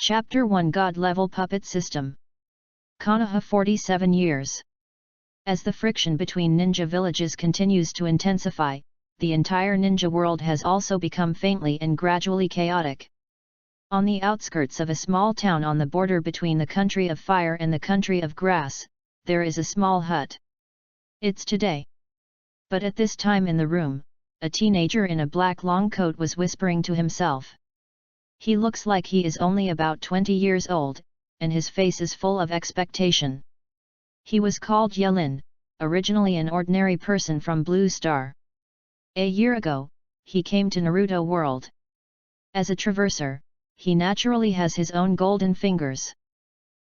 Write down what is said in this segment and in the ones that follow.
Chapter 1 God Level Puppet System. Konoha 47 years. As the friction between ninja villages continues to intensify, the entire ninja world has also become faintly and gradually chaotic. On the outskirts of a small town on the border between the country of fire and the country of grass, there is a small hut. It's today. But at this time in the room, a teenager in a black long coat was whispering to himself. He looks like he is only about 20 years old, and his face is full of expectation. He was called Yelin, originally an ordinary person from Blue Star. A year ago, he came to Naruto World. As a traverser, he naturally has his own golden fingers.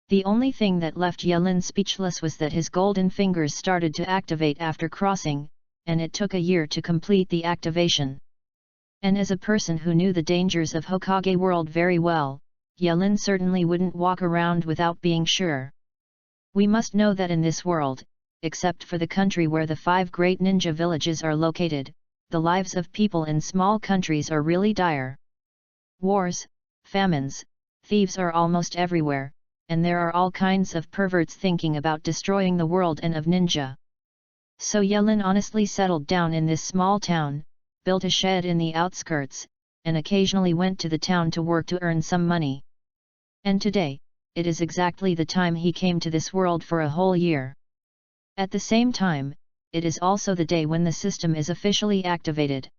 The only thing that left Yelin speechless was that his golden fingers started to activate after crossing, and it took a year to complete the activation. And as a person who knew the dangers of Hokage World very well, Yelin certainly wouldn't walk around without being sure. We must know that in this world, except for the country where the 5 great ninja villages are located, the lives of people in small countries are really dire. Wars, famines, thieves are almost everywhere, and there are all kinds of perverts thinking about destroying the world and of ninja. So Yelin honestly settled down in this small town, built a shed in the outskirts, and occasionally went to the town to work to earn some money. And today, it is exactly the time he came to this world for a whole year. At the same time, it is also the day when the system is officially activated.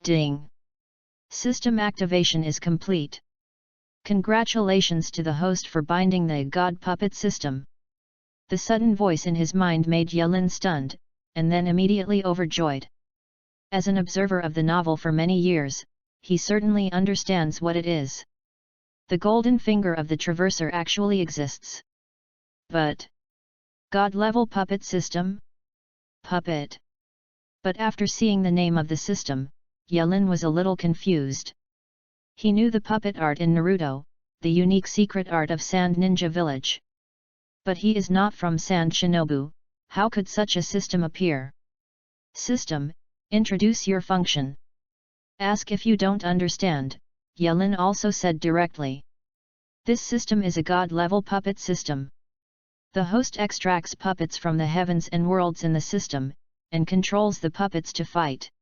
Ding! System activation is complete. Congratulations to the host for binding the God Puppet system. The sudden voice in his mind made Yelin stunned, and then immediately overjoyed. As an observer of the novel for many years, he certainly understands what it is. The golden finger of the traverser actually exists. But God-level puppet system? Puppet. But after seeing the name of the system, Yelin was a little confused. He knew the puppet art in Naruto, the unique secret art of Sand Ninja Village. But he is not from Sand Shinobu, how could such a system appear? System, introduce your function. Ask if you don't understand, Yelin also said directly. This system is a god-level puppet system. The host extracts puppets from the heavens and worlds in the system, and controls the puppets to fight.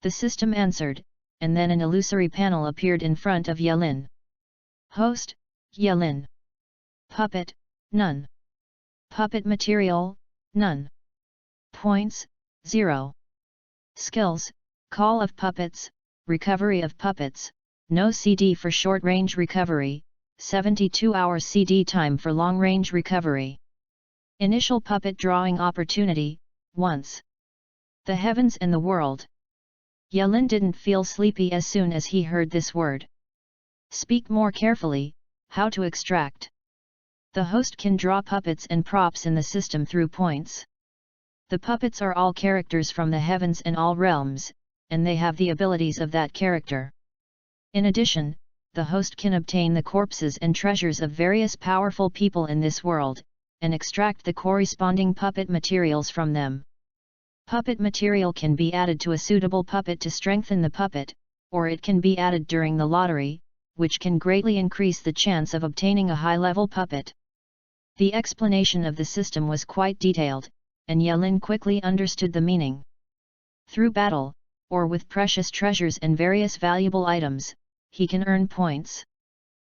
The system answered, and then an illusory panel appeared in front of Yelin. Host, Yelin. Puppet, none. Puppet material, none. Points, 0. Skills, Call of Puppets, Recovery of Puppets, no CD for short-range recovery, 72-hour CD time for long-range recovery. Initial puppet drawing opportunity, once. The heavens and the world. Yelin didn't feel sleepy as soon as he heard this word. Speak more carefully, how to extract. The host can draw puppets and props in the system through points. The puppets are all characters from the heavens and all realms, and they have the abilities of that character. In addition, the host can obtain the corpses and treasures of various powerful people in this world, and extract the corresponding puppet materials from them. Puppet material can be added to a suitable puppet to strengthen the puppet, or it can be added during the lottery, which can greatly increase the chance of obtaining a high-level puppet. The explanation of the system was quite detailed, and Yelin quickly understood the meaning. Through battle, or with precious treasures and various valuable items, he can earn points.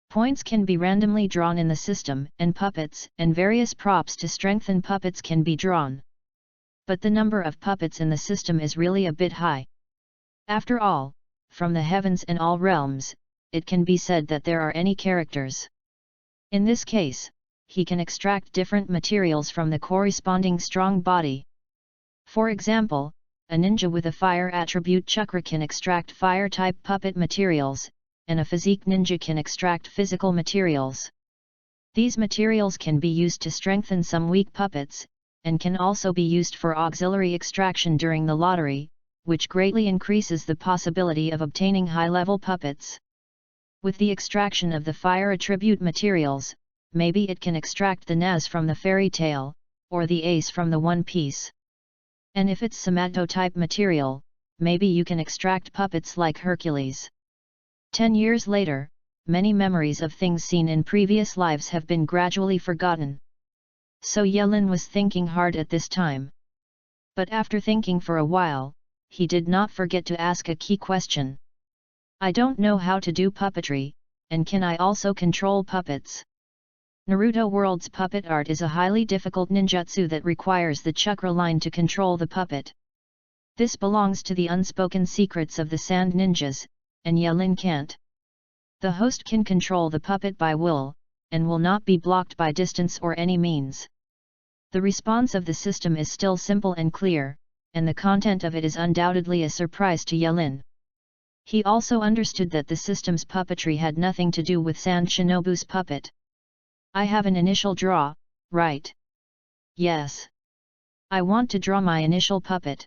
Points can be randomly drawn in the system, and puppets and various props to strengthen puppets can be drawn. But the number of puppets in the system is really a bit high. After all, from the heavens and all realms, it can be said that there are any characters. In this case, he can extract different materials from the corresponding strong body. For example, a ninja with a fire attribute chakra can extract fire-type puppet materials, and a physique ninja can extract physical materials. These materials can be used to strengthen some weak puppets, and can also be used for auxiliary extraction during the lottery, which greatly increases the possibility of obtaining high-level puppets. With the extraction of the fire attribute materials, maybe it can extract the Naz from the fairy tale, or the Ace from the One Piece. And if it's Samato-type material, maybe you can extract puppets like Hercules. 10 years later, many memories of things seen in previous lives have been gradually forgotten. So Yelin was thinking hard at this time. But after thinking for a while, he did not forget to ask a key question. I don't know how to do puppetry, and can I also control puppets? Naruto World's puppet art is a highly difficult ninjutsu that requires the chakra line to control the puppet. This belongs to the unspoken secrets of the Sand Ninjas, and Yelin can't. The host can control the puppet by will, and will not be blocked by distance or any means. The response of the system is still simple and clear, and the content of it is undoubtedly a surprise to Yelin. He also understood that the system's puppetry had nothing to do with Sand Shinobu's puppet. I have an initial draw, right? Yes. I want to draw my initial puppet.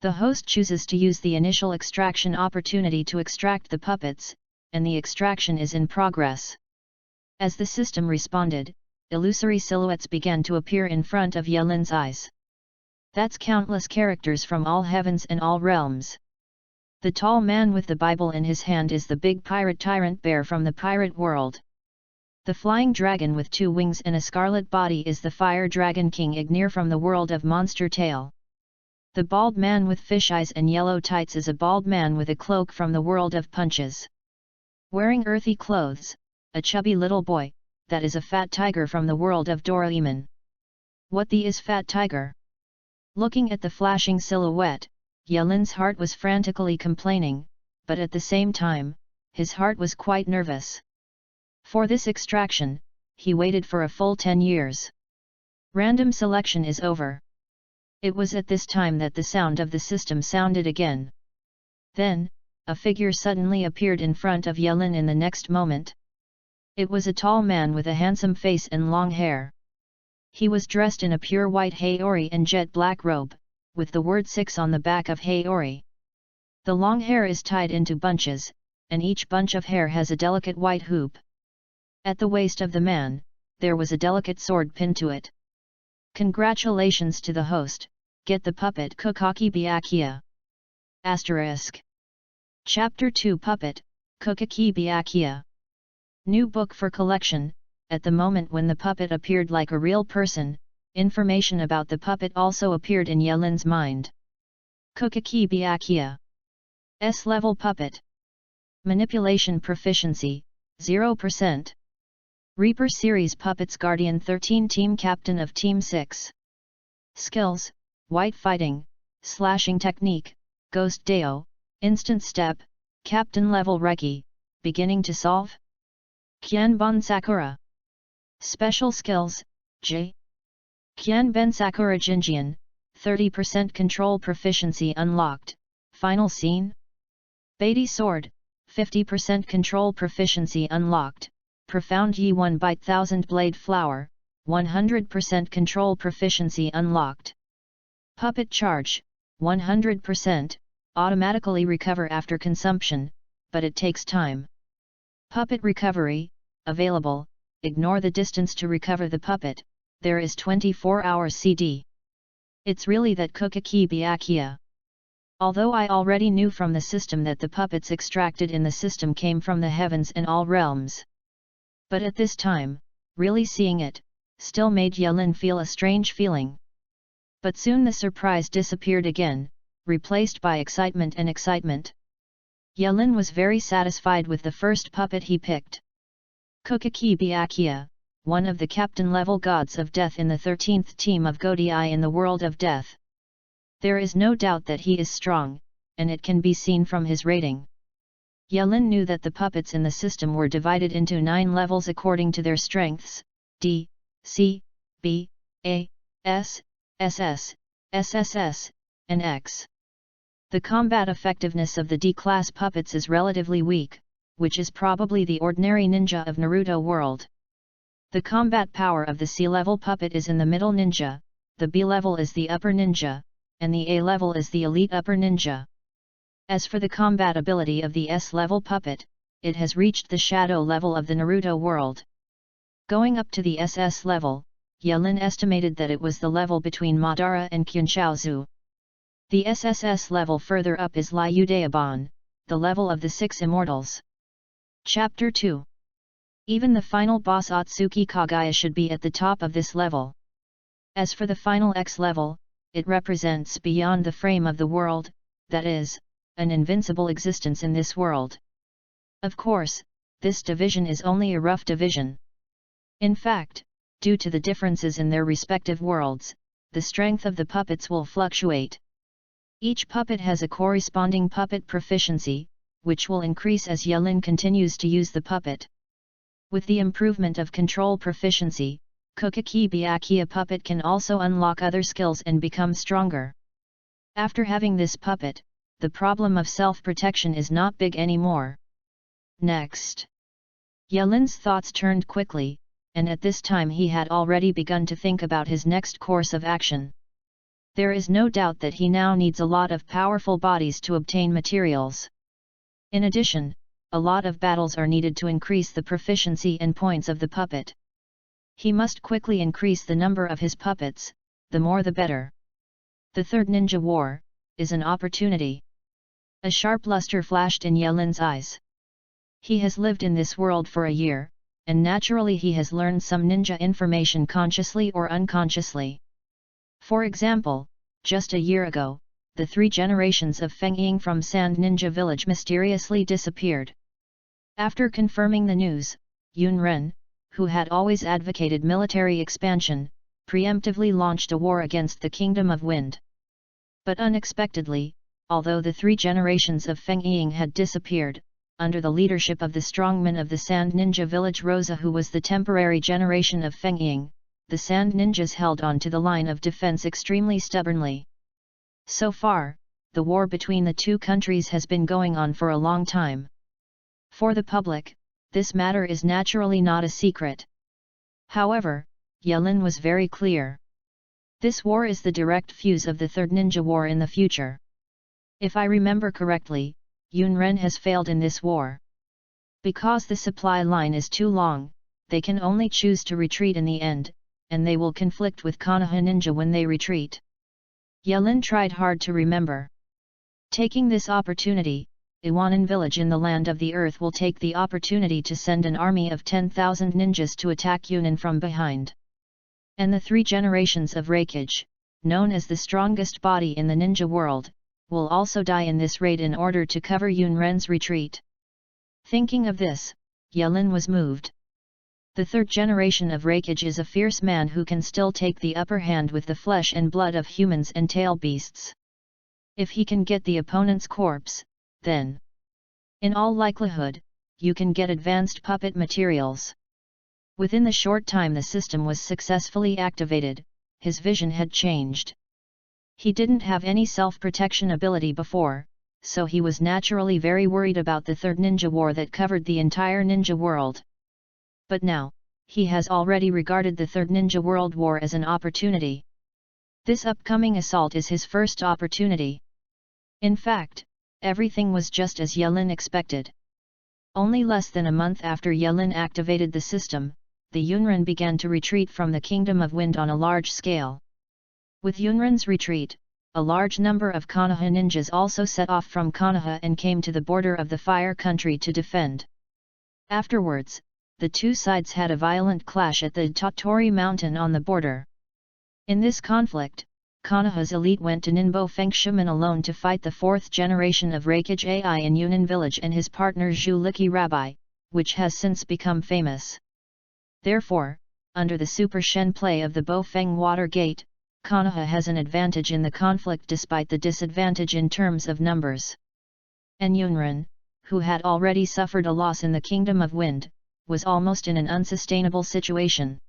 The host chooses to use the initial extraction opportunity to extract the puppets, and the extraction is in progress. As the system responded, illusory silhouettes began to appear in front of Yelin's eyes. That's countless characters from all heavens and all realms. The tall man with the Bible in his hand is the big pirate tyrant bear from the pirate world. The flying dragon with 2 wings and a scarlet body is the fire dragon King Ignir from the world of Monster Tale. The bald man with fish eyes and yellow tights is a bald man with a cloak from the world of Punches. Wearing earthy clothes, a chubby little boy, that is a fat tiger from the world of Doraemon. What the is fat tiger? Looking at the flashing silhouette, Yelin's heart was frantically complaining, but at the same time, his heart was quite nervous. For this extraction, he waited for a full 10 years. Random selection is over. It was at this time that the sound of the system sounded again. Then, a figure suddenly appeared in front of Yelin in the next moment. It was a tall man with a handsome face and long hair. He was dressed in a pure white haori and jet black robe, with the word 6 on the back of haori. The long hair is tied into bunches, and each bunch of hair has a delicate white hoop. At the waist of the man, there was a delicate sword pinned to it. Congratulations to the host, get the puppet Kukaki Byakuya. Asterisk. Chapter 2 Puppet, Kukaki Byakuya. New book for collection. At the moment when the puppet appeared like a real person, information about the puppet also appeared in Yelin's mind. Kukaki Byakuya. S-level puppet. Manipulation proficiency, 0%. Reaper Series Puppets Guardian 13 Team Captain of Team 6. Skills, White Fighting, Slashing Technique, Ghost Deo, Instant Step, Captain Level Reiki, Beginning to Solve. Kyanbon Sakura. Special Skills, J. Kyanben Sakura Jinjian, 30% Control Proficiency Unlocked, Final Scene. Beatty Sword, 50% Control Proficiency Unlocked. Profound Yi 1 Bite 1000 Blade Flower, 100% Control Proficiency Unlocked. Puppet Charge, 100%, automatically recover after consumption, but it takes time. Puppet Recovery, available, ignore the distance to recover the puppet, there is 24-hour CD. It's really that Kukaki Byakuya. Although I already knew from the system that the puppets extracted in the system came from the heavens and all realms. But at this time, really seeing it, still made Yelin feel a strange feeling. But soon the surprise disappeared again, replaced by excitement and excitement. Yelin was very satisfied with the first puppet he picked. Kukaki Byakuya, one of the captain-level gods of death in the 13th team of Godai in the world of death. There is no doubt that he is strong, and it can be seen from his rating. Yelin knew that the puppets in the system were divided into 9 levels according to their strengths, D, C, B, A, S, SS, SSS, and X. The combat effectiveness of the D-class puppets is relatively weak, which is probably the ordinary ninja of Naruto world. The combat power of the C-level puppet is in the middle ninja, the B-level is the upper ninja, and the A-level is the elite upper ninja. As for the combat ability of the S-level puppet, it has reached the shadow level of the Naruto world. Going up to the SS level, Yelin estimated that it was the level between Madara and Kyunshaozu. The SSS level further up is Liu Daibon, the level of the 6 immortals. Chapter 2. Even the final boss Otsuki Kagaya should be at the top of this level. As for the final X level, it represents beyond the frame of the world, that is, an invincible existence in this world. Of course, this division is only a rough division. In fact, due to the differences in their respective worlds, the strength of the puppets will fluctuate. Each puppet has a corresponding puppet proficiency, which will increase as Yelin continues to use the puppet. With the improvement of control proficiency, Kokaki Byakuya puppet can also unlock other skills and become stronger. After having this puppet, the problem of self-protection is not big anymore. Next. Yelin's thoughts turned quickly, and at this time he had already begun to think about his next course of action. There is no doubt that he now needs a lot of powerful bodies to obtain materials. In addition, a lot of battles are needed to increase the proficiency and points of the puppet. He must quickly increase the number of his puppets, the more the better. The Third Ninja War is an opportunity. A sharp luster flashed in Yelin's eyes. He has lived in this world for a year, and naturally he has learned some ninja information consciously or unconsciously. For example, just a year ago, the 3 generations of Feng Ying from Sand Ninja Village mysteriously disappeared. After confirming the news, Yun Ren, who had always advocated military expansion, preemptively launched a war against the Kingdom of Wind. But unexpectedly, although the 3 generations of Feng Ying had disappeared, under the leadership of the strongman of the Sand Ninja Village Rosa, who was the temporary generation of Feng Ying, the Sand Ninjas held on to the line of defense extremely stubbornly. So far, the war between the two countries has been going on for a long time. For the public, this matter is naturally not a secret. However, Yelin was very clear. This war is the direct fuse of the Third Ninja War in the future. If I remember correctly, Yun Ren has failed in this war. Because the supply line is too long, they can only choose to retreat in the end, and they will conflict with Konoha Ninja when they retreat. Yelin tried hard to remember. Taking this opportunity, Iwanan village in the land of the earth will take the opportunity to send an army of 10,000 ninjas to attack Yunnan from behind. And the 3 generations of Reikage, known as the strongest body in the ninja world, will also die in this raid in order to cover Yun Ren's retreat. Thinking of this, Yelin was moved. The 3rd generation of Reikage is a fierce man who can still take the upper hand with the flesh and blood of humans and tail beasts. If he can get the opponent's corpse, then, in all likelihood, you can get advanced puppet materials. Within the short time the system was successfully activated, his vision had changed. He didn't have any self-protection ability before, so he was naturally very worried about the Third Ninja War that covered the entire ninja world. But now, he has already regarded the Third Ninja World War as an opportunity. This upcoming assault is his first opportunity. In fact, everything was just as Yelin expected. Only less than a month after Yelin activated the system, the Yunren began to retreat from the Kingdom of Wind on a large scale. With Yunren's retreat, a large number of Konoha ninjas also set off from Konoha and came to the border of the Fire Country to defend. Afterwards, the two sides had a violent clash at the Tottori Mountain on the border. In this conflict, Konoha's elite went to Ninbo Fengshuman alone to fight the 4th generation of Reikage Ai in Yunnan village and his partner Zhu Liki Rabbi, which has since become famous. Therefore, under the Super Shen play of the Bofeng Water Gate, Konoha has an advantage in the conflict despite the disadvantage in terms of numbers. And Yunren, who had already suffered a loss in the Kingdom of Wind, was almost in an unsustainable situation.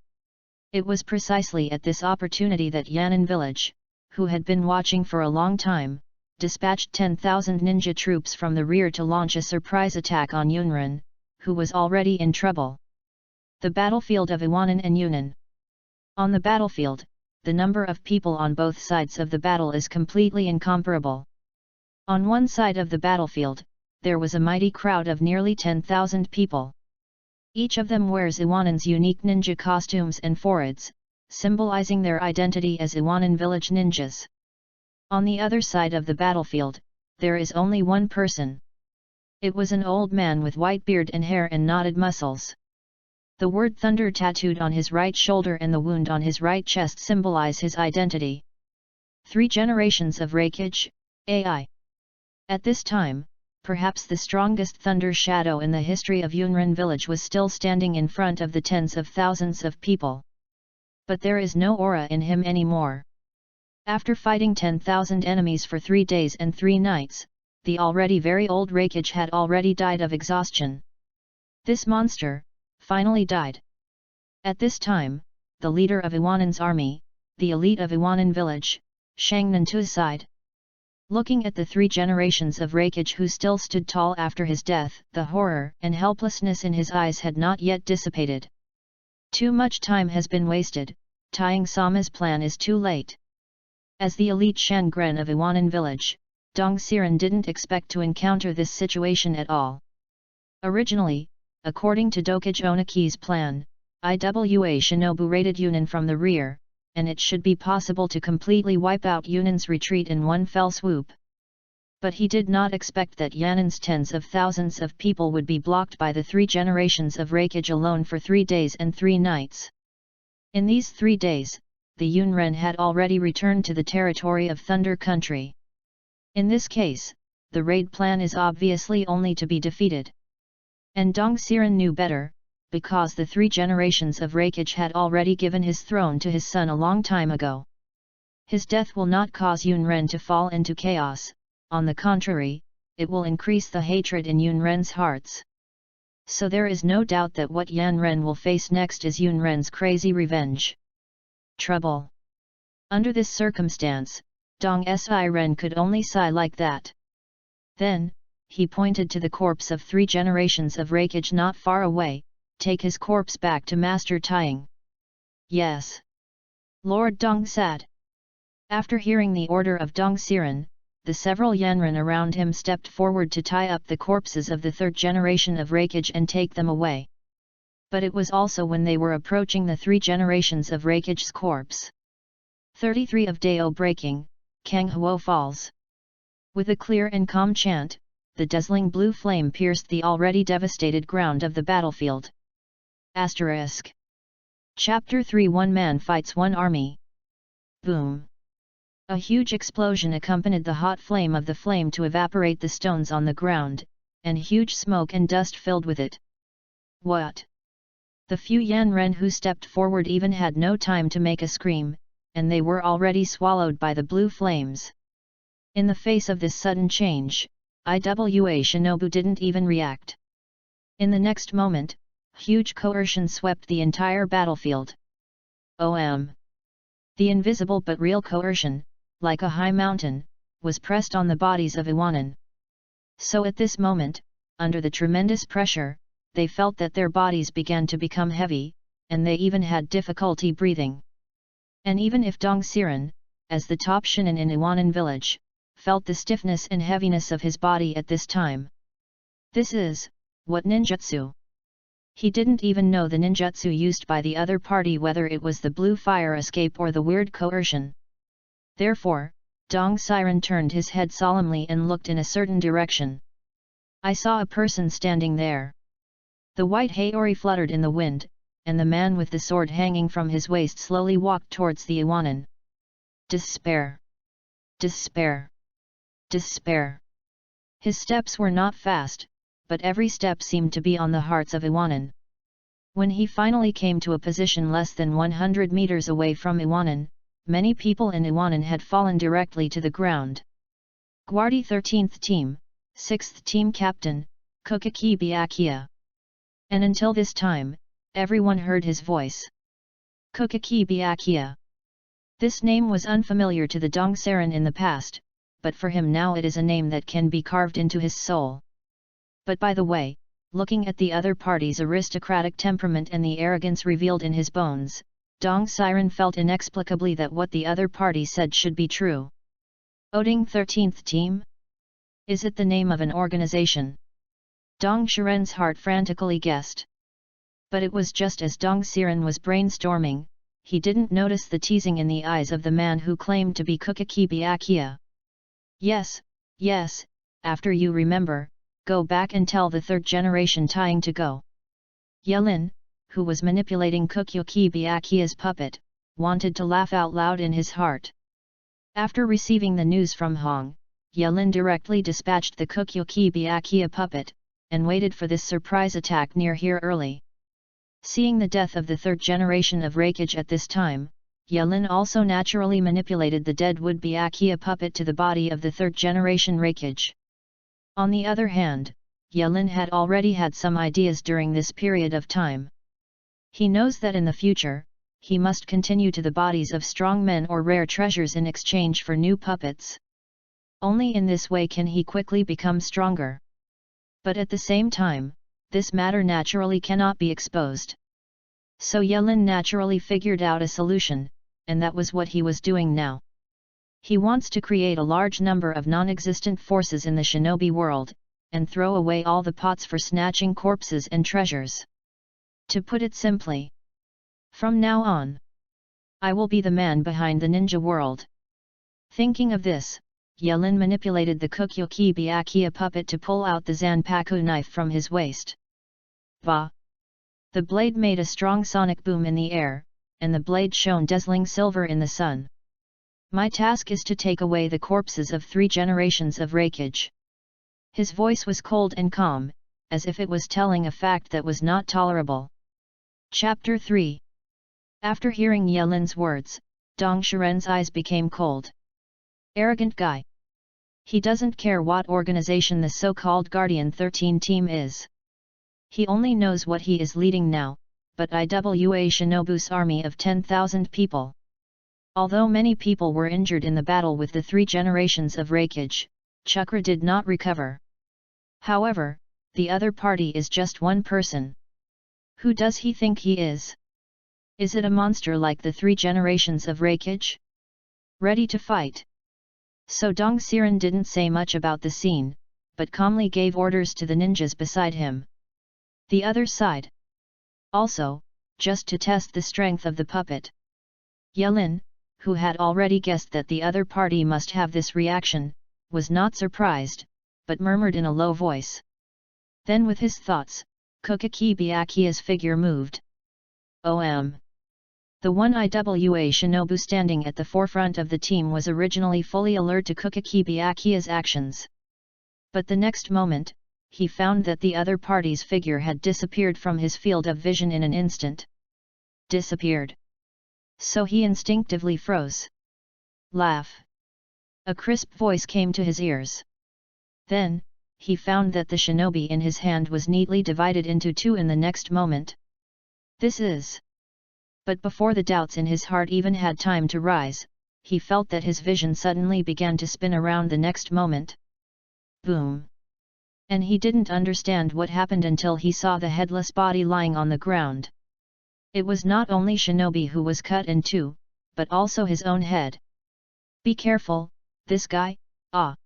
It was precisely at this opportunity that Yan'an village, who had been watching for a long time, dispatched 10,000 ninja troops from the rear to launch a surprise attack on Yunren, who was already in trouble. The battlefield of Iwanan and Yunnan. On the battlefield, the number of people on both sides of the battle is completely incomparable. On one side of the battlefield, there was a mighty crowd of nearly 10,000 people. Each of them wears Iwanan's unique ninja costumes and foreheads, symbolizing their identity as Iwanan village ninjas. On the other side of the battlefield, there is only one person. It was an old man with white beard and hair and knotted muscles. The word thunder tattooed on his right shoulder and the wound on his right chest symbolize his identity. 3 generations of Reikage, AI. At this time, perhaps the strongest thunder shadow in the history of Yunren village was still standing in front of the tens of thousands of people. But there is no aura in him anymore. After fighting 10,000 enemies for 3 days and 3 nights, the already very old Reikage had already died of exhaustion. This monster finally died. At this time, the leader of Iwanan's army, the elite of Iwanan village, Shangnan to his side. Looking at the 3 generations of Reikage who still stood tall after his death, the horror and helplessness in his eyes had not yet dissipated. Too much time has been wasted, Taiyang Sama's plan is too late. As the elite Shangren of Iwanan village, Dong Xiren didn't expect to encounter this situation at all. Originally, according to Dokage Onaki's plan, Iwa Shinobu raided Yunnan from the rear, and it should be possible to completely wipe out Yunnan's retreat in one fell swoop. But he did not expect that Yannan's tens of thousands of people would be blocked by the 3 generations of Reikage alone for 3 days and 3 nights. In these 3 days, the Yunren had already returned to the territory of Thunder Country. In this case, the raid plan is obviously only to be defeated. And Dong Xiren knew better, because the 3 generations of Reikage had already given his throne to his son a long time ago. His death will not cause Yunren to fall into chaos, on the contrary, it will increase the hatred in Yunren's hearts. So there is no doubt that what Yanren will face next is Yunren's crazy revenge. Trouble. Under this circumstance, Dong Xiren could only sigh like that. Then, he pointed to the corpse of 3 generations of Reikage not far away. Take his corpse back to Master Taiyang. Yes. Lord Dong said. After hearing the order of Dong Xiren, the several Yanren around him stepped forward to tie up the corpses of the 3rd generation of Reikage and take them away. But it was also when they were approaching the 3 generations of Reikage's corpse. 33 of Dao breaking, Kang Huo falls. With a clear and calm chant, the dazzling blue flame pierced the already devastated ground of the battlefield. Asterisk. Chapter 3 One man fights one army. Boom. A huge explosion accompanied the hot flame of the flame to evaporate the stones on the ground, and huge smoke and dust filled with it. What? The few Yanren who stepped forward even had no time to make a scream, and they were already swallowed by the blue flames. In the face of this sudden change, Iwa Shinobu didn't even react. In the next moment, huge coercion swept the entire battlefield. The invisible but real coercion, like a high mountain, was pressed on the bodies of Iwanan. So at this moment, under the tremendous pressure, they felt that their bodies began to become heavy, and they even had difficulty breathing. And even if Dong Xiren, as the top shinin in Iwanan village, felt the stiffness and heaviness of his body at this time. This is, what ninjutsu? He didn't even know the ninjutsu used by the other party, whether it was the blue fire escape or the weird coercion. Therefore, Dong Xiren turned his head solemnly and looked in a certain direction. I saw a person standing there. The white haori fluttered in the wind, and the man with the sword hanging from his waist slowly walked towards the Iwanan. Despair! Despair! Despair! His steps were not fast, but every step seemed to be on the hearts of Iwanan. When he finally came to a position less than 100 meters away from Iwanan, many people in Iwanan had fallen directly to the ground. Guardi 13th Team, 6th Team Captain, Kokaki Byakuya. And until this time, everyone heard his voice. Kokaki Byakuya. This name was unfamiliar to the Dong Xiren in the past, but for him now it is a name that can be carved into his soul. But by the way, looking at the other party's aristocratic temperament and the arrogance revealed in his bones, Dong Xiren felt inexplicably that what the other party said should be true. Oding 13th Team? Is it the name of an organization? Dong Xiren's heart frantically guessed. But it was just as Dong Xiren was brainstorming, he didn't notice the teasing in the eyes of the man who claimed to be Kokaki Byakuya. Yes, after you remember, go back and tell the third generation Tying to go. Yelin, who was manipulating Kukyoki Byakuya's puppet, wanted to laugh out loud in his heart. After receiving the news from Hong, Yelin directly dispatched the Kukyoki Byakuya puppet, and waited for this surprise attack near here early. Seeing the death of the third generation of Reikage at this time, Yelin also naturally manipulated the dead wood Byakuya puppet to the body of the third generation Reikage. On the other hand, Yelin had already had some ideas during this period of time. He knows that in the future, he must continue to the bodies of strong men or rare treasures in exchange for new puppets. Only in this way can he quickly become stronger. But at the same time, this matter naturally cannot be exposed. So Yelin naturally figured out a solution, and that was what he was doing now. He wants to create a large number of non-existent forces in the shinobi world, and throw away all the pots for snatching corpses and treasures. To put it simply, from now on, I will be the man behind the ninja world. Thinking of this, Yelin manipulated the Kukyoki Byakuya puppet to pull out the Zanpaku knife from his waist. Bah! The blade made a strong sonic boom in the air, and the blade shone dazzling silver in the sun. My task is to take away the corpses of 3 generations of Reikage. His voice was cold and calm, as if it was telling a fact that was not tolerable. Chapter 3. After hearing Yelin's words, Dong Shiren's eyes became cold. Arrogant guy. He doesn't care what organization the so-called Guardian 13 team is. He only knows what he is leading now, but Iwa Shinobu's army of 10,000 people. Although many people were injured in the battle with the 3 generations of Reikage, Chakra did not recover. However, the other party is just one person. Who does he think he is? Is it a monster like the 3 generations of Reikage? Ready to fight? So Dong Siren didn't say much about the scene, but calmly gave orders to the ninjas beside him. The other side. Also, just to test the strength of the puppet. Yelin, who had already guessed that the other party must have this reaction, was not surprised, but murmured in a low voice. Then with his thoughts, Kukyoki Byakuya's figure moved. The one Iwa Shinobu standing at the forefront of the team was originally fully alert to Kukyoki Byakuya's actions. But the next moment, he found that the other party's figure had disappeared from his field of vision in an instant. Disappeared. So he instinctively froze. Laugh. A crisp voice came to his ears. Then, he found that the shinobi in his hand was neatly divided into 2 in the next moment. This is... But before the doubts in his heart even had time to rise, he felt that his vision suddenly began to spin around the next moment. Boom! And he didn't understand what happened until he saw the headless body lying on the ground. It was not only shinobi who was cut in 2, but also his own head. Be careful, this guy, ah!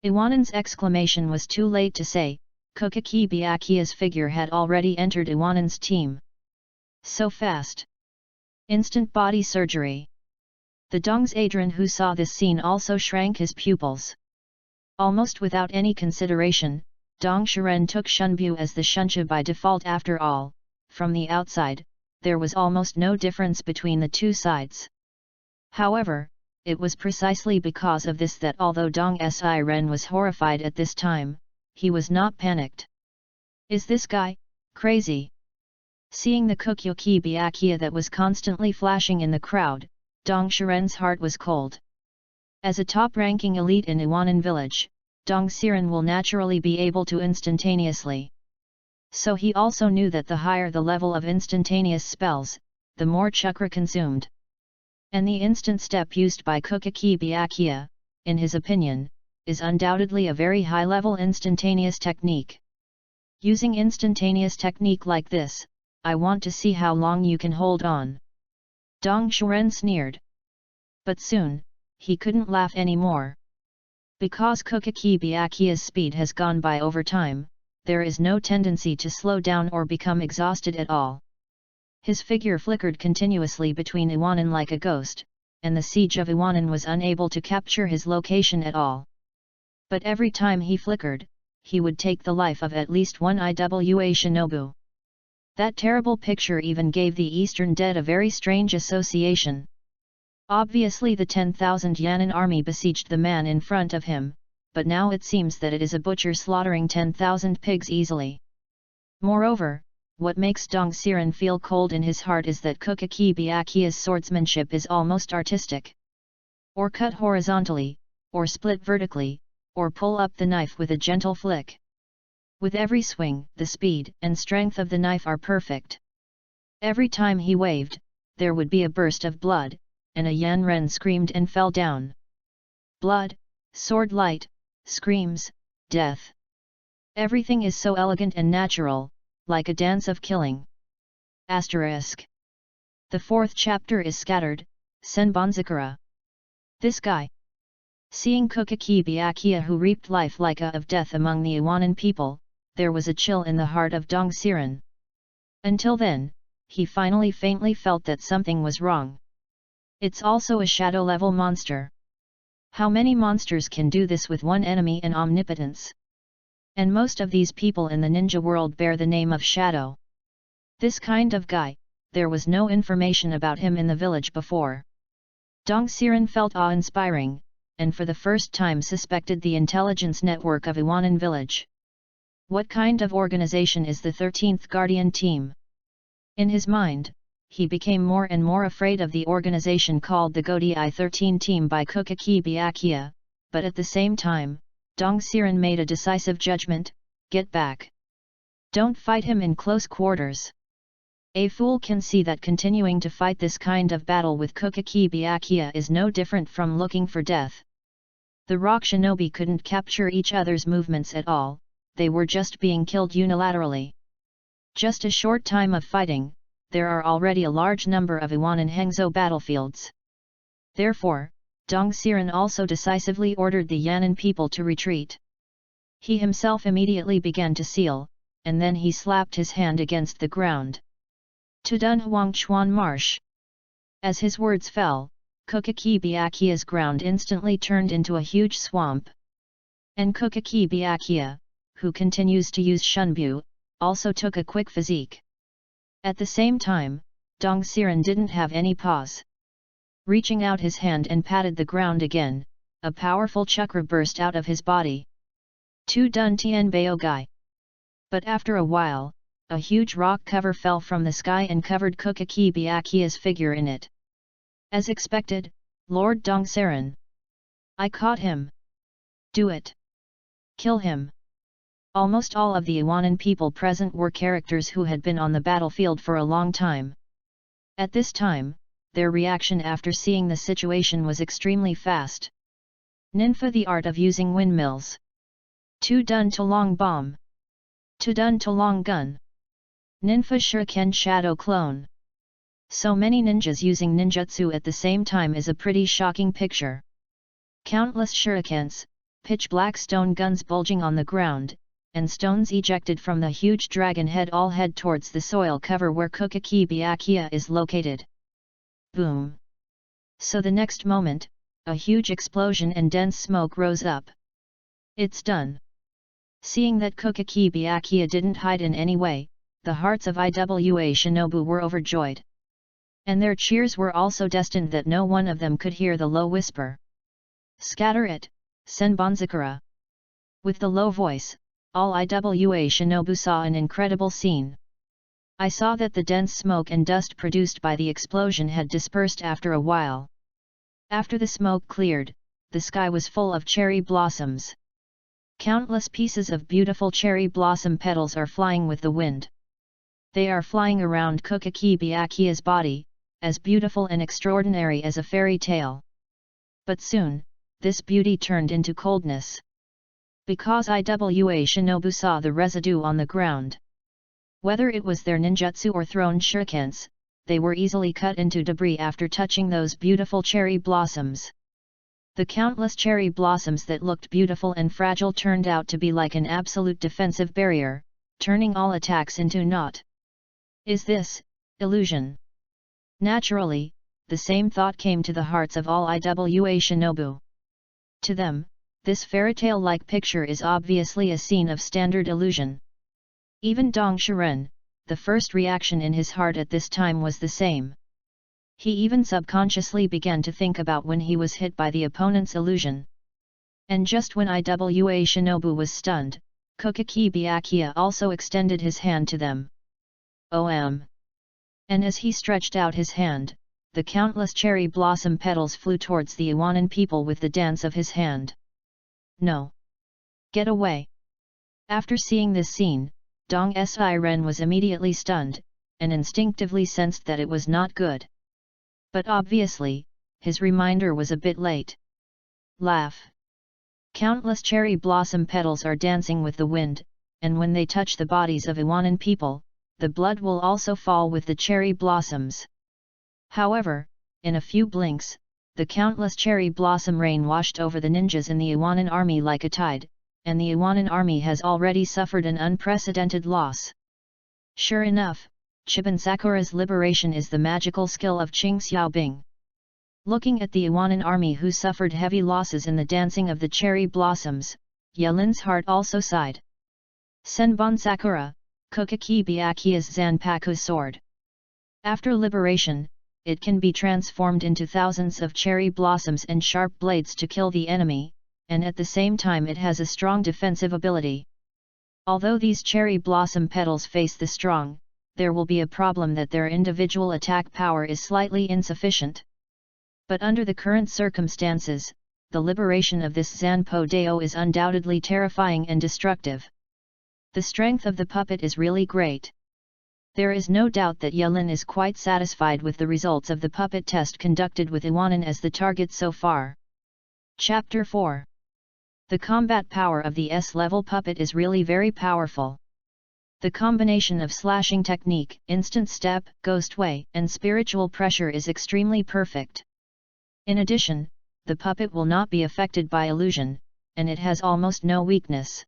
Iwanin's exclamation was too late to say, Kukyoki Byakuya's figure had already entered Iwanin's team. So fast! Instant body surgery. The Dong's Adrian who saw this scene also shrank his pupils. Almost without any consideration, Dong Shiren took Shunbu as the Shunsha by default. After all, from the outside, there was almost no difference between the 2 sides. However, it was precisely because of this that although Dong Siren was horrified at this time, he was not panicked. Is this guy crazy? Seeing the Kukyoki Byakuya that was constantly flashing in the crowd, Dong Shiren's heart was cold. As a top-ranking elite in Iwanin village, Dong Siren will naturally be able to instantaneously. So he also knew that the higher the level of instantaneous spells, the more chakra consumed. And the instant step used by Kukyoki Byakuya, in his opinion, is undoubtedly a very high-level instantaneous technique. Using instantaneous technique like this, I want to see how long you can hold on. Dong Shiren sneered. But soon, he couldn't laugh anymore. Because Kukyoki Byakuya's speed has gone by over time, there is no tendency to slow down or become exhausted at all. His figure flickered continuously between Iwanin like a ghost, and the siege of Iwanin was unable to capture his location at all. But every time he flickered, he would take the life of at least one IWA shinobu. That terrible picture even gave the Eastern dead a very strange association. Obviously the 10,000 Yanin army besieged the man in front of him, but now it seems that it is a butcher slaughtering 10,000 pigs easily. Moreover, what makes Dong Xiren feel cold in his heart is that Kukaki Byakuya's swordsmanship is almost artistic. Or cut horizontally, or split vertically, or pull up the knife with a gentle flick. With every swing, the speed and strength of the knife are perfect. Every time he waved, there would be a burst of blood, and a Yanren screamed and fell down. Blood, sword light, screams, death. Everything is so elegant and natural, like a dance of killing. Asterisk. The fourth chapter is scattered, Senbonzakura. This guy. Seeing Kukaki Byakuya who reaped life like a of death among the Iwanan people, there was a chill in the heart of Dong Xiren. Until then, he finally faintly felt that something was wrong. It's also a shadow-level monster. How many monsters can do this with one enemy and omnipotence? And most of these people in the ninja world bear the name of Shadow. This kind of guy, there was no information about him in the village before. Dong Xiren felt awe-inspiring, and for the first time suspected the intelligence network of Iwanan village. What kind of organization is the 13th Guardian Team? In his mind, he became more and more afraid of the organization called the Godi 13 Team by Kukaki Byakuya, but at the same time, Dong Xiren made a decisive judgment: get back. Don't fight him in close quarters. A fool can see that continuing to fight this kind of battle with Kukaki Byakuya is no different from looking for death. The rock shinobi couldn't capture each other's movements at all, they were just being killed unilaterally. Just a short time of fighting, there are already a large number of Iwanan Hengzhou battlefields. Therefore, Dong Xiren also decisively ordered the Yanan people to retreat. He himself immediately began to seal, and then he slapped his hand against the ground. To Dun Huang Chuan Marsh. As his words fell, Kukaki Byakuya's ground instantly turned into a huge swamp. And Kukaki Byakuya, who continues to use Shunbu, also took a quick physique. At the same time, Dong Xiren didn't have any pause. Reaching out his hand and patted the ground again, a powerful chakra burst out of his body. Tu Dun Tien Bao Gai. But after a while, a huge rock cover fell from the sky and covered Kukaki Byakuya's figure in it. As expected, Lord Dong Xiren. I caught him. Do it. Kill him. Almost all of the Iwanan people present were characters who had been on the battlefield for a long time. At this time, their reaction after seeing the situation was extremely fast. Ninfa the art of using windmills. Tu Dun Tolong bomb. Tu Dun Tolong gun. Ninfa Shuriken shadow clone. So many ninjas using ninjutsu at the same time is a pretty shocking picture. Countless shurikens, pitch-black stone guns bulging on the ground, and stones ejected from the huge dragon head all head towards the soil cover where Kukaki Byakuya is located. Boom! So the next moment, a huge explosion and dense smoke rose up. It's done. Seeing that Kukaki Byakuya didn't hide in any way, the hearts of IWA shinobu were overjoyed. And their cheers were also destined that no one of them could hear the low whisper. Scatter it, Senbonzakura. With the low voice, all IWA shinobu saw an incredible scene. I saw that the dense smoke and dust produced by the explosion had dispersed after a while. After the smoke cleared, the sky was full of cherry blossoms. Countless pieces of beautiful cherry blossom petals are flying with the wind. They are flying around Kukaki Byakuya's body, as beautiful and extraordinary as a fairy tale. But soon, this beauty turned into coldness. Because IWA shinobu saw the residue on the ground. Whether it was their ninjutsu or thrown shurikens, they were easily cut into debris after touching those beautiful cherry blossoms. The countless cherry blossoms that looked beautiful and fragile turned out to be like an absolute defensive barrier, turning all attacks into naught. Is this illusion? Naturally, the same thought came to the hearts of all IWA shinobu. To them, This fairytale-like picture is obviously a scene of standard illusion. Even Dong Shiren, the first reaction in his heart at this time was the same. He even subconsciously began to think about when he was hit by the opponent's illusion. And just when Iwa Shinobu was stunned, Kokaki Byakuya also extended his hand to them. OM. And as he stretched out his hand, the countless cherry blossom petals flew towards the Iwanan people with the dance of his hand. No! Get away! After seeing this scene, Dong Shiren was immediately stunned, and instinctively sensed that it was not good. But obviously, his reminder was a bit late. Laugh! Countless cherry blossom petals are dancing with the wind, and when they touch the bodies of Iwanan people, the blood will also fall with the cherry blossoms. However, in a few blinks, the countless cherry blossom rain washed over the ninjas in the Iwanan army like a tide, and the Iwanan army has already suffered an unprecedented loss. Sure enough, Chiban Sakura's liberation is the magical skill of Qing Xiaobing. Looking at the Iwanan army who suffered heavy losses in the dancing of the cherry blossoms, Yelin's heart also sighed. Senbon Sakura, Kokaki Byakuya's Zanpaku sword. After liberation, it can be transformed into thousands of cherry blossoms and sharp blades to kill the enemy, and at the same time it has a strong defensive ability. Although these cherry blossom petals face the strong, there will be a problem that their individual attack power is slightly insufficient. But under the current circumstances, the liberation of this Zanpo Deo is undoubtedly terrifying and destructive. The strength of the puppet is really great. There is no doubt that Yelin is quite satisfied with the results of the puppet test conducted with Iwanan as the target so far. Chapter 4. The combat power of the S-level puppet is really very powerful. The combination of slashing technique, instant step, ghost way, and spiritual pressure is extremely perfect. In addition, the puppet will not be affected by illusion, and it has almost no weakness.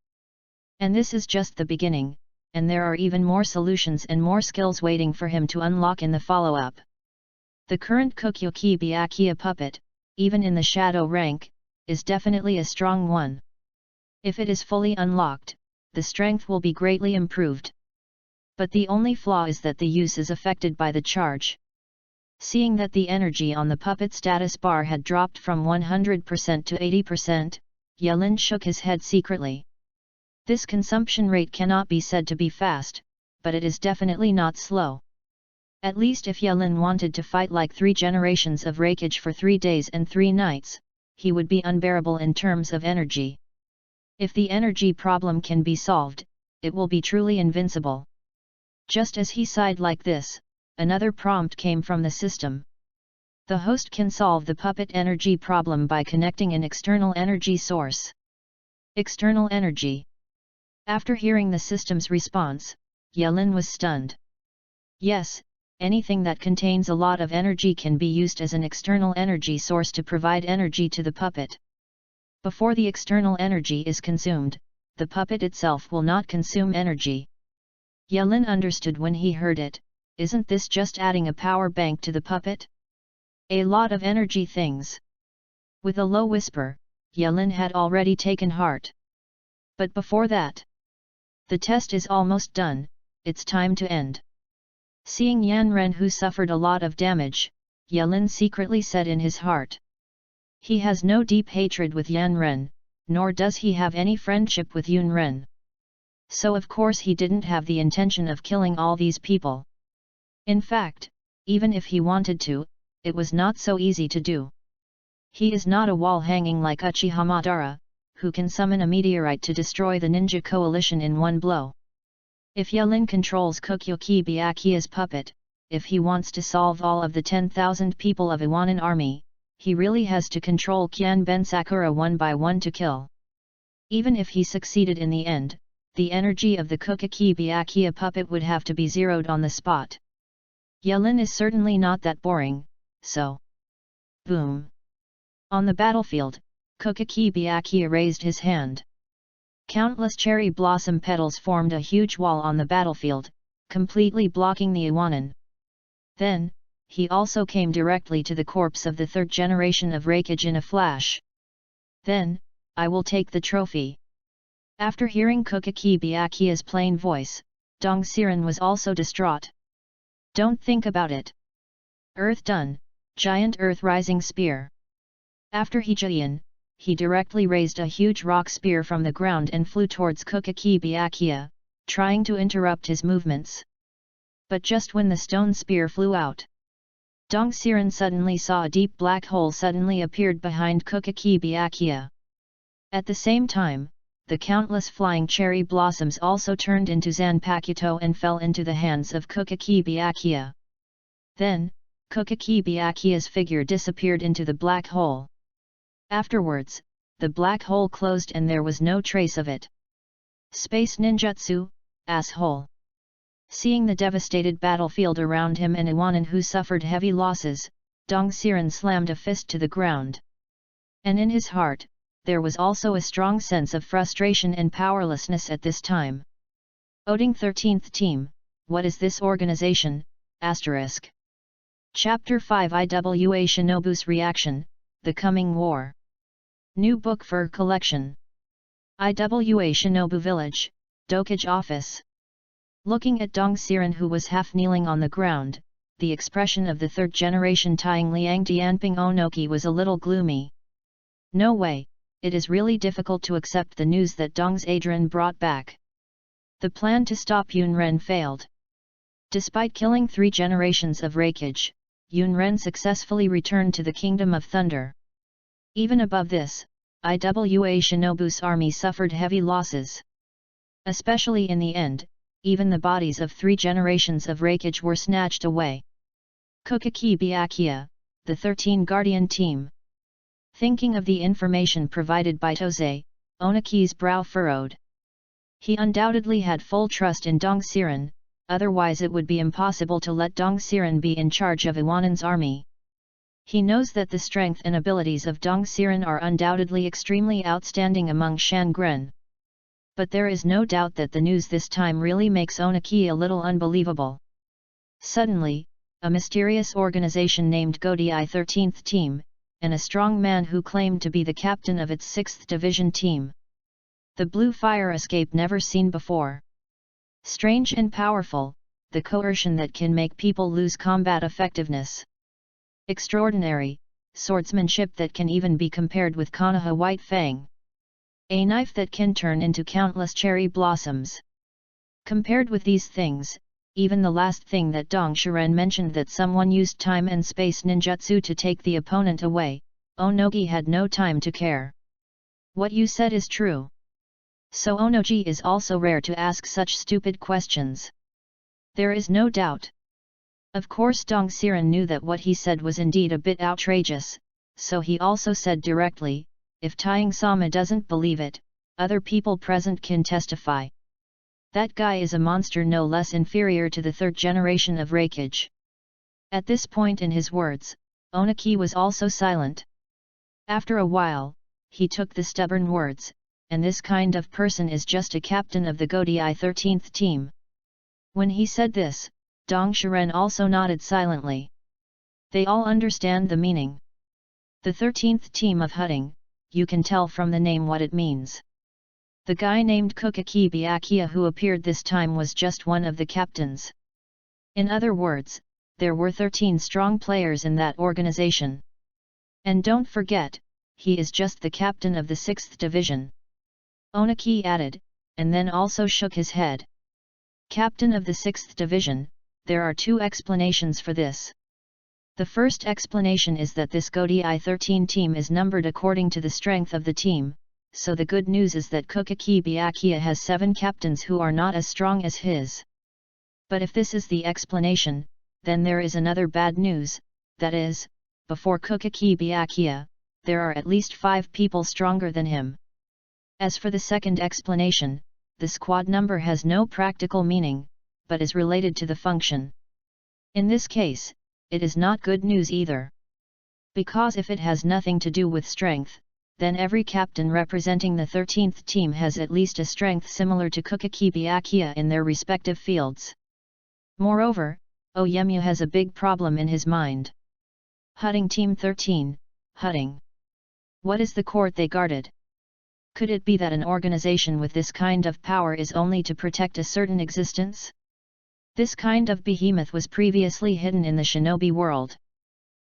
And this is just the beginning, and there are even more solutions and more skills waiting for him to unlock in the follow-up. The current Kokyoki Byakuya puppet, even in the shadow rank, is definitely a strong one. If it is fully unlocked, the strength will be greatly improved. But the only flaw is that the use is affected by the charge. Seeing that the energy on the puppet status bar had dropped from 100% to 80%, Yelin shook his head secretly. This consumption rate cannot be said to be fast, but it is definitely not slow. At least if Yelin wanted to fight like 3 generations of Reikage for 3 days and 3 nights, he would be unbearable in terms of energy. If the energy problem can be solved, it will be truly invincible. Just as he sighed like this, another prompt came from the system. The host can solve the puppet energy problem by connecting an external energy source. External energy. After hearing the system's response, Yelin was stunned. Yes, anything that contains a lot of energy can be used as an external energy source to provide energy to the puppet. Before the external energy is consumed, the puppet itself will not consume energy. Yelin understood when he heard it. Isn't this just adding a power bank to the puppet? A lot of energy things. With a low whisper, Yelin had already taken heart. But before that, the test is almost done, it's time to end. Seeing Yan Ren who suffered a lot of damage, Yelin secretly said in his heart. He has no deep hatred with Yan Ren, nor does he have any friendship with Yun Ren. So of course he didn't have the intention of killing all these people. In fact, even if he wanted to, it was not so easy to do. He is not a wall hanging like Uchiha Madara, who can summon a meteorite to destroy the ninja coalition in one blow. If Yelin controls Kokyoki Byakuya's puppet, if he wants to solve all of the 10,000 people of Iwanan army, he really has to control Qianben Sakura one by one to kill. Even if he succeeded in the end, the energy of the Kokyoki Byakuya puppet would have to be zeroed on the spot. Yelin is certainly not that boring, so... Boom! On the battlefield, Kokyoki Byakuya raised his hand. Countless cherry blossom petals formed a huge wall on the battlefield, completely blocking the Iwanan. Then, he also came directly to the corpse of the 3rd generation of Reikage in a flash. Then, I will take the trophy. After hearing Kukaki Byakuya's plain voice, Dong Xiren was also distraught. Don't think about it. Earth done, giant earth rising spear. After Hijian, he directly raised a huge rock spear from the ground and flew towards Kukaki Byakuya, trying to interrupt his movements. But just when the stone spear flew out, Dong Xiren suddenly saw a deep black hole suddenly appeared behind Kukaki Byakuya. At the same time, the countless flying cherry blossoms also turned into Zanpakuto and fell into the hands of Kukaki Byakuya. Then, Kukaki Byakuya's figure disappeared into the black hole. Afterwards, the black hole closed and there was no trace of it. Space ninjutsu, asshole. Seeing the devastated battlefield around him and Iwanan who suffered heavy losses, Dong Xiren slammed a fist to the ground. And in his heart, there was also a strong sense of frustration and powerlessness at this time. Oding 13th Team, what is this organization? Asterisk. Chapter 5 Iwa Shinobu's Reaction, The Coming War. New book for collection. Iwa Shinobu Village, Dokage Office. Looking at Dong Xiren who was half kneeling on the ground, the expression of the third generation Tying Liang Dianping Onoki was a little gloomy. No way. It is really difficult to accept the news that Dong's Adrian brought back. The plan to stop Yunren failed. Despite killing 3 generations of Raikage, Yunren successfully returned to the Kingdom of Thunder. Even above this, Iwa Shinobu's army suffered heavy losses. Especially in the end, even the bodies of 3 generations of Raikage were snatched away. Kukaki Byakuya, the 13 Guardian Team. Thinking of the information provided by Tozei, Onaki's brow furrowed. He undoubtedly had full trust in Dong Xiren, otherwise it would be impossible to let Dong Xiren be in charge of Iwanan's army. He knows that the strength and abilities of Dong Xiren are undoubtedly extremely outstanding among Shangren. But there is no doubt that the news this time really makes Onaki a little unbelievable. Suddenly, a mysterious organization named Godai 13th Team, and a strong man who claimed to be the captain of its 6th Division team. The blue fire escape never seen before. Strange and powerful, the coercion that can make people lose combat effectiveness. Extraordinary, swordsmanship that can even be compared with Konoha White Fang. A knife that can turn into countless cherry blossoms. Compared with these things, even the last thing that Dong Xiren mentioned that someone used time and space ninjutsu to take the opponent away, Onogi had no time to care. What you said is true. So Onogi is also rare to ask such stupid questions. There is no doubt. Of course Dong Xiren knew that what he said was indeed a bit outrageous, so he also said directly, if Tying-sama doesn't believe it, other people present can testify. That guy is a monster no less inferior to the 3rd generation of Raikage. At this point in his words, Onaki was also silent. After a while, he took the stubborn words, and this kind of person is just a captain of the Godai 13th Team. When he said this, Dong Xiren also nodded silently. They all understand the meaning. The 13th Team of Hutting, you can tell from the name what it means. The guy named Kukaki Byakuya who appeared this time was just one of the captains. In other words, there were 13 strong players in that organization. And don't forget, he is just the captain of the 6th division. Onaki added, and then also shook his head. Captain of the 6th division, there are 2 explanations for this. The first explanation is that this Godai 13 team is numbered according to the strength of the team, so the good news is that Kukaki Byakuya has 7 captains who are not as strong as his. But if this is the explanation, then there is another bad news, that is, before Kukaki Byakuya, there are at least 5 people stronger than him. As for the second explanation, the squad number has no practical meaning, but is related to the function. In this case, it is not good news either. Because if it has nothing to do with strength, then every captain representing the 13th team has at least a strength similar to Kukaki Byakuya in their respective fields. Moreover, Oyemu has a big problem in his mind. Hutting Team 13, Hutting. What is the court they guarded? Could it be that an organization with this kind of power is only to protect a certain existence? This kind of behemoth was previously hidden in the shinobi world.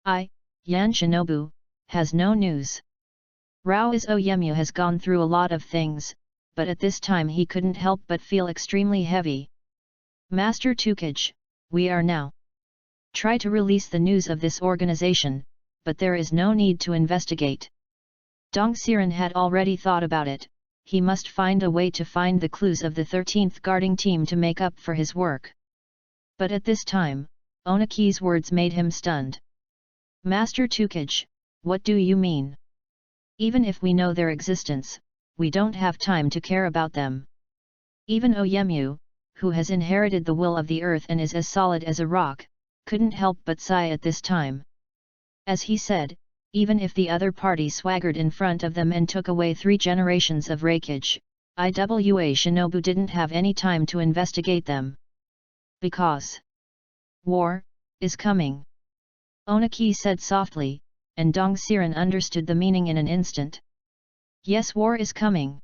Yan Shinobu, has no news. Rao Oyemu has gone through a lot of things, but at this time he couldn't help but feel extremely heavy. Master Tukage, we are now. Try to release the news of this organization, but there is no need to investigate. Dong Xiren had already thought about it. He must find a way to find the clues of the 13th guarding team to make up for his work. But at this time, Onaki's words made him stunned. Master Tukage, what do you mean? Even if we know their existence, we don't have time to care about them. Even Oyemu, who has inherited the will of the earth and is as solid as a rock, couldn't help but sigh at this time. As he said, even if the other party swaggered in front of them and took away 3 generations of Reikage, Iwa Shinobu didn't have any time to investigate them. Because war is coming. Onaki said softly, and Dong Xiren understood the meaning in an instant. Yes, war is coming.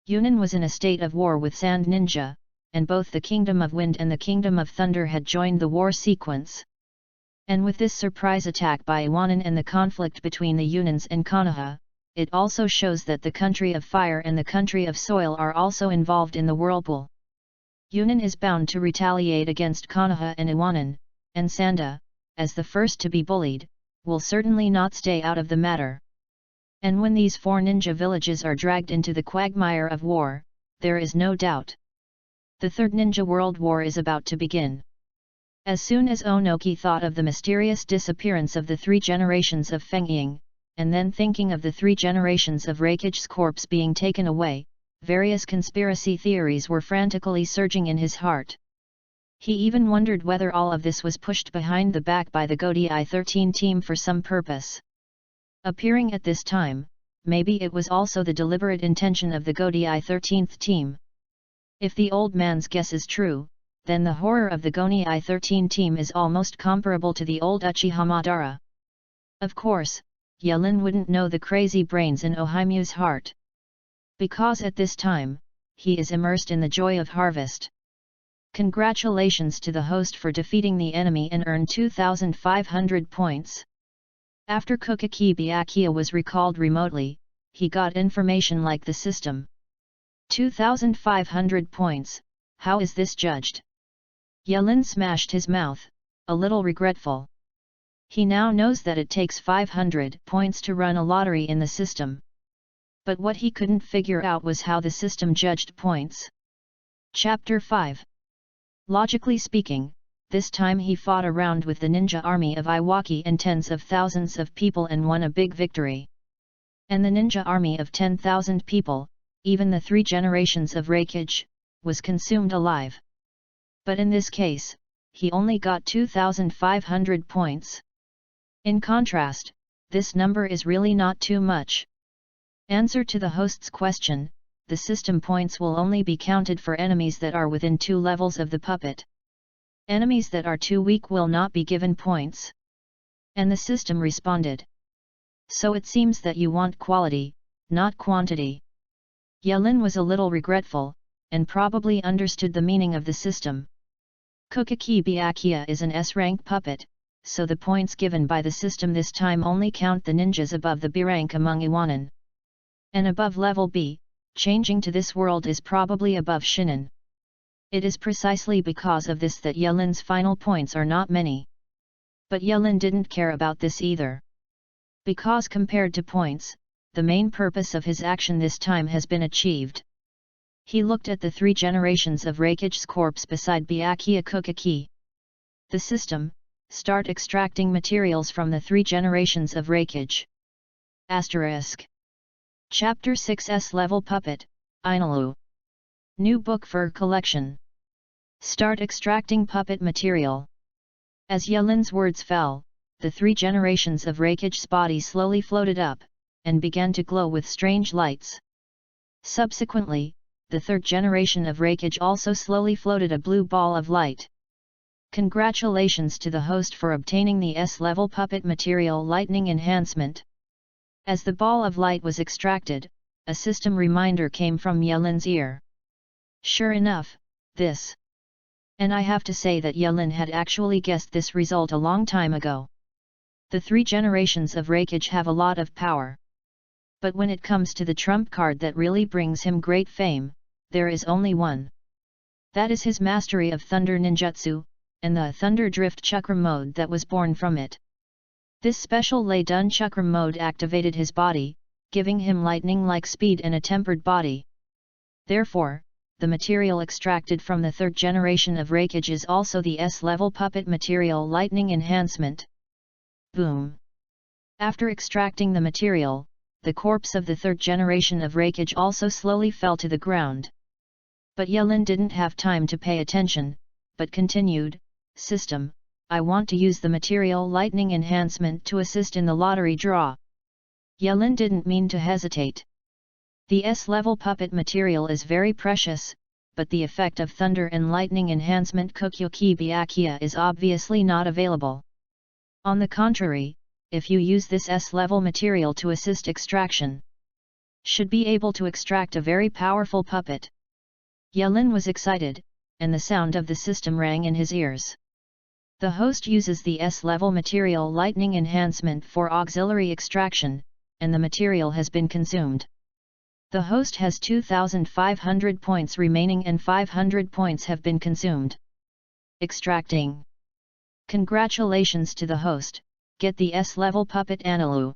Yunnan was in a state of war with Sand Ninja, and both the Kingdom of Wind and the Kingdom of Thunder had joined the war sequence. And with this surprise attack by Iwanan and the conflict between the Yunnans and Konoha, it also shows that the country of fire and the country of soil are also involved in the whirlpool. Yunnan is bound to retaliate against Konoha and Iwanan, and Sanda, as the first to be bullied, will certainly not stay out of the matter. And when these 4 ninja villages are dragged into the quagmire of war, there is no doubt. The Third Ninja World War is about to begin. As soon as Onoki thought of the mysterious disappearance of the 3 generations of Fengying, and then thinking of the 3 generations of Reikage's corpse being taken away, various conspiracy theories were frantically surging in his heart. He even wondered whether all of this was pushed behind the back by the Godai 13 team for some purpose. Appearing at this time, maybe it was also the deliberate intention of the Godai 13th team. If the old man's guess is true, then the horror of the Godai 13 team is almost comparable to the old Uchiha Madara. Of course, Yelin wouldn't know the crazy brains in Ohaimu's heart. Because at this time, he is immersed in the joy of harvest. Congratulations to the host for defeating the enemy and earned 2,500 points. After Kokaki Byakuya was recalled remotely, he got information like the system. 2,500 points, how is this judged? Yelin smashed his mouth, a little regretful. He now knows that it takes 500 points to run a lottery in the system. But what he couldn't figure out was how the system judged points. Chapter 5. Logically speaking, this time he fought around with the ninja army of Iwaki and tens of thousands of people and won a big victory. And the ninja army of 10,000 people, even the 3 generations of Reikage, was consumed alive. But in this case, he only got 2,500 points. In contrast, this number is really not too much. Answer to the host's question, the system points will only be counted for enemies that are within 2 levels of the puppet. Enemies that are too weak will not be given points. And the system responded. So it seems that you want quality, not quantity. Yelin was a little regretful, and probably understood the meaning of the system. Kokaki Byakuya is an S-rank puppet, so the points given by the system this time only count the ninjas above the B rank among Iwanan. And above level B, changing to this world is probably above Shinin. It is precisely because of this that Yelin's final points are not many. But Yelin didn't care about this either. Because compared to points, the main purpose of his action this time has been achieved. He looked at the 3 generations of Reikage's corpse beside Byakuya Kokaki. The system, start extracting materials from the 3 generations of Reikage. Asterisk. Chapter 6 Level Puppet, Inalu. New book for collection. Start extracting puppet material. As Yelin's words fell, the 3 generations of Reikage's body slowly floated up, and began to glow with strange lights. Subsequently, the 3rd generation of Reikage also slowly floated a blue ball of light. Congratulations to the host for obtaining the S-level puppet material lightning enhancement. As the ball of light was extracted, a system reminder came from Yelin's ear. Sure enough, this. And I have to say that Yelin had actually guessed this result a long time ago. The 3 generations of Raikage have a lot of power. But when it comes to the trump card that really brings him great fame, there is only one. That is his mastery of Thunder Ninjutsu, and the Thunder Drift Chakram mode that was born from it. This special Lei Dun Chakram mode activated his body, giving him lightning-like speed and a tempered body. Therefore, the material extracted from the 3rd generation of Raikage is also the S-level puppet material lightning enhancement. Boom! After extracting the material, the corpse of the 3rd generation of Raikage also slowly fell to the ground. But Yelin didn't have time to pay attention, but continued, "System, I want to use the material lightning enhancement to assist in the lottery draw." Yelin didn't mean to hesitate. The S-level puppet material is very precious, but the effect of thunder and lightning enhancement Kukyuki Byakuya is obviously not available. On the contrary, if you use this S-level material to assist extraction, should be able to extract a very powerful puppet. Yelin was excited, and the sound of the system rang in his ears. The host uses the S-level material lightning enhancement for auxiliary extraction, and the material has been consumed. The host has 2,500 points remaining and 500 points have been consumed. Extracting. Congratulations to the host, get the S-level puppet Analu.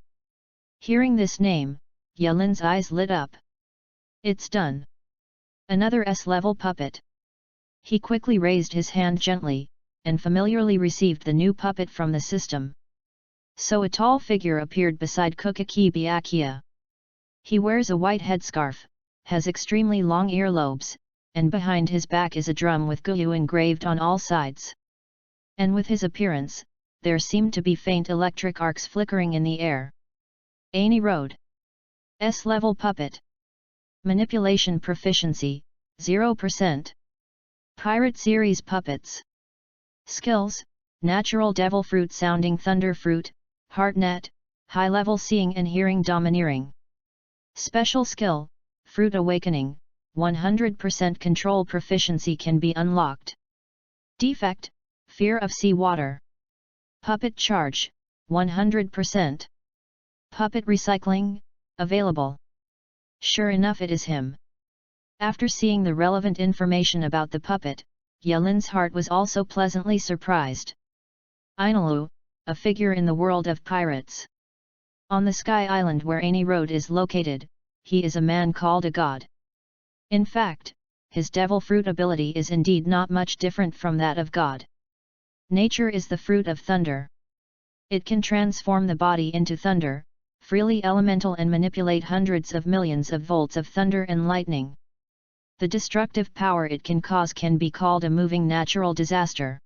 Hearing this name, Yelin's eyes lit up. It's done. Another S-level puppet. He quickly raised his hand gently, and familiarly received the new puppet from the system. So a tall figure appeared beside Kukyuki Byakuya. He wears a white headscarf, has extremely long earlobes, and behind his back is a drum with Guyu engraved on all sides. And with his appearance, there seemed to be faint electric arcs flickering in the air. Ani Road. S-level puppet. Manipulation proficiency, 0%. Pirate series puppets. Skills, natural devil fruit sounding thunder fruit, heartnet, high-level seeing and hearing domineering. Special skill, fruit awakening, 100% control proficiency can be unlocked. Defect, fear of sea water. Puppet charge, 100%. Puppet recycling, available. Sure enough, it is him. After seeing the relevant information about the puppet, Yelin's heart was also pleasantly surprised. Ainalu, a figure in the world of pirates. On the Sky Island where Ani Road is located, he is a man called a god. In fact, his devil fruit ability is indeed not much different from that of God. Nature is the fruit of thunder. It can transform the body into thunder, freely elemental and manipulate hundreds of millions of volts of thunder and lightning. The destructive power it can cause can be called a moving natural disaster.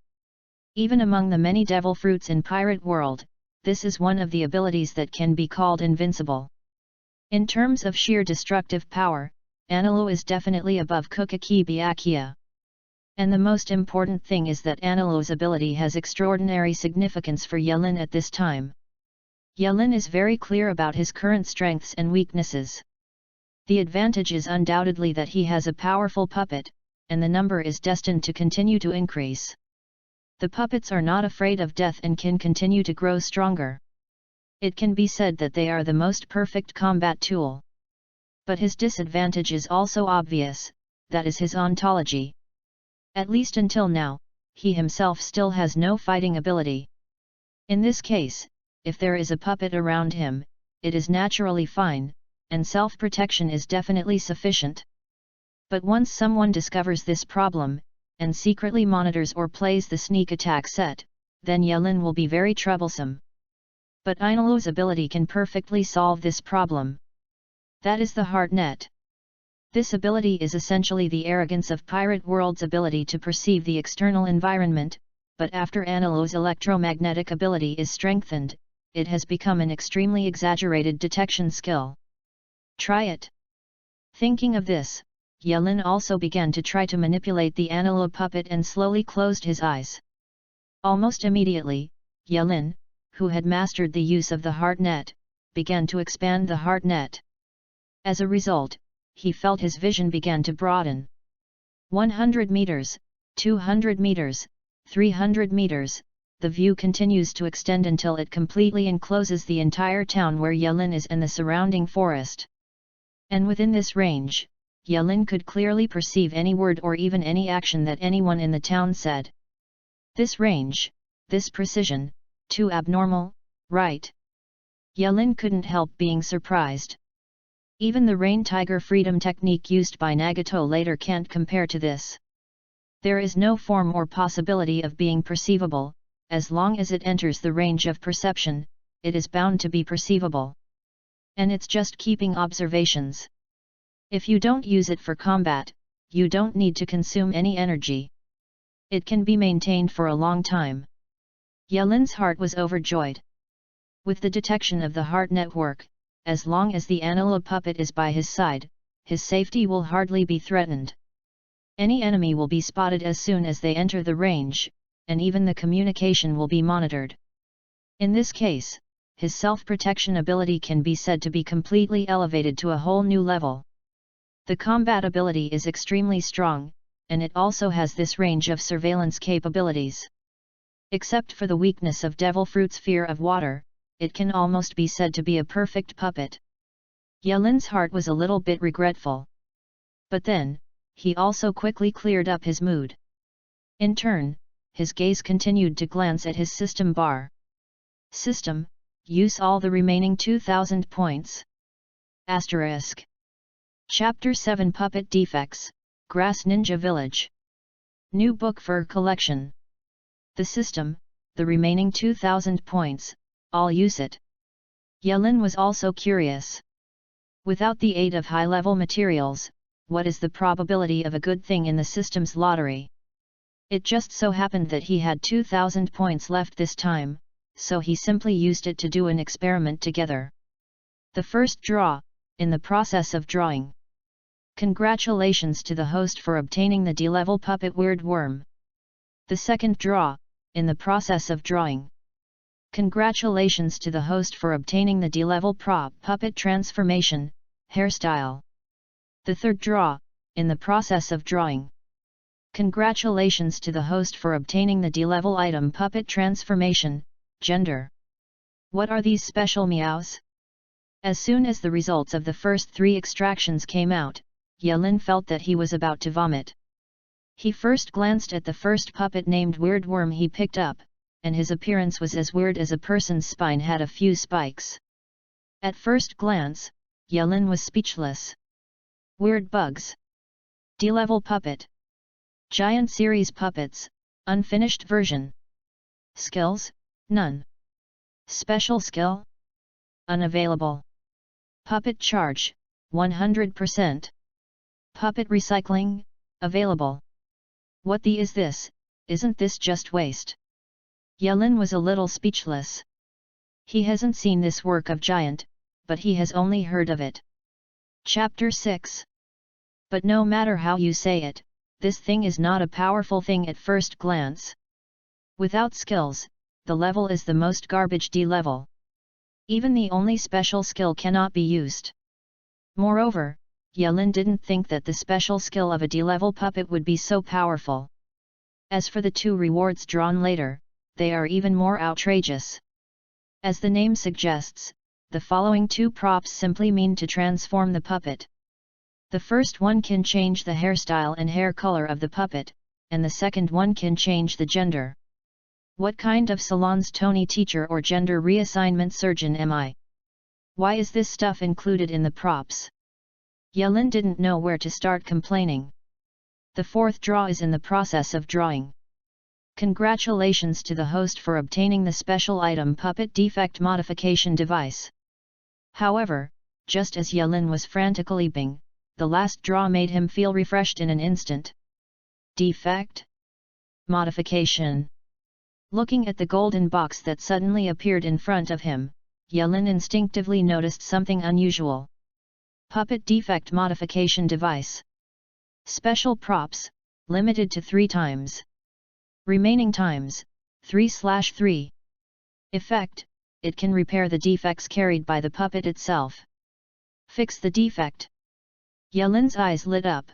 Even among the many devil fruits in pirate world, this is one of the abilities that can be called invincible. In terms of sheer destructive power, Analu is definitely above Kukyuki Byakuya. And the most important thing is that Analu's ability has extraordinary significance for Yelin at this time. Yelin is very clear about his current strengths and weaknesses. The advantage is undoubtedly that he has a powerful puppet, and the number is destined to continue to increase. The puppets are not afraid of death and can continue to grow stronger. It can be said that they are the most perfect combat tool. But his disadvantage is also obvious, that is his ontology. At least until now, he himself still has no fighting ability. In this case, if there is a puppet around him, it is naturally fine, and self-protection is definitely sufficient. But once someone discovers this problem, and secretly monitors or plays the sneak attack set, then Yelin will be very troublesome. But Ainalu's ability can perfectly solve this problem. That is the heartnet. This ability is essentially the arrogance of Pirate World's ability to perceive the external environment, but after Analu's electromagnetic ability is strengthened, it has become an extremely exaggerated detection skill. Try it. Thinking of this, Yelin also began to try to manipulate the Analu puppet and slowly closed his eyes. Almost immediately, Yelin, who had mastered the use of the heartnet, began to expand the heartnet. As a result, he felt his vision began to broaden. 100 meters, 200 meters, 300 meters, the view continues to extend until it completely encloses the entire town where Yelin is and the surrounding forest. And within this range, Yelin could clearly perceive any word or even any action that anyone in the town said. This range, this precision, too abnormal, right? Yelin couldn't help being surprised. Even the rain tiger freedom technique used by Nagato later can't compare to this. There is no form or possibility of being perceivable, as long as it enters the range of perception, it is bound to be perceivable. And it's just keeping observations. If you don't use it for combat, you don't need to consume any energy. It can be maintained for a long time. Yelin's heart was overjoyed. With the detection of the heart network, as long as the analog puppet is by his side, his safety will hardly be threatened. Any enemy will be spotted as soon as they enter the range, and even the communication will be monitored. In this case, his self-protection ability can be said to be completely elevated to a whole new level. The combat ability is extremely strong, and it also has this range of surveillance capabilities. Except for the weakness of Devil Fruit's fear of water, it can almost be said to be a perfect puppet. Yelin's heart was a little bit regretful. But then, he also quickly cleared up his mood. In turn, his gaze continued to glance at his system bar. System, use all the remaining 2000 points. Asterisk. Chapter 7 Puppet Defects, Grass Ninja Village. New book for collection. The system, the remaining 2000 points, I'll use it. Yelin was also curious. Without the aid of high-level materials, what is the probability of a good thing in the system's lottery? It just so happened that he had 2000 points left this time, so he simply used it to do an experiment together. The first draw, in the process of drawing. Congratulations to the host for obtaining the D-level puppet Weird Worm. The second draw, in the process of drawing. Congratulations to the host for obtaining the D-level prop puppet transformation, hairstyle. The third draw, in the process of drawing. Congratulations to the host for obtaining the D-level item puppet transformation, gender. What are these special meows? As soon as the results of the first 3 extractions came out, Yelin felt that he was about to vomit. He first glanced at the first puppet named Weird Worm he picked up, and his appearance was as weird as a person's spine had a few spikes. At first glance, Yelin was speechless. Weird bugs. D-level puppet. Giant series puppets, unfinished version. Skills, none. Special skill? Unavailable. Puppet charge, 100%. Puppet recycling, available. What the is this, isn't this just waste? Yelin was a little speechless. He hasn't seen this work of Giant, but he has only heard of it. Chapter 6. But no matter how you say it, this thing is not a powerful thing at first glance. Without skills, the level is the most garbage D level. Even the only special skill cannot be used. Moreover, Yelin didn't think that the special skill of a D-level puppet would be so powerful. As for the 2 rewards drawn later, they are even more outrageous. As the name suggests, the following 2 props simply mean to transform the puppet. The first one can change the hairstyle and hair color of the puppet, and the second one can change the gender. What kind of salon's Tony teacher or gender reassignment surgeon am I? Why is this stuff included in the props? Yelin didn't know where to start complaining. The fourth draw is in the process of drawing. Congratulations to the host for obtaining the special item puppet defect modification device. However, just as Yelin was frantically leaping, the last draw made him feel refreshed in an instant. Defect? Modification. Looking at the golden box that suddenly appeared in front of him, Yelin instinctively noticed something unusual. Puppet defect modification device. Special props, limited to 3 times. Remaining times, 3/3. Effect, it can repair the defects carried by the puppet itself. Fix the defect. Yelin's eyes lit up.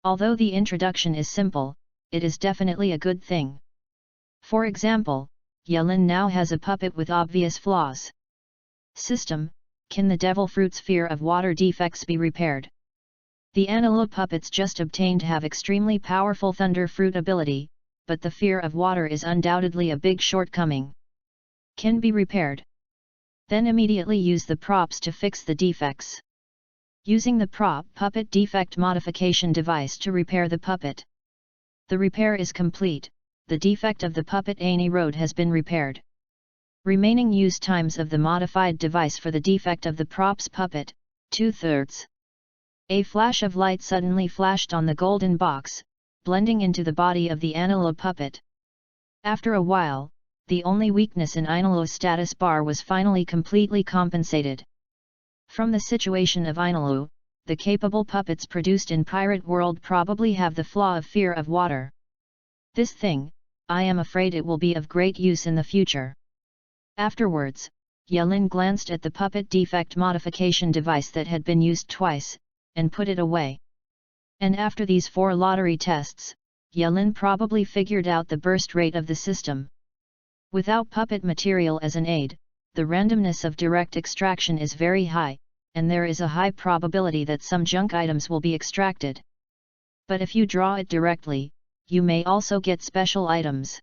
Although the introduction is simple, it is definitely a good thing. For example, Yelin now has a puppet with obvious flaws. System: can the devil fruit's fear of water defects be repaired? The antelope puppets just obtained have extremely powerful thunder fruit ability, but the fear of water is undoubtedly a big shortcoming. Can be repaired. Then immediately use the props to fix the defects. Using the prop puppet defect modification device to repair the puppet. The repair is complete, the defect of the puppet Annie Road has been repaired. Remaining use times of the modified device for the defect of the props puppet, 2/3. A flash of light suddenly flashed on the golden box, blending into the body of the antelope puppet. After a while, the only weakness in Ainalo's status bar was finally completely compensated. From the situation of Ainalo, the capable puppets produced in Pirate World probably have the flaw of fear of water. This thing, I am afraid it will be of great use in the future. Afterwards, Yelin glanced at the puppet defect modification device that had been used twice, and put it away. And after these 4 lottery tests, Yelin probably figured out the burst rate of the system. Without puppet material as an aid, the randomness of direct extraction is very high, and there is a high probability that some junk items will be extracted. But if you draw it directly, you may also get special items.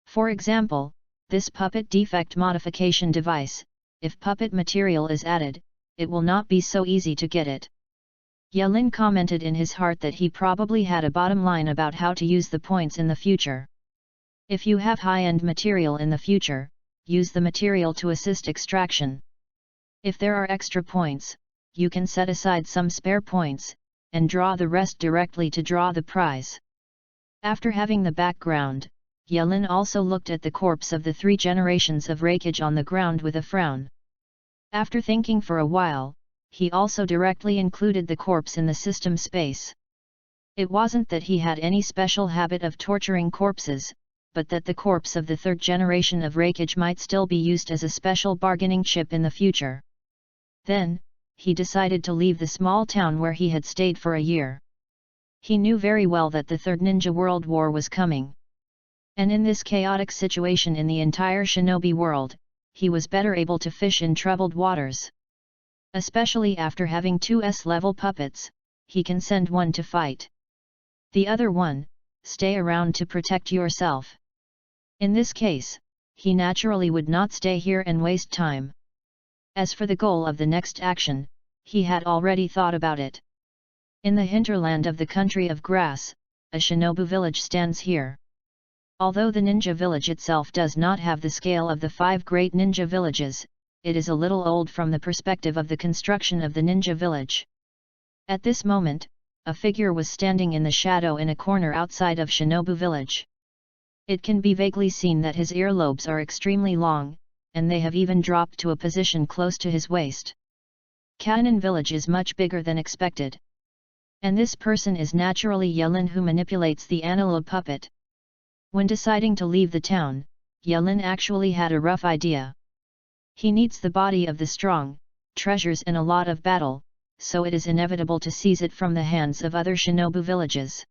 For example, this puppet defect modification device, if puppet material is added, it will not be so easy to get it. Yelin commented in his heart that he probably had a bottom line about how to use the points in the future. If you have high-end material in the future, use the material to assist extraction. If there are extra points, you can set aside some spare points, and draw the rest directly to draw the prize. After having the background, Yelin also looked at the corpse of the 3 generations of Rakage on the ground with a frown. After thinking for a while, he also directly included the corpse in the system space. It wasn't that he had any special habit of torturing corpses, but that the corpse of the 3rd generation of Rakage might still be used as a special bargaining chip in the future. Then, he decided to leave the small town where he had stayed for a year. He knew very well that the 3rd Ninja World War was coming. And in this chaotic situation in the entire shinobi world, he was better able to fish in troubled waters. Especially after having 2 S-level puppets, he can send one to fight. The other one, stay around to protect yourself. In this case, he naturally would not stay here and waste time. As for the goal of the next action, he had already thought about it. In the hinterland of the country of grass, a shinobu village stands here. Although the ninja village itself does not have the scale of the 5 great ninja villages, it is a little old from the perspective of the construction of the ninja village. At this moment, a figure was standing in the shadow in a corner outside of Shinobu village. It can be vaguely seen that his earlobes are extremely long, and they have even dropped to a position close to his waist. Kainen village is much bigger than expected. And this person is naturally Yelin, who manipulates the antelope puppet. When deciding to leave the town, Yelin actually had a rough idea. He needs the body of the strong, treasures in a lot of battle, so it is inevitable to seize it from the hands of other shinobu villages.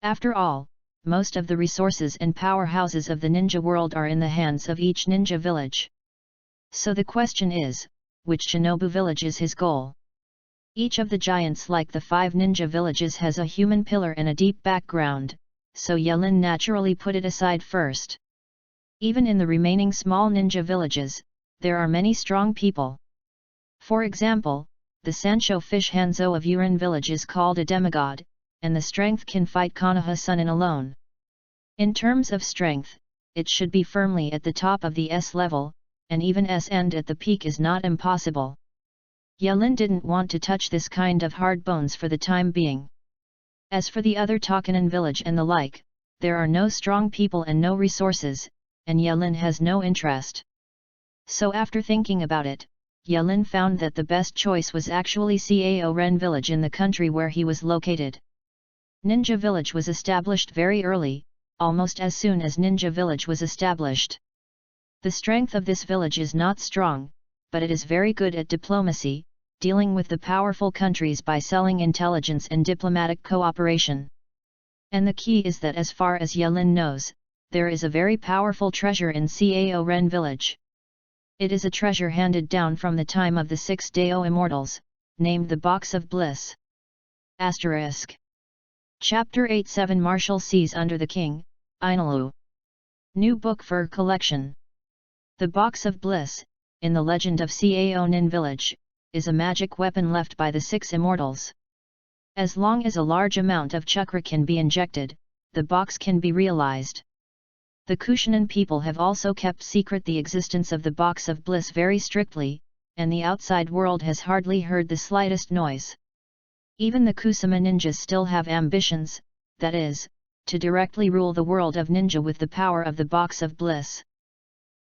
After all, most of the resources and powerhouses of the ninja world are in the hands of each ninja village. So the question is, which shinobu village is his goal? Each of the giants like the 5 ninja villages has a human pillar and a deep background, so Yelin naturally put it aside first. Even in the remaining small ninja villages, there are many strong people. For example, the Sancho fish Hanzo of Urin village is called a demigod, and the strength can fight Konoha-Sunin alone. In terms of strength, it should be firmly at the top of the S level, and even S end at the peak is not impossible. Yelin didn't want to touch this kind of hard bones for the time being. As for the other Takanen village and the like, there are no strong people and no resources, and Yelin has no interest. So after thinking about it, Yelin found that the best choice was actually Cao Ren village in the country where he was located. Ninja village was established very early, almost as soon as Ninja village was established. The strength of this village is not strong, but it is very good at diplomacy, dealing with the powerful countries by selling intelligence and diplomatic cooperation. And the key is that as far as Yelin knows, there is a very powerful treasure in Cao Ren village. It is a treasure handed down from the time of the 6 Dao immortals, named the Box of Bliss. Asterisk. Chapter 87 Marshal Sees Under the King, Inalu. New book for collection. The Box of Bliss, in the legend of Cao Nin village, is a magic weapon left by the 6 immortals. As long as a large amount of chakra can be injected, the box can be realized. The Kushanan people have also kept secret the existence of the Box of Bliss very strictly, and the outside world has hardly heard the slightest noise. Even the Kusama ninjas still have ambitions, that is, to directly rule the world of ninja with the power of the Box of Bliss.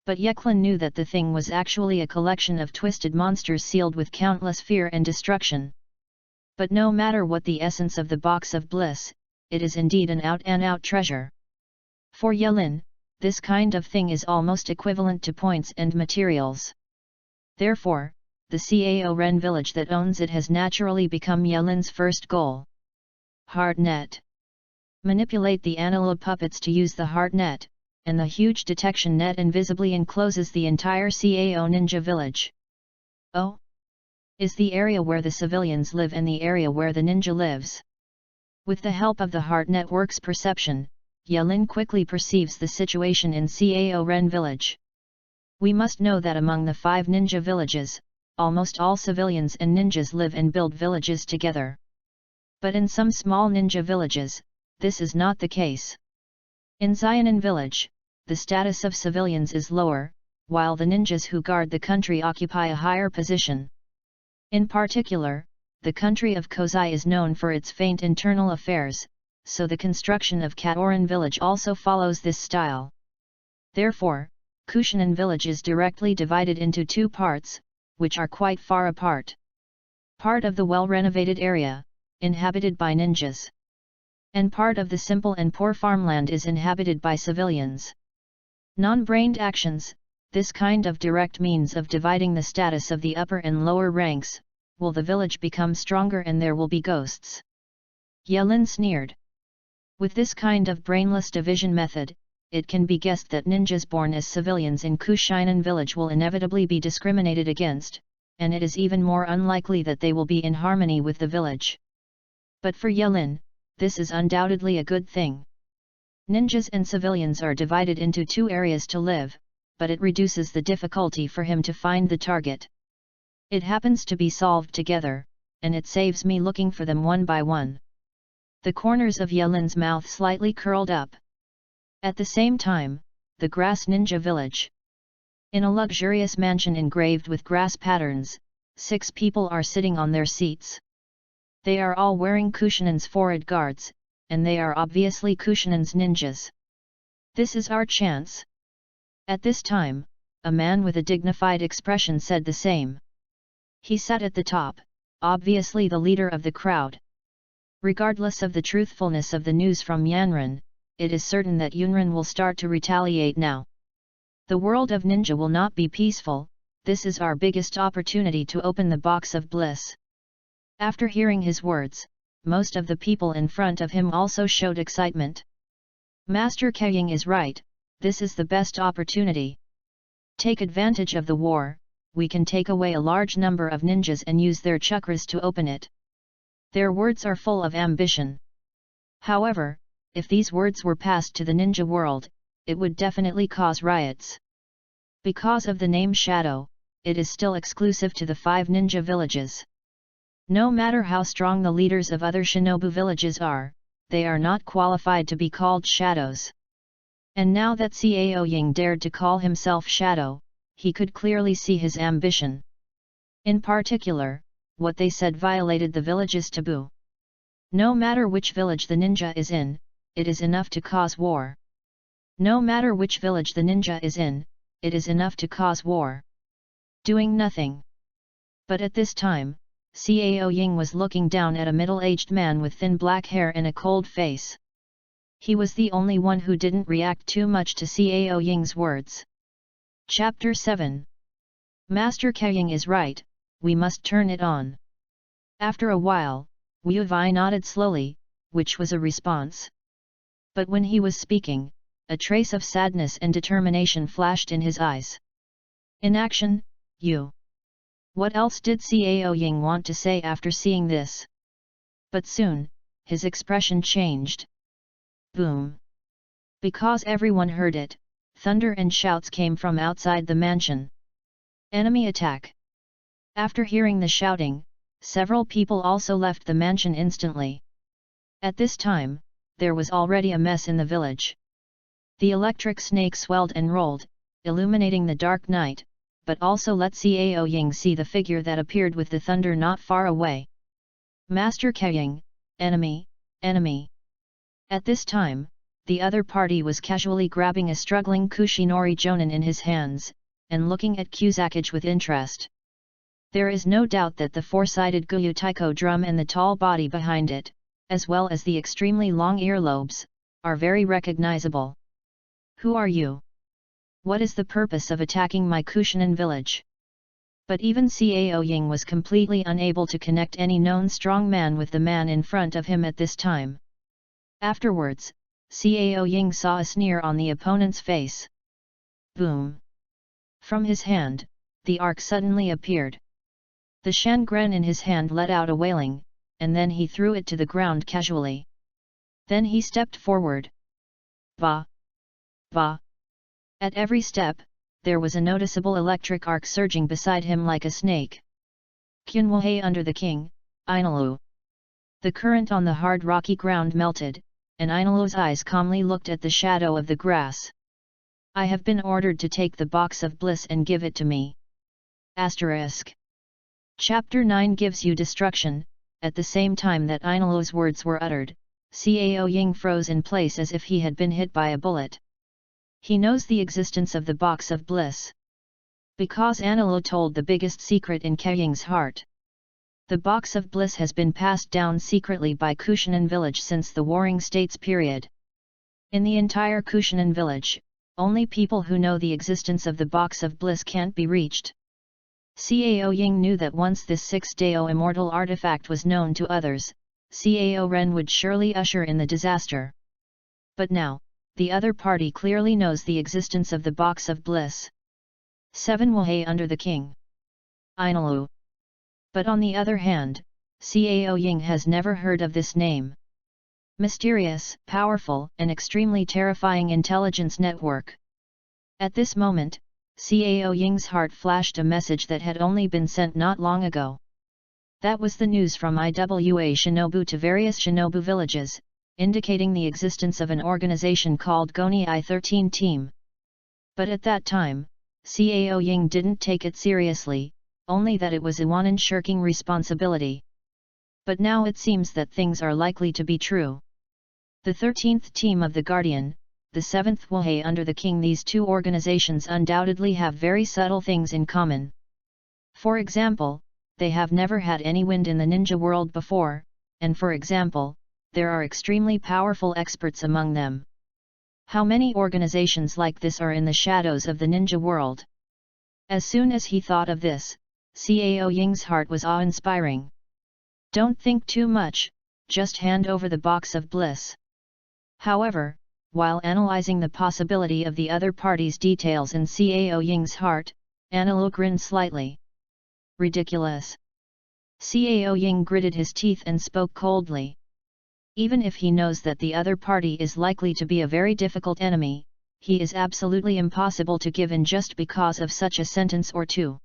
But Yeklin knew that the thing was actually a collection of twisted monsters sealed with countless fear and destruction. But no matter what the essence of the Box of Bliss, it is indeed an out-and-out treasure. For Yelin, this kind of thing is almost equivalent to points and materials. Therefore, the Cao Ren village that owns it has naturally become Yelin's first goal. Hard net. Manipulate the analog puppets to use the hard net, and the huge detection net invisibly encloses the entire Cao ninja village. Oh! Is the area where the civilians live and the area where the ninja lives. With the help of the hard network's perception, Yelin quickly perceives the situation in Cao Ren village. We must know that among the 5 ninja villages, almost all civilians and ninjas live and build villages together. But in some small ninja villages, this is not the case. In Xianan village, the status of civilians is lower, while the ninjas who guard the country occupy a higher position. In particular, the country of Kozai is known for its faint internal affairs, so the construction of Katoran village also follows this style. Therefore, Kushanan village is directly divided into 2 parts, which are quite far apart. Part of the well-renovated area, inhabited by ninjas. And part of the simple and poor farmland is inhabited by civilians. Non-brained actions, this kind of direct means of dividing the status of the upper and lower ranks, will the village become stronger and there will be ghosts. Yelin sneered. With this kind of brainless division method, it can be guessed that ninjas born as civilians in Kushinan village will inevitably be discriminated against, and it is even more unlikely that they will be in harmony with the village. But for Yelin, this is undoubtedly a good thing. Ninjas and civilians are divided into 2 areas to live, but it reduces the difficulty for him to find the target. It happens to be solved together, and it saves me looking for them one by one. The corners of Yelin's mouth slightly curled up. At the same time, the grass ninja village. In a luxurious mansion engraved with grass patterns, 6 people are sitting on their seats. They are all wearing Kushinan's forehead guards, and they are obviously Kushinan's ninjas. This is our chance. At this time, a man with a dignified expression said the same. He sat at the top, obviously the leader of the crowd. Regardless of the truthfulness of the news from Yanran, it is certain that Yunran will start to retaliate now. The world of ninja will not be peaceful, this is our biggest opportunity to open the Box of Bliss. After hearing his words, most of the people in front of him also showed excitement. Master Kaying is right, this is the best opportunity. Take advantage of the war, we can take away a large number of ninjas and use their chakras to open it. Their words are full of ambition. However, if these words were passed to the ninja world, it would definitely cause riots. Because of the name Shadow, it is still exclusive to the 5 ninja villages. No matter how strong the leaders of other shinobu villages are, they are not qualified to be called shadows. And now that Cao Ying dared to call himself Shadow, he could clearly see his ambition. In particular, what they said violated the village's taboo. No matter which village the ninja is in, it is enough to cause war. No matter which village the ninja is in, it is enough to cause war. Doing nothing. But at this time, Cao Ying was looking down at a middle-aged man with thin black hair and a cold face. He was the only one who didn't react too much to Cao Ying's words. Chapter 7. Master Kaying is right, we must turn it on. After a while, Wu Wei nodded slowly, which was a response. But when he was speaking, a trace of sadness and determination flashed in his eyes. In action, you. What else did Cao Ying want to say after seeing this? But soon, his expression changed. Boom! Because everyone heard it, thunder and shouts came from outside the mansion. Enemy attack! After hearing the shouting, several people also left the mansion instantly. At this time, there was already a mess in the village. The electric snake swelled and rolled, illuminating the dark night, but also let Cao Ying see the figure that appeared with the thunder not far away. Master Kaiying, enemy, enemy. At this time, the other party was casually grabbing a struggling Kushinori Jonin in his hands, and looking at Kusakage with interest. There is no doubt that the four-sided Guyu Taiko drum and the tall body behind it, as well as the extremely long earlobes, are very recognizable. Who are you? What is the purpose of attacking my Kushinan village? But even Cao Ying was completely unable to connect any known strong man with the man in front of him at this time. Afterwards, Cao Ying saw a sneer on the opponent's face. Boom! From his hand, the arc suddenly appeared. The Shangren in his hand let out a wailing, and then he threw it to the ground casually. Then he stepped forward. Ba! Ba! At every step, there was a noticeable electric arc surging beside him like a snake. Kunwahei under the king, Ainalu. The current on the hard rocky ground melted, and Ainalu's eyes calmly looked at the shadow of the grass. I have been ordered to take the box of bliss and give it to me. Asterisk. Chapter 9 gives you destruction. At the same time that Ainalu's words were uttered, Cao Ying froze in place as if he had been hit by a bullet. He knows the existence of the box of bliss. Because Ainalu told the biggest secret in Kaiying's heart. The box of bliss has been passed down secretly by Kushinan village since the Warring States period. In the entire Kushinan village, only people who know the existence of the box of bliss can't be reached. Cao Ying knew that once this six-dao immortal artifact was known to others, Cao Ren would surely usher in the disaster. But now, the other party clearly knows the existence of the box of bliss. 7 Wahei under the king. Ainalu. But on the other hand, Cao Ying has never heard of this name. Mysterious, powerful, and extremely terrifying intelligence network. At this moment, Cao Ying's heart flashed a message that had only been sent not long ago. That was the news from Iwa Shinobu to various Shinobu villages, indicating the existence of an organization called Goni I-13 Team. But at that time, Cao Ying didn't take it seriously, only that it was Iwanan shirking responsibility. But now it seems that things are likely to be true. The 13th team of the Guardian, the 7th Wahei under the king. These two organizations undoubtedly have very subtle things in common. For example, they have never had any wind in the ninja world before, and for example, there are extremely powerful experts among them. How many organizations like this are in the shadows of the ninja world? As soon as he thought of this, Cao Ying's heart was awe-inspiring. Don't think too much, just hand over the box of bliss. However, while analyzing the possibility of the other party's details in Cao Ying's heart, Ainalu grinned slightly. Ridiculous. Cao Ying gritted his teeth and spoke coldly. Even if he knows that the other party is likely to be a very difficult enemy, he is absolutely impossible to give in just because of such a sentence or two.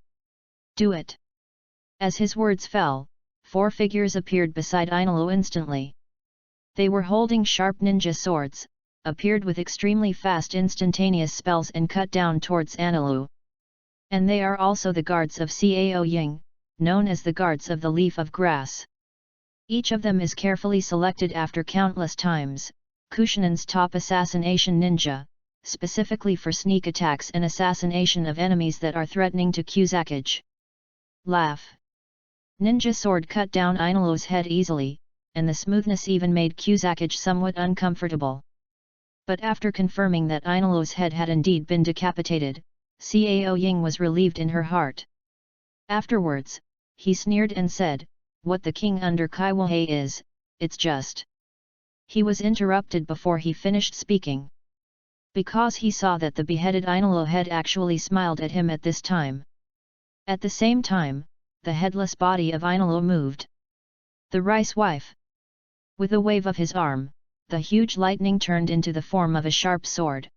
Do it. As his words fell, 4 figures appeared beside Ainalu instantly. They were holding sharp ninja swords, appeared with extremely fast instantaneous spells and cut down towards Ainalu. And they are also the guards of Cao Ying, known as the guards of the leaf of grass. Each of them is carefully selected after countless times, Kushinan's top assassination ninja, specifically for sneak attacks and assassination of enemies that are threatening to Kusakage. Laugh. Ninja sword cut down Ainalu's head easily, and the smoothness even made Kusakage somewhat uncomfortable. But after confirming that Ainalu's head had indeed been decapitated, Cao Ying was relieved in her heart. Afterwards, he sneered and said, "What the king under Kaiwahe is, it's just." He was interrupted before he finished speaking, because he saw that the beheaded Ainolo head actually smiled at him at this time. At the same time, the headless body of Ainolo moved. The rice wife. With a wave of his arm, the huge lightning turned into the form of a sharp sword.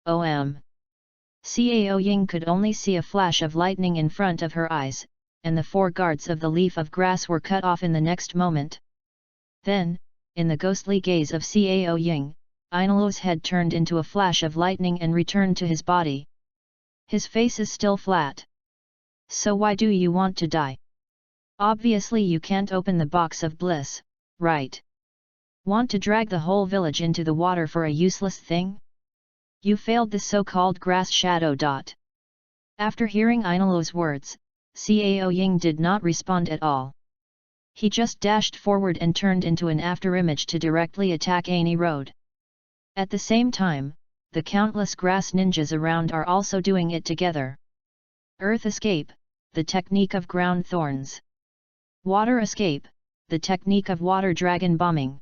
Cao Ying could only see a flash of lightning in front of her eyes, and the 4 guards of the leaf of grass were cut off in the next moment. Then, in the ghostly gaze of Cao Ying, Ainolo's head turned into a flash of lightning and returned to his body. His face is still flat. "So why do you want to die? Obviously you can't open the box of bliss, right? Want to drag the whole village into the water for a useless thing? You failed the so-called grass shadow. After hearing Ainolo's words, Cao Ying did not respond at all. He just dashed forward and turned into an afterimage to directly attack Aini Road. At the same time, the countless grass ninjas around are also doing it together. Earth escape, the technique of ground thorns. Water escape, the technique of water dragon bombing.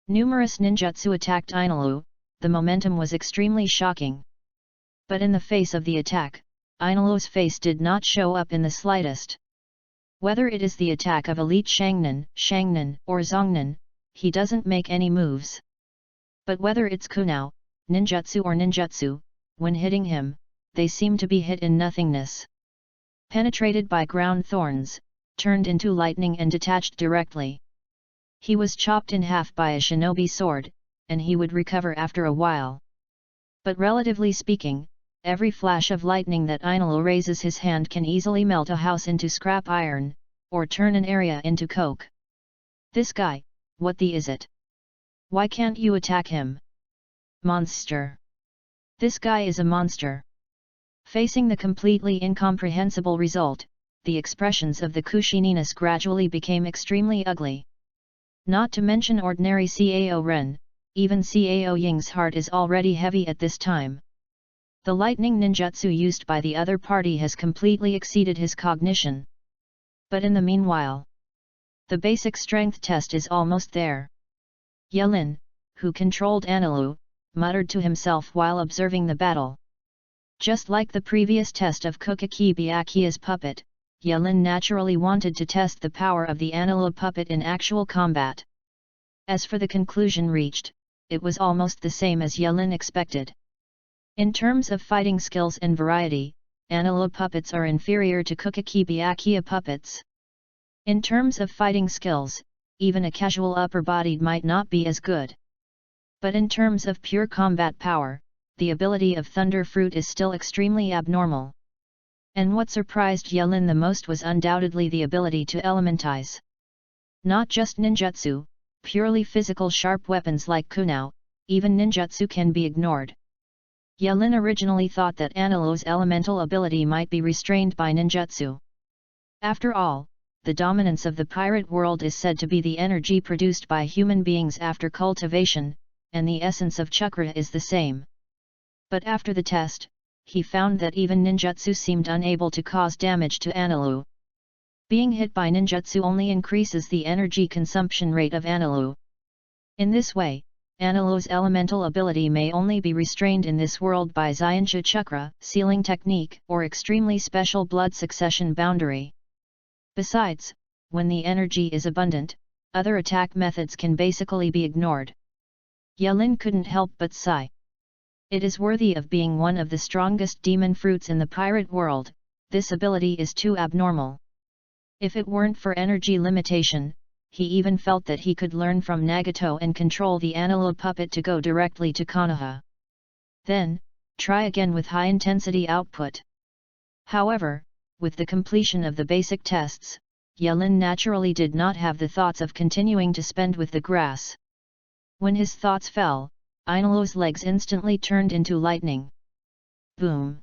Numerous ninjutsu attacked Ainolo. The momentum was extremely shocking. But in the face of the attack, Ainolo's face did not show up in the slightest. Whether it is the attack of elite Shangnan, or Zongnan, he doesn't make any moves. But whether it's Kunao, ninjutsu or ninjutsu, when hitting him, they seem to be hit in nothingness. Penetrated by ground thorns, turned into lightning and detached directly. He was chopped in half by a shinobi sword, and he would recover after a while. But relatively speaking, every flash of lightning that Ainolo raises his hand can easily melt a house into scrap iron, or turn an area into coke. This guy, what the is it? Why can't you attack him? Monster! This guy is a monster! Facing the completely incomprehensible result, the expressions of the Kushininas gradually became extremely ugly. Not to mention ordinary Cao Ren, even Cao Ying's heart is already heavy at this time. The lightning ninjutsu used by the other party has completely exceeded his cognition. But in the meanwhile, the basic strength test is almost there. Yelin, who controlled Ainolo, muttered to himself while observing the battle. Just like the previous test of Kokaki Byakuya's puppet, Yelin naturally wanted to test the power of the Ainolo puppet in actual combat. As for the conclusion reached, it was almost the same as Yelin expected. In terms of fighting skills and variety, Ainolo puppets are inferior to Kokaki Byakuya puppets. In terms of fighting skills, even a casual upper-bodied might not be as good. But in terms of pure combat power, the ability of Thunder Fruit is still extremely abnormal. And what surprised Yelin the most was undoubtedly the ability to elementize. Not just ninjutsu, purely physical sharp weapons like Kunao, even ninjutsu can be ignored. Yelin originally thought that Ainolo's elemental ability might be restrained by ninjutsu. After all, the dominance of the pirate world is said to be the energy produced by human beings after cultivation, and the essence of chakra is the same. But after the test, he found that even ninjutsu seemed unable to cause damage to Ainolo. Being hit by ninjutsu only increases the energy consumption rate of Ainolo. In this way, Ainolo's elemental ability may only be restrained in this world by Xianxia chakra, sealing technique, or extremely special blood succession boundary. Besides, when the energy is abundant, other attack methods can basically be ignored. Yelin couldn't help but sigh. It is worthy of being one of the strongest demon fruits in the pirate world, this ability is too abnormal. If it weren't for energy limitation, he even felt that he could learn from Nagato and control the Ainolo puppet to go directly to Konoha. Then, try again with high-intensity output. However, with the completion of the basic tests, Yelin naturally did not have the thoughts of continuing to spend with the grass. When his thoughts fell, Ainolo's legs instantly turned into lightning. Boom!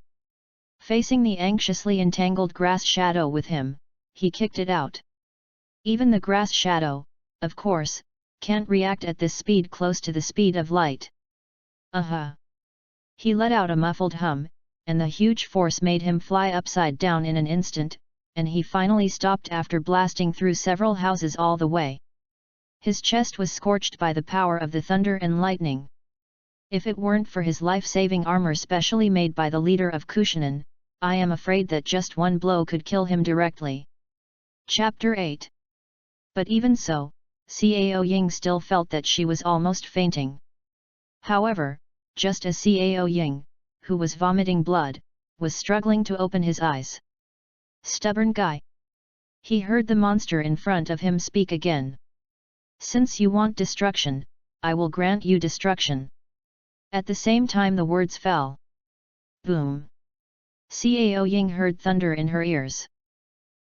Facing the anxiously entangled grass shadow with him, he kicked it out. Even the grass shadow, of course, can't react at this speed close to the speed of light. He let out a muffled hum, and the huge force made him fly upside down in an instant, and he finally stopped after blasting through several houses all the way. His chest was scorched by the power of the thunder and lightning. If it weren't for his life-saving armor specially made by the leader of Kushanan, I am afraid that just one blow could kill him directly. Chapter 8. But even so, Cao Ying still felt that she was almost fainting. However, just as Cao Ying, who was vomiting blood, was struggling to open his eyes. "Stubborn guy!" He heard the monster in front of him speak again. "Since you want destruction, I will grant you destruction." At the same time the words fell. Boom! Cao Ying heard thunder in her ears.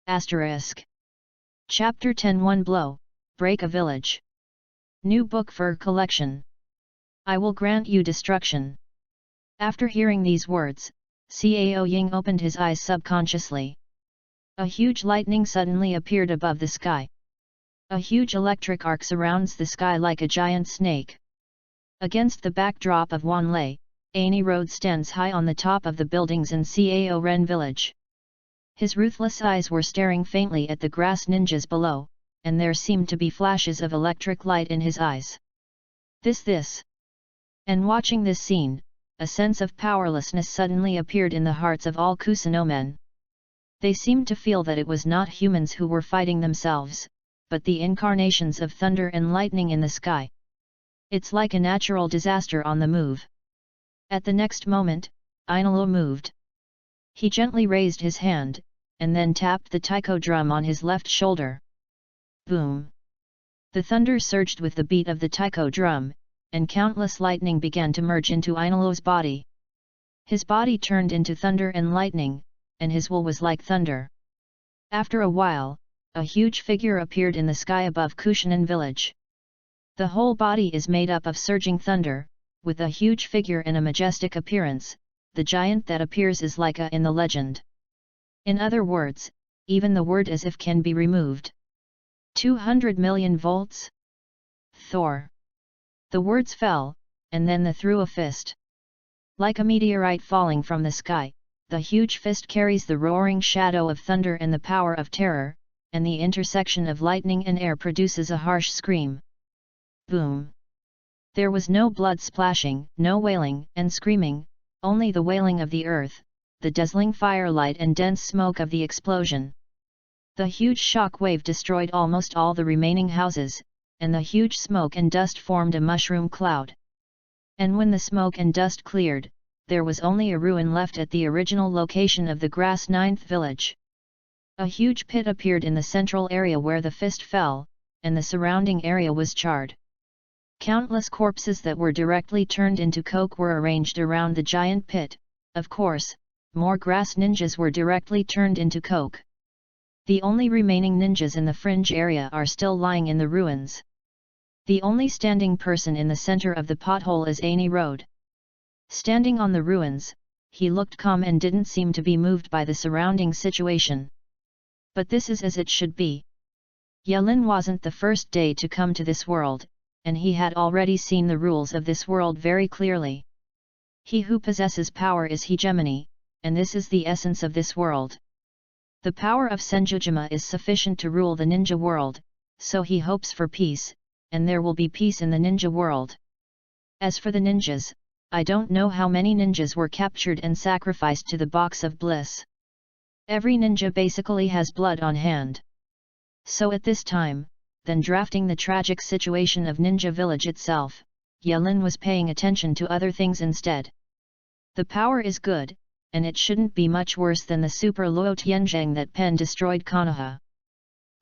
Asterisk. Chapter 10 One Blow, Break a Village. New book for collection. I will grant you destruction. After hearing these words, Cao Ying opened his eyes subconsciously. A huge lightning suddenly appeared above the sky. A huge electric arc surrounds the sky like a giant snake. Against the backdrop of Wanlei, Ani Road stands high on the top of the buildings in Cao Ren village. His ruthless eyes were staring faintly at the grass ninjas below, and there seemed to be flashes of electric light in his eyes. This. And watching this scene, a sense of powerlessness suddenly appeared in the hearts of all Kusano men. They seemed to feel that it was not humans who were fighting themselves, but the incarnations of thunder and lightning in the sky. It's like a natural disaster on the move. At the next moment, Ainolo moved. He gently raised his hand, and then tapped the taiko drum on his left shoulder. Boom! The thunder surged with the beat of the taiko drum, and countless lightning began to merge into Ainolo's body. His body turned into thunder and lightning, and his will was like thunder. After a while, a huge figure appeared in the sky above Kushanan village. The whole body is made up of surging thunder, with a huge figure and a majestic appearance. The giant that appears is like a in the legend. In other words, even the word as if can be removed. 200 million volts? Thor. The words fell, and then the threw a fist. Like a meteorite falling from the sky, the huge fist carries the roaring shadow of thunder and the power of terror, and the intersection of lightning and air produces a harsh scream. Boom! There was no blood splashing, no wailing and screaming, only the wailing of the earth, the dazzling firelight and dense smoke of the explosion. The huge shock wave destroyed almost all the remaining houses, and the huge smoke and dust formed a mushroom cloud. And when the smoke and dust cleared, there was only a ruin left at the original location of the grass 9th village. A huge pit appeared in the central area where the fist fell, and the surrounding area was charred. Countless corpses that were directly turned into coke were arranged around the giant pit. Of course, more grass ninjas were directly turned into coke. The only remaining ninjas in the fringe area are still lying in the ruins. The only standing person in the center of the pothole is Ani Road. Standing on the ruins, he looked calm and didn't seem to be moved by the surrounding situation. But this is as it should be. Yelin wasn't the first day to come to this world, and he had already seen the rules of this world very clearly. He who possesses power is hegemony, and this is the essence of this world. The power of Senjujima is sufficient to rule the ninja world, so he hopes for peace, and there will be peace in the ninja world. As for the ninjas, I don't know how many ninjas were captured and sacrificed to the box of bliss. Every ninja basically has blood on hand. So at this time, than drafting the tragic situation of Ninja Village itself, Yelin was paying attention to other things instead. The power is good, and it shouldn't be much worse than the super Luo Tianzheng that Pen destroyed Konoha.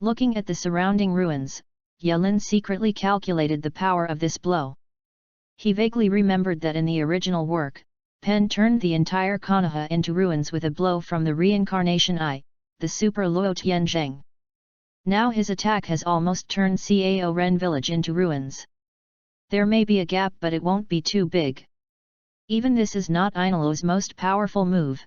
Looking at the surrounding ruins, Yelin secretly calculated the power of this blow. He vaguely remembered that in the original work, Pen turned the entire Konoha into ruins with a blow from the reincarnation eye, the super Luo Tianzheng. Now his attack has almost turned Cao Ren village into ruins. There may be a gap, but it won't be too big. Even this is not Ainolo's most powerful move.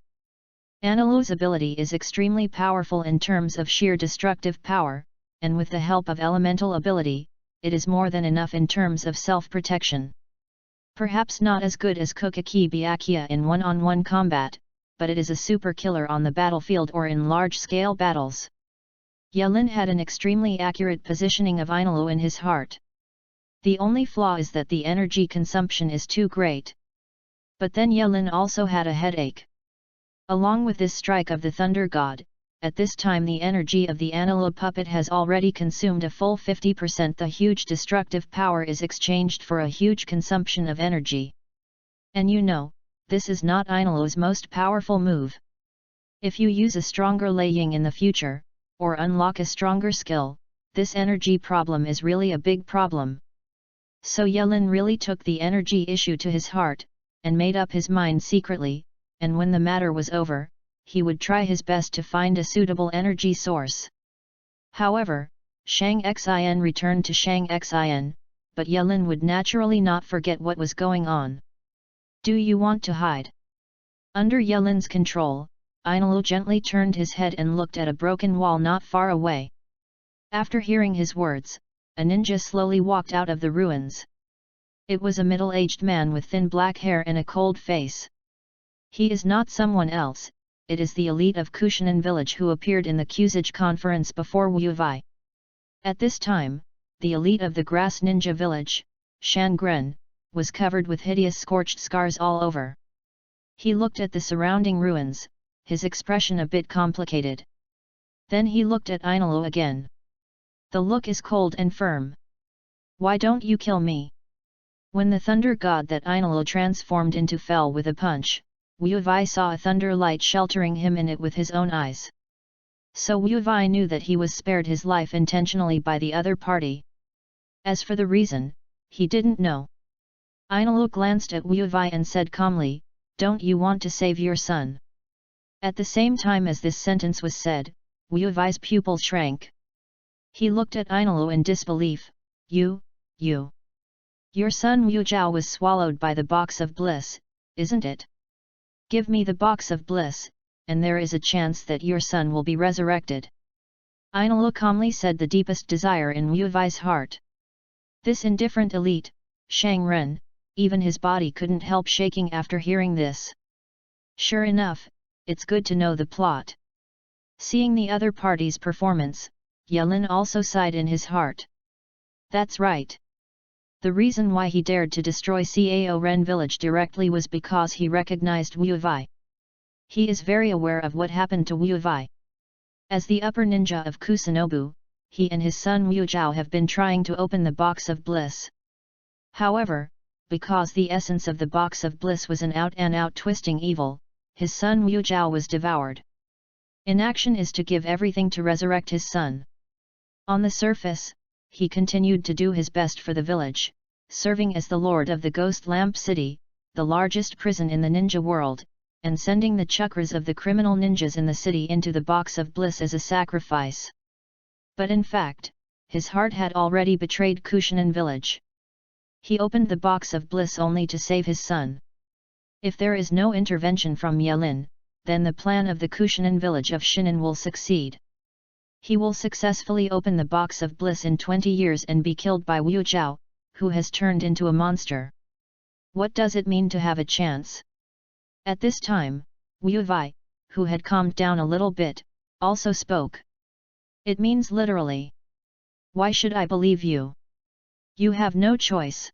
Ainolo's ability is extremely powerful in terms of sheer destructive power, and with the help of elemental ability, it is more than enough in terms of self-protection. Perhaps not as good as Kokaki Byakuya in one-on-one combat, but it is a super killer on the battlefield or in large-scale battles. Yelin had an extremely accurate positioning of Ainulu in his heart. The only flaw is that the energy consumption is too great. But then Yelin also had a headache. Along with this strike of the Thunder God, at this time the energy of the Ainulu puppet has already consumed a full 50%. The huge destructive power is exchanged for a huge consumption of energy. And you know, this is not Ainulu's most powerful move. If you use a stronger Laying in the future, or unlock a stronger skill, this energy problem is really a big problem. So Yelin really took the energy issue to his heart, and made up his mind secretly, and when the matter was over, he would try his best to find a suitable energy source. However, Shang Xin returned to Shang Xin, but Yelin would naturally not forget what was going on. Do you want to hide? Under Yelin's control, Ainulu gently turned his head and looked at a broken wall not far away. After hearing his words, a ninja slowly walked out of the ruins. It was a middle-aged man with thin black hair and a cold face. He is not someone else, it is the elite of Kushinan village who appeared in the Kusage conference before Wu Vai. At this time, the elite of the grass ninja village, Shangren, was covered with hideous scorched scars all over. He looked at the surrounding ruins, his expression a bit complicated. Then he looked at Ainulu again. The look is cold and firm. Why don't you kill me? When the thunder god that Ainulu transformed into fell with a punch, Wu Vai saw a thunder light sheltering him in it with his own eyes. So Wu Vai knew that he was spared his life intentionally by the other party. As for the reason, he didn't know. Ainulu glanced at Wu Vai and said calmly, "Don't you want to save your son?" At the same time as this sentence was said, Wu Vai's pupil shrank. He looked at Ainulu in disbelief. Your son Wu Jiao was swallowed by the box of bliss, isn't it? Give me the box of bliss, and there is a chance that your son will be resurrected. Ainulu calmly said the deepest desire in Wu Vai's heart. This indifferent elite, Shang Ren, even his body couldn't help shaking after hearing this. Sure enough, it's good to know the plot. Seeing the other party's performance, Yelin also sighed in his heart. That's right. The reason why he dared to destroy Cao Ren village directly was because he recognized Wu Vai. He is very aware of what happened to Wu Vai. As the upper ninja of Kusanobu, he and his son Wu Jiao have been trying to open the box of bliss. However, because the essence of the box of bliss was an out-and-out twisting evil, his son Wu Jiao was devoured. Inaction is to give everything to resurrect his son. On the surface, he continued to do his best for the village, serving as the lord of the Ghost Lamp City, the largest prison in the ninja world, and sending the chakras of the criminal ninjas in the city into the box of bliss as a sacrifice. But in fact, his heart had already betrayed Kushinan village. He opened the box of bliss only to save his son. If there is no intervention from Yelin, then the plan of the Kushinan village of Shinan will succeed. He will successfully open the box of bliss in 20 years and be killed by Wu Jiao, who has turned into a monster. What does it mean to have a chance? At this time, Wu Vai, who had calmed down a little bit, also spoke. It means literally. Why should I believe you? You have no choice.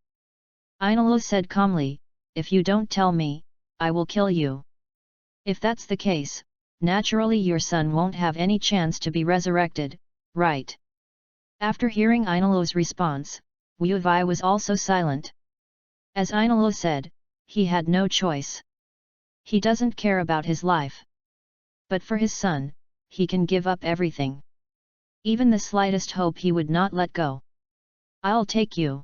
Ainulu said calmly, if you don't tell me, I will kill you. If that's the case, naturally your son won't have any chance to be resurrected, right? After hearing Ainulu's response, Wu Vai was also silent. As Ainulu said, he had no choice. He doesn't care about his life. But for his son, he can give up everything. Even the slightest hope he would not let go. I'll take you.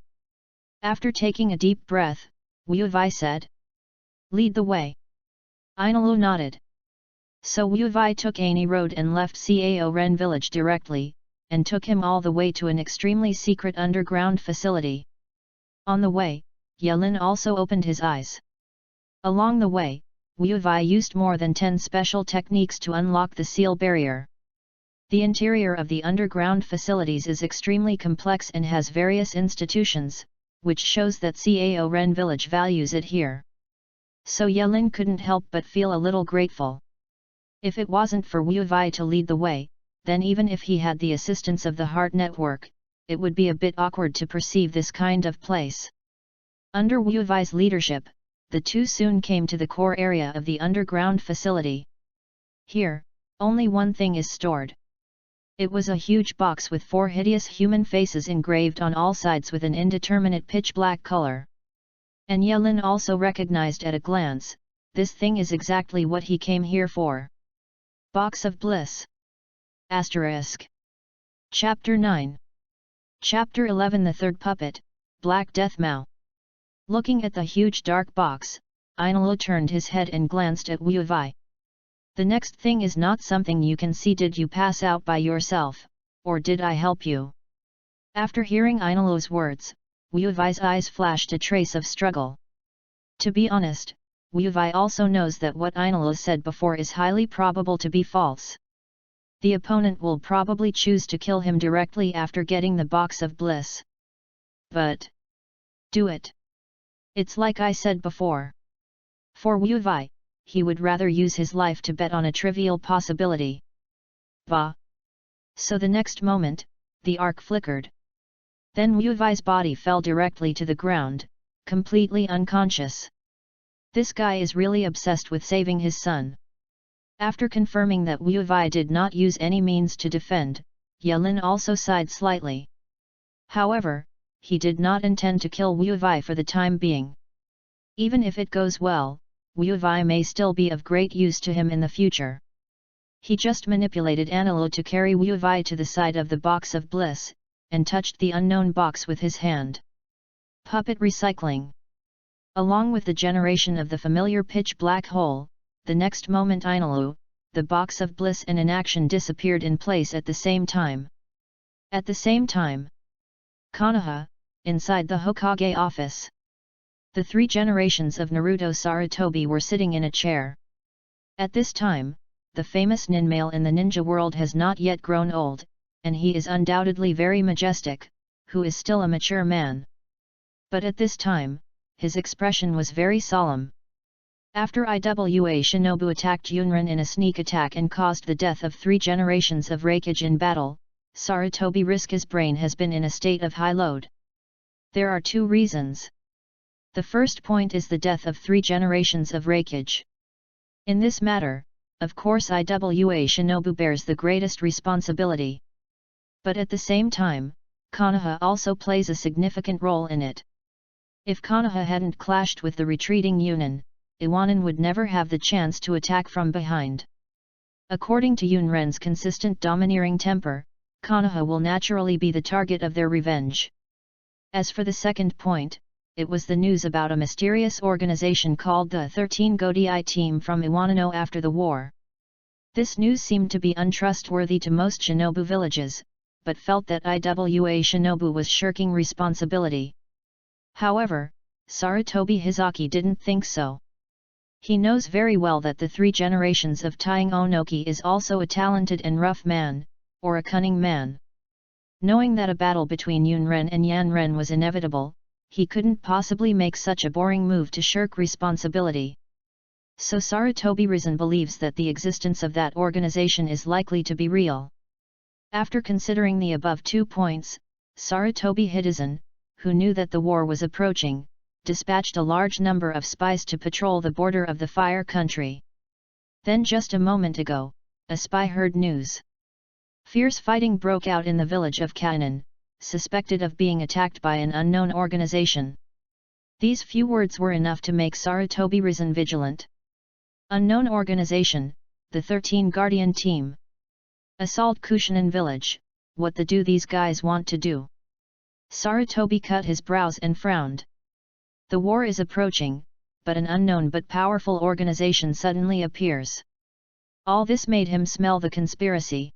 After taking a deep breath, Wu Vai said. Lead the way. Ainulu nodded. So Wu Vai took Ani Road and left Cao Ren village directly, and took him all the way to an extremely secret underground facility. On the way, Yelin also opened his eyes. Along the way, Wu Vai used more than 10 special techniques to unlock the seal barrier. The interior of the underground facilities is extremely complex and has various institutions, which shows that Cao Ren village values it here. So Yelin couldn't help but feel a little grateful. If it wasn't for Wu Vai to lead the way, then even if he had the assistance of the Heart Network, it would be a bit awkward to perceive this kind of place. Under Wu Vai's leadership, the two soon came to the core area of the underground facility. Here, only one thing is stored. It was a huge box with 4 hideous human faces engraved on all sides with an indeterminate pitch-black color. And Yelin also recognized at a glance, this thing is exactly what he came here for. Box of Bliss. **. Chapter 9. Chapter 11. The Third Puppet, Black Death Mao. Looking at the huge dark box, Ainolo turned his head and glanced at Wu Vai. The next thing is not something you can see. Did you pass out by yourself, or did I help you? After hearing Ainolo's words, Wu Vai's eyes flashed a trace of struggle. To be honest, Wu Vai also knows that what Ainolo said before is highly probable to be false. The opponent will probably choose to kill him directly after getting the Box of Bliss. But do it. It's like I said before. For Wu Vai, he would rather use his life to bet on a trivial possibility. Bah! So the next moment, the arc flickered. Then Wu Vai's body fell directly to the ground, completely unconscious. This guy is really obsessed with saving his son. After confirming that Wu Vai did not use any means to defend, Yelin also sighed slightly. However, he did not intend to kill Wu Vai for the time being. Even if it goes well, Wu Vai may still be of great use to him in the future. He just manipulated Ainolo to carry Wu Vai to the side of the Box of Bliss, and touched the unknown box with his hand. Puppet recycling. Along with the generation of the familiar pitch black hole, the next moment Ainolo, the Box of Bliss and inaction disappeared in place at the same time. At the same time, Konoha, inside the Hokage office. The 3 generations of Naruto Sarutobi were sitting in a chair. At this time, the famous nin male in the ninja world has not yet grown old, and he is undoubtedly very majestic, who is still a mature man. But at this time, his expression was very solemn. After Iwa Shinobu attacked Yunrin in a sneak attack and caused the death of 3 generations of Reikage in battle, Sarutobi Riska's brain has been in a state of high load. There are 2 reasons. The first point is the death of 3 generations of Reikage. In this matter, of course Iwa Shinobu bears the greatest responsibility. But at the same time, Konoha also plays a significant role in it. If Konoha hadn't clashed with the retreating Yunin, Iwanin would never have the chance to attack from behind. According to Yunren's consistent domineering temper, Konoha will naturally be the target of their revenge. As for the second point, it was the news about a mysterious organization called the 13 Godai team from Iwanino after the war. This news seemed to be untrustworthy to most shinobu villages, but felt that Iwa Shinobu was shirking responsibility. However, Sarutobi Hizaki didn't think so. He knows very well that the 3 generations of Taing Onoki is also a talented and rough man, or a cunning man. Knowing that a battle between Yunren and Yanren was inevitable, he couldn't possibly make such a boring move to shirk responsibility. So Sarutobi Risen believes that the existence of that organization is likely to be real. After considering the above 2 points, Sarutobi Hidezen, who knew that the war was approaching, dispatched a large number of spies to patrol the border of the Fire Country. Then just a moment ago, a spy heard news. Fierce fighting broke out in the village of Kainan, suspected of being attacked by an unknown organization. These few words were enough to make Sarutobi Risen vigilant. Unknown organization, the 13 Guardian team. Assault Kushinan village, what the do these guys want to do? Sarutobi cut his brows and frowned. The war is approaching, but an unknown but powerful organization suddenly appears. All this made him smell the conspiracy.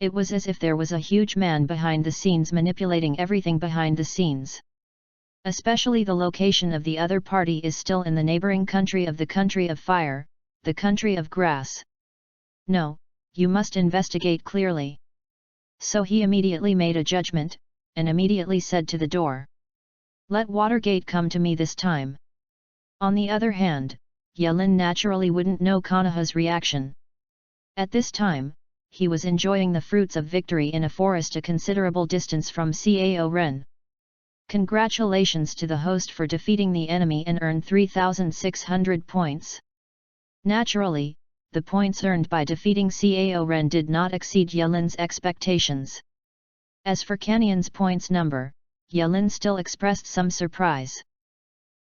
It was as if there was a huge man behind the scenes manipulating everything behind the scenes. Especially the location of the other party is still in the neighboring country of the country of fire, the country of grass. No, you must investigate clearly. So he immediately made a judgment, and immediately said to the door, "Let Watergate come to me this time." On the other hand, Yelin naturally wouldn't know Konoha's reaction. At this time, he was enjoying the fruits of victory in a forest a considerable distance from Cao Ren. Congratulations to the host for defeating the enemy and earned 3,600 points. Naturally, the points earned by defeating Cao Ren did not exceed Yelin's expectations. As for Canyon's points number, Yelin still expressed some surprise.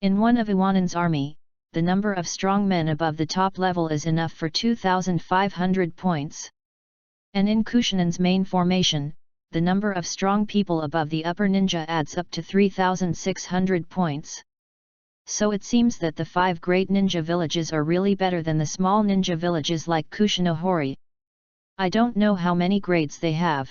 In one of Iwanen's army, the number of strong men above the top level is enough for 2,500 points. And in Kushinen's main formation, the number of strong people above the upper ninja adds up to 3,600 points. So it seems that the 5 great ninja villages are really better than the small ninja villages like Kushinohori. I don't know how many grades they have.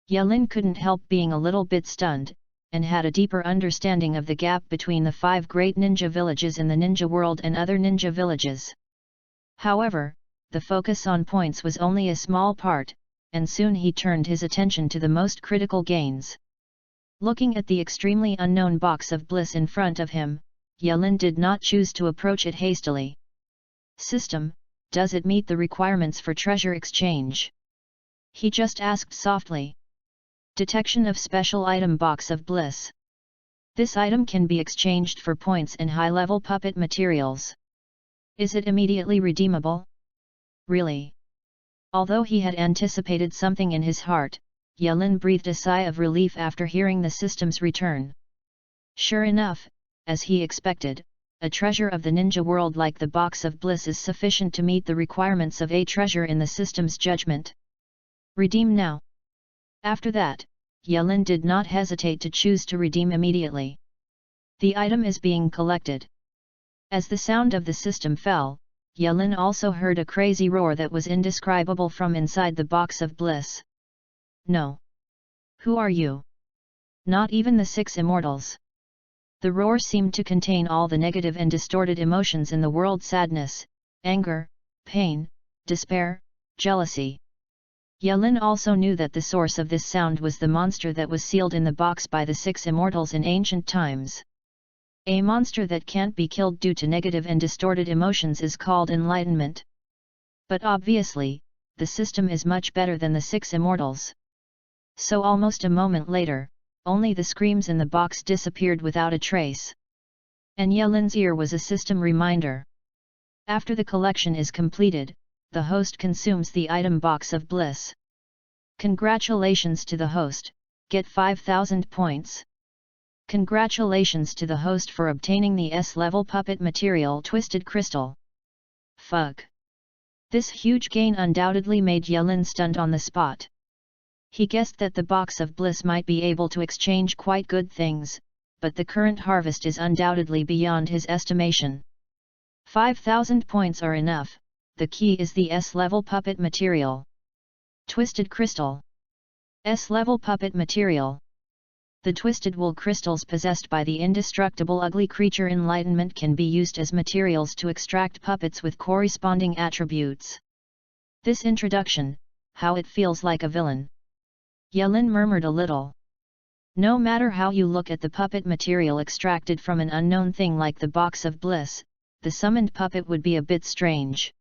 Yelin couldn't help being a little bit stunned, and had a deeper understanding of the gap between the 5 great ninja villages in the ninja world and other ninja villages. However, the focus on points was only a small part, and soon he turned his attention to the most critical gains. Looking at the extremely unknown box of bliss in front of him, Yelin did not choose to approach it hastily. System, does it meet the requirements for treasure exchange? He just asked softly. Detection of special item box of bliss. This item can be exchanged for points and high-level puppet materials. Is it immediately redeemable? Really? Although he had anticipated something in his heart, Yelin breathed a sigh of relief after hearing the system's return. Sure enough, as he expected, a treasure of the ninja world like the box of bliss is sufficient to meet the requirements of a treasure in the system's judgment. Redeem now. After that, Yelin did not hesitate to choose to redeem immediately. The item is being collected. As the sound of the system fell, Yelin also heard a crazy roar that was indescribable from inside the box of bliss. No. Who are you? Not even the 6 immortals. The roar seemed to contain all the negative and distorted emotions in the world: sadness, anger, pain, despair, jealousy. Yelin also knew that the source of this sound was the monster that was sealed in the box by the 6 immortals in ancient times. A monster that can't be killed due to negative and distorted emotions is called enlightenment. But obviously, the system is much better than the 6 immortals. So almost a moment later, only the screams in the box disappeared without a trace. And Yelin's ear was a system reminder. After the collection is completed, the host consumes the item box of bliss. Congratulations to the host, get 5,000 points. Congratulations to the host for obtaining the S-level puppet material Twisted Crystal. Fug. This huge gain undoubtedly made Yelin stunned on the spot. He guessed that the box of bliss might be able to exchange quite good things, but the current harvest is undoubtedly beyond his estimation. 5,000 points are enough. The key is the S-level puppet material. Twisted Crystal. S-level puppet material. The twisted wool crystals possessed by the indestructible ugly creature enlightenment can be used as materials to extract puppets with corresponding attributes. This introduction, how it feels like a villain. Yelin murmured a little. No matter how you look at the puppet material extracted from an unknown thing like the box of bliss, the summoned puppet would be a bit strange.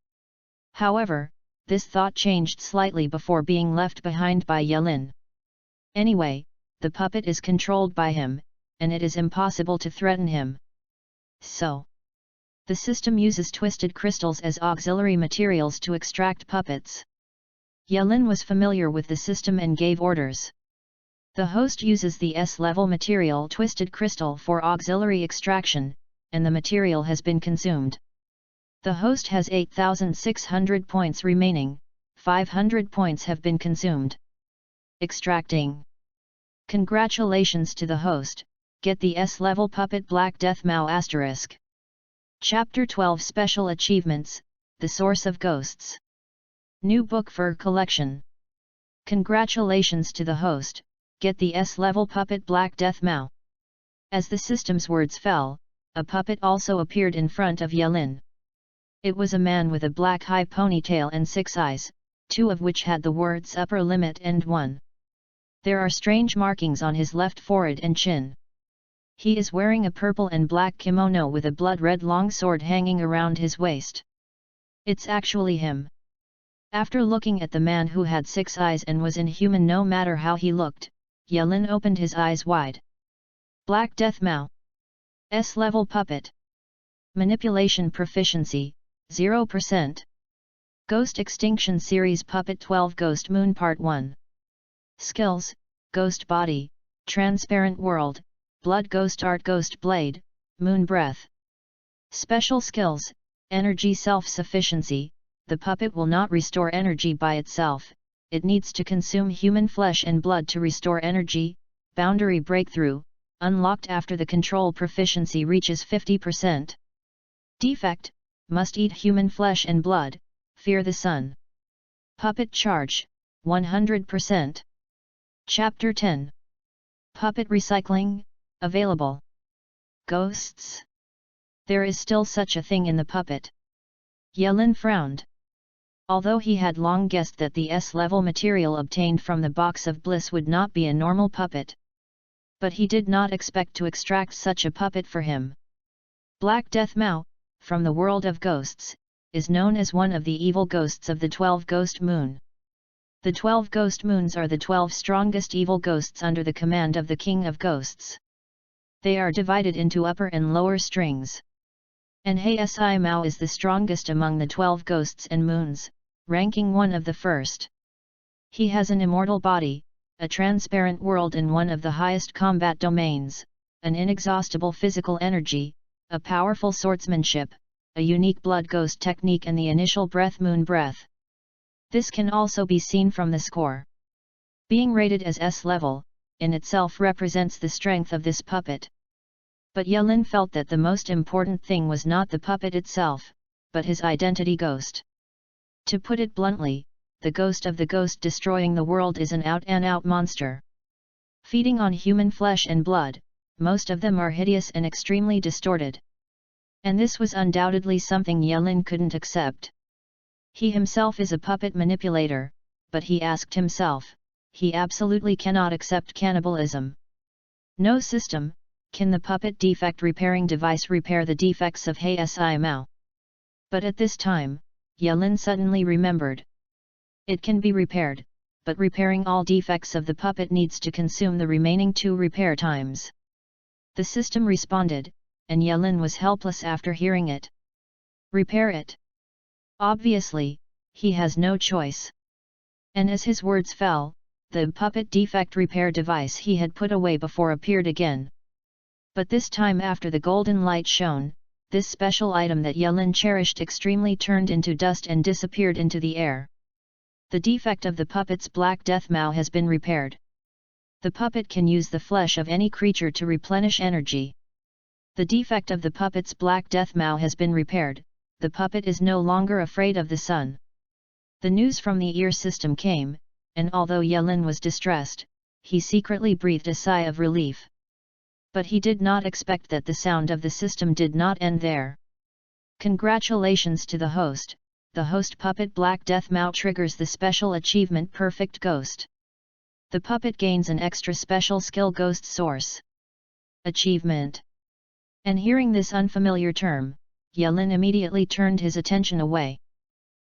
However, this thought changed slightly before being left behind by Yelin. Anyway, the puppet is controlled by him, and it is impossible to threaten him. So, the system uses twisted crystals as auxiliary materials to extract puppets. Yelin was familiar with the system and gave orders. The host uses the S-level material Twisted Crystal for auxiliary extraction, and the material has been consumed. The host has 8,600 points remaining, 500 points have been consumed. Extracting. Congratulations to the host, get the S-level puppet Black Death Mao **. Chapter 12 Special Achievements, The Source of Ghosts. New book for collection. Congratulations to the host, get the S-level puppet Black Death Mao. As the system's words fell, a puppet also appeared in front of Yelin. It was a man with a black high ponytail and 6 eyes, 2 of which had the words upper limit and 1. There are strange markings on his left forehead and chin. He is wearing a purple and black kimono with a blood-red long sword hanging around his waist. It's actually him. After looking at the man who had 6 eyes and was inhuman no matter how he looked, Yelin opened his eyes wide. Black Death Mao. S-level puppet. Manipulation proficiency, 0%. Ghost Extinction Series Puppet 12 Ghost Moon Part 1. Skills: Ghost Body, Transparent World, Blood Ghost Art Ghost Blade, Moon Breath. Special Skills: Energy Self-Sufficiency. The puppet will not restore energy by itself, it needs to consume human flesh and blood to restore energy. Boundary Breakthrough, unlocked after the control proficiency reaches 50%. Defect: Must eat human flesh and blood, fear the sun. Puppet Charge, 100%. Chapter 10. Puppet Recycling, available. Ghosts. There is still such a thing in the puppet. Yelin frowned. Although he had long guessed that the S-level material obtained from the Box of Bliss would not be a normal puppet. But he did not expect to extract such a puppet for him. Black Death Mao, from the world of ghosts, is known as one of the evil ghosts of the 12 Ghost Moon. The 12 Ghost Moons are the 12 strongest evil ghosts under the command of the King of Ghosts. They are divided into upper and lower strings. And Si Mao is the strongest among the 12 ghosts and moons, ranking one of the first. He has an immortal body, a transparent world and one of the highest combat domains, an inexhaustible physical energy, a powerful swordsmanship, a unique blood ghost technique and the initial breath Moon Breath. This can also be seen from the score. Being rated as S-level, in itself represents the strength of this puppet. But Yelin felt that the most important thing was not the puppet itself, but his identity ghost. To put it bluntly, the ghost of the ghost destroying the world is an out-and-out monster. Feeding on human flesh and blood, most of them are hideous and extremely distorted. And this was undoubtedly something Yelin couldn't accept. He himself is a puppet manipulator, but he asked himself, he absolutely cannot accept cannibalism. No system, can the puppet defect repairing device repair the defects of Si Mao? But at this time, Yelin suddenly remembered. It can be repaired, but repairing all defects of the puppet needs to consume the remaining 2 repair times. The system responded, and Yelin was helpless after hearing it. Repair it. Obviously, he has no choice. And as his words fell, the puppet defect repair device he had put away before appeared again. But this time after the golden light shone, this special item that Yelin cherished extremely turned into dust and disappeared into the air. The defect of the puppet's Black Death Mao has been repaired. The puppet can use the flesh of any creature to replenish energy. The defect of the puppet's Black Death Mao has been repaired, the puppet is no longer afraid of the sun. The news from the ear system came, and although Yelin was distressed, he secretly breathed a sigh of relief. But he did not expect that the sound of the system did not end there. Congratulations to the host puppet Black Death Mao triggers the special achievement Perfect Ghost. The puppet gains an extra special skill Ghost Source. Achievement. And hearing this unfamiliar term, Yelin immediately turned his attention away.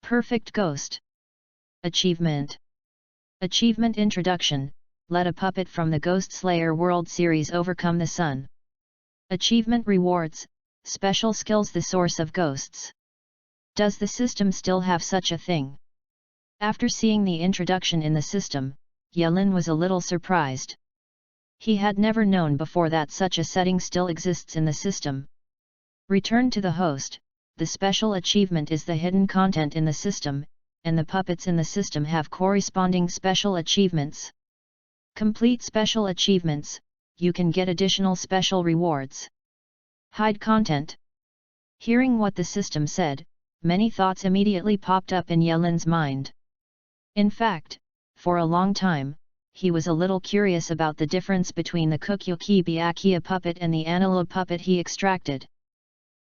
Perfect Ghost. Achievement. Achievement Introduction. Let a puppet from the Ghost Slayer World Series overcome the sun. Achievement Rewards. Special skills The Source of Ghosts. Does the system still have such a thing? After seeing the introduction in the system, Yelin was a little surprised. He had never known before that such a setting still exists in the system. Return to the host. The special achievement is the hidden content in the system, and the puppets in the system have corresponding special achievements. Complete special achievements, you can get additional special rewards. Hide content. Hearing what the system said, many thoughts immediately popped up in Yelin's mind. In fact, for a long time, he was a little curious about the difference between the Kukyuki Byakuya puppet and the Antelope puppet he extracted.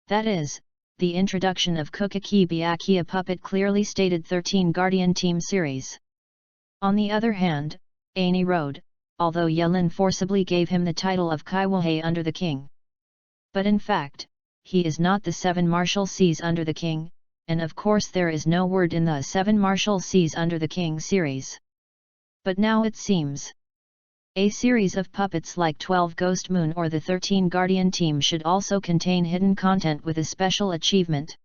That is, the introduction of Kukyuki Byakuya puppet clearly stated 13 Guardian Team series. On the other hand, Ani Road, although Yelin forcibly gave him the title of Kaiwahe under the king. But in fact, he is not the 7 Marshalseas under the king, and of course there is no word in the 7 Marshalseas under the king series. But now it seems a series of puppets like 12 Ghost Moon or the 13 Guardian Team should also contain hidden content with a special achievement.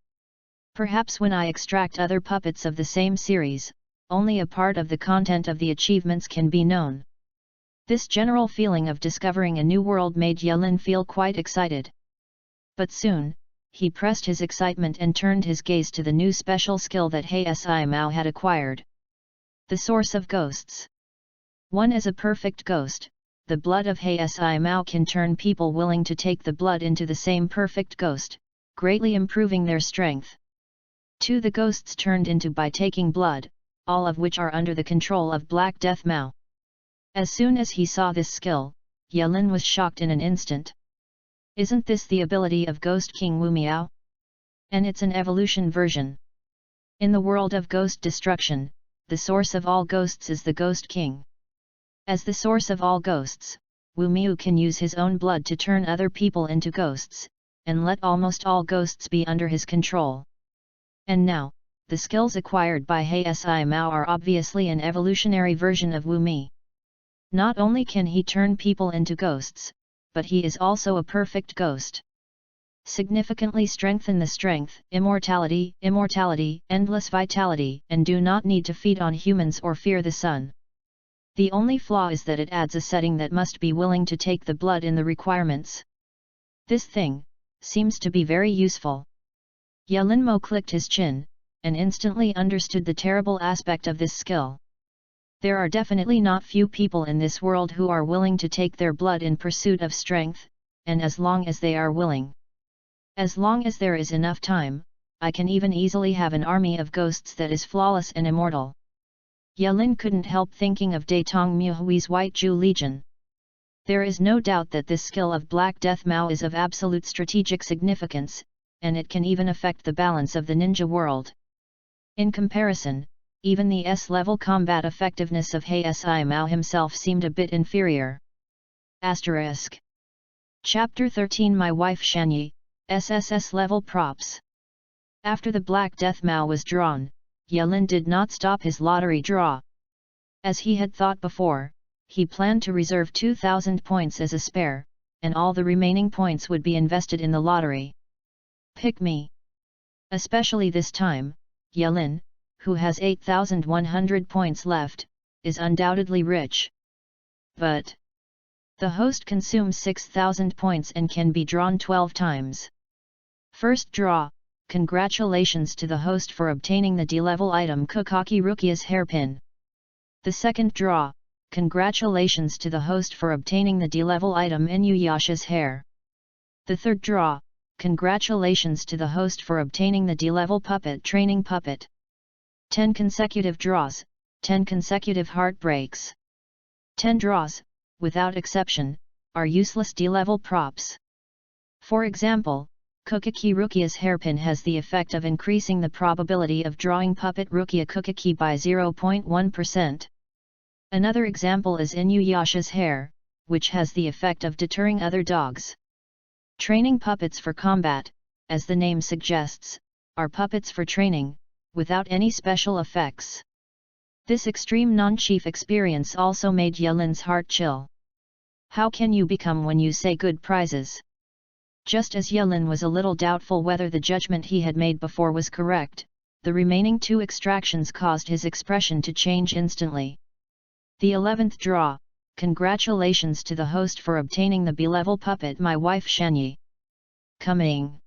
Perhaps when I extract other puppets of the same series, only a part of the content of the achievements can be known. This general feeling of discovering a new world made Yelin feel quite excited. But soon, he pressed his excitement and turned his gaze to the new special skill that Hsi Mao had acquired. The Source of Ghosts. One as a perfect ghost, the blood of Hsi Mao can turn people willing to take the blood into the same perfect ghost, greatly improving their strength. 2. The ghosts turned into by taking blood, all of which are under the control of Black Death Mao. As soon as he saw this skill, Yelin was shocked in an instant. Isn't this the ability of Ghost King Wu Miao? And it's an evolution version. In the world of ghost destruction, the source of all ghosts is the Ghost King. As the source of all ghosts, Wu Miao can use his own blood to turn other people into ghosts, and let almost all ghosts be under his control. And now, the skills acquired by Hsi Mao are obviously an evolutionary version of Wu Miao. Not only can he turn people into ghosts, but he is also a perfect ghost. Significantly strengthen the strength, immortality, endless vitality, and do not need to feed on humans or fear the sun. The only flaw is that it adds a setting that must be willing to take the blood in the requirements. This thing seems to be very useful. Yelinmo clicked his chin, and instantly understood the terrible aspect of this skill. There are definitely not few people in this world who are willing to take their blood in pursuit of strength, and as long as they are willing, as long as there is enough time, I can even easily have an army of ghosts that is flawless and immortal. Yelin couldn't help thinking of Datong Muhui's White Ju Legion. There is no doubt that this skill of Black Death Mao is of absolute strategic significance, and it can even affect the balance of the ninja world. In comparison, even the S-level combat effectiveness of Hsi Mao himself seemed a bit inferior. Asterisk. Chapter 13 My Wife Shanyi, SSS level props. After the Black Death Mao was drawn, Yelin did not stop his lottery draw. As he had thought before, he planned to reserve 2,000 points as a spare, and all the remaining points would be invested in the lottery. Pick me. Especially this time, Yelin, who has 8,100 points left, is undoubtedly rich. But the host consumes 6,000 points and can be drawn 12 times. First draw. Congratulations to the host for obtaining the D-level item Kukaki Rukia's hairpin. The second draw. Congratulations to the host for obtaining the D-level item Inuyasha's hair. The third draw. Congratulations to the host for obtaining the D-level puppet training puppet. 10 consecutive draws, 10 consecutive heartbreaks. 10 draws, without exception, are useless D-level props. For example, Kukaki Rukia's hairpin has the effect of increasing the probability of drawing puppet Rukia Kukaki by 0.1%. Another example is Inuyasha's hair, which has the effect of deterring other dogs. Training puppets for combat, as the name suggests, are puppets for training, without any special effects. This extreme non-chief experience also made Yelin's heart chill. How can you become when you say good prizes? Just as Yelin was a little doubtful whether the judgment he had made before was correct, the remaining 2 extractions caused his expression to change instantly. The 11th draw. Congratulations to the host for obtaining the B-level puppet My Wife Shanyi. Coming.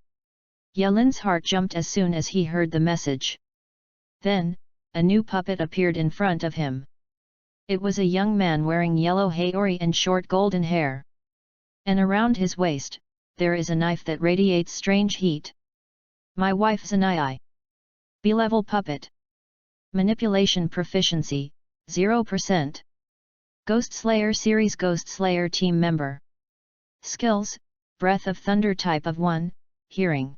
Yelin's heart jumped as soon as he heard the message. Then, a new puppet appeared in front of him. It was a young man wearing yellow haori and short golden hair. And around his waist, there is a knife that radiates strange heat. My Wife Zanai. B-level puppet. Manipulation proficiency, 0%. Ghost Slayer series Ghost Slayer team member. Skills, Breath of Thunder type of 1, Hearing.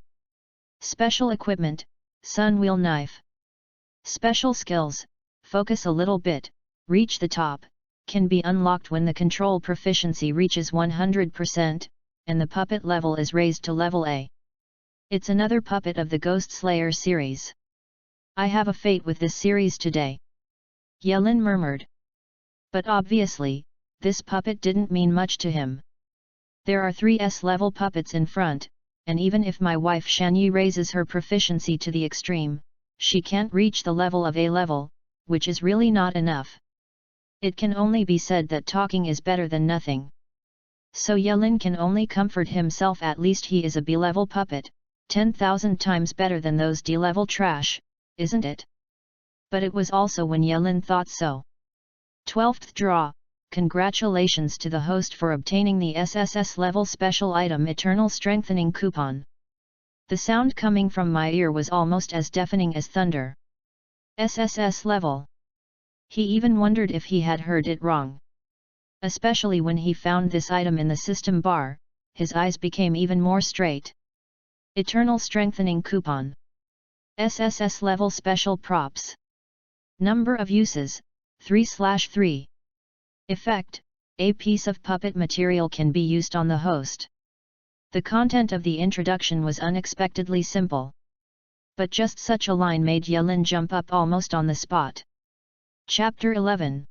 Special equipment, Sun Wheel Knife. Special skills, Focus a little bit, Reach the top, can be unlocked when the control proficiency reaches 100%, and the puppet level is raised to level A. It's another puppet of the Ghost Slayer series. I have a fate with this series today, Yelin murmured. But obviously, this puppet didn't mean much to him. There are 3S level puppets in front, and even if my wife Shanyi raises her proficiency to the extreme, she can't reach the level of A level, which is really not enough. It can only be said that talking is better than nothing. So Yelin can only comfort himself, at least he is a B-level puppet, 10,000 times better than those D-level trash, isn't it? But it was also when Yelin thought so. 12th draw, congratulations to the host for obtaining the SSS level special item Eternal Strengthening Coupon. The sound coming from my ear was almost as deafening as thunder. SSS level. He even wondered if he had heard it wrong. Especially when he found this item in the system bar, his eyes became even more straight. Eternal Strengthening Coupon. SSS level special props. Number of uses, 3/3. Effect, a piece of puppet material can be used on the host. The content of the introduction was unexpectedly simple. But just such a line made Yelin jump up almost on the spot. Chapter 11.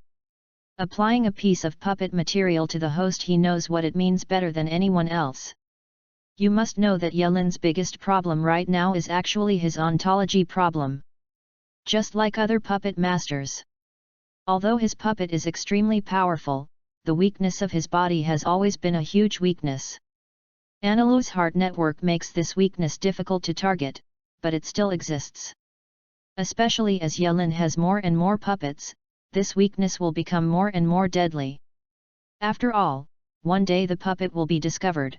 Applying a piece of puppet material to the host, he knows what it means better than anyone else. You must know that Yelin's biggest problem right now is actually his ontology problem. Just like other puppet masters. Although his puppet is extremely powerful, the weakness of his body has always been a huge weakness. Analu's heart network makes this weakness difficult to target, but it still exists. Especially as Yelin has more and more puppets, this weakness will become more and more deadly. After all, one day the puppet will be discovered.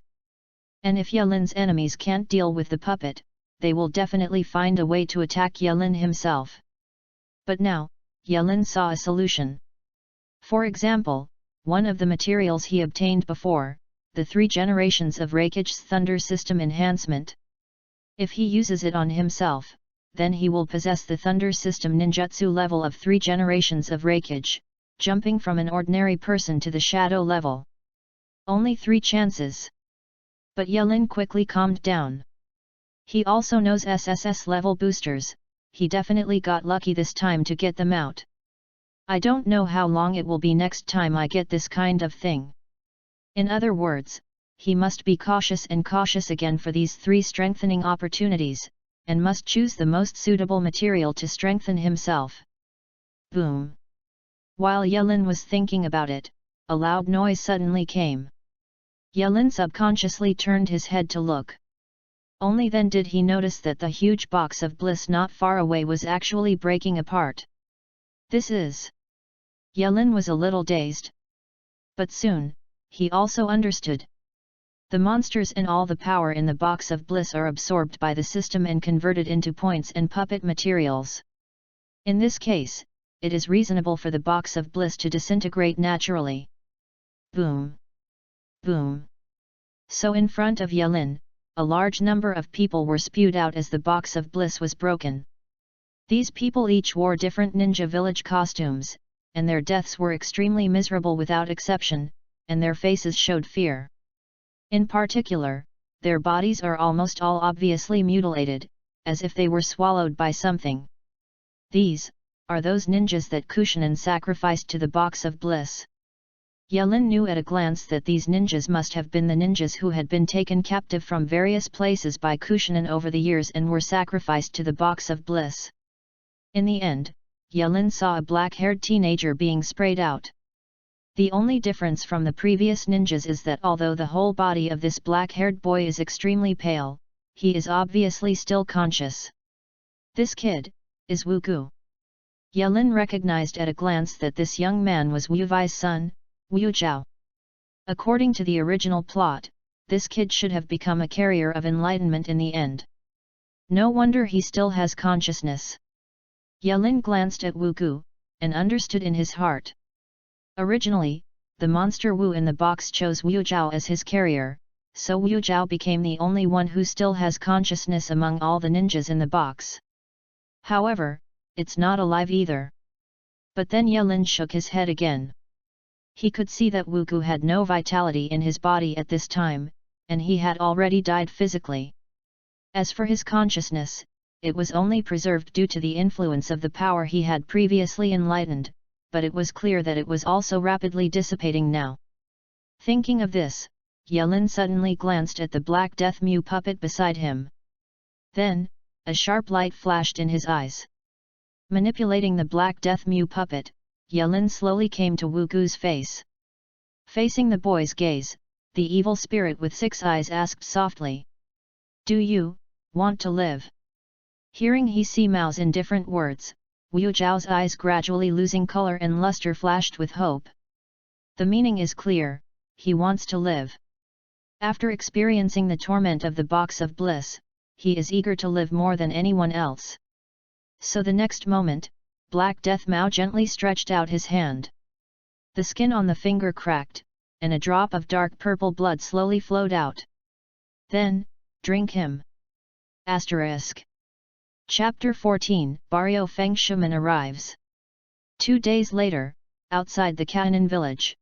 And if Yelin's enemies can't deal with the puppet, they will definitely find a way to attack Yelin himself. But now, Yelin saw a solution. For example, one of the materials he obtained before, the 3 generations of Reikige's Thunder System enhancement. If he uses it on himself, then he will possess the Thunder System ninjutsu level of 3 generations of Reikige, jumping from an ordinary person to the shadow level. Only 3 chances. But Yelin quickly calmed down. He also knows SSS level boosters. He definitely got lucky this time to get them out. I don't know how long it will be next time I get this kind of thing. In other words, he must be cautious and cautious again for these 3 strengthening opportunities, and must choose the most suitable material to strengthen himself. Boom! While Yelin was thinking about it, a loud noise suddenly came. Yelin subconsciously turned his head to look. Only then did he notice that the huge box of bliss not far away was actually breaking apart. This is... Yelin was a little dazed. But soon, he also understood. The monsters and all the power in the box of bliss are absorbed by the system and converted into points and puppet materials. In this case, it is reasonable for the box of bliss to disintegrate naturally. Boom! Boom! So in front of Yelin, a large number of people were spewed out as the box of bliss was broken. These people each wore different ninja village costumes, and their deaths were extremely miserable without exception, and their faces showed fear. In particular, their bodies are almost all obviously mutilated, as if they were swallowed by something. These are those ninjas that Kushinen sacrificed to the box of bliss. Yelin knew at a glance that these ninjas must have been the ninjas who had been taken captive from various places by Kushinen over the years and were sacrificed to the box of bliss. In the end, Yelin saw a black-haired teenager being sprayed out. The only difference from the previous ninjas is that although the whole body of this black-haired boy is extremely pale, he is obviously still conscious. This kid is Wu Gu. Yelin recognized at a glance that this young man was Wu Vai's son, Wu Zhao. According to the original plot, this kid should have become a carrier of enlightenment in the end. No wonder he still has consciousness. Yelin glanced at Wu Gu, and understood in his heart. Originally, the monster Wu in the box chose Wu Zhao as his carrier, so Wu Zhao became the only one who still has consciousness among all the ninjas in the box. However, it's not alive either. But then Yelin shook his head again. He could see that Wuku had no vitality in his body at this time, and he had already died physically. As for his consciousness, it was only preserved due to the influence of the power he had previously enlightened, but it was clear that it was also rapidly dissipating now. Thinking of this, Yelin suddenly glanced at the Black Death Mew puppet beside him. Then, a sharp light flashed in his eyes. Manipulating the Black Death Mew puppet, Yelin slowly came to Wuku's face. Facing the boy's gaze, the evil spirit with 6 eyes asked softly, "Do you want to live?" Hearing he see Mao's indifferent words, Wu Zhao's eyes gradually losing color and luster flashed with hope. The meaning is clear, he wants to live. After experiencing the torment of the box of bliss, he is eager to live more than anyone else. So the next moment, Black Death Mao gently stretched out his hand. The skin on the finger cracked, and a drop of dark purple blood slowly flowed out. Then, drink him. Chapter 14, Barrio Feng Shuman arrives. 2 days later, outside the Kainan village.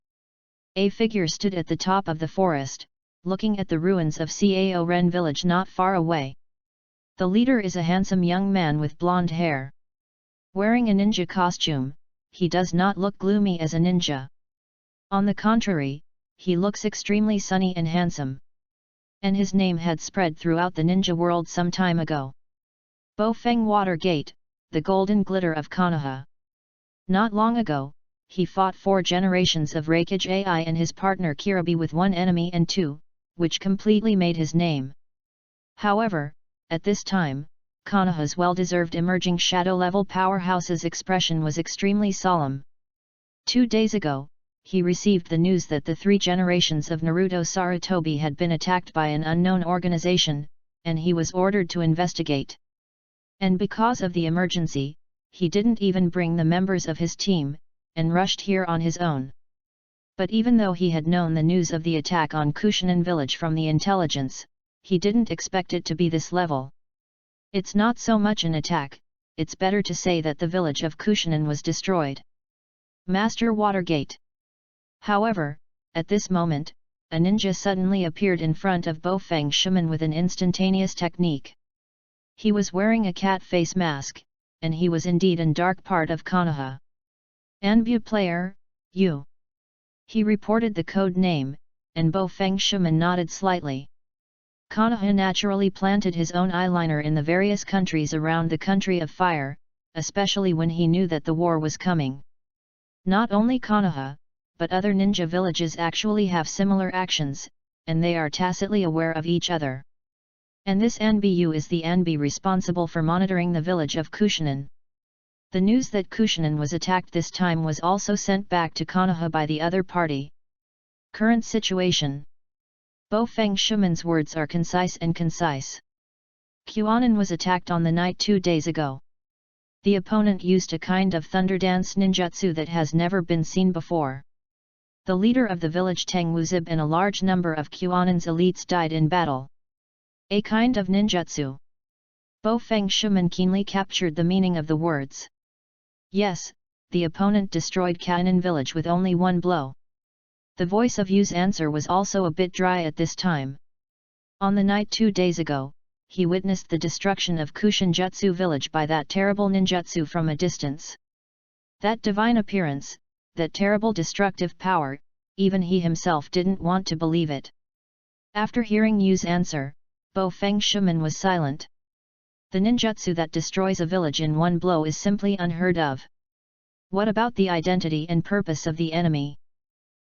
A figure stood at the top of the forest, looking at the ruins of Cao Ren village not far away. The leader is a handsome young man with blonde hair. Wearing a ninja costume, he does not look gloomy as a ninja. On the contrary, he looks extremely sunny and handsome. And his name had spread throughout the ninja world some time ago. Bofeng Watergate, the golden glitter of Konoha. Not long ago, he fought 4 generations of Raikage AI and his partner Kiribi with 1 enemy and 2, which completely made his name. However, at this time, Konoha's well-deserved emerging shadow-level powerhouse's expression was extremely solemn. 2 days ago, he received the news that the 3 generations of Naruto Sarutobi had been attacked by an unknown organization, and he was ordered to investigate. And because of the emergency, he didn't even bring the members of his team, and rushed here on his own. But even though he had known the news of the attack on Kushinan village from the intelligence, he didn't expect it to be this level. It's not so much an attack, it's better to say that the village of Kushinan was destroyed. Master Watergate. However, at this moment, a ninja suddenly appeared in front of Bofeng Shuman with an instantaneous technique. He was wearing a cat face mask, and he was indeed in dark part of Konoha. Anbu player, you. He reported the code name, and Bofeng Shuman nodded slightly. Konoha naturally planted his own eyeliner in the various countries around the country of fire, especially when he knew that the war was coming. Not only Konoha, but other ninja villages actually have similar actions, and they are tacitly aware of each other. And this Anbu is the Anbu responsible for monitoring the village of Kushinan. The news that Kushinan was attacked this time was also sent back to Konoha by the other party. Current situation. Bofeng Shuman's words are concise and concise. Kuanan was attacked on the night 2 days ago. The opponent used a kind of thunder dance ninjutsu that has never been seen before. The leader of the village Teng Wuzib and a large number of Kuanan's elites died in battle. A kind of ninjutsu. Bofeng Shuman keenly captured the meaning of the words. Yes, the opponent destroyed Kainan village with only 1 blow. The voice of Yu's answer was also a bit dry at this time. On the night 2 days ago, he witnessed the destruction of Kushinjutsu village by that terrible ninjutsu from a distance. That divine appearance, that terrible destructive power, even he himself didn't want to believe it. After hearing Yu's answer, Bofeng Shuman was silent. The ninjutsu that destroys a village in 1 blow is simply unheard of. What about the identity and purpose of the enemy?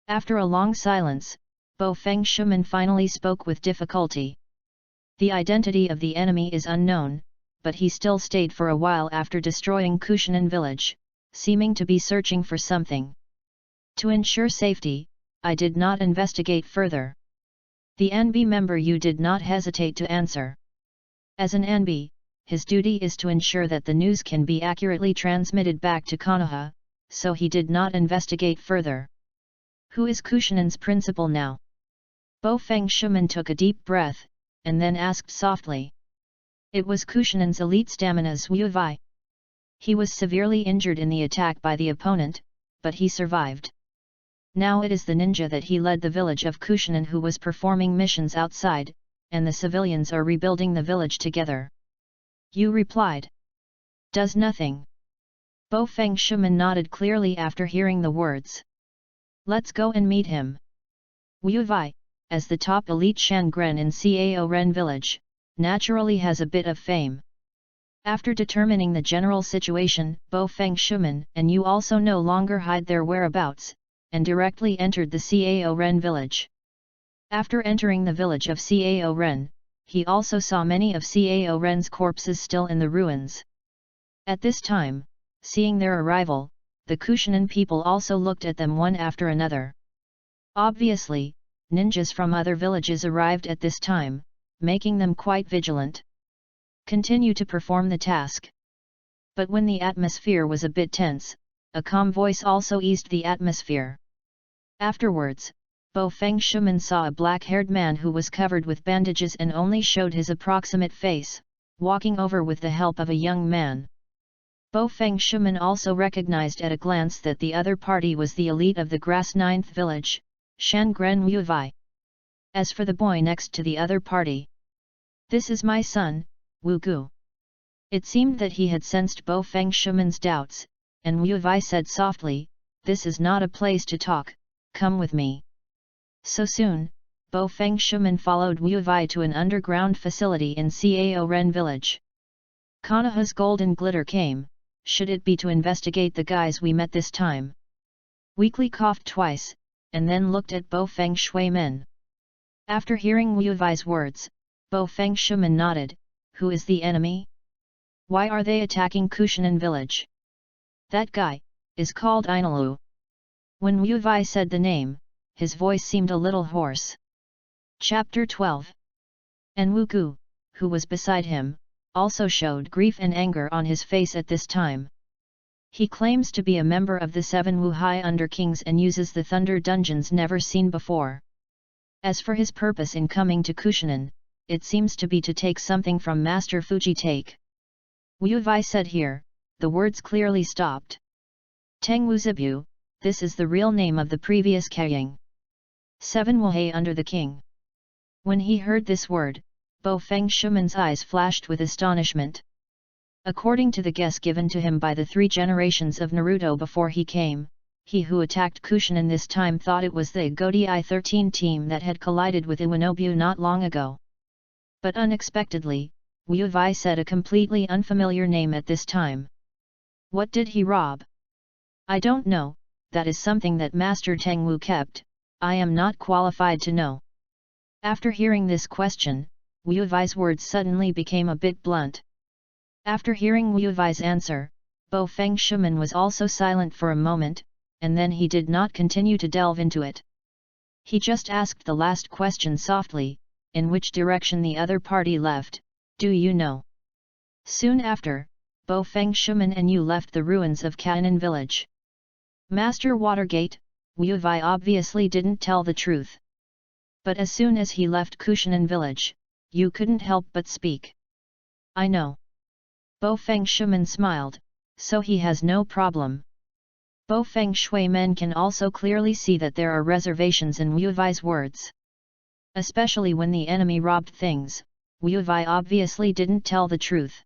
After a long silence, Bofeng Shuman finally spoke with difficulty. The identity of the enemy is unknown, but he still stayed for a while after destroying Kushinan village, seeming to be searching for something. To ensure safety, I did not investigate further. The NB member Yu did not hesitate to answer. As an NB, his duty is to ensure that the news can be accurately transmitted back to Konoha, so he did not investigate further. Who is Kushinan's principal now? Bofeng Shuman took a deep breath, and then asked softly. It was Kushinan's elite stamina's Wu Vai. He was severely injured in the attack by the opponent, but he survived. Now it is the ninja that he led the village of Kushinan who was performing missions outside, and the civilians are rebuilding the village together. Yu replied. Does nothing. Bo Feng Shuman nodded clearly after hearing the words. Let's go and meet him. Wu Vai, as the top elite Shangren in Cao Ren village, naturally has a bit of fame. After determining the general situation, Bo Feng Shuman and Yu also no longer hide their whereabouts, and directly entered the Cao Ren village. After entering the village of Cao Ren, he also saw many of Cao Ren's corpses still in the ruins. At this time, seeing their arrival, the Kushinan people also looked at them one after another. Obviously, ninjas from other villages arrived at this time, making them quite vigilant. Continue to perform the task. But when the atmosphere was a bit tense, a calm voice also eased the atmosphere. Afterwards, Bo Feng Shuman saw a black-haired man who was covered with bandages and only showed his approximate face, walking over with the help of a young man. Bo Feng Shuman also recognized at a glance that the other party was the elite of the Grass Ninth Village, Shangren Wu Vai. As for the boy next to the other party, this is my son, Wu Gu. It seemed that he had sensed Bo Feng Shuman's doubts, and Wu Vai said softly, this is not a place to talk, come with me. So soon, Bo Feng Shuman followed Wu Vai to an underground facility in Cao Ren village. Konoha's golden glitter came, should it be to investigate the guys we met this time? Weakly coughed twice, and then looked at Bo Feng Shui-men. After hearing Wu Vai's words, Bo Feng Shuman nodded, who is the enemy? Why are they attacking Kushinan village? That guy is called Inalu. When Wu Vai said the name, his voice seemed a little hoarse. Chapter 12. And Wu Gu, who was beside him, also showed grief and anger on his face at this time. He claims to be a member of the 7 Wu Hai Underkings and uses the Thunder Dungeons never seen before. As for his purpose in coming to Kushinan, it seems to be to take something from Master Fuji Take. Wu Vai said here, the words clearly stopped. Teng Wu Zibu, this is the real name of the previous Kaiying. 7 Wu Hai under the king. When he heard this word, Bo Feng Shuman's eyes flashed with astonishment. According to the guess given to him by the 3 generations of Naruto before he came, he who attacked Kushinan this time thought it was the Agodi I-13 team that had collided with Iwanobu not long ago. But unexpectedly, Wu Vai said a completely unfamiliar name at this time. What did he rob? I don't know, that is something that Master Teng Wu kept, I am not qualified to know. After hearing this question, Wu Vai's words suddenly became a bit blunt. After hearing Wu Vai's answer, Bo Feng Shuman was also silent for a moment, and then he did not continue to delve into it. He just asked the last question softly, in which direction the other party left, do you know? Soon after, Bo Feng Shuman and Yu left the ruins of Kainan village. Master Watergate, Wu Vai obviously didn't tell the truth. But as soon as he left Kushinan village, Yu couldn't help but speak. I know. Bo Feng Shuman smiled, so he has no problem. Bo Feng Shui men can also clearly see that there are reservations in Wu Vai's words. Especially when the enemy robbed things, Wu Vai obviously didn't tell the truth.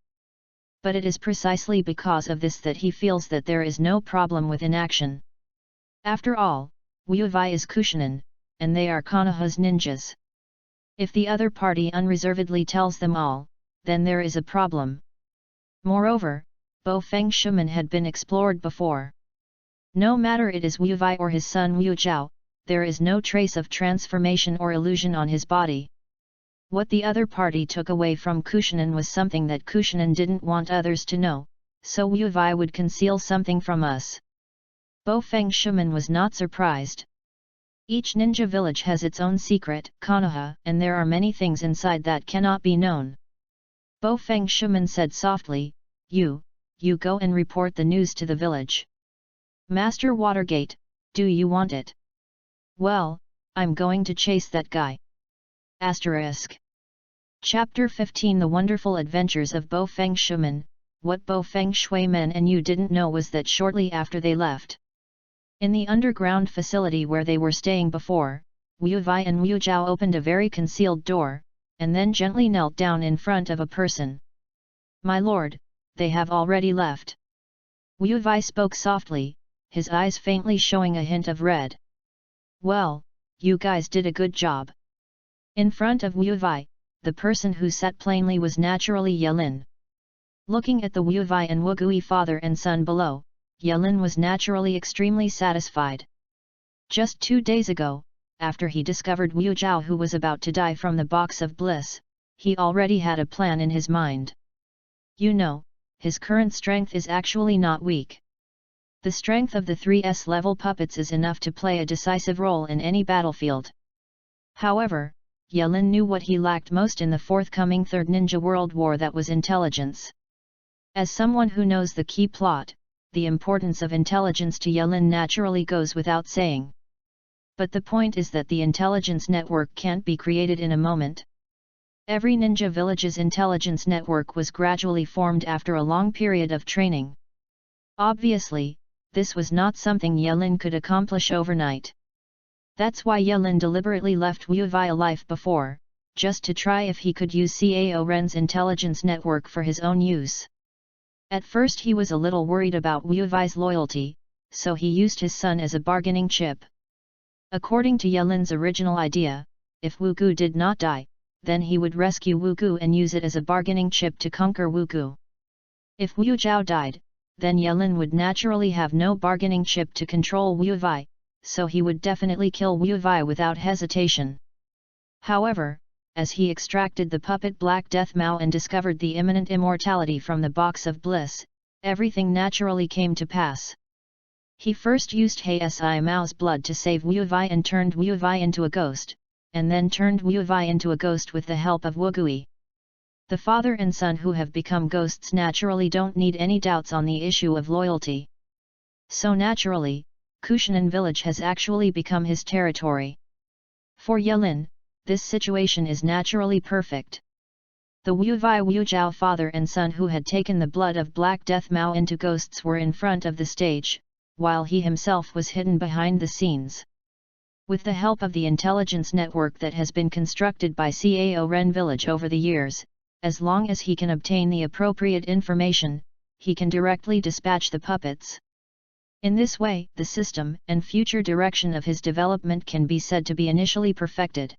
But it is precisely because of this that he feels that there is no problem with inaction. After all, Wu Vai is Kushinan, and they are Konoha's ninjas. If the other party unreservedly tells them all, then there is a problem. Moreover, Bo Feng Shuman had been explored before. No matter it is Wu Vai or his son Wu Zhao, there is no trace of transformation or illusion on his body. What the other party took away from Kushinan was something that Kushinan didn't want others to know, so Wu Vai would conceal something from us. Bo Feng Shuman was not surprised. Each ninja village has its own secret, Konoha, and there are many things inside that cannot be known. Bo Feng Shuman said softly, You go and report the news to the village. Master Watergate, do you want it? Well, I'm going to chase that guy. Asterisk. Chapter 15 The Wonderful Adventures of Bo Feng Shuman. What Bo Feng Shui men and you didn't know was that shortly after they left In the underground facility where they were staying before, Wu Vai and Wu Zhao opened a very concealed door, and then gently knelt down in front of a person. "My lord, they have already left." Wu Vai spoke softly, his eyes faintly showing a hint of red. "Well, you guys did a good job." In front of Wu Vai, the person who sat plainly was naturally Yelin. Looking at the Wu Vai and Wu Gui father and son below, Yelin was naturally extremely satisfied. Just 2 days ago, after he discovered Wu Zhao who was about to die from the box of bliss, he already had a plan in his mind. You know, his current strength is actually not weak. The strength of the 3S level puppets is enough to play a decisive role in any battlefield. However, Yelin knew what he lacked most in the forthcoming Third Ninja World War, that was intelligence. As someone who knows the key plot, the importance of intelligence to Yelin naturally goes without saying. But the point is that the intelligence network can't be created in a moment. Every ninja village's intelligence network was gradually formed after a long period of training. Obviously, this was not something Yelin could accomplish overnight. That's why Yelin deliberately left Wu Vai alive before, just to try if he could use Cao Ren's intelligence network for his own use. At first he was a little worried about Wu Vai's loyalty, so he used his son as a bargaining chip. According to Yelin's original idea, if Wu Gu did not die, then he would rescue Wu Gu and use it as a bargaining chip to conquer Wu Gu. If Wu Zhao died, then Yelin would naturally have no bargaining chip to control Wu Vai, so he would definitely kill Wu Vai without hesitation. However, as he extracted the puppet Black Death Mao and discovered the imminent immortality from the box of bliss, everything naturally came to pass. He first used Hsi Mao's blood to save Wu Vai and turned Wu Vai into a ghost, and then turned Wu Vai into a ghost with the help of Wu Gui. The father and son who have become ghosts naturally don't need any doubts on the issue of loyalty. So naturally, Kushanan village has actually become his territory. For Yelin, this situation is naturally perfect. The Wu Vai Wu Zhao father and son who had taken the blood of Black Death Mao into ghosts were in front of the stage, while he himself was hidden behind the scenes. With the help of the intelligence network that has been constructed by Cao Ren village over the years, as long as he can obtain the appropriate information, he can directly dispatch the puppets. In this way, the system and future direction of his development can be said to be initially perfected.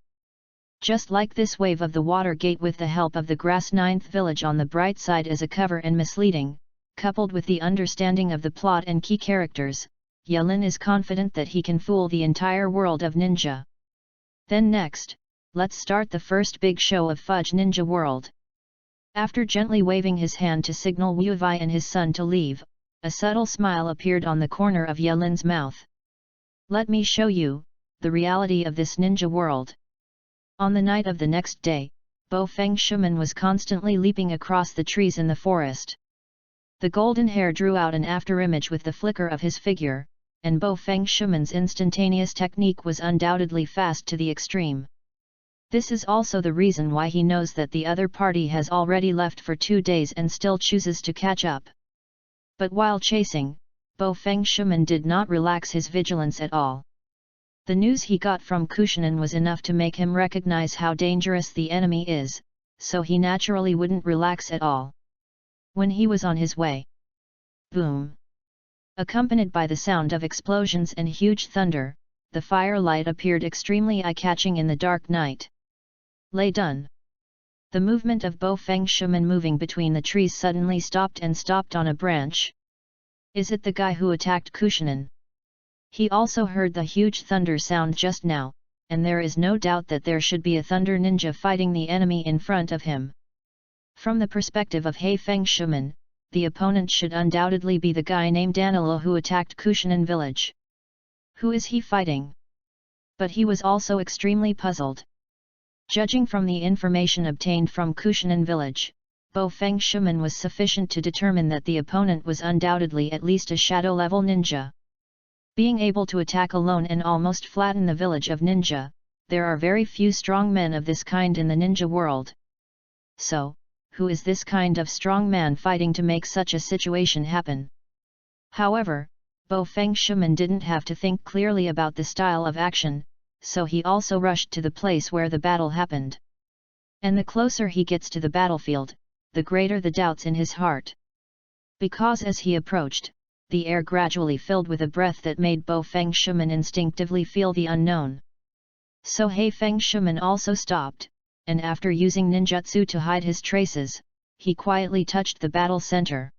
Just like this wave of the water gate with the help of the Grass Ninth village on the bright side as a cover and misleading, coupled with the understanding of the plot and key characters, Yelin is confident that he can fool the entire world of ninja. Then next, let's start the first big show of Fudge Ninja World. After gently waving his hand to signal Wu Vai and his son to leave, a subtle smile appeared on the corner of Yelin's mouth. "Let me show you the reality of this ninja world." On the night of the next day, Bo Feng Shuman was constantly leaping across the trees in the forest. The golden hair drew out an afterimage with the flicker of his figure, and Bo Feng Shuman's instantaneous technique was undoubtedly fast to the extreme. This is also the reason why he knows that the other party has already left for 2 days and still chooses to catch up. But while chasing, Bo Feng Shuman did not relax his vigilance at all. The news he got from Kushanan was enough to make him recognize how dangerous the enemy is, so he naturally wouldn't relax at all. When he was on his way, boom! Accompanied by the sound of explosions and huge thunder, the firelight appeared extremely eye-catching in the dark night. Lay done. The movement of Bo Feng Shuman moving between the trees suddenly stopped on a branch. Is it the guy who attacked Kushanan? He also heard the huge thunder sound just now, and there is no doubt that there should be a thunder ninja fighting the enemy in front of him. From the perspective of He Feng Shuman, the opponent should undoubtedly be the guy named Danilo who attacked Kushanan village. Who is he fighting? But he was also extremely puzzled. Judging from the information obtained from Kushanan village, Bo Feng Shuman was sufficient to determine that the opponent was undoubtedly at least a shadow-level ninja. Being able to attack alone and almost flatten the village of ninja, there are very few strong men of this kind in the ninja world. So, who is this kind of strong man fighting to make such a situation happen? However, Bo Feng Shuman didn't have to think clearly about the style of action, so he also rushed to the place where the battle happened. And the closer he gets to the battlefield, the greater the doubts in his heart. Because as he approached, the air gradually filled with a breath that made Bo Feng Shuman instinctively feel the unknown. So Feng Shuman also stopped, and after using ninjutsu to hide his traces, he quietly touched the battle center.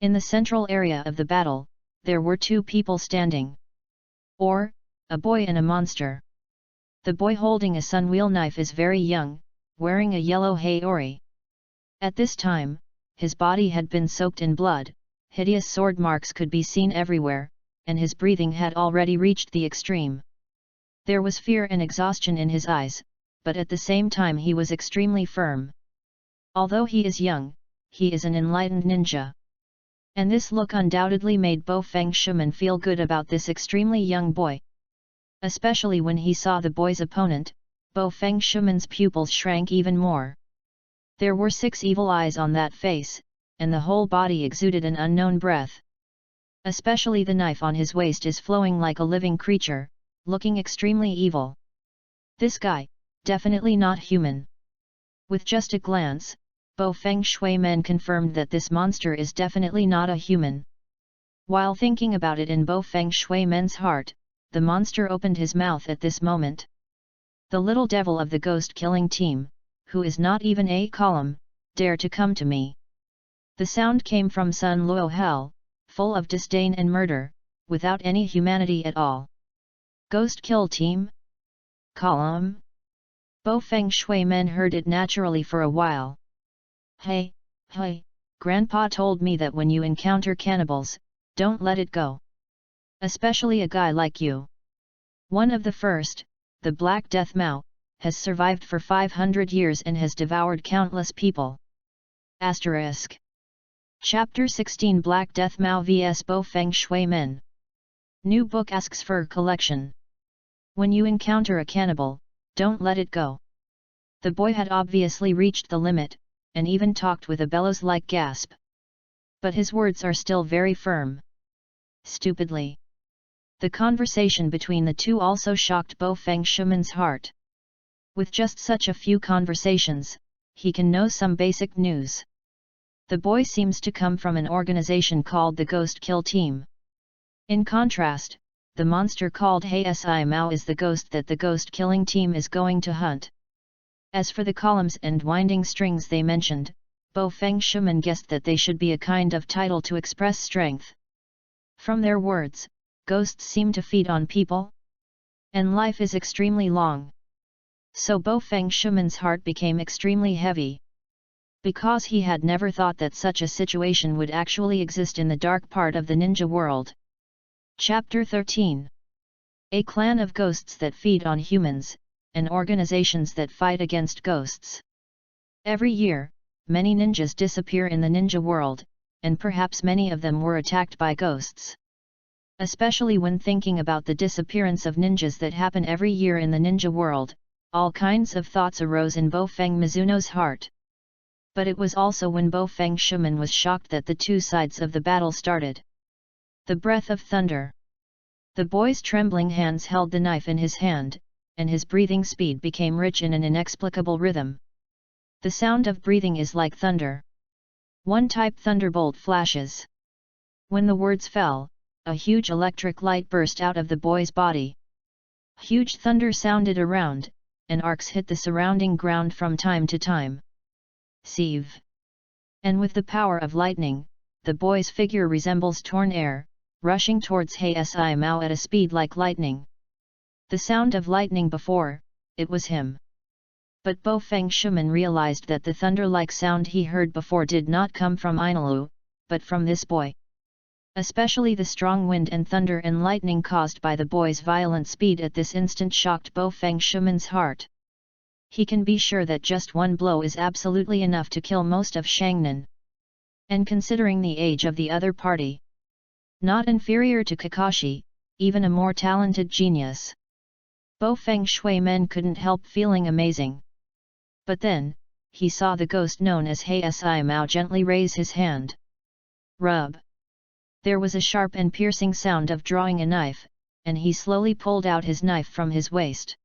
In the central area of the battle, there were two people standing. Or, a boy and a monster. The boy holding a sunwheel knife is very young, wearing a yellow haori. At this time, his body had been soaked in blood, hideous sword marks could be seen everywhere, and his breathing had already reached the extreme. There was fear and exhaustion in his eyes, but at the same time he was extremely firm. Although he is young, he is an enlightened ninja. And this look undoubtedly made Bo Feng Shuman feel good about this extremely young boy. Especially when he saw the boy's opponent, Bo Feng Shuman's pupils shrank even more. There were 6 evil eyes on that face, and the whole body exuded an unknown breath. Especially the knife on his waist is flowing like a living creature, looking extremely evil. This guy, definitely not human. With just a glance, Bo Feng Shuman confirmed that this monster is definitely not a human. While thinking about it in Bo Feng Shuman's heart, the monster opened his mouth at this moment. The little devil of the ghost-killing team, who is not even a column, dare to come to me. The sound came from Sun Luo Hell, full of disdain and murder, without any humanity at all. Ghost kill team? Column? Bo Feng Shuman heard it naturally for a while. Hey, Grandpa told me that when you encounter cannibals, don't let it go. Especially a guy like you. One of the first, the Black Death Mao, has survived for 500 years and has devoured countless people. Asterisk. Chapter 16 Black Death Mao vs Bo Feng Shuman. New book asks for collection. When you encounter a cannibal, don't let it go. The boy had obviously reached the limit, and even talked with a bellows-like gasp. But his words are still very firm. Stupidly. The conversation between the two also shocked Bo Feng Shuman's heart. With just such a few conversations, he can know some basic news. The boy seems to come from an organization called the Ghost Kill Team. In contrast, the monster called Si Mao is the ghost that the Ghost Killing Team is going to hunt. As for the columns and winding strings they mentioned, Bo Feng Shuman guessed that they should be a kind of title to express strength. From their words, ghosts seem to feed on people. And life is extremely long. So Bo Feng Shuman's heart became extremely heavy. Because he had never thought that such a situation would actually exist in the dark part of the ninja world. Chapter 13. A clan of ghosts that feed on humans, and organizations that fight against ghosts. Every year, many ninjas disappear in the ninja world, and perhaps many of them were attacked by ghosts. Especially when thinking about the disappearance of ninjas that happen every year in the ninja world, all kinds of thoughts arose in Bo Feng Mizuno's heart. But it was also when Bo Feng Shuman was shocked that the two sides of the battle started. The breath of thunder. The boy's trembling hands held the knife in his hand, and his breathing speed became rich in an inexplicable rhythm. The sound of breathing is like thunder. One type thunderbolt flashes. When the words fell, a huge electric light burst out of the boy's body. Huge thunder sounded around, and arcs hit the surrounding ground from time to time. Sieve. And with the power of lightning, the boy's figure resembles torn air, rushing towards Si Mao at a speed like lightning. The sound of lightning before, it was him. But Bo Feng Shuman realized that the thunder-like sound he heard before did not come from Inalu, but from this boy. Especially the strong wind and thunder and lightning caused by the boy's violent speed at this instant shocked Bo Feng Shuman's heart. He can be sure that just one blow is absolutely enough to kill most of Shangnan. And considering the age of the other party, not inferior to Kakashi, even a more talented genius, Bo Feng Shuman couldn't help feeling amazing. But then, he saw the ghost known as Si Mao gently raise his hand. Rub. There was a sharp and piercing sound of drawing a knife, and he slowly pulled out his knife from his waist.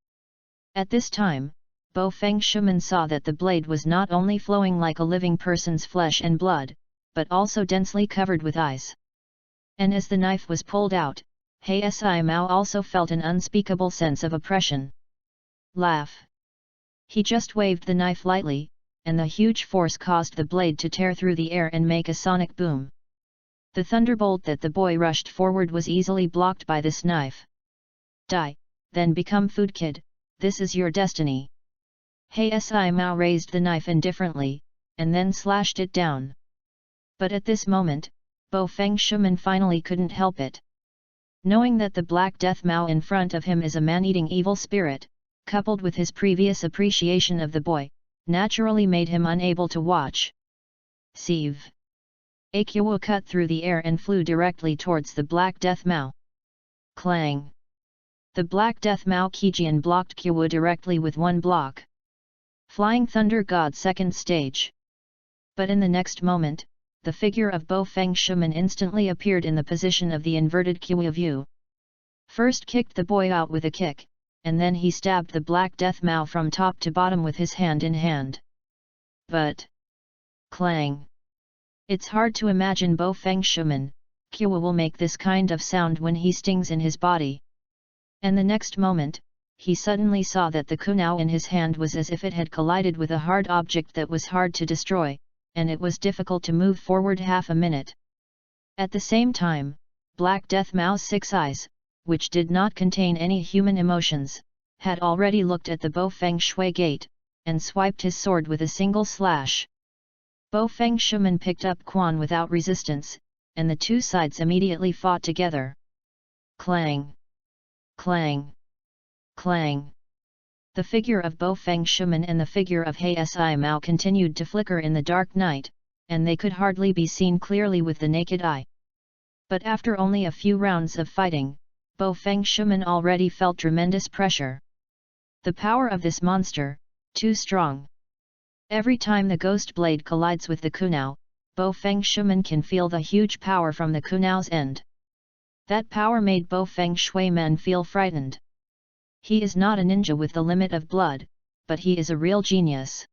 At this time, Bo Feng Shuman saw that the blade was not only flowing like a living person's flesh and blood, but also densely covered with ice. And as the knife was pulled out, He Si Mao also felt an unspeakable sense of oppression. Laugh! He just waved the knife lightly, and the huge force caused the blade to tear through the air and make a sonic boom. The thunderbolt that the boy rushed forward was easily blocked by this knife. Die, then become food, kid, this is your destiny. He Si Mao raised the knife indifferently, and then slashed it down. But at this moment, Bo Feng Shuman finally couldn't help it. Knowing that the Black Death Mao in front of him is a man-eating evil spirit, coupled with his previous appreciation of the boy, naturally made him unable to watch. Sieve. A Kyo cut through the air and flew directly towards the Black Death Mao. Clang! The Black Death Mao Kijian blocked Kyo directly with one block. Flying Thunder God second stage. But in the next moment, the figure of Bo Feng Shuman instantly appeared in the position of the inverted Kyo view. First kicked the boy out with a kick, and then he stabbed the Black Death Mao from top to bottom with his hand in hand. But... clang! It's hard to imagine Bo Feng Shuman, Kyo will make this kind of sound when he stings in his body. And the next moment, he suddenly saw that the kunao in his hand was as if it had collided with a hard object that was hard to destroy, and it was difficult to move forward half a minute. At the same time, Black Death Mao's 6 eyes, which did not contain any human emotions, had already looked at the Bo Feng Shui gate, and swiped his sword with a single slash. Bo Feng Shuman picked up Quan without resistance, and the two sides immediately fought together. Clang! Clang! Clang! The figure of Bo Feng Shuman and the figure of He Si Mao continued to flicker in the dark night, and they could hardly be seen clearly with the naked eye. But after only a few rounds of fighting, Bo Feng Shuman already felt tremendous pressure. The power of this monster, too strong. Every time the ghost blade collides with the kunao, Bo Feng Shuman can feel the huge power from the kunao's end. That power made Bo Feng Shui men feel frightened. He is not a ninja with the limit of blood, but he is a real genius.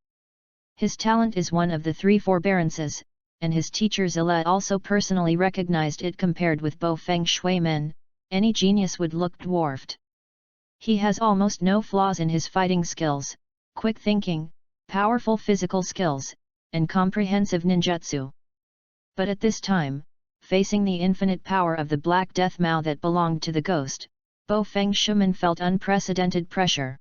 His talent is one of the 3 forbearances, and his teacher Zilla also personally recognized it. Compared with Bo Feng Shui men, any genius would look dwarfed. He has almost no flaws in his fighting skills, quick thinking, powerful physical skills, and comprehensive ninjutsu. But at this time, facing the infinite power of the Black Death Mao that belonged to the ghost, Bo Feng Shuman felt unprecedented pressure.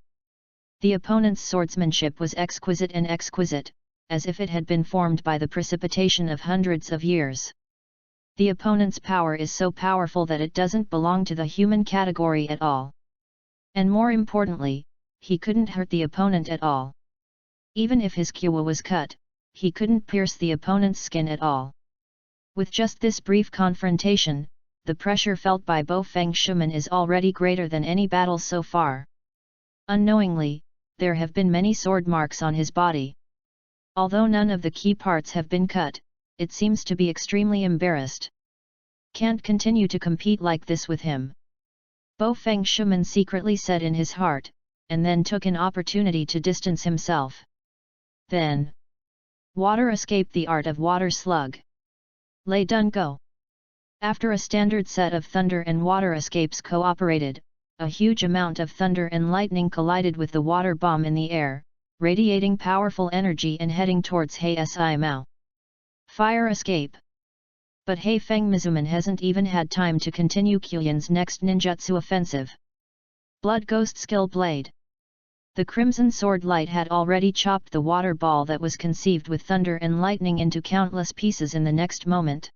The opponent's swordsmanship was exquisite and exquisite, as if it had been formed by the precipitation of hundreds of years. The opponent's power is so powerful that it doesn't belong to the human category at all. And more importantly, he couldn't hurt the opponent at all. Even if his Kyo was cut, he couldn't pierce the opponent's skin at all. With just this brief confrontation, the pressure felt by Bo Feng Shuman is already greater than any battle so far. Unknowingly, there have been many sword marks on his body. Although none of the key parts have been cut, it seems to be extremely embarrassed. Can't continue to compete like this with him. Bo Feng Shuman secretly said in his heart, and then took an opportunity to distance himself. Then, water escaped the art of water slug. Lay done go. After a standard set of thunder and water escapes cooperated, a huge amount of thunder and lightning collided with the water bomb in the air, radiating powerful energy and heading towards He Si Mao. Fire escape. But He Feng Mizuman hasn't even had time to continue Kyuyan's next ninjutsu offensive. Blood Ghost Skill Blade. The Crimson Sword Light had already chopped the water ball that was conceived with thunder and lightning into countless pieces in the next moment.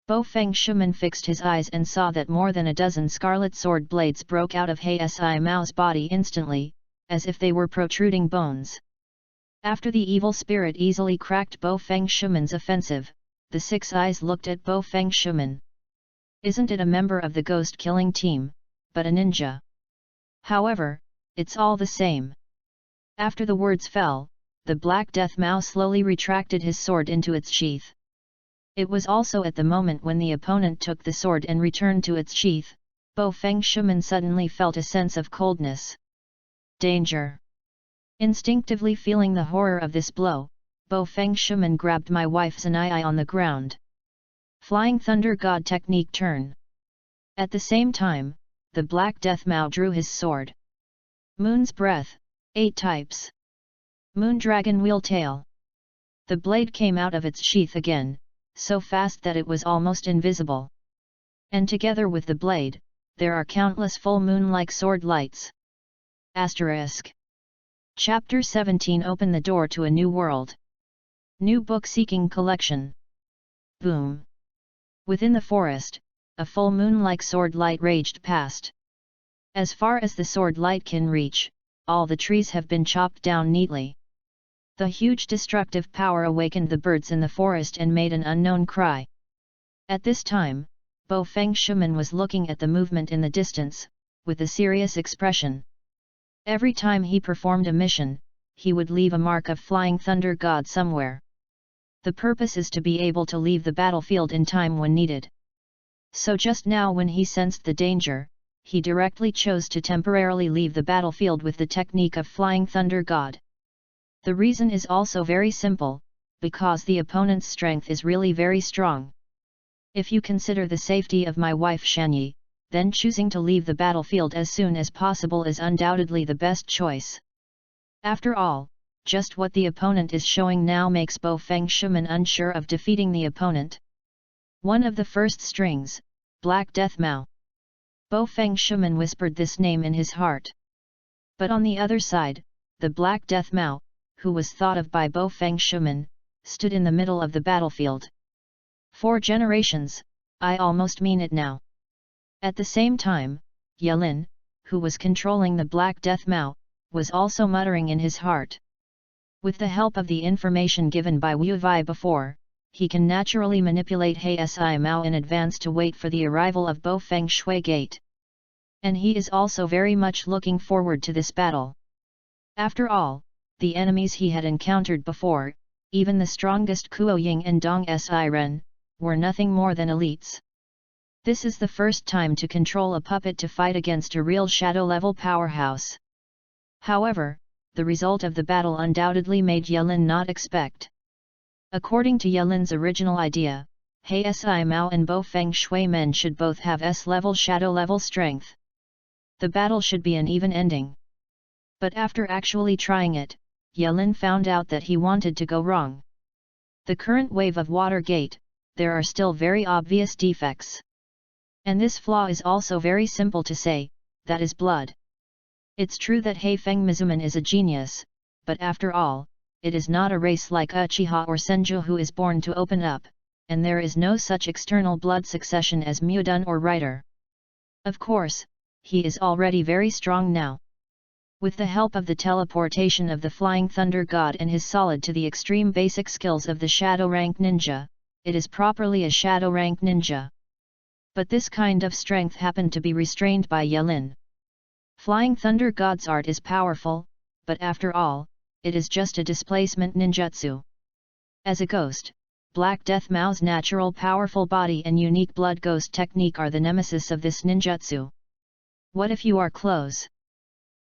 Bo Feng Shuman fixed his eyes and saw that more than a dozen scarlet sword blades broke out of He Si Mao's body instantly, as if they were protruding bones. After the evil spirit easily cracked Bo Feng Shuman's offensive, the 6 eyes looked at Bo Feng Shuman. Isn't it a member of the ghost-killing team, but a ninja? However, it's all the same. After the words fell, the Black Death Mao slowly retracted his sword into its sheath. It was also at the moment when the opponent took the sword and returned to its sheath, Bo Feng Shuman suddenly felt a sense of coldness. Danger! Instinctively feeling the horror of this blow, Bo Feng Shuman grabbed my wife's eye on the ground. Flying Thunder God technique turn. At the same time, the Black Death Mao drew his sword. Moon's Breath, 8 types. Moon Dragon Wheel Tail. The blade came out of its sheath again, so fast that it was almost invisible. And together with the blade, there are countless full moon-like sword lights. Asterisk. Chapter 17 Open the door to a new world. New book seeking collection. Boom. Within the forest, a full moon-like sword light raged past. As far as the sword light can reach, all the trees have been chopped down neatly. The huge destructive power awakened the birds in the forest and made an unknown cry. At this time, Bo Feng Shuman was looking at the movement in the distance, with a serious expression. Every time he performed a mission, he would leave a mark of Flying Thunder God somewhere. The purpose is to be able to leave the battlefield in time when needed. So just now when he sensed the danger, he directly chose to temporarily leave the battlefield with the technique of Flying Thunder God. The reason is also very simple, because the opponent's strength is really very strong. If you consider the safety of my wife Shanyi, then choosing to leave the battlefield as soon as possible is undoubtedly the best choice. After all, just what the opponent is showing now makes Bo Feng Shuman unsure of defeating the opponent. One of the first strings, Black Death Mao. Bo Feng Shuman whispered this name in his heart. But on the other side, the Black Death Mao, who was thought of by Bo Feng Shuman, stood in the middle of the battlefield. 4 generations, I almost mean it now. At the same time, Yelin, who was controlling the Black Death Mao, was also muttering in his heart. With the help of the information given by Wu Wei before, he can naturally manipulate He Si Mao in advance to wait for the arrival of Bo Feng Shui Gate. And he is also very much looking forward to this battle. After all, the enemies he had encountered before, even the strongest Kuo Ying and Dong Si Ren, were nothing more than elites. This is the first time to control a puppet to fight against a real shadow-level powerhouse. However, the result of the battle undoubtedly made Yelin not expect. According to Yelin's original idea, He Si Mao and Bo Feng Shui men should both have S-level shadow-level strength. The battle should be an even ending. But after actually trying it, Yelin found out that he wanted to go wrong. The current wave of Watergate, there are still very obvious defects. And this flaw is also very simple to say, that is blood. It's true that He Feng Mizuman is a genius, but after all, it is not a race like Uchiha or Senju who is born to open up, and there is no such external blood succession as Mudun or Rider. Of course, he is already very strong now. With the help of the teleportation of the Flying Thunder God and his solid to the extreme basic skills of the Shadow Rank Ninja, it is properly a Shadow Rank Ninja. But this kind of strength happened to be restrained by Yelin. Flying Thunder God's art is powerful, but after all, it is just a displacement ninjutsu. As a ghost, Black Death Mao's natural powerful body and unique blood ghost technique are the nemesis of this ninjutsu. What if you are close?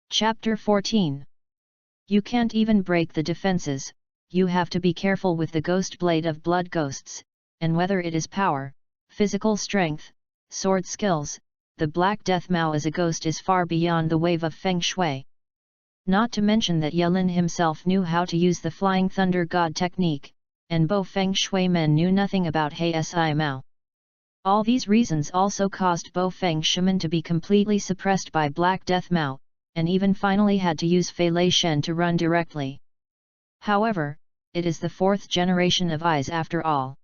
Chapter 14. You can't even break the defenses, you have to be careful with the ghost blade of blood ghosts, and whether it is power, physical strength, sword skills, the Black Death Mao as a ghost is far beyond the wave of Feng Shui. Not to mention that Yelin himself knew how to use the Flying Thunder God technique, and Bo Feng Shui men knew nothing about He Si Mao. All these reasons also caused Bo Feng Shuman to be completely suppressed by Black Death Mao, and even finally had to use Fei Lei Shen to run directly. However, it is the 4th generation of eyes after all.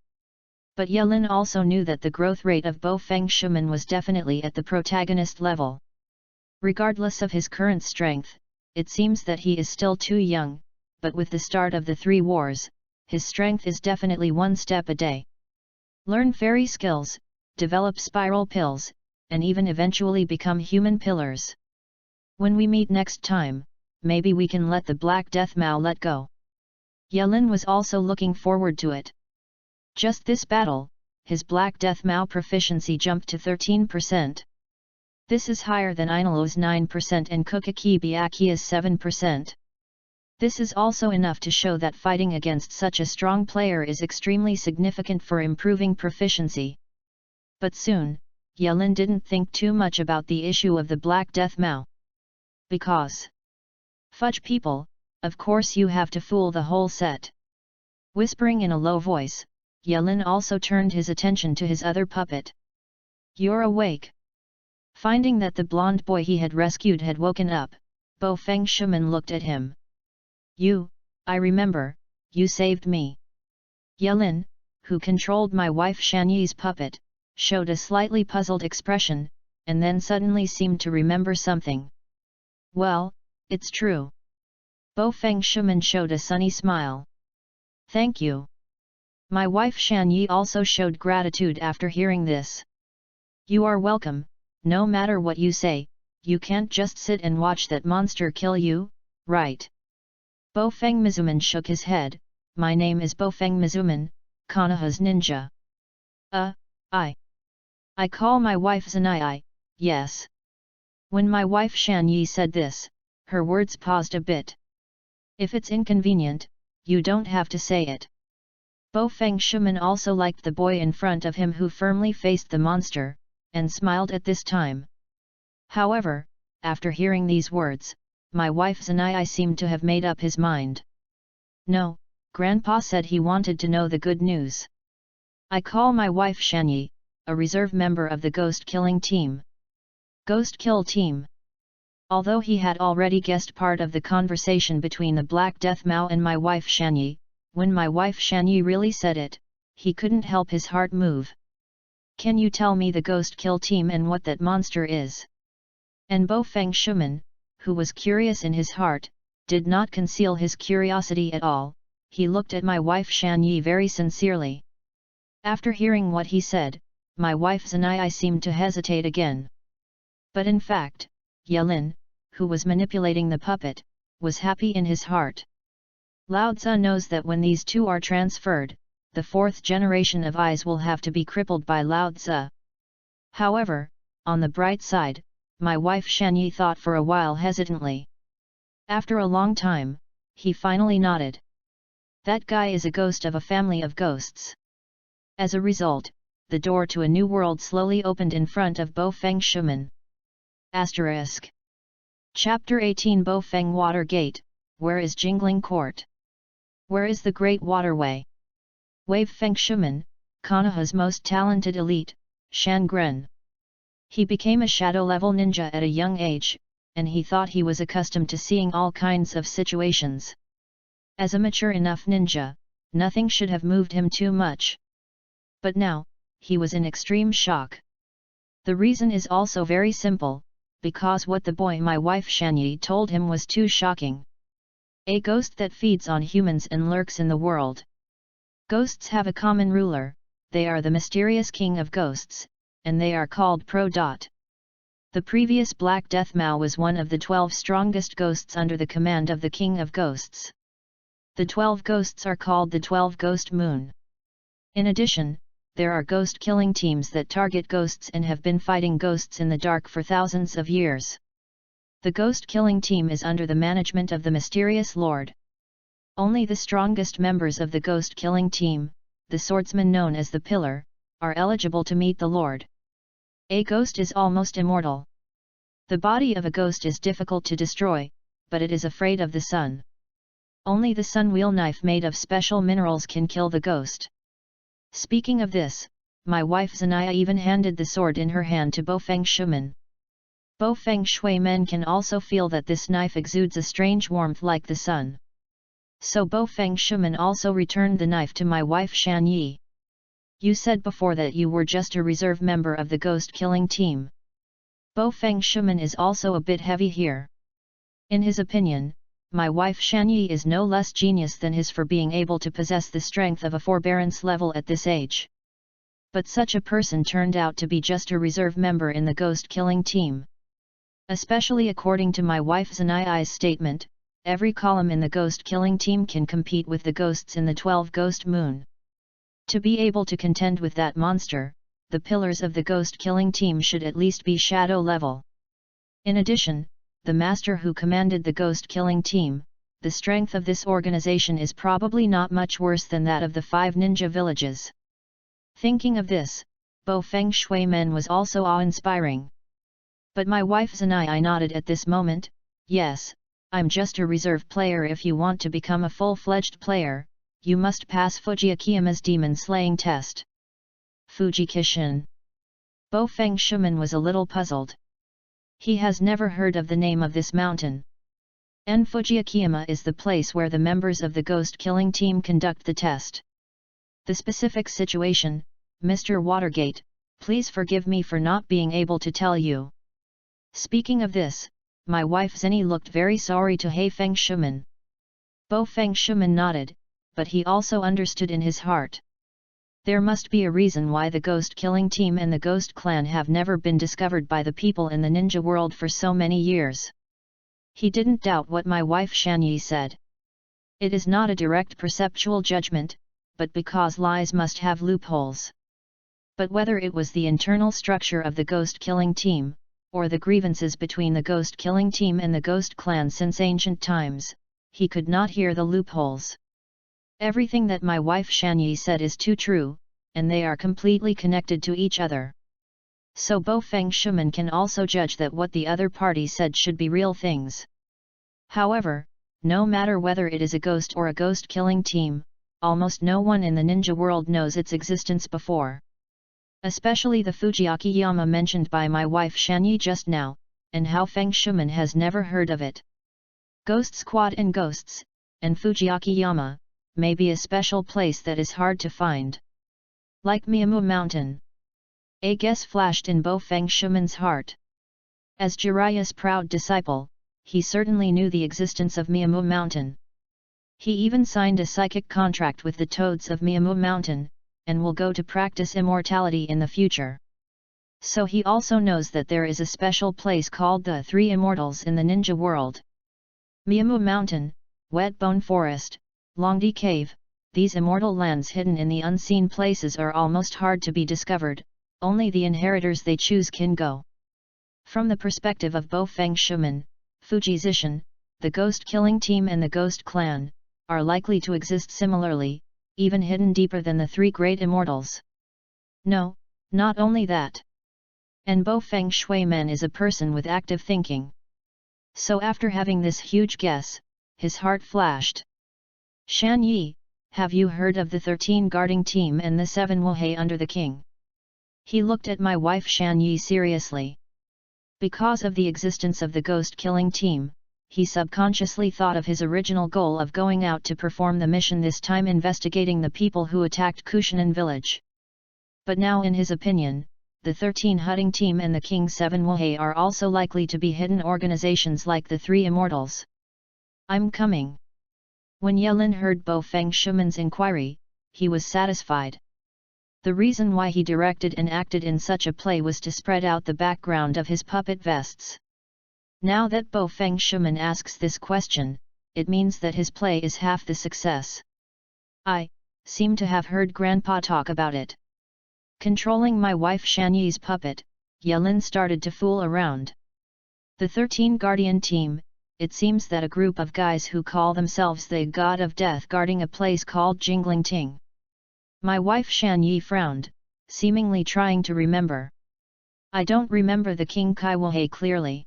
But Yelin also knew that the growth rate of Bo Feng Shuman was definitely at the protagonist level. Regardless of his current strength, it seems that he is still too young, but with the start of the 3 wars, his strength is definitely one step a day. Learn fairy skills, develop spiral pills, and even eventually become human pillars. When we meet next time, maybe we can let the Black Death Mao let go. Yelin was also looking forward to it. Just this battle, his Black Death Mao proficiency jumped to 13%. This is higher than Inalo's 9% and Kukaki Byakia's 7%. This is also enough to show that fighting against such a strong player is extremely significant for improving proficiency. But soon, Yelin didn't think too much about the issue of the Black Death Mao. Because fudge people, of course you have to fool the whole set. Whispering in a low voice, Yelin also turned his attention to his other puppet. You're awake. Finding that the blonde boy he had rescued had woken up, Bo Feng Shuman looked at him. I remember, you saved me. Yelin, who controlled my wife Shanyi's puppet, showed a slightly puzzled expression, and then suddenly seemed to remember something. Well, it's true. Bo Feng Shuman showed a sunny smile. Thank you. My wife Shanyi also showed gratitude after hearing this. You are welcome, no matter what you say, you can't just sit and watch that monster kill you, right? Bo Feng Mizuman shook his head. My name is Bo Feng Mizuman, Konoha's ninja. I call my wife Zanai, yes. When my wife Shanyi said this, her words paused a bit. If it's inconvenient, you don't have to say it. Bo Feng Shuman also liked the boy in front of him who firmly faced the monster, and smiled at this time. However, after hearing these words, my wife Zanai seemed to have made up his mind. No, Grandpa said he wanted to know the good news. I call my wife Shanyi, a reserve member of the Ghost Killing Team. Ghost Kill Team. Although he had already guessed part of the conversation between the Black Death Mao and my wife Shanyi, when my wife Shanyi really said it, he couldn't help his heart move. Can you tell me the Ghost Kill Team and what that monster is? And Bo Feng Shuman, who was curious in his heart, did not conceal his curiosity at all. He looked at my wife Shanyi very sincerely. After hearing what he said, my wife Zanai seemed to hesitate again. But in fact, Yelin, who was manipulating the puppet, was happy in his heart. Lao Tzu knows that when these two are transferred, the fourth generation of eyes will have to be crippled by Lao Tzu. However, on the bright side, my wife Shanyi thought for a while hesitantly. After a long time, he finally nodded. That guy is a ghost of a family of ghosts. As a result, the door to a new world slowly opened in front of Bo Feng Shuman. Asterisk. Chapter 18 Bo Feng Water Gate. Where is Jingling Court? Where is the Great Waterway? Wave Feng Shuman, Konoha's most talented elite, Shangren. He became a shadow-level ninja at a young age, and he thought he was accustomed to seeing all kinds of situations. As a mature enough ninja, nothing should have moved him too much. But now, he was in extreme shock. The reason is also very simple, because what the boy my wife Shanyi told him was too shocking. A ghost that feeds on humans and lurks in the world. Ghosts have a common ruler, they are the mysterious king of ghosts, and they are called Pro. The previous Black Death Mao was one of the 12 strongest ghosts under the command of the King of Ghosts. The 12 ghosts are called the 12 Ghost Moon. In addition, there are ghost killing teams that target ghosts and have been fighting ghosts in the dark for thousands of years. The ghost killing team is under the management of the mysterious Lord. Only the strongest members of the ghost killing team, the swordsmen known as the Pillar, are eligible to meet the Lord. A ghost is almost immortal. The body of a ghost is difficult to destroy, but it is afraid of the sun. Only the sun wheel knife made of special minerals can kill the ghost. Speaking of this, my wife Zanaya even handed the sword in her hand to Bo Feng Shuman. Bo Feng Shui men can also feel that this knife exudes a strange warmth like the sun. So Bo Feng Shuman also returned the knife to my wife Shan Yi. You said before that you were just a reserve member of the ghost killing team. Bo Feng Shuman is also a bit heavy here. In his opinion, my wife Shan Yi is no less genius than his for being able to possess the strength of a forbearance level at this age. But such a person turned out to be just a reserve member in the ghost killing team. Especially according to my wife Zanai's statement, every column in the ghost killing team can compete with the ghosts in the 12 Ghost Moon. To be able to contend with that monster, the pillars of the ghost-killing team should at least be shadow level. In addition, the master who commanded the ghost-killing team, the strength of this organization is probably not much worse than that of the 5 ninja villages. Thinking of this, Bo Feng Shui Men was also awe-inspiring. But my wife Zanai nodded at this moment. Yes, I'm just a reserve player. If you want to become a full-fledged player, you must pass Fujiakima's demon-slaying test. Fujikishin. Bo Feng Shui was a little puzzled. He has never heard of the name of this mountain. And Fujiakima is the place where the members of the ghost-killing team conduct the test. The specific situation, Mr. Watergate, please forgive me for not being able to tell you. Speaking of this, my wife Zeni looked very sorry to He Feng Shui. Bo Feng Shui nodded, but he also understood in his heart. There must be a reason why the ghost-killing team and the ghost clan have never been discovered by the people in the ninja world for so many years. He didn't doubt what my wife Shanyi said. It is not a direct perceptual judgment, but because lies must have loopholes. But whether it was the internal structure of the ghost-killing team, or the grievances between the ghost-killing team and the ghost clan since ancient times, he could not hear the loopholes. Everything that my wife Shanyi said is too true, and they are completely connected to each other. So Bo Feng Shui can also judge that what the other party said should be real things. However, no matter whether it is a ghost or a ghost-killing team, almost no one in the ninja world knows its existence before. Especially the Fujiakiyama mentioned by my wife Shanyi just now, and how Feng Shui has never heard of it. Ghost Squad and Ghosts, and Fujiakiyama, may be a special place that is hard to find. Like Miyamu Mountain. A guess flashed in Bo Feng Shui's heart. As Jiraiya's proud disciple, he certainly knew the existence of Miyamu Mountain. He even signed a psychic contract with the toads of Miyamu Mountain, and will go to practice immortality in the future. So he also knows that there is a special place called the Three Immortals in the ninja world. Miyamu Mountain, Wet Bone Forest, Longdi Cave, these immortal lands hidden in the unseen places are almost hard to be discovered, only the inheritors they choose can go. From the perspective of Bo Feng Shui, Fuji Zishan, the ghost-killing team and the ghost clan, are likely to exist similarly, even hidden deeper than the 3 great immortals. No, not only that. And Bo Feng Shui is a person with active thinking. So after having this huge guess, his heart flashed. Shan Yi, have you heard of the 13 guarding team and the 7 Wohei under the king? He looked at my wife Shan Yi seriously. Because of the existence of the ghost-killing team, he subconsciously thought of his original goal of going out to perform the mission, this time investigating the people who attacked Kushinan village. But now in his opinion, the 13 hunting team and the King's 7 Wohei are also likely to be hidden organizations like the 3 immortals. I'm coming. When Yelin heard Bo Feng Shui's inquiry, he was satisfied. The reason why he directed and acted in such a play was to spread out the background of his puppet vests. Now that Bo Feng Shui asks this question, it means that his play is half the success. I seem to have heard Grandpa talk about it. Controlling my wife Shanyi's puppet, Yelin started to fool around. The 13 Guardian team, it seems that a group of guys who call themselves the God of Death guarding a place called Jingling Ting. My wife Shanyi frowned, seemingly trying to remember. I don't remember the King Kai Wohei clearly.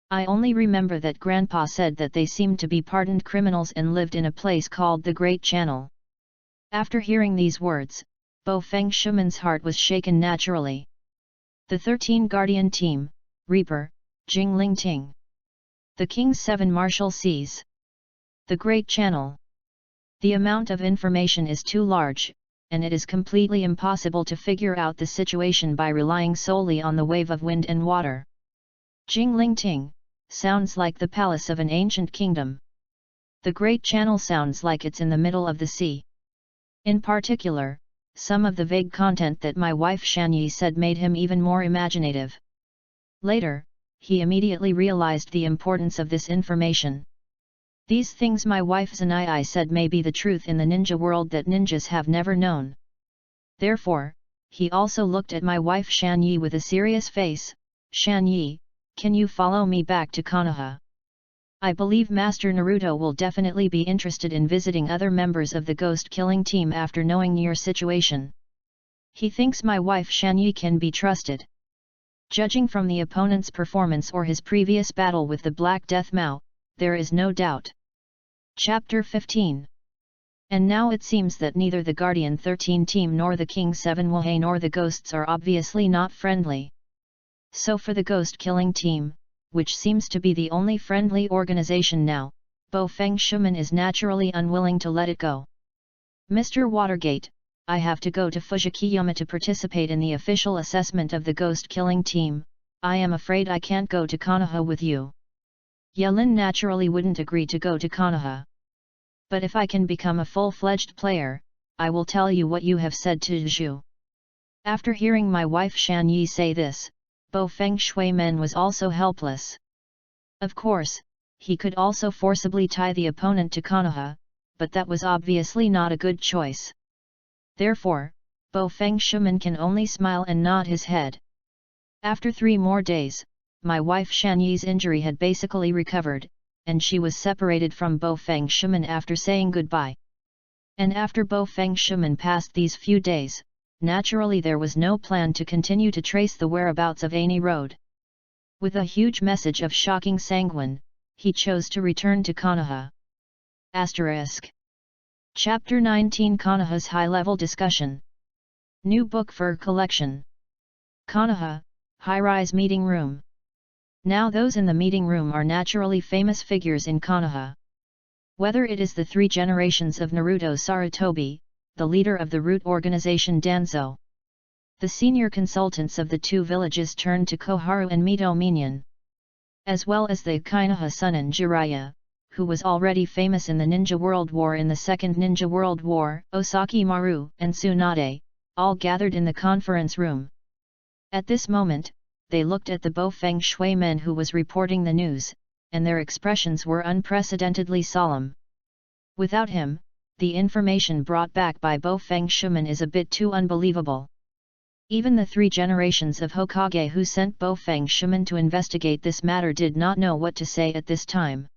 I only remember that Grandpa said that they seemed to be pardoned criminals and lived in a place called the Great Channel. After hearing these words, Bo Feng Shui's heart was shaken naturally. The 13 Guardian Team, Reaper, Jingling Ting. The King's 7 Martial Seas. The Great Channel. The amount of information is too large, and it is completely impossible to figure out the situation by relying solely on the wave of wind and water. Jingling Ting sounds like the palace of an ancient kingdom. The Great Channel sounds like it's in the middle of the sea. In particular, some of the vague content that my wife Shanyi said made him even more imaginative. Later, he immediately realized the importance of this information. These things my wife Zanai said may be the truth in the ninja world that ninjas have never known. Therefore, he also looked at my wife Shan Yi with a serious face. "Shan Yi, can you follow me back to Konoha? I believe Master Naruto will definitely be interested in visiting other members of the ghost killing team after knowing your situation. He thinks my wife Shan Yi can be trusted." Judging from the opponent's performance or his previous battle with the Black Death Mao, there is no doubt. Chapter 15. And now it seems that neither the Guardian 13 team nor the King 7 Wahei nor the ghosts are obviously not friendly. So for the ghost killing team, which seems to be the only friendly organization now, Bo Feng Shuman is naturally unwilling to let it go. "Mr. Watergate, I have to go to Fujikiyama to participate in the official assessment of the ghost killing team. I am afraid I can't go to Konoha with you." Yelin naturally wouldn't agree to go to Konoha. "But if I can become a full-fledged player, I will tell you what you have said to Zhu." After hearing my wife Shan Yi say this, Bo Feng Shui-men was also helpless. Of course, he could also forcibly tie the opponent to Konoha, but that was obviously not a good choice. Therefore, Bo Feng Shuman can only smile and nod his head. After 3 more days, my wife Shan Yi's injury had basically recovered, and she was separated from Bo Feng Shuman after saying goodbye. And after Bo Feng Shuman passed these few days, naturally there was no plan to continue to trace the whereabouts of Ani Road. With a huge message of shocking sanguine, he chose to return to Konoha. **** Chapter 19 Konoha's High-Level Discussion. New Book for Collection. Konoha, High-Rise Meeting Room. Now those in the meeting room are naturally famous figures in Konoha. Whether it is the 3 generations of Naruto Sarutobi, the leader of the root organization Danzo, the senior consultants of the 2 villages turned to Koharu and Mito Minyan, as well as the Konoha Sunan Jiraiya, who was already famous in the Ninja World War in the Second Ninja World War, Osaki Maru and Tsunade, all gathered in the conference room. At this moment, they looked at the Bo Feng Shui men who was reporting the news, and their expressions were unprecedentedly solemn. Without him, the information brought back by Bo Feng Shuman is a bit too unbelievable. Even the 3 generations of Hokage who sent Bo Feng Shuman to investigate this matter did not know what to say at this time.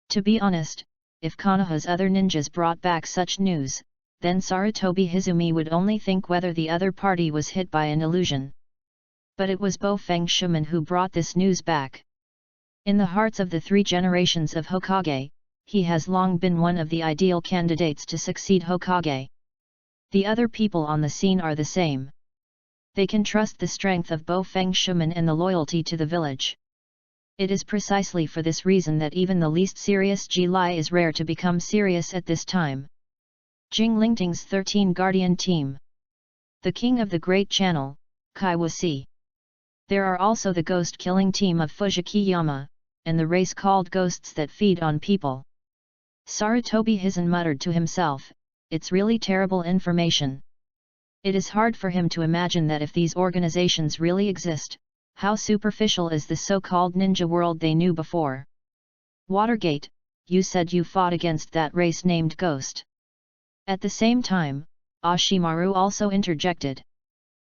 To be honest, if Konoha's other ninjas brought back such news, then Sarutobi Hizumi would only think whether the other party was hit by an illusion. But it was Bo Feng Shuman who brought this news back. In the hearts of the 3 generations of Hokage, he has long been one of the ideal candidates to succeed Hokage. The other people on the scene are the same. They can trust the strength of Bo Feng Shuman and the loyalty to the village. It is precisely for this reason that even the least serious Ji-Lai is rare to become serious at this time. Jing Lingting's 13 Guardian Team. The King of the Great Channel, Kai Wasi. There are also the ghost-killing team of Fujikiyama, and the race called Ghosts that feed on people. Sarutobi Hizen muttered to himself, "It's really terrible information." It is hard for him to imagine that if these organizations really exist, how superficial is the so-called ninja world they knew before. "Watergate, you said you fought against that race named Ghost." At the same time, Ashimaru also interjected.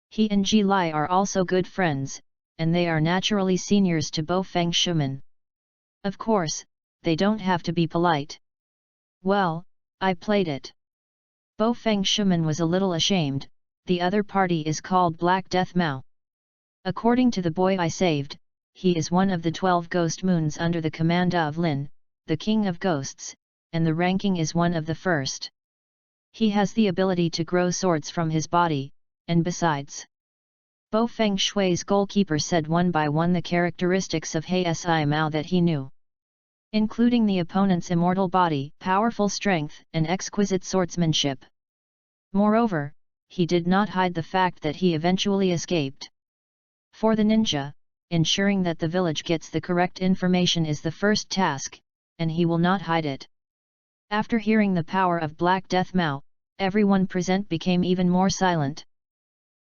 He and Ji-Lai are also good friends, and they are naturally seniors to Bo Feng Shuman. Of course, they don't have to be polite. "Well, I played it." Bo Feng Shuman was a little ashamed. "The other party is called Black Death Mao. According to the boy I saved, he is one of the 12 ghost moons under the command of Lin, the king of ghosts, and the ranking is one of the first. He has the ability to grow swords from his body, and besides..." Bo Feng Shui's goalkeeper said one by one the characteristics of Hsi Mao that he knew, including the opponent's immortal body, powerful strength, and exquisite swordsmanship. Moreover, he did not hide the fact that he eventually escaped. For the ninja, ensuring that the village gets the correct information is the first task, and he will not hide it. After hearing the power of Black Death Mao, everyone present became even more silent.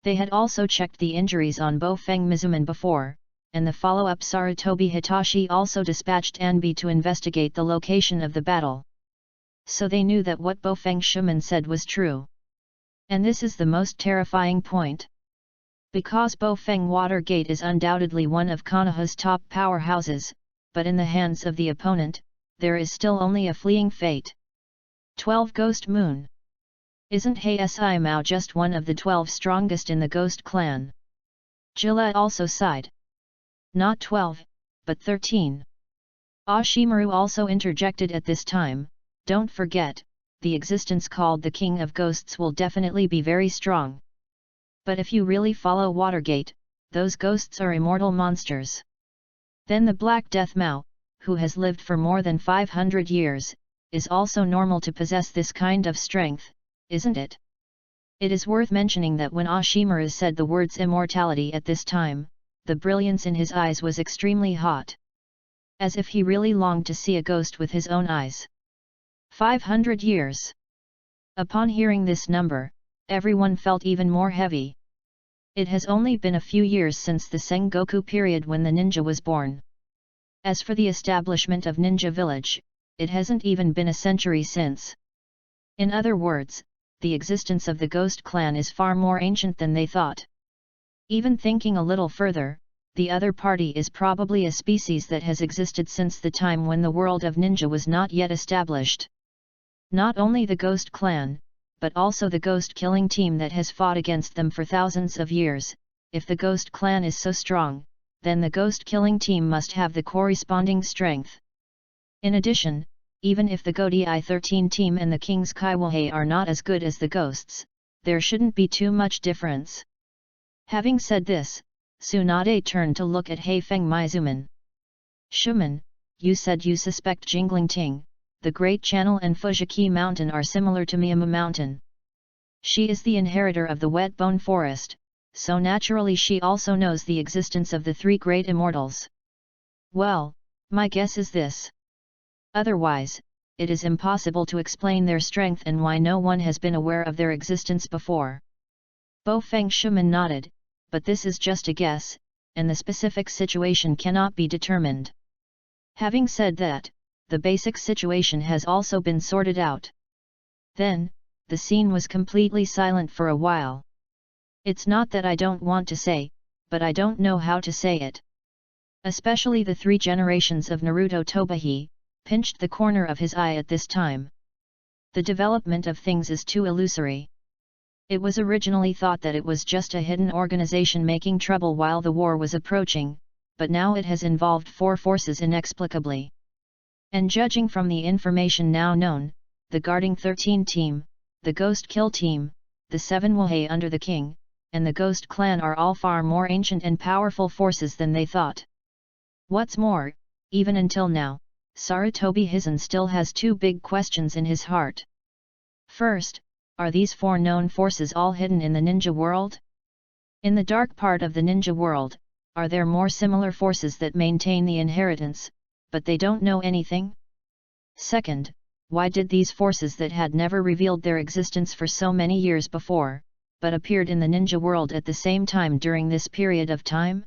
They had also checked the injuries on Bo Feng Mizuman before, and the follow-up Sarutobi Hitachi also dispatched Anbi to investigate the location of the battle. So they knew that what Bo Feng Shuman said was true. And this is the most terrifying point. Because Bofeng Water Gate is undoubtedly one of Konoha's top powerhouses, but in the hands of the opponent, there is still only a fleeing fate. 12 Ghost Moon. Isn't Hei Mao just one of the 12 strongest in the Ghost Clan? Gillette also sighed. Not 12, but 13. Ashimaru also interjected at this time, don't forget, the existence called the King of Ghosts will definitely be very strong. But if you really follow Watergate, those ghosts are immortal monsters. Then the Black Death Mao, who has lived for more than 500 years, is also normal to possess this kind of strength, isn't it? It is worth mentioning that when Ashimaru said the words immortality at this time, the brilliance in his eyes was extremely hot. As if he really longed to see a ghost with his own eyes. 500 years. Upon hearing this number, everyone felt even more heavy. It has only been a few years since the Sengoku period when the ninja was born. As for the establishment of Ninja Village, it hasn't even been a century since. In other words, the existence of the Ghost Clan is far more ancient than they thought. Even thinking a little further, the other party is probably a species that has existed since the time when the world of ninja was not yet established. Not only the Ghost Clan, but also the Ghost Killing Team that has fought against them for thousands of years. If the Ghost Clan is so strong, then the Ghost Killing Team must have the corresponding strength. In addition, even if the Godai 13 team and the King's Kaiwahei are not as good as the Ghosts, there shouldn't be too much difference. Having said this, Tsunade turned to look at Heifeng Mizuman. Shuman, you said you suspect Jingling Ting, the Great Channel and Fujiki Mountain are similar to Miyama Mountain. She is the inheritor of the Wet Bone Forest, so naturally she also knows the existence of the 3 great immortals. Well, my guess is this. Otherwise, it is impossible to explain their strength and why no one has been aware of their existence before. Bofeng Shuman nodded, but this is just a guess, and the specific situation cannot be determined. Having said that, the basic situation has also been sorted out. Then, the scene was completely silent for a while. It's not that I don't want to say, but I don't know how to say it. Especially the 3 generations of Naruto Tobahi, pinched the corner of his eye at this time. The development of things is too illusory. It was originally thought that it was just a hidden organization making trouble while the war was approaching, but now it has involved 4 forces inexplicably. And judging from the information now known, the Guarding 13 team, the Ghost Kill team, the 7 Wahei under the King, and the Ghost Clan are all far more ancient and powerful forces than they thought. What's more, even until now, Sarutobi Hizen still has 2 big questions in his heart. First, are these 4 known forces all hidden in the ninja world? In the dark part of the ninja world, are there more similar forces that maintain the inheritance, but they don't know anything? Second, why did these forces that had never revealed their existence for so many years before, but appeared in the ninja world at the same time during this period of time?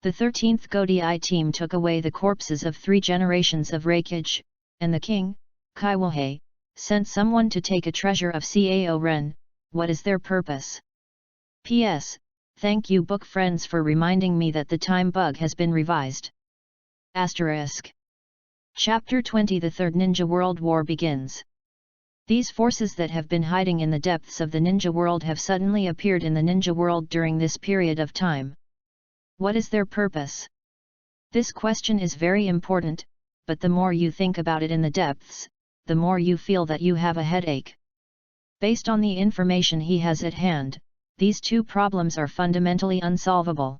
The 13th Godai team took away the corpses of 3 generations of Reikage, and the King, Kaiwahei, sent someone to take a treasure of Cao Ren. What is their purpose? P.S. Thank you book friends for reminding me that the time bug has been revised. Asterisk. Chapter 20 The Third Ninja World War begins. These forces that have been hiding in the depths of the ninja world have suddenly appeared in the ninja world during this period of time. What is their purpose? This question is very important, but the more you think about it in the depths, the more you feel that you have a headache. Based on the information he has at hand, these 2 problems are fundamentally unsolvable.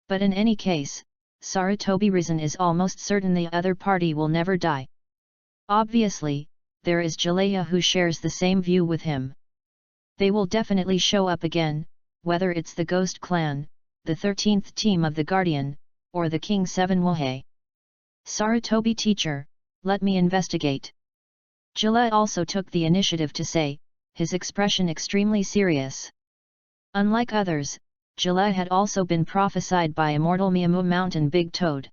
But in any case, Sarutobi Risen is almost certain the other party will never die. Obviously, there is Jalea who shares the same view with him. They will definitely show up again, whether it's the Ghost Clan, the 13th team of the Guardian, or the King 7 Wahei. Sarutobi teacher, let me investigate. Jalea also took the initiative to say, his expression extremely serious. Unlike others, Jalea had also been prophesied by immortal Miyamu Mountain Big Toad.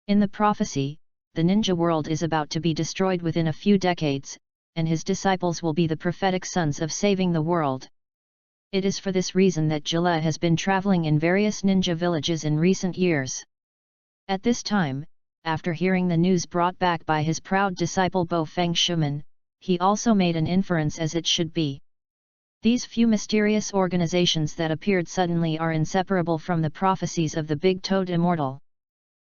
In the prophecy, the ninja world is about to be destroyed within a few decades, and his disciples will be the prophetic sons of saving the world. It is for this reason that Jile has been traveling in various ninja villages in recent years. At this time, after hearing the news brought back by his proud disciple Bo Feng Shuman, he also made an inference as it should be. These few mysterious organizations that appeared suddenly are inseparable from the prophecies of the big-toed immortal.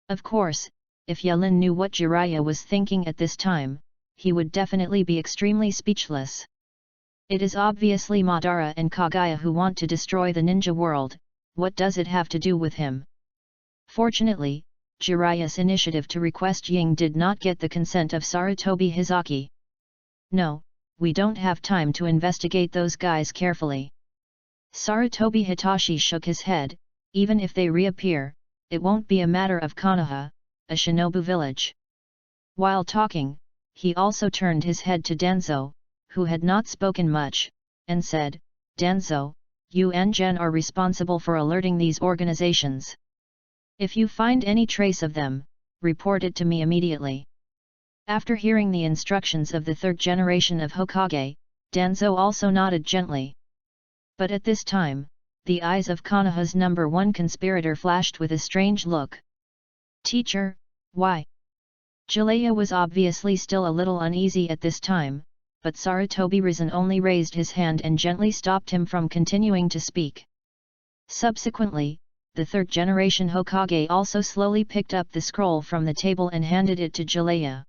Of course, if Yelin knew what Jiraiya was thinking at this time, he would definitely be extremely speechless. It is obviously Madara and Kaguya who want to destroy the ninja world. What does it have to do with him? Fortunately, Jiraiya's initiative to request Ying did not get the consent of Sarutobi Hizaki. No, we don't have time to investigate those guys carefully. Sarutobi Hitachi shook his head. Even if they reappear, it won't be a matter of Konoha, a shinobu village. While talking, he also turned his head to Danzo, who had not spoken much, and said, "Danzo, you and Jen are responsible for alerting these organizations. If you find any trace of them, report it to me immediately." After hearing the instructions of the third generation of Hokage, Danzo also nodded gently. But at this time, the eyes of Konoha's #1 conspirator flashed with a strange look. "Teacher, why?" Jiraiya was obviously still a little uneasy at this time, but Sarutobi Risen only raised his hand and gently stopped him from continuing to speak. Subsequently, the third generation Hokage also slowly picked up the scroll from the table and handed it to Jiraiya.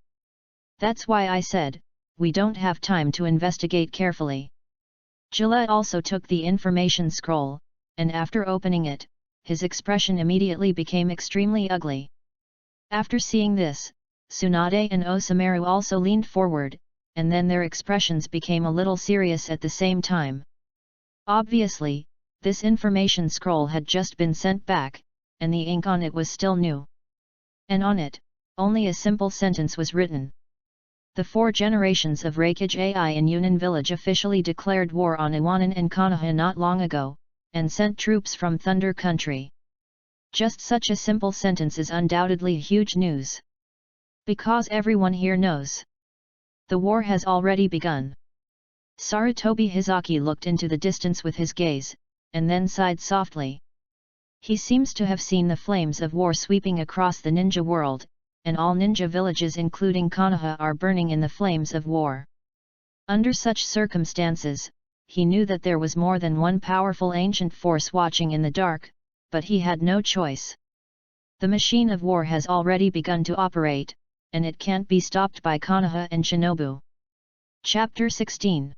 "That's why I said, we don't have time to investigate carefully." Jiraiya also took the information scroll, and after opening it, his expression immediately became extremely ugly. After seeing this, Tsunade and Osameru also leaned forward, and then their expressions became a little serious at the same time. Obviously, this information scroll had just been sent back, and the ink on it was still new. And on it, only a simple sentence was written. The 4 generations of Reikage AI in Yunnan village officially declared war on Iwanan and Konoha not long ago, and sent troops from Thunder Country. Just such a simple sentence is undoubtedly huge news. Because everyone here knows. The war has already begun. Sarutobi Hizaki looked into the distance with his gaze, and then sighed softly. He seems to have seen the flames of war sweeping across the ninja world, and all ninja villages including Konoha are burning in the flames of war. Under such circumstances, he knew that there was more than one powerful ancient force watching in the dark, but he had no choice. The machine of war has already begun to operate, and it can't be stopped by Konoha and Shinobu. Chapter 16.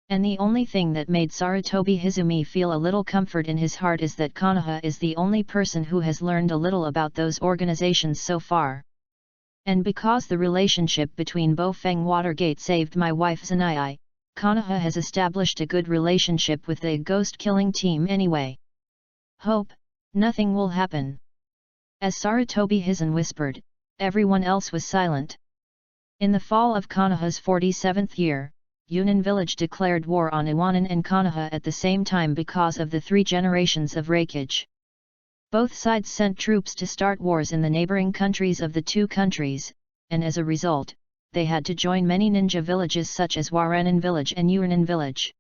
And the only thing that made Sarutobi Hizumi feel a little comfort in his heart is that Konoha is the only person who has learned a little about those organizations so far. And because the relationship between Bofeng Watergate saved my wife Zanai, Konoha has established a good relationship with the ghost-killing team anyway. Hope, nothing will happen. As Sarutobi Hizen whispered, everyone else was silent. In the fall of Konoha's 47th year, Yunnan village declared war on Iwanan and Konoha at the same time because of the 3 generations of Reikage. Both sides sent troops to start wars in the neighboring countries of the 2 countries, and as a result, they had to join many ninja villages such as Waranan village and Yunnan village.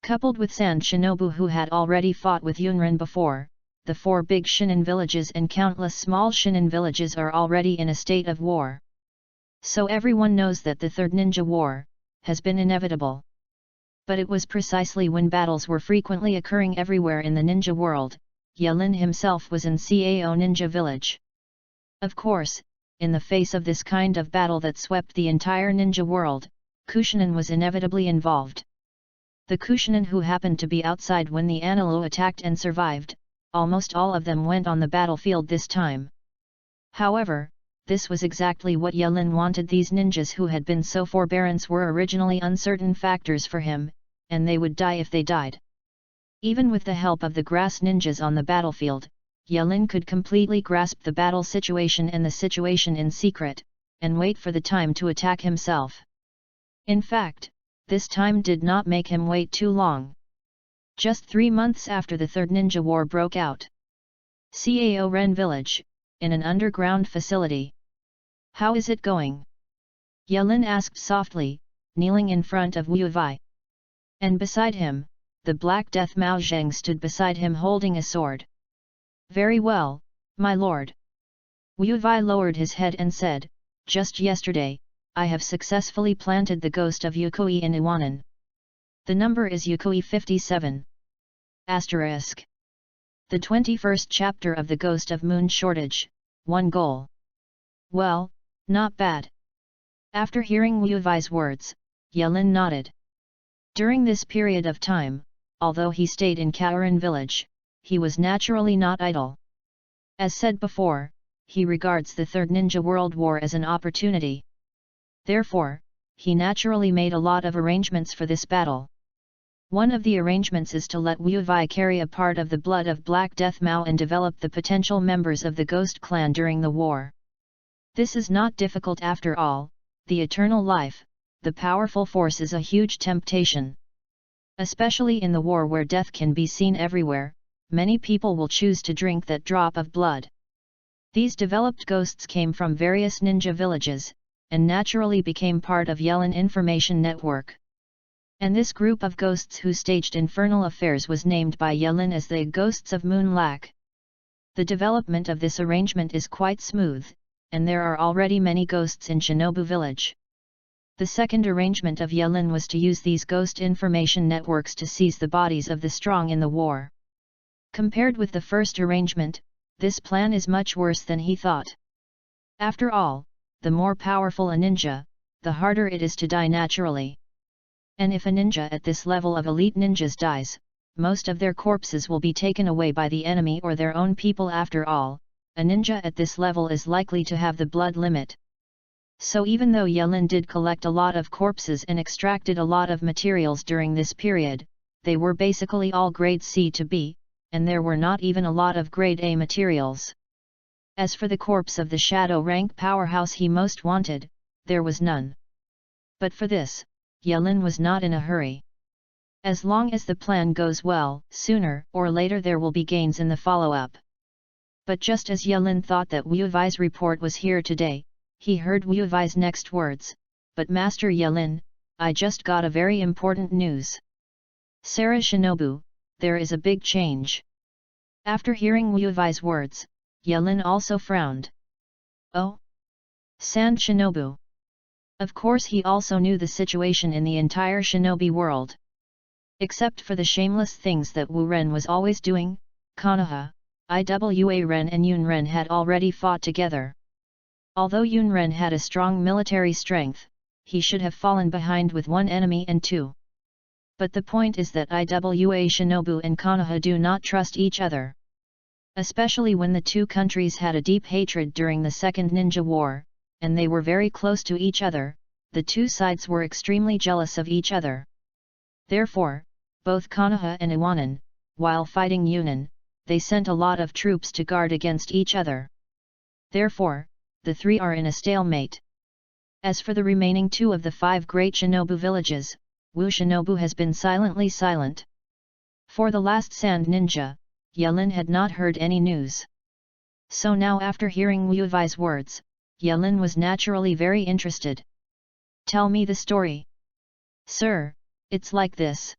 Coupled with Sand Shinobu who had already fought with Yunnan before, the 4 big Shinin villages and countless small Shinin villages are already in a state of war. So everyone knows that the Third Ninja War has been inevitable. But it was precisely when battles were frequently occurring everywhere in the ninja world, Yelin himself was in Cao Ninja Village. Of course, in the face of this kind of battle that swept the entire ninja world, Kushinen was inevitably involved. The Kushinen who happened to be outside when the Anilo attacked and survived, almost all of them went on the battlefield this time. However, this was exactly what Yelin wanted. These ninjas who had been so forbearance were originally uncertain factors for him, and they would die if they died. Even with the help of the grass ninjas on the battlefield, Yelin could completely grasp the battle situation and the situation in secret, and wait for the time to attack himself. In fact, this time did not make him wait too long. Just 3 months after the Third Ninja War broke out. Cao Ren Village, in an underground facility. "How is it going?" Yelin asked softly, kneeling in front of Wu Vai. And beside him, the Black Death Mao Zheng stood beside him holding a sword. "Very well, my lord." Wu Vai lowered his head and said, "Just yesterday, I have successfully planted the ghost of Yukui in Iwanan. The number is Yukui 57. Asterisk. The 21st chapter of the Ghost of Moon Shortage, 1 goal. Well, not bad." After hearing Wu Vai's words, Yelin nodded. During this period of time, although he stayed in Kaoran village, he was naturally not idle. As said before, he regards the Third Ninja World War as an opportunity. Therefore, he naturally made a lot of arrangements for this battle. One of the arrangements is to let Wu Vai carry a part of the blood of Black Death Mao and develop the potential members of the Ghost Clan during the war. This is not difficult after all. The eternal life, the powerful force, is a huge temptation. Especially in the war where death can be seen everywhere, many people will choose to drink that drop of blood. These developed ghosts came from various ninja villages, and naturally became part of Yelin information network. And this group of ghosts who staged infernal affairs was named by Yelin as the Ghosts of Moon Lac. The development of this arrangement is quite smooth, and there are already many ghosts in Shinobu village. The second arrangement of Yelin was to use these ghost information networks to seize the bodies of the strong in the war. Compared with the first arrangement, this plan is much worse than he thought. After all, the more powerful a ninja, the harder it is to die naturally. And if a ninja at this level of elite ninjas dies, most of their corpses will be taken away by the enemy or their own people. After all, a ninja at this level is likely to have the blood limit. So even though Yelin did collect a lot of corpses and extracted a lot of materials during this period, they were basically all grade C to B, and there were not even a lot of grade A materials. As for the corpse of the shadow rank powerhouse he most wanted, there was none. But for this, Yelin was not in a hurry. As long as the plan goes well, sooner or later there will be gains in the follow-up. But just as Yelin thought that Wu Vai's report was here today, he heard Wu Vai's next words, "But Master Yelin, I just got a very important news. Sarah Shinobu, there is a big change." After hearing Wu Vai's words, Yelin also frowned. "Oh? Sand Shinobu." Of course he also knew the situation in the entire shinobi world. Except for the shameless things that Wu Ren was always doing, Konoha, Iwa Ren and Yun Ren had already fought together. Although Yun Ren had a strong military strength, he should have fallen behind with one enemy and two. But the point is that Iwa Shinobu and Konoha do not trust each other. Especially when the two countries had a deep hatred during the Second Ninja War, and they were very close to each other, the two sides were extremely jealous of each other. Therefore, both Konoha and Iwanan, while fighting Yunnan, they sent a lot of troops to guard against each other. Therefore, the three are in a stalemate. As for the remaining two of the 5 great shinobu villages, Wu Shinobu has been silently silent. For the last Sand Ninja, Yelin had not heard any news. So now after hearing Wu Vai's words, Yelin was naturally very interested. "Tell me the story." "Sir, it's like this."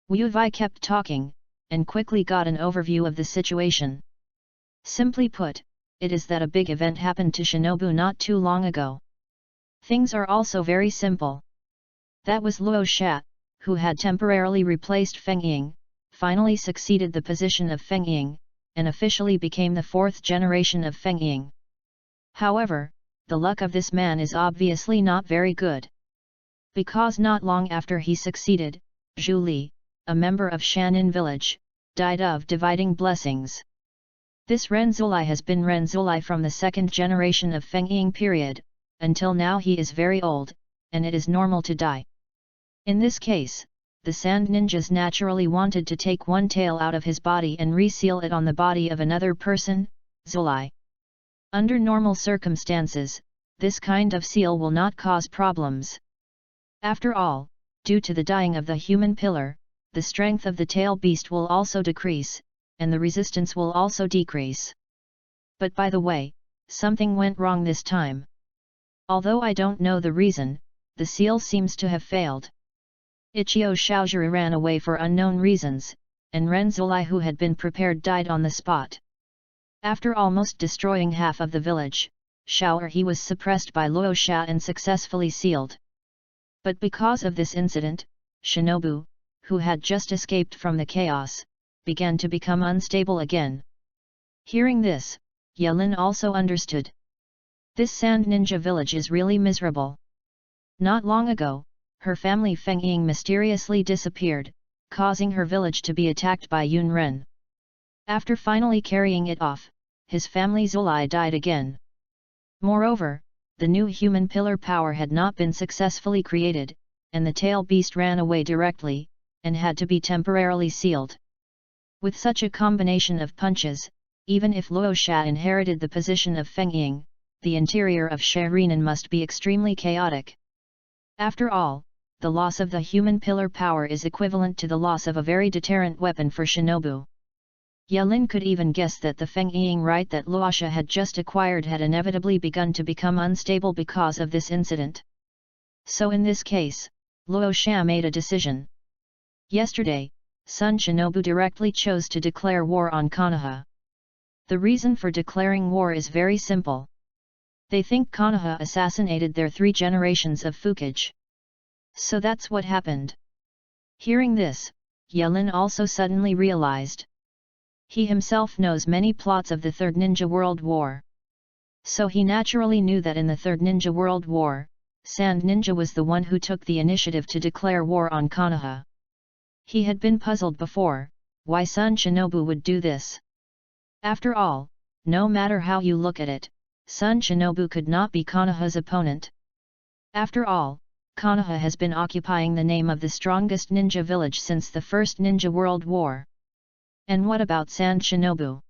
Wu Vai kept talking, and quickly got an overview of the situation. Simply put, it is that a big event happened to Shinobu not too long ago. Things are also very simple. That was Luo Sha, who had temporarily replaced Feng Ying, finally succeeded the position of Feng Ying, and officially became the 4th generation of Feng Ying. However, the luck of this man is obviously not very good. Because not long after he succeeded, Zhu Li, a member of Shan'an village, died of dividing blessings. This Ren Zulai has been Ren Zulai from the 2nd generation of Feng Ying period, until now he is very old, and it is normal to die. In this case, the Sand Ninjas naturally wanted to take one tail out of his body and reseal it on the body of another person, Zulai. Under normal circumstances, this kind of seal will not cause problems. After all, due to the dying of the human pillar, the strength of the tail beast will also decrease, and the resistance will also decrease. But by the way, something went wrong this time. Although I don't know the reason, the seal seems to have failed. Ichio Shaozhi ran away for unknown reasons, and Ren Zhulai, who had been prepared, died on the spot. After almost destroying half of the village, Shaozhi was suppressed by Luo Xia and successfully sealed. But because of this incident, Shinobu, who had just escaped from the chaos, began to become unstable again. Hearing this, Yelin also understood. This sand ninja village is really miserable. Not long ago, her family Feng Ying mysteriously disappeared, causing her village to be attacked by Yun Ren. After finally carrying it off, his family Zulai died again. Moreover, the new human pillar power had not been successfully created, and the tail beast ran away directly, and had to be temporarily sealed. With such a combination of punches, even if Luo Xia inherited the position of Feng Ying, the interior of Sherinan must be extremely chaotic. After all, the loss of the human pillar power is equivalent to the loss of a very deterrent weapon for Shinobu. Yelin could even guess that the Feng Ying right that Luo Xia had just acquired had inevitably begun to become unstable because of this incident. So in this case, Luo Xia made a decision. Yesterday, Sun Shinobu directly chose to declare war on Konoha. The reason for declaring war is very simple. They think Konoha assassinated their 3 generations of Fukage. So that's what happened. Hearing this, Yelin also suddenly realized. He himself knows many plots of the Third Ninja World War. So he naturally knew that in the Third Ninja World War, Sand Ninja was the one who took the initiative to declare war on Konoha. He had been puzzled before, why Sun Shinobu would do this. After all, no matter how you look at it, Sun Shinobu could not be Konoha's opponent. After all, Konoha has been occupying the name of the strongest ninja village since the First Ninja World War. And what about Sand Shinobu?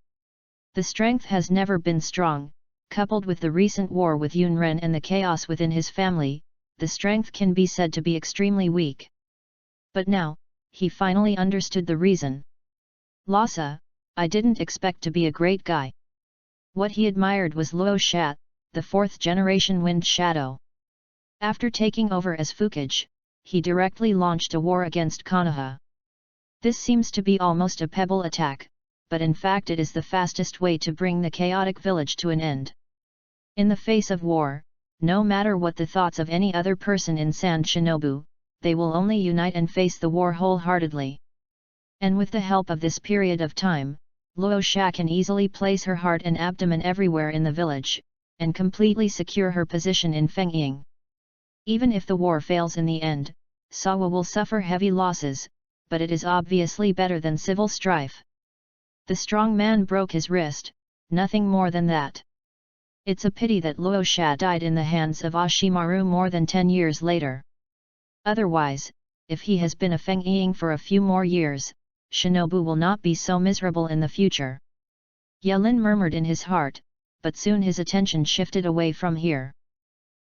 The strength has never been strong, coupled with the recent war with Yun Ren and the chaos within his family, the strength can be said to be extremely weak. But now, he finally understood the reason. Lhasa, I didn't expect to be a great guy. What he admired was Luo Xia, the 4th generation Wind Shadow. After taking over as Fukage, he directly launched a war against Konoha. This seems to be almost a pebble attack, but in fact it is the fastest way to bring the chaotic village to an end. In the face of war, no matter what the thoughts of any other person in Sand Shinobu, they will only unite and face the war wholeheartedly. And with the help of this period of time, Luo Xia can easily place her heart and abdomen everywhere in the village, and completely secure her position in Feng Ying. Even if the war fails in the end, Sawa will suffer heavy losses, but it is obviously better than civil strife. The strong man broke his wrist, nothing more than that. It's a pity that Luo Xia died in the hands of Ashimaru more than 10 years later. Otherwise, if he has been a Feng Ying for a few more years, Shinobu will not be so miserable in the future. Yelin murmured in his heart, but soon his attention shifted away from here.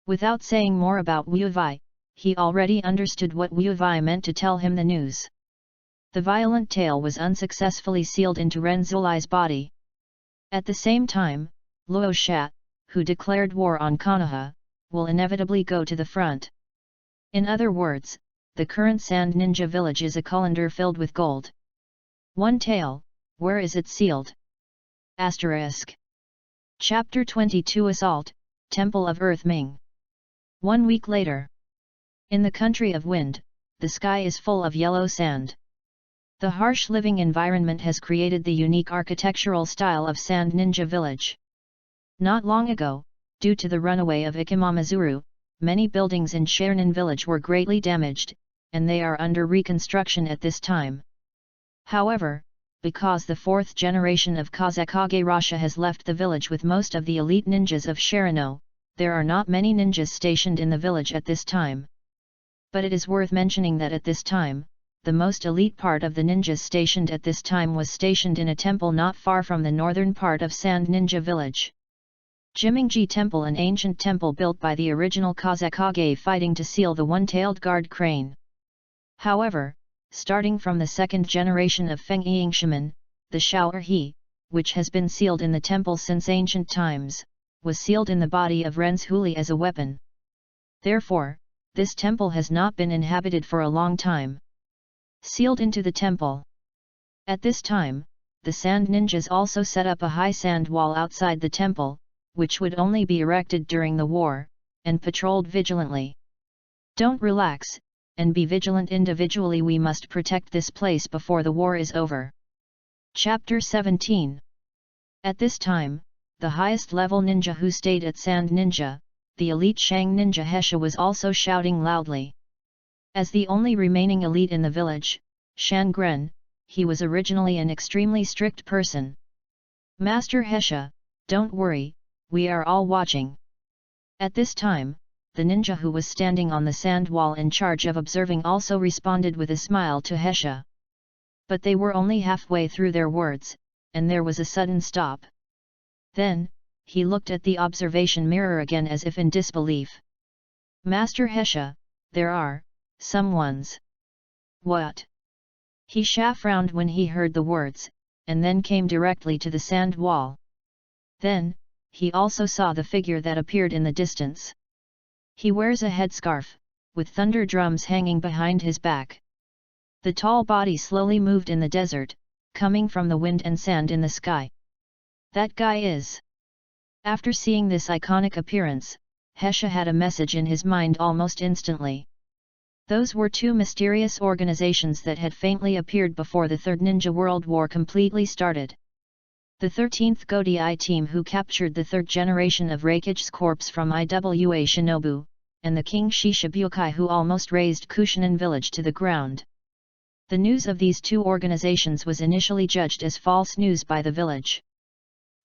Without saying more about Wu Wei, he already understood what Wu Wei meant to tell him the news. The violent tail was unsuccessfully sealed into Ren Zulai's body. At the same time, Luo Xia, who declared war on Konoha, will inevitably go to the front. In other words, the current Sand Ninja village is a colander filled with gold. One tail, where is it sealed? Asterisk. Chapter 22 Assault, Temple of Earth Ming. 1 week later. In the country of wind, the sky is full of yellow sand. The harsh living environment has created the unique architectural style of Sand Ninja village. Not long ago, due to the runaway of Ikimamazuru, many buildings in Sherinan village were greatly damaged, and they are under reconstruction at this time. However, because the 4th generation of Kazekage Rasha has left the village with most of the elite ninjas of Sherino, there are not many ninjas stationed in the village at this time. But it is worth mentioning that at this time, the most elite part of the ninjas stationed at this time was stationed in a temple not far from the northern part of Sand Ninja village. Jimingji Temple, an ancient temple built by the original Kazekage fighting to seal the one-tailed guard crane. However, starting from the 2nd generation of Feng Ying shaman, the Shao'er-He, which has been sealed in the temple since ancient times, was sealed in the body of Ren's Huli as a weapon. Therefore, this temple has not been inhabited for a long time. Sealed into the temple. At this time, the sand ninjas also set up a high sand wall outside the temple, which would only be erected during the war, and patrolled vigilantly. Don't relax, and be vigilant individually. We must protect this place before the war is over. Chapter 17. At this time, the highest level ninja who stayed at Sand Ninja, the elite Shang ninja Hesha, was also shouting loudly. As the only remaining elite in the village, Shangren, he was originally an extremely strict person. Master Hesha, don't worry, we are all watching. At this time, the ninja who was standing on the sand wall in charge of observing also responded with a smile to Hesha. But they were only halfway through their words, and there was a sudden stop. Then, he looked at the observation mirror again as if in disbelief. Master Hesha, there are someones. What? Hesha frowned when he heard the words, and then came directly to the sand wall. Then, he also saw the figure that appeared in the distance. He wears a headscarf, with thunder drums hanging behind his back. The tall body slowly moved in the desert, coming from the wind and sand in the sky. That guy is. After seeing this iconic appearance, Hesha had a message in his mind almost instantly. Those were two mysterious organizations that had faintly appeared before the Third Ninja World War completely started. The 13th Godai team who captured the third generation of Reikich's corpse from Iwa Shinobu, and the King Shishibukai who almost razed Kushinan village to the ground. The news of these two organizations was initially judged as false news by the village.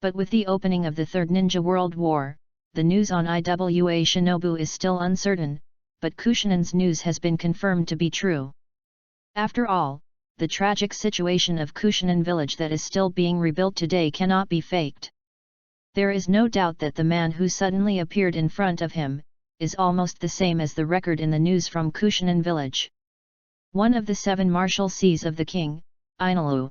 But with the opening of the Third Ninja World War, the news on Iwa Shinobu is still uncertain, but Kushinan's news has been confirmed to be true. After all, the tragic situation of Kushinan village that is still being rebuilt today cannot be faked. There is no doubt that the man who suddenly appeared in front of him, is almost the same as the record in the news from Kushinan village. One of the 7 martial Cs of the king, Inalu.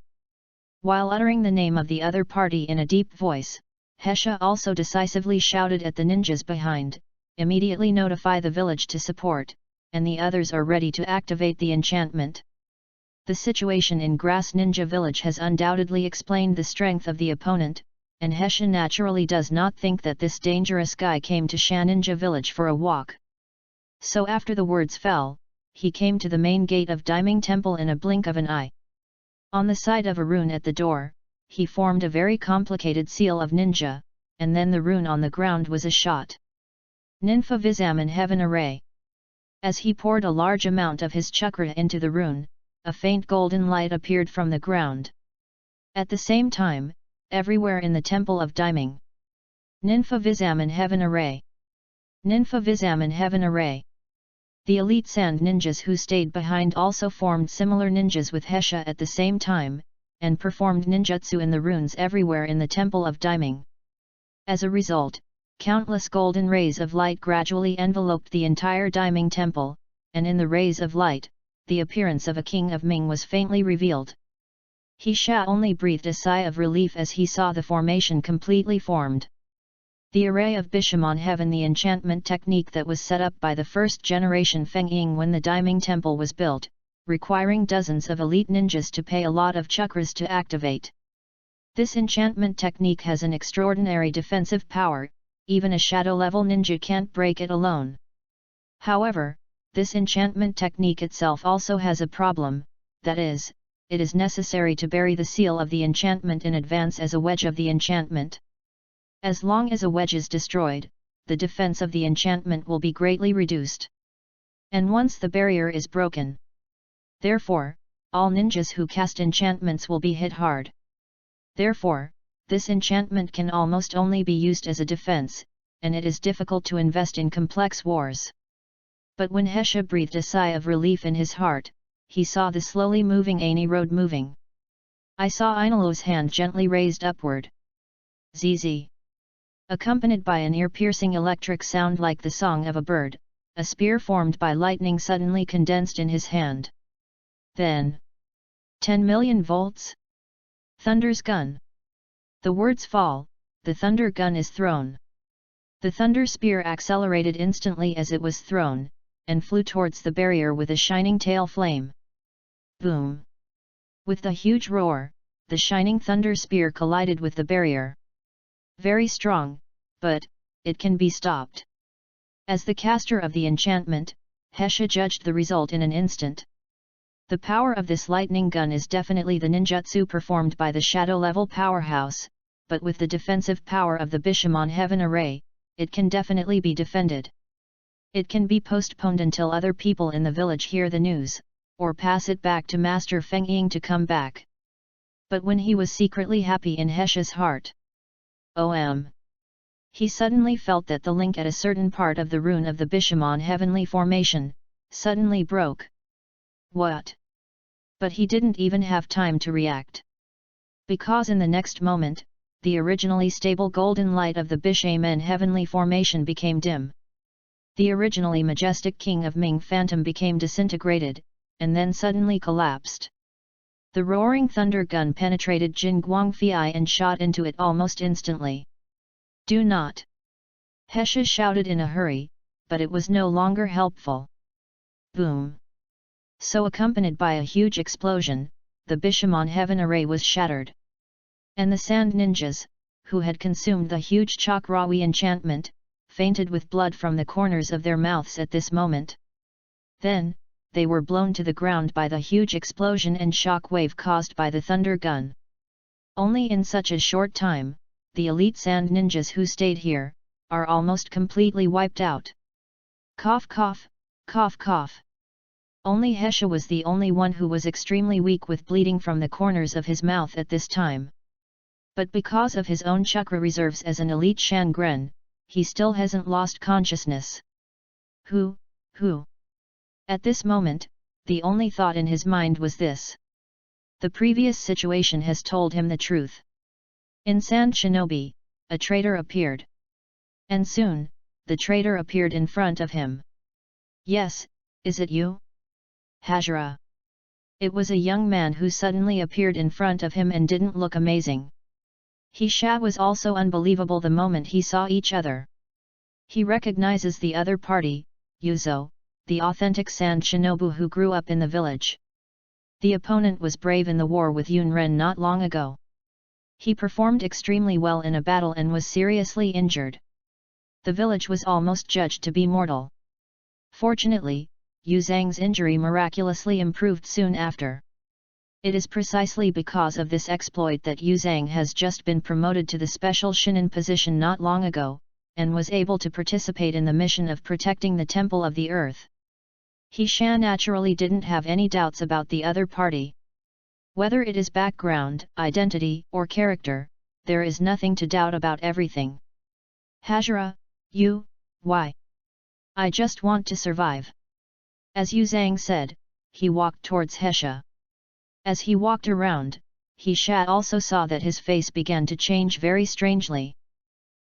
While uttering the name of the other party in a deep voice, Hesha also decisively shouted at the ninjas behind, immediately notify the village to support, and the others are ready to activate the enchantment. The situation in Grass Ninja Village has undoubtedly explained the strength of the opponent, and Hesha naturally does not think that this dangerous guy came to Shan Ninja Village for a walk. So after the words fell, he came to the main gate of Daiming Temple in a blink of an eye. On the side of a rune at the door, he formed a very complicated seal of ninja, and then the rune on the ground was a shot. Ninfa Vizaman Heaven Array. As he poured a large amount of his chakra into the rune, a faint golden light appeared from the ground. At the same time, everywhere in the temple of Daiming. Ninfa Vizaman Heaven Array. Ninfa Vizaman Heaven Array. The elite sand ninjas who stayed behind also formed similar ninjas with Hesha at the same time, and performed ninjutsu in the runes everywhere in the temple of Daiming. As a result, countless golden rays of light gradually enveloped the entire Daiming temple, and in the rays of light, the appearance of a king of Ming was faintly revealed. Hesha only breathed a sigh of relief as he saw the formation completely formed. The array of Bishamon Heaven, the enchantment technique that was set up by the first generation Feng Ying when the Daiming Temple was built, requiring dozens of elite ninjas to pay a lot of chakras to activate. This enchantment technique has an extraordinary defensive power, even a shadow-level ninja can't break it alone. However, this enchantment technique itself also has a problem, that is, it is necessary to bury the seal of the enchantment in advance as a wedge of the enchantment. As long as a wedge is destroyed, the defense of the enchantment will be greatly reduced. And once the barrier is broken. Therefore, all ninjas who cast enchantments will be hit hard. Therefore, this enchantment can almost only be used as a defense, and it is difficult to invest in complex wars. But when Hesha breathed a sigh of relief in his heart, he saw the slowly moving Ani road moving. I saw Inalu's hand gently raised upward. ZZ. Accompanied by an ear-piercing electric sound like the song of a bird, a spear formed by lightning suddenly condensed in his hand. Then, 10 million volts? Thunder's gun. The words fall, the thunder gun is thrown. The thunder spear accelerated instantly as it was thrown, and flew towards the barrier with a shining tail flame. Boom! With the huge roar, the shining thunder spear collided with the barrier. Very strong, but it can be stopped. As the caster of the enchantment, Hesha judged the result in an instant. The power of this lightning gun is definitely the ninjutsu performed by the shadow-level powerhouse, but with the defensive power of the Bishamon Heaven array, it can definitely be defended. It can be postponed until other people in the village hear the news, or pass it back to Master Feng Ying to come back. But when he was secretly happy in Hesha's heart, he suddenly felt that the link at a certain part of the rune of the Bishamon heavenly formation, suddenly broke. What? But he didn't even have time to react. Because in the next moment, the originally stable golden light of the Bishaman heavenly formation became dim. The originally majestic king of Ming phantom became disintegrated, and then suddenly collapsed. The roaring thunder gun penetrated Jin Guangfei and shot into it almost instantly. Do not! Hesha shouted in a hurry, but it was no longer helpful. Boom! So accompanied by a huge explosion, the Bishamon heaven array was shattered. And the sand ninjas, who had consumed the huge Chakrawi enchantment, fainted with blood from the corners of their mouths at this moment. Then, they were blown to the ground by the huge explosion and shock wave caused by the thunder gun. Only in such a short time, the elite sand ninjas who stayed here, are almost completely wiped out. Cough cough, cough cough. Only Hesha was the only one who was extremely weak with bleeding from the corners of his mouth at this time. But because of his own chakra reserves as an elite Shangren, he still hasn't lost consciousness. Who? At this moment, the only thought in his mind was this. The previous situation has told him the truth. In Sand Shinobi, a traitor appeared. And soon, the traitor appeared in front of him. Yes, is it you? Hajira. It was a young man who suddenly appeared in front of him and didn't look amazing. Hesha was also unbelievable the moment he saw each other. He recognizes the other party, Yuzo, the authentic Sand Shinobu who grew up in the village. The opponent was brave in the war with Yunren not long ago. He performed extremely well in a battle and was seriously injured. The village was almost judged to be mortal. Fortunately, Yu Zhang's injury miraculously improved soon after. It is precisely because of this exploit that Yu Zhang has just been promoted to the special Shinin position not long ago, and was able to participate in the mission of protecting the Temple of the Earth. Hesha naturally didn't have any doubts about the other party. Whether it is background, identity, or character, there is nothing to doubt about everything. Hajira, why? I just want to survive. As Yu Zhang said, he walked towards Hesha. As he walked around, Hesha also saw that his face began to change very strangely.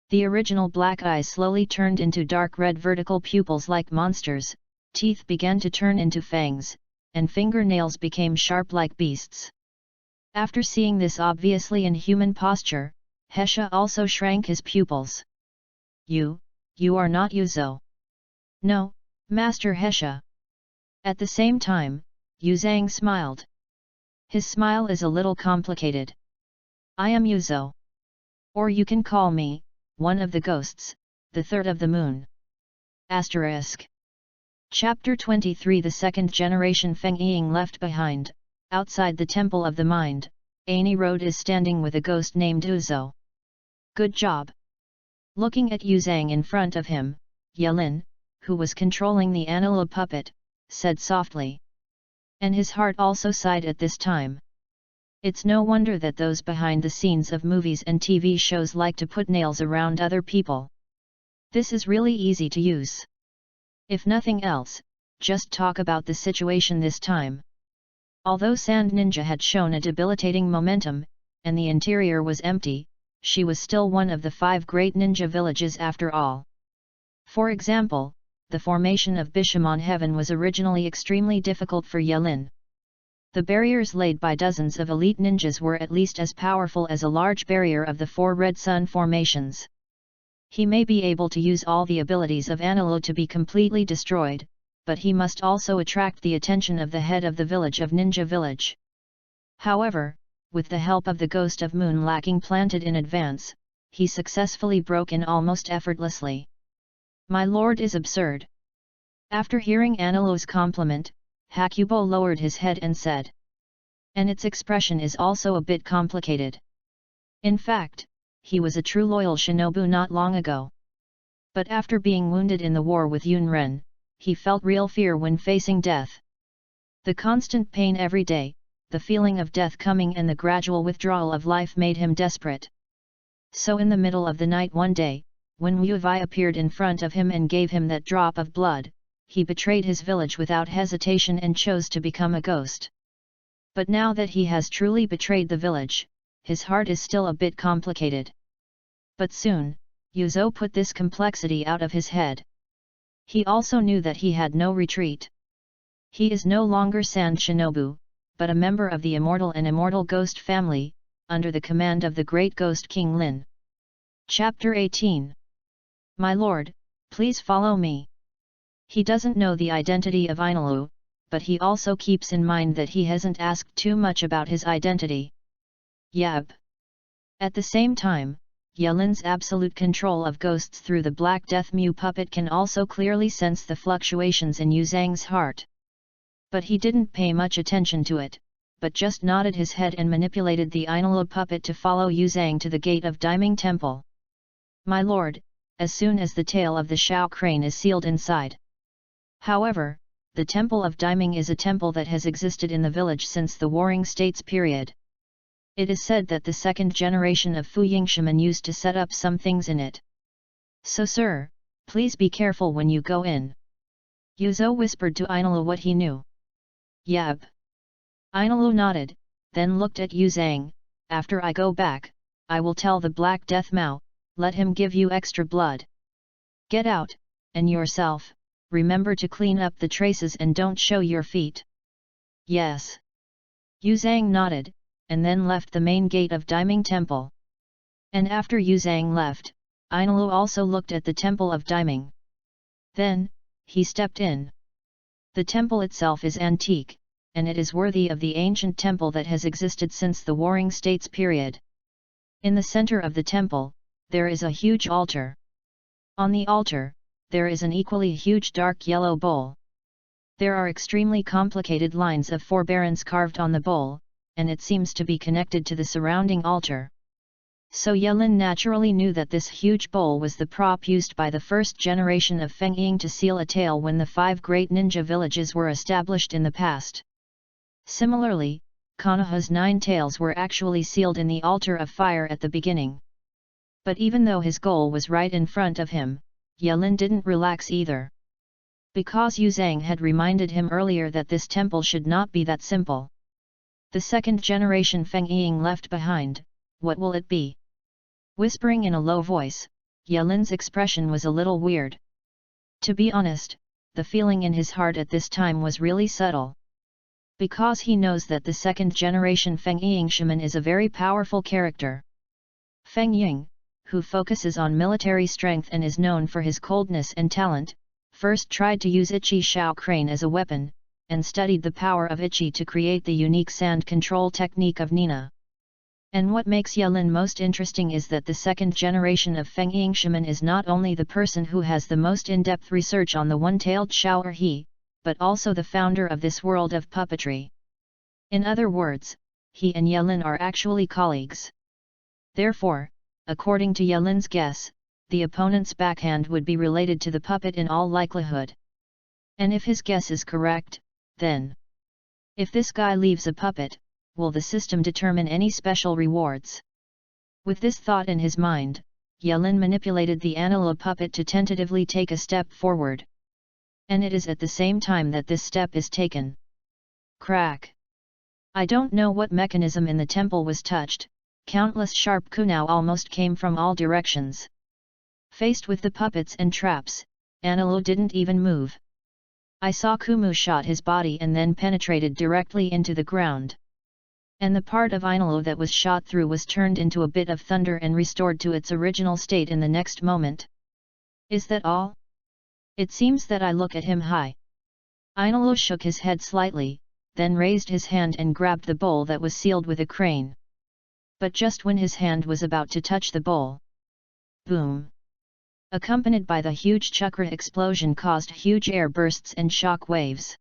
The original black eyes slowly turned into dark red vertical pupils like monsters, teeth began to turn into fangs, and fingernails became sharp like beasts. After seeing this obviously inhuman posture, Hesha also shrank his pupils. You are not Yuzo. No, Master Hesha. At the same time, Yu Zhang smiled. His smile is a little complicated. I am Yuzo. Or you can call me, one of the ghosts, the third of the moon. Asterisk. Chapter 23 The second generation Feng Ying left behind, outside the Temple of the Mind, Ani Road is standing with a ghost named Uzo. Good job. Looking at Yu Zhang in front of him, Yelin, who was controlling the antelope puppet, said softly. And his heart also sighed at this time. It's no wonder that those behind the scenes of movies and TV shows like to put nails around other people. This is really easy to use. If nothing else, just talk about the situation this time. Although Sand Ninja had shown a debilitating momentum, and the interior was empty, she was still one of the 5 great ninja villages after all. For example, the formation of Bishamon Heaven was originally extremely difficult for Yelin. The barriers laid by dozens of elite ninjas were at least as powerful as a large barrier of the 4 red sun formations. He may be able to use all the abilities of Anilo to be completely destroyed, but he must also attract the attention of the head of the village of Ninja Village. However, with the help of the ghost of moon lacking planted in advance, he successfully broke in almost effortlessly. My lord is absurd. After hearing Anilo's compliment, Hakubo lowered his head and said. And its expression is also a bit complicated. In fact, he was a true loyal shinobu not long ago. But after being wounded in the war with Yunren, he felt real fear when facing death. The constant pain every day, the feeling of death coming and the gradual withdrawal of life made him desperate. So in the middle of the night one day, when Wu Wei appeared in front of him and gave him that drop of blood, he betrayed his village without hesitation and chose to become a ghost. But now that he has truly betrayed the village, his heart is still a bit complicated. But soon, Yuzo put this complexity out of his head. He also knew that he had no retreat. He is no longer Sand Shinobu, but a member of the immortal and immortal ghost family, under the command of the great ghost King Lin. Chapter 18. My lord, please follow me. He doesn't know the identity of Inilu, but he also keeps in mind that he hasn't asked too much about his identity. Yab. At the same time, Yelin's absolute control of ghosts through the Black Death Mu puppet can also clearly sense the fluctuations in Yuzhang's heart. But he didn't pay much attention to it, but just nodded his head and manipulated the Inilu puppet to follow Yuzhang to the gate of Diming Temple. My lord, as soon as the tail of the Shao crane is sealed inside. However, the Temple of Diming is a temple that has existed in the village since the Warring States period. It is said that the second generation of Fuying shaman used to set up some things in it. So sir, please be careful when you go in. Yuzo whispered to Inilu what he knew. Yab. Inilu nodded, then looked at Yuzhang. After I go back, I will tell the Black Death Mao, let him give you extra blood. Get out, and yourself, remember to clean up the traces and don't show your feet. Yes. Yuzhang nodded, and then left the main gate of Diming Temple. And after Yuzhang left, Inilu also looked at the Temple of Diming. Then, he stepped in. The temple itself is antique, and it is worthy of the ancient temple that has existed since the Warring States period. In the center of the temple, there is a huge altar. On the altar, there is an equally huge dark yellow bowl. There are extremely complicated lines of forbearance carved on the bowl, and it seems to be connected to the surrounding altar. So Yelin naturally knew that this huge bowl was the prop used by the first generation of Feng Ying to seal a tale when the 5 great ninja villages were established in the past. Similarly, Konoha's 9 tails were actually sealed in the altar of fire at the beginning. But even though his goal was right in front of him, Yelin didn't relax either. Because Yuzhang had reminded him earlier that this temple should not be that simple. The second generation Feng Ying left behind, what will it be? Whispering in a low voice, Yelin's expression was a little weird. To be honest, the feeling in his heart at this time was really subtle. Because he knows that the second generation Feng Ying shaman is a very powerful character. Feng Ying, who focuses on military strength and is known for his coldness and talent, first tried to use Ichi Shao Crane as a weapon, and studied the power of Ichi to create the unique sand control technique of Nina. And what makes Yelin most interesting is that the second generation of Feng Ying shaman is not only the person who has the most in-depth research on the one-tailed Shao or He, but also the founder of this world of puppetry. In other words, he and Yelin are actually colleagues. Therefore, according to Yelin's guess, the opponent's backhand would be related to the puppet in all likelihood. And if his guess is correct, then, if this guy leaves a puppet, will the system determine any special rewards? With this thought in his mind, Yelin manipulated the Anila puppet to tentatively take a step forward. And it is at the same time that this step is taken. Crack! I don't know what mechanism in the temple was touched, countless sharp kunao almost came from all directions. Faced with the puppets and traps, Anilo didn't even move. I saw Kumu shot his body and then penetrated directly into the ground. And the part of Ainolo that was shot through was turned into a bit of thunder and restored to its original state in the next moment. Is that all? It seems that I look at him high. Ainolo shook his head slightly, then raised his hand and grabbed the bowl that was sealed with a crane. But just when his hand was about to touch the bowl, boom! Accompanied by the huge chakra explosion caused huge air bursts and shock waves.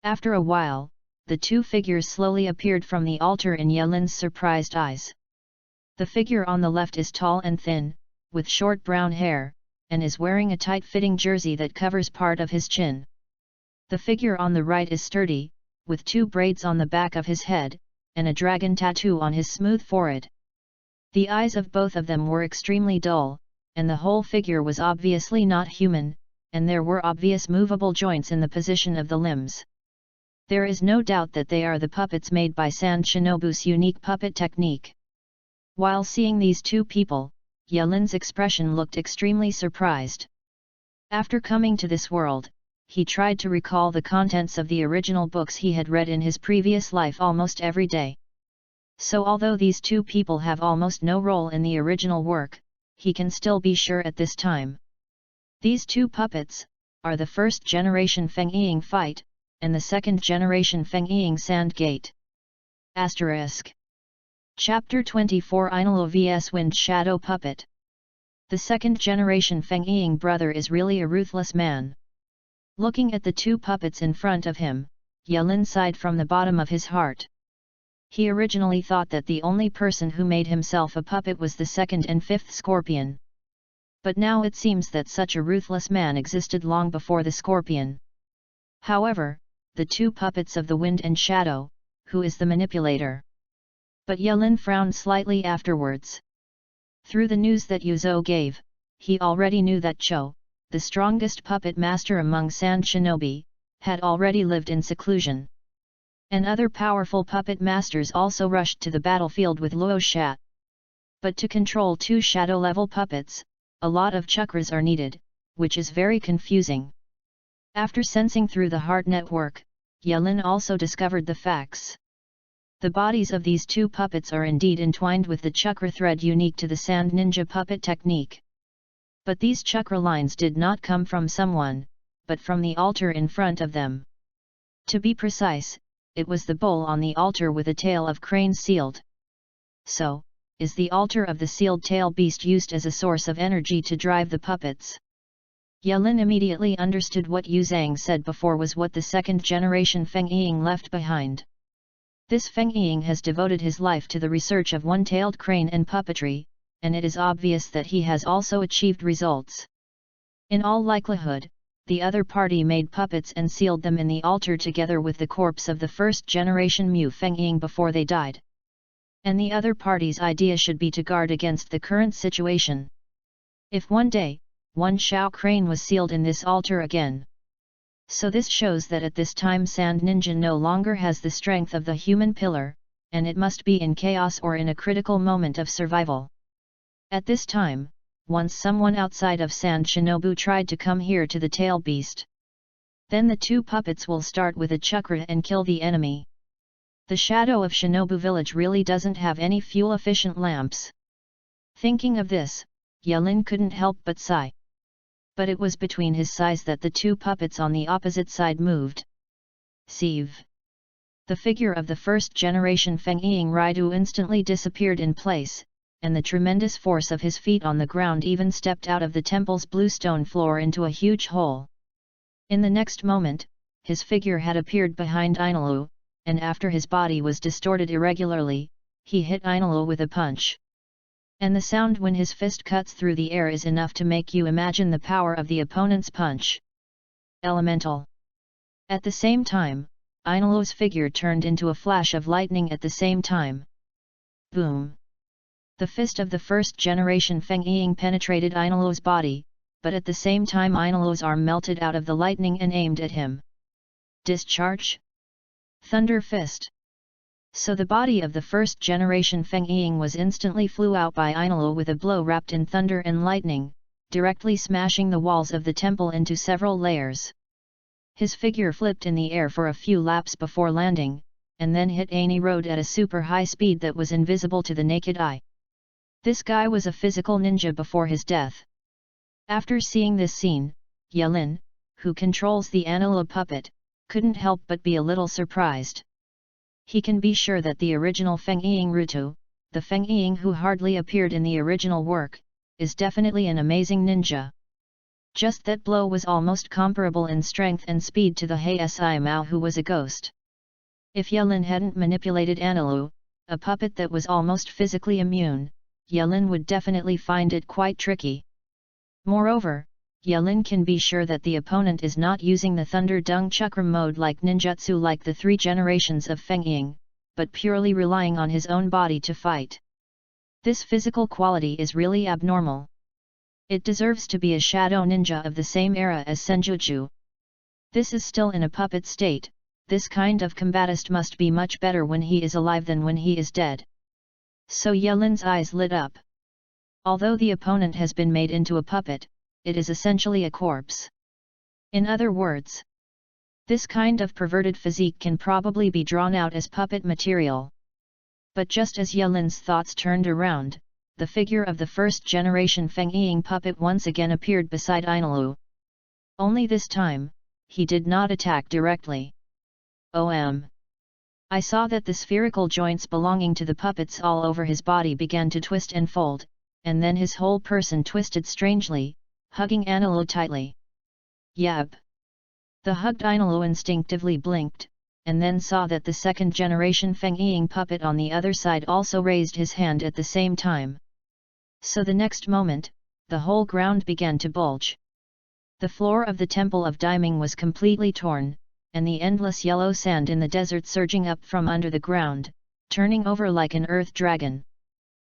After a while, the two figures slowly appeared from the altar in Yelin's surprised eyes. The figure on the left is tall and thin, with short brown hair, and is wearing a tight-fitting jersey that covers part of his chin. The figure on the right is sturdy, with two braids on the back of his head, and a dragon tattoo on his smooth forehead. The eyes of both of them were extremely dull, and the whole figure was obviously not human, and there were obvious movable joints in the position of the limbs. There is no doubt that they are the puppets made by Sand Shinobu's unique puppet technique. While seeing these two people, Yelin's expression looked extremely surprised. After coming to this world, he tried to recall the contents of the original books he had read in his previous life almost every day. So although these two people have almost no role in the original work, he can still be sure at this time. These two puppets are the first generation Feng Ying fight, and the second generation Feng Ying Sand Gate. **. Chapter 24 Ainolo vs Wind Shadow Puppet. The second generation Feng Ying brother is really a ruthless man. Looking at the two puppets in front of him, Yelin sighed from the bottom of his heart. He originally thought that the only person who made himself a puppet was the second and fifth scorpion. But now it seems that such a ruthless man existed long before the scorpion. However, the two puppets of the wind and shadow, who is the manipulator? But Yelin frowned slightly afterwards. Through the news that Yuzo gave, he already knew that Cho, the strongest puppet master among Sand Shinobi, had already lived in seclusion. And other powerful puppet masters also rushed to the battlefield with Luo Sha. But to control two shadow-level puppets, a lot of chakras are needed, which is very confusing. After sensing through the heart network, Yelin also discovered the facts. The bodies of these two puppets are indeed entwined with the chakra thread unique to the Sand Ninja puppet technique. But these chakra lines did not come from someone, but from the altar in front of them. To be precise, it was the bowl on the altar with a tail of crane sealed. So, is the altar of the sealed tail beast used as a source of energy to drive the puppets? Yelin immediately understood what Yu Zhang said before was what the second generation Feng Ying left behind. This Feng Ying has devoted his life to the research of one-tailed crane and puppetry, and it is obvious that he has also achieved results. In all likelihood, the other party made puppets and sealed them in the altar together with the corpse of the first generation Mu Feng Ying before they died. And the other party's idea should be to guard against the current situation. If one day, one Shao crane was sealed in this altar again. So this shows that at this time Sand Ninja no longer has the strength of the human pillar, and it must be in chaos or in a critical moment of survival. At this time, once someone outside of Sand Shinobu tried to come here to the tail beast. Then the two puppets will start with a chakra and kill the enemy. The shadow of Shinobu village really doesn't have any fuel-efficient lamps. Thinking of this, Yelin couldn't help but sigh. But it was between his sighs that the two puppets on the opposite side moved. Sieve. The figure of the first generation Feng Ying Raidu instantly disappeared in place, and the tremendous force of his feet on the ground even stepped out of the temple's blue stone floor into a huge hole. In the next moment, his figure had appeared behind Ainolo, and after his body was distorted irregularly, he hit Ainolo with a punch. And the sound when his fist cuts through the air is enough to make you imagine the power of the opponent's punch. Elemental. At the same time, Ainolo's figure turned into a flash of lightning at the same time. Boom! The fist of the first generation Feng Ying penetrated Ainolo's body, but at the same time Ainolo's arm melted out of the lightning and aimed at him. Discharge? Thunder fist. So the body of the first generation Feng Ying was instantly flew out by Ainolo with a blow wrapped in thunder and lightning, directly smashing the walls of the temple into several layers. His figure flipped in the air for a few laps before landing, and then hit Ani Road at a super high speed that was invisible to the naked eye. This guy was a physical ninja before his death. After seeing this scene, Yelin, who controls the Ainolo puppet, couldn't help but be a little surprised. He can be sure that the original Feng Ying Rutu, the Feng Ying who hardly appeared in the original work, is definitely an amazing ninja. Just that blow was almost comparable in strength and speed to the Hei Si Mao who was a ghost. If Yelin hadn't manipulated Anilu, a puppet that was almost physically immune, Yelin would definitely find it quite tricky. Moreover, Yelin can be sure that the opponent is not using the Thunder Dung Chakra mode like ninjutsu like the 3 generations of Feng Ying, but purely relying on his own body to fight. This physical quality is really abnormal. It deserves to be a shadow ninja of the same era as Senjutsu. This is still in a puppet state. This kind of combatist must be much better when he is alive than when he is dead. So Yelin's eyes lit up. Although the opponent has been made into a puppet, it is essentially a corpse. In other words, this kind of perverted physique can probably be drawn out as puppet material. But just as Yelin's thoughts turned around, the figure of the first-generation Feng Ying puppet once again appeared beside Ainalu. Only this time, he did not attack directly. I saw that the spherical joints belonging to the puppets all over his body began to twist and fold, and then his whole person twisted strangely, hugging Ainalu tightly. Yep. The hugged Ainalu instinctively blinked, and then saw that the second-generation Feng Ying puppet on the other side also raised his hand at the same time. So the next moment, the whole ground began to bulge. The floor of the Temple of Daiming was completely torn, and the endless yellow sand in the desert surging up from under the ground, turning over like an earth dragon.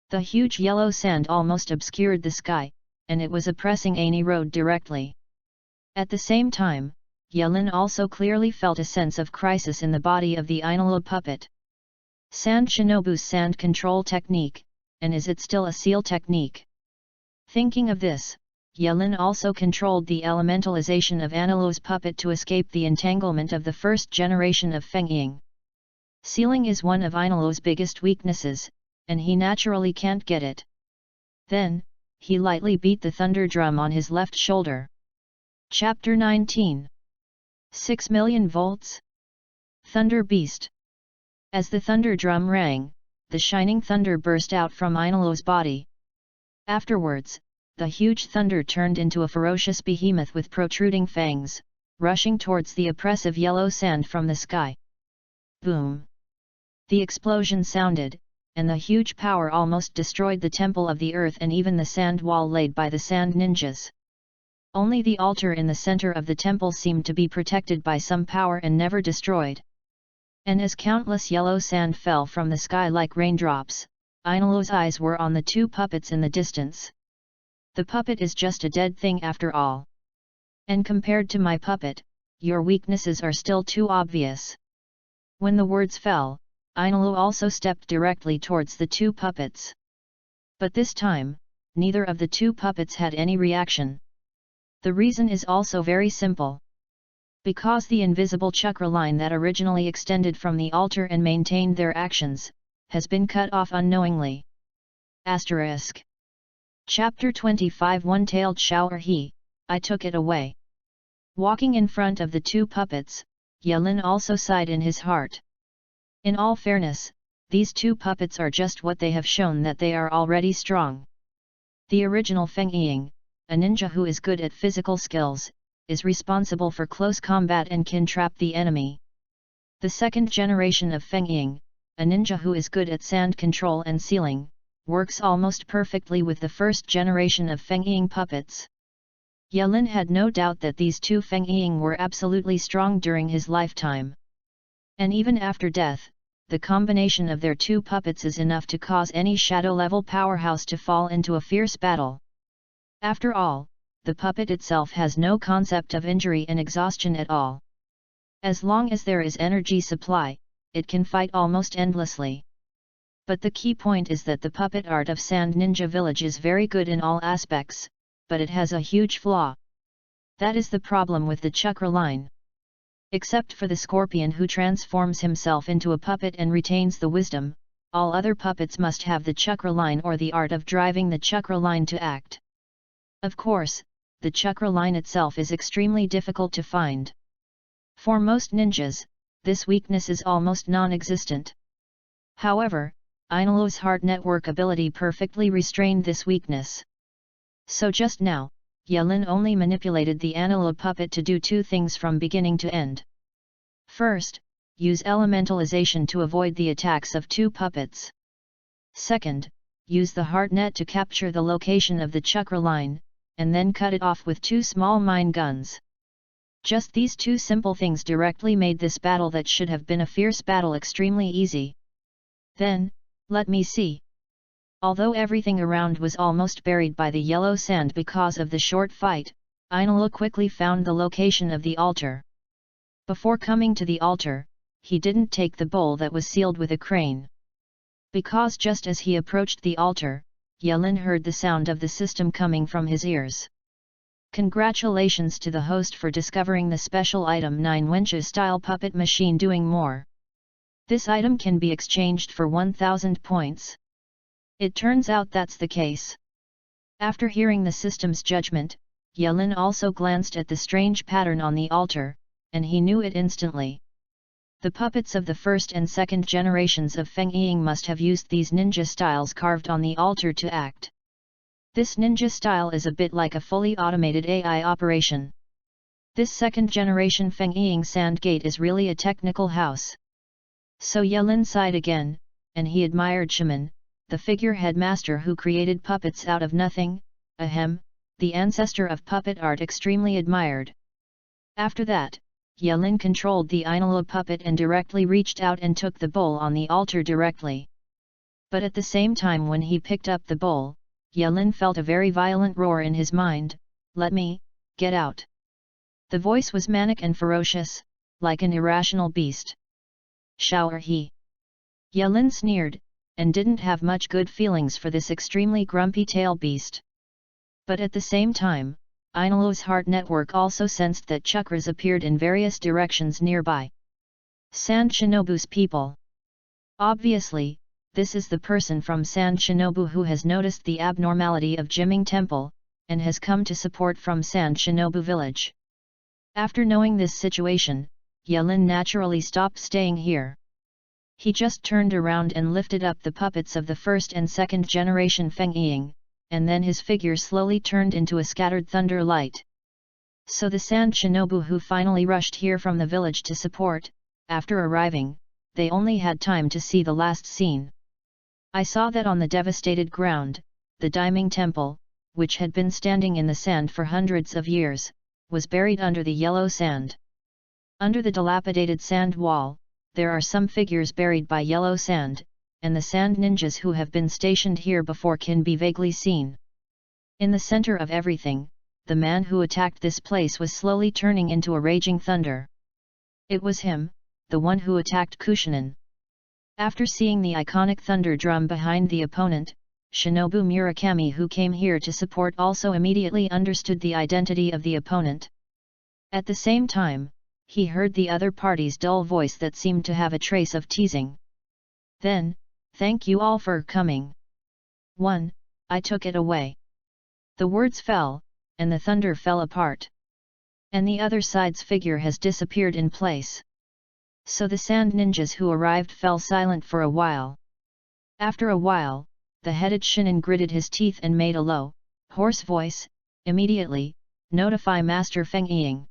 The huge yellow sand almost obscured the sky, and it was oppressing Ani Road directly. At the same time, Yelin also clearly felt a sense of crisis in the body of the Ainalu puppet. Sand Shinobu's sand control technique, and is it still a seal technique? Thinking of this, Yelin also controlled the elementalization of Ainalu's puppet to escape the entanglement of the first generation of Feng Ying. Sealing is one of Ainalu's biggest weaknesses, and he naturally can't get it. Then, he lightly beat the thunder drum on his left shoulder. Chapter 19. 6 million volts? Thunder Beast. As the thunder drum rang, the shining thunder burst out from Ainalu's body. Afterwards, the huge thunder turned into a ferocious behemoth with protruding fangs, rushing towards the oppressive yellow sand from the sky. Boom! The explosion sounded, and the huge power almost destroyed the temple of the earth and even the sand wall laid by the sand ninjas. Only the altar in the center of the temple seemed to be protected by some power and never destroyed. And as countless yellow sand fell from the sky like raindrops, Ainalu's eyes were on the 2 puppets in the distance. The puppet is just a dead thing after all. And compared to my puppet, your weaknesses are still too obvious. When the words fell, Ainalu also stepped directly towards the 2 puppets. But this time, neither of the 2 puppets had any reaction. The reason is also very simple. Because the invisible chakra line that originally extended from the altar and maintained their actions, has been cut off unknowingly. Asterisk. Chapter 25 One-tailed shower I took it away. Walking in front of the 2 puppets, Yelin also sighed in his heart. In all fairness, these 2 puppets are just what they have shown that they are already strong. The original Feng Ying, a ninja who is good at physical skills, is responsible for close combat and can trap the enemy. The second generation of Feng Ying, a ninja who is good at sand control and sealing, works almost perfectly with the first generation of Feng Ying puppets. Yelin had no doubt that these 2 Feng Ying were absolutely strong during his lifetime. And even after death, the combination of their 2 puppets is enough to cause any shadow-level powerhouse to fall into a fierce battle. After all, the puppet itself has no concept of injury and exhaustion at all. As long as there is energy supply, it can fight almost endlessly. But the key point is that the puppet art of Sand Ninja Village is very good in all aspects, but it has a huge flaw. That is the problem with the chakra line. Except for the scorpion who transforms himself into a puppet and retains the wisdom, all other puppets must have the chakra line or the art of driving the chakra line to act. Of course, the chakra line itself is extremely difficult to find. For most ninjas, this weakness is almost non-existent. However, Ainul's heart network ability perfectly restrained this weakness. So just now, Yelin only manipulated the Ainul puppet to do two things from beginning to end. First, use elementalization to avoid the attacks of two puppets. Second, use the heart net to capture the location of the chakra line, and then cut it off with two small mine guns. Just these two simple things directly made this battle that should have been a fierce battle extremely easy. Then, let me see. Although everything around was almost buried by the yellow sand because of the short fight, Ainul quickly found the location of the altar. Before coming to the altar, he didn't take the bowl that was sealed with a crane. Because just as he approached the altar, Yelin heard the sound of the system coming from his ears. Congratulations to the host for discovering the special item 9 Wencha style puppet machine doing more. This item can be exchanged for 1000 points. It turns out that's the case. After hearing the system's judgment, Yelin also glanced at the strange pattern on the altar, and he knew it instantly. The puppets of the first and second generations of Feng Ying must have used these ninja styles carved on the altar to act. This ninja style is a bit like a fully automated AI operation. This second generation Feng Ying sand gate is really a technical house. So Yelin sighed again, and he admired Shaman, the figurehead master who created puppets out of nothing, ahem, the ancestor of puppet art extremely admired. After that, Yelin controlled the Ainul puppet and directly reached out and took the bowl on the altar directly. But at the same time when he picked up the bowl, Yelin felt a very violent roar in his mind, "Let me, get out." The voice was manic and ferocious, like an irrational beast. "Shower he." Yelin sneered, and didn't have much good feelings for this extremely grumpy tail beast. But at the same time, Ainul's heart network also sensed that chakras appeared in various directions nearby. Sand Shinobu's people. Obviously, this is the person from Sand Shinobu who has noticed the abnormality of Jiming Temple, and has come to support from Sand Shinobu village. After knowing this situation, Yelin naturally stopped staying here. He just turned around and lifted up the puppets of the first and second generation Feng Ying, and then his figure slowly turned into a scattered thunder light. So the Sand Shinobu who finally rushed here from the village to support, after arriving, they only had time to see the last scene. I saw that on the devastated ground, the Diming Temple, which had been standing in the sand for hundreds of years, was buried under the yellow sand. Under the dilapidated sand wall, there are some figures buried by yellow sand, and the sand ninjas who have been stationed here before can be vaguely seen. In the center of everything, the man who attacked this place was slowly turning into a raging thunder. It was him, the one who attacked Kushinen. After seeing the iconic thunder drum behind the opponent, Shinobu Murakami who came here to support also immediately understood the identity of the opponent. At the same time, he heard the other party's dull voice that seemed to have a trace of teasing. Then, "Thank you all for coming. 1. I took it away." The words fell, and the thunder fell apart. And the other side's figure has disappeared in place. So the sand ninjas who arrived fell silent for a while. After a while, the headed Shinin gritted his teeth and made a low, hoarse voice, "Immediately, notify Master Feng Ying."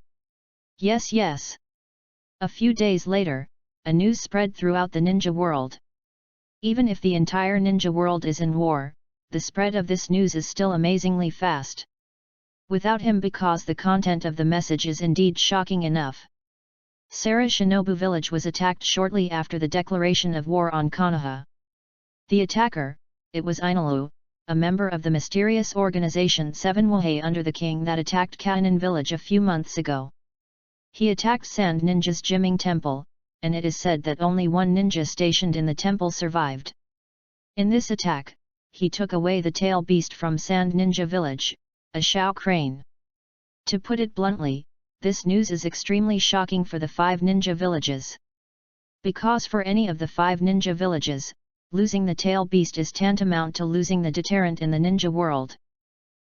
"Yes, yes." A few days later, a news spread throughout the ninja world. Even if the entire ninja world is in war, the spread of this news is still amazingly fast. Without him because the content of the message is indeed shocking enough. Sarah Shinobu village was attacked shortly after the declaration of war on Konoha. The attacker, it was Ainulu, a member of the mysterious organization Seven Wahei under the king that attacked Kainan village a few months ago. He attacked Sand Ninja's Jiming Temple, and it is said that only one ninja stationed in the temple survived. In this attack, he took away the tail beast from Sand Ninja village, a Shao crane. To put it bluntly, this news is extremely shocking for the 5 ninja villages. Because for any of the 5 ninja villages, losing the tail beast is tantamount to losing the deterrent in the ninja world.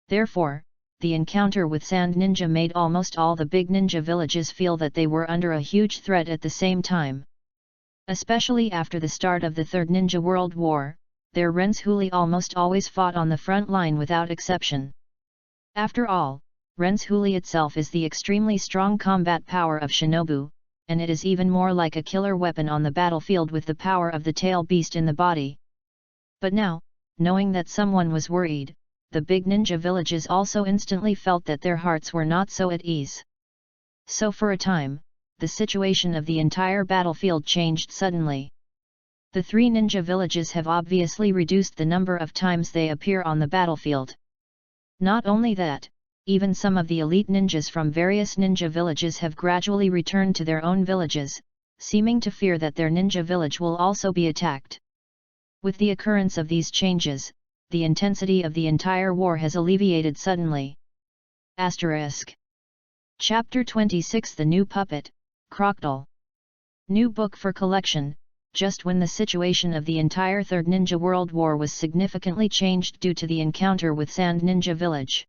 Therefore, the encounter with Sand Ninja made almost all the big ninja villages feel that they were under a huge threat at the same time. Especially after the start of the Third Ninja World War, their Renzhuli almost always fought on the front line without exception. After all, Renzhuli itself is the extremely strong combat power of Shinobu, and it is even more like a killer weapon on the battlefield with the power of the tail beast in the body. But now, knowing that someone was worried, the big ninja villages also instantly felt that their hearts were not so at ease. So for a time, the situation of the entire battlefield changed suddenly. The three ninja villages have obviously reduced the number of times they appear on the battlefield. Not only that, even some of the elite ninjas from various ninja villages have gradually returned to their own villages, seeming to fear that their ninja village will also be attacked. With the occurrence of these changes, the intensity of the entire war has alleviated suddenly. Asterisk. Chapter 26 The New Puppet, Crocodile. New book for collection, just when the situation of the entire Third Ninja World War was significantly changed due to the encounter with Sand Ninja Village.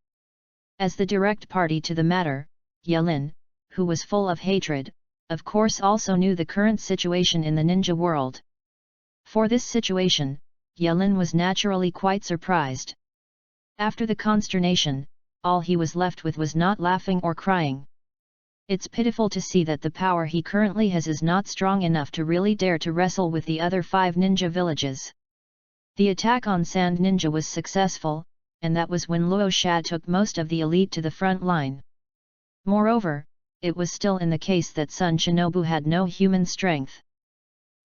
As the direct party to the matter, Yelin, who was full of hatred, of course also knew the current situation in the ninja world. For this situation, Yelin was naturally quite surprised. After the consternation, all he was left with was not laughing or crying. It's pitiful to see that the power he currently has is not strong enough to really dare to wrestle with the other 5 ninja villages. The attack on Sand Ninja was successful, and that was when Luo Sha took most of the elite to the front line. Moreover, it was still in the case that Sun Shinobu had no human strength.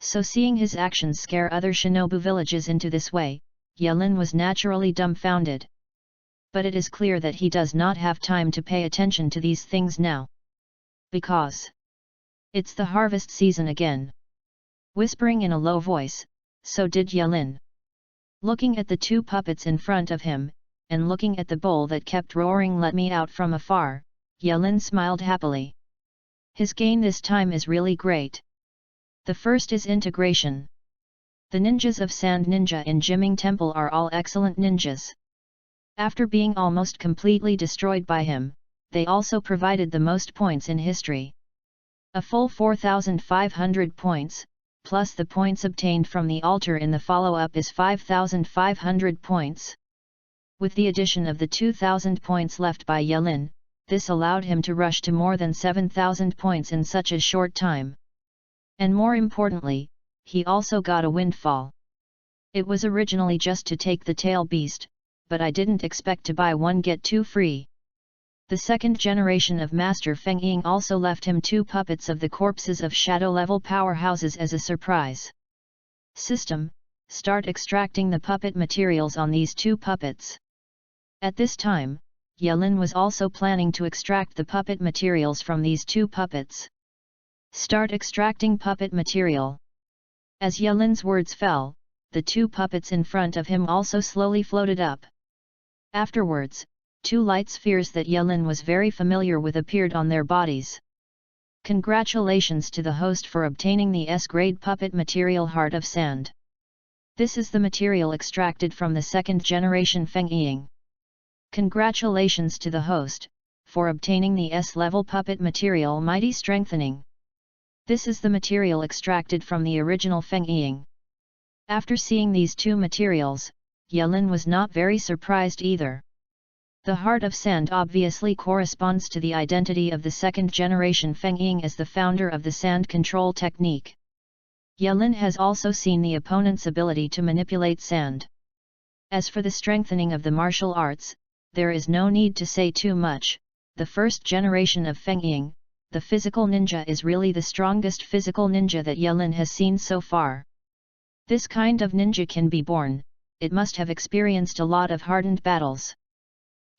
So seeing his actions scare other Shinobu villages into this way, Yelin was naturally dumbfounded. But it is clear that he does not have time to pay attention to these things now. Because it's the harvest season again. Whispering in a low voice, so did Yelin. Looking at the 2 puppets in front of him, and looking at the bowl that kept roaring "Let me out" from afar, Yelin smiled happily. His gain this time is really great. The first is integration. The ninjas of Sand Ninja in Jiming Temple are all excellent ninjas. After being almost completely destroyed by him, they also provided the most points in history. A full 4,500 points, plus the points obtained from the altar in the follow-up is 5,500 points. With the addition of the 2,000 points left by Yelin, this allowed him to rush to more than 7,000 points in such a short time. And more importantly, he also got a windfall. It was originally just to take the tail beast, but I didn't expect to buy 1 get 2 free. The second generation of Master Feng Ying also left him 2 puppets of the corpses of shadow-level powerhouses as a surprise. System: start extracting the puppet materials on these 2 puppets. At this time, Yelin was also planning to extract the puppet materials from these 2 puppets. Start extracting puppet material. As Yelin's words fell, the 2 puppets in front of him also slowly floated up. Afterwards, 2 light spheres that Yelin was very familiar with appeared on their bodies. Congratulations to the host for obtaining the S-grade puppet material Heart of Sand. This is the material extracted from the 2nd generation Feng Ying. Congratulations to the host, for obtaining the S-level puppet material Mighty Strengthening. This is the material extracted from the original Feng Ying. After seeing these 2 materials, Yelin was not very surprised either. The Heart of Sand obviously corresponds to the identity of the 2nd generation Feng Ying as the founder of the sand control technique. Yelin has also seen the opponent's ability to manipulate sand. As for the strengthening of the martial arts, there is no need to say too much. The 1st generation of Feng Ying, the physical ninja, is really the strongest physical ninja that Yelin has seen so far. This kind of ninja can be born, it must have experienced a lot of hardened battles.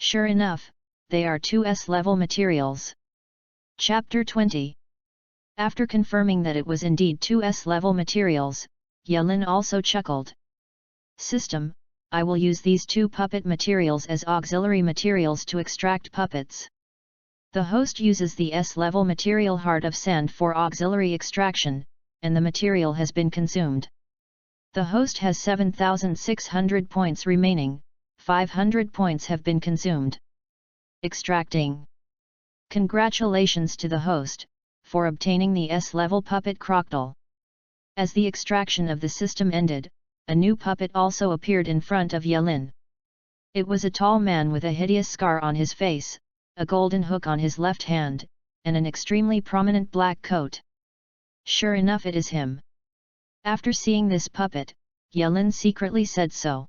Sure enough, they are 2 S-level materials. Chapter 20. After confirming that it was indeed 2 S-level materials, Yelin also chuckled. System: I will use these 2 puppet materials as auxiliary materials to extract puppets. The host uses the S-level material Heart of Sand for auxiliary extraction, and the material has been consumed. The host has 7,600 points remaining, 500 points have been consumed. Extracting. Congratulations to the host, for obtaining the S-level puppet Crocodile. As the extraction of the system ended, a new puppet also appeared in front of Yelin. It was a tall man with a hideous scar on his face, a golden hook on his left hand, and an extremely prominent black coat. Sure enough, it is him. After seeing this puppet, Yelin secretly said so.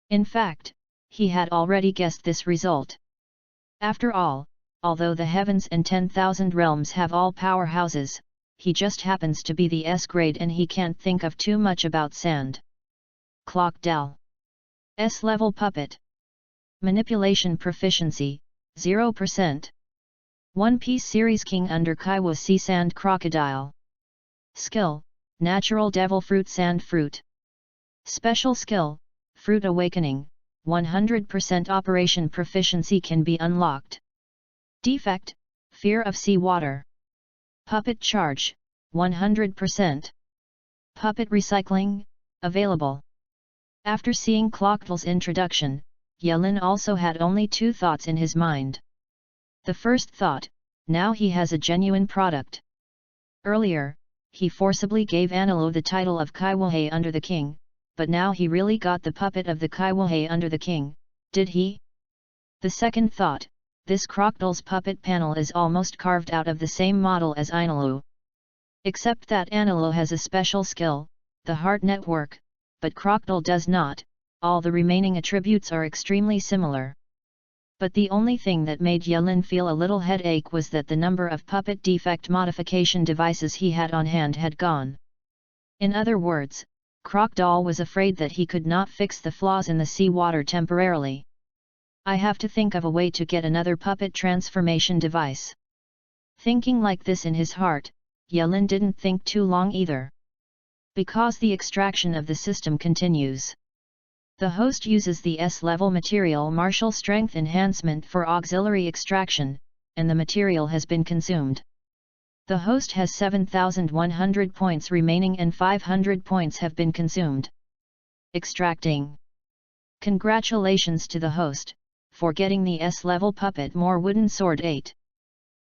In fact, he had already guessed this result. After all, although the heavens and 10,000 realms have all powerhouses, he just happens to be the S grade and he can't think of too much about sand. Crocodile. S-level puppet. Manipulation proficiency, 0%. One Piece series King under Kaiwa Sea Sand Crocodile. Skill, Natural Devil Fruit Sand Fruit. Special skill, Fruit Awakening, 100% operation proficiency can be unlocked. Defect, Fear of Sea Water. Puppet Charge, 100%. Puppet Recycling, available. After seeing Crocodile's introduction, Yelin also had only two thoughts in his mind. The first thought, now he has a genuine product. Earlier, he forcibly gave Anilo the title of Kaiwahe under the king, but now he really got the puppet of the Kaiwahe under the king, did he? The second thought, this Crocodile's puppet panel is almost carved out of the same model as Anilo. Except that Anilo has a special skill, the heart network, but Crocodile does not, all the remaining attributes are extremely similar. But the only thing that made Yelin feel a little headache was that the number of puppet defect modification devices he had on hand had gone. In other words, Crocodile was afraid that he could not fix the flaws in the seawater temporarily. I have to think of a way to get another puppet transformation device. Thinking like this in his heart, Yelin didn't think too long either. Because the extraction of the system continues. The host uses the S-level material Martial Strength Enhancement for auxiliary extraction, and the material has been consumed. The host has 7,100 points remaining and 500 points have been consumed. Extracting. Congratulations to the host, for getting the S-level puppet More Wooden Sword 8.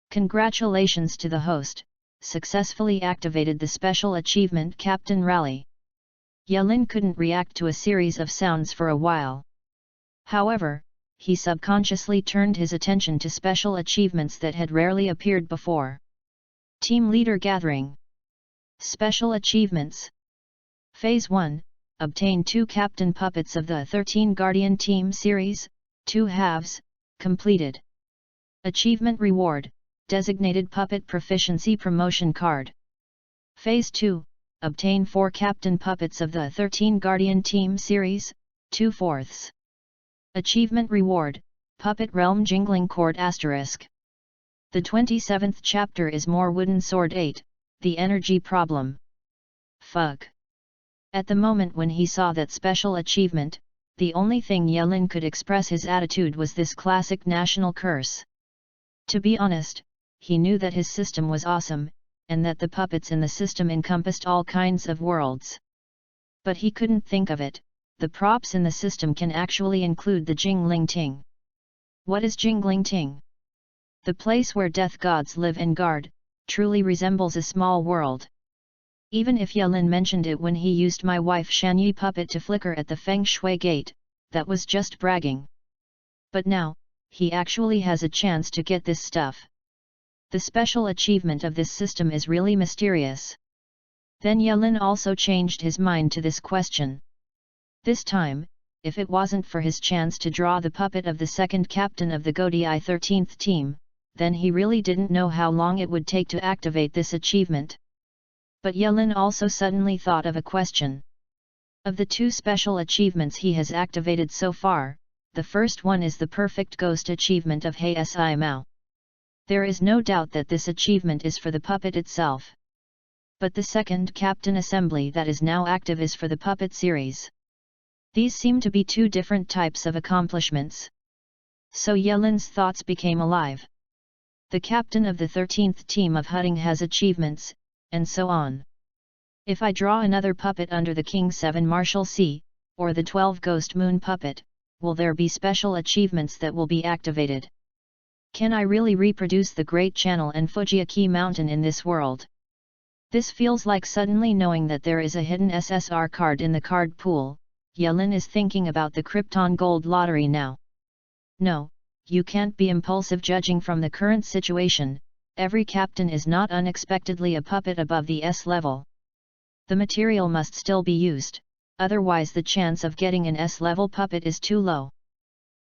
Congratulations to the host, successfully activated the special achievement Captain Rally. Yelin couldn't react to a series of sounds for a while. However, he subconsciously turned his attention to special achievements that had rarely appeared before. Team Leader Gathering. Special Achievements. Phase 1, obtain 2 Captain Puppets of the 13 Guardian Team Series, 2 halves, completed. Achievement Reward, Designated Puppet Proficiency Promotion Card. Phase 2, obtain 4 Captain Puppets of the 13 Guardian Team Series, 2/4. Achievement Reward, Puppet Realm Jingling Cord ***. The 27th chapter is More Wooden Sword 8, The Energy Problem. Fuck. At the moment when he saw that special achievement, the only thing Yelin could express his attitude was this classic national curse. To be honest, he knew that his system was awesome, and that the puppets in the system encompassed all kinds of worlds. But he couldn't think of it, the props in the system can actually include the Jingling Ting. What is Jingling Ting? The place where death gods live and guard, truly resembles a small world. Even if Yelin mentioned it when he used my wife Shanyi puppet to flicker at the Feng Shui gate, that was just bragging. But now, he actually has a chance to get this stuff. The special achievement of this system is really mysterious. Then Yelin also changed his mind to this question. This time, if it wasn't for his chance to draw the puppet of the second captain of the Godai 13th team, then he really didn't know how long it would take to activate this achievement. But Yelin also suddenly thought of a question. Of the 2 special achievements he has activated so far, the first one is the Perfect Ghost achievement of Hei Si Mao. There is no doubt that this achievement is for the puppet itself. But the second Captain Assembly that is now active is for the puppet series. These seem to be 2 different types of accomplishments. So Yelin's thoughts became alive. The captain of the 13th team of Hudding has achievements, and so on. If I draw another puppet under the King 7 Martial Sea, or the 12 Ghost Moon puppet, will there be special achievements that will be activated? Can I really reproduce the Great Channel and Fujiaki Mountain in this world? This feels like suddenly knowing that there is a hidden SSR card in the card pool. Yelin is thinking about the Krypton Gold Lottery now. No, you can't be impulsive judging from the current situation. Every captain is not unexpectedly a puppet above the S level. The material must still be used, otherwise the chance of getting an S-level puppet is too low.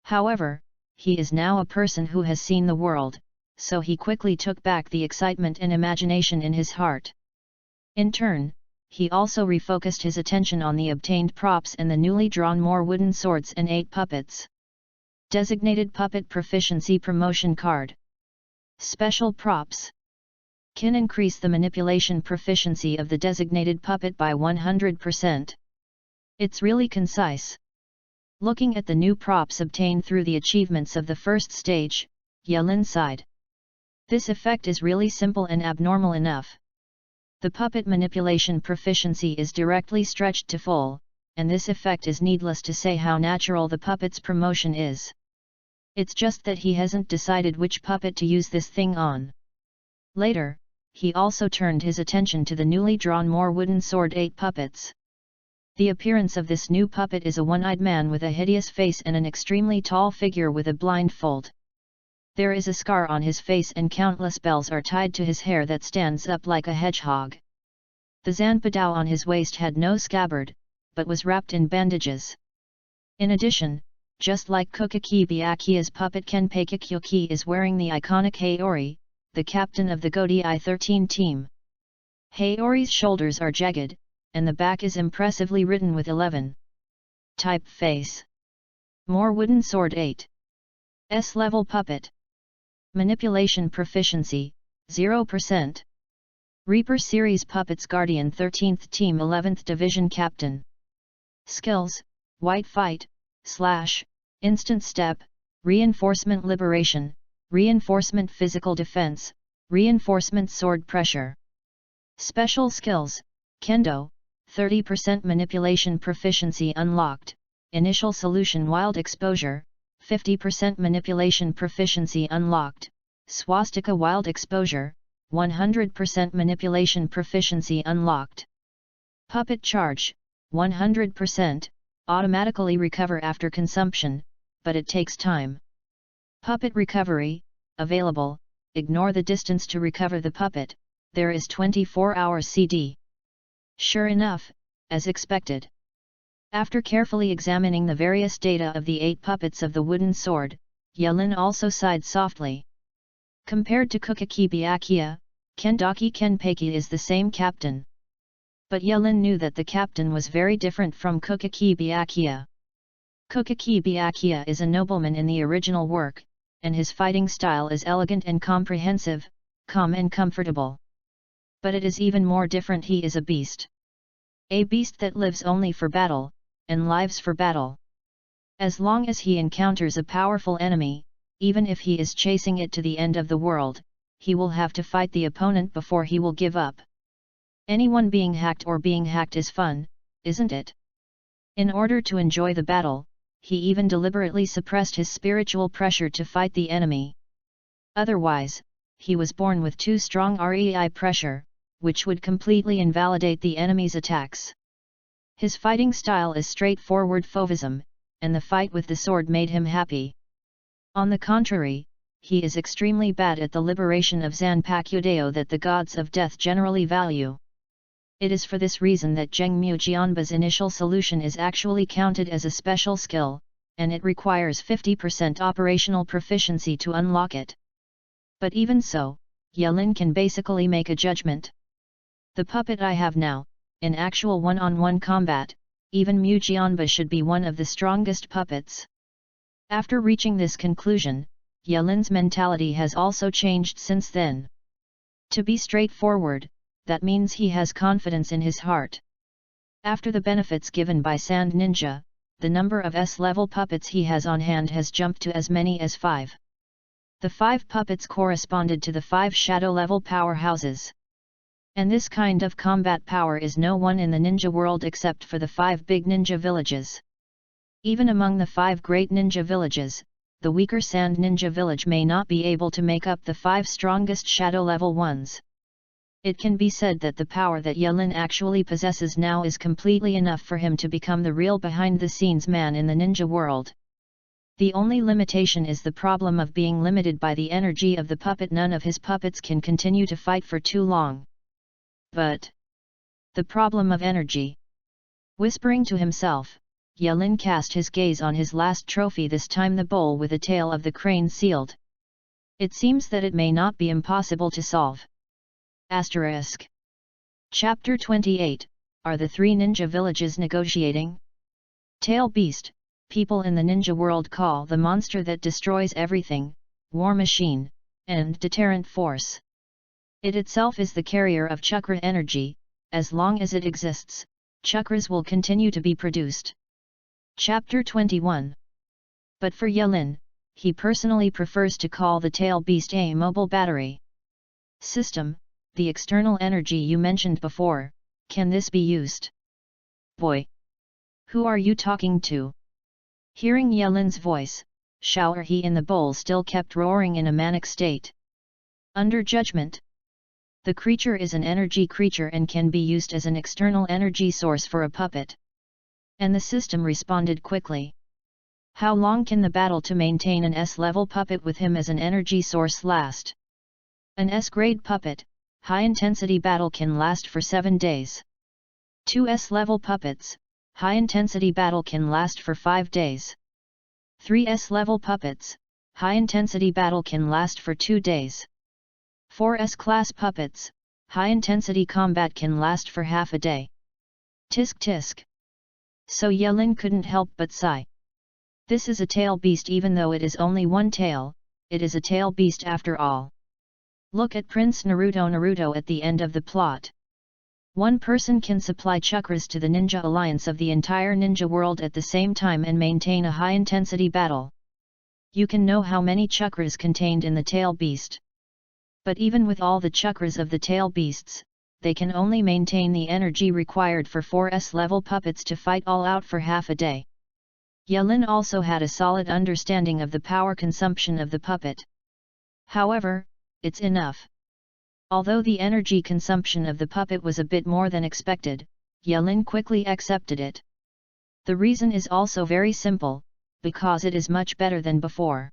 However, he is now a person who has seen the world, so he quickly took back the excitement and imagination in his heart. In turn, he also refocused his attention on the obtained props and the newly drawn more wooden swords and 8 puppets. Designated Puppet Proficiency Promotion Card. Special props. Can increase the manipulation proficiency of the designated puppet by 100%. It's really concise. Looking at the new props obtained through the achievements of the first stage, Yelin sighed. This effect is really simple and abnormal enough. The puppet manipulation proficiency is directly stretched to full, and this effect is needless to say how natural the puppet's promotion is. It's just that he hasn't decided which puppet to use this thing on. Later, he also turned his attention to the newly drawn more wooden sword 8 puppets. The appearance of this new puppet is a one-eyed man with a hideous face and an extremely tall figure with a blindfold. There is a scar on his face and countless bells are tied to his hair that stands up like a hedgehog. The zanpadao on his waist had no scabbard, but was wrapped in bandages. In addition, just like Kokaki Byakuya's puppet Kenpei Kyoki is wearing the iconic Haori, the captain of the Godi I-13 team. Haori's shoulders are jagged, and the back is impressively written with 11. Typeface. More wooden sword 8. S-level puppet. Manipulation proficiency, 0%. Reaper Series Puppets Guardian 13th Team 11th Division Captain. Skills, White Fight, Slash, Instant Step, Reinforcement Liberation, Reinforcement Physical Defense, Reinforcement Sword Pressure. Special Skills, Kendo, 30% Manipulation Proficiency Unlocked, Initial Solution Wild Exposure, 50% Manipulation Proficiency Unlocked, Swastika Wild Exposure, 100% Manipulation Proficiency Unlocked. Puppet Charge, 100%, automatically recover after consumption, but it takes time. Puppet Recovery, available, ignore the distance to recover the puppet, there is 24-hour CD. Sure enough, as expected. After carefully examining the various data of the 8 puppets of the wooden sword, Yelin also sighed softly. Compared to Kokaki Byakuya, Kendaki Kenpei is the same captain. But Yelin knew that the captain was very different from Kokaki Byakuya. Kokaki Byakuya is a nobleman in the original work, and his fighting style is elegant and comprehensive, calm and comfortable. But it is even more different. He is a beast. A beast that lives only for battle, and lives for battle. As long as he encounters a powerful enemy, even if he is chasing it to the end of the world, he will have to fight the opponent before he will give up. Anyone being hacked or being hacked is fun, isn't it? In order to enjoy the battle, he even deliberately suppressed his spiritual pressure to fight the enemy. Otherwise, he was born with too strong REI pressure, which would completely invalidate the enemy's attacks. His fighting style is straightforward fauvism, and the fight with the sword made him happy. On the contrary, he is extremely bad at the liberation of Zanpakuyo that the gods of death generally value. It is for this reason that Zhengmu Jianba's initial solution is actually counted as a special skill, and it requires 50% operational proficiency to unlock it. But even so, Yelin can basically make a judgment. The puppet I have now, in actual one-on-one combat, even Mu Jianba should be one of the strongest puppets. After reaching this conclusion, Yelin's mentality has also changed since then. To be straightforward, that means he has confidence in his heart. After the benefits given by Sand Ninja, the number of S-level puppets he has on hand has jumped to as many as 5. The 5 puppets corresponded to the 5 shadow-level powerhouses. And this kind of combat power is no one in the ninja world except for the 5 big ninja villages. Even among the 5 great ninja villages, the weaker Sand Ninja Village may not be able to make up the 5 strongest Shadow level ones. It can be said that the power that Yelin actually possesses now is completely enough for him to become the real behind-the-scenes man in the ninja world. The only limitation is the problem of being limited by the energy of the puppet. None of his puppets can continue to fight for too long. But the problem of energy. Whispering to himself, Yelin cast his gaze on his last trophy, this time the bowl with the tail of the crane sealed. It seems that it may not be impossible to solve. Asterisk. Chapter 28, Are the 3 ninja villages negotiating? Tail Beast, people in the ninja world call the monster that destroys everything, war machine, and deterrent force. It itself is the carrier of chakra energy. As long as it exists, chakras will continue to be produced. Chapter 21. But for Yelin, he personally prefers to call the Tail Beast a mobile battery system. The external energy you mentioned before, can this be used? Boy! Who are you talking to? Hearing Yelin's voice, Xiao'erhe in the bowl still kept roaring in a manic state. Under judgment. The creature is an energy creature and can be used as an external energy source for a puppet. And the system responded quickly. How long can the battle to maintain an S-level puppet with him as an energy source last? An S-grade puppet, high-intensity battle can last for 7 days. 2 S-level puppets, high-intensity battle can last for 5 days. 3 S-level puppets, high-intensity battle can last for 2 days. 4 S-class puppets, high-intensity combat can last for half a day. Tisk tisk. So Yelin couldn't help but sigh. This is a tail beast. Even though it is only 1 tail, it is a tail beast after all. Look at Prince Naruto at the end of the plot. One person can supply chakras to the ninja alliance of the entire ninja world at the same time and maintain a high-intensity battle. You can know how many chakras contained in the tail beast. But even with all the chakras of the tail beasts, they can only maintain the energy required for 4 S-level puppets to fight all out for half a day. Yelin also had a solid understanding of the power consumption of the puppet. However, it's enough. Although the energy consumption of the puppet was a bit more than expected, Yelin quickly accepted it. The reason is also very simple, because it is much better than before.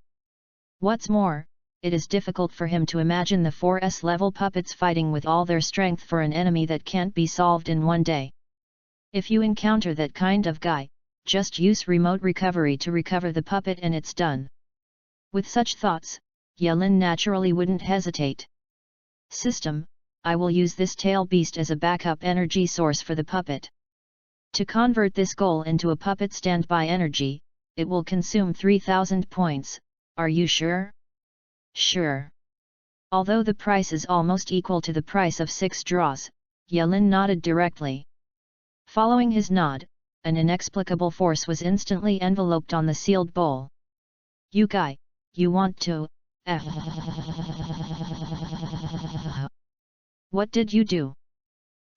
What's more, it is difficult for him to imagine the 4S level puppets fighting with all their strength for an enemy that can't be solved in 1 day. If you encounter that kind of guy, just use remote recovery to recover the puppet and it's done. With such thoughts, Yelin naturally wouldn't hesitate. System, I will use this tail beast as a backup energy source for the puppet. To convert this goal into a puppet standby energy, it will consume 3000 points, are you sure? Sure. Although the price is almost equal to the price of 6 draws, Yelin nodded directly. Following his nod, an inexplicable force was instantly enveloped on the sealed bowl. You guy, you want to... What did you do?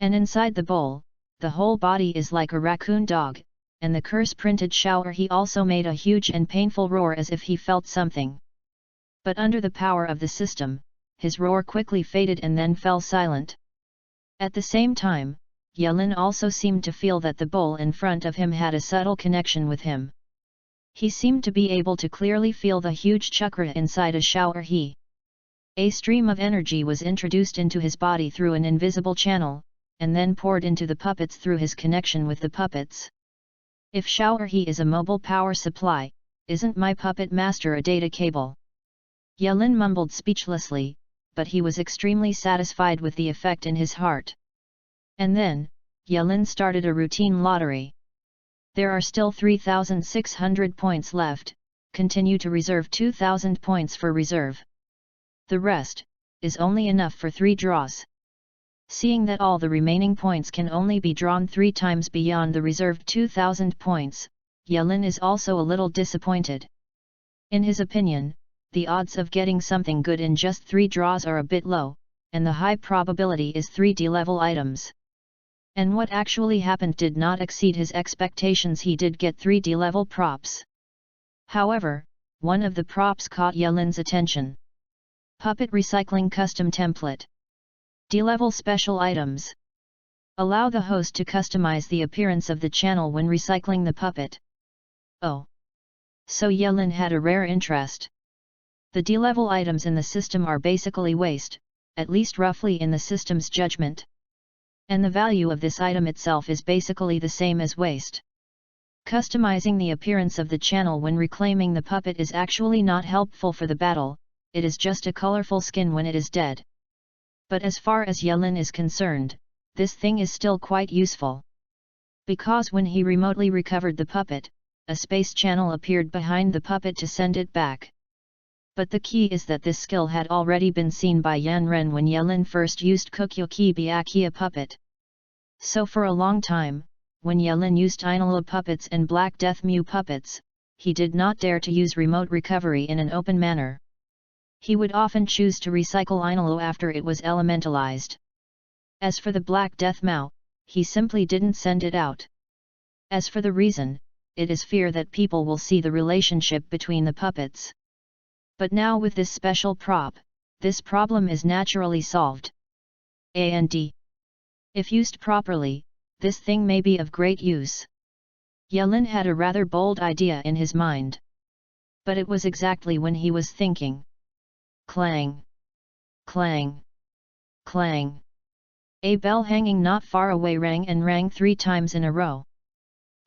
And inside the bowl, the whole body is like a raccoon dog, and the curse-printed Xiao'erhe also made a huge and painful roar as if he felt something. But under the power of the system, his roar quickly faded and then fell silent. At the same time, Yelin also seemed to feel that the bowl in front of him had a subtle connection with him. He seemed to be able to clearly feel the huge chakra inside a Xiao'erhe. A stream of energy was introduced into his body through an invisible channel, and then poured into the puppets through his connection with the puppets. If Xiao'erhe is a mobile power supply, isn't my puppet master a data cable? Yelin mumbled speechlessly, but he was extremely satisfied with the effect in his heart. And then, Yelin started a routine lottery. There are still 3600 points left, continue to reserve 2000 points for reserve. The rest, is only enough for 3 draws. Seeing that all the remaining points can only be drawn 3 times beyond the reserved 2000 points, Yelin is also a little disappointed. In his opinion, the odds of getting something good in just 3 draws are a bit low, and the high probability is 3 D-level items. And what actually happened did not exceed his expectations. He did get 3 D-level props. However, one of the props caught Yelin's attention. Puppet Recycling Custom Template. D-Level Special Items. Allow the host to customize the appearance of the channel when recycling the puppet. Oh! So Yelin had a rare interest. The D-level items in the system are basically waste, at least roughly in the system's judgment. And the value of this item itself is basically the same as waste. Customizing the appearance of the channel when reclaiming the puppet is actually not helpful for the battle, it is just a colorful skin when it is dead. But as far as Yelin is concerned, this thing is still quite useful. Because when he remotely recovered the puppet, a space channel appeared behind the puppet to send it back. But the key is that this skill had already been seen by Yan Ren when Yelin first used Kukyoki Byakia puppet. So for a long time, when Yelin used Ainala puppets and Black Death Mew puppets, he did not dare to use remote recovery in an open manner. He would often choose to recycle Ainala after it was elementalized. As for the Black Death Mew, he simply didn't send it out. As for the reason, it is fear that people will see the relationship between the puppets. But now with this special prop, this problem is naturally solved. And if used properly, this thing may be of great use. Yelin had a rather bold idea in his mind. But it was exactly when he was thinking. Clang! Clang! Clang! A bell hanging not far away rang and rang 3 times in a row.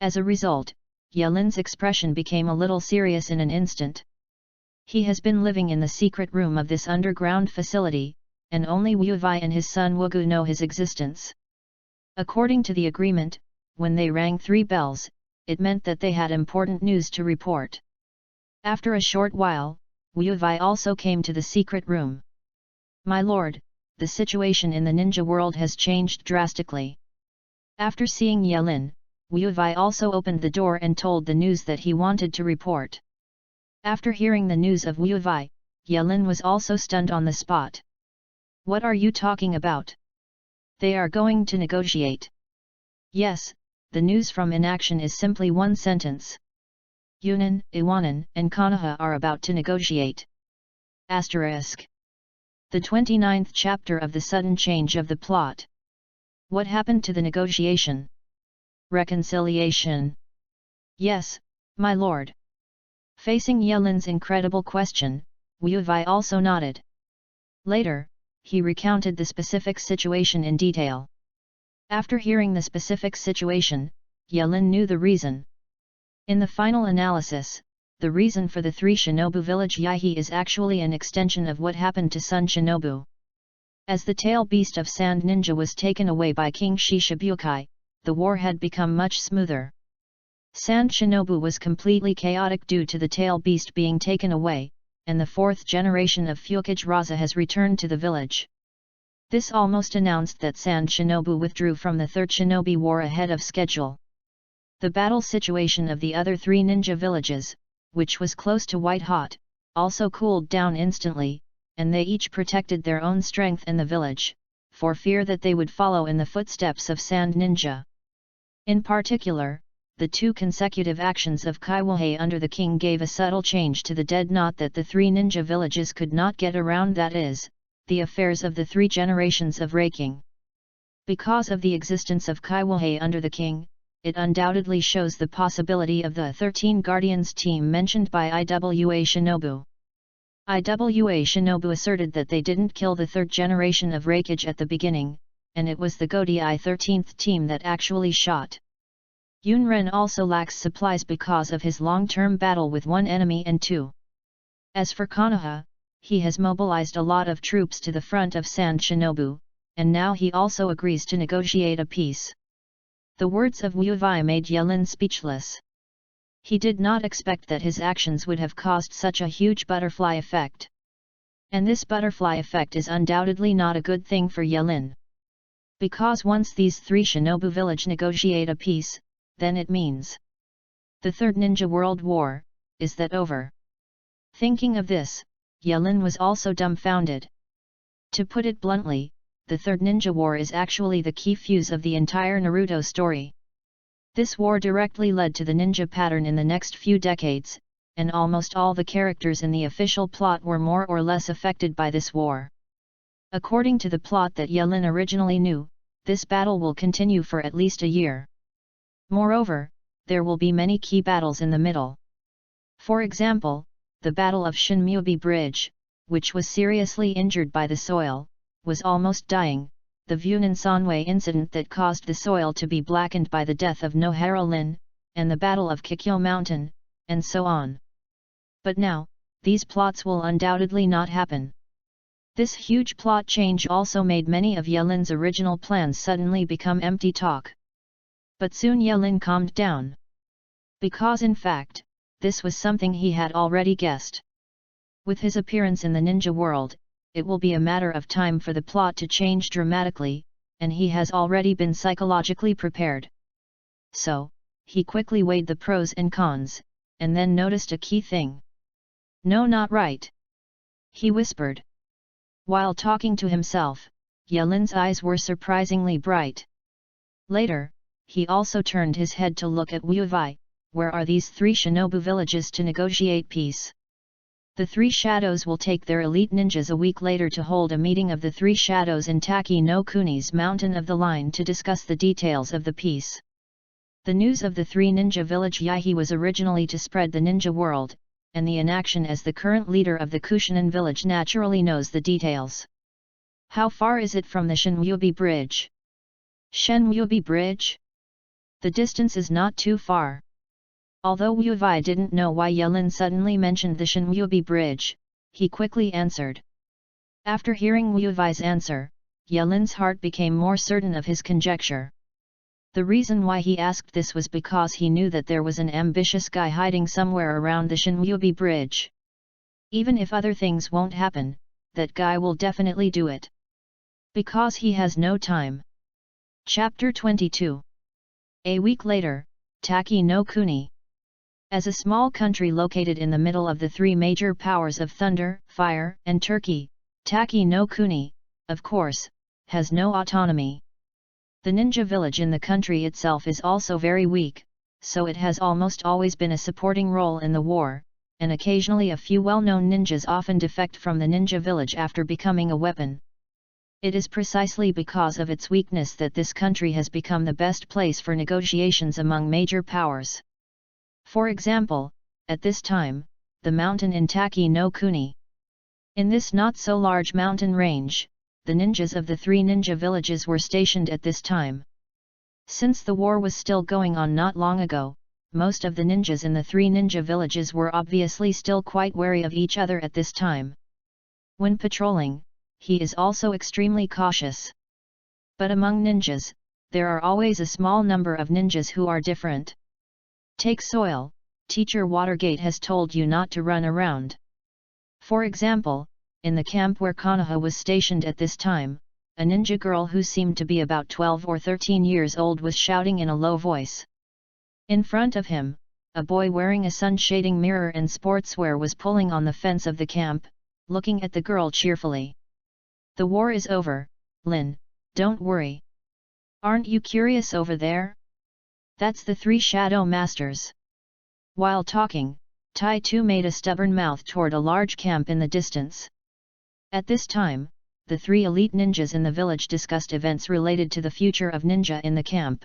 As a result, Yelin's expression became a little serious in an instant. He has been living in the secret room of this underground facility, and only Wu Vai and his son Wugu know his existence. According to the agreement, when they rang 3 bells, it meant that they had important news to report. After a short while, Wu Vai also came to the secret room. "My lord, the situation in the ninja world has changed drastically." After seeing Yelin, Wu Vai also opened the door and told the news that he wanted to report. After hearing the news of Wu Vai, Yelin was also stunned on the spot. "What are you talking about? They are going to negotiate." "Yes, the news from inaction is simply one sentence. Yunan, Iwanan and Konoha are about to negotiate. Asterisk. The 29th chapter of the sudden change of the plot. What happened to the negotiation? Reconciliation." "Yes, my lord." Facing Yelin's incredible question, Wu Vai also nodded. Later, he recounted the specific situation in detail. After hearing the specific situation, Yelin knew the reason. In the final analysis, the reason for the 3 Shinobu village Yaihi is actually an extension of what happened to Sun Shinobu. As the tail beast of Sand Ninja was taken away by King Shishibukai, the war had become much smoother. Sand Shinobu was completely chaotic due to the tail beast being taken away, and the 4th generation of Fukage Raza has returned to the village. This almost announced that Sand Shinobu withdrew from the 3rd Shinobi War ahead of schedule. The battle situation of the other 3 ninja villages, which was close to white hot, also cooled down instantly, and they each protected their own strength in the village, for fear that they would follow in the footsteps of Sand Ninja. In particular, the 2 consecutive actions of Kaiwahei under the king gave a subtle change to the dead knot that the 3 ninja villages could not get around, that is, the affairs of the 3 generations of raking. Because of the existence of Kaiwahei under the king, it undoubtedly shows the possibility of the 13 Guardians team mentioned by Iwa Shinobu. Iwa Shinobu asserted that they didn't kill the 3rd generation of Raikage at the beginning, and it was the Godii 13th team that actually shot. Yunren also lacks supplies because of his long-term battle with 1 enemy and 2. As for Konoha, he has mobilized a lot of troops to the front of Sand Shinobu, and now he also agrees to negotiate a peace. The words of Wu Vai made Yelin speechless. He did not expect that his actions would have caused such a huge butterfly effect. And this butterfly effect is undoubtedly not a good thing for Yelin. Because once these 3 Shinobu village negotiate a peace, then it means the 3rd Ninja World War is that over. Thinking of this, Yelin was also dumbfounded. To put it bluntly, the 3rd Ninja War is actually the key fuse of the entire Naruto story. This war directly led to the ninja pattern in the next few decades, and almost all the characters in the official plot were more or less affected by this war. According to the plot that Yelin originally knew, this battle will continue for at least a year. Moreover, there will be many key battles in the middle. For example, the Battle of Shinmubi Bridge, which was seriously injured by the soil, was almost dying, the Vunan Sanway incident that caused the soil to be blackened by the death of Nohara Lin, and the Battle of Kikyo Mountain, and so on. But now, these plots will undoubtedly not happen. This huge plot change also made many of Yelin's original plans suddenly become empty talk. But soon Yelin calmed down. Because in fact, this was something he had already guessed. With his appearance in the ninja world, it will be a matter of time for the plot to change dramatically, and he has already been psychologically prepared. So, he quickly weighed the pros and cons, and then noticed a key thing. "No, not right," he whispered. While talking to himself, Yelin's eyes were surprisingly bright. Later, he also turned his head to look at Wu Wei. Where are these 3 shinobu villages to negotiate peace? The 3 shadows will take their elite ninjas a week later to hold a meeting of the 3 shadows in Taki no Kuni's Mountain of the Line to discuss the details of the peace. The news of the 3 ninja village Yaihi was originally to spread the ninja world, and the inaction as the current leader of the Kushinan village naturally knows the details. How far is it from the Shinmubi Bridge? Shinmubi Bridge? The distance is not too far. Although Wu Wei didn't know why Yelin suddenly mentioned the Shinmubi Bridge, he quickly answered. After hearing Wu Wei's answer, Yelin's heart became more certain of his conjecture. The reason why he asked this was because he knew that there was an ambitious guy hiding somewhere around the Shinmubi Bridge. Even if other things won't happen, that guy will definitely do it. Because he has no time. Chapter 22. A week later, Taki no Kuni. As a small country located in the middle of the 3 major powers of thunder, fire, and Turkey, Taki no Kuni, of course, has no autonomy. The ninja village in the country itself is also very weak, so it has almost always been a supporting role in the war, and occasionally a few well-known ninjas often defect from the ninja village after becoming a weapon. It is precisely because of its weakness that this country has become the best place for negotiations among major powers. For example, at this time, the mountain in Taki no Kuni. In this not-so-large mountain range, the ninjas of the 3 ninja villages were stationed at this time. Since the war was still going on not long ago, most of the ninjas in the 3 ninja villages were obviously still quite wary of each other at this time. When patrolling, he is also extremely cautious. But among ninjas, there are always a small number of ninjas who are different. Take Soil, Teacher Watergate has told you not to run around. For example, in the camp where Konoha was stationed at this time, a ninja girl who seemed to be about 12 or 13 years old was shouting in a low voice. In front of him, a boy wearing a sun-shading mirror and sportswear was pulling on the fence of the camp, looking at the girl cheerfully. "The war is over, Lin, don't worry. Aren't you curious over there? That's the 3 shadow masters." While talking, Tai Tu made a stubborn mouth toward a large camp in the distance. At this time, the 3 elite ninjas in the village discussed events related to the future of ninja in the camp.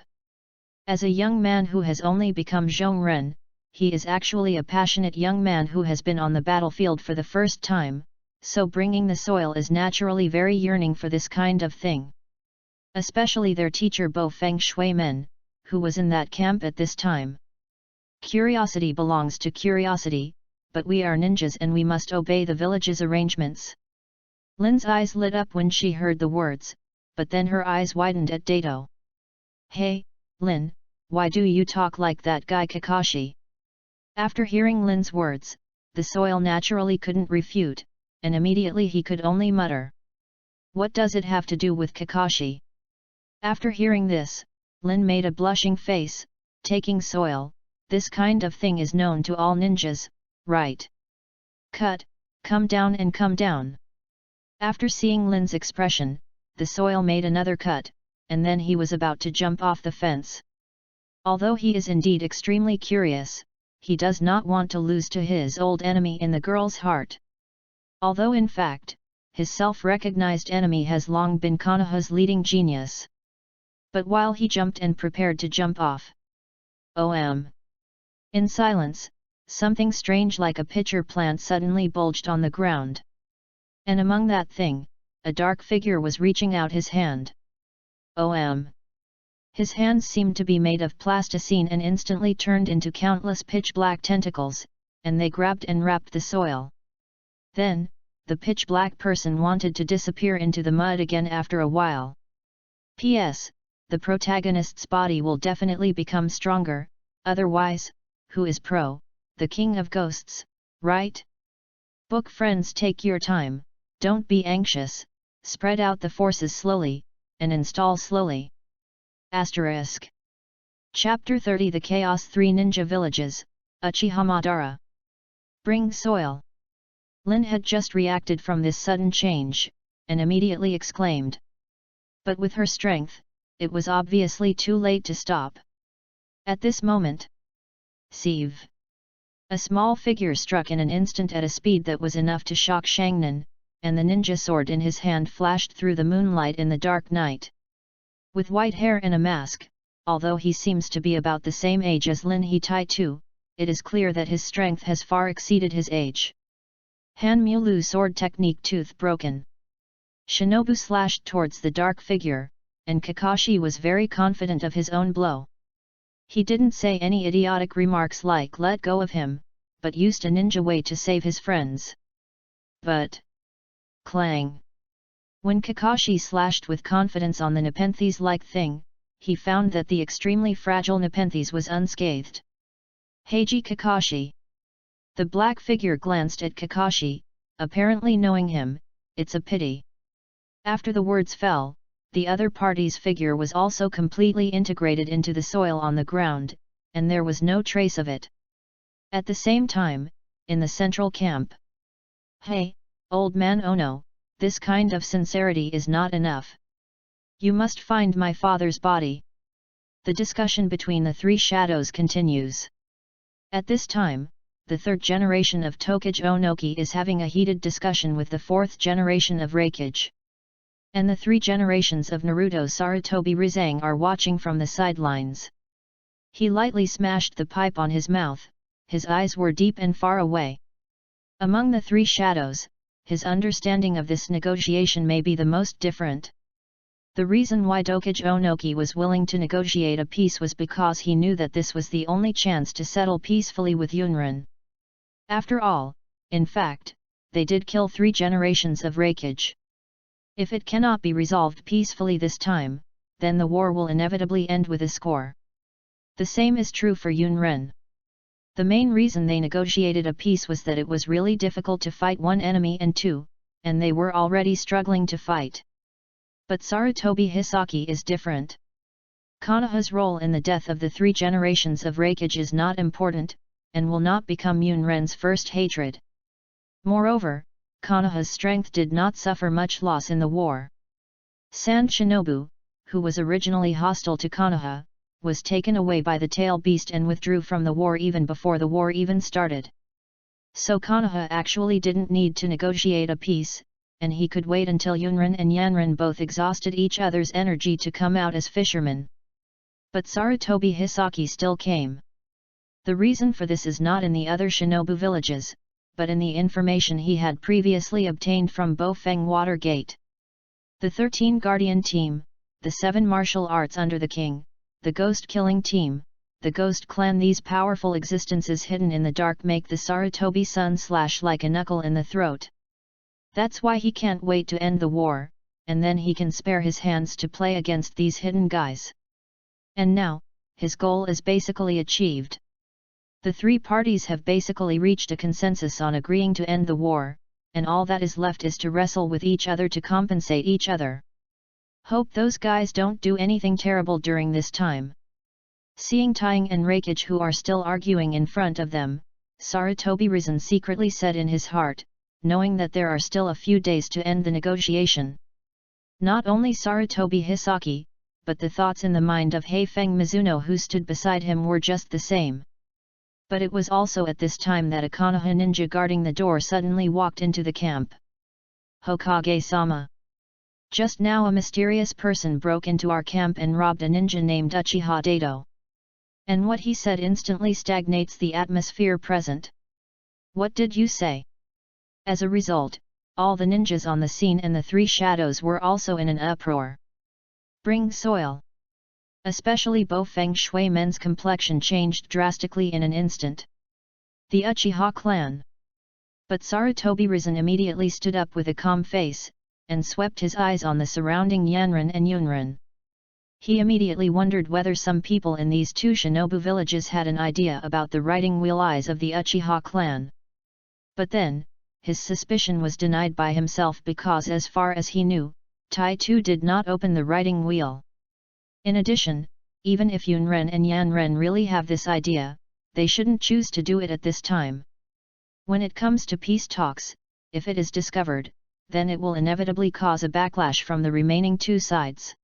As a young man who has only become Zhongren, he is actually a passionate young man who has been on the battlefield for the first time, so bringing the soil is naturally very yearning for this kind of thing. Especially their teacher Bo Feng Shui Men, who was in that camp at this time. Curiosity belongs to curiosity, but we are ninjas and we must obey the village's arrangements. Lin's eyes lit up when she heard the words, but then her eyes widened at Dato. "Hey, Lin, why do you talk like that guy Kakashi?" After hearing Lin's words, the soil naturally couldn't refute, and immediately he could only mutter. "What does it have to do with Kakashi?" After hearing this, Lin made a blushing face, taking soil, "This kind of thing is known to all ninjas, right? Cut, come down and come down." After seeing Lin's expression, the soil made another cut, and then he was about to jump off the fence. Although he is indeed extremely curious, he does not want to lose to his old enemy in the girl's heart. Although in fact, his self-recognized enemy has long been Konoha's leading genius. But while he jumped and prepared to jump off, in silence, something strange like a pitcher plant suddenly bulged on the ground. And among that thing, a dark figure was reaching out his hand. His hands seemed to be made of plasticine and instantly turned into countless pitch-black tentacles, and they grabbed and wrapped the soil. Then, the pitch-black person wanted to disappear into the mud again after a while. P.S. The protagonist's body will definitely become stronger, otherwise, who is the king of ghosts, right? Book friends, take your time, don't be anxious, spread out the forces slowly, and install slowly. Asterisk. Chapter 30 The Chaos 3 Ninja Villages, Uchihamadara. Bring soil. Lin had just reacted from this sudden change, and immediately exclaimed. But with her strength, it was obviously too late to stop. At this moment, Sieve. A small figure struck in an instant at a speed that was enough to shock Shangnan, and the ninja sword in his hand flashed through the moonlight in the dark night. With white hair and a mask, although he seems to be about the same age as Lin He-Tai-Tu, it is clear that his strength has far exceeded his age. Han Mulu sword technique tooth broken. Shinobu slashed towards the dark figure, and Kakashi was very confident of his own blow. He didn't say any idiotic remarks like let go of him, but used a ninja way to save his friends. But clang! When Kakashi slashed with confidence on the Nepenthes-like thing, he found that the extremely fragile Nepenthes was unscathed. Heiji Kakashi! The black figure glanced at Kakashi, apparently knowing him. It's a pity. After the words fell, the other party's figure was also completely integrated into the soil on the ground, and there was no trace of it. At the same time, in the central camp. Hey, old man Ono, this kind of sincerity is not enough. You must find my father's body. The discussion between the three shadows continues. At this time, the third generation of Tokage Onoki is having a heated discussion with the fourth generation of Reikage. And the three generations of Naruto Sarutobi Rizang are watching from the sidelines. He lightly smashed the pipe on his mouth, his eyes were deep and far away. Among the three shadows, his understanding of this negotiation may be the most different. The reason why Tokage Onoki was willing to negotiate a peace was because he knew that this was the only chance to settle peacefully with Yunrin. After all, in fact, they did kill 3 generations of Reikage. If it cannot be resolved peacefully this time, then the war will inevitably end with a score. The same is true for Yunren. The main reason they negotiated a peace was that it was really difficult to fight one enemy and two, and they were already struggling to fight. But Sarutobi Hisaki is different. Konoha's role in the death of the 3 generations of Reikage is not important, and will not become Yunren's first hatred. Moreover, Konoha's strength did not suffer much loss in the war. Sand Shinobu, who was originally hostile to Konoha, was taken away by the tail beast and withdrew from the war even before the war even started. So Konoha actually didn't need to negotiate a peace, and he could wait until Yunren and Yanren both exhausted each other's energy to come out as fishermen. But Sarutobi Hisaki still came. The reason for this is not in the other Shinobu villages, but in the information he had previously obtained from Bofeng Water Gate. The 13 Guardian Team, the 7 martial arts under the king, the Ghost Killing Team, the Ghost Clan, these powerful existences hidden in the dark make the Sarutobi sun slash like a knuckle in the throat. That's why he can't wait to end the war, and then he can spare his hands to play against these hidden guys. And now, his goal is basically achieved. The 3 parties have basically reached a consensus on agreeing to end the war, and all that is left is to wrestle with each other to compensate each other. Hope those guys don't do anything terrible during this time. Seeing Taing and Reikage who are still arguing in front of them, Sarutobi Risen secretly said in his heart, knowing that there are still a few days to end the negotiation. Not only Sarutobi Hisaki, but the thoughts in the mind of Heifeng Mizuno who stood beside him were just the same. But it was also at this time that a Konoha ninja guarding the door suddenly walked into the camp. Hokage-sama. Just now a mysterious person broke into our camp and robbed a ninja named Uchiha Dato. And what he said instantly stagnates the atmosphere present. What did you say? As a result, all the ninjas on the scene and the three shadows were also in an uproar. Bring soil. Especially Bo Feng Shui Men's complexion changed drastically in an instant. The Uchiha clan. But Sarutobi Risen immediately stood up with a calm face, and swept his eyes on the surrounding Yanran and Yunran. He immediately wondered whether some people in these two shinobu villages had an idea about the riding wheel eyes of the Uchiha clan. But then, his suspicion was denied by himself because as far as he knew, Tai Tu did not open the riding wheel. In addition, even if Yunren and Yanren really have this idea, they shouldn't choose to do it at this time. When it comes to peace talks, if it is discovered, then it will inevitably cause a backlash from the remaining two sides.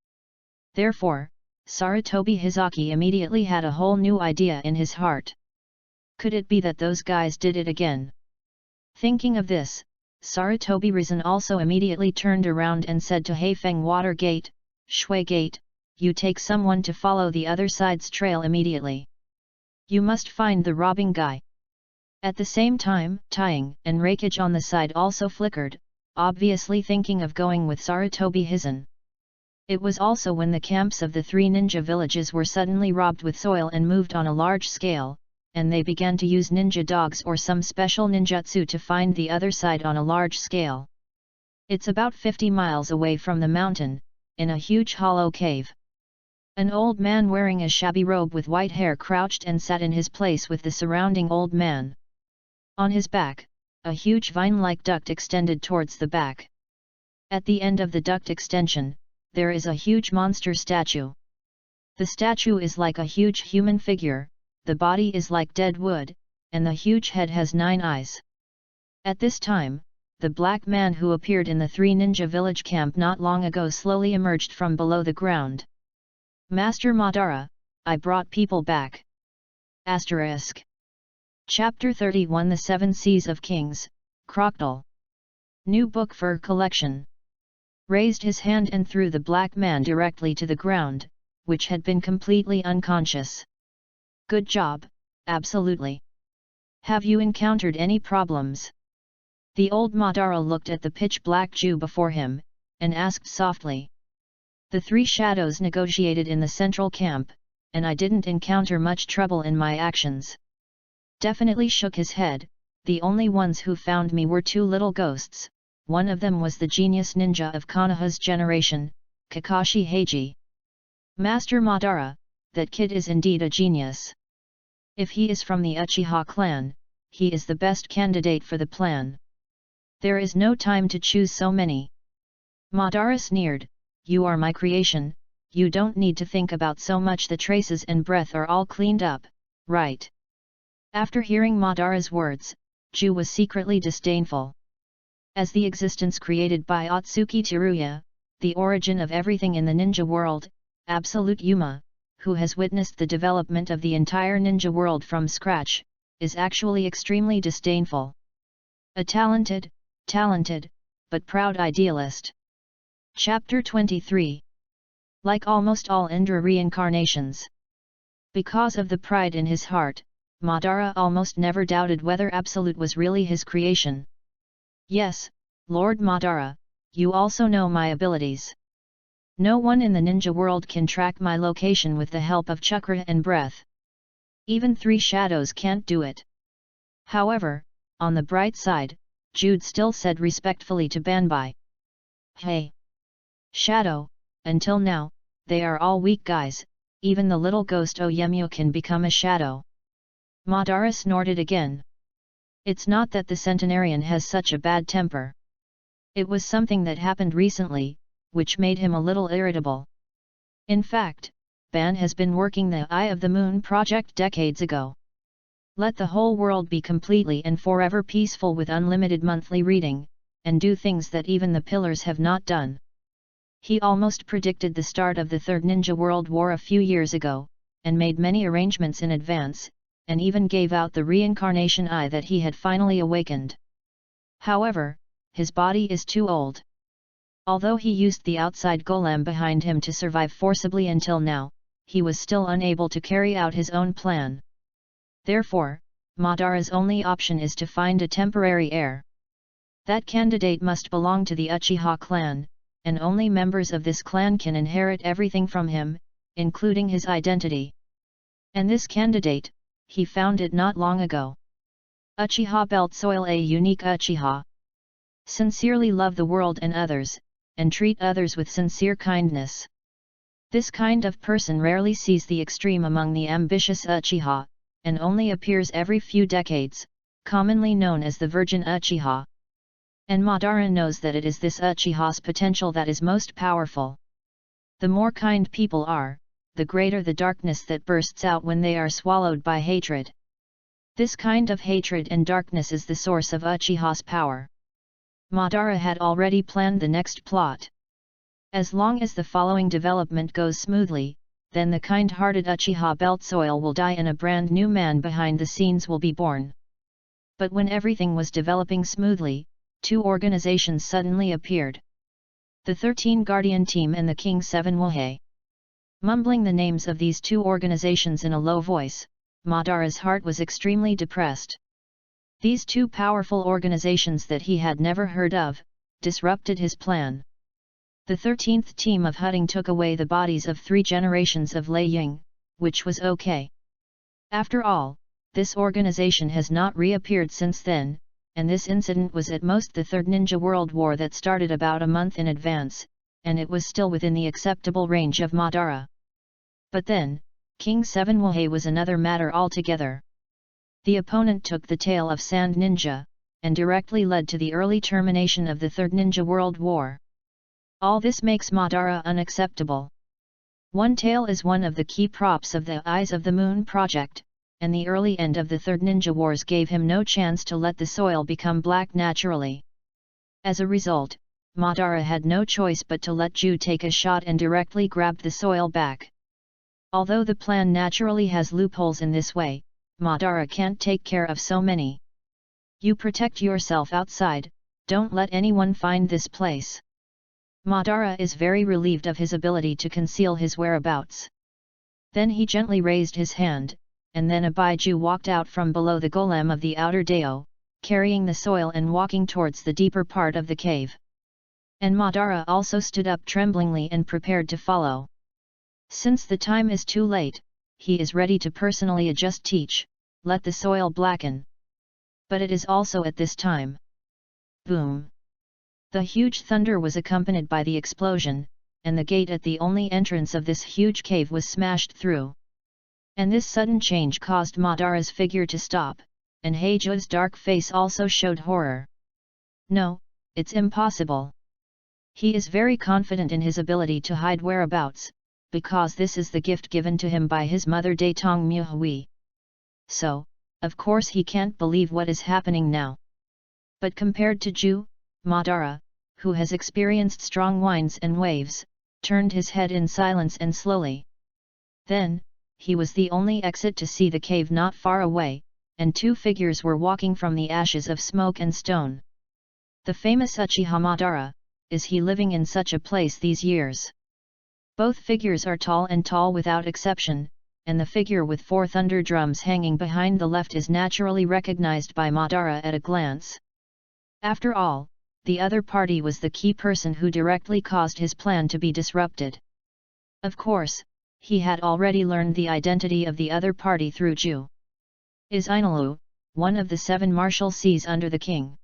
Therefore, Sarutobi Hizaki immediately had a whole new idea in his heart. Could it be that those guys did it again? Thinking of this, Sarutobi Risen also immediately turned around and said to Haifeng Water Gate, Shui Gate, you take someone to follow the other side's trail immediately. You must find the robbing guy. At the same time, Tying and Rakage on the side also flickered, obviously thinking of going with Sarutobi Hizen. It was also when the camps of the three ninja villages were suddenly robbed with soil and moved on a large scale, and they began to use ninja dogs or some special ninjutsu to find the other side on a large scale. It's about 50 miles away from the mountain, in a huge hollow cave. An old man wearing a shabby robe with white hair crouched and sat in his place with the surrounding old man. On his back, a huge vine-like duct extended towards the back. At the end of the duct extension, there is a huge monster statue. The statue is like a huge human figure, the body is like dead wood, and the huge head has 9 eyes. At this time, the black man who appeared in the three ninja village camp not long ago slowly emerged from below the ground. Master Madara, I brought people back. Asterisk. Chapter 31 The Seven Seas of Kings, Crocodile. New book for collection. Raised his hand and threw the black man directly to the ground, which had been completely unconscious. Good job, absolutely. Have you encountered any problems? The old Madara looked at the pitch-black Jew before him, and asked softly. The three shadows negotiated in the central camp, and I didn't encounter much trouble in my actions. Definitely shook his head, the only ones who found me were 2 little ghosts, one of them was the genius ninja of Konoha's generation, Kakashi Heiji. Master Madara, that kid is indeed a genius. If he is from the Uchiha clan, he is the best candidate for the plan. There is no time to choose so many. Madara sneered, you are my creation, you don't need to think about so much, the traces and breath are all cleaned up, right? After hearing Madara's words, Ju was secretly disdainful. As the existence created by Otsuki Teruya, the origin of everything in the ninja world, Absolute Yuma, who has witnessed the development of the entire ninja world from scratch, is actually extremely disdainful. A talented, but proud idealist. Chapter 23. Like almost all Indra reincarnations. Because of the pride in his heart, Madara almost never doubted whether Absolute was really his creation. Yes, Lord Madara, you also know my abilities. No one in the ninja world can track my location with the help of chakra and breath. Even 3 shadows can't do it. However, on the bright side, Jude still said respectfully to Banbai. Hey! Shadow, until now, they are all weak guys, even the little ghost Oyemyo can become a shadow. Madara snorted again. It's not that the centenarian has such a bad temper. It was something that happened recently, which made him a little irritable. In fact, Ban has been working the Eye of the Moon project decades ago. Let the whole world be completely and forever peaceful with unlimited monthly reading, and do things that even the pillars have not done. He almost predicted the start of the Third Ninja World War a few years ago, and made many arrangements in advance, and even gave out the reincarnation eye that he had finally awakened. However, his body is too old. Although he used the outside golem behind him to survive forcibly until now, he was still unable to carry out his own plan. Therefore, Madara's only option is to find a temporary heir. That candidate must belong to the Uchiha clan, and only members of this clan can inherit everything from him, including his identity. And this candidate, he found it not long ago. Uchiha Belt Soil, a unique Uchiha. Sincerely love the world and others, and treat others with sincere kindness. This kind of person rarely sees the extreme among the ambitious Uchiha, and only appears every few decades, commonly known as the Virgin Uchiha. And Madara knows that it is this Uchiha's potential that is most powerful. The more kind people are, the greater the darkness that bursts out when they are swallowed by hatred. This kind of hatred and darkness is the source of Uchiha's power. Madara had already planned the next plot. As long as the following development goes smoothly, then the kind-hearted Uchiha Belt Soil will die and a brand new man behind the scenes will be born. But when everything was developing smoothly, two organizations suddenly appeared. The 13 Guardian Team and the King 7 Wohei. Mumbling the names of these two organizations in a low voice, Madara's heart was extremely depressed. These two powerful organizations that he had never heard of, disrupted his plan. The 13th team of Hutting took away the bodies of 3 generations of Lei Ying, which was okay. After all, this organization has not reappeared since then, and this incident was at most the Third Ninja World War that started about a month in advance, and it was still within the acceptable range of Madara. But then, King 7 Wohei was another matter altogether. The opponent took the tail of Sand Ninja, and directly led to the early termination of the Third Ninja World War. All this makes Madara unacceptable. One Tail is one of the key props of the Eyes of the Moon project, and the early end of the Third Ninja Wars gave him no chance to let the soil become black naturally. As a result, Madara had no choice but to let Ju take a shot and directly grab the soil back. Although the plan naturally has loopholes in this way, Madara can't take care of so many. You protect yourself outside, don't let anyone find this place. Madara is very relieved of his ability to conceal his whereabouts. Then he gently raised his hand, and then a Baiju walked out from below the golem of the outer Dao, carrying the soil and walking towards the deeper part of the cave. And Madara also stood up tremblingly and prepared to follow. Since the time is too late, he is ready to personally adjust teach, let the soil blacken. But it is also at this time. Boom! The huge thunder was accompanied by the explosion, and the gate at the only entrance of this huge cave was smashed through. And this sudden change caused Madara's figure to stop, and Heiju's dark face also showed horror. No, it's impossible. He is very confident in his ability to hide whereabouts, because this is the gift given to him by his mother Datong Muhui. So, of course he can't believe what is happening now. But compared to Ju, Madara, who has experienced strong winds and waves, turned his head in silence and slowly. Then, he was the only exit to see the cave not far away, and 2 figures were walking from the ashes of smoke and stone. The famous Uchiha Madara, is he living in such a place these years? Both figures are tall and tall without exception, and the figure with 4 thunder drums hanging behind the left is naturally recognized by Madara at a glance. After all, the other party was the key person who directly caused his plan to be disrupted. Of course, he had already learned the identity of the other party through Ju. Is Ainalu, one of the 7 martial seas under the king.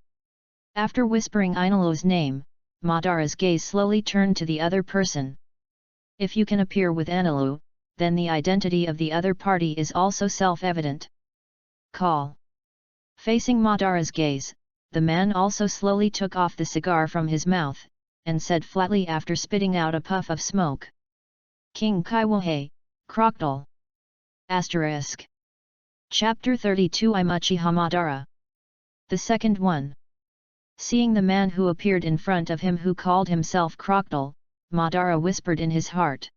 After whispering Ainalu's name, Madara's gaze slowly turned to the other person. If you can appear with Ainalu, then the identity of the other party is also self-evident. Call. Facing Madara's gaze, the man also slowly took off the cigar from his mouth, and said flatly after spitting out a puff of smoke. King Kaiwohei, Crocodile. Asterisk. Chapter 32 I'm Uchiha Madara. The second one. Seeing the man who appeared in front of him who called himself Crocodile, Madara whispered in his heart.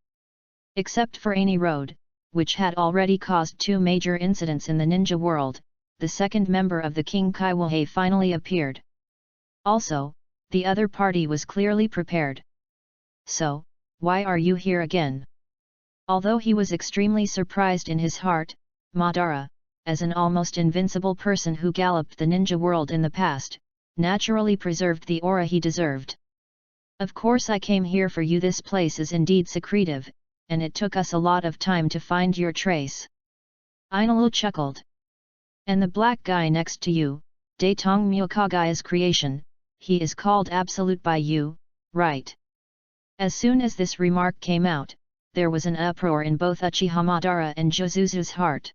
Except for Ani Road, which had already caused two major incidents in the ninja world, the second member of the King Kaiwahei finally appeared. Also, the other party was clearly prepared. So, why are you here again? Although he was extremely surprised in his heart, Madara, as an almost invincible person who galloped the ninja world in the past, naturally preserved the aura he deserved. Of course I came here for you. This place is indeed secretive, and it took us a lot of time to find your trace. Ainulu chuckled. And the black guy next to you, Datong Myokagaya's creation, he is called Absolute by you, right? As soon as this remark came out, there was an uproar in both Uchiha Madara and Jozuzu's heart.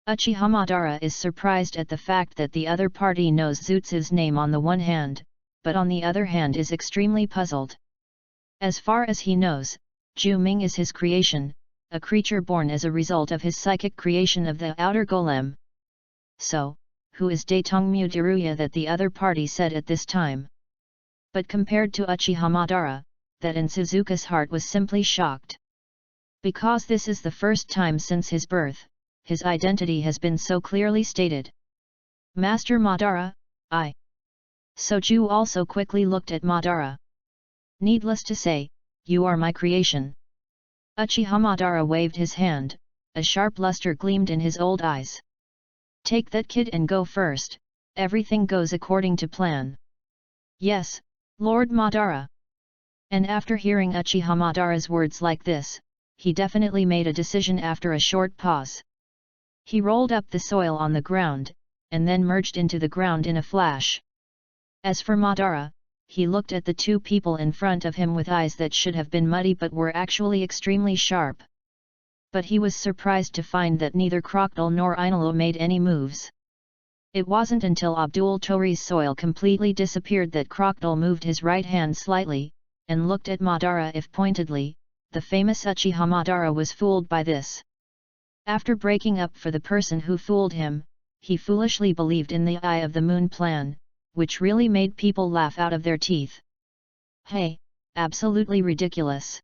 Uchiha Madara is surprised at the fact that the other party knows Zutsu's name on the one hand, but on the other hand is extremely puzzled. As far as he knows, Ju Ming is his creation, a creature born as a result of his psychic creation of the outer golem. So, who is Datong Daruya that the other party said at this time? But compared to Uchiha Madara, that in Suzuka's heart was simply shocked. Because this is the first time since his birth, his identity has been so clearly stated. Master Madara, I. Soju also quickly looked at Madara. Needless to say, you are my creation. Uchiha Madara waved his hand, a sharp luster gleamed in his old eyes. Take that kid and go first, everything goes according to plan. Yes, Lord Madara. And after hearing Uchiha Madara's words like this, he definitely made a decision after a short pause. He rolled up the soil on the ground, and then merged into the ground in a flash. As for Madara, he looked at the two people in front of him with eyes that should have been muddy but were actually extremely sharp. But he was surprised to find that neither Crocodile nor Ainulu made any moves. It wasn't until Abdul Tori's soil completely disappeared that Crocodile moved his right hand slightly, and looked at Madara if pointedly. The famous Uchiha Madara was fooled by this. After breaking up for the person who fooled him, he foolishly believed in the Eye of the Moon plan, which really made people laugh out of their teeth. Hey, absolutely ridiculous.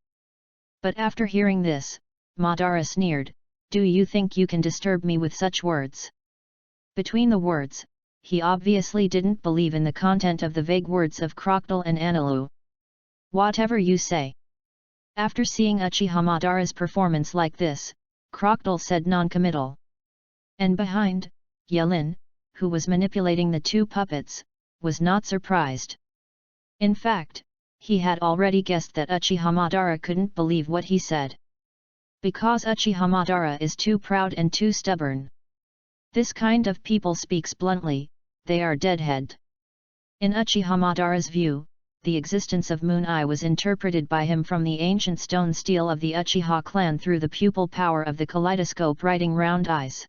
But after hearing this, Madara sneered, do you think you can disturb me with such words? Between the words, he obviously didn't believe in the content of the vague words of Crocodile and Ainulu. Whatever you say. After seeing Uchiha Madara's performance like this, Crocodile said non-committal. And behind, Yelin, who was manipulating the two puppets, was not surprised. In fact, he had already guessed that Uchiha Madara couldn't believe what he said. Because Uchiha Madara is too proud and too stubborn. This kind of people speaks bluntly, they are deadhead. In Uchiha Madara's view, the existence of Moon Eye was interpreted by him from the ancient stone steel of the Uchiha clan through the pupil power of the kaleidoscope writing round eyes.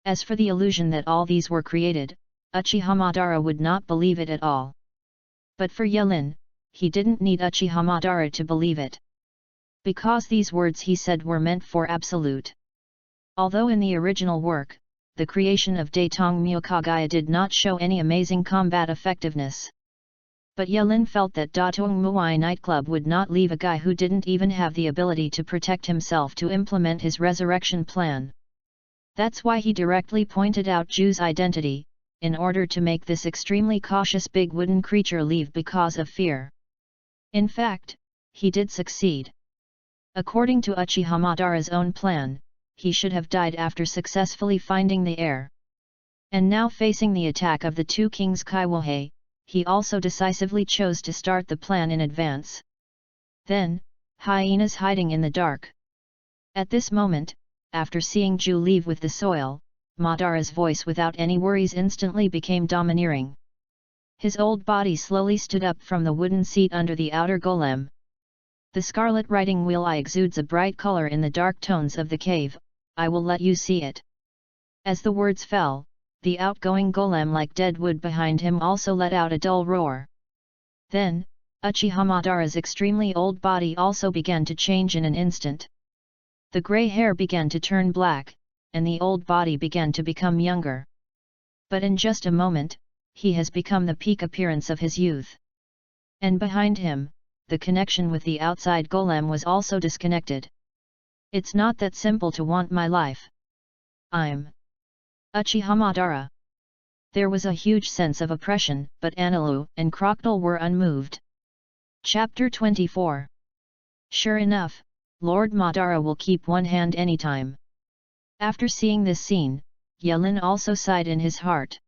As for the illusion that all these were created, Uchiha Madara would not believe it at all. But for Yelin, he didn't need Uchiha Madara to believe it. Because these words he said were meant for Absolute. Although in the original work, the creation of Datong Myokagaya did not show any amazing combat effectiveness. But Yelin felt that Datong Muai nightclub would not leave a guy who didn't even have the ability to protect himself to implement his resurrection plan. That's why he directly pointed out Ju's identity, in order to make this extremely cautious big wooden creature leave because of fear. In fact, he did succeed. According to Uchiha Madara's own plan, he should have died after successfully finding the heir. And now facing the attack of the two kings Kaiwahei, he also decisively chose to start the plan in advance. Then, hyenas hiding in the dark. At this moment, after seeing Ju leave with the soil, Madara's voice without any worries instantly became domineering. His old body slowly stood up from the wooden seat under the outer golem. The scarlet writing wheel eye exudes a bright color in the dark tones of the cave, I will let you see it. As the words fell, the outgoing golem like dead wood behind him also let out a dull roar. Then, Uchiha Madara's extremely old body also began to change in an instant. The grey hair began to turn black, and the old body began to become younger. But in just a moment, he has become the peak appearance of his youth. And behind him, the connection with the outside golem was also disconnected. It's not that simple to want my life. I'm Uchiha Madara. There was a huge sense of oppression, but Anilu and Crocodile were unmoved. Chapter 24. Sure enough, Lord Madara will keep one hand anytime. After seeing this scene, Yelin also sighed in his heart.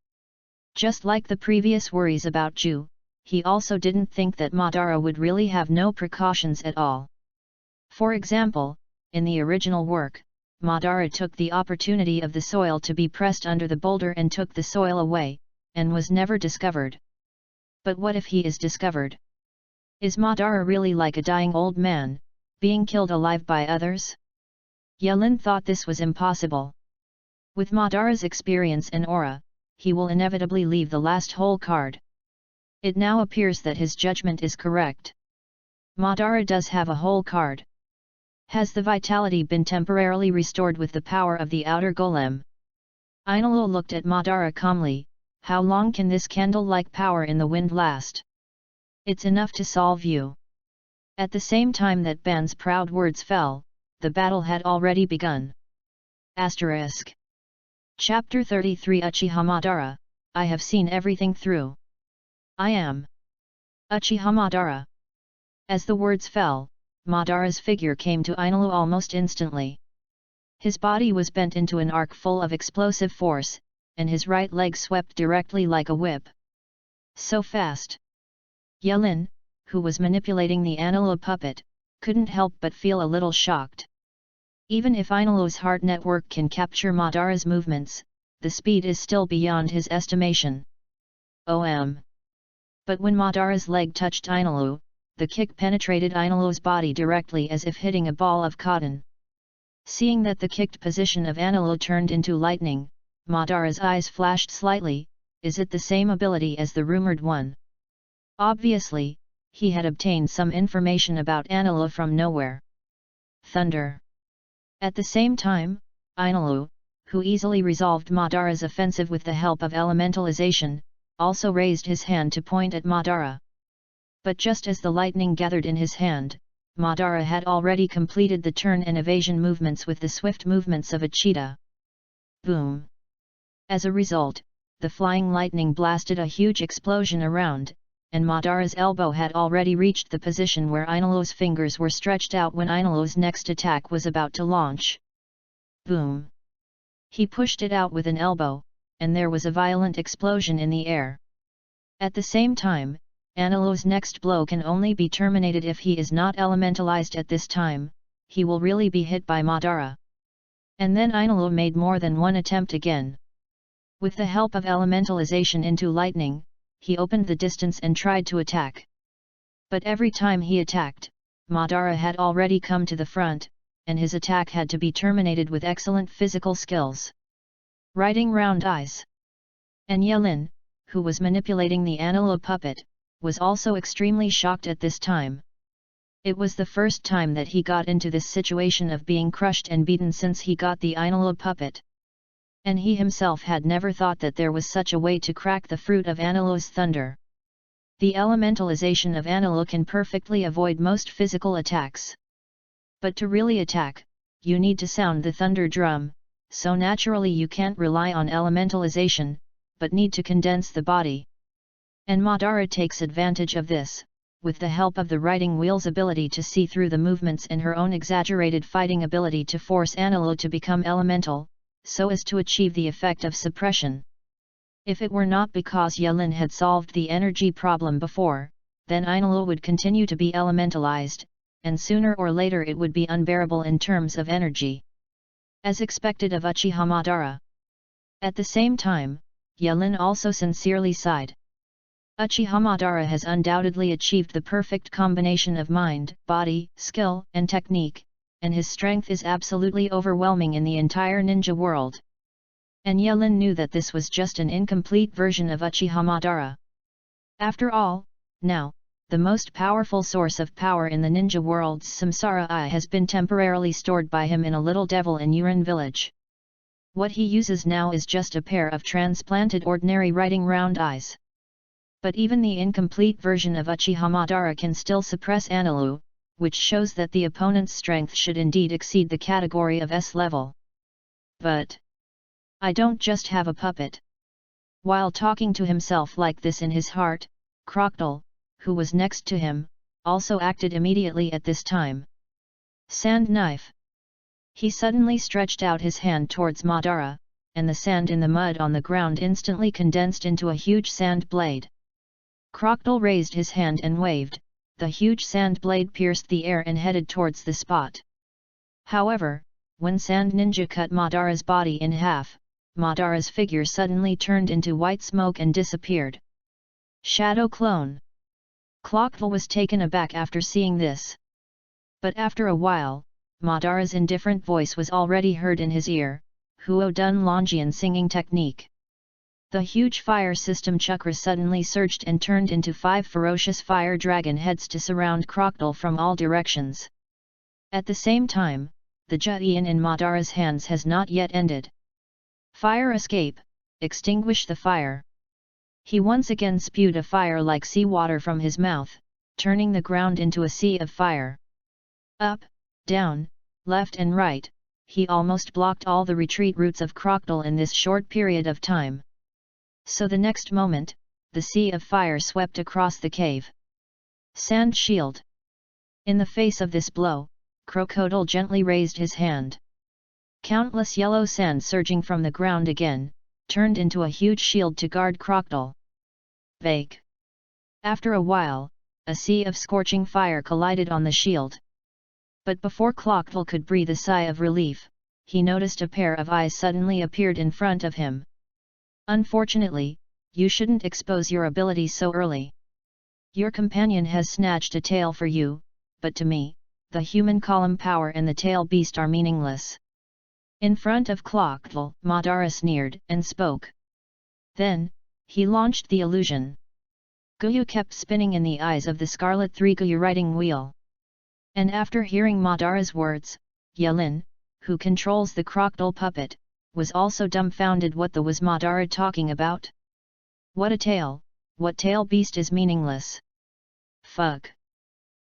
Just like the previous worries about Ju, he also didn't think that Madara would really have no precautions at all. For example, in the original work, Madara took the opportunity of the soil to be pressed under the boulder and took the soil away, and was never discovered. But what if he is discovered? Is Madara really like a dying old man, being killed alive by others? Yelin thought this was impossible. With Madara's experience and aura, he will inevitably leave the last hole card. It now appears that his judgment is correct. Madara does have a whole card. Has the vitality been temporarily restored with the power of the outer golem? Ainulul looked at Madara calmly. How long can this candle-like power in the wind last? It's enough to solve you. At the same time that Ban's proud words fell, the battle had already begun. Asterisk. Chapter 33 Uchiha Madara, I have seen everything through. I am Uchiha Madara. As the words fell, Madara's figure came to Ainulul almost instantly. His body was bent into an arc full of explosive force, and his right leg swept directly like a whip. So fast. Yelin, who was manipulating the Ainulul puppet, couldn't help but feel a little shocked. Even if Ainulul's heart network can capture Madara's movements, the speed is still beyond his estimation. But when Madara's leg touched Ainulul, the kick penetrated Ainulul's body directly as if hitting a ball of cotton. Seeing that the kicked position of Ainulul turned into lightning, Madara's eyes flashed slightly. Is it the same ability as the rumored one? Obviously, he had obtained some information about Ainulul from nowhere. Thunder. At the same time, Ainulul, who easily resolved Madara's offensive with the help of elementalization, also raised his hand to point at Madara. But just as the lightning gathered in his hand, Madara had already completed the turn and evasion movements with the swift movements of a cheetah. Boom! As a result, the flying lightning blasted a huge explosion around, and Madara's elbow had already reached the position where Ainulul's fingers were stretched out when Ainulul's next attack was about to launch. Boom! He pushed it out with an elbow, and there was a violent explosion in the air. At the same time, Ainulul's next blow can only be terminated if he is not elementalized at this time. He will really be hit by Madara. And then Ainulul made more than one attempt again. With the help of elementalization into lightning, he opened the distance and tried to attack. But every time he attacked, Madara had already come to the front, and his attack had to be terminated with excellent physical skills. Riding round eyes. And Yelin, who was manipulating the Ainulul puppet, was also extremely shocked at this time. It was the first time that he got into this situation of being crushed and beaten since he got the Ainulul puppet. And he himself had never thought that there was such a way to crack the fruit of Ainulul's thunder. The elementalization of Ainulul can perfectly avoid most physical attacks. But to really attack, you need to sound the thunder drum, so naturally you can't rely on elementalization, but need to condense the body. And Madara takes advantage of this, with the help of the riding wheel's ability to see through the movements and her own exaggerated fighting ability to force Ainulul to become elemental, so as to achieve the effect of suppression. If it were not because Yelin had solved the energy problem before, then Ainulul would continue to be elementalized, and sooner or later it would be unbearable in terms of energy. As expected of Uchiha Madara. At the same time, Yelin also sincerely sighed. Uchiha Madara has undoubtedly achieved the perfect combination of mind, body, skill, and technique, and his strength is absolutely overwhelming in the entire ninja world. And Yelin knew that this was just an incomplete version of Uchiha Madara. After all, now, the most powerful source of power in the ninja world's samsara eye has been temporarily stored by him in a little devil in Urin village. What he uses now is just a pair of transplanted ordinary riding round eyes. But even the incomplete version of Uchiha Madara can still suppress Ainulul, which shows that the opponent's strength should indeed exceed the category of S level. But I don't just have a puppet. While talking to himself like this in his heart, Crocodile, who was next to him, also acted immediately at this time. Sand knife. He suddenly stretched out his hand towards Madara, and the sand in the mud on the ground instantly condensed into a huge sand blade. Crocodile raised his hand and waved. The huge sand blade pierced the air and headed towards the spot. However, when Sand Ninja cut Madara's body in half, Madara's figure suddenly turned into white smoke and disappeared. Shadow clone. Crocodile was taken aback after seeing this. But after a while, Madara's indifferent voice was already heard in his ear, Huo Dun Longian singing technique. The huge fire system chakra suddenly surged and turned into 5 ferocious fire dragon heads to surround Crocodile from all directions. At the same time, the Juyin in Madara's hands has not yet ended. Fire escape, extinguish the fire. He once again spewed a fire like seawater from his mouth, turning the ground into a sea of fire. Up, down, left and right, he almost blocked all the retreat routes of Crocodile in this short period of time. So the next moment, the sea of fire swept across the cave. Sand shield. In the face of this blow, Crocodile gently raised his hand. Countless yellow sand surging from the ground again, turned into a huge shield to guard Crocodile. Bake. After a while, a sea of scorching fire collided on the shield. But before Crocodile could breathe a sigh of relief, he noticed a pair of eyes suddenly appeared in front of him. Unfortunately, you shouldn't expose your abilities so early. Your companion has snatched a tail for you, but to me, the human column power and the tail beast are meaningless. In front of Crocodile, Madara sneered and spoke. Then, he launched the illusion. Guyu kept spinning in the eyes of the Scarlet 3 Guyu riding wheel. And after hearing Madara's words, Yelin, who controls the crocodile puppet, was also dumbfounded. What was Madara talking about? What a tail, what tail beast is meaningless? Fuck.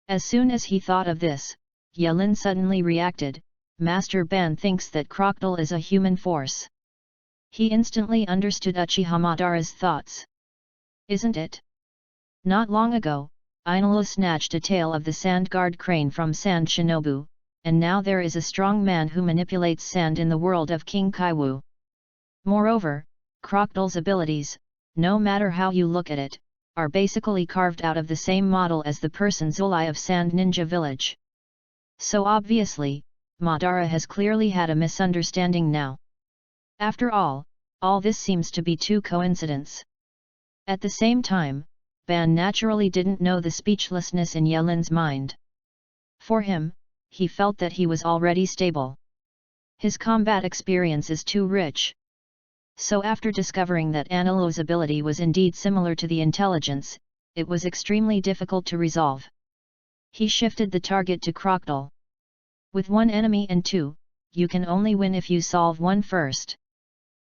As soon as he thought of this, Yelin suddenly reacted, Master Ban thinks that Crocodile is a human force. He instantly understood Uchiha Madara's thoughts. Isn't it? Not long ago, Inola snatched a tail of the sand guard crane from Sand Shinobu, and now there is a strong man who manipulates sand in the world of King Kaiwu. Moreover, Crocodile's abilities, no matter how you look at it, are basically carved out of the same model as the person Zulai of Sand Ninja Village. So obviously, Madara has clearly had a misunderstanding now. After all this seems to be too coincidence. At the same time, Ban naturally didn't know the speechlessness in Yelin's mind. For him, he felt that he was already stable. His combat experience is too rich. So after discovering that Anilo's ability was indeed similar to the intelligence, it was extremely difficult to resolve. He shifted the target to Crocodile. With one enemy and two, you can only win if you solve one first.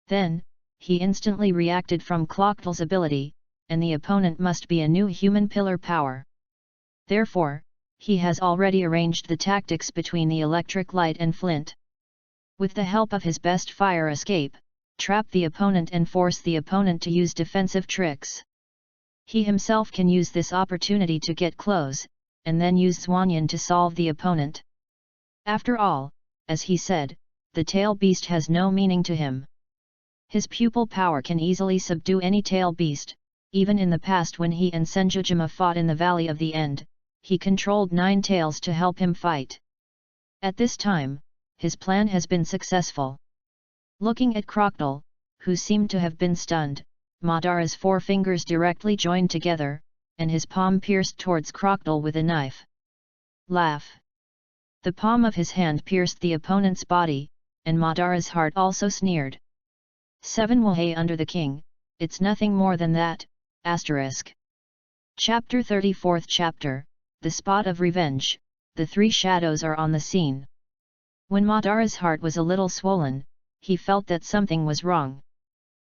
Then, he instantly reacted from Crocodile's ability, and the opponent must be a new human pillar power. Therefore, he has already arranged the tactics between the electric light and flint. With the help of his best fire escape, trap the opponent and force the opponent to use defensive tricks. He himself can use this opportunity to get close, and then use Zwanyan to solve the opponent. After all, as he said, the tail beast has no meaning to him. His pupil power can easily subdue any tail beast. Even in the past when he and Senjujima fought in the Valley of the End, he controlled 9 tails to help him fight. At this time, his plan has been successful. Looking at Crocodile, who seemed to have been stunned, Madara's 4 fingers directly joined together, and his palm pierced towards Crocodile with a knife. Laugh. The palm of his hand pierced the opponent's body, and Madara's heart also sneered. 7 Wahei under the king, it's nothing more than that. Chapter 34th Chapter, The Spot of Revenge. The 3 shadows are on the scene. When Madara's heart was a little swollen, he felt that something was wrong.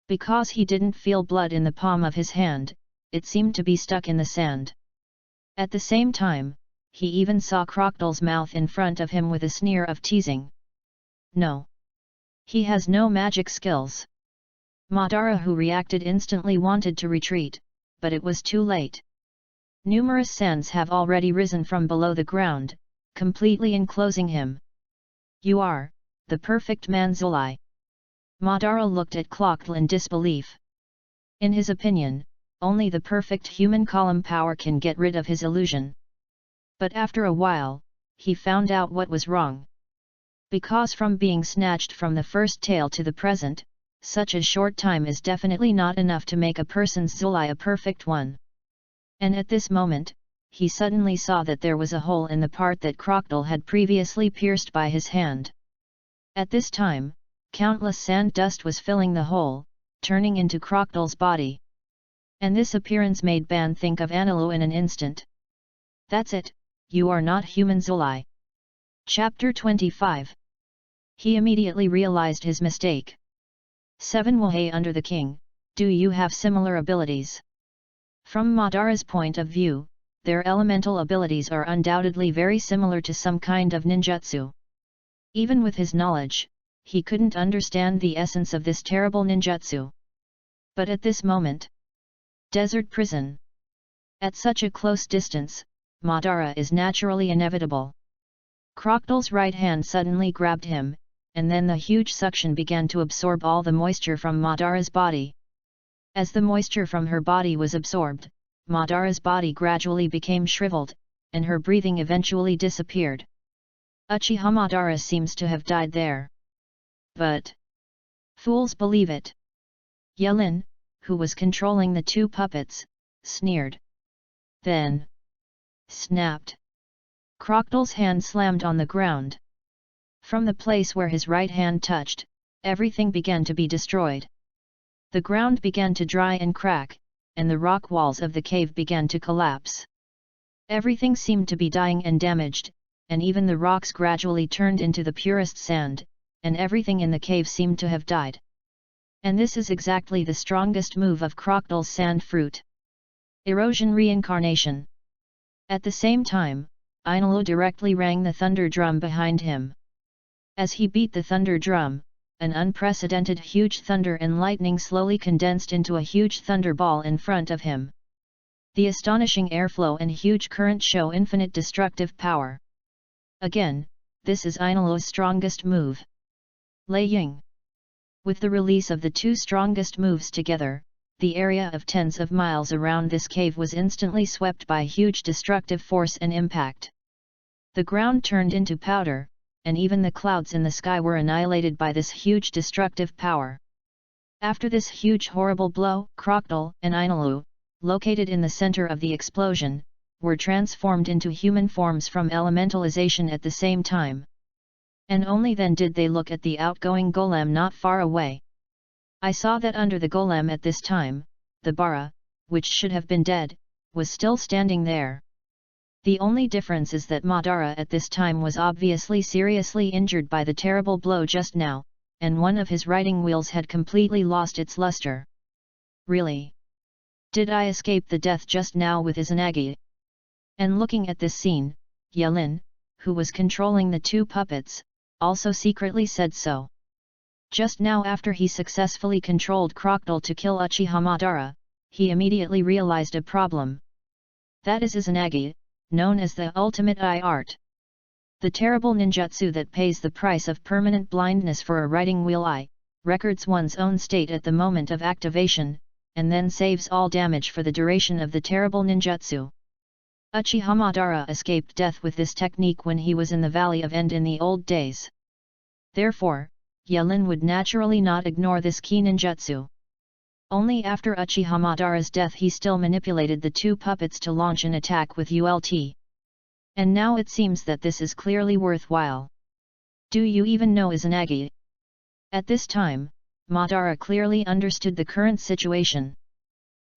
Because he didn't feel blood in the palm of his hand, it seemed to be stuck in the sand. At the same time, he even saw Crocodile's mouth in front of him with a sneer of teasing. No. He has no magic skills. Madara, who reacted instantly, wanted to retreat, but it was too late. Numerous sands have already risen from below the ground, completely enclosing him. You are the perfect Manzuli. Madara looked at Crocodile in disbelief. In his opinion, only the perfect human column power can get rid of his illusion. But after a while, he found out what was wrong. Because from being snatched from the first tale to the present, such a short time is definitely not enough to make a person's Zuli a perfect one. And at this moment, he suddenly saw that there was a hole in the part that Crocodile had previously pierced by his hand. At this time, countless sand dust was filling the hole, turning into Crocodile's body. And this appearance made Ban think of Anilu in an instant. That's it, you are not human Zuli. Chapter 25. He immediately realized his mistake. 7 Wahey under the king, do you have similar abilities? From Madara's point of view, their elemental abilities are undoubtedly very similar to some kind of ninjutsu. Even with his knowledge, he couldn't understand the essence of this terrible ninjutsu. But at this moment, desert prison. At such a close distance, Madara is naturally inevitable. Crocodile's right hand suddenly grabbed him, and then the huge suction began to absorb all the moisture from Madara's body. As the moisture from her body was absorbed, Madara's body gradually became shriveled, and her breathing eventually disappeared. Uchiha Madara seems to have died there. But fools believe it. Yelin, who was controlling the two puppets, sneered. Then snapped. Crocodile's hand slammed on the ground. From the place where his right hand touched, everything began to be destroyed. The ground began to dry and crack, and the rock walls of the cave began to collapse. Everything seemed to be dying and damaged, and even the rocks gradually turned into the purest sand, and everything in the cave seemed to have died. And this is exactly the strongest move of Crocodile's sand fruit. Erosion reincarnation. At the same time, Inilu directly rang the thunder drum behind him. As he beat the thunder drum, an unprecedented huge thunder and lightning slowly condensed into a huge thunderball in front of him. The astonishing airflow and huge current show infinite destructive power. Again, this is Inilu's strongest move. Lei Ying. With the release of the two strongest moves together, the area of tens of miles around this cave was instantly swept by huge destructive force and impact. The ground turned into powder, and even the clouds in the sky were annihilated by this huge destructive power. After this huge horrible blow, Crocodile and Inilu, located in the center of the explosion, were transformed into human forms from elementalization at the same time. And only then did they look at the outgoing golem not far away. I saw that under the golem at this time, the Bara, which should have been dead, was still standing there. The only difference is that Madara at this time was obviously seriously injured by the terrible blow just now, and one of his riding wheels had completely lost its luster. Really? Did I escape the death just now with Izanagi? And looking at this scene, Yelin, who was controlling the two puppets, also secretly said so. Just now, after he successfully controlled Crocodile to kill Uchiha Madara, he immediately realized a problem. That is Izanagi, known as the ultimate eye art. The terrible ninjutsu that pays the price of permanent blindness for a riding wheel eye, records one's own state at the moment of activation, and then saves all damage for the duration of the terrible ninjutsu. Uchiha Madara escaped death with this technique when he was in the Valley of End in the old days. Therefore, Yelin would naturally not ignore this key ninjutsu. Only after Uchiha Madara's death he still manipulated the two puppets to launch an attack with ULT. And now it seems that this is clearly worthwhile. Do you even know Izanagi? At this time, Madara clearly understood the current situation.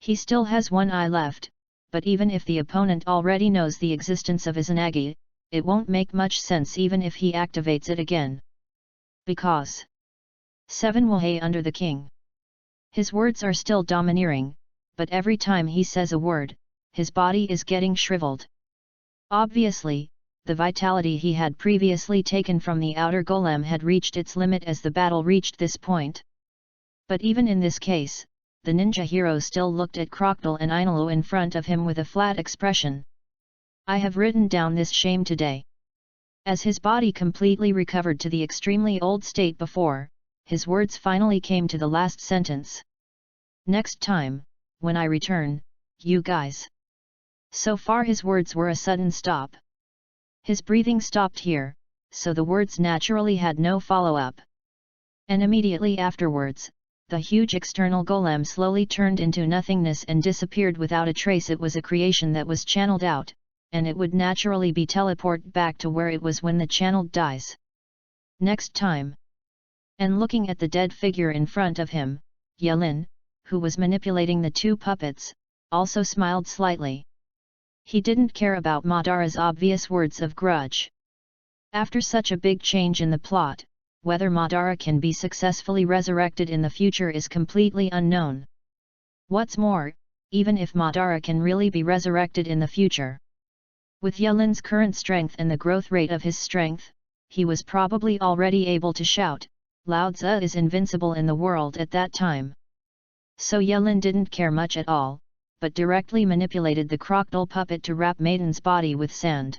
He still has one eye left, but even if the opponent already knows the existence of Izanagi, it won't make much sense even if he activates it again. Because 7 Wahey under the king. His words are still domineering, but every time he says a word, his body is getting shriveled. Obviously, the vitality he had previously taken from the outer golem had reached its limit as the battle reached this point. But even in this case, the ninja hero still looked at Crocodile and Ainalu in front of him with a flat expression. I have written down this shame today. As his body completely recovered to the extremely old state before, his words finally came to the last sentence. Next time, when I return, you guys. So far his words were a sudden stop. His breathing stopped here, so the words naturally had no follow-up. And immediately afterwards, the huge external golem slowly turned into nothingness and disappeared without a trace. It was a creation that was channeled out, and it would naturally be teleported back to where it was when the channeled dies. Next time. And looking at the dead figure in front of him, Yelin, who was manipulating the two puppets, also smiled slightly. He didn't care about Madara's obvious words of grudge. After such a big change in the plot, whether Madara can be successfully resurrected in the future is completely unknown. What's more, even if Madara can really be resurrected in the future, with Yelin's current strength and the growth rate of his strength, he was probably already able to shout, Lao Tzu is invincible in the world at that time. So Yelin didn't care much at all, but directly manipulated the crocodile puppet to wrap Maiden's body with sand.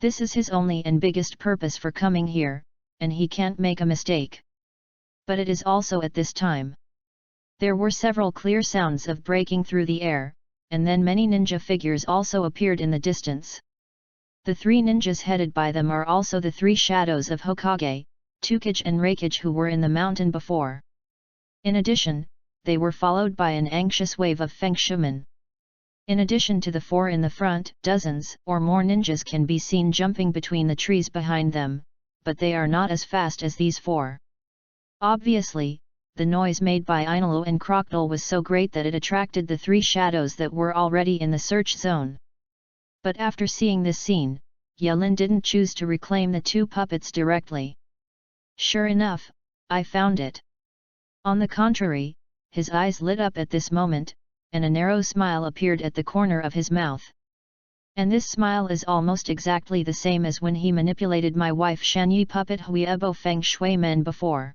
This is his only and biggest purpose for coming here, and he can't make a mistake. But it is also at this time. There were several clear sounds of breaking through the air, and then many ninja figures also appeared in the distance. The three ninjas headed by them are also the three shadows of Hokage, Tukage and Raikage who were in the mountain before. In addition, they were followed by an anxious wave of Fengshumen. In addition to the four in the front, dozens or more ninjas can be seen jumping between the trees behind them, but they are not as fast as these four. Obviously, the noise made by Ainalu and Crocodile was so great that it attracted the three shadows that were already in the search zone. But after seeing this scene, Yelin didn't choose to reclaim the two puppets directly. Sure enough, I found it. On the contrary, his eyes lit up at this moment, and a narrow smile appeared at the corner of his mouth. And this smile is almost exactly the same as when he manipulated my wife Shanyi puppet Huiebo Feng Shui Men before.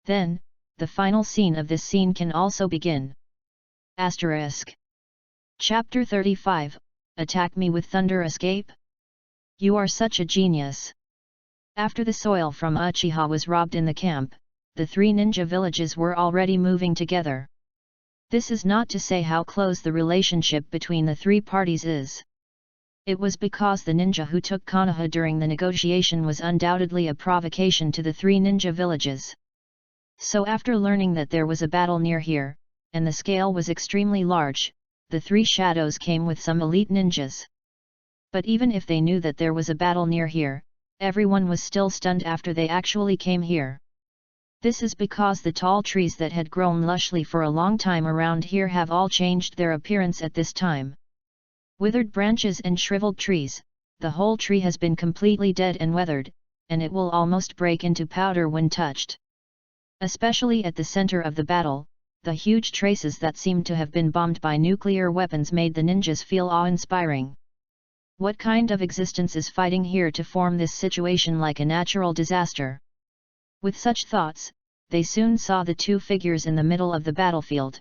Then, the final scene of this scene can also begin. Asterisk. Chapter 35, Attack Me with Thunder Escape? You are such a genius. After the soil from Uchiha was robbed in the camp, the three ninja villages were already moving together. This is not to say how close the relationship between the three parties is. It was because the ninja who took Konoha during the negotiation was undoubtedly a provocation to the three ninja villages. So after learning that there was a battle near here, and the scale was extremely large, the three shadows came with some elite ninjas. But even if they knew that there was a battle near here, everyone was still stunned after they actually came here. This is because the tall trees that had grown lushly for a long time around here have all changed their appearance at this time. Withered branches and shriveled trees, the whole tree has been completely dead and weathered, and it will almost break into powder when touched. Especially at the center of the battle, the huge traces that seemed to have been bombed by nuclear weapons made the ninjas feel awe-inspiring. What kind of existence is fighting here to form this situation like a natural disaster? With such thoughts, they soon saw the two figures in the middle of the battlefield.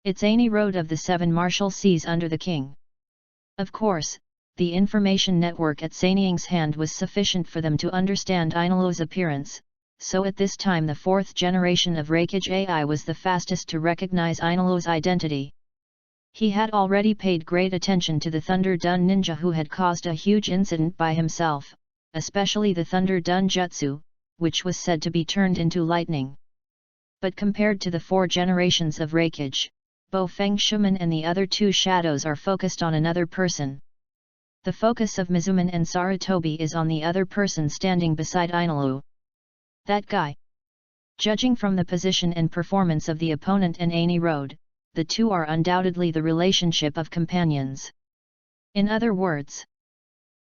It's Ani Road of the Seven Martial Seas under the king. Of course, the information network at Sanying's hand was sufficient for them to understand Ainalu's appearance, so at this time the fourth generation of Raikage AI was the fastest to recognize Ainalu's identity. He had already paid great attention to the Thunder Dun ninja who had caused a huge incident by himself, especially the Thunder Dun Jutsu, which was said to be turned into lightning. But compared to the four generations of Raikage, Bo Feng Shuman and the other two shadows are focused on another person. The focus of Mizuman and Sarutobi is on the other person standing beside Ainalu. That guy. Judging from the position and performance of the opponent and Ani Road, the two are undoubtedly the relationship of companions. In other words,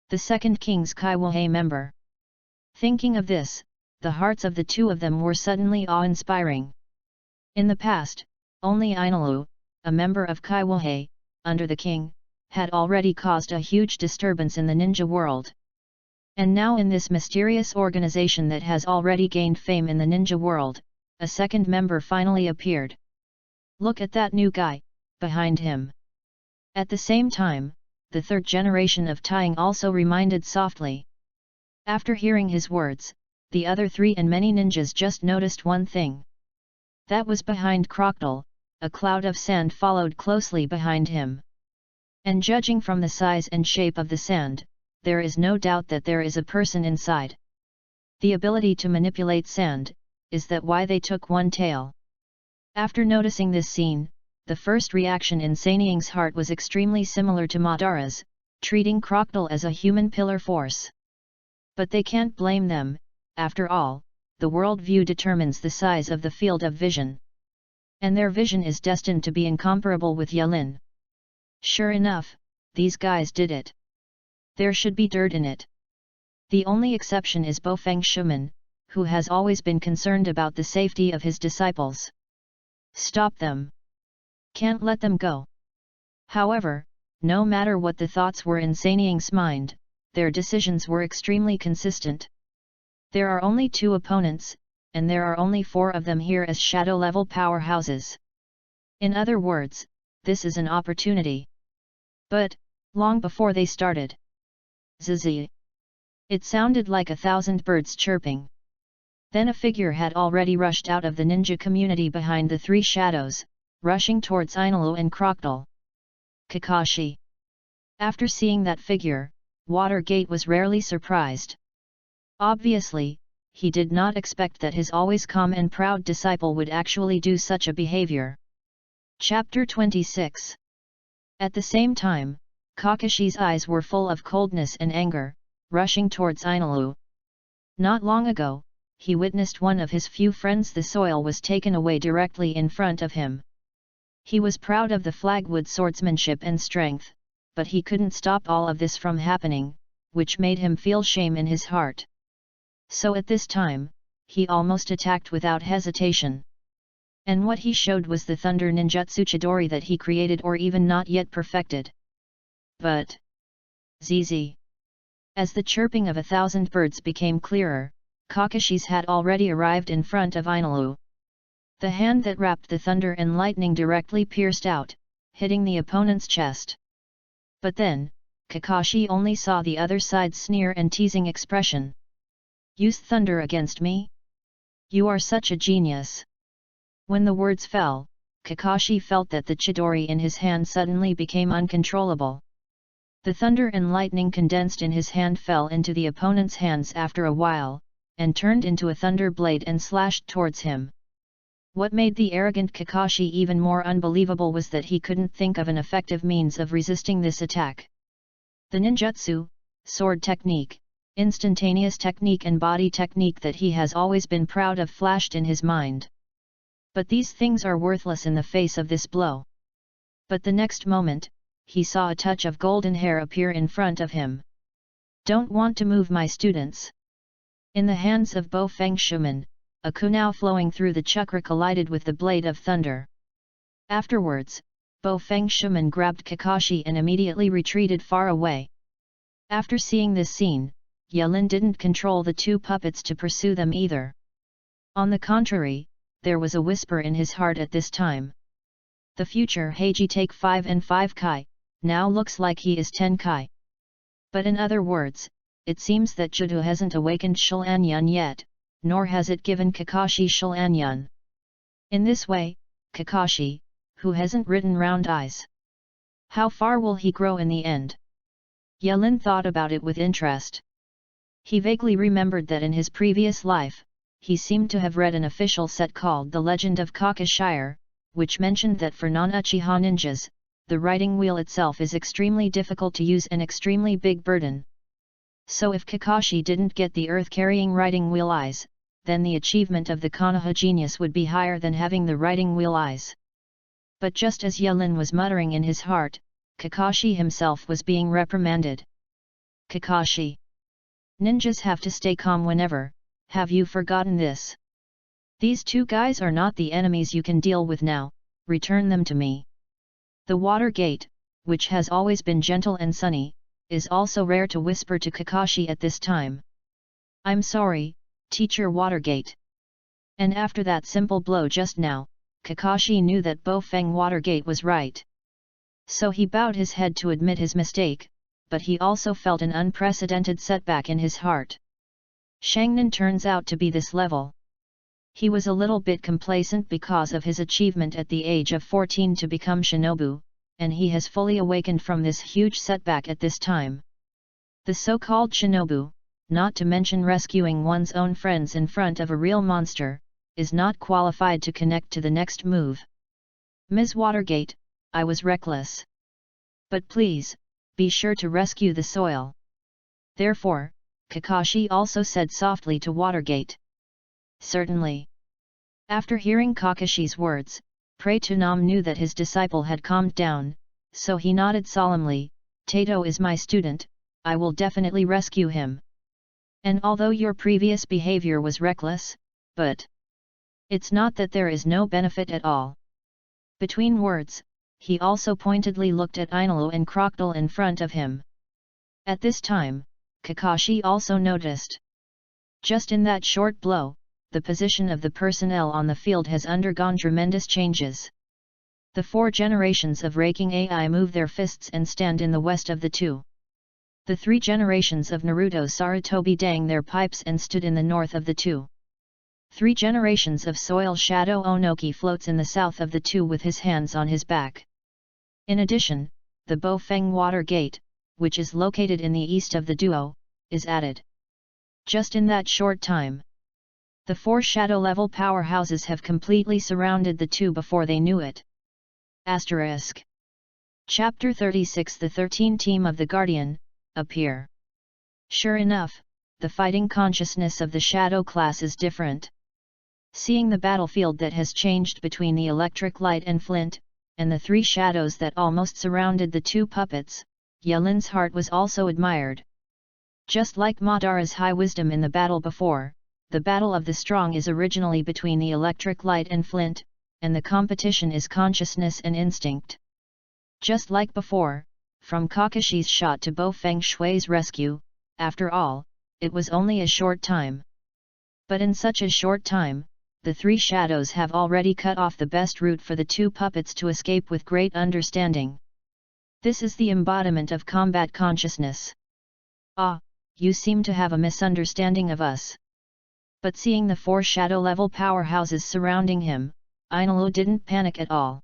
the second King's Kaiwahei member. Thinking of this, the hearts of the two of them were suddenly awe-inspiring. In the past, only Ainalu, a member of Kaiwahei, under the king, had already caused a huge disturbance in the ninja world. And now in this mysterious organization that has already gained fame in the ninja world, a second member finally appeared. "Look at that new guy, behind him." At the same time, the third generation of Taiying also reminded softly. After hearing his words, the other three and many ninjas just noticed one thing. That was behind Crocodile, a cloud of sand followed closely behind him. And judging from the size and shape of the sand, there is no doubt that there is a person inside. The ability to manipulate sand, is that why they took one tail? After noticing this scene, the first reaction in Sanying's heart was extremely similar to Madara's, treating Crocodile as a human pillar force. But they can't blame them, after all, the world view determines the size of the field of vision. And their vision is destined to be incomparable with Yelin. Sure enough, these guys did it. There should be dirt in it. The only exception is Bofeng Shuman, who has always been concerned about the safety of his disciples. Stop them. Can't let them go. However, no matter what the thoughts were in Sanying's mind, their decisions were extremely consistent. There are only 2 opponents, and there are only 4 of them here as shadow-level powerhouses. In other words, this is an opportunity. But, long before they started, Zizi! It sounded like 1,000 birds chirping. Then a figure had already rushed out of the ninja community behind the 3 shadows, rushing towards Inalu and Crocodile. Kakashi. After seeing that figure, Watergate was rarely surprised. Obviously, he did not expect that his always calm and proud disciple would actually do such a behavior. Chapter 26. At the same time, Kakashi's eyes were full of coldness and anger, rushing towards Inalu. Not long ago, he witnessed one of his few friends' the soil was taken away directly in front of him. He was proud of the Flagwood swordsmanship and strength, but he couldn't stop all of this from happening, which made him feel shame in his heart. So at this time, he almost attacked without hesitation. And what he showed was the Thunder Ninjutsu Chidori that he created or even not yet perfected. But ZZ. As the chirping of 1,000 birds became clearer, Kakashi's had already arrived in front of Inalu. The hand that wrapped the thunder and lightning directly pierced out, hitting the opponent's chest. But then, Kakashi only saw the other side's sneer and teasing expression. "Use thunder against me? You are such a genius." When the words fell, Kakashi felt that the Chidori in his hand suddenly became uncontrollable. The thunder and lightning condensed in his hand fell into the opponent's hands after a while, and turned into a thunder blade and slashed towards him. What made the arrogant Kakashi even more unbelievable was that he couldn't think of an effective means of resisting this attack. The ninjutsu, sword technique, instantaneous technique and body technique that he has always been proud of flashed in his mind. But these things are worthless in the face of this blow. But the next moment, he saw a touch of golden hair appear in front of him. "Don't want to move my students." In the hands of Bofeng Shuman, a kunao flowing through the chakra collided with the blade of thunder. Afterwards, Bofeng Shuman grabbed Kakashi and immediately retreated far away. After seeing this scene, Yelin didn't control the 2 puppets to pursue them either. On the contrary, there was a whisper in his heart at this time. The future Heiji take 5 and 5 Kai, now looks like he is 10 Kai. But in other words, it seems that Judo hasn't awakened Shulanyan yet, nor has it given Kakashi Shulanyan. In this way, Kakashi, who hasn't written round eyes. How far will he grow in the end? Yelin thought about it with interest. He vaguely remembered that in his previous life, he seemed to have read an official set called The Legend of Kakashire, which mentioned that for non-Uchiha ninjas, the writing wheel itself is extremely difficult to use and extremely big burden. So if Kakashi didn't get the earth-carrying writing wheel eyes, then the achievement of the Konoha genius would be higher than having the writing wheel eyes. But just as Yelin was muttering in his heart, Kakashi himself was being reprimanded. "Kakashi! Ninjas have to stay calm whenever, have you forgotten this? These 2 guys are not the enemies you can deal with now, return them to me." The Water Gate, which has always been gentle and sunny, is also rare to whisper to Kakashi at this time. "I'm sorry, Teacher Watergate." And after that simple blow just now, Kakashi knew that Bofeng Watergate was right. So he bowed his head to admit his mistake, but he also felt an unprecedented setback in his heart. Shangnan turns out to be this level. He was a little bit complacent because of his achievement at the age of 14 to become shinobu, and he has fully awakened from this huge setback at this time. The so-called shinobu, not to mention rescuing one's own friends in front of a real monster, is not qualified to connect to the next move. "Ms. Watergate, I was reckless. But please, be sure to rescue the soil." Therefore, Kakashi also said softly to Watergate. "Certainly." After hearing Kakashi's words, Prey Tunam knew that his disciple had calmed down, so he nodded solemnly, "Tato is my student, I will definitely rescue him. And although your previous behavior was reckless, but it's not that there is no benefit at all." Between words, he also pointedly looked at Ainulu and Crocodile in front of him. At this time, Kakashi also noticed. Just in that short blow, the position of the personnel on the field has undergone tremendous changes. The 4 generations of raking AI move their fists and stand in the west of the 2. The 3 generations of Naruto Sarutobi dang their pipes and stood in the north of the 2. 3 generations of Soil Shadow Onoki floats in the south of the 2 with his hands on his back. In addition, the Bofeng Water Gate, which is located in the east of the duo, is added. Just in that short time, the 4 shadow-level powerhouses have completely surrounded the 2 before they knew it. Asterisk. Chapter 36 The 13 Team of the Guardian appear. Sure enough, the fighting consciousness of the shadow class is different. Seeing the battlefield that has changed between the electric light and flint, and the 3 shadows that almost surrounded the 2 puppets, Yelin's heart was also admired. Just like Madara's high wisdom in the battle before, the battle of the strong is originally between the electric light and flint, and the competition is consciousness and instinct. Just like before, from Kakashi's shot to Bofeng Shui's rescue, after all, it was only a short time. But in such a short time, the 3 shadows have already cut off the best route for the 2 puppets to escape with great understanding. This is the embodiment of combat consciousness. "Ah, you seem to have a misunderstanding of us." But seeing the 4 shadow-level powerhouses surrounding him, Ainulu didn't panic at all.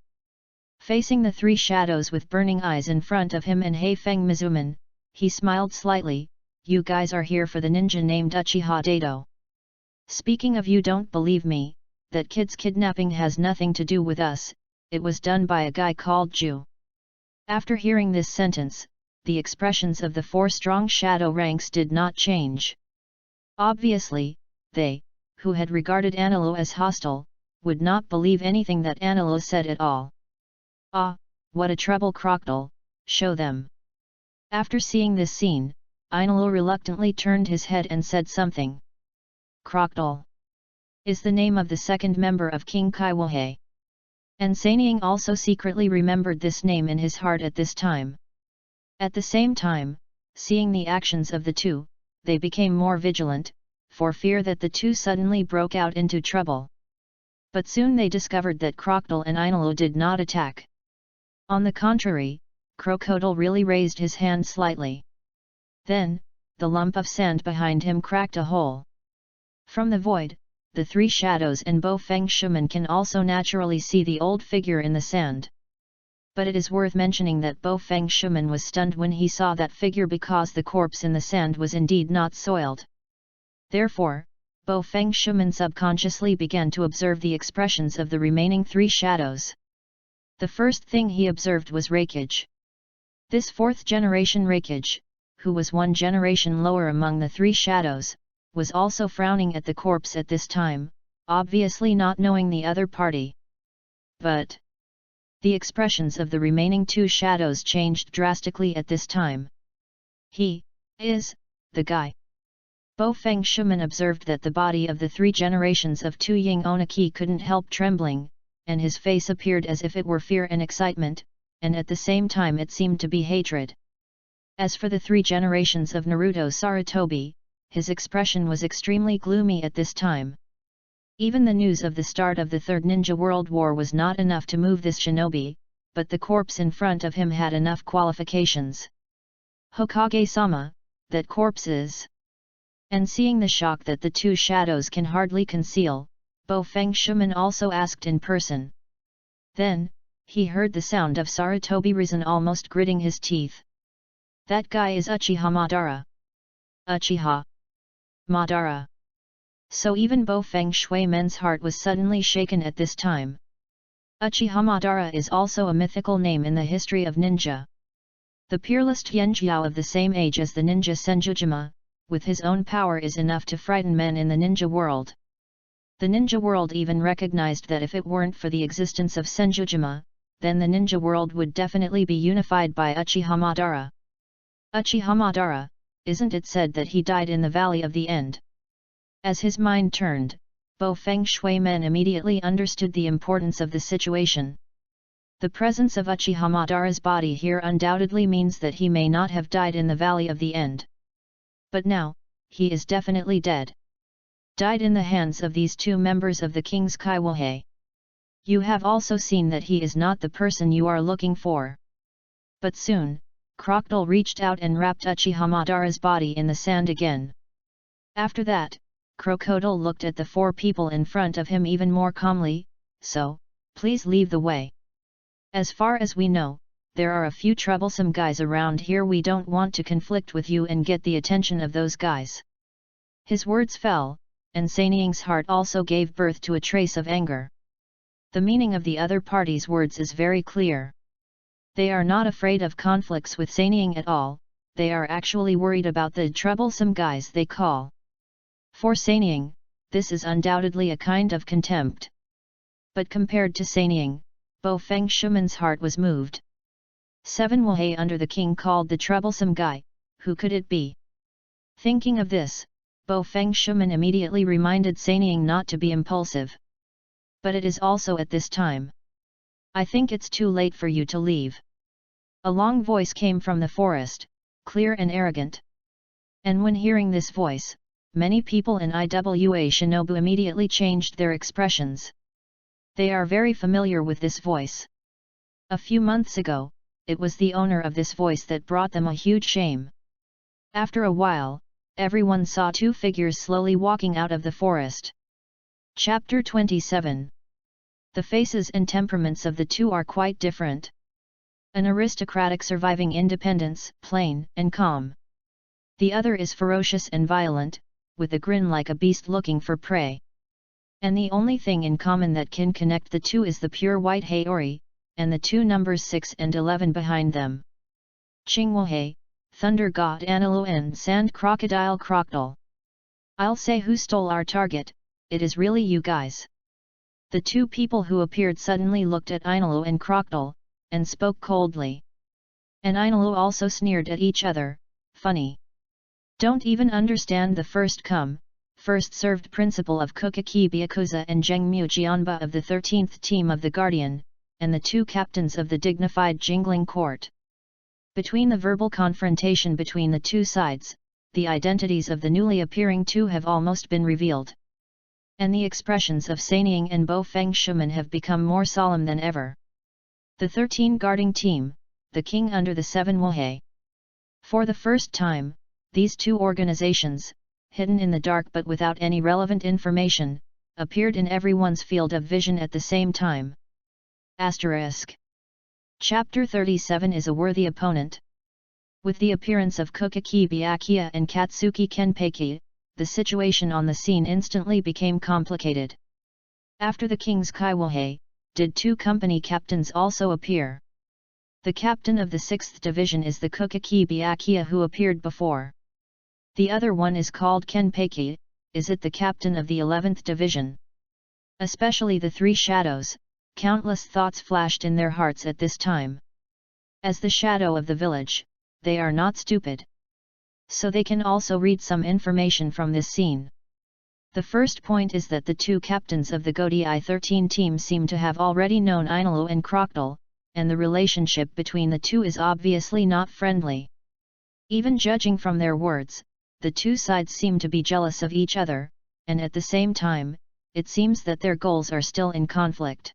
Facing the 3 shadows with burning eyes in front of him and Heifeng Mizuman, he smiled slightly, "You guys are here for the ninja named Uchiha Dato. Speaking of, you don't believe me, that kid's kidnapping has nothing to do with us, it was done by a guy called Ju." After hearing this sentence, the expressions of the 4 strong shadow ranks did not change. Obviously, they, who had regarded Ainulu as hostile, would not believe anything that Ainulu said at all. "Ah, what a trouble, Crocodile, show them." After seeing this scene, Ainulu reluctantly turned his head and said something. Crocodile is the name of the 2nd member of King Kaiwahei. And Sanying also secretly remembered this name in his heart at this time. At the same time, seeing the actions of the 2, they became more vigilant, for fear that the 2 suddenly broke out into trouble. But soon they discovered that Crocodile and Ainulu did not attack. On the contrary, Crocodile really raised his hand slightly. Then, the lump of sand behind him cracked a hole. From the void, the 3 shadows and Bofeng Shuman can also naturally see the old figure in the sand. But it is worth mentioning that Bofeng Shuman was stunned when he saw that figure because the corpse in the sand was indeed not soiled. Therefore, Bofeng Shuman subconsciously began to observe the expressions of the remaining 3 shadows. The first thing he observed was Rakage. This 4th generation Rakage, who was 1 generation lower among the 3 shadows, was also frowning at the corpse at this time, obviously not knowing the other party. But the expressions of the remaining 2 shadows changed drastically at this time. "He is the guy." Bofeng Shuman observed that the body of the 3 generations of Tu Ying Onaki couldn't help trembling, and his face appeared as if it were fear and excitement, and at the same time it seemed to be hatred. As for the 3 generations of Naruto Sarutobi, his expression was extremely gloomy at this time. Even the news of the start of the Third Ninja World War was not enough to move this shinobi, but the corpse in front of him had enough qualifications. Hokage-sama, that corpse is. And seeing the shock that the 2 shadows can hardly conceal, Bo Feng Shuman also asked in person. Then, he heard the sound of Sarutobi Risen almost gritting his teeth. That guy is Uchiha Madara. Uchiha Madara. So even Bo Feng Shui-men's heart was suddenly shaken at this time. Uchiha Madara is also a mythical name in the history of ninja. The peerless Tianjiao of the same age as the ninja Senjujima, with his own power is enough to frighten men in the ninja world. The ninja world even recognized that if it weren't for the existence of Senjujima, then the ninja world would definitely be unified by Uchiha Madara. Uchiha Madara, isn't it said that he died in the Valley of the End? As his mind turned, Bo Feng Shui men immediately understood the importance of the situation. The presence of Uchiha Madara's body here undoubtedly means that he may not have died in the Valley of the End. But now, he is definitely dead. Died in the hands of these 2 members of the King's Kaiwohei. You have also seen that he is not the person you are looking for. But soon, Crocodile reached out and wrapped Uchiha Madara's body in the sand again. After that, Crocodile looked at the 4 people in front of him even more calmly, so, please leave the way. As far as we know, there are a few troublesome guys around here, we don't want to conflict with you and get the attention of those guys. His words fell, and Saniying's heart also gave birth to a trace of anger. The meaning of the other party's words is very clear. They are not afraid of conflicts with Saniying at all, they are actually worried about the troublesome guys they call. For Saniying, this is undoubtedly a kind of contempt. But compared to Saniying, Bo Feng Shuman's heart was moved. 7 Wohei under the king called the troublesome guy, who could it be? Thinking of this, Bo Feng Shuman immediately reminded Saniying not to be impulsive. But it is also at this time. I think it's too late for you to leave. A long voice came from the forest, clear and arrogant. And when hearing this voice, many people in Iwa Shinobu immediately changed their expressions. They are very familiar with this voice. A few months ago, it was the owner of this voice that brought them a huge shame. After a while, everyone saw 2 figures slowly walking out of the forest. Chapter 27. The faces and temperaments of the 2 are quite different. An aristocratic surviving independence, plain and calm. The other is ferocious and violent, with a grin like a beast looking for prey. And the only thing in common that can connect the 2 is the pure white Haori, and the 2 numbers 6 and 11 behind them. Qingwohei, Thunder God Anilo and Sand Crocodile Crocodile. I'll say who stole our target, it is really you guys. The 2 people who appeared suddenly looked at Ainulu and Crocodile, and spoke coldly. And Ainulu also sneered at each other, funny. Don't even understand the first come, first served principle of Kukaki Byakuza and Zhengmu Jianba of the 13th team of the Guardian, and the 2 captains of the dignified Jingling court. Between the verbal confrontation between the 2 sides, the identities of the newly appearing 2 have almost been revealed. And the expressions of Saniying and Bo Feng Shuman have become more solemn than ever. The 13 guarding team, the king under the 7 Wohei. For the first time, these 2 organizations, hidden in the dark but without any relevant information, appeared in everyone's field of vision at the same time. Asterisk. Chapter 37 is a worthy opponent. With the appearance of Kukaki Byakuya and Katsuki Kenpeki, the situation on the scene instantly became complicated. After the King's Kaiwohei, did 2 company captains also appear. The captain of the 6th division is the Kukaki Byakuya who appeared before. The other one is called Kenpeki, is it the captain of the 11th division? Especially the 3 shadows, countless thoughts flashed in their hearts at this time. As the shadow of the village, they are not stupid. So they can also read some information from this scene. The first point is that the 2 captains of the Godii 13 team seem to have already known Ainulu and Crocodile, and the relationship between the two is obviously not friendly. Even judging from their words, the two sides seem to be jealous of each other, and at the same time, it seems that their goals are still in conflict.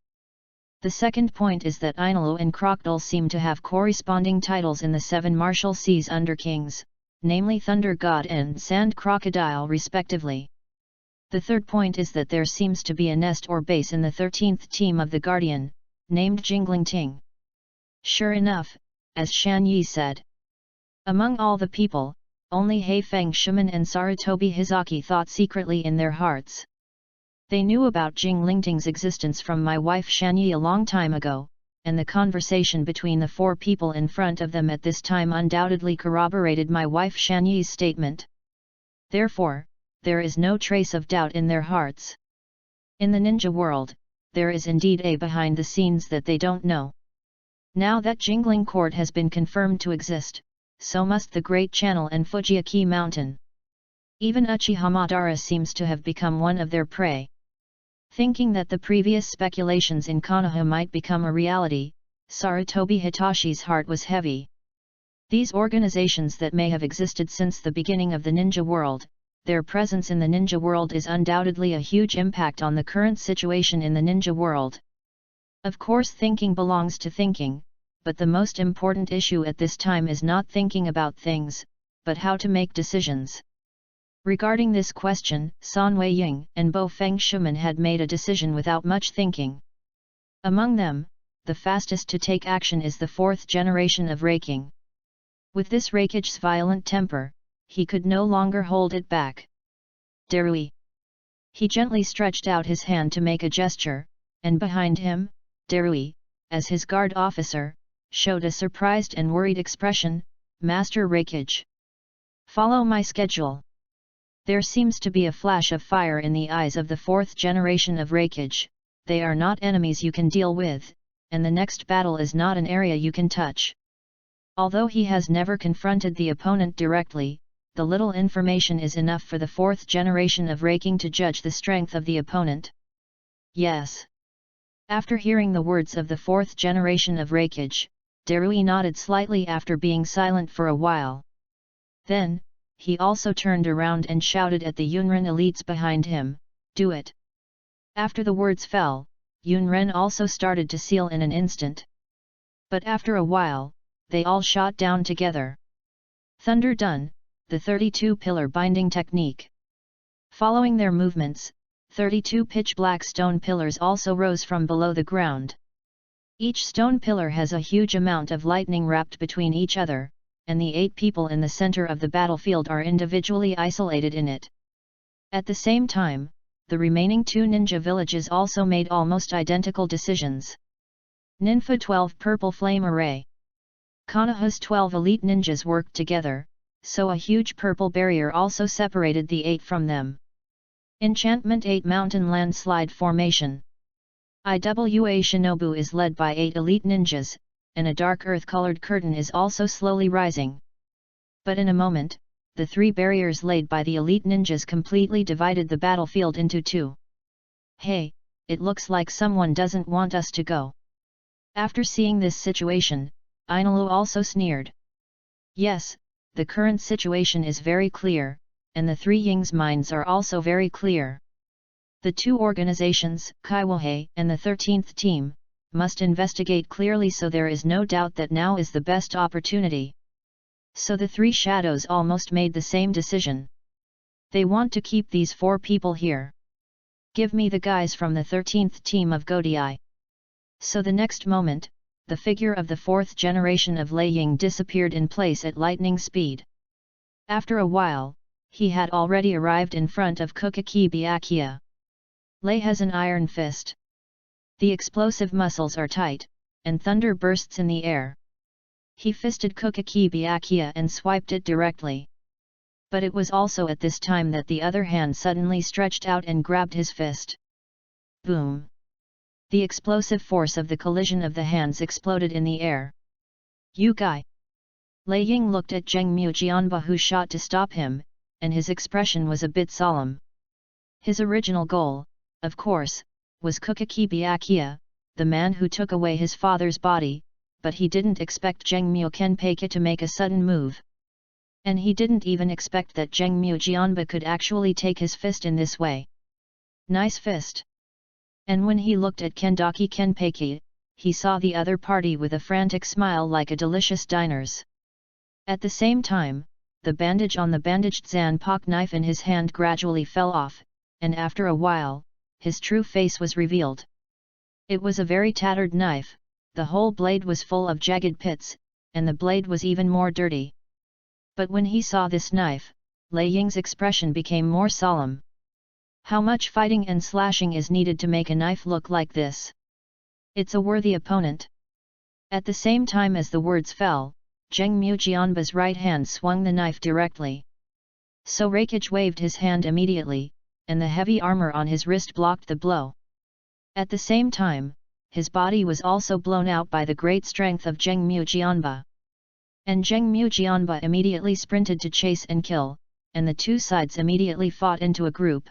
The second point is that Ainalu and Crocodile seem to have corresponding titles in the seven martial seas under kings, namely Thunder God and Sand Crocodile respectively. The third point is that there seems to be a nest or base in the 13th team of the Guardian, named Jingling Ting. Sure enough, as Shan Yi said. Among all the people, only Heifeng Shimen and Sarutobi Hizaki thought secretly in their hearts. They knew about Jingling Ting's existence from my wife Shan Yi a long time ago, and the conversation between the four people in front of them at this time undoubtedly corroborated my wife Shan Yi's statement. Therefore, there is no trace of doubt in their hearts. In the ninja world, there is indeed a behind the scenes that they don't know. Now that Jingling Court has been confirmed to exist, so must the Great Channel and Fujiaki Mountain. Even Uchiha Madara seems to have become one of their prey. Thinking that the previous speculations in Konoha might become a reality, Sarutobi Hitashi's heart was heavy. These organizations that may have existed since the beginning of the ninja world, their presence in the ninja world is undoubtedly a huge impact on the current situation in the ninja world. Of course, thinking belongs to thinking, but the most important issue at this time is not thinking about things, but how to make decisions. Regarding this question, San Wei Ying and Bo Feng Shuman had made a decision without much thinking. Among them, the fastest to take action is the fourth generation of raking. With this Rakich's violent temper, he could no longer hold it back. Darui. He gently stretched out his hand to make a gesture, and behind him, Darui, as his guard officer, showed a surprised and worried expression. Master Rakich. Follow my schedule. There seems to be a flash of fire in the eyes of the fourth generation of Rakich. They are not enemies you can deal with, and the next battle is not an area you can touch. Although he has never confronted the opponent directly, the little information is enough for the fourth generation of raking to judge the strength of the opponent. Yes. After hearing the words of the fourth generation of Rakich, Darui nodded slightly after being silent for a while. Then, he also turned around and shouted at the Yunren elites behind him, "Do it!" After the words fell, Yunren also started to seal in an instant. But after a while, they all shot down together. Thunder done, the 32-pillar binding technique. Following their movements, 32 pitch-black stone pillars also rose from below the ground. Each stone pillar has a huge amount of lightning wrapped between each other, and the 8 people in the center of the battlefield are individually isolated in it. At the same time, the remaining 2 ninja villages also made almost identical decisions. Ninfa 12 Purple Flame Array. Konoha's 12 elite ninjas worked together, so a huge purple barrier also separated the 8 from them. Enchantment 8 Mountain Landslide Formation. IWA Shinobu is led by 8 elite ninjas, and a dark earth-colored curtain is also slowly rising. But in a moment, the 3 barriers laid by the elite ninjas completely divided the battlefield into 2. Hey, it looks like someone doesn't want us to go. After seeing this situation, Ainalu also sneered. Yes, the current situation is very clear, and the 3 Ying's minds are also very clear. The 2 organizations, Kaiwahei and the 13th team, must investigate clearly, so there is no doubt that now is the best opportunity. So the 3 shadows almost made the same decision. They want to keep these 4 people here. Give me the guys from the 13th team of Godai. So the next moment, the figure of the 4th generation of Lei Ying disappeared in place at lightning speed. After a while, he had already arrived in front of Kukaki Byakuya. Lei has an iron fist. The explosive muscles are tight, and thunder bursts in the air. He fisted Kukaki Byakuya and swiped it directly. But it was also at this time that the other hand suddenly stretched out and grabbed his fist. Boom! The explosive force of the collision of the hands exploded in the air. You guy! Lei Ying looked at Zheng Mujianba, who shot to stop him, and his expression was a bit solemn. His original goal, of course, was Kukaki Byakuya, the man who took away his father's body, but he didn't expect Zhengmu Kenpeki to make a sudden move. And he didn't even expect that Zhengmu Jianba could actually take his fist in this way. Nice fist. And when he looked at Kendaki Kenpeki, he saw the other party with a frantic smile like a delicious diner's. At the same time, the bandage on the bandaged Zanpak knife in his hand gradually fell off, and after a while, his true face was revealed. It was a very tattered knife, the whole blade was full of jagged pits, and the blade was even more dirty. But when he saw this knife, Lei Ying's expression became more solemn. How much fighting and slashing is needed to make a knife look like this? It's a worthy opponent. At the same time as the words fell, Zhengmu Jianba's right hand swung the knife directly. So Raikage waved his hand immediately, and the heavy armor on his wrist blocked the blow. At the same time, his body was also blown out by the great strength of Zhengmu Jianba. And Zhengmu Jianba immediately sprinted to chase and kill, and the two sides immediately fought into a group.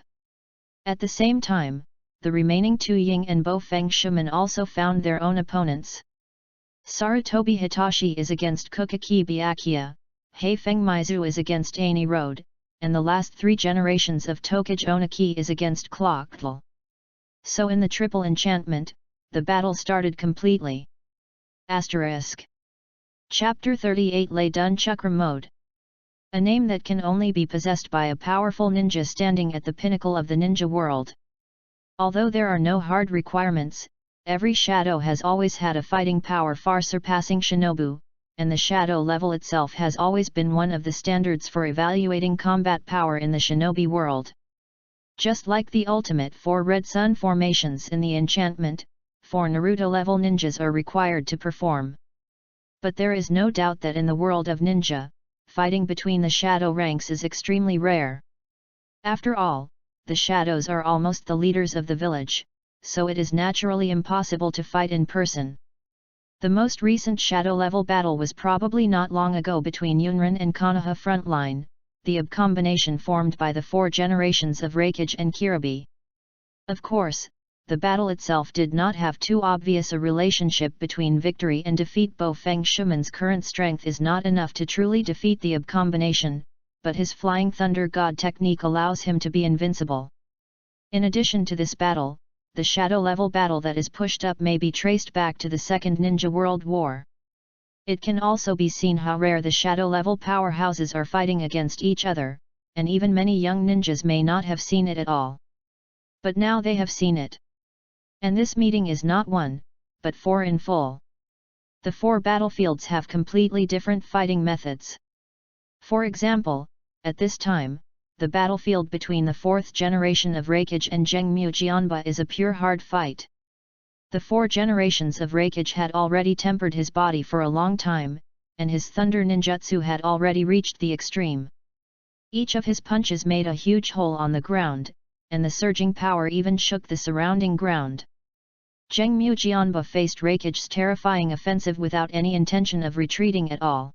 At the same time, the remaining two Ying and Bo Feng Shuman also found their own opponents. Sarutobi Hitachi is against Kukaki Byakuya, Hei Feng Maizu is against Ani Road, and the last three generations of Tokage Onaki is against Kloktl. So in the triple enchantment, the battle started completely. Asterisk. Chapter 38 Lei Dun Chakra Mode. A name that can only be possessed by a powerful ninja standing at the pinnacle of the ninja world. Although there are no hard requirements, every shadow has always had a fighting power far surpassing shinobu, and the shadow level itself has always been one of the standards for evaluating combat power in the shinobi world. Just like the ultimate 4 red sun formations in the enchantment, 4 Naruto-level ninjas are required to perform. But there is no doubt that in the world of ninja, fighting between the shadow ranks is extremely rare. After all, the shadows are almost the leaders of the village, so it is naturally impossible to fight in person. The most recent shadow-level battle was probably not long ago between Yunrin and Konoha frontline, the combination formed by the 4 generations of Raikage and Kiribi. Of course, the battle itself did not have too obvious a relationship between victory and defeat. Bo Feng Shuman's current strength is not enough to truly defeat the combination, but his Flying Thunder God technique allows him to be invincible. In addition to this battle, the shadow-level battle that is pushed up may be traced back to the Second Ninja World War. It can also be seen how rare the shadow-level powerhouses are fighting against each other, and even many young ninjas may not have seen it at all. But now they have seen it. And this meeting is not 1, but 4 in full. The 4 battlefields have completely different fighting methods. For example, at this time, the battlefield between the 4th generation of Raikage and Zhengmu Jianba is a pure hard fight. The 4 generations of Raikage had already tempered his body for a long time, and his thunder ninjutsu had already reached the extreme. Each of his punches made a huge hole on the ground, and the surging power even shook the surrounding ground. Zhengmu Jianba faced Raikage's terrifying offensive without any intention of retreating at all.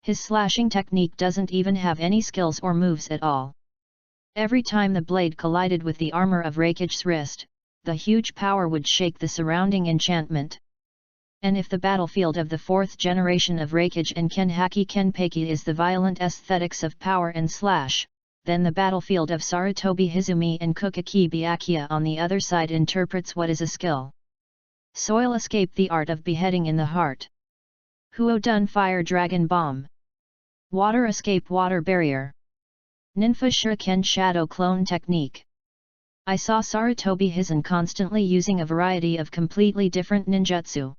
His slashing technique doesn't even have any skills or moves at all. Every time the blade collided with the armor of Raikage's wrist, the huge power would shake the surrounding enchantment. And if the battlefield of the 4th generation of Raikage and Kenhaki Kenpeki is the violent aesthetics of power and slash, then the battlefield of Sarutobi Hizumi and Kukaki Byakuya on the other side interprets what is a skill. Soil escape, the art of beheading in the heart. Huodun fire dragon bomb. Water escape, water barrier. Ninfa shuriken shadow clone technique. I saw Sarutobi Hizen constantly using a variety of completely different ninjutsu.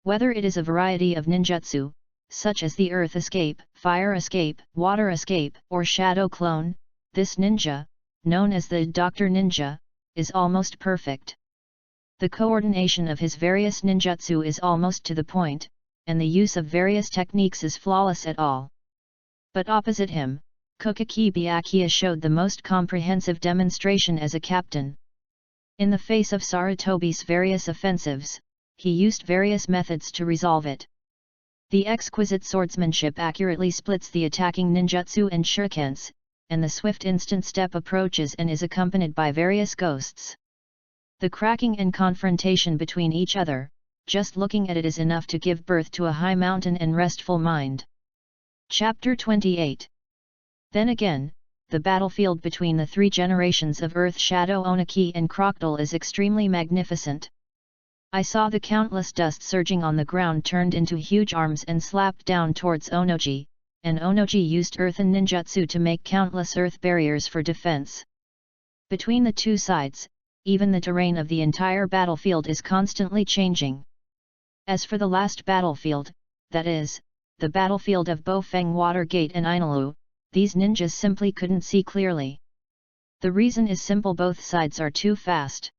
Whether it is a variety of ninjutsu, such as the earth escape, fire escape, water escape, or shadow clone, this ninja, known as the Dr. Ninja, is almost perfect. The coordination of his various ninjutsu is almost to the point, and the use of various techniques is flawless at all. But opposite him, Kukaki Byakuya showed the most comprehensive demonstration as a captain. In the face of Sarutobi's various offensives, he used various methods to resolve it. The exquisite swordsmanship accurately splits the attacking ninjutsu and shurikens, and the swift instant step approaches and is accompanied by various ghosts. The cracking and confrontation between each other, just looking at it is enough to give birth to a high mountain and restful mind. Chapter 28. Then again, the battlefield between the three generations of Earth Shadow Onaki and Crocodile is extremely magnificent. I saw the countless dust surging on the ground turned into huge arms and slapped down towards Onoji, and Onoji used earthen ninjutsu to make countless earth barriers for defense. Between the two sides, even the terrain of the entire battlefield is constantly changing. As for the last battlefield, that is, the battlefield of Bofeng Water Gate and Inalu, these ninjas simply couldn't see clearly. The reason is simple: both sides are too fast.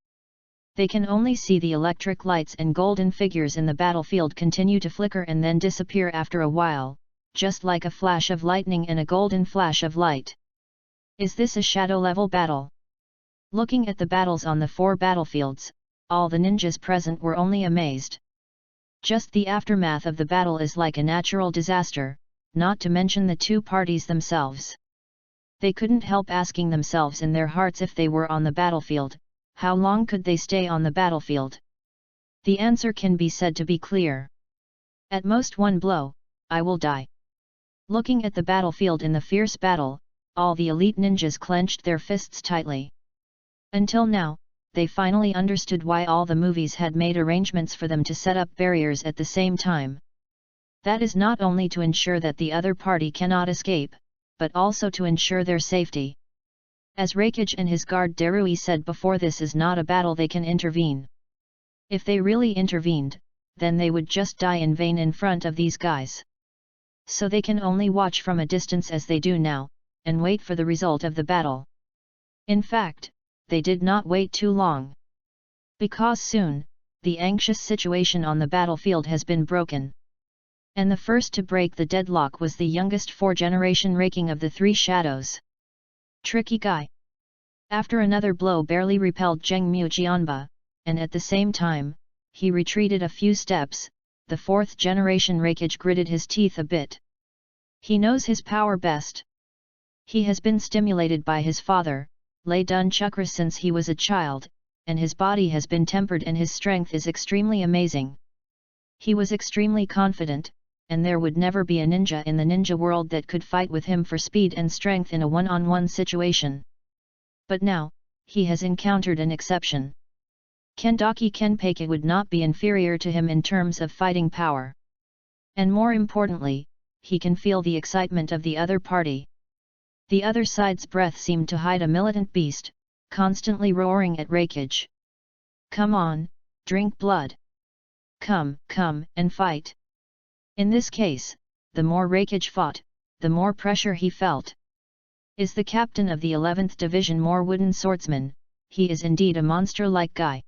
They can only see the electric lights, and golden figures in the battlefield continue to flicker and then disappear after a while, just like a flash of lightning and a golden flash of light. Is this a shadow-level battle? Looking at the battles on the four battlefields, all the ninjas present were only amazed. Just the aftermath of the battle is like a natural disaster, not to mention the two parties themselves. They couldn't help asking themselves in their hearts, if they were on the battlefield, how long could they stay on the battlefield? The answer can be said to be clear. At most one blow, I will die. Looking at the battlefield in the fierce battle, all the elite ninjas clenched their fists tightly. Until now, they finally understood why all the movies had made arrangements for them to set up barriers at the same time. That is not only to ensure that the other party cannot escape, but also to ensure their safety. As Reikage and his guard Darui said before, this is not a battle they can intervene. If they really intervened, then they would just die in vain in front of these guys. So they can only watch from a distance as they do now, and wait for the result of the battle. In fact, they did not wait too long. Because soon, the anxious situation on the battlefield has been broken. And the first to break the deadlock was the youngest four-generation Raking of the three shadows. Tricky guy. After another blow barely repelled Zheng Mujianba, and at the same time, he retreated a few steps, the fourth-generation Reikage gritted his teeth a bit. He knows his power best. He has been stimulated by his father, Lei Dun Chakra, since he was a child, and his body has been tempered and his strength is extremely amazing. He was extremely confident, and there would never be a ninja in the ninja world that could fight with him for speed and strength in a one-on-one situation. But now, he has encountered an exception. Kendaki Kenpei would not be inferior to him in terms of fighting power. And more importantly, he can feel the excitement of the other party. The other side's breath seemed to hide a militant beast, constantly roaring at Reikage. Come on, drink blood. Come, and fight. In this case, the more Reikage fought, the more pressure he felt. Is the captain of the 11th Division more wooden swordsman? He is indeed a monster-like guy.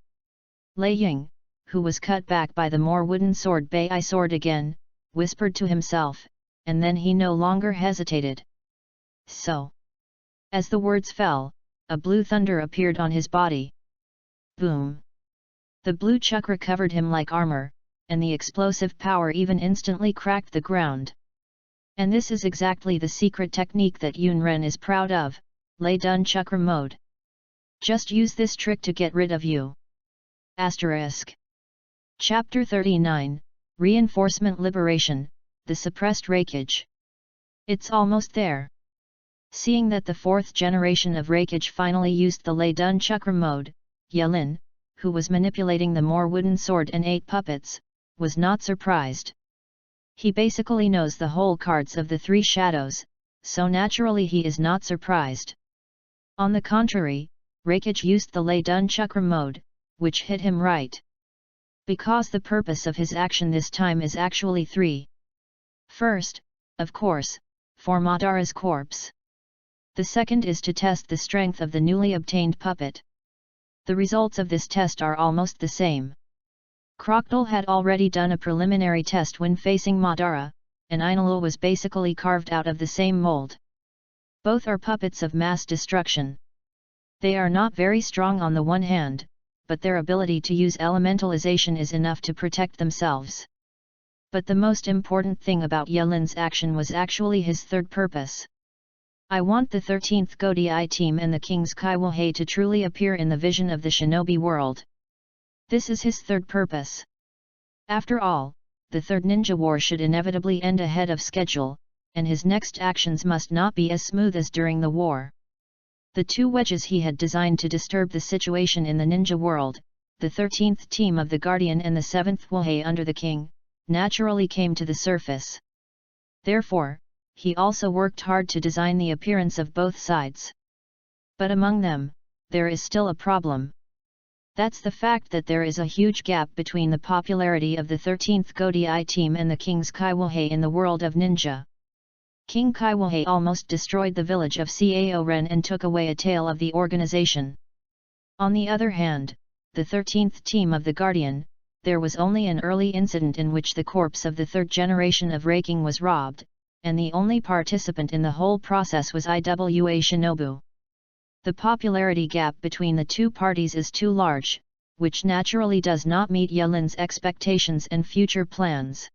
Lei Ying, who was cut back by the more wooden sword Bai sword again, whispered to himself, and then he no longer hesitated. So. As the words fell, a blue thunder appeared on his body. Boom! The blue chakra covered him like armor, and the explosive power even instantly cracked the ground. And this is exactly the secret technique that Yun Ren is proud of, Lei Dun Chakra mode. Just use this trick to get rid of you. Asterisk. Chapter 39, Reinforcement Liberation, the Suppressed Reikage. It's almost there. Seeing that the fourth generation of Reikage finally used the Lei Dun Chakra mode, Yelin, who was manipulating the more wooden sword and 8 puppets, was not surprised. He basically knows the whole cards of the three shadows, so naturally he is not surprised. On the contrary, Reikage used the Lei Dun Chakra mode, which hit him right. Because the purpose of his action this time is actually 3. First, of course, for Madara's corpse. The second is to test the strength of the newly obtained puppet. The results of this test are almost the same. Crocodile had already done a preliminary test when facing Madara, and Ainul was basically carved out of the same mold. Both are puppets of mass destruction. They are not very strong on the one hand, but their ability to use elementalization is enough to protect themselves. But the most important thing about Yelin's action was actually his third purpose. I want the 13th Godai team and the King's Kaiwahei to truly appear in the vision of the shinobi world. This is his third purpose. After all, the third ninja war should inevitably end ahead of schedule, and his next actions must not be as smooth as during the war. The two wedges he had designed to disturb the situation in the ninja world, the 13th team of the Guardian and the 7th Wohei under the king, naturally came to the surface. Therefore, he also worked hard to design the appearance of both sides. But among them, there is still a problem. That's the fact that there is a huge gap between the popularity of the 13th Godai team and the King's Kaiwohei in the world of ninja. King Kaiwohei almost destroyed the village of Cao Ren and took away a tail of the organization. On the other hand, the 13th team of the Guardian, there was only an early incident in which the corpse of the third generation of Raking was robbed, and the only participant in the whole process was Iwa Shinobu. The popularity gap between the two parties is too large, which naturally does not meet Yelin's expectations and future plans.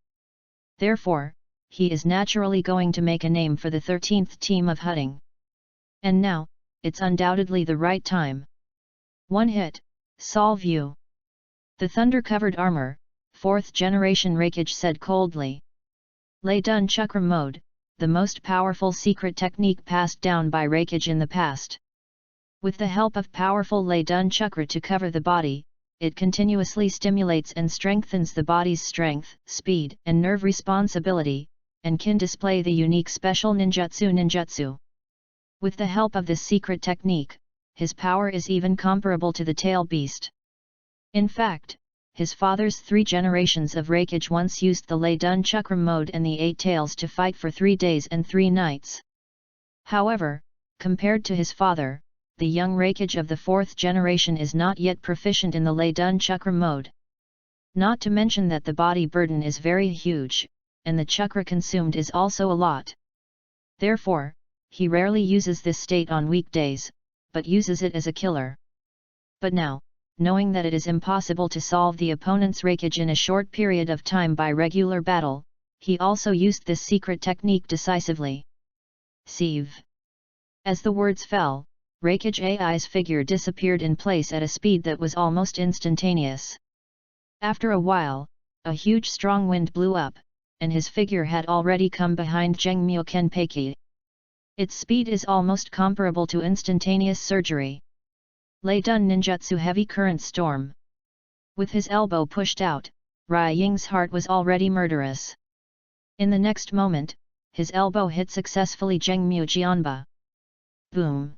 Therefore, he is naturally going to make a name for the 13th team of Hutting. And now, it's undoubtedly the right time. One hit, solve you. The thunder-covered armor, 4th generation Rakage said coldly. Didnt Chakra mode, the most powerful secret technique passed down by Rakage in the past. With the help of powerful Didnt Chakra to cover the body, it continuously stimulates and strengthens the body's strength, speed, and nerve responsibility, and can display the unique special ninjutsu. With the help of this secret technique, his power is even comparable to the tail beast. In fact, his father's 3 generations of Rakage once used the Didnt Chakra mode and the 8 tails to fight for 3 days and 3 nights. However, compared to his father, the young Rakage of the 4th generation is not yet proficient in the Didnt Chakra mode. Not to mention that the body burden is very huge, and the chakra consumed is also a lot. Therefore, he rarely uses this state on weekdays, but uses it as a killer. But now, knowing that it is impossible to solve the opponent's Rakage in a short period of time by regular battle, he also used this secret technique decisively. Sieve. As the words fell, Rakage AI's figure disappeared in place at a speed that was almost instantaneous. After a while, a huge strong wind blew up, and his figure had already come behind Zhengmyo Kenpeki. Its speed is almost comparable to instantaneous surgery. Didnt Ninjutsu Heavy Current Storm. With his elbow pushed out, Rai Ying's heart was already murderous. In the next moment, his elbow hit successfully Zhengmyo Jianba. Boom!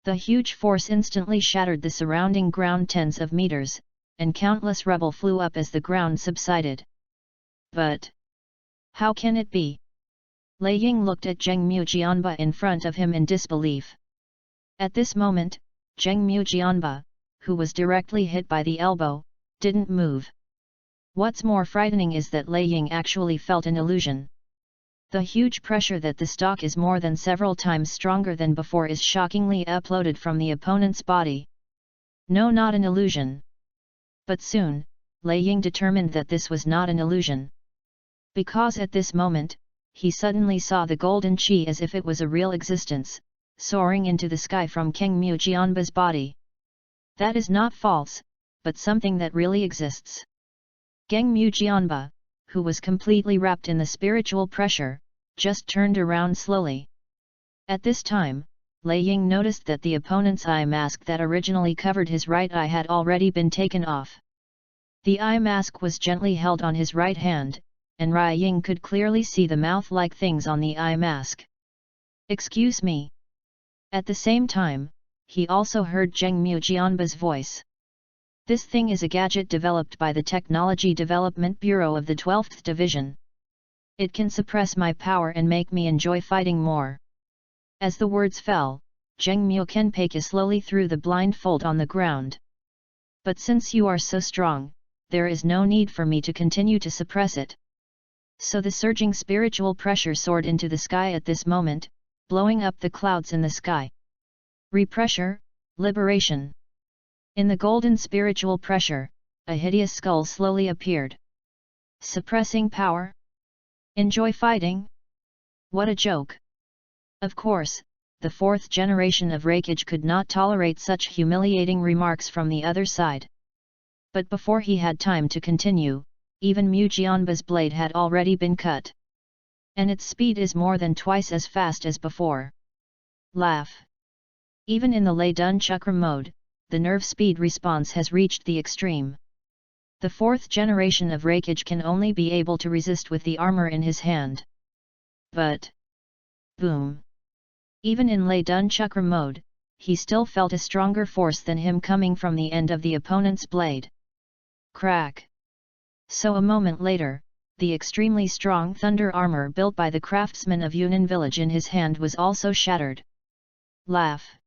The huge force instantly shattered the surrounding ground tens of meters, and countless rubble flew up as the ground subsided. But how can it be? Lei Ying looked at Zhengmyo Jianba in front of him in disbelief. At this moment, Zhengmyo Jianba, who was directly hit by the elbow, didn't move. What's more frightening is that Lei Ying actually felt an illusion. The huge pressure that the stock is more than several times stronger than before is shockingly uploaded from the opponent's body. No, not an illusion. But soon, Lei Ying determined that this was not an illusion. Because at this moment, he suddenly saw the golden chi as if it was a real existence, soaring into the sky from Zhengmyo Jianba's body. That is not false, but something that really exists. Zhengmyo Jianba, who was completely wrapped in the spiritual pressure, just turned around slowly. At this time, Lei Ying noticed that the opponent's eye mask that originally covered his right eye had already been taken off. The eye mask was gently held on his right hand, and Rai Ying could clearly see the mouth-like things on the eye mask. "Excuse me." At the same time, he also heard Zhengmyo Jianba's voice. "This thing is a gadget developed by the Technology Development Bureau of the 12th Division. It can suppress my power and make me enjoy fighting more." As the words fell, Zhengmyo Kenpeki slowly threw the blindfold on the ground. "But since you are so strong, there is no need for me to continue to suppress it." So the surging spiritual pressure soared into the sky at this moment, blowing up the clouds in the sky. Repressure, liberation. In the golden spiritual pressure, a hideous skull slowly appeared. Suppressing power? Enjoy fighting? What a joke! Of course, the 4th generation of Rakage could not tolerate such humiliating remarks from the other side. But before he had time to continue, even Mujianba's blade had already been cut. And its speed is more than twice as fast as before. Laugh. Even in the Lei Dun Chakra mode, the nerve speed response has reached the extreme. The fourth generation of Raikage can only be able to resist with the armor in his hand. But... boom! Even in Lei Dun Chakra mode, he still felt a stronger force than him coming from the end of the opponent's blade. Crack! So a moment later, the extremely strong thunder armor built by the craftsman of Yunnan village in his hand was also shattered. Laugh!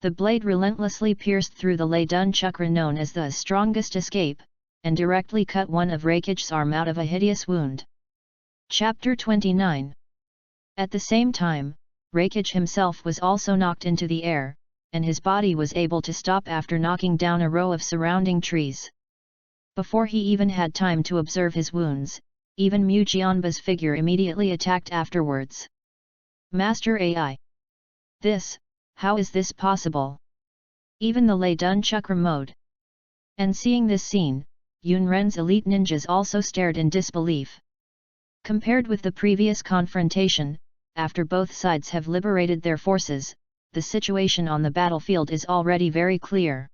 The blade relentlessly pierced through the Lei Dun Chakra known as the strongest escape, and directly cut one of Raikage's arm out of a hideous wound. Chapter 29. At the same time, Raikage himself was also knocked into the air, and his body was able to stop after knocking down a row of surrounding trees. Before he even had time to observe his wounds, even Mujianba's figure immediately attacked afterwards. Master AI. How is this possible? Even the Lei Dun Chakra mode. And seeing this scene, Yunren's elite ninjas also stared in disbelief. Compared with the previous confrontation, after both sides have liberated their forces, the situation on the battlefield is already very clear.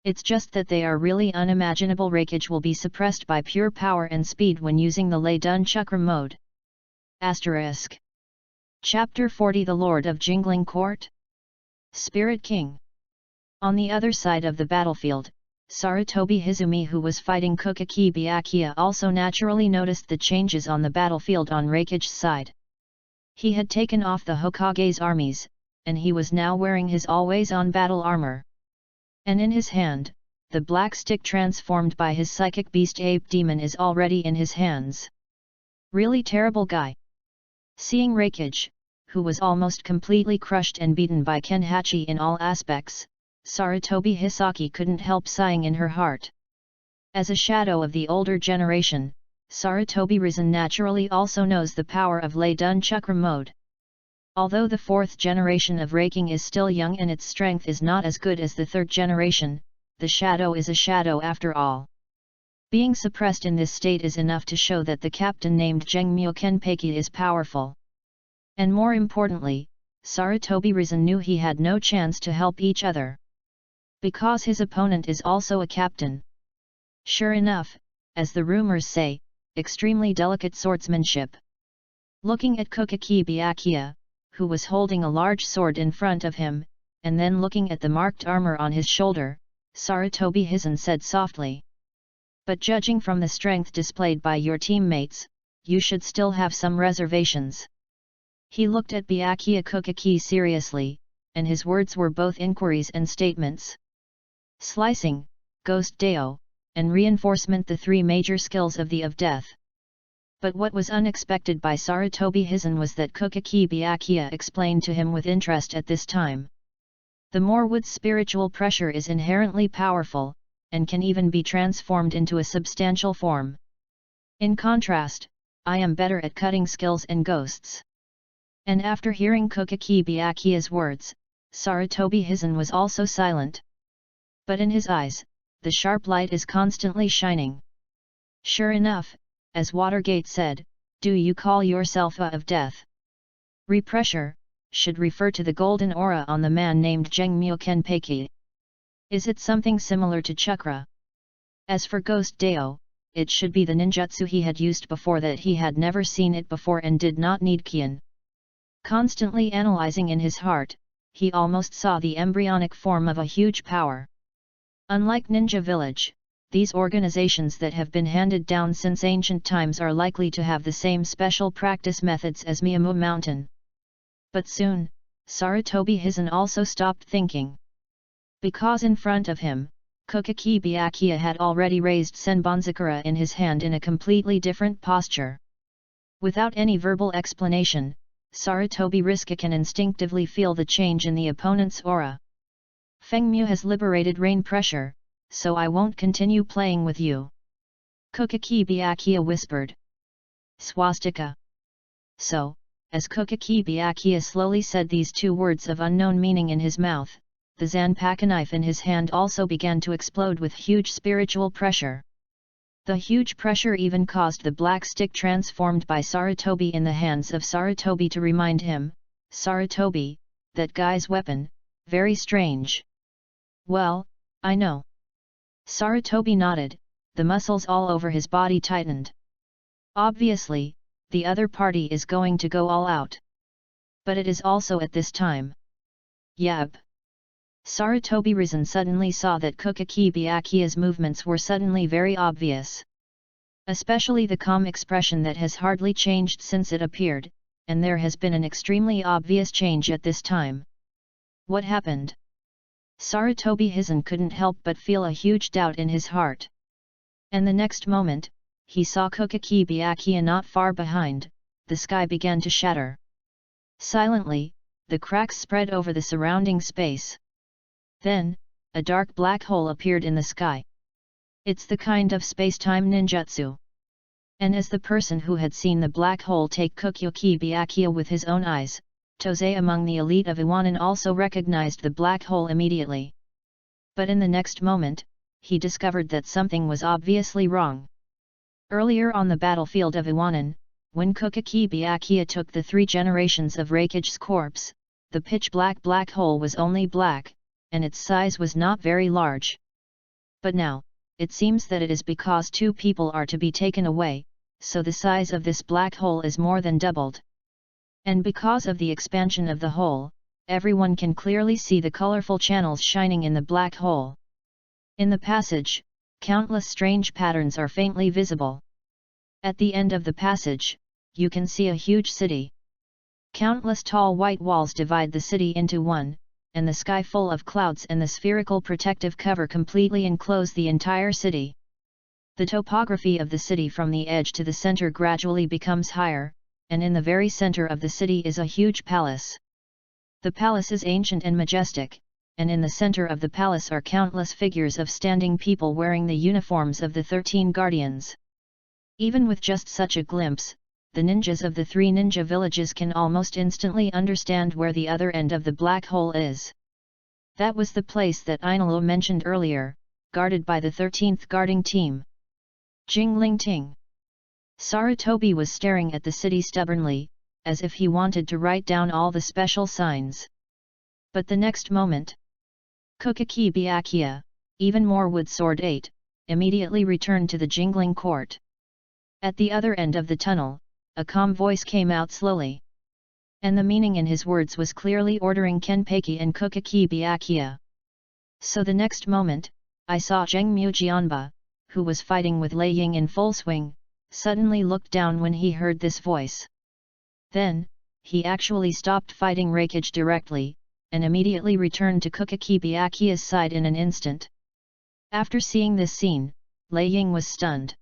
It's just that they are really unimaginable. Raikage will be suppressed by pure power and speed when using the Lei Dun Chakra mode. Asterisk. Chapter 40 The Lord of Jingling Court? Spirit King. On the other side of the battlefield, Sarutobi Hizumi, who was fighting Kokaki Byakuya, also naturally noticed the changes on the battlefield on Raikage's side. He had taken off the Hokage's armies, and he was now wearing his always-on battle armor. And in his hand, the black stick transformed by his psychic beast ape demon is already in his hands. Really terrible guy. Seeing Raikage, who was almost completely crushed and beaten by Kenhachi in all aspects, Sarutobi Hisaki couldn't help sighing in her heart. As a shadow of the older generation, Sarutobi Risen naturally also knows the power of Lei Dun Chakra mode. Although the fourth generation of Raking is still young and its strength is not as good as the third generation, the shadow is a shadow after all. Being suppressed in this state is enough to show that the captain named Zhengmyo Kenpeki is powerful. And more importantly, Sarutobi Risen knew he had no chance to help each other. Because his opponent is also a captain. Sure enough, as the rumors say, extremely delicate swordsmanship. Looking at Kokaki Byakuya, who was holding a large sword in front of him, and then looking at the marked armor on his shoulder, Sarutobi Hizen said softly. But judging from the strength displayed by your teammates, you should still have some reservations. He looked at Byakuya Kokaki seriously, and his words were both inquiries and statements. Slicing, Ghost Deo, and Reinforcement, the three major skills of the of Death. But what was unexpected by Sarutobi Hizen was that Kokaki Byakuya explained to him with interest at this time. The more wood's spiritual pressure is inherently powerful, and can even be transformed into a substantial form. In contrast, I am better at cutting skills and ghosts. And after hearing Kokaki Byakuya's words, Sarutobi Hizen was also silent. But in his eyes, the sharp light is constantly shining. Sure enough, as Watergate said, do you call yourself a of Death? Repressure should refer to the golden aura on the man named Zhengmyo Kenpeki. Is it something similar to chakra? As for Ghost Deo, it should be the ninjutsu he had used before that. He had never seen it before and did not need Kian. Constantly analyzing in his heart, he almost saw the embryonic form of a huge power. Unlike Ninja Village, these organizations that have been handed down since ancient times are likely to have the same special practice methods as Miyamu Mountain. But soon, Sarutobi Hizen also stopped thinking. Because in front of him, Kokaki Byakuya had already raised Senbonzakura in his hand in a completely different posture. Without any verbal explanation, Sarutobi Riska can instinctively feel the change in the opponent's aura. Fengmu has liberated rain pressure, so I won't continue playing with you. Kokaki Byakuya whispered. Swastika. So, as Kokaki Byakuya slowly said these two words of unknown meaning in his mouth, the Zanpaka knife in his hand also began to explode with huge spiritual pressure. The huge pressure even caused the black stick transformed by Sarutobi in the hands of Sarutobi to remind him, "Sarutobi, that guy's weapon, very strange." "Well, I know." Sarutobi nodded, the muscles all over his body tightened. Obviously, the other party is going to go all out. But it is also at this time. Yab. Sarutobi Risen suddenly saw that Kukaki Byakuya's movements were suddenly very obvious. Especially the calm expression that has hardly changed since it appeared, and there has been an extremely obvious change at this time. What happened? Sarutobi Hizen couldn't help but feel a huge doubt in his heart. And the next moment, he saw Kukaki Byakuya not far behind. The sky began to shatter. Silently, the cracks spread over the surrounding space. Then, a dark black hole appeared in the sky. It's the kind of space-time ninjutsu. And as the person who had seen the black hole take Kukaki Byakuya with his own eyes, Tozei among the elite of Iwanin also recognized the black hole immediately. But in the next moment, he discovered that something was obviously wrong. Earlier on the battlefield of Iwanin, when Kukaki Byakuya took the 3 generations of Raikage's corpse, the pitch-black black hole was only black, and its size was not very large. But now, it seems that it is because 2 people are to be taken away, so the size of this black hole is more than doubled. And because of the expansion of the hole, everyone can clearly see the colorful channels shining in the black hole. In the passage, countless strange patterns are faintly visible. At the end of the passage, you can see a huge city. Countless tall white walls divide the city into one, and the sky full of clouds and the spherical protective cover completely enclose the entire city. The topography of the city from the edge to the center gradually becomes higher, and in the very center of the city is a huge palace. The palace is ancient and majestic, and in the center of the palace are countless figures of standing people wearing the uniforms of the 13 guardians. Even with just such a glimpse, the ninjas of the 3 ninja villages can almost instantly understand where the other end of the black hole is. That was the place that Ainalo mentioned earlier, guarded by the 13th guarding team. Jingling Ting. Sarutobi was staring at the city stubbornly, as if he wanted to write down all the special signs. But the next moment, Kukaki Byakuya, even more Wood Sword 8, immediately returned to the jingling court. At the other end of the tunnel, a calm voice came out slowly. And the meaning in his words was clearly ordering Kenpeki and Kukaki Byakuya. So the next moment, I saw Zheng Mujianba, who was fighting with Lei Ying in full swing, suddenly looked down when he heard this voice. Then, he actually stopped fighting Raikage directly, and immediately returned to Kukaki Byakuya's side in an instant. After seeing this scene, Lei Ying was stunned.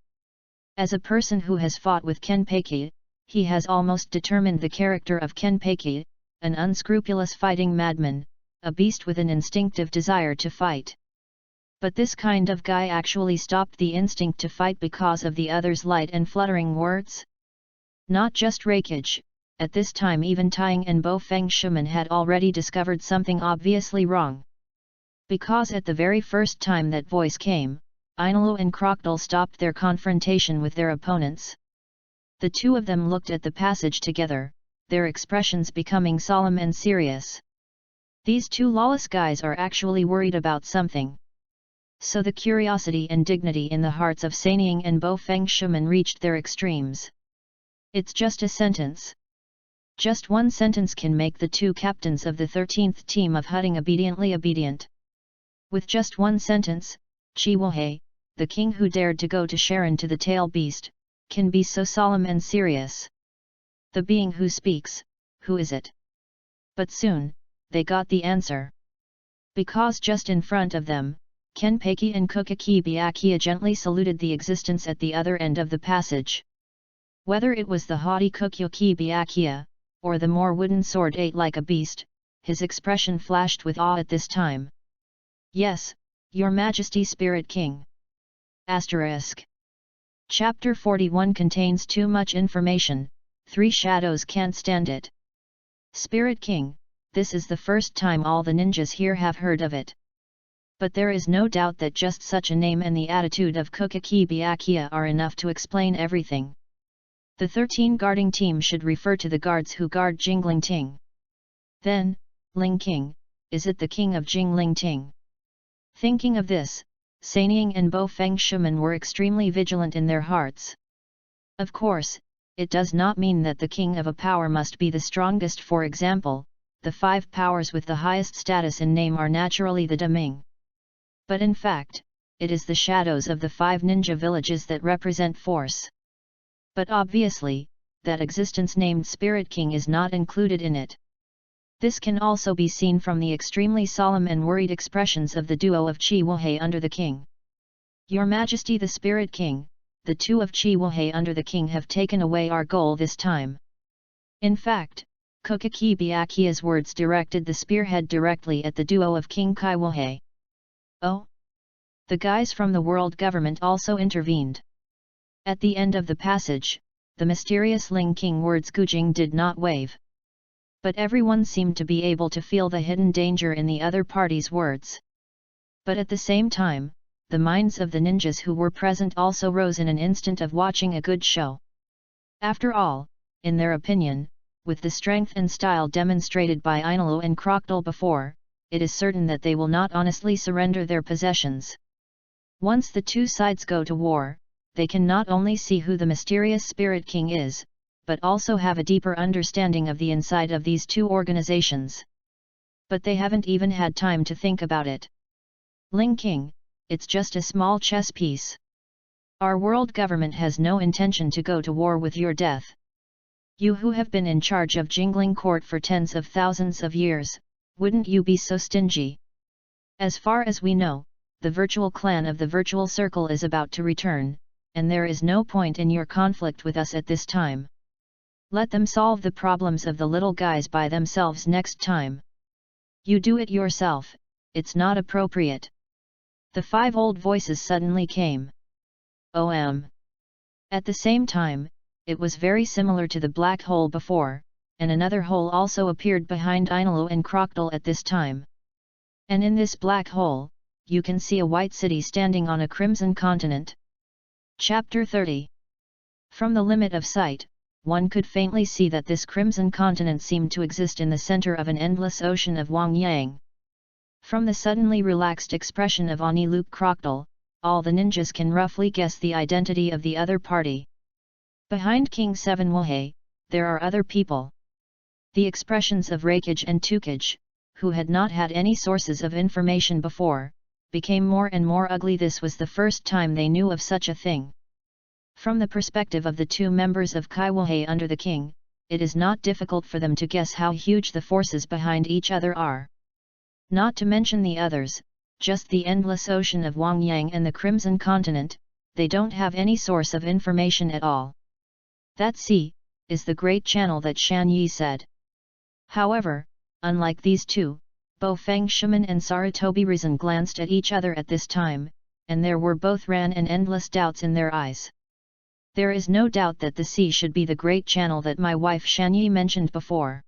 As a person who has fought with Kenpeki, he has almost determined the character of Kenpeki, an unscrupulous fighting madman, a beast with an instinctive desire to fight. But this kind of guy actually stopped the instinct to fight because of the other's light and fluttering words? Not just Raikage, at this time even Taiying and Bo Feng Shuman had already discovered something obviously wrong. Because at the very first time that voice came, Ainalo and Crocodile stopped their confrontation with their opponents. The 2 of them looked at the passage together, their expressions becoming solemn and serious. These 2 lawless guys are actually worried about something. So the curiosity and dignity in the hearts of Sanying and Bo Feng Shuman reached their extremes. It's just a sentence. Just one sentence can make the 2 captains of the 13th team of Hutting obediently obedient. With just one sentence, Chiwohei, the king who dared to go to Sharon to the tail beast, can be so solemn and serious. The being who speaks, who is it? But soon, they got the answer. Because just in front of them, Kenpeki and Kukaki Byakuya gently saluted the existence at the other end of the passage. Whether it was the haughty Kukaki Byakuya, or the more wooden sword 8 like a beast, his expression flashed with awe at this time. Yes, Your Majesty Spirit King. Asterisk. Chapter 41 contains too much information, 3 shadows can't stand it. Spirit King, this is the first time all the ninjas here have heard of it. But there is no doubt that just such a name and the attitude of Kukaki Byakuya are enough to explain everything. The 13 guarding team should refer to the guards who guard Jingling Ting. Then, Ling King, is it the king of Jingling Ting? Thinking of this, Sanying and Bo Feng Shuman were extremely vigilant in their hearts. Of course, it does not mean that the king of a power must be the strongest. For example, the 5 powers with the highest status in name are naturally the Deming. But in fact, it is the shadows of the 5 ninja villages that represent force. But obviously, that existence named Spirit King is not included in it. This can also be seen from the extremely solemn and worried expressions of the duo of Chi Wohei under the king. Your Majesty the Spirit King, the 2 of Chi Wohei under the king have taken away our goal this time. In fact, Kukaki Byakuya's words directed the spearhead directly at the duo of King Kai Wohei. Oh! The guys from the world government also intervened. At the end of the passage, the mysterious Ling King words Gujing did not wave. But everyone seemed to be able to feel the hidden danger in the other party's words. But at the same time, the minds of the ninjas who were present also rose in an instant of watching a good show. After all, in their opinion, with the strength and style demonstrated by Ainulu and Crocodile before, it is certain that they will not honestly surrender their possessions. Once the 2 sides go to war, they can not only see who the mysterious Spirit King is, but also have a deeper understanding of the inside of these 2 organizations. But they haven't even had time to think about it. Ling King, it's just a small chess piece. Our world government has no intention to go to war with your death. You who have been in charge of Jingling Court for tens of thousands of years, wouldn't you be so stingy? As far as we know, the virtual clan of the virtual circle is about to return, and there is no point in your conflict with us at this time. Let them solve the problems of the little guys by themselves next time. You do it yourself, it's not appropriate. The 5 old voices suddenly came. At the same time, it was very similar to the black hole before, and another hole also appeared behind Ainulu and Crocodile at this time. And in this black hole, you can see a white city standing on a crimson continent. Chapter 30. From the limit of sight, one could faintly see that this crimson continent seemed to exist in the center of an endless ocean of Wang Yang. From the suddenly relaxed expression of Ani Luke Crocodile, all the ninjas can roughly guess the identity of the other party. Behind King 7 Wohei, there are other people. The expressions of Rakage and Tukage, who had not had any sources of information before, became more and more ugly. This was the first time they knew of such a thing. From the perspective of the 2 members of Kai Wohei under the king, it is not difficult for them to guess how huge the forces behind each other are. Not to mention the others, just the endless ocean of Wang Yang and the Crimson Continent, they don't have any source of information at all. That sea, is the great channel that Shan Yi said. However, unlike these 2, Bo Feng Shuman and Sarutobi Rizan glanced at each other at this time, and there were both ran and endless doubts in their eyes. There is no doubt that the sea should be the great channel that my wife Shan Yi mentioned before.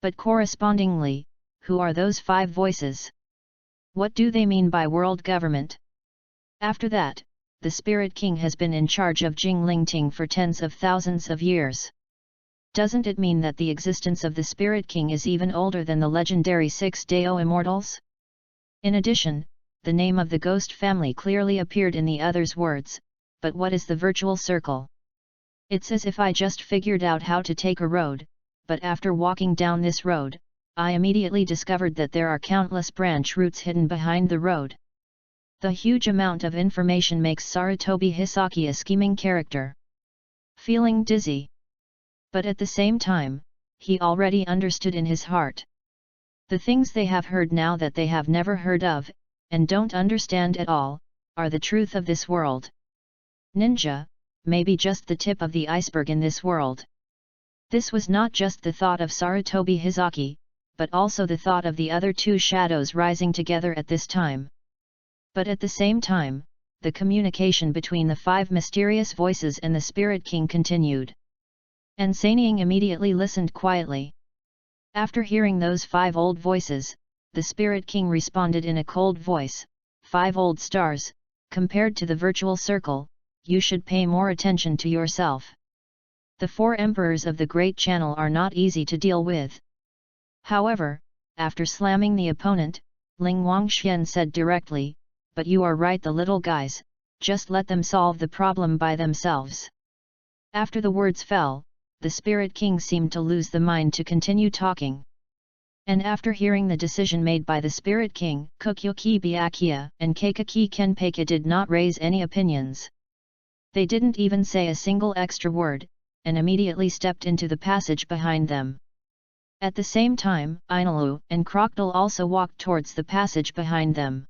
But correspondingly, who are those 5 voices? What do they mean by world government? After that, the Spirit King has been in charge of Jinglingting for tens of thousands of years. Doesn't it mean that the existence of the Spirit King is even older than the legendary 6 Dao Immortals? In addition, the name of the ghost family clearly appeared in the others' words, but what is the virtual circle? It's as if I just figured out how to take a road, but after walking down this road, I immediately discovered that there are countless branch routes hidden behind the road. The huge amount of information makes Sarutobi Hisaki a scheming character. Feeling dizzy. But at the same time, he already understood in his heart. The things they have heard now that they have never heard of, and don't understand at all, are the truth of this world. Ninja, maybe just the tip of the iceberg in this world. This was not just the thought of Sarutobi Hisaki, but also the thought of the other 2 shadows rising together at this time. But at the same time, the communication between the 5 mysterious voices and the Spirit King continued. And Sanying immediately listened quietly. After hearing those 5 old voices, the Spirit King responded in a cold voice, 5 old stars, compared to the virtual circle, you should pay more attention to yourself. The 4 emperors of the Great Channel are not easy to deal with. However, after slamming the opponent, Ling Wangxian said directly, but you are right, the little guys, just let them solve the problem by themselves. After the words fell, the Spirit King seemed to lose the mind to continue talking. And after hearing the decision made by the Spirit King, Kukyoki Byakuya and Keikaki Kenpeiga did not raise any opinions. They didn't even say a single extra word, and immediately stepped into the passage behind them. At the same time, Inalu and Crocodile also walked towards the passage behind them.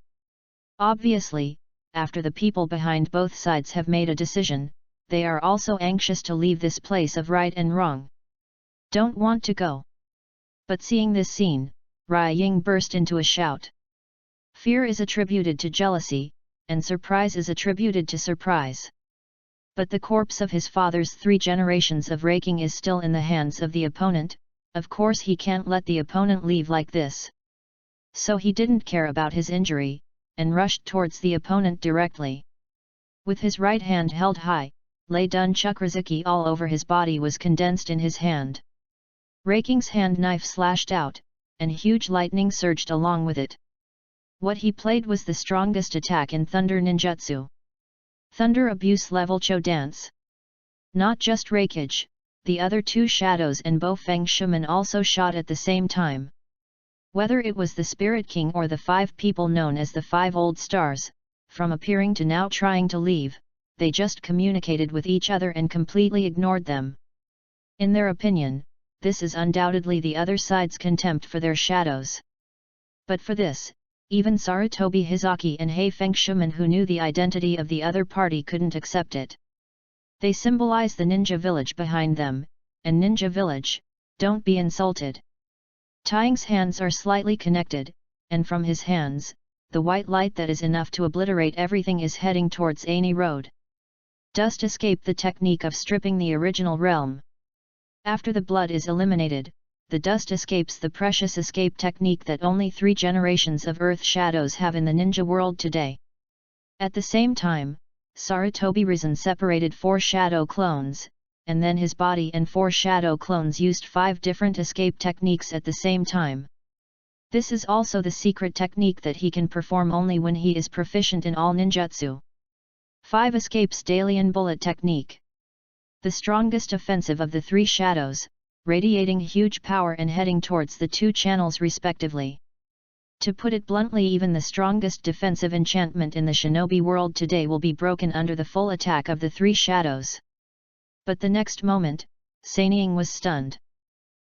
Obviously, after the people behind both sides have made a decision, they are also anxious to leave this place of right and wrong. Don't want to go. But seeing this scene, Rai Ying burst into a shout. Fear is attributed to jealousy, and surprise is attributed to surprise. But the corpse of his father's 3 generations of raking is still in the hands of the opponent. Of course he can't let the opponent leave like this. So he didn't care about his injury, and rushed towards the opponent directly. With his right hand held high, Lei Dun Chukrazuki all over his body was condensed in his hand. Raking's hand knife slashed out, and huge lightning surged along with it. What he played was the strongest attack in Thunder Ninjutsu. Thunder Abuse Level Cho Dance. Not just Rakage, the other 2 shadows and Bo Feng Shuman also shot at the same time. Whether it was the Spirit King or the 5 people known as the 5 Old Stars, from appearing to now trying to leave, they just communicated with each other and completely ignored them. In their opinion, this is undoubtedly the other side's contempt for their shadows. But for this, even Sarutobi Hizaki and Hei Feng Shuman, who knew the identity of the other party, couldn't accept it. They symbolize the ninja village behind them, and ninja village, don't be insulted. Taiying's hands are slightly connected, and from his hands, the white light that is enough to obliterate everything is heading towards Ani Road. Dust escape, the technique of stripping the original realm. After the blood is eliminated, the dust escapes, the precious escape technique that only 3 generations of Earth shadows have in the ninja world today. At the same time, Sarutobi Risen separated 4 shadow clones, and then his body and 4 shadow clones used 5 different escape techniques at the same time. This is also the secret technique that he can perform only when he is proficient in all ninjutsu. 5 escapes Dalian bullet technique. The strongest offensive of the 3 shadows, radiating huge power and heading towards the 2 channels respectively. To put it bluntly, even the strongest defensive enchantment in the shinobi world today will be broken under the full attack of the 3 shadows. But the next moment, Sanying was stunned.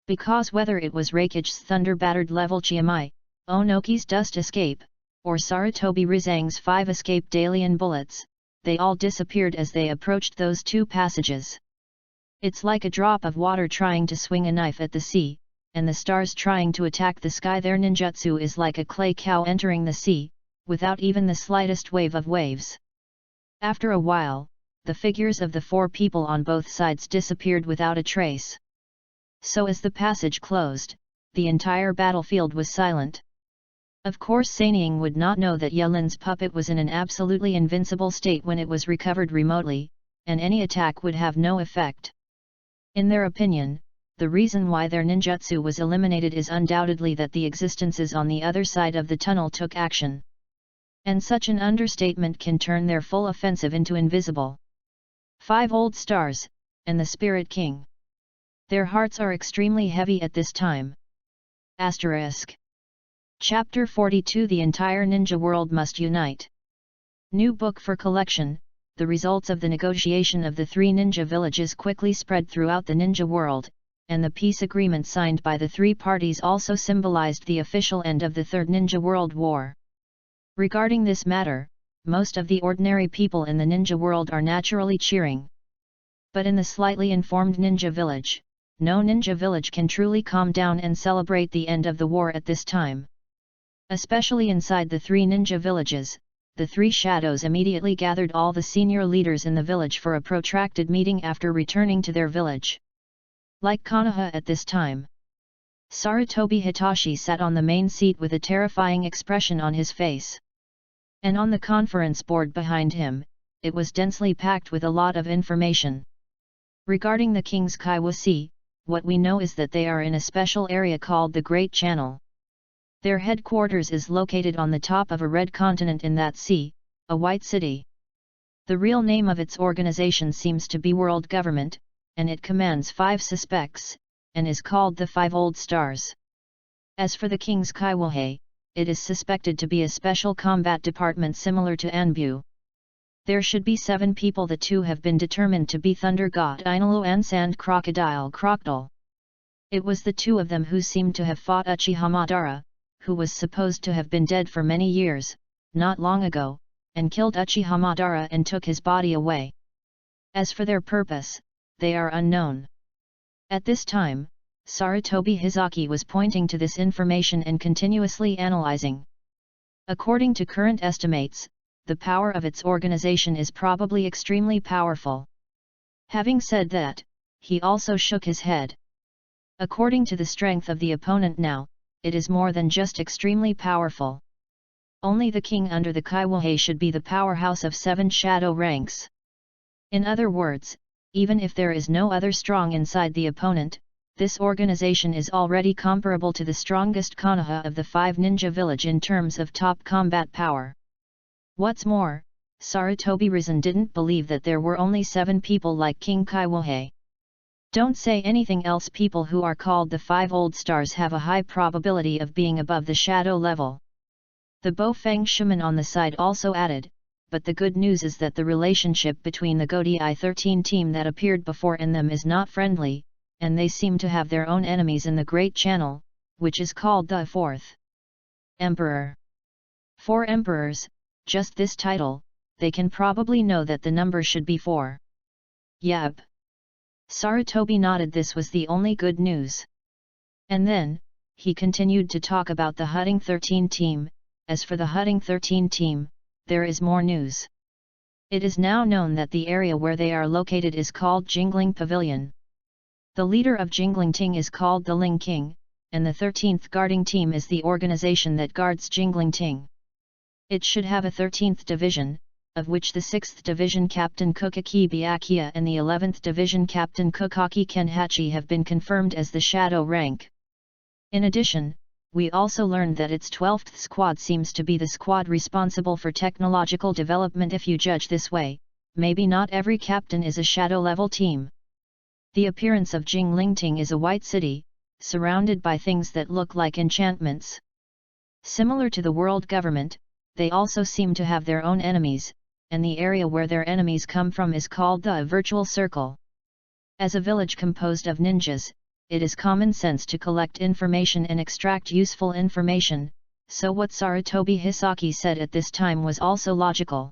Because whether it was Rakage's thunder-battered level Chiamai, Onoki's dust escape, or Sarutobi Rizang's 5 escape Dalian bullets, they all disappeared as they approached those 2 passages. It's like a drop of water trying to swing a knife at the sea, and the stars trying to attack the sky. Their ninjutsu is like a clay cow entering the sea, without even the slightest wave of waves. After a while, the figures of the 4 people on both sides disappeared without a trace. So as the passage closed, the entire battlefield was silent. Of course Sanying would not know that Yelin's puppet was in an absolutely invincible state when it was recovered remotely, and any attack would have no effect. In their opinion, the reason why their ninjutsu was eliminated is undoubtedly that the existences on the other side of the tunnel took action. And such an understatement can turn their full offensive into invisible. 5 old stars, and the Spirit King. Their hearts are extremely heavy at this time. Asterisk. Chapter 42, the entire ninja world must unite. New book for collection. The results of the negotiation of the 3 ninja villages quickly spread throughout the ninja world, and the peace agreement signed by the 3 parties also symbolized the official end of the Third Ninja World War. Regarding this matter, most of the ordinary people in the ninja world are naturally cheering. But in the slightly informed ninja village, no ninja village can truly calm down and celebrate the end of the war at this time. Especially inside the 3 ninja villages, the 3 shadows immediately gathered all the senior leaders in the village for a protracted meeting after returning to their village. Like Konoha at this time. Sarutobi Hitachi sat on the main seat with a terrifying expression on his face. And on the conference board behind him, it was densely packed with a lot of information. Regarding the King's Kaiwa Sea, what we know is that they are in a special area called the Great Channel. Their headquarters is located on the top of a red continent in that sea, a white city. The real name of its organization seems to be World Government, and it commands 5 suspects, and is called the 5 Old Stars. As for the King's Kaiwahe, it is suspected to be a special combat department similar to Anbu. There should be 7 people. The 2 have been determined to be Thunder God Inalu and Sand Crocodile Crocodile. It was the 2 of them who seemed to have fought Uchiha Madara, who was supposed to have been dead for many years, not long ago, and killed Uchiha Madara and took his body away. As for their purpose, they are unknown. At this time, Sarutobi Hizaki was pointing to this information and continuously analyzing. According to current estimates, the power of its organization is probably extremely powerful. Having said that, he also shook his head. According to the strength of the opponent now, it is more than just extremely powerful. Only the king under the Kaiwahe should be the powerhouse of 7 shadow ranks. In other words, even if there is no other strong inside the opponent, this organization is already comparable to the strongest Konoha of the 5 ninja village in terms of top combat power. What's more, Sarutobi Risen didn't believe that there were only 7 people like King Kaiwahe. Don't say anything else. People who are called the 5 Old Stars have a high probability of being above the shadow level. The Bofeng Shaman on the side also added, but the good news is that the relationship between the Godai 13 team that appeared before and them is not friendly, and they seem to have their own enemies in the Great Channel, which is called the 4th Emperor. 4 Emperors, just this title, they can probably know that the number should be 4. Yep. Sarutobi nodded. This was the only good news. And then, he continued to talk about the Hutting 13 team. As for the Hutting 13 team, there is more news. It is now known that the area where they are located is called Jingling Pavilion. The leader of Jingling Ting is called the Ling King, and the 13th guarding team is the organization that guards Jingling Ting. It should have a 13th division, of which the 6th division Captain Kukaki Byakuya and the 11th division Captain Kukaki Kenhachi have been confirmed as the shadow rank. In addition, we also learned that its 12th squad seems to be the squad responsible for technological development. If you judge this way, maybe not every captain is a shadow level team. The appearance of Jinglingting is a white city, surrounded by things that look like enchantments. Similar to the world government, they also seem to have their own enemies, and the area where their enemies come from is called the virtual circle. As a village composed of ninjas, it is common sense to collect information and extract useful information, so what Sarutobi Hisaki said at this time was also logical.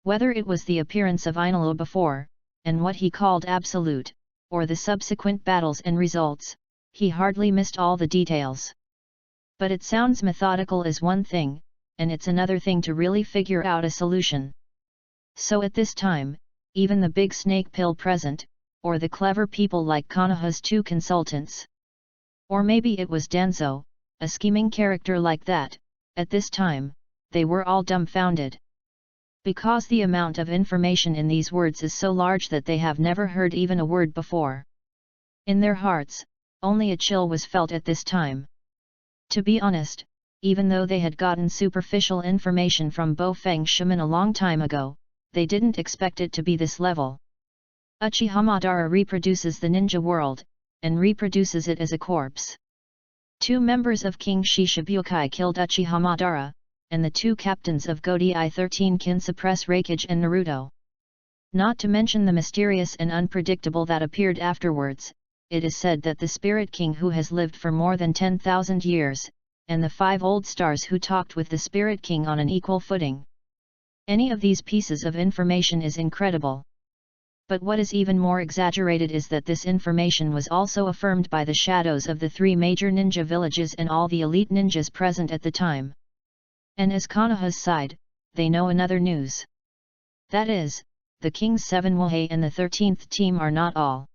Whether it was the appearance of Inalu before, and what he called absolute, or the subsequent battles and results, he hardly missed all the details. But it sounds methodical is one thing, and it's another thing to really figure out a solution. So at this time, even the big snake pill present, or the clever people like Konoha's 2 consultants. Or maybe it was Danzo, a scheming character like that, at this time, they were all dumbfounded. Because the amount of information in these words is so large that they have never heard even a word before. In their hearts, only a chill was felt at this time. To be honest, even though they had gotten superficial information from Bofeng Shaman a long time ago, they didn't expect it to be this level. Uchiha Madara reproduces the ninja world, and reproduces it as a corpse. 2 members of King Shishibukai killed Uchiha Madara, and the 2 captains of Godai 13 can suppress Raikage and Naruto. Not to mention the mysterious and unpredictable that appeared afterwards, it is said that the Spirit King who has lived for more than 10,000 years, and the 5 Old Stars who talked with the Spirit King on an equal footing. Any of these pieces of information is incredible. But what is even more exaggerated is that this information was also affirmed by the shadows of the 3 major ninja villages and all the elite ninjas present at the time. And as Konoha's side, they know another news. That is, the King's 7 Wahei and the 13th team are not all.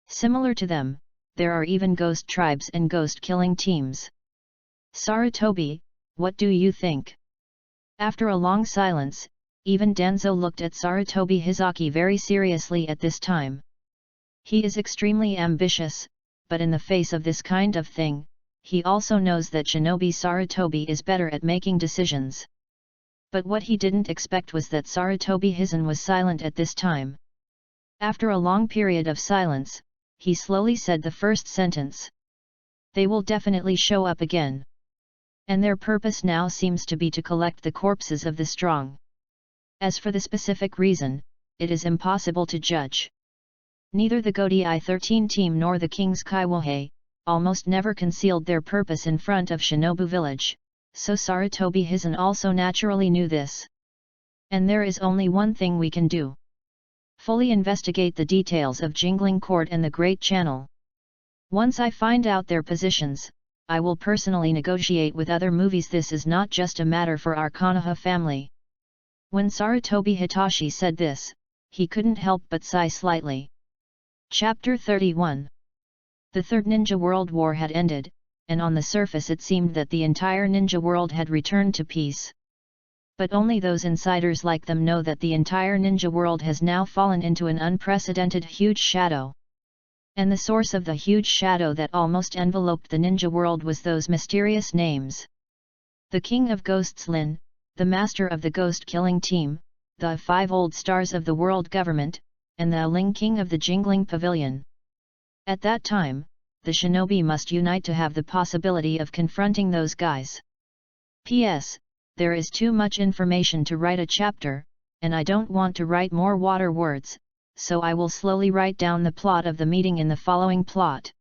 Similar to them, there are even ghost tribes and ghost-killing teams. Sarutobi, what do you think? After a long silence, even Danzo looked at Sarutobi Hizaki very seriously at this time. He is extremely ambitious, but in the face of this kind of thing, he also knows that Shinobi Sarutobi is better at making decisions. But what he didn't expect was that Sarutobi Hizen was silent at this time. After a long period of silence, he slowly said the first sentence. They will definitely show up again. And their purpose now seems to be to collect the corpses of the strong. As for the specific reason, it is impossible to judge. Neither the Godi I-13 team nor the King's Kaiwohei almost never concealed their purpose in front of Shinobu village, so Sarutobi Hizen also naturally knew this. And there is only one thing we can do. Fully investigate the details of Jingling Court and the Great Channel. Once I find out their positions, I will personally negotiate with other movies. This is not just a matter for our Konoha family. When Sarutobi Hitachi said this, he couldn't help but sigh slightly. Chapter 31. The Third Ninja World War had ended, and on the surface it seemed that the entire ninja world had returned to peace. But only those insiders like them know that the entire ninja world has now fallen into an unprecedented huge shadow. And the source of the huge shadow that almost enveloped the ninja world was those mysterious names. The King of Ghosts Lin, the Master of the Ghost-Killing Team, the 5 Old Stars of the World Government, and the Ling King of the Jingling Pavilion. At that time, the shinobi must unite to have the possibility of confronting those guys. P.S. There is too much information to write a chapter, and I don't want to write more water words, so I will slowly write down the plot of the meeting in the following plot.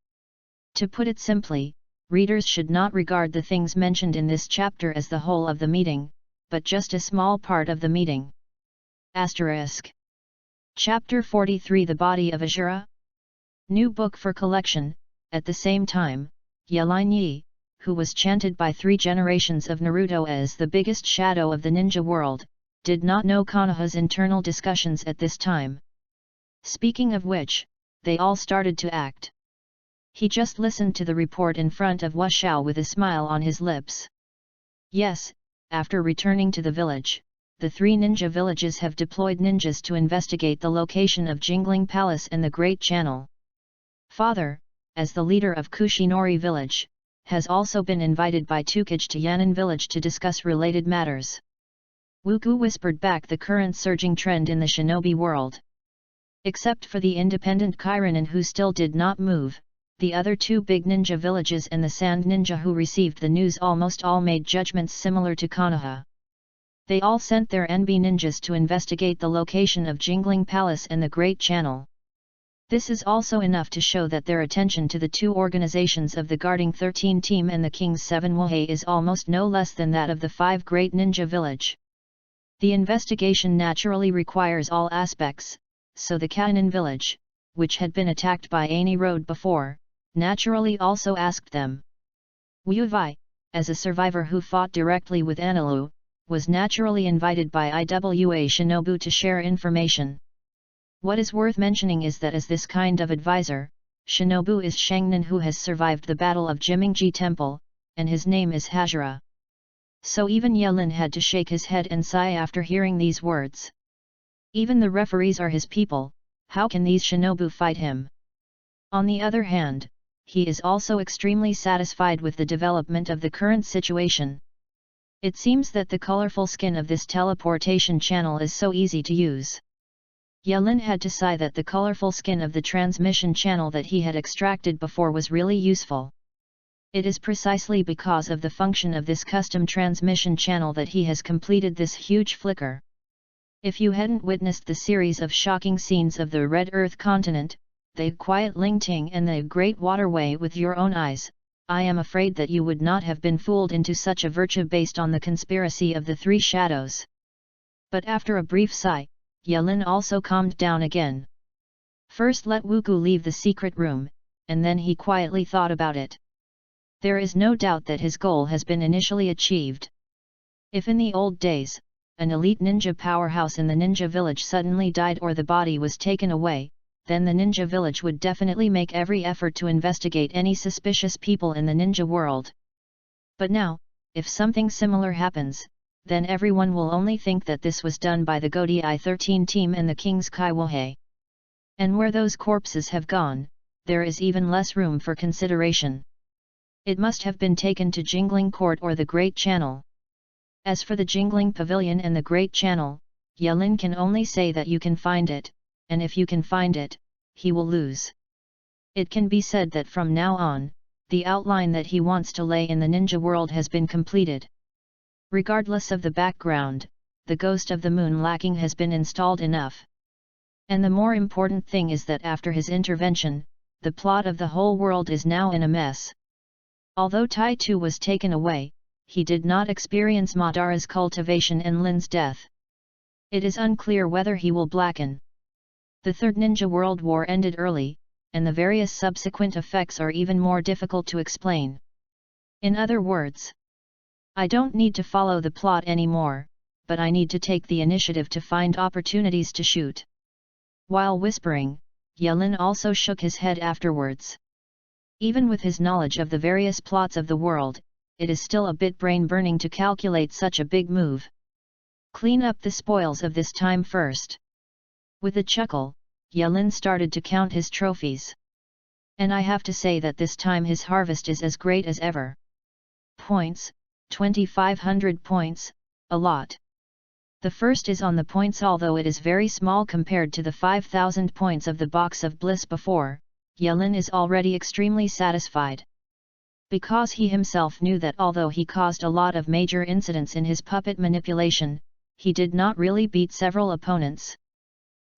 To put it simply, readers should not regard the things mentioned in this chapter as the whole of the meeting, but just a small part of the meeting. Asterisk. Chapter 43 The Body of Ashura. New book for collection. At the same time, Yelin Yi, who was chanted by 3 generations of Naruto as the biggest shadow of the ninja world, did not know Konoha's internal discussions at this time. Speaking of which, they all started to act. He just listened to the report in front of Wu Xiao with a smile on his lips. Yes, after returning to the village, the 3 ninja villages have deployed ninjas to investigate the location of Jingling Palace and the Great Channel. Father, as the leader of Kushinori village, has also been invited by Tukage to Yan'an village to discuss related matters. Wuku whispered back the current surging trend in the shinobi world. Except for the independent Kairanen who still did not move, the other 2 big ninja villages and the Sand Ninja who received the news almost all made judgments similar to Konoha. They all sent their NB ninjas to investigate the location of Jingling Palace and the Great Channel. This is also enough to show that their attention to the 2 organizations of the Guarding 13 team and the King's 7 Wohei is almost no less than that of the 5 Great Ninja Village. The investigation naturally requires all aspects, so the Kainan village, which had been attacked by Ani Road before, naturally also asked them. Wuvai, as a survivor who fought directly with Anilu, was naturally invited by Iwa Shinobu to share information. What is worth mentioning is that as this kind of advisor, Shinobu is Shangnan who has survived the Battle of Jimingji Temple, and his name is Hajira. So even Yelin had to shake his head and sigh after hearing these words. Even the referees are his people, how can these shinobu fight him? On the other hand, he is also extremely satisfied with the development of the current situation. It seems that the colorful skin of this teleportation channel is so easy to use. Yelin had to sigh that the colorful skin of the transmission channel that he had extracted before was really useful. It is precisely because of the function of this custom transmission channel that he has completed this huge flicker. If you hadn't witnessed the series of shocking scenes of the Red Earth continent, the quiet Lingting and the Great Waterway with your own eyes, I am afraid that you would not have been fooled into such a virtue based on the conspiracy of the 3 shadows. But after a brief sigh, Yelin also calmed down again. First let Wuku leave the secret room, and then he quietly thought about it. There is no doubt that his goal has been initially achieved. If in the old days, an elite ninja powerhouse in the ninja village suddenly died or the body was taken away, then the ninja village would definitely make every effort to investigate any suspicious people in the ninja world. But now, if something similar happens, then everyone will only think that this was done by the Godi 13 team and the King's Kaiwohei. And where those corpses have gone, there is even less room for consideration. It must have been taken to Jingling Court or the Great Channel. As for the Jingling Pavilion and the Great Channel, Yelin can only say that you can find it, and if you can find it, he will lose. It can be said that from now on, the outline that he wants to lay in the ninja world has been completed. Regardless of the background, the ghost of the moon lacking has been installed enough. And the more important thing is that after his intervention, the plot of the whole world is now in a mess. Although Tai Tu was taken away, he did not experience Madara's cultivation and Lin's death. It is unclear whether he will blacken. The Third Ninja World War ended early, and the various subsequent effects are even more difficult to explain. In other words, I don't need to follow the plot anymore, but I need to take the initiative to find opportunities to shoot. While whispering, Yelin also shook his head afterwards. Even with his knowledge of the various plots of the world, it is still a bit brain-burning to calculate such a big move. Clean up the spoils of this time first. With a chuckle, Yelin started to count his trophies. And I have to say that this time his harvest is as great as ever. Points, 2500 points, a lot. The first is on the points, although it is very small compared to the 5000 points of the Box of Bliss before. Yelin is already extremely satisfied. Because he himself knew that although he caused a lot of major incidents in his puppet manipulation, he did not really beat several opponents.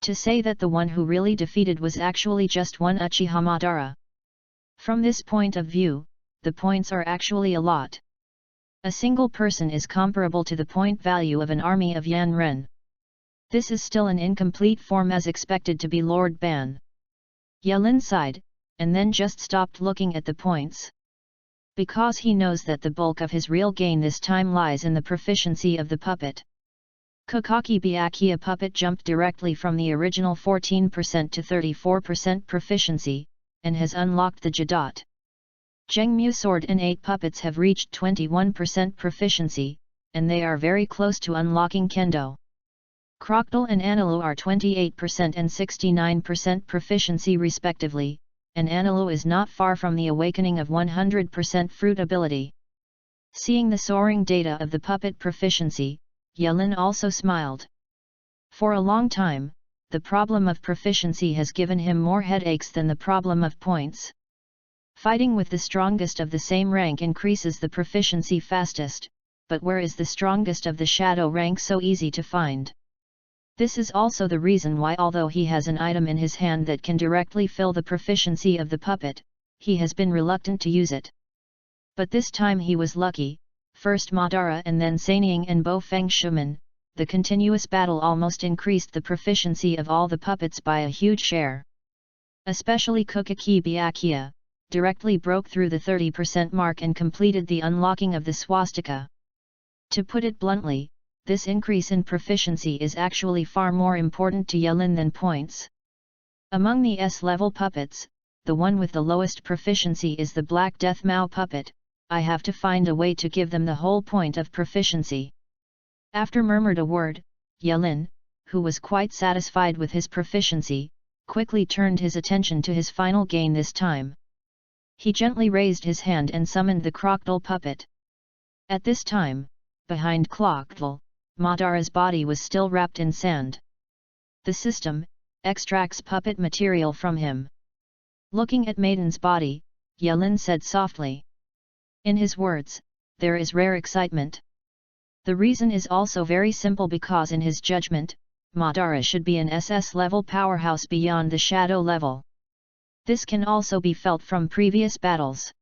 To say that the one who really defeated was actually just one Uchiha Madara. From this point of view, the points are actually a lot. A single person is comparable to the point value of an army of Yanren. This is still an incomplete form as expected to be Lord Ban. Yelin sighed, and then just stopped looking at the points. Because he knows that the bulk of his real gain this time lies in the proficiency of the puppet. Kokaki Byakuya puppet jumped directly from the original 14% to 34% proficiency, and has unlocked the Jadot. Zhengmu sword and 8 puppets have reached 21% proficiency, and they are very close to unlocking Kendo. Crocodile and Anilu are 28% and 69% proficiency respectively, and Anilu is not far from the awakening of 100% fruit ability. Seeing the soaring data of the puppet proficiency, Yelin also smiled. For a long time, the problem of proficiency has given him more headaches than the problem of points. Fighting with the strongest of the same rank increases the proficiency fastest, but where is the strongest of the shadow rank so easy to find? This is also the reason why, although he has an item in his hand that can directly fill the proficiency of the puppet, he has been reluctant to use it. But this time he was lucky. First Madara and then Sanying and Bo Feng Shuman, the continuous battle almost increased the proficiency of all the puppets by a huge share. Especially Kokaki Byakuya, directly broke through the 30% mark and completed the unlocking of the swastika. To put it bluntly, this increase in proficiency is actually far more important to Yelin than points. Among the S-level puppets, the one with the lowest proficiency is the Black Death Mao puppet. I have to find a way to give them the whole point of proficiency. After murmured a word, Yelin, who was quite satisfied with his proficiency, quickly turned his attention to his final gain this time. He gently raised his hand and summoned the crocodile puppet. At this time, behind Crocodile, Madara's body was still wrapped in sand. The system extracts puppet material from him. Looking at Maiden's body, Yelin said softly. In his words, there is rare excitement. The reason is also very simple, because in his judgment, Madara should be an SS-level powerhouse beyond the shadow level. This can also be felt from previous battles.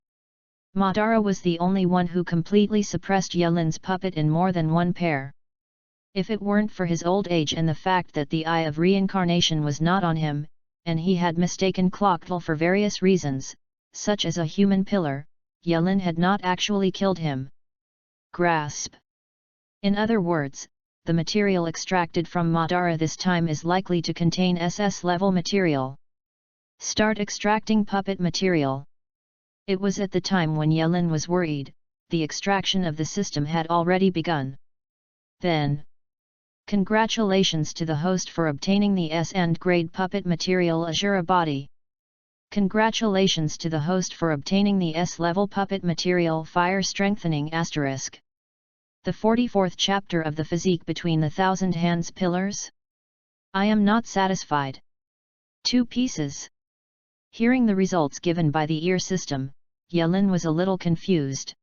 Madara was the only one who completely suppressed Yelin's puppet in more than one pair. If it weren't for his old age and the fact that the Eye of Reincarnation was not on him, and he had mistaken Crocodile for various reasons, such as a human pillar, Yelin had not actually killed him. Grasp. In other words, the material extracted from Madara this time is likely to contain SS-level material. Start extracting puppet material. It was at the time when Yelin was worried, the extraction of the system had already begun. Then, congratulations to the host for obtaining the S and grade puppet material Azura body. Congratulations to the host for obtaining the S-level puppet material Fire Strengthening *. The 44th chapter of the physique between the thousand hands pillars? I am not satisfied. 2 pieces. Hearing the results given by the ear system, Yelin was a little confused.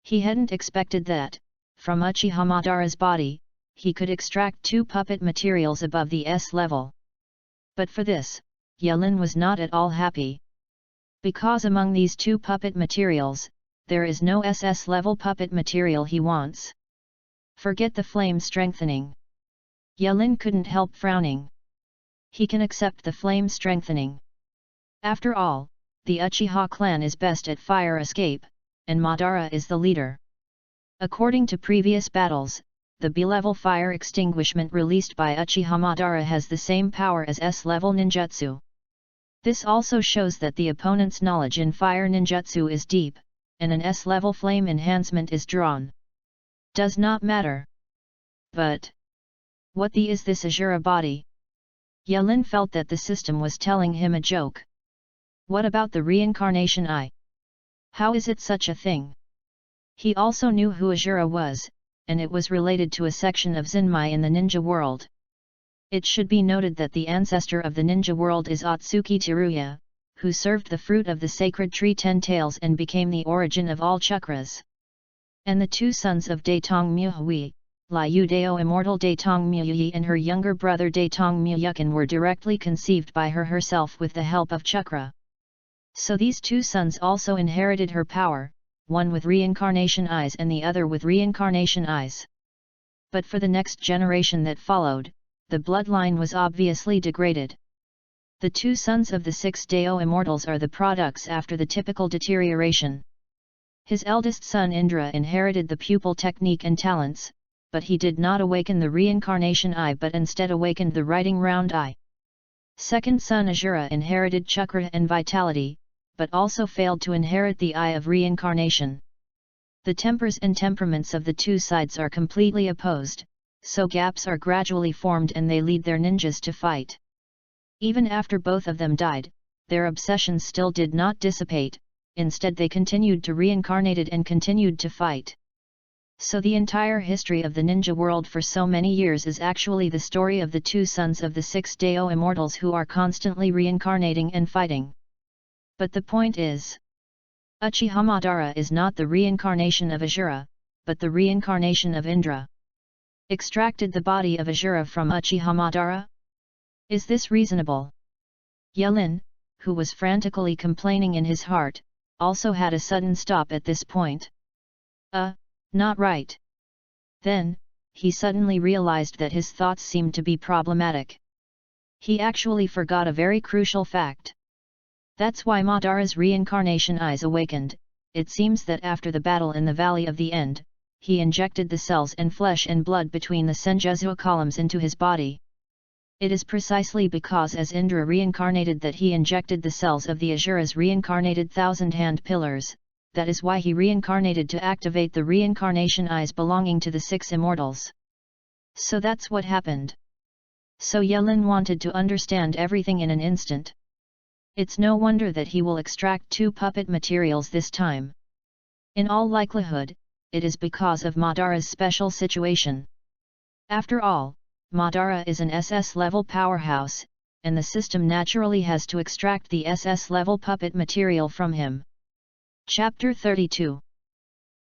He hadn't expected that, from Uchiha Madara's body, he could extract 2 puppet materials above the S level. But for this, Yelin was not at all happy. Because among these 2 puppet materials, there is no SS level puppet material he wants. Forget the flame strengthening. Yelin couldn't help frowning. He can accept the flame strengthening. After all, the Uchiha clan is best at fire escape, and Madara is the leader. According to previous battles, the B-level fire extinguishment released by Uchiha Madara has the same power as S-level ninjutsu. This also shows that the opponent's knowledge in fire ninjutsu is deep, and an S-level flame enhancement is drawn. Does not matter. But what the is this Azura body? Yelin felt that the system was telling him a joke. What about the reincarnation eye? How is it such a thing? He also knew who Azura was, and it was related to a section of Zenmai in the ninja world. It should be noted that the ancestor of the ninja world is Otsuki Teruya, who served the fruit of the sacred tree 10 tails and became the origin of all chakras. And the 2 sons of Daetong Muhui, Liu Dao immortal Daetong Muyi and her younger brother Daetong Muyukin were directly conceived by her herself with the help of chakra. So these 2 sons also inherited her power, one with reincarnation eyes and the other with reincarnation eyes. But for the next generation that followed, the bloodline was obviously degraded. The 2 sons of the 6 Dao immortals are the products after the typical deterioration. His eldest son Indra inherited the pupil technique and talents, but he did not awaken the reincarnation eye but instead awakened the writing round eye. Second son Azura inherited chakra and vitality, but also failed to inherit the eye of reincarnation. The tempers and temperaments of the 2 sides are completely opposed, so gaps are gradually formed and they lead their ninjas to fight. Even after both of them died, their obsessions still did not dissipate, instead they continued to reincarnated and continued to fight. So the entire history of the ninja world for so many years is actually the story of the 2 sons of the 6 Dao immortals who are constantly reincarnating and fighting. But the point is, Uchiha Madara is not the reincarnation of Azura, but the reincarnation of Indra. Extracted the body of Azura from Uchiha Madara? Is this reasonable? Yelin, who was frantically complaining in his heart, also had a sudden stop at this point. Not right. Then, he suddenly realized that his thoughts seemed to be problematic. He actually forgot a very crucial fact. That's why Madara's reincarnation eyes awakened. It seems that after the battle in the Valley of the End, he injected the cells and flesh and blood between the Senjutsu columns into his body. It is precisely because as Indra reincarnated that he injected the cells of the Azura's reincarnated thousand-hand pillars, that is why he reincarnated to activate the reincarnation eyes belonging to the 6 immortals. So that's what happened. So Yelin wanted to understand everything in an instant. It's no wonder that he will extract 2 puppet materials this time. In all likelihood, it is because of Madara's special situation. After all, Madara is an SS-level powerhouse, and the system naturally has to extract the SS-level puppet material from him. Chapter 32.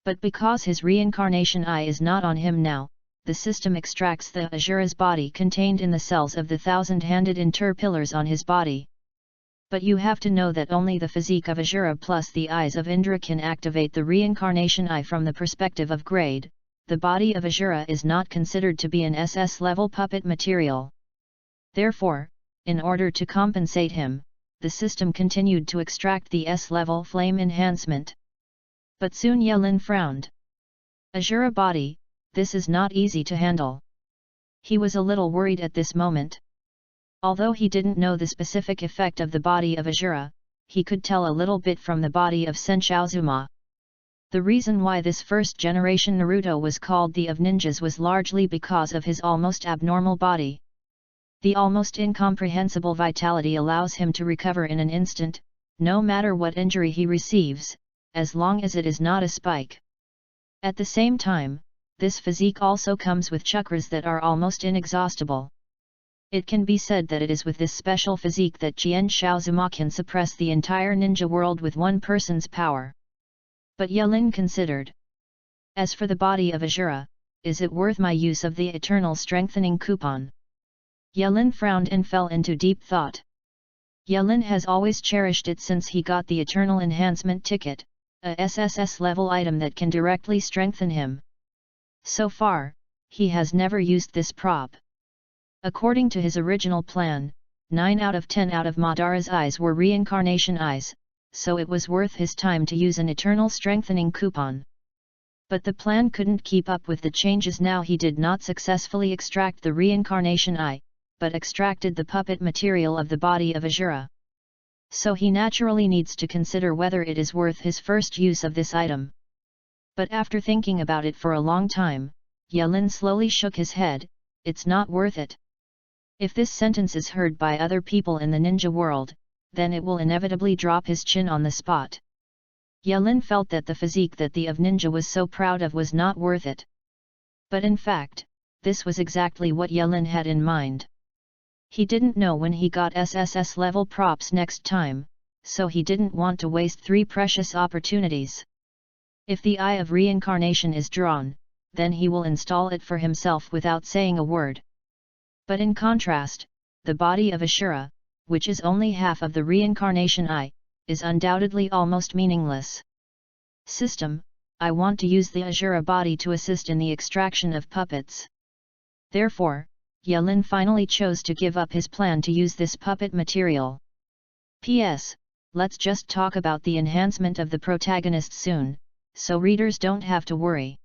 But because his reincarnation eye is not on him now, the system extracts the Azura's body contained in the cells of the thousand-handed inter-pillars on his body. But you have to know that only the physique of Azura plus the eyes of Indra can activate the reincarnation eye from the perspective of grade. The body of Azura is not considered to be an SS-level puppet material. Therefore, in order to compensate him, the system continued to extract the S-level flame enhancement. But soon Yelin frowned. Azura body, this is not easy to handle. He was a little worried at this moment. Although he didn't know the specific effect of the body of Asura, he could tell a little bit from the body of Senshou. The reason why this first-generation Naruto was called the of ninjas was largely because of his almost abnormal body. The almost incomprehensible vitality allows him to recover in an instant, no matter what injury he receives, as long as it is not a spike. At the same time, this physique also comes with chakras that are almost inexhaustible. It can be said that it is with this special physique that Jian Shaozuma can suppress the entire ninja world with one person's power. But Yelin considered. As for the body of Asura, is it worth my use of the eternal strengthening coupon? Yelin frowned and fell into deep thought. Yelin has always cherished it since he got the Eternal Enhancement Ticket, a SSS level item that can directly strengthen him. So far, he has never used this prop. According to his original plan, 9 out of 10 out of Madara's eyes were reincarnation eyes, so it was worth his time to use an eternal strengthening coupon. But the plan couldn't keep up with the changes. Now he did not successfully extract the reincarnation eye, but extracted the puppet material of the body of Asura. So he naturally needs to consider whether it is worth his first use of this item. But after thinking about it for a long time, Yelin slowly shook his head. It's not worth it. If this sentence is heard by other people in the ninja world, then it will inevitably drop his chin on the spot. Yelin felt that the physique that the of ninja was so proud of was not worth it. But in fact, this was exactly what Yelin had in mind. He didn't know when he got SSS level props next time, so he didn't want to waste 3 precious opportunities. If the Eye of Reincarnation is drawn, then he will install it for himself without saying a word. But in contrast, the body of Asura, which is only half of the reincarnation eye, is undoubtedly almost meaningless. System, I want to use the Asura body to assist in the extraction of puppets. Therefore, Yelin finally chose to give up his plan to use this puppet material. P.S. Let's just talk about the enhancement of the protagonist soon, so readers don't have to worry.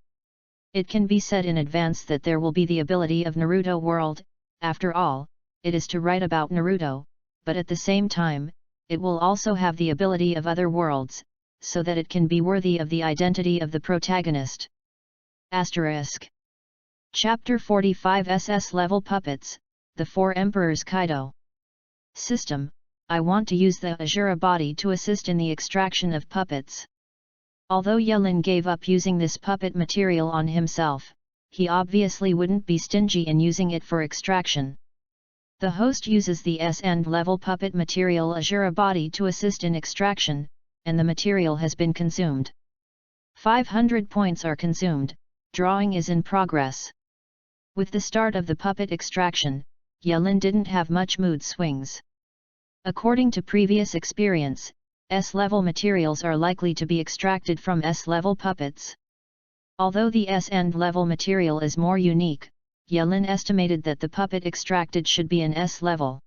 It can be said in advance that there will be the ability of Naruto World. After all, it is to write about Naruto, but at the same time, it will also have the ability of other worlds, so that it can be worthy of the identity of the protagonist. Asterisk. Chapter 45 SS Level Puppets, The Four Emperors Kaido. System, I want to use the Asura body to assist in the extraction of puppets. Although Yelin gave up using this puppet material on himself, he obviously wouldn't be stingy in using it for extraction. The host uses the S-end level puppet material Asura body to assist in extraction, and the material has been consumed. 500 points are consumed, drawing is in progress. With the start of the puppet extraction, Yelin didn't have much mood swings. According to previous experience, S-level materials are likely to be extracted from S-level puppets. Although the S-end level material is more unique, Yelin estimated that the puppet extracted should be an S-level.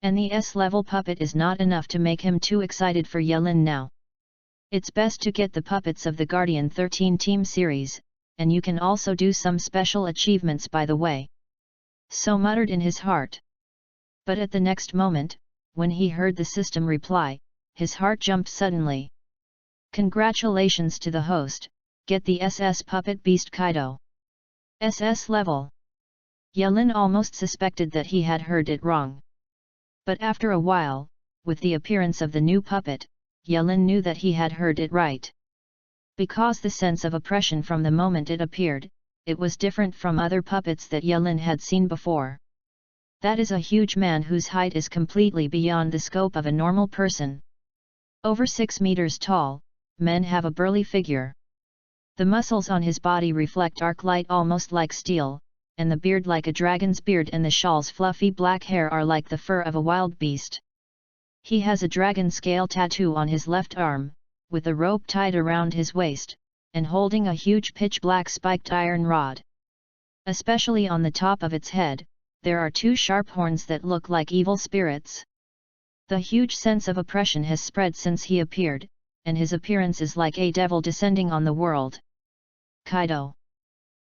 And the S-level puppet is not enough to make him too excited for Yelin now. It's best to get the puppets of the Guardian 13 Team series, and you can also do some special achievements by the way. So muttered in his heart. But at the next moment, when he heard the system reply, his heart jumped suddenly. Congratulations to the host, get the SS Puppet Beast Kaido. SS level. Yelin almost suspected that he had heard it wrong. But after a while, with the appearance of the new puppet, Yelin knew that he had heard it right. Because the sense of oppression from the moment it appeared, it was different from other puppets that Yelin had seen before. That is a huge man whose height is completely beyond the scope of a normal person. Over 6 meters tall, men have a burly figure. The muscles on his body reflect arc light almost like steel, and the beard like a dragon's beard, and the shawl's fluffy black hair are like the fur of a wild beast. He has a dragon scale tattoo on his left arm, with a rope tied around his waist, and holding a huge pitch-black spiked iron rod. Especially on the top of its head, there are 2 sharp horns that look like evil spirits. The huge sense of oppression has spread since he appeared, and his appearance is like a devil descending on the world. Kaido.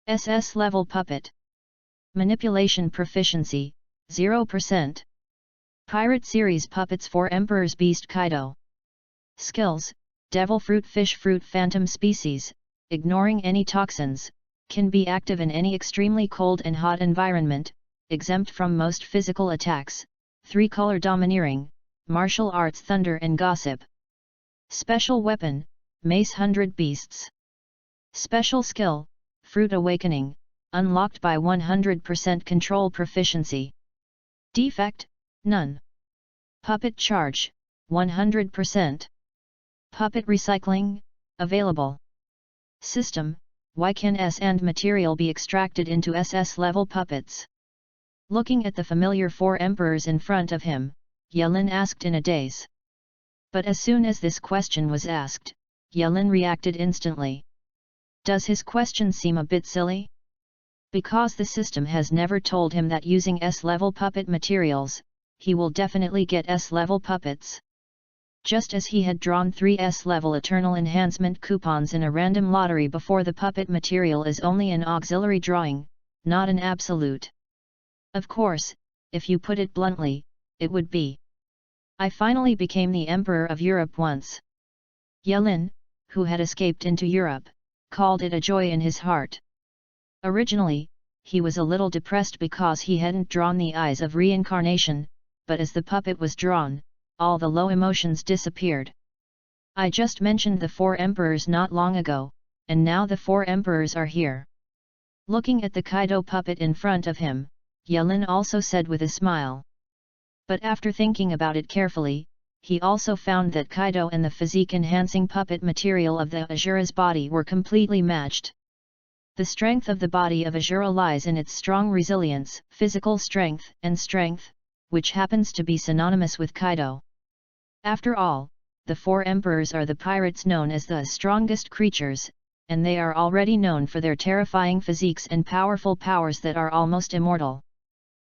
SS level puppet. Manipulation proficiency, 0%. Pirate Series Puppets for Emperor's Beast Kaido. Skills: Devil Fruit Fish Fruit Phantom Species, ignoring any toxins, can be active in any extremely cold and hot environment, exempt from most physical attacks, 3-color domineering, martial arts thunder and gossip. Special weapon: Mace 100 Beasts. Special skill: Fruit Awakening, unlocked by 100% control proficiency. Defect: none. Puppet Charge: 100%. Puppet Recycling, available. System: why can S and material be extracted into SS level puppets? Looking at the familiar 4 emperors in front of him, Yelin asked in a daze. But as soon as this question was asked, Yelin reacted instantly. Does his question seem a bit silly? Because the system has never told him that using S-level puppet materials, he will definitely get S-level puppets. Just as he had drawn 3 S-level Eternal Enhancement coupons in a random lottery before, the puppet material is only an auxiliary drawing, not an absolute. Of course, if you put it bluntly, it would be: I finally became the Emperor of Europe once. Yelin, who had escaped into Europe, called it a joy in his heart. Originally, he was a little depressed because he hadn't drawn the Eyes of Reincarnation, but as the puppet was drawn, all the low emotions disappeared. I just mentioned the 4 emperors not long ago, and now the 4 emperors are here. Looking at the Kaido puppet in front of him, Yelin also said with a smile. But after thinking about it carefully, he also found that Kaido and the physique-enhancing puppet material of the Azura's body were completely matched. The strength of the body of Azura lies in its strong resilience, physical strength, and strength, which happens to be synonymous with Kaido. After all, the 4 emperors are the pirates known as the strongest creatures, and they are already known for their terrifying physiques and powerful powers that are almost immortal.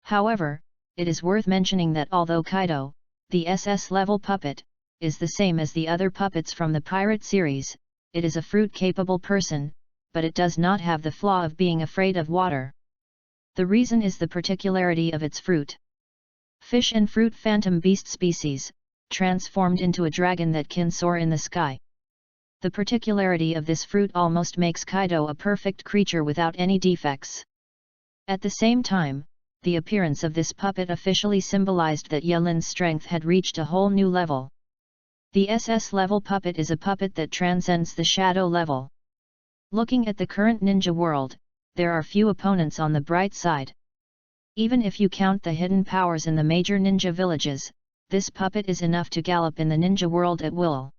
However, it is worth mentioning that although Kaido, the SS-level puppet, is the same as the other puppets from the pirate series, it is a fruit-capable person, but it does not have the flaw of being afraid of water. The reason is the particularity of its fruit. Fish and fruit phantom beast species, transformed into a dragon that can soar in the sky. The particularity of this fruit almost makes Kaido a perfect creature without any defects. At the same time, the appearance of this puppet officially symbolized that Yelin's strength had reached a whole new level. The SS level puppet is a puppet that transcends the shadow level. Looking at the current ninja world, there are few opponents on the bright side. Even if you count the hidden powers in the major ninja villages, this puppet is enough to gallop in the ninja world at will.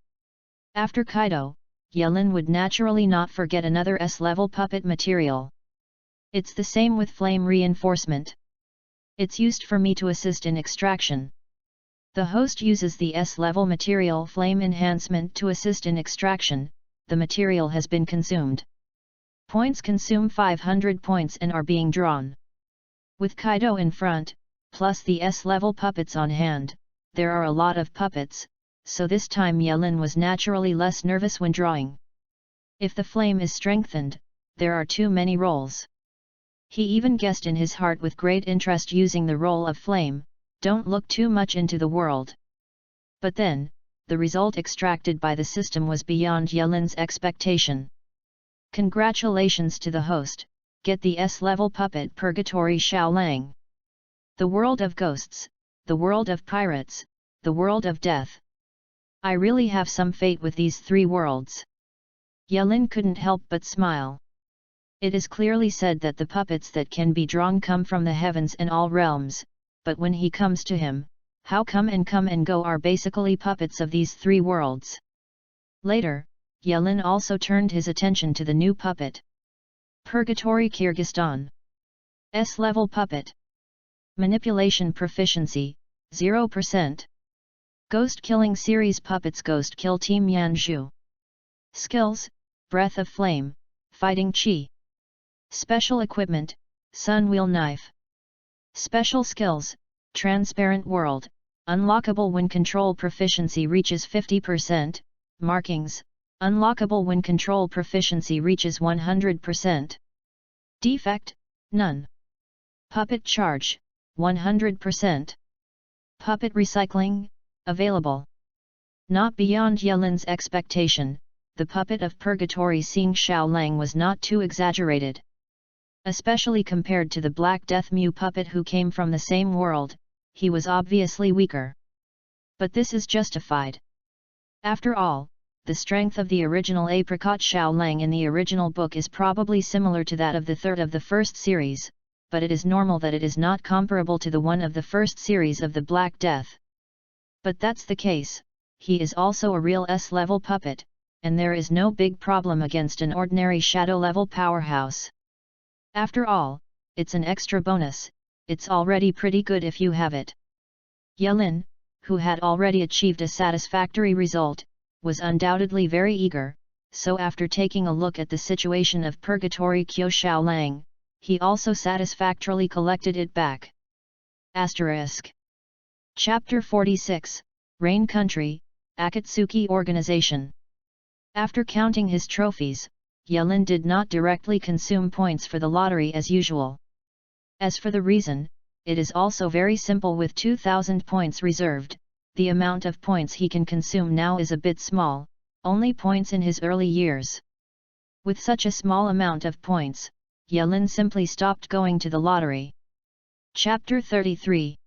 After Kaido, Yelin would naturally not forget another S-level puppet material. It's the same with flame reinforcement. It's used for me to assist in extraction. The host uses the S-level material flame enhancement to assist in extraction. The material has been consumed. Points consume 500 points and are being drawn. With Kaido in front, plus the S-level puppets on hand, there are a lot of puppets, so this time Yelin was naturally less nervous when drawing. If the flame is strengthened, there are too many rolls. He even guessed in his heart with great interest using the roll of flame, don't look too much into the world. But then, the result extracted by the system was beyond Yelin's expectation. Congratulations to the host, get the S-level puppet Purgatory Xiaolang. The world of ghosts, the world of pirates, the world of death. I really have some fate with these 3 worlds. Yelin couldn't help but smile. It is clearly said that the puppets that can be drawn come from the heavens and all realms, but when he comes to him, how come and go are basically puppets of these 3 worlds. Later, Yelin also turned his attention to the new puppet. Purgatory Kyrgyzstan. S-level puppet. Manipulation proficiency, 0%. Ghost Killing Series Puppets Ghost Kill Team Yanzhu. Skills: Breath of Flame, Fighting Chi. Special Equipment, Sun Wheel Knife. Special Skills: Transparent World, unlockable when control proficiency reaches 50%, Markings, unlockable when control proficiency reaches 100%. Defect: none. Puppet Charge, 100%. Puppet recycling, available. Not beyond Yelin's expectation, the puppet of purgatory Xing Xiaolang was not too exaggerated. Especially compared to the Black Death Mu puppet who came from the same world, he was obviously weaker. But this is justified. After all, the strength of the original apricot Xiaolang in the original book is probably similar to that of the third of the first series, but it is normal that it is not comparable to the one of the first series of the Black Death. But that's the case, he is also a real S-level puppet, and there is no big problem against an ordinary shadow-level powerhouse. After all, it's an extra bonus, it's already pretty good if you have it. Yelin, who had already achieved a satisfactory result, was undoubtedly very eager, so after taking a look at the situation of Purgatory Kyo Xiaolang, he also satisfactorily collected it back. Asterisk. Chapter 46, Rain Country, Akatsuki Organization. After counting his trophies, Yelin did not directly consume points for the lottery as usual. As for the reason, it is also very simple. With 2,000 points reserved, the amount of points he can consume now is a bit small, only points in his early years. With such a small amount of points, Yelin simply stopped going to the lottery. Chapter 33.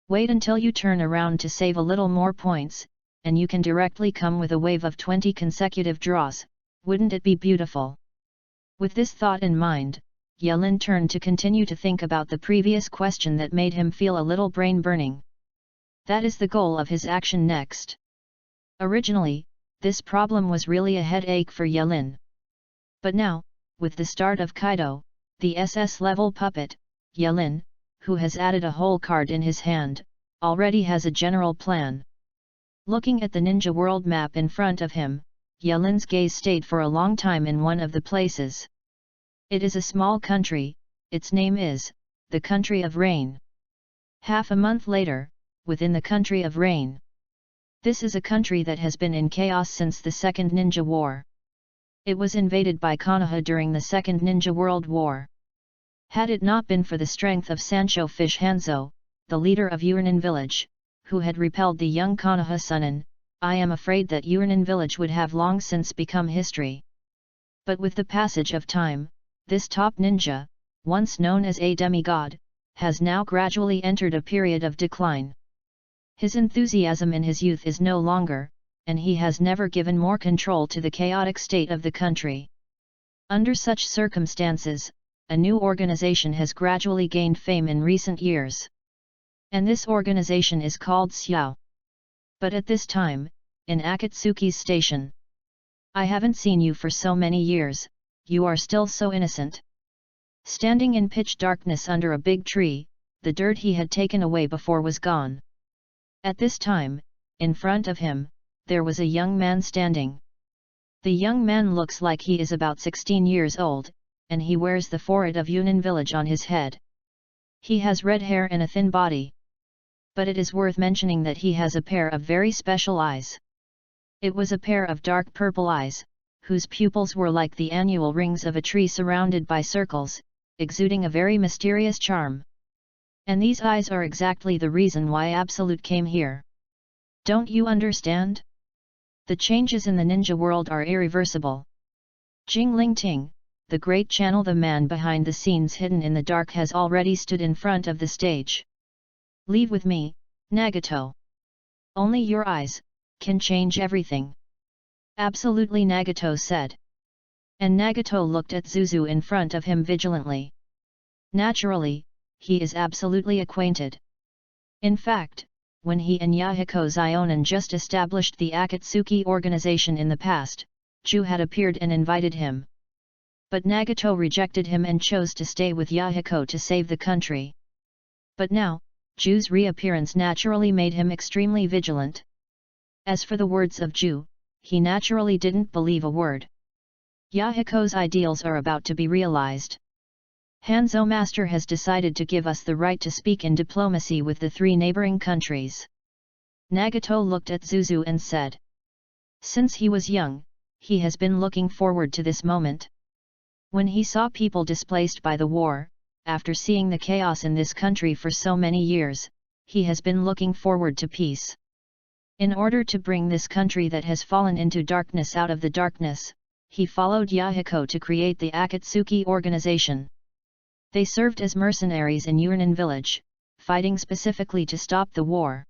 Wait until you turn around to save a little more points, and you can directly come with a wave of 20 consecutive draws, wouldn't it be beautiful? With this thought in mind, Yelin turned to continue to think about the previous question that made him feel a little brain-burning. That is the goal of his action next. Originally, this problem was really a headache for Yelin. But now, with the start of Kaido, the SS-level puppet, Yelin, who has added a whole card in his hand, already has a general plan. Looking at the ninja world map in front of him, Yelin's gaze stayed for a long time in one of the places. It is a small country, its name is, the Country of Rain. Half a month later, within the Country of Rain. This is a country that has been in chaos since the Second Ninja War. It was invaded by Konoha during the Second Ninja World War. Had it not been for the strength of Sancho Fish Hanzo, the leader of Urinin village, who had repelled the young Konoha Sunin, I am afraid that Urinin village would have long since become history. But with the passage of time, this top ninja, once known as a demigod, has now gradually entered a period of decline. His enthusiasm in his youth is no longer, and he has never given more control to the chaotic state of the country. Under such circumstances, a new organization has gradually gained fame in recent years. And this organization is called Xiao. But at this time, in Akatsuki's station. I haven't seen you for so many years, you are still so innocent. Standing in pitch darkness under a big tree, the dirt he had taken away before was gone. At this time, in front of him, there was a young man standing. The young man looks like he is about 16 years old, and he wears the forehead of Yunin village on his head. He has red hair and a thin body. But it is worth mentioning that he has a pair of very special eyes. It was a pair of dark purple eyes, whose pupils were like the annual rings of a tree surrounded by circles, exuding a very mysterious charm. And these eyes are exactly the reason why Absolute came here. Don't you understand? The changes in the ninja world are irreversible. Jing Lingting, the great channel, the man behind the scenes hidden in the dark, has already stood in front of the stage. Leave with me, Nagato. Only your eyes can change everything. Absolutely, Nagato said. And Nagato looked at Zuzu in front of him vigilantly. Naturally, he is absolutely acquainted. In fact, when he and Yahiko Zionin just established the Akatsuki organization in the past, Ju had appeared and invited him. But Nagato rejected him and chose to stay with Yahiko to save the country. But now, Ju's reappearance naturally made him extremely vigilant. As for the words of Ju, he naturally didn't believe a word. Yahiko's ideals are about to be realized. Hanzo Master has decided to give us the right to speak in diplomacy with the 3 neighboring countries. Nagato looked at Zuzu and said. Since he was young, he has been looking forward to this moment. When he saw people displaced by the war, after seeing the chaos in this country for so many years, he has been looking forward to peace. In order to bring this country that has fallen into darkness out of the darkness, he followed Yahiko to create the Akatsuki organization. They served as mercenaries in Yurinen village, fighting specifically to stop the war.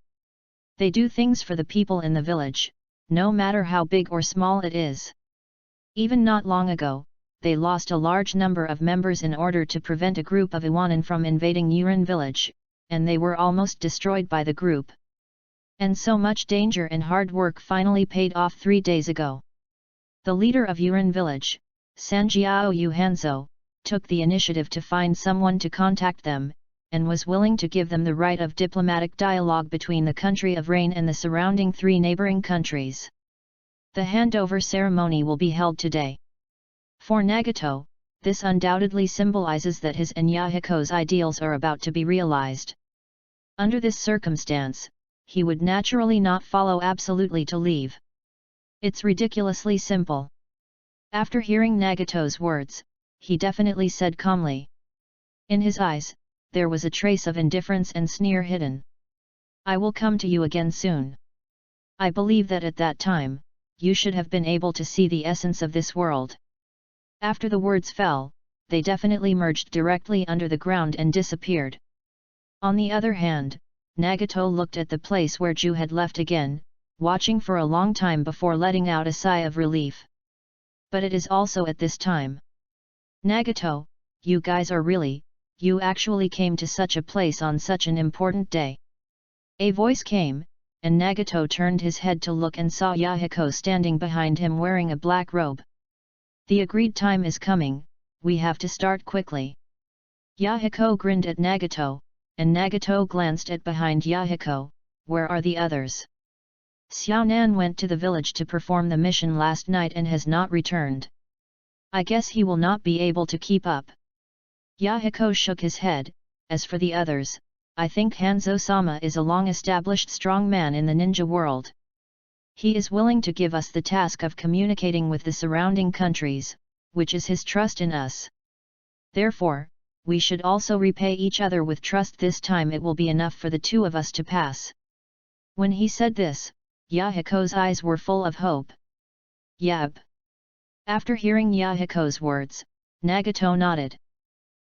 They do things for the people in the village, no matter how big or small it is. Even not long ago, they lost a large number of members in order to prevent a group of Iwanan from invading Yurin village, and they were almost destroyed by the group. And so much danger and hard work finally paid off 3 days ago. The leader of Yurin village, Sanjiao Hanzo, took the initiative to find someone to contact them, and was willing to give them the right of diplomatic dialogue between the country of Rain and the surrounding 3 neighboring countries. The handover ceremony will be held today. For Nagato, this undoubtedly symbolizes that his and Yahiko's ideals are about to be realized. Under this circumstance, he would naturally not follow absolutely to leave. It's ridiculously simple. After hearing Nagato's words, he definitely said calmly. In his eyes, there was a trace of indifference and sneer hidden. I will come to you again soon. I believe that at that time, you should have been able to see the essence of this world. After the words fell, they definitely merged directly under the ground and disappeared. On the other hand, Nagato looked at the place where Ju had left again, watching for a long time before letting out a sigh of relief. But it is also at this time. Nagato, you guys are really, you actually came to such a place on such an important day. A voice came, and Nagato turned his head to look and saw Yahiko standing behind him wearing a black robe. The agreed time is coming, we have to start quickly. Yahiko grinned at Nagato, and Nagato glanced at behind Yahiko, where are the others? Xiaonan went to the village to perform the mission last night and has not returned. I guess he will not be able to keep up. Yahiko shook his head. As for the others, I think Hanzo-sama is a long-established strong man in the ninja world. He is willing to give us the task of communicating with the surrounding countries, which is his trust in us. Therefore, we should also repay each other with trust. This time it will be enough for the 2 of us to pass. When he said this, Yahiko's eyes were full of hope. Yep. After hearing Yahiko's words, Nagato nodded.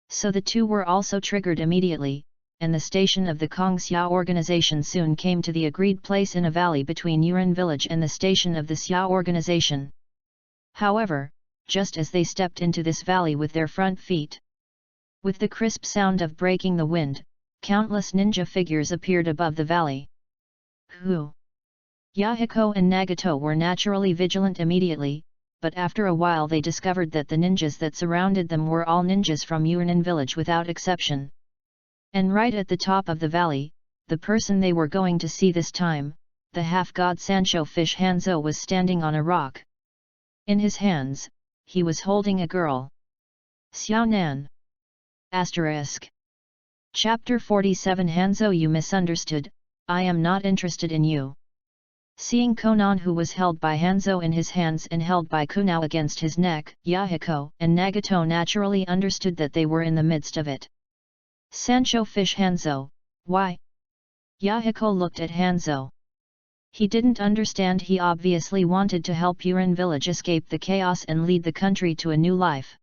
So the 2 were also triggered immediately, and the station of the Kongxia organization soon came to the agreed place in a valley between Yurin village and the station of the Xia organization. However, just as they stepped into this valley with their front feet, with the crisp sound of breaking the wind, countless ninja figures appeared above the valley. Who? Yahiko and Nagato were naturally vigilant immediately, but after a while they discovered that the ninjas that surrounded them were all ninjas from Yurinen village without exception. And right at the top of the valley, the person they were going to see this time, the half-god Sancho Fish Hanzo, was standing on a rock. In his hands, he was holding a girl. Xiaonan. Asterisk. Chapter 47. Hanzo, you misunderstood, I am not interested in you. Seeing Konan, who was held by Hanzo in his hands and held by Kunao against his neck, Yahiko and Nagato naturally understood that they were in the midst of it. Sancho Fish Hanzo, why? Yahiko looked at Hanzo. He didn't understand. He obviously wanted to help Yurin village escape the chaos and lead the country to a new life.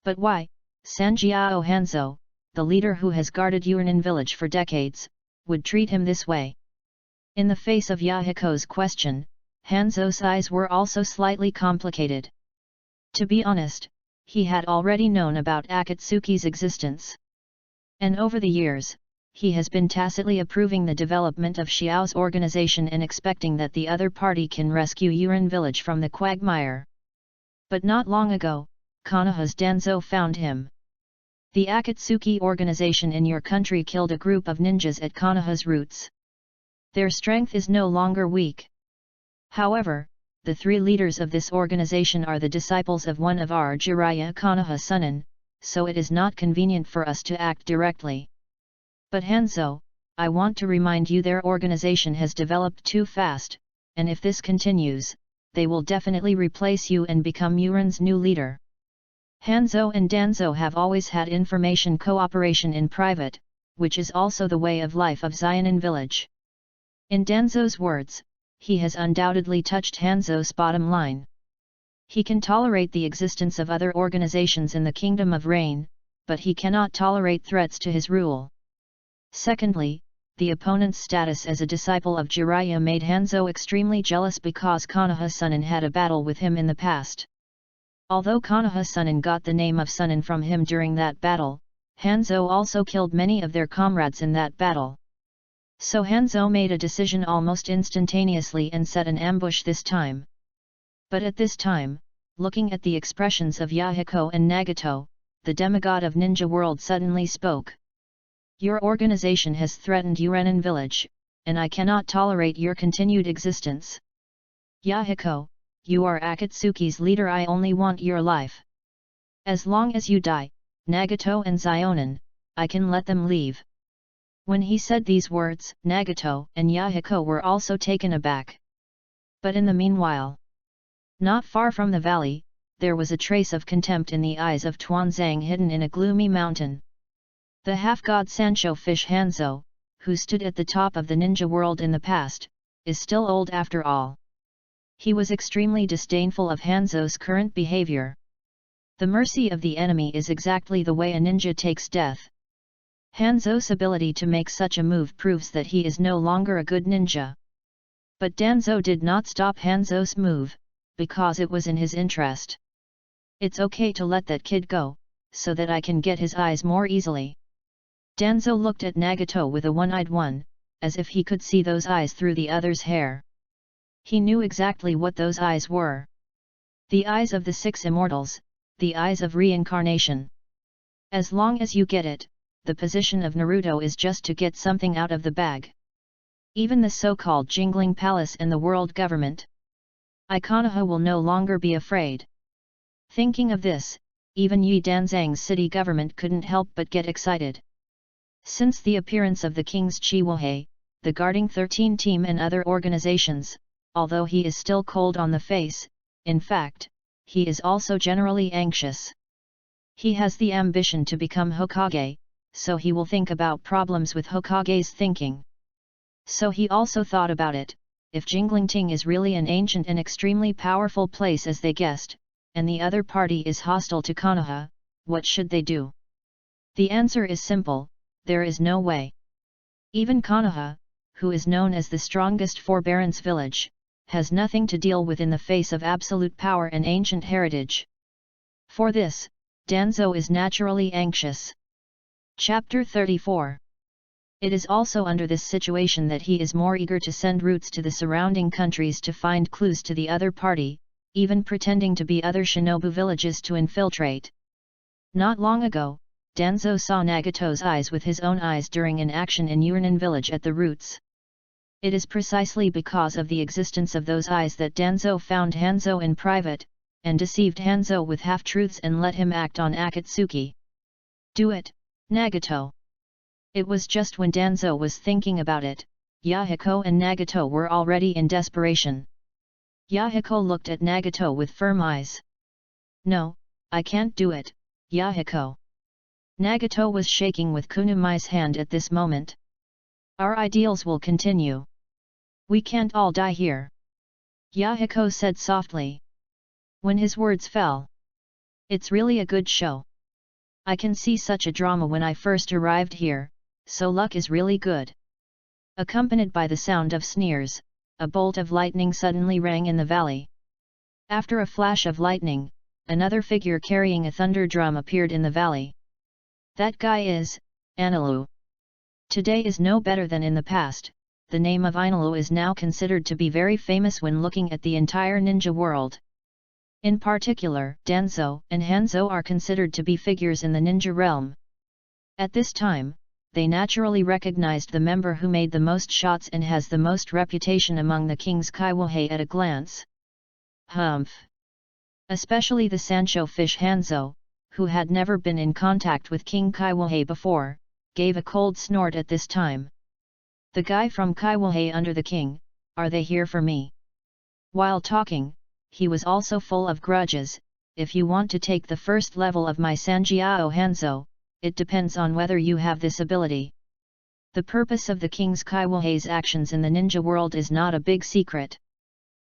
But why, Sanjiao Hanzo, the leader who has guarded Yurinen village for decades, would treat him this way? In the face of Yahiko's question, Hanzo's eyes were also slightly complicated. To be honest, he had already known about Akatsuki's existence. And over the years, he has been tacitly approving the development of Xiao's organization and expecting that the other party can rescue Yurin village from the quagmire. But not long ago, Konoha's Danzo found him. The Akatsuki organization in your country killed a group of ninjas at Konoha's roots. Their strength is no longer weak. However, the 3 leaders of this organization are the disciples of one of our Jiraiya Konoha Sunan, so it is not convenient for us to act directly. But Hanzo, I want to remind you their organization has developed too fast, and if this continues, they will definitely replace you and become Yurin's new leader. Hanzo and Danzo have always had information cooperation in private, which is also the way of life of Xianan village. In Danzo's words, he has undoubtedly touched Hanzou's bottom line. He can tolerate the existence of other organizations in the Kingdom of Rain, but he cannot tolerate threats to his rule. Secondly, the opponent's status as a disciple of Jiraiya made Hanzou extremely jealous because Konoha Sunan had a battle with him in the past. Although Konoha Sunan got the name of Sunan from him during that battle, Hanzou also killed many of their comrades in that battle. So Hanzou made a decision almost instantaneously and set an ambush this time. But at this time, looking at the expressions of Yahiko and Nagato, the demigod of Ninja World suddenly spoke. Your organization has threatened Uranin village, and I cannot tolerate your continued existence. Yahiko, you are Akatsuki's leader, I only want your life. As long as you die, Nagato and Xianan, I can let them leave. When he said these words, Nagato and Yahiko were also taken aback. But in the meanwhile, not far from the valley, there was a trace of contempt in the eyes of Tuanzang hidden in a gloomy mountain. The half-god Sancho Fish Hanzou, who stood at the top of the ninja world in the past, is still old after all. He was extremely disdainful of Hanzou's current behavior. The mercy of the enemy is exactly the way a ninja takes death. Hanzou's ability to make such a move proves that he is no longer a good ninja. But Danzo did not stop Hanzou's move, because it was in his interest. It's okay to let that kid go, so that I can get his eyes more easily. Danzo looked at Nagato with a one-eyed one, as if he could see those eyes through the other's hair. He knew exactly what those eyes were. The eyes of the six immortals, the eyes of reincarnation. As long as you get it, the position of Naruto is just to get something out of the bag. Even the so-called Jingling Palace and the world government. Konoha will no longer be afraid. Thinking of this, even Yi Danzang's city government couldn't help but get excited. Since the appearance of the King's Chiwohei, the Guarding 13 team and other organizations, although he is still cold on the face, in fact, he is also generally anxious. He has the ambition to become Hokage, so he will think about problems with Hokage's thinking. So he also thought about it, if Jinglingting is really an ancient and extremely powerful place as they guessed, and the other party is hostile to Konoha, what should they do? The answer is simple, there is no way. Even Konoha, who is known as the strongest forbearance village, has nothing to deal with in the face of absolute power and ancient heritage. For this, Danzo is naturally anxious. Chapter 34. It is also under this situation that he is more eager to send routes to the surrounding countries to find clues to the other party, even pretending to be other shinobu villages to infiltrate. Not long ago, Danzo saw Nagato's eyes with his own eyes during an action in Uranin village at the roots. It is precisely because of the existence of those eyes that Danzo found Hanzou in private, and deceived Hanzou with half-truths and let him act on Akatsuki. Do it, Nagato. It was just when Danzo was thinking about it, Yahiko and Nagato were already in desperation. Yahiko looked at Nagato with firm eyes. No, I can't do it, Yahiko. Nagato was shaking with Kunumai's hand at this moment. Our ideals will continue. We can't all die here. Yahiko said softly. When his words fell. It's really a good show. I can see such a drama when I first arrived here, so luck is really good. Accompanied by the sound of sneers, a bolt of lightning suddenly rang in the valley. After a flash of lightning, another figure carrying a thunder drum appeared in the valley. That guy is Anilu. Today is no better than in the past. The name of Anilu is now considered to be very famous when looking at the entire ninja world. In particular, Danzo and Hanzou are considered to be figures in the ninja realm. At this time, they naturally recognized the member who made the most shots and has the most reputation among the King's Kaiwohei at a glance. Humph! Especially the Sancho Fish Hanzou, who had never been in contact with King Kaiwohei before, gave a cold snort at this time. The guy from Kaiwohei under the king, are they here for me? While talking, he was also full of grudges. If you want to take the first level of my Sanjiao Hanzou, it depends on whether you have this ability. The purpose of the King's Kaiwahei's actions in the ninja world is not a big secret.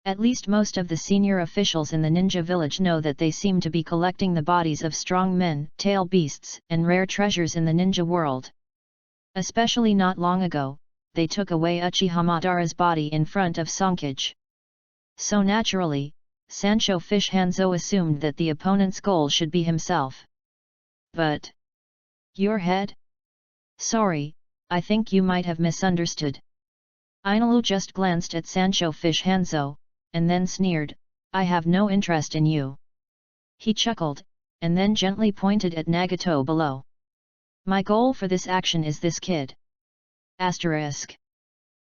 At least most of the senior officials in the ninja village know that they seem to be collecting the bodies of strong men, tail beasts, and rare treasures in the ninja world. Especially not long ago, they took away Uchiha Madara's body in front of Sankage. So naturally, Sancho Fish Hanzo assumed that the opponent's goal should be himself. But your head? Sorry, I think you might have misunderstood. Inalu just glanced at Sancho Fish Hanzo, and then sneered, I have no interest in you. He chuckled, and then gently pointed at Nagato below. My goal for this action is this kid. Asterisk.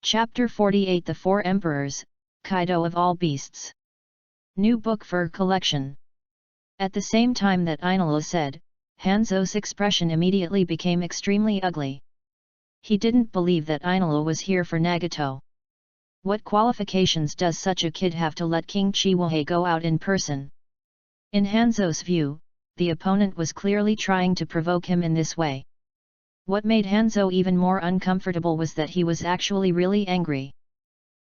Chapter 48 The Four Emperors, Kaido of All Beasts. New book for collection. At the same time that Inalu said, Hanzo's expression immediately became extremely ugly. He didn't believe that Inalu was here for Nagato. What qualifications does such a kid have to let King Chiwahei go out in person? In Hanzo's view, the opponent was clearly trying to provoke him in this way. What made Hanzo even more uncomfortable was that he was actually really angry.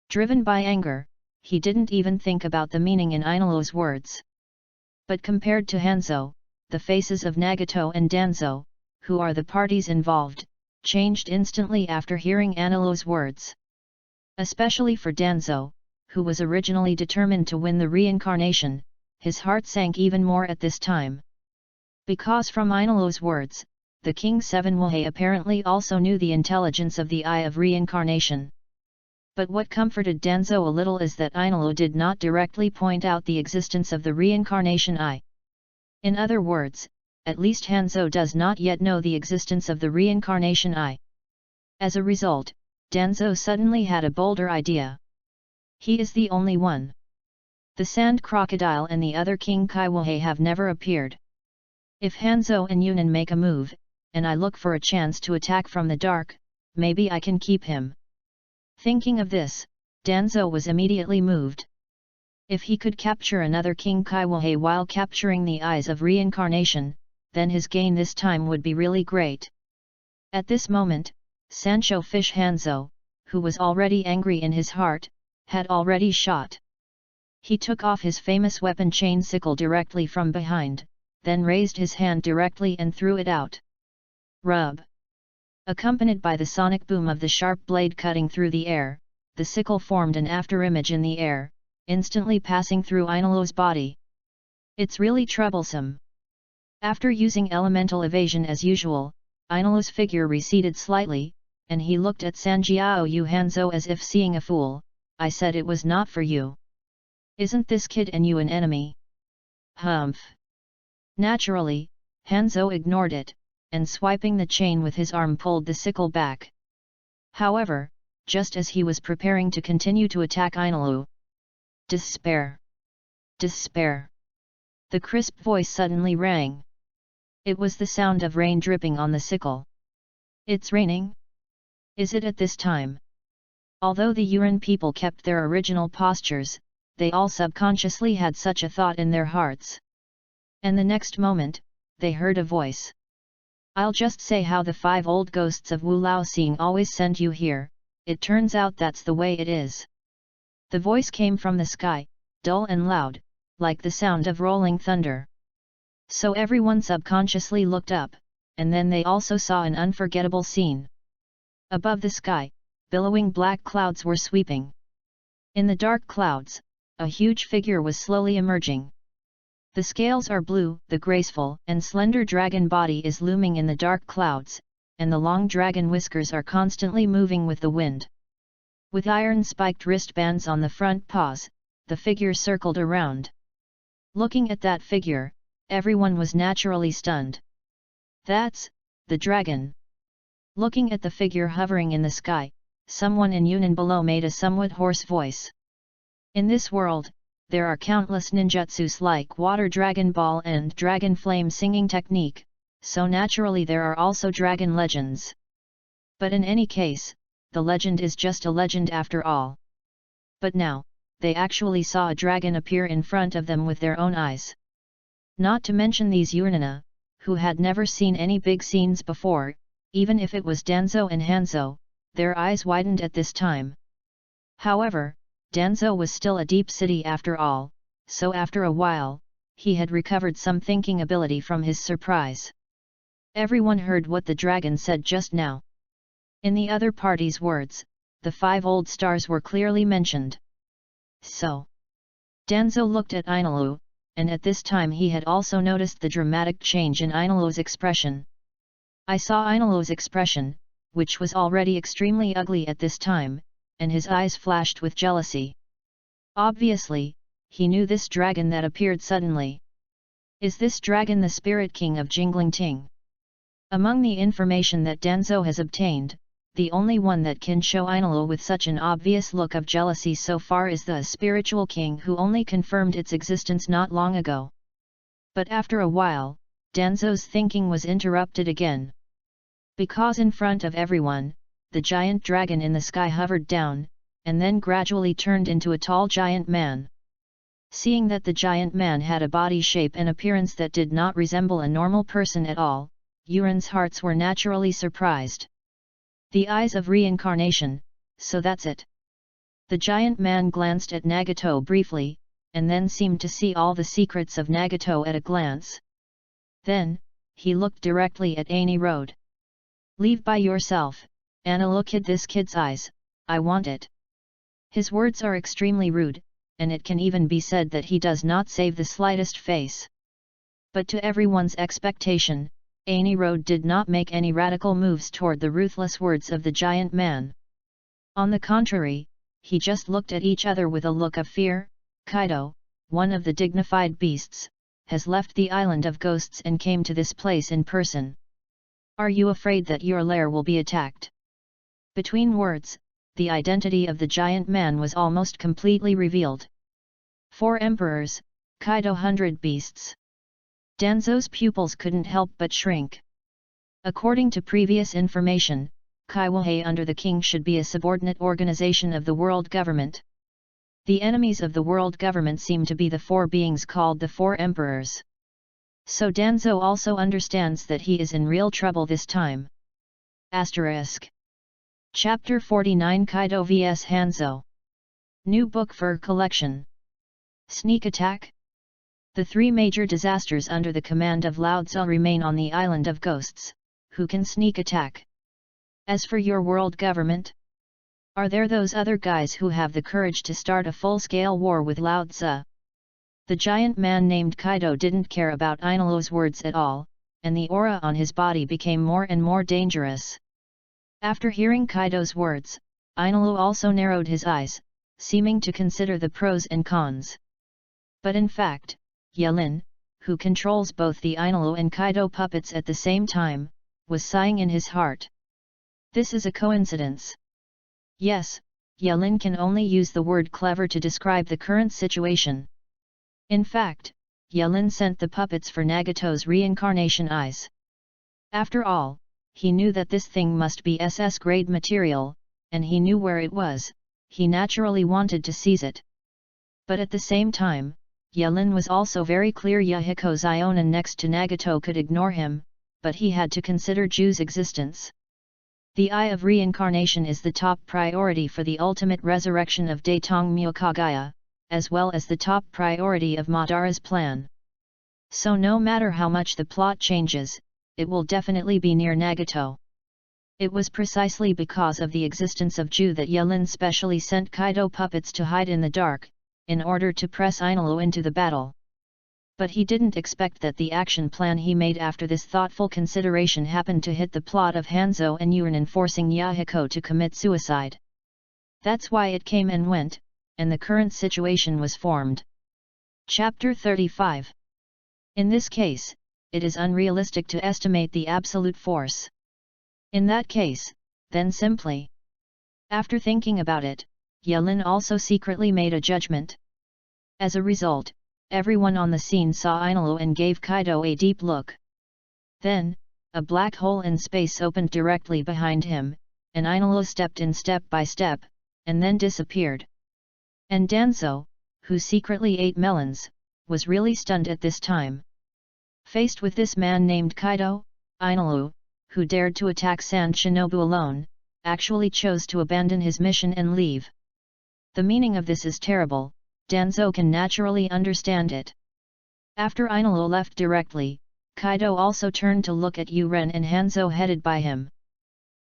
Driven by anger, he didn't even think about the meaning in Inalu's words. But compared to Hanzo, the faces of Nagato and Danzo, who are the parties involved, changed instantly after hearing Inalu's words. Especially for Danzo, who was originally determined to win the reincarnation, his heart sank even more at this time. Because from Inalu's words, the King Seven-Wahei apparently also knew the intelligence of the Eye of Reincarnation. But what comforted Danzo a little is that Inalu did not directly point out the existence of the Reincarnation Eye. In other words, at least Hanzo does not yet know the existence of the Reincarnation Eye. As a result, Danzo suddenly had a bolder idea. He is the only one. The Sand Crocodile and the other King Kaiwahei have never appeared. If Hanzo and Yunin make a move, and I look for a chance to attack from the dark, maybe I can keep him. Thinking of this, Danzo was immediately moved. If he could capture another King Kaiwahei while capturing the Eyes of Reincarnation, then his gain this time would be really great. At this moment, Sancho Fish Hanzo, who was already angry in his heart, had already shot. He took off his famous weapon chain sickle directly from behind, then raised his hand directly and threw it out. Rub! Accompanied by the sonic boom of the sharp blade cutting through the air, the sickle formed an afterimage in the air, instantly passing through Inalu's body. It's really troublesome. After using elemental evasion as usual, Inalu's figure receded slightly, and he looked at Sanjiao Hanzo as if seeing a fool. I said it was not for you. Isn't this kid and you an enemy? Humph. Naturally, Hanzo ignored it, and swiping the chain with his arm pulled the sickle back. However, just as he was preparing to continue to attack Inalu. Despair! Despair! The crisp voice suddenly rang. It was the sound of rain dripping on the sickle. It's raining? Is it at this time? Although the Yuran people kept their original postures, they all subconsciously had such a thought in their hearts. And the next moment, they heard a voice. I'll just say how the 5 old ghosts of Wu Lao Xing always send you here, it turns out that's the way it is. The voice came from the sky, dull and loud, like the sound of rolling thunder. So everyone subconsciously looked up, and then they also saw an unforgettable scene. Above the sky, billowing black clouds were sweeping. In the dark clouds, a huge figure was slowly emerging. The scales are blue, the graceful and slender dragon body is looming in the dark clouds, and the long dragon whiskers are constantly moving with the wind. With iron-spiked wristbands on the front paws, the figure circled around. Looking at that figure, everyone was naturally stunned. That's the dragon. Looking at the figure hovering in the sky, someone in Yunan below made a somewhat hoarse voice. In this world, there are countless ninjutsus like Water Dragon Ball and Dragon Flame Singing Technique, so naturally there are also dragon legends. But in any case, the legend is just a legend after all. But now, they actually saw a dragon appear in front of them with their own eyes. Not to mention these Yurnana, who had never seen any big scenes before, even if it was Danzo and Hanzo, their eyes widened at this time. However, Danzo was still a deep city after all, so after a while, he had recovered some thinking ability from his surprise. Everyone heard what the dragon said just now. In the other party's words, the 5 old stars were clearly mentioned. So, Danzo looked at Ainalu, and at this time he had also noticed the dramatic change in Ainalu's expression. I saw Ainalu's expression, which was already extremely ugly at this time, and his eyes flashed with jealousy. Obviously, he knew this dragon that appeared suddenly. Is this dragon the spirit king of Jingling Ting? Among the information that Danzo has obtained, the only one that can show Ainalu with such an obvious look of jealousy so far is the spiritual king who only confirmed its existence not long ago. But after a while, Danzo's thinking was interrupted again. Because in front of everyone, the giant dragon in the sky hovered down, and then gradually turned into a tall giant man. Seeing that the giant man had a body shape and appearance that did not resemble a normal person at all, Yuren's hearts were naturally surprised. The eyes of reincarnation, so that's it. The giant man glanced at Nagato briefly, and then seemed to see all the secrets of Nagato at a glance. Then, he looked directly at Annie Road. Leave by yourself, Anna, look at this kid's eyes, I want it. His words are extremely rude, and it can even be said that he does not save the slightest face. But to everyone's expectation, Annie Road did not make any radical moves toward the ruthless words of the giant man. On the contrary, he just looked at each other with a look of fear. Kaido, one of the dignified beasts, has left the island of ghosts and came to this place in person. Are you afraid that your lair will be attacked? Between words, the identity of the giant man was almost completely revealed. 4 emperors, Kaido 100 beasts. Danzo's pupils couldn't help but shrink. According to previous information, Kaiwahei under the king should be a subordinate organization of the world government. The enemies of the world government seem to be the 4 beings called the 4 emperors. So Danzo also understands that he is in real trouble this time. Asterisk. Chapter 49 Kaido vs Hanzo. New book for collection. Sneak attack? The 3 major disasters under the command of Lao Tzu remain on the island of ghosts, who can sneak attack. As for your world government? Are there those other guys who have the courage to start a full-scale war with Lao Tzu? The giant man named Kaido didn't care about Ainalu's words at all, and the aura on his body became more and more dangerous. After hearing Kaido's words, Ainalu also narrowed his eyes, seeming to consider the pros and cons. But in fact, Yelin, who controls both the Ainalu and Kaido puppets at the same time, was sighing in his heart. This is a coincidence. Yes, Yelin can only use the word clever to describe the current situation. In fact, Yelin sent the puppets for Nagato's reincarnation eyes. After all, he knew that this thing must be SS-grade material, and he knew where it was. He naturally wanted to seize it. But at the same time, Yelin was also very clear Yahiko's Ionin next to Nagato could ignore him, but he had to consider Ju's existence. The Eye of Reincarnation is the top priority for the ultimate resurrection of Daitong Myokagaya, as well as the top priority of Madara's plan. So no matter how much the plot changes, it will definitely be near Nagato. It was precisely because of the existence of Ju that Yelin specially sent Kaido puppets to hide in the dark, in order to press Ainalu into the battle. But he didn't expect that the action plan he made after this thoughtful consideration happened to hit the plot of Hanzo and Yurin forcing Yahiko to commit suicide. That's why it came and went, and the current situation was formed. Chapter 35. In this case, it is unrealistic to estimate the absolute force. In that case, then simply. After thinking about it, Yelin also secretly made a judgment. As a result, everyone on the scene saw Ainalu and gave Kaido a deep look. Then, a black hole in space opened directly behind him, and Ainalu stepped in step by step, and then disappeared. And Danzo, who secretly ate melons, was really stunned at this time. Faced with this man named Kaido, Ainalu, who dared to attack Sand Shinobu alone, actually chose to abandon his mission and leave. The meaning of this is terrible, Danzo can naturally understand it. After Inalo left directly, Kaido also turned to look at Yuren and Hanzo headed by him.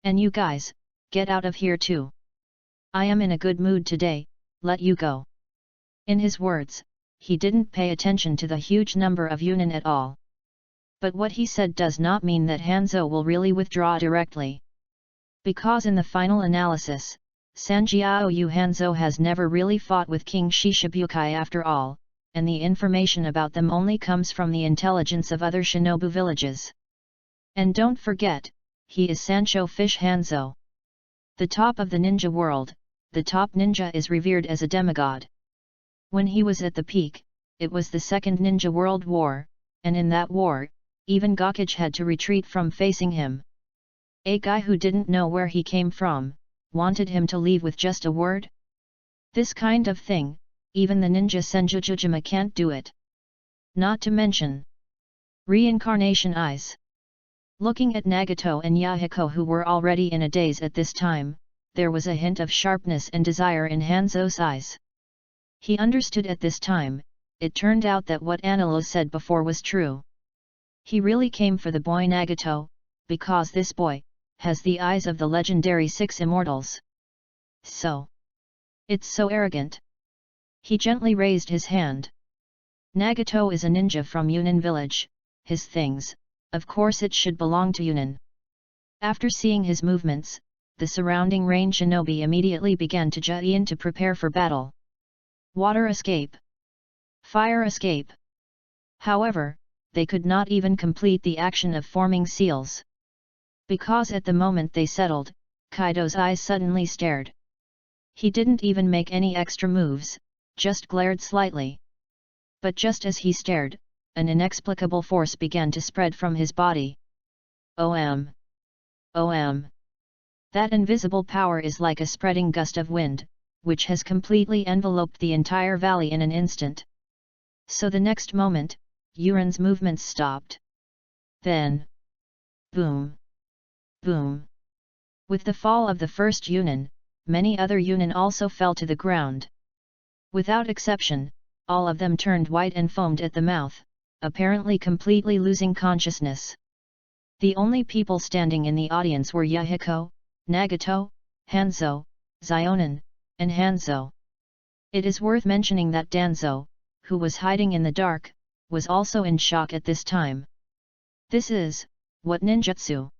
"And you guys, get out of here too. I am in a good mood today, let you go." In his words, he didn't pay attention to the huge number of Yunin at all. But what he said does not mean that Hanzo will really withdraw directly. Because in the final analysis, Sanjiao Hanzo has never really fought with King Shishibukai after all, and the information about them only comes from the intelligence of other shinobu villages. And don't forget, he is Sancho Fish Hanzo. The top of the ninja world, the top ninja is revered as a demigod. When he was at the peak, it was the Second Ninja World War, and in that war, even Gokage had to retreat from facing him. A guy who didn't know where he came from, wanted him to leave with just a word? This kind of thing, even the ninja Senjujujima can't do it. Not to mention reincarnation eyes. Looking at Nagato and Yahiko, who were already in a daze at this time, there was a hint of sharpness and desire in Hanzo's eyes. He understood at this time, it turned out that what Anilo said before was true. He really came for the boy Nagato, because this boy has the eyes of the legendary 6 immortals. So it's so arrogant. He gently raised his hand. Nagato is a ninja from Yunin village, his things, of course it should belong to Yunin. After seeing his movements, the surrounding rain shinobi immediately began to Juin to prepare for battle. Water escape. Fire escape. However, they could not even complete the action of forming seals. Because at the moment they settled, Kaido's eyes suddenly stared. He didn't even make any extra moves, just glared slightly. But just as he stared, an inexplicable force began to spread from his body. OM. OM. That invisible power is like a spreading gust of wind, which has completely enveloped the entire valley in an instant. So the next moment, Yuren's movements stopped. Then, boom! Boom! With the fall of the first Yunin, many other Yunin also fell to the ground. Without exception, all of them turned white and foamed at the mouth, apparently completely losing consciousness. The only people standing in the audience were Yahiko, Nagato, Hanzo, Zionin, and Hanzo. It is worth mentioning that Danzo, who was hiding in the dark, was also in shock at this time. This is, what ninjutsu?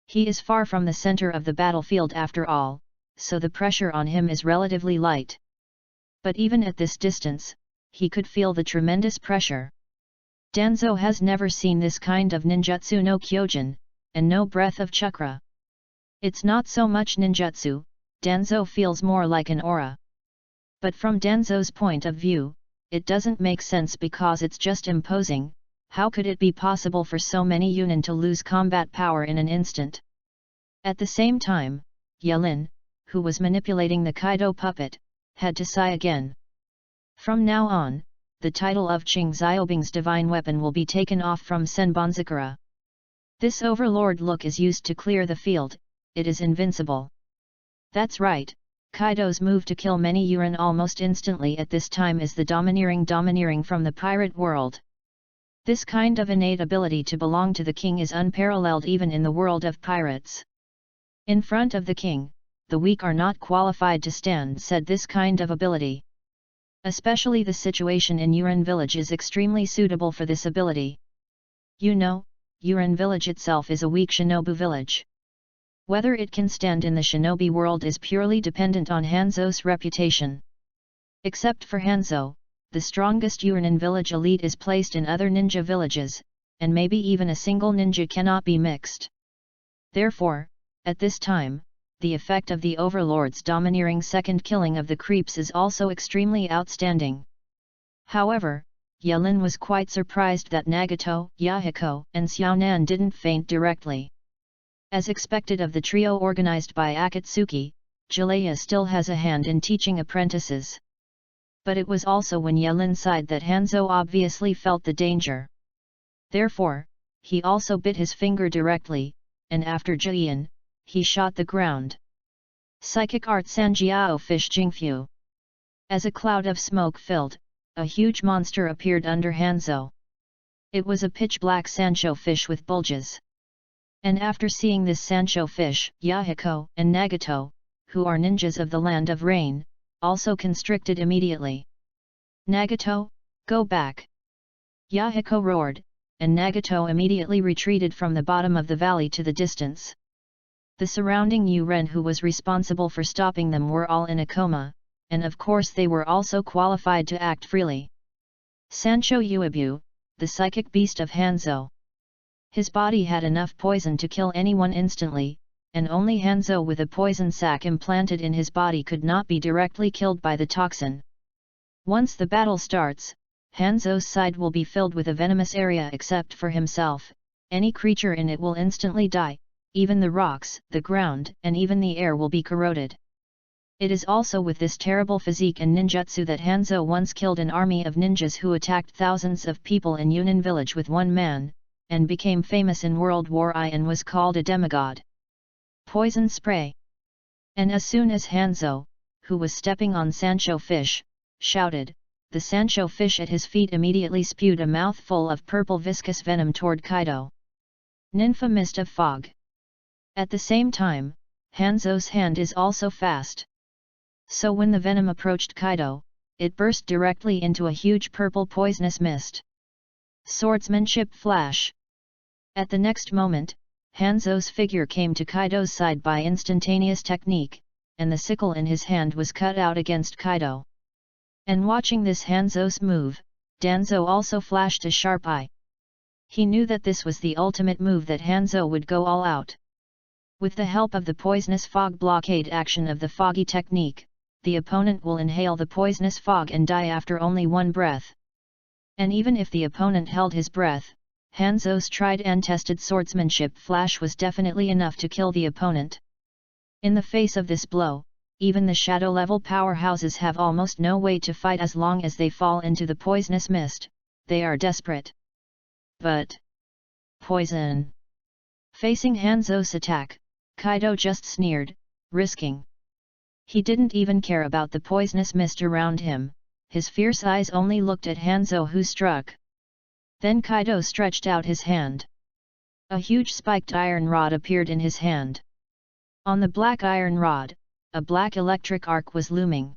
He is far from the center of the battlefield after all, so the pressure on him is relatively light. But even at this distance, he could feel the tremendous pressure. Danzo has never seen this kind of ninjutsu no kyojin, and no breath of chakra. It's not so much ninjutsu, Danzo feels more like an aura. But from Danzo's point of view, it doesn't make sense because it's just imposing. How could it be possible for so many Yunin to lose combat power in an instant? At the same time, Yelin, who was manipulating the Kaido puppet, had to sigh again. From now on, the title of Qing Xiaobing's divine weapon will be taken off from Senbonzakura. This overlord look is used to clear the field, it is invincible. That's right, Kaido's move to kill many Yurin almost instantly at this time is the domineering from the pirate world. This kind of innate ability to belong to the king is unparalleled even in the world of pirates. In front of the king, the weak are not qualified to stand, said this kind of ability. Especially the situation in Yurin village is extremely suitable for this ability. You know, Yurin village itself is a weak shinobu village. Whether it can stand in the shinobi world is purely dependent on Hanzo's reputation. Except for Hanzo, the strongest Yurin village elite is placed in other ninja villages, and maybe even a single ninja cannot be mixed. Therefore, at this time, the effect of the overlord's domineering second killing of the creeps is also extremely outstanding. However, Yelin was quite surprised that Nagato, Yahiko, and Xiaonan didn't faint directly. As expected of the trio organized by Akatsuki, Jalea still has a hand in teaching apprentices. But it was also when Yelin sighed that Hanzo obviously felt the danger. Therefore, he also bit his finger directly, and after Jian, he shot the ground. Psychic art Sanjiao fish Jingfu. As a cloud of smoke filled, a huge monster appeared under Hanzhou. It was a pitch-black Sancho fish with bulges. And after seeing this Sancho fish, Yahiko and Nagato, who are ninjas of the land of rain, also constricted immediately. Nagato, go back! Yahiko roared, and Nagato immediately retreated from the bottom of the valley to the distance. The surrounding Yuren who was responsible for stopping them were all in a coma, and of course they were also qualified to act freely. Sancho Yuebu, the psychic beast of Hanzhou. His body had enough poison to kill anyone instantly, and only Hanzhou with a poison sac implanted in his body could not be directly killed by the toxin. Once the battle starts, Hanzhou's side will be filled with a venomous area except for himself. Any creature in it will instantly die, even the rocks, the ground, and even the air will be corroded. It is also with this terrible physique and ninjutsu that Hanzhou once killed an army of ninjas who attacked thousands of people in Yunnan village with one man, and became famous in World War I and was called a demigod. Poison spray. And as soon as Hanzhou, who was stepping on Sancho fish, shouted, the Sancho fish at his feet immediately spewed a mouthful of purple viscous venom toward Kaido. Ninfa mist of fog. At the same time, Hanzhou's hand is also fast. So when the venom approached Kaido, it burst directly into a huge purple poisonous mist. Swordsmanship flash. At the next moment, Hanzhou's figure came to Kaido's side by instantaneous technique, and the sickle in his hand was cut out against Kaido. And watching this Hanzhou's move, Danzo also flashed a sharp eye. He knew that this was the ultimate move that Hanzhou would go all out. With the help of the poisonous fog blockade action of the foggy technique, the opponent will inhale the poisonous fog and die after only one breath. And even if the opponent held his breath, Hanzhou's tried and tested swordsmanship flash was definitely enough to kill the opponent. In the face of this blow, even the shadow-level powerhouses have almost no way to fight as long as they fall into the poisonous mist, they are desperate. But poison! Facing Hanzhou's attack, Kaido just sneered, risking. He didn't even care about the poisonous mist around him, his fierce eyes only looked at Hanzhou who struck. Then Kaido stretched out his hand. A huge spiked iron rod appeared in his hand. On the black iron rod, a black electric arc was looming.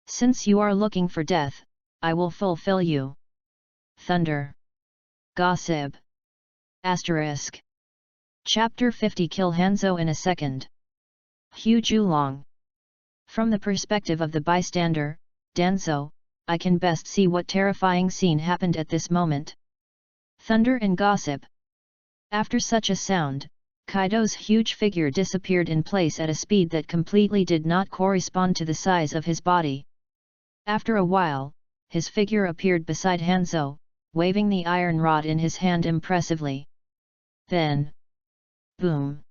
Since you are looking for death, I will fulfill you. Thunder. Gossip. Asterisk. Chapter 50 Kill Hanzhou in a second. Hu Julong. From the perspective of the bystander, Danzo, I can best see what terrifying scene happened at this moment. Thunder and gossip. After such a sound, Kaido's huge figure disappeared in place at a speed that completely did not correspond to the size of his body. After a while, his figure appeared beside Hanzhou, waving the iron rod in his hand impressively. Then, boom!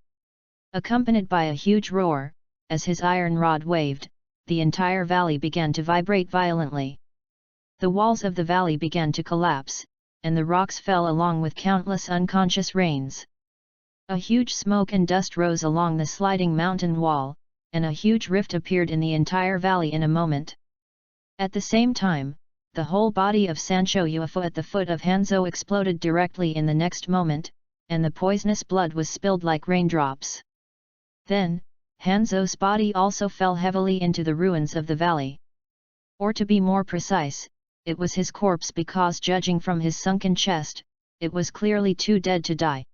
Accompanied by a huge roar, as his iron rod waved, the entire valley began to vibrate violently. The walls of the valley began to collapse, and the rocks fell along with countless unconscious rains. A huge smoke and dust rose along the sliding mountain wall, and a huge rift appeared in the entire valley in a moment. At the same time, the whole body of Sancho Yuefo at the foot of Hanzhou exploded directly in the next moment, and the poisonous blood was spilled like raindrops. Then, Hanzhou's body also fell heavily into the ruins of the valley. Or to be more precise, it was his corpse because judging from his sunken chest, it was clearly too dead to die.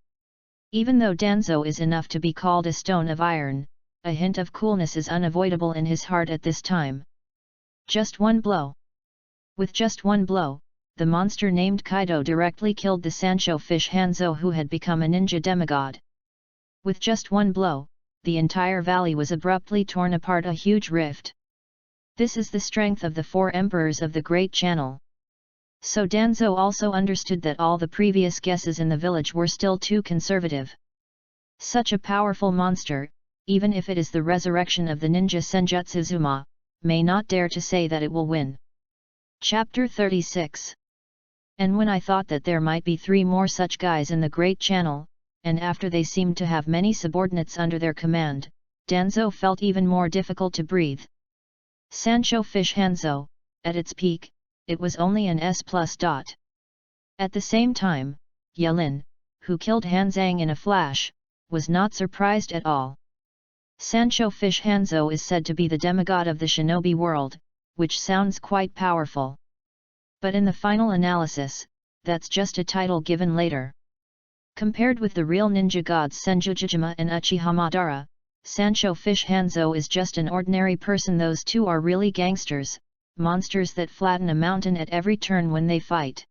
Even though Danzo is enough to be called a stone of iron, a hint of coolness is unavoidable in his heart at this time. Just one blow. With just one blow, the monster named Kaido directly killed the Sancho fish Hanzhou who had become a ninja demigod. With just one blow, the entire valley was abruptly torn apart, a huge rift. This is the strength of the four emperors of the Great Channel. So Danzo also understood that all the previous guesses in the village were still too conservative. Such a powerful monster, even if it is the resurrection of the ninja Senjutsu Zuma, may not dare to say that it will win. Chapter 36. And when I thought that there might be 3 more such guys in the Great Channel, and after they seemed to have many subordinates under their command, Danzo felt even more difficult to breathe. Sancho Fish Hanzo, at its peak, it was only an S+. At the same time, Yelin, who killed Hanzang in a flash, was not surprised at all. Sancho Fish Hanzo is said to be the demigod of the shinobi world, which sounds quite powerful. But in the final analysis, that's just a title given later. Compared with the real ninja gods Senjujijima and Uchiha Madara, Sancho Fish Hanzo is just an ordinary person. Those two are really gangsters, monsters that flatten a mountain at every turn when they fight.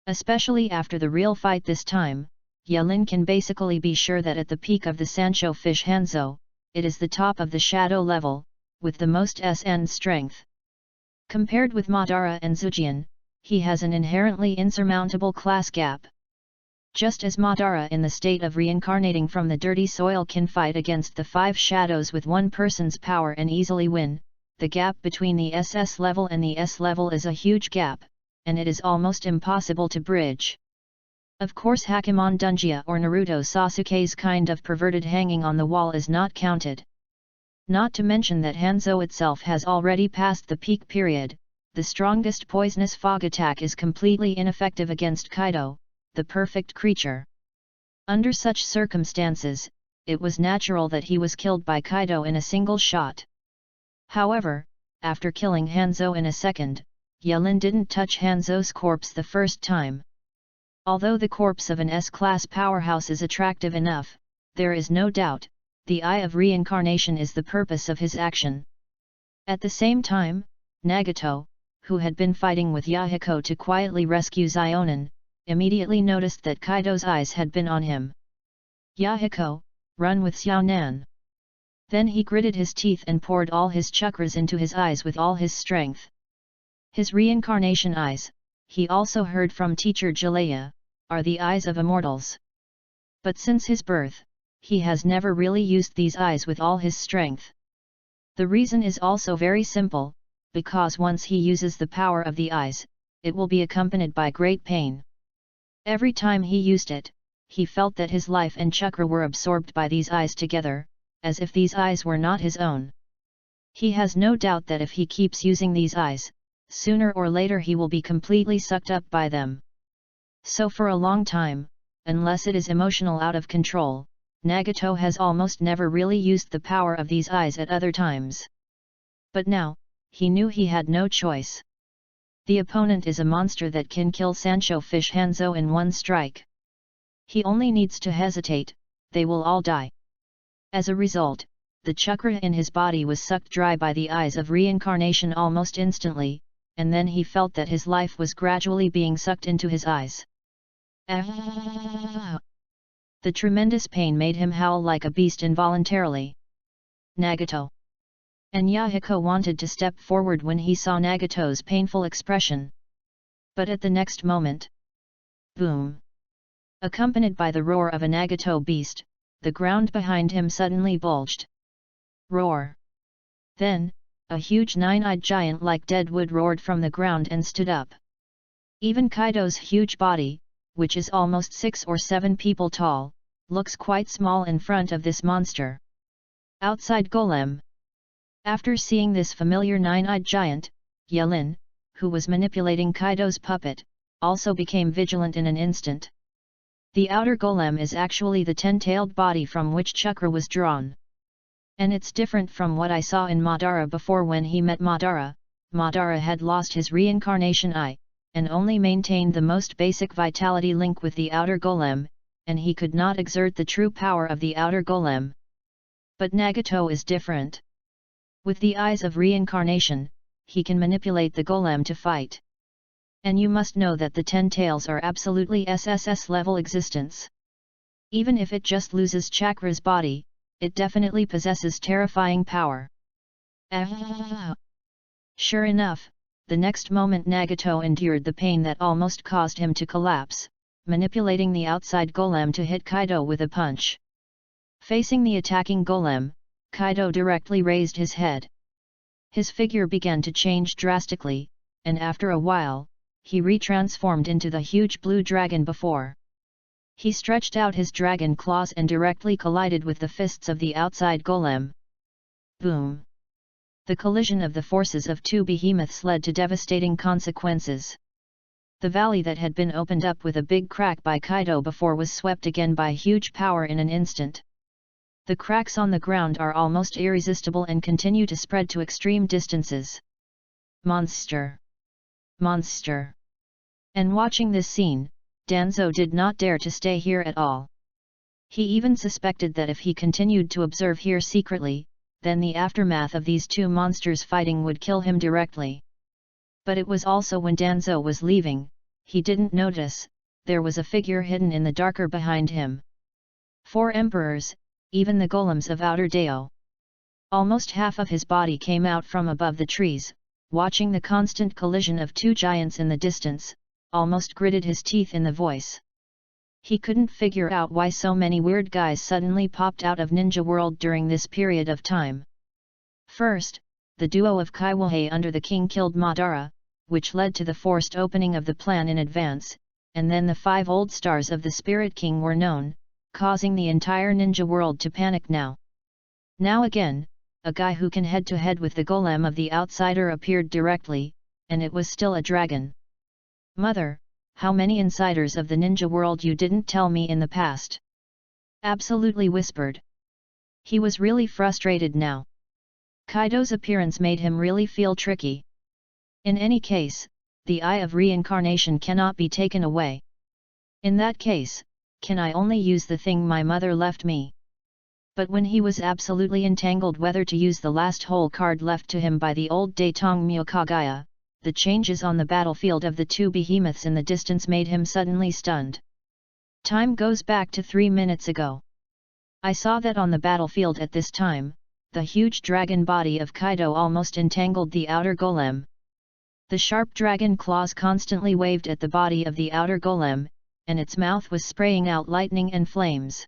Especially after the real fight this time, Yelin can basically be sure that at the peak of the Sancho Fish Hanzo, it is the top of the shadow level, with the most SN strength. Compared with Madara and Zujian, he has an inherently insurmountable class gap. Just as Madara in the state of reincarnating from the dirty soil can fight against the 5 shadows with one person's power and easily win, the gap between the SS level and the S level is a huge gap, and it is almost impossible to bridge. Of course Hakemon Dungia or Naruto Sasuke's kind of perverted hanging on the wall is not counted. Not to mention that Hanzo itself has already passed the peak period. The strongest poisonous fog attack is completely ineffective against Kaido, the perfect creature. Under such circumstances, it was natural that he was killed by Kaido in a single shot. However, after killing Hanzo in a second, Yelin didn't touch Hanzo's corpse the first time. Although the corpse of an S-class powerhouse is attractive enough, there is no doubt, the Eye of Reincarnation is the purpose of his action. At the same time, Nagato, who had been fighting with Yahiko to quietly rescue Zionin, immediately noticed that Kaido's eyes had been on him. Yahiko, run with Xiaonan. Then he gritted his teeth and poured all his chakras into his eyes with all his strength. His reincarnation eyes, he also heard from teacher Jalea, are the eyes of immortals. But since his birth, he has never really used these eyes with all his strength. The reason is also very simple, because once he uses the power of the eyes, it will be accompanied by great pain. Every time he used it, he felt that his life and chakra were absorbed by these eyes together, as if these eyes were not his own. He has no doubt that if he keeps using these eyes, sooner or later he will be completely sucked up by them. So for a long time, unless it is emotional out of control, Nagato has almost never really used the power of these eyes at other times. But now, he knew he had no choice. The opponent is a monster that can kill Sancho Fish Hanzo in one strike. He only needs to hesitate, they will all die. As a result, the chakra in his body was sucked dry by the eyes of reincarnation almost instantly, and then he felt that his life was gradually being sucked into his eyes. The tremendous pain made him howl like a beast involuntarily. Nagato. And Yahiko wanted to step forward when he saw Nagato's painful expression. But at the next moment, boom! Accompanied by the roar of a Nagato beast, the ground behind him suddenly bulged. Roar! Then, a huge 9-eyed giant like Deadwood roared from the ground and stood up. Even Kaido's huge body, which is almost 6 or 7 people tall, looks quite small in front of this monster. Outside Golem. After seeing this familiar 9-eyed giant, Yelin, who was manipulating Kaido's puppet, also became vigilant in an instant. The outer golem is actually the 10-tailed body from which chakra was drawn. And it's different from what I saw in Madara before. When he met Madara, Madara had lost his reincarnation eye, and only maintained the most basic vitality link with the outer golem, and he could not exert the true power of the outer golem. But Nagato is different. With the eyes of reincarnation, he can manipulate the golem to fight. And you must know that the 10 tails are absolutely SSS level existence. Even if it just loses chakra's body, it definitely possesses terrifying power. Sure enough, the next moment Nagato endured the pain that almost caused him to collapse, manipulating the outside golem to hit Kaido with a punch. Facing the attacking golem, Kaido directly raised his head. His figure began to change drastically, and after a while, he retransformed into the huge blue dragon before. He stretched out his dragon claws and directly collided with the fists of the outside golem. Boom! The collision of the forces of two behemoths led to devastating consequences. The valley that had been opened up with a big crack by Kaido before was swept again by huge power in an instant. The cracks on the ground are almost irresistible and continue to spread to extreme distances. Monster! Monster! And watching this scene, Danzo did not dare to stay here at all. He even suspected that if he continued to observe here secretly, then the aftermath of these two monsters fighting would kill him directly. But it was also when Danzo was leaving, he didn't notice, there was a figure hidden in the darker behind him. 4 emperors, even the golems of Outer Dao. Almost half of his body came out from above the trees, watching the constant collision of two giants in the distance, almost gritted his teeth in the voice. He couldn't figure out why so many weird guys suddenly popped out of Ninja World during this period of time. First, the duo of Kaiwahe under the king killed Madara, which led to the forced opening of the plan in advance, and then the 5 old stars of the Spirit King were known, causing the entire ninja world to panic now. Now again, a guy who can head-to-head with the golem of the outsider appeared directly, and it was still a dragon. Mother, how many insiders of the ninja world you didn't tell me in the past? Absolutely whispered. He was really frustrated now. Kaido's appearance made him really feel tricky. In any case, the eye of reincarnation cannot be taken away. In that case, can I only use the thing my mother left me? But when he was absolutely entangled whether to use the last whole card left to him by the old Datong Myokagaya, the changes on the battlefield of the two behemoths in the distance made him suddenly stunned. Time goes back to 3 minutes ago. I saw that on the battlefield at this time, the huge dragon body of Kaido almost entangled the outer golem. The sharp dragon claws constantly waved at the body of the outer golem, and its mouth was spraying out lightning and flames.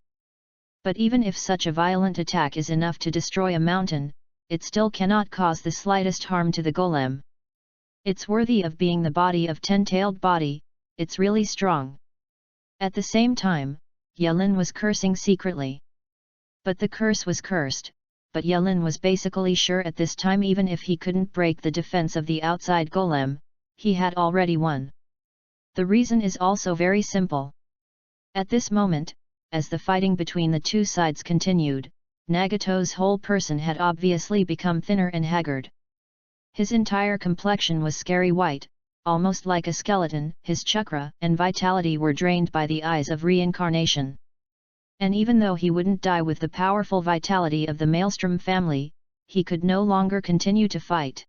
But even if such a violent attack is enough to destroy a mountain, it still cannot cause the slightest harm to the golem. It's worthy of being the body of Ten-tailed body, it's really strong. At the same time, Yelin was cursing secretly. But the curse was cursed, but Yelin was basically sure at this time even if he couldn't break the defense of the outside golem, he had already won. The reason is also very simple. At this moment, as the fighting between the two sides continued, Nagato's whole person had obviously become thinner and haggard. His entire complexion was scary white, almost like a skeleton. His chakra and vitality were drained by the eyes of reincarnation. And even though he wouldn't die with the powerful vitality of the Maelstrom family, he could no longer continue to fight.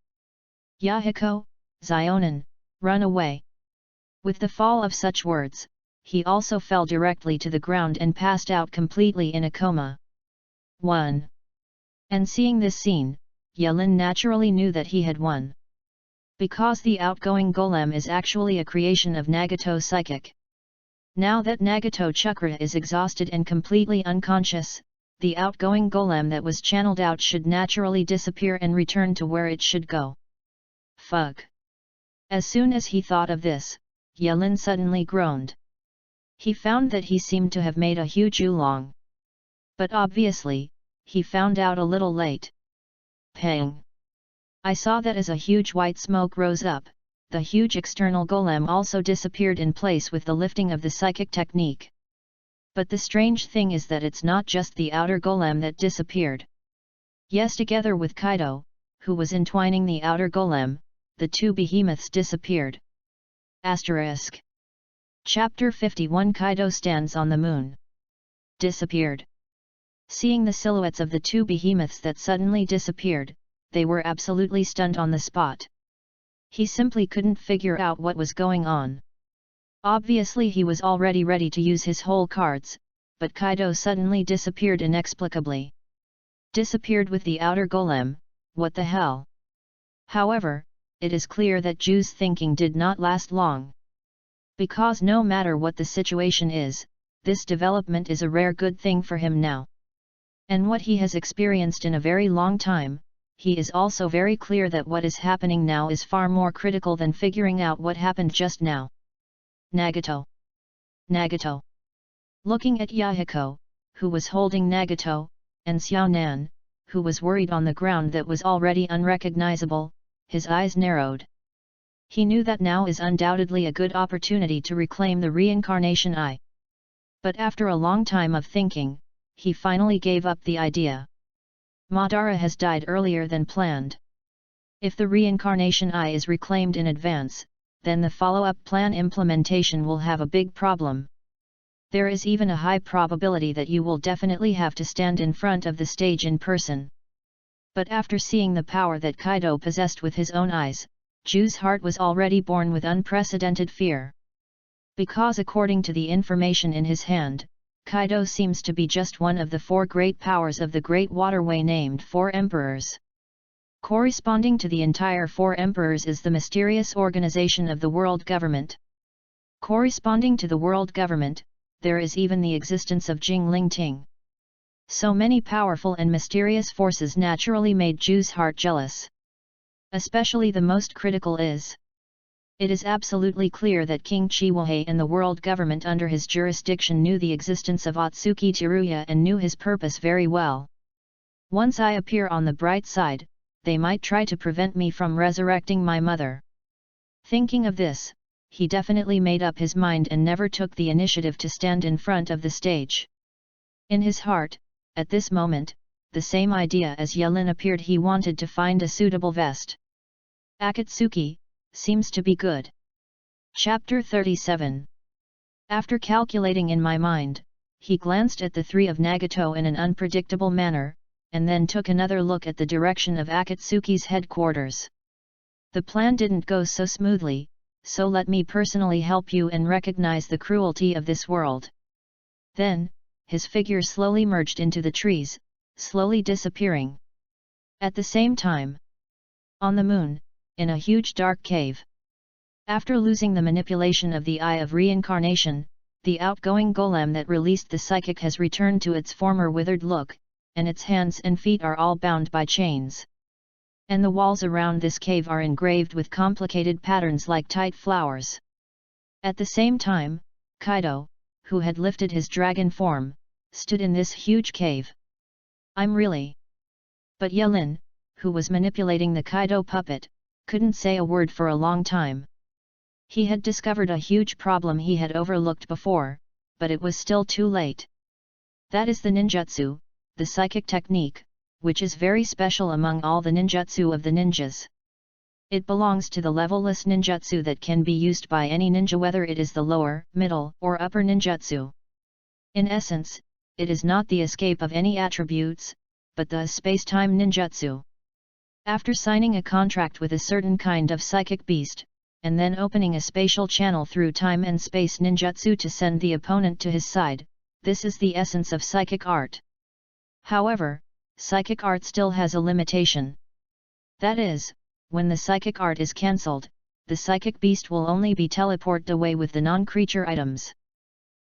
Yahiko, Zionin, run away! With the fall of such words, he also fell directly to the ground and passed out completely in a coma. 1. And seeing this scene, Yelin naturally knew that he had won. Because the outgoing golem is actually a creation of Nagato's psychic. Now that Nagato chakra is exhausted and completely unconscious, the outgoing golem that was channeled out should naturally disappear and return to where it should go. Fuck! As soon as he thought of this, Yelin suddenly groaned. He found that he seemed to have made a huge oolong. But obviously, he found out a little late. Pang! I saw that as a huge white smoke rose up, the huge external golem also disappeared in place with the lifting of the psychic technique. But the strange thing is that it's not just the outer golem that disappeared. Yes, together with Kaido, who was entwining the outer golem, the two behemoths disappeared. Asterisk. Chapter 51 Kaido stands on the moon. Disappeared. Seeing the silhouettes of the two behemoths that suddenly disappeared, they were absolutely stunned on the spot. He simply couldn't figure out what was going on. Obviously he was already ready to use his whole cards, but Kaido suddenly disappeared inexplicably. Disappeared with the outer golem, what the hell? However, it is clear that Ju's thinking did not last long. Because no matter what the situation is, this development is a rare good thing for him now. And what he has experienced in a very long time, he is also very clear that what is happening now is far more critical than figuring out what happened just now. Nagato! Nagato! Looking at Yahiko, who was holding Nagato, and Xiaonan, who was worried on the ground that was already unrecognizable, his eyes narrowed. He knew that now is undoubtedly a good opportunity to reclaim the reincarnation eye. But after a long time of thinking, he finally gave up the idea. Madara has died earlier than planned. If the reincarnation eye is reclaimed in advance, then the follow-up plan implementation will have a big problem. There is even a high probability that you will definitely have to stand in front of the stage in person. But after seeing the power that Kaido possessed with his own eyes, Ju's heart was already born with unprecedented fear. Because according to the information in his hand, Kaido seems to be just one of the 4 great powers of the Great Waterway named 4 Emperors. Corresponding to the entire 4 Emperors is the mysterious organization of the world government. Corresponding to the world government, there is even the existence of Jingling Ting. So many powerful and mysterious forces naturally made Ju's heart jealous. Especially the most critical is. It is absolutely clear that King Chiwahei and the world government under his jurisdiction knew the existence of Otsuki Teruya and knew his purpose very well. Once I appear on the bright side, they might try to prevent me from resurrecting my mother. Thinking of this, he definitely made up his mind and never took the initiative to stand in front of the stage. In his heart, at this moment, the same idea as Yelin appeared. He wanted to find a suitable vest. Akatsuki, seems to be good. Chapter 37. After calculating in my mind, he glanced at the 3 of Nagato in an unpredictable manner, and then took another look at the direction of Akatsuki's headquarters. The plan didn't go so smoothly, so let me personally help you and recognize the cruelty of this world. Then, his figure slowly merged into the trees, slowly disappearing. At the same time, on the moon, in a huge dark cave. After losing the manipulation of the Eye of Reincarnation, the outgoing golem that released the psychic has returned to its former withered look, and its hands and feet are all bound by chains. And the walls around this cave are engraved with complicated patterns like tight flowers. At the same time, Kaido, who had lifted his dragon form, stood in this huge cave. I'm really. But Yelin, who was manipulating the Kaido puppet, couldn't say a word for a long time. He had discovered a huge problem he had overlooked before, but it was still too late. That is the ninjutsu, the psychic technique, which is very special among all the ninjutsu of the ninjas. It belongs to the levelless ninjutsu that can be used by any ninja, whether it is the lower, middle, or upper ninjutsu. In essence, it is not the escape of any attributes, but the space-time ninjutsu. After signing a contract with a certain kind of psychic beast, and then opening a spatial channel through time and space ninjutsu to send the opponent to his side, this is the essence of psychic art. However, psychic art still has a limitation. That is, when the psychic art is cancelled, the psychic beast will only be teleported away with the non-creature items.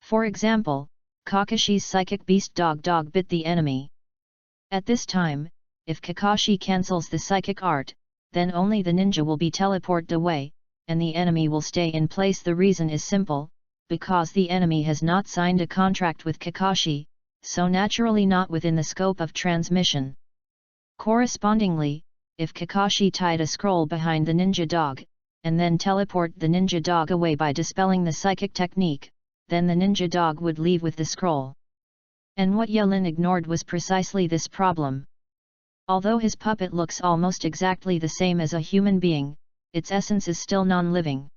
For example, Kakashi's psychic beast dog bit the enemy. At this time, if Kakashi cancels the psychic art, then only the ninja will be teleported away, and the enemy will stay in place. The reason is simple, because the enemy has not signed a contract with Kakashi, so naturally not within the scope of transmission. Correspondingly, if Kakashi tied a scroll behind the ninja dog, and then teleport the ninja dog away by dispelling the psychic technique, then the ninja dog would leave with the scroll. And what Yelin ignored was precisely this problem. Although his puppet looks almost exactly the same as a human being, its essence is still non-living.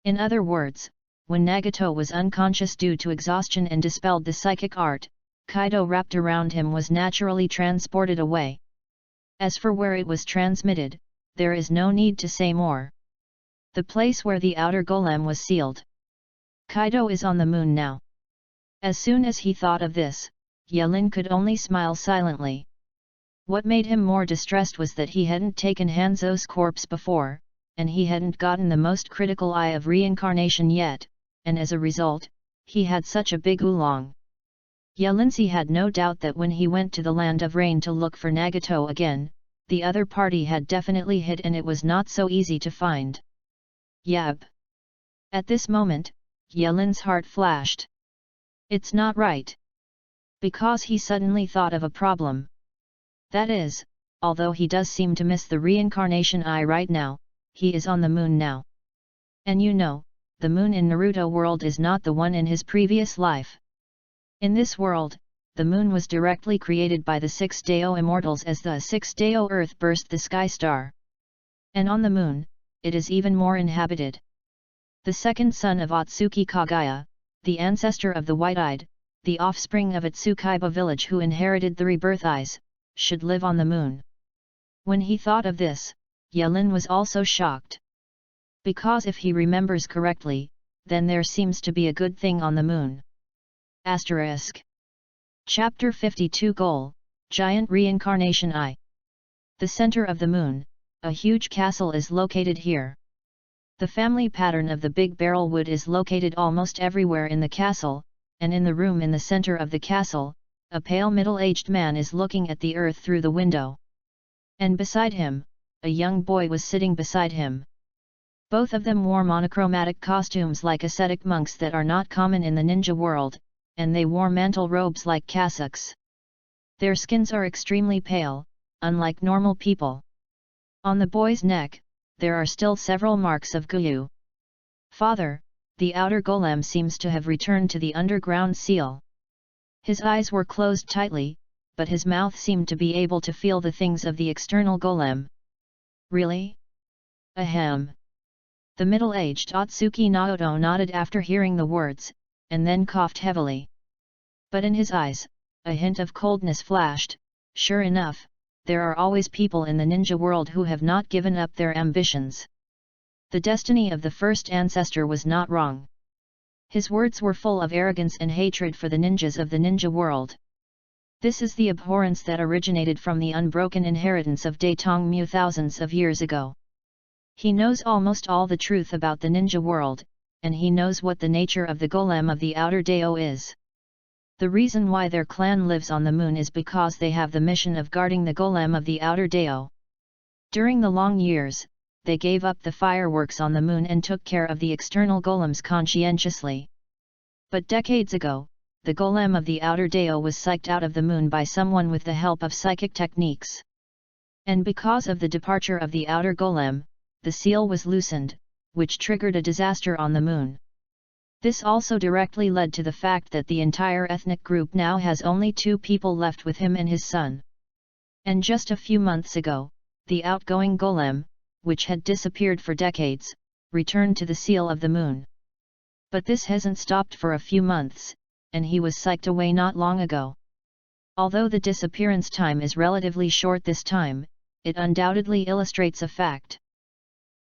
In other words, when Nagato was unconscious due to exhaustion and dispelled the psychic art, Kaido wrapped around him was naturally transported away. As for where it was transmitted, there is no need to say more. The place where the outer golem was sealed. Kaido is on the moon now. As soon as he thought of this, Yelin could only smile silently. What made him more distressed was that he hadn't taken Hanzo's corpse before, and he hadn't gotten the most critical eye of reincarnation yet, and as a result, he had such a big oolong. Yelinsi had no doubt that when he went to the Land of Rain to look for Nagato again, the other party had definitely hid and it was not so easy to find. Yab! At this moment, Yelin's heart flashed. It's not right. Because he suddenly thought of a problem. That is, although he does seem to miss the reincarnation eye right now, he is on the moon now. And you know, the moon in Naruto world is not the one in his previous life. In this world, the moon was directly created by the 6 Dao immortals as the 6 Dao Earth burst the sky star. And on the moon, it is even more inhabited. The second son of Otsuki Kagaya, the ancestor of the White-Eyed, the offspring of Itsukaiba village who inherited the rebirth eyes, should live on the moon. When he thought of this, Yelin was also shocked. Because if he remembers correctly, then there seems to be a good thing on the moon. Asterisk. Chapter 52 Goal, Giant Reincarnation Eye. The center of the moon, a huge castle is located here. The family pattern of the big barrel wood is located almost everywhere in the castle, and in the room in the center of the castle, a pale middle-aged man is looking at the earth through the window. And beside him, a young boy was sitting beside him. Both of them wore monochromatic costumes like ascetic monks that are not common in the ninja world, and they wore mantle robes like cassocks. Their skins are extremely pale, unlike normal people. On the boy's neck, there are still several marks of Guyu. Father, the outer golem seems to have returned to the underground seal. His eyes were closed tightly, but his mouth seemed to be able to feel the things of the external golem. Really? Ahem. The middle-aged Otsuki Naoto nodded after hearing the words, and then coughed heavily. But in his eyes, a hint of coldness flashed. Sure enough, there are always people in the ninja world who have not given up their ambitions. The destiny of the first ancestor was not wrong. His words were full of arrogance and hatred for the ninjas of the ninja world. This is the abhorrence that originated from the unbroken inheritance of Datong Mu thousands of years ago. He knows almost all the truth about the ninja world, and he knows what the nature of the golem of the outer Dao is. The reason why their clan lives on the moon is because they have the mission of guarding the golem of the outer Dao. During the long years, they gave up the fireworks on the moon and took care of the external golems conscientiously. But decades ago, the golem of the outer Dao was psyched out of the moon by someone with the help of psychic techniques. And because of the departure of the outer golem, the seal was loosened, which triggered a disaster on the moon. This also directly led to the fact that the entire ethnic group now has only 2 people left with him and his son. And just a few months ago, the outgoing golem, which had disappeared for decades, returned to the seal of the moon. But this hasn't stopped for a few months, and he was psyched away not long ago. Although the disappearance time is relatively short this time, it undoubtedly illustrates a fact.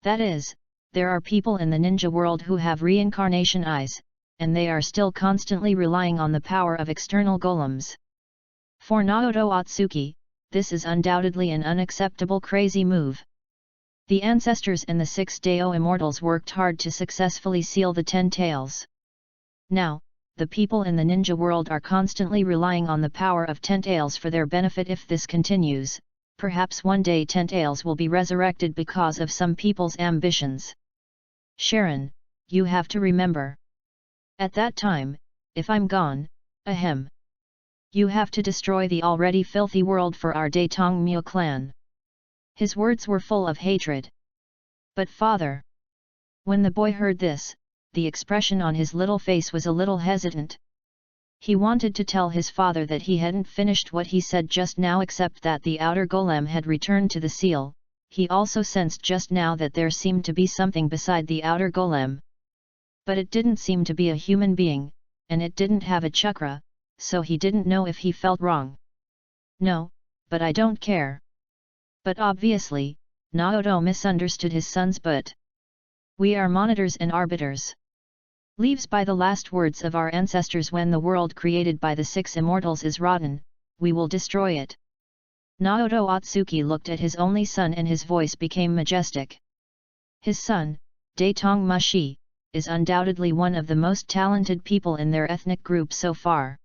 That is, there are people in the ninja world who have reincarnation eyes, and they are still constantly relying on the power of external golems. For Naoto Otsuki, this is undoubtedly an unacceptable crazy move. The ancestors and the 6 Dao immortals worked hard to successfully seal the 10 tails. Now, the people in the ninja world are constantly relying on the power of 10 tails for their benefit. If this continues, perhaps one day 10 tails will be resurrected because of some people's ambitions. Sharon, you have to remember. At that time, if I'm gone, ahem. You have to destroy the already filthy world for our Datong Mu clan. His words were full of hatred. But father. When the boy heard this, the expression on his little face was a little hesitant. He wanted to tell his father that he hadn't finished what he said just now, except that the outer golem had returned to the seal. He also sensed just now that there seemed to be something beside the outer golem. But it didn't seem to be a human being, and it didn't have a chakra, so he didn't know if he felt wrong. No, but I don't care. But obviously, Naoto misunderstood his son's but. We are monitors and arbiters. Leaves by the last words of our ancestors: when the world created by the 6 immortals is rotten, we will destroy it. Naoto Otsuki looked at his only son and his voice became majestic. His son, Datong Mushi, is undoubtedly one of the most talented people in their ethnic group so far.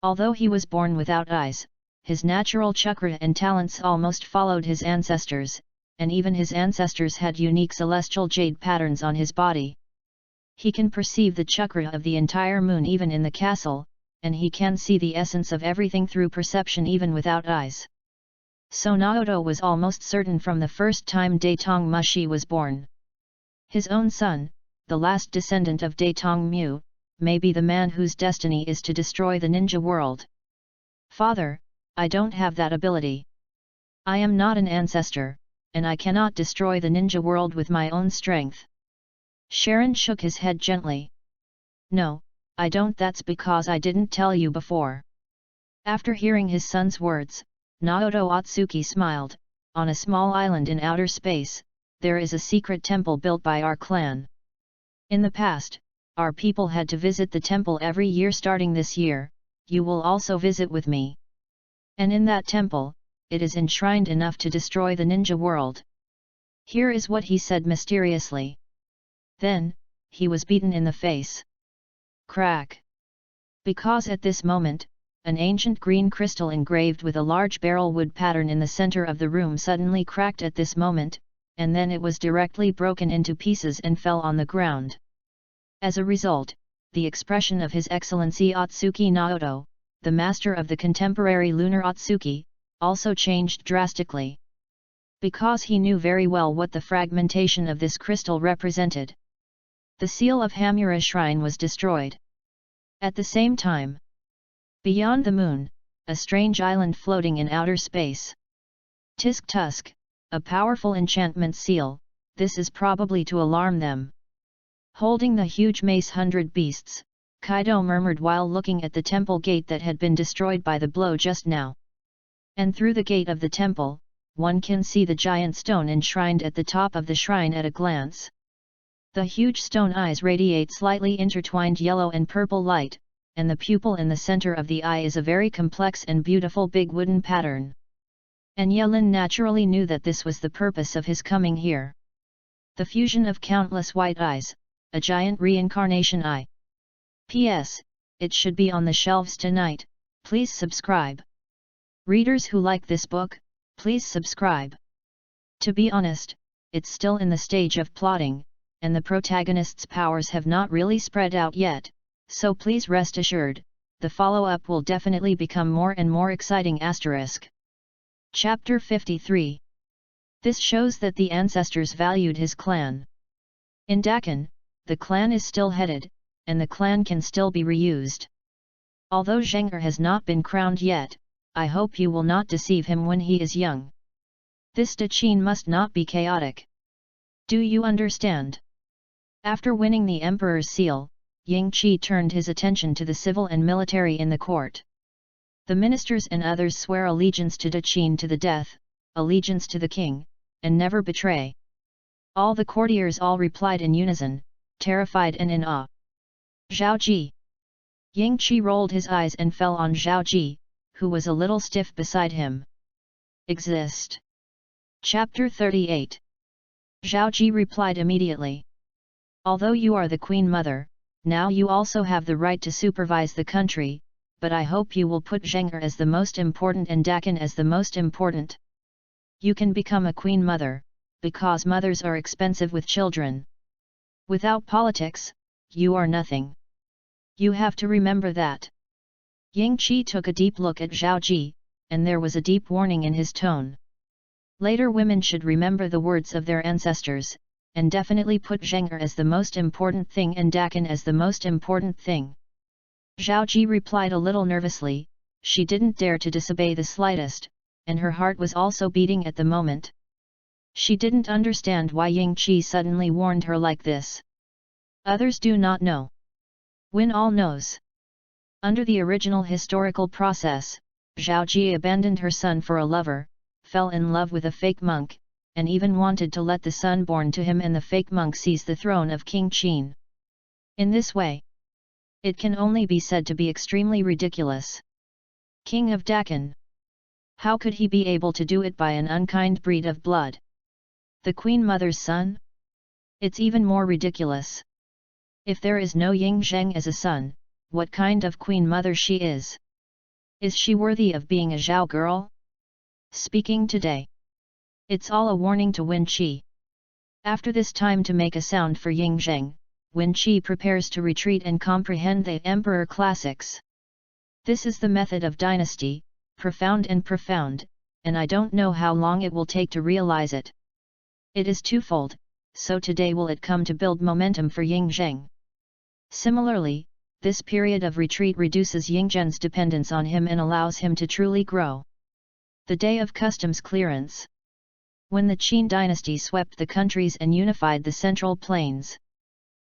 Although he was born without eyes, his natural chakra and talents almost followed his ancestors, and even his ancestors had unique celestial jade patterns on his body. He can perceive the chakra of the entire moon even in the castle, and he can see the essence of everything through perception even without eyes. So Naoto was almost certain from the first time Daetong Mushi was born. His own son, the last descendant of Daetong Mu, may be the man whose destiny is to destroy the ninja world. Father, I don't have that ability. I am not an ancestor, and I cannot destroy the ninja world with my own strength. Sharon shook his head gently. No, I don't. That's because I didn't tell you before. After hearing his son's words, Naoto Atsuki smiled. On a small island in outer space, there is a secret temple built by our clan. In the past, our people had to visit the temple every year. Starting this year, you will also visit with me. And in that temple, it is enshrined enough to destroy the ninja world. Here is what he said mysteriously. Then, he was beaten in the face. Crack! Because at this moment, an ancient green crystal engraved with a large barrel wood pattern in the center of the room suddenly cracked at this moment, and then it was directly broken into pieces and fell on the ground. As a result, the expression of His Excellency Atsuki Naoto, the master of the contemporary lunar Atsuki, also changed drastically. Because he knew very well what the fragmentation of this crystal represented. The seal of Hamura Shrine was destroyed. At the same time, beyond the moon, a strange island floating in outer space. Tisk Tusk, a powerful enchantment seal, this is probably to alarm them. Holding the huge mace 100 beasts, Kaido murmured while looking at the temple gate that had been destroyed by the blow just now. And through the gate of the temple, one can see the giant stone enshrined at the top of the shrine at a glance. The huge stone eyes radiate slightly intertwined yellow and purple light, and the pupil in the center of the eye is a very complex and beautiful big wooden pattern. And Yelin naturally knew that this was the purpose of his coming here. The fusion of countless white eyes, a giant reincarnation eye. P.S. It should be on the shelves tonight. Please subscribe. Readers who like this book, please subscribe. To be honest, it's still in the stage of plotting, and the protagonist's powers have not really spread out yet, so please rest assured, the follow-up will definitely become more and more exciting. Chapter 53. This shows that the ancestors valued his clan. In Dakin, the clan is still headed, and the clan can still be reused. Although Zheng'er has not been crowned yet, I hope you will not deceive him when he is young. This Daqin must not be chaotic. Do you understand? After winning the Emperor's seal, Ying Qi turned his attention to the civil and military in the court. The ministers and others swear allegiance to Daqin to the death, allegiance to the king, and never betray. All the courtiers all replied in unison, terrified and in awe. Zhao Ji. Ying Qi rolled his eyes and fell on Zhao Ji, who was a little stiff beside him. Exist. Chapter 38. Zhao Ji replied immediately. Although you are the Queen Mother, now you also have the right to supervise the country, but I hope you will put Zheng'er as the most important and Dakin as the most important. You can become a Queen Mother, because mothers are expensive with children. Without politics, you are nothing. You have to remember that. Ying Qi took a deep look at Zhao Ji, and there was a deep warning in his tone. Later women should remember the words of their ancestors, and definitely put Zheng'er as the most important thing and Dakin as the most important thing. Zhao Ji replied a little nervously, she didn't dare to disobey the slightest, and her heart was also beating at the moment. She didn't understand why Ying Qi suddenly warned her like this. Others do not know. Win all knows. Under the original historical process, Zhao Ji abandoned her son for a lover, fell in love with a fake monk, and even wanted to let the son born to him and the fake monk seize the throne of King Qin. In this way, it can only be said to be extremely ridiculous. King of Dakin. How could he be able to do it by an unkind breed of blood? The Queen Mother's son? It's even more ridiculous. If there is no Ying Zheng as a son, what kind of Queen Mother she is? Is she worthy of being a Zhao girl? Speaking today. It's all a warning to Wen Qi. After this time to make a sound for Ying Zheng, Wen Qi prepares to retreat and comprehend the Emperor Classics. This is the method of dynasty, profound, and I don't know how long it will take to realize it. It is twofold, so today will it come to build momentum for Yingzheng. Similarly, this period of retreat reduces Yingzhen's dependence on him and allows him to truly grow. The day of customs clearance. When the Qin dynasty swept the countries and unified the central plains.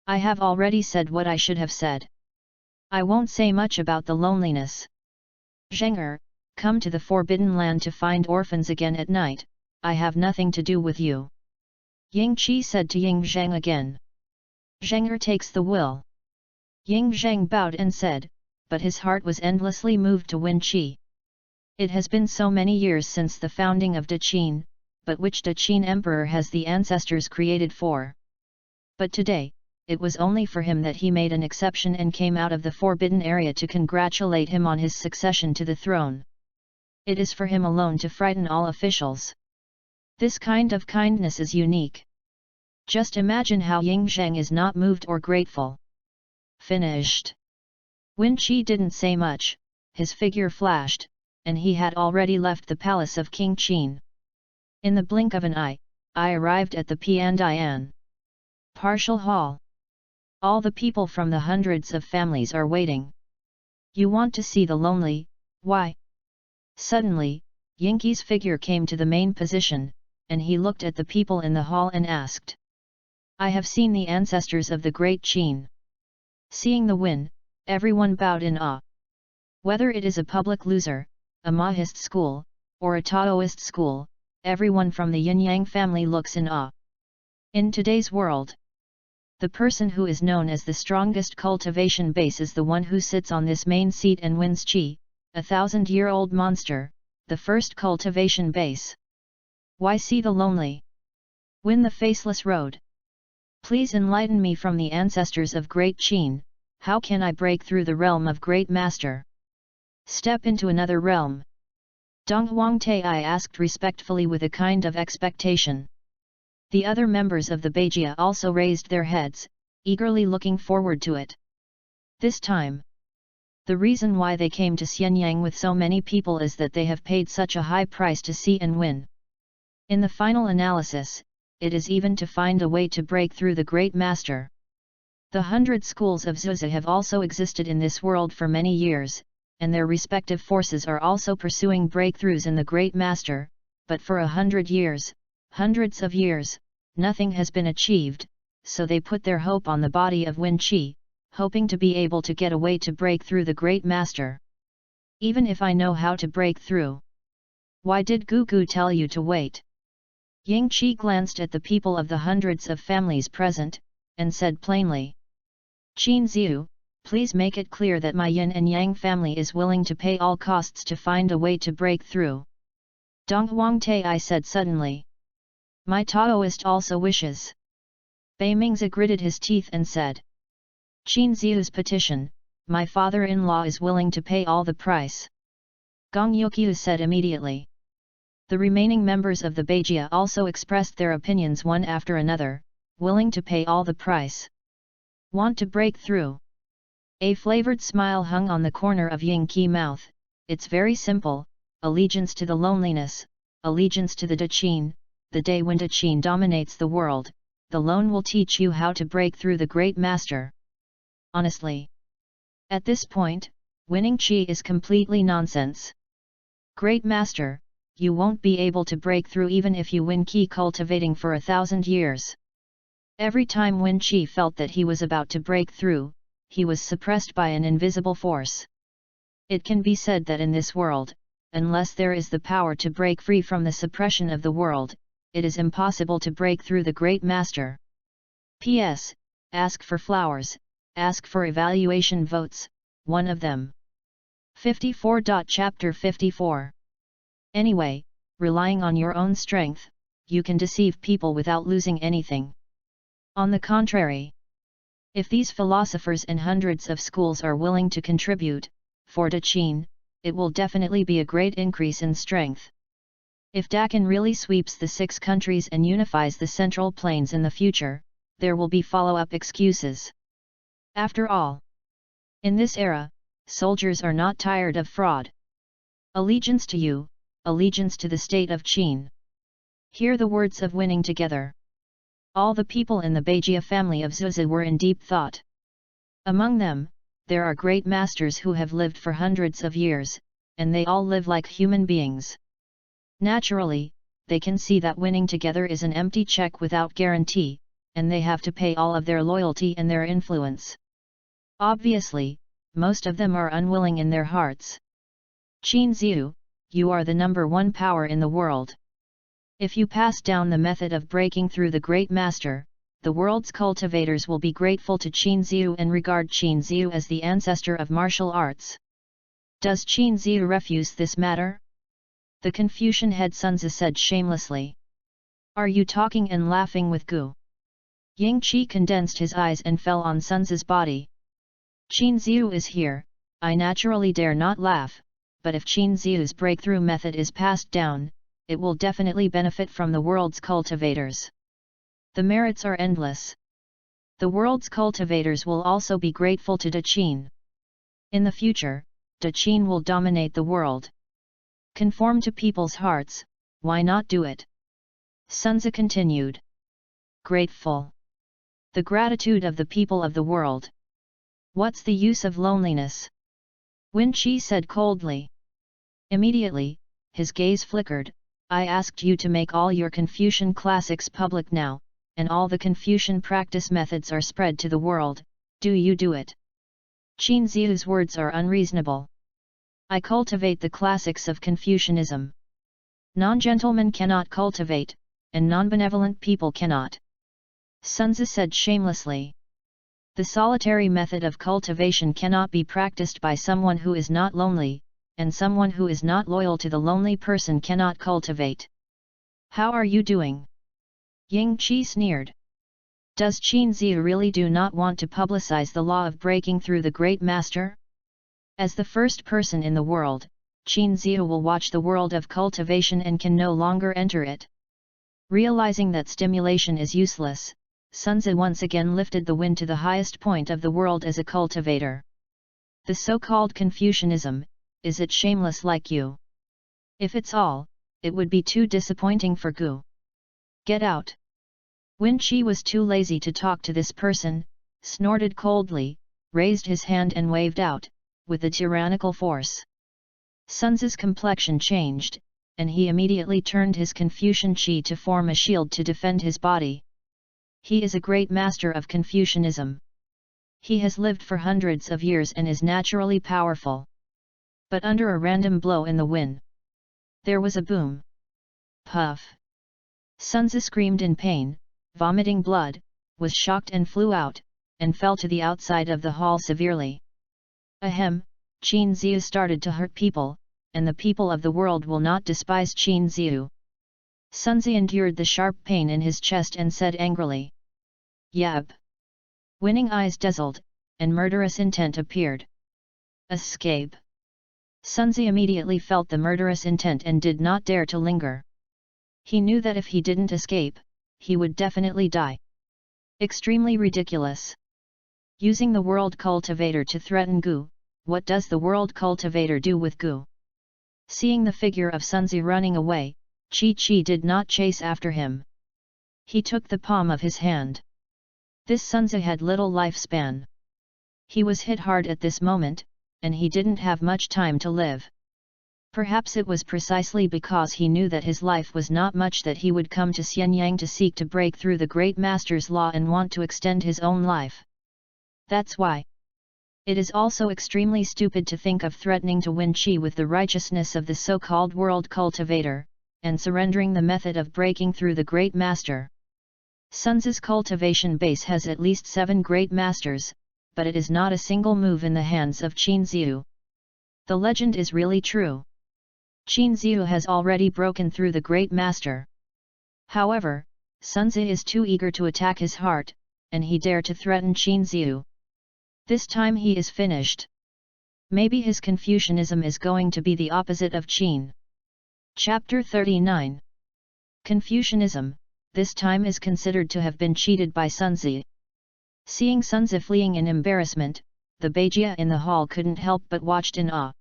I have already said what I should have said. I won't say much about the loneliness. Zheng come to the Forbidden Land to find orphans again at night, I have nothing to do with you. Ying Qi said to Ying Zheng again. Zheng takes the will. Ying Zheng bowed and said, but his heart was endlessly moved to Wen Qi. It has been so many years since the founding of Daqin, but which Daqin emperor has the ancestors created for? But today, it was only for him that he made an exception and came out of the forbidden area to congratulate him on his succession to the throne. It is for him alone to frighten all officials. This kind of kindness is unique. Just imagine how Ying Zheng is not moved or grateful. Finished. Wen Qi didn't say much, his figure flashed, and he had already left the palace of King Qin. In the blink of an eye, I arrived at the Piandian Partial Hall. All the people from the hundreds of families are waiting. You want to see the lonely, why? Suddenly, Yingqi's figure came to the main position, and he looked at the people in the hall and asked. I have seen the ancestors of the great Qin. Seeing the win, everyone bowed in awe. Whether it is a public loser, a Mahist school, or a Taoist school, everyone from the Yin-Yang family looks in awe. In today's world, the person who is known as the strongest cultivation base is the one who sits on this main seat and wins Qi, a 1,000-year-old monster, the first cultivation base. Why see the lonely? Win the faceless road. Please enlighten me from the ancestors of Great Qin, how can I break through the realm of Great Master? Step into another realm. Dong Huangtai asked respectfully with a kind of expectation. The other members of the Beijia also raised their heads, eagerly looking forward to it. This time, the reason why they came to Xianyang with so many people is that they have paid such a high price to see and win. In the final analysis, it is even to find a way to break through the Great Master. The 100 schools of Zhuzi have also existed in this world for many years, and their respective forces are also pursuing breakthroughs in the Great Master, but for 100 years, hundreds of years, nothing has been achieved, so they put their hope on the body of Wen Qi, hoping to be able to get a way to break through the Great Master. Even if I know how to break through. Why did Gugu tell you to wait? Ying Qi glanced at the people of the hundreds of families present, and said plainly. Qin Ziu, please make it clear that my Yin and Yang family is willing to pay all costs to find a way to break through. Dong Huangtai said suddenly. My Taoist also wishes. Bei Mingzi gritted his teeth and said. Qin Ziu's petition, my father-in-law is willing to pay all the price. Gong Yuqiu said immediately. The remaining members of the Beijia also expressed their opinions one after another, willing to pay all the price. Want to break through? A flavored smile hung on the corner of Ying Qi's mouth. It's very simple, allegiance to the loneliness, allegiance to the Daqin. The day when Daqin dominates the world, the lone will teach you how to break through the Great Master. Honestly. At this point, winning Qi is completely nonsense. Great Master, you won't be able to break through even if you win Qi cultivating for 1,000 years. Every time Wen Qi felt that he was about to break through, he was suppressed by an invisible force. It can be said that in this world, unless there is the power to break free from the suppression of the world, it is impossible to break through the Great Master. P.S. Ask for flowers, ask for evaluation votes, one of them. 54. Chapter 54. Anyway, relying on your own strength, you can deceive people without losing anything. On the contrary, if these philosophers and hundreds of schools are willing to contribute, for Daqin, it will definitely be a great increase in strength. If Daqin really sweeps the 6 countries and unifies the central plains in the future, there will be follow-up excuses. After all, in this era, soldiers are not tired of fraud. Allegiance to you, allegiance to the state of Qin. Hear the words of winning together. All the people in the Beijia family of Zuzi were in deep thought. Among them, there are great masters who have lived for hundreds of years, and they all live like human beings. Naturally, they can see that winning together is an empty check without guarantee, and they have to pay all of their loyalty and their influence. Obviously, most of them are unwilling in their hearts. Qin Ziyu, you are the number one power in the world. If you pass down the method of breaking through the great master, the world's cultivators will be grateful to Qin Ziyu and regard Qin Ziyu as the ancestor of martial arts. Does Qin Ziyu refuse this matter? The Confucian head Sunzi said shamelessly. Are you talking and laughing with Gu? Ying Qi condensed his eyes and fell on Sunzi's body. Qin Ziyu is here, I naturally dare not laugh, but if Qin Ziyu's breakthrough method is passed down, it will definitely benefit from the world's cultivators. The merits are endless. The world's cultivators will also be grateful to Da Qin. In the future, Da Qin will dominate the world. Conform to people's hearts, why not do it? Sunzi continued. Grateful. The gratitude of the people of the world. What's the use of loneliness? Wen Qi said coldly. Immediately, his gaze flickered. I asked you to make all your Confucian classics public now, and all the Confucian practice methods are spread to the world, do you do it? Qin Ziyu's words are unreasonable. I cultivate the classics of Confucianism. Non-gentlemen cannot cultivate, and non-benevolent people cannot. Sunzi said shamelessly. The solitary method of cultivation cannot be practiced by someone who is not lonely, and someone who is not loyal to the lonely person cannot cultivate. How are you doing? Ying Qi sneered. Does Qin Ziyu really do not want to publicize the law of breaking through the great master? As the first person in the world, Qin Ziyu will watch the world of cultivation and can no longer enter it. Realizing that stimulation is useless, Sunzi once again lifted the wind to the highest point of the world as a cultivator. The so-called Confucianism, is it shameless like you? If it's all, it would be too disappointing for Gu. Get out. Wen Qi was too lazy to talk to this person, snorted coldly, raised his hand and waved out, with a tyrannical force. Sunzi's complexion changed, and he immediately turned his Confucian Qi to form a shield to defend his body. He is a great master of Confucianism. He has lived for hundreds of years and is naturally powerful. But under a random blow in the wind, there was a boom. Puff! Sunzi screamed in pain, vomiting blood, was shocked and flew out, and fell to the outside of the hall severely. Ahem, Qin Ziyu started to hurt people, and the people of the world will not despise Qin Ziyu. Sunzi endured the sharp pain in his chest and said angrily. Yab! Winning eyes dazzled, and murderous intent appeared. Escape! Sunzi immediately felt the murderous intent and did not dare to linger. He knew that if he didn't escape, he would definitely die. Extremely ridiculous. Using the world cultivator to threaten Gu, what does the world cultivator do with Gu? Seeing the figure of Sunzi running away, Qi did not chase after him. He took the palm of his hand. This Sunzi had little lifespan. He was hit hard at this moment, and he didn't have much time to live. Perhaps it was precisely because he knew that his life was not much that he would come to Xianyang to seek to break through the great master's law and want to extend his own life. That's why. It is also extremely stupid to think of threatening to Wen Qi with the righteousness of the so-called world cultivator, and surrendering the method of breaking through the great master. Sunzi's cultivation base has at least 7 great masters, but it is not a single move in the hands of Qin Ziyu. The legend is really true. Qin Ziyu has already broken through the great master. However, Sunzi is too eager to attack his heart, and he dare to threaten Qin Ziyu. This time he is finished. Maybe his Confucianism is going to be the opposite of Qin. Chapter 39. Confucianism, this time is considered to have been cheated by Sunzi. Seeing Sunzi fleeing in embarrassment, the Bajia in the hall couldn't help but watched in awe.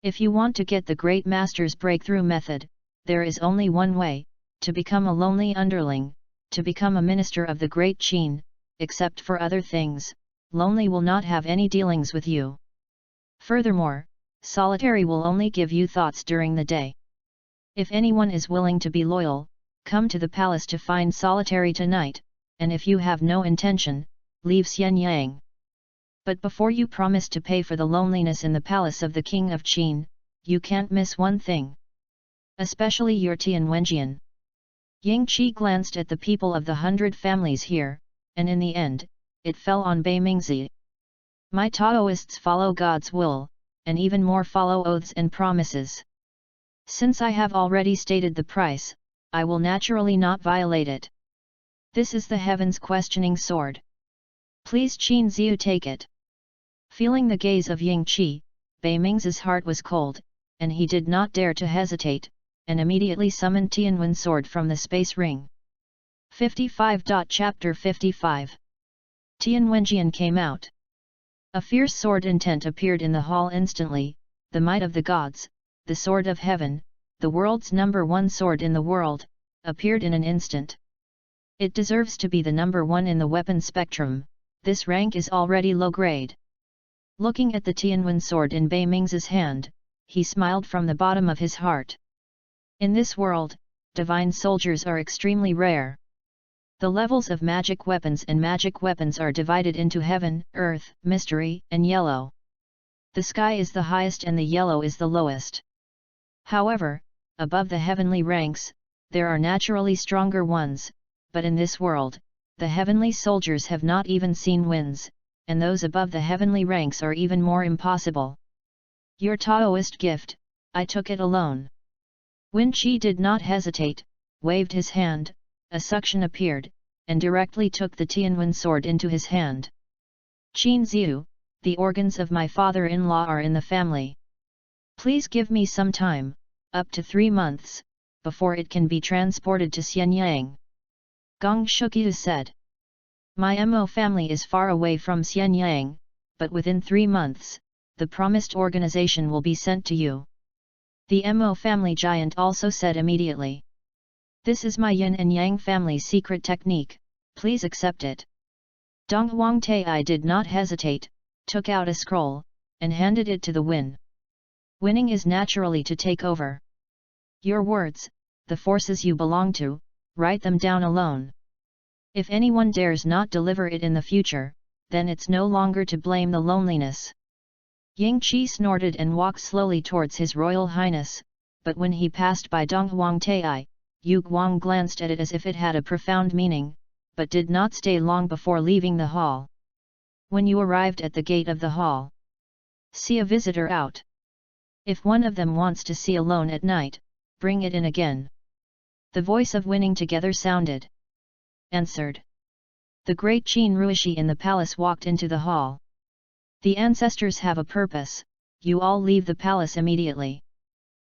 If you want to get the great master's breakthrough method, there is only one way, to become a lonely underling, to become a minister of the great Qin. Except for other things, lonely will not have any dealings with you. Furthermore, solitary will only give you thoughts during the day. If anyone is willing to be loyal, come to the palace to find solitary tonight, and if you have no intention, leave Xianyang. But before you promise to pay for the loneliness in the palace of the King of Qin, you can't miss one thing. Especially your Tian Wenjian. Yang Qi glanced at the people of the 100 families here, and in the end, it fell on Bei Mingzi. My Taoists follow God's will, and even more follow oaths and promises. Since I have already stated the price, I will naturally not violate it. This is the Heaven's questioning sword. Please Qin Ziu take it. Feeling the gaze of Yang Qi, Bei Mingzi's heart was cold, and he did not dare to hesitate, and immediately summoned Tianwen sword from the space ring. 55. Chapter 55. Tianwenjian came out. A fierce sword intent appeared in the hall instantly, the might of the gods, the sword of heaven, the world's #1 sword in the world, appeared in an instant. It deserves to be the #1 in the weapon spectrum, this rank is already low grade. Looking at the Tianwen sword in Bei Mingzi's hand, he smiled from the bottom of his heart. In this world, divine soldiers are extremely rare. The levels of magic weapons are divided into heaven, earth, mystery, and yellow. The sky is the highest and the yellow is the lowest. However, above the heavenly ranks, there are naturally stronger ones, but in this world, the heavenly soldiers have not even seen winds, and those above the heavenly ranks are even more impossible. Your Taoist gift, I took it alone. Wen Qi did not hesitate, waved his hand, a suction appeared, and directly took the Tianwen sword into his hand. Qin Ziu, the organs of my father-in-law are in the family. Please give me some time, up to 3 months, before it can be transported to Xianyang. Gong Shuqiu said. My Mo family is far away from Xianyang, but within 3 months, the promised organization will be sent to you. The Mo family giant also said immediately. This is my Yin and Yang family's secret technique, please accept it. Dong Huangtai did not hesitate, took out a scroll, and handed it to the Win. Winning is naturally to take over. Your words, the forces you belong to, write them down alone. If anyone dares not deliver it in the future, then it's no longer to blame the loneliness. Yang Qi snorted and walked slowly towards His Royal Highness, but when he passed by Dong Huangtai, Yu Guang glanced at it as if it had a profound meaning, but did not stay long before leaving the hall. When you arrived at the gate of the hall, see a visitor out. If one of them wants to see alone at night, bring it in again. The voice of Winning Together sounded. Answered. The great Qin Ruishi in the palace walked into the hall. The ancestors have a purpose, you all leave the palace immediately.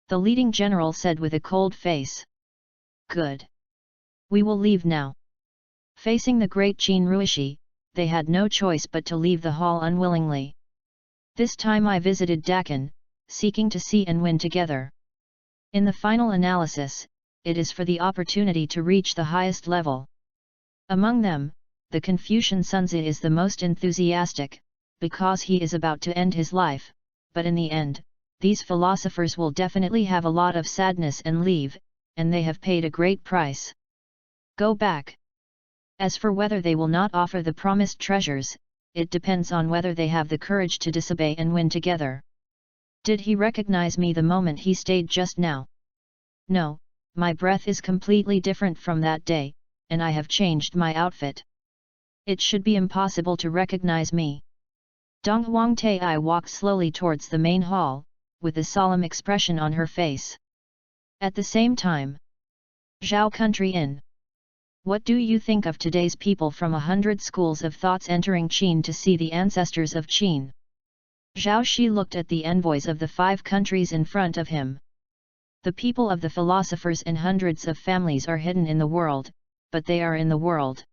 The leading general said with a cold face. Good. We will leave now. Facing the great Qin Ruishi, they had no choice but to leave the hall unwillingly. This time I visited Dakan, seeking to see and win together. In the final analysis, it is for the opportunity to reach the highest level. Among them, the Confucian Sunzi is the most enthusiastic, because he is about to end his life, but in the end, these philosophers will definitely have a lot of sadness and leave, and they have paid a great price. Go back. As for whether they will not offer the promised treasures, it depends on whether they have the courage to disobey and win together. Did he recognize me the moment he stayed just now? No, my breath is completely different from that day, and I have changed my outfit. It should be impossible to recognize me. Dong Huangtai walked slowly towards the main hall, with a solemn expression on her face. At the same time, Zhao Country Inn. What do you think of today's people from 100 schools of thoughts entering Qin to see the ancestors of Qin? Zhao Shi looked at the envoys of the 5 countries in front of him. The people of the philosophers and hundreds of families are hidden in the world, but they are in the world.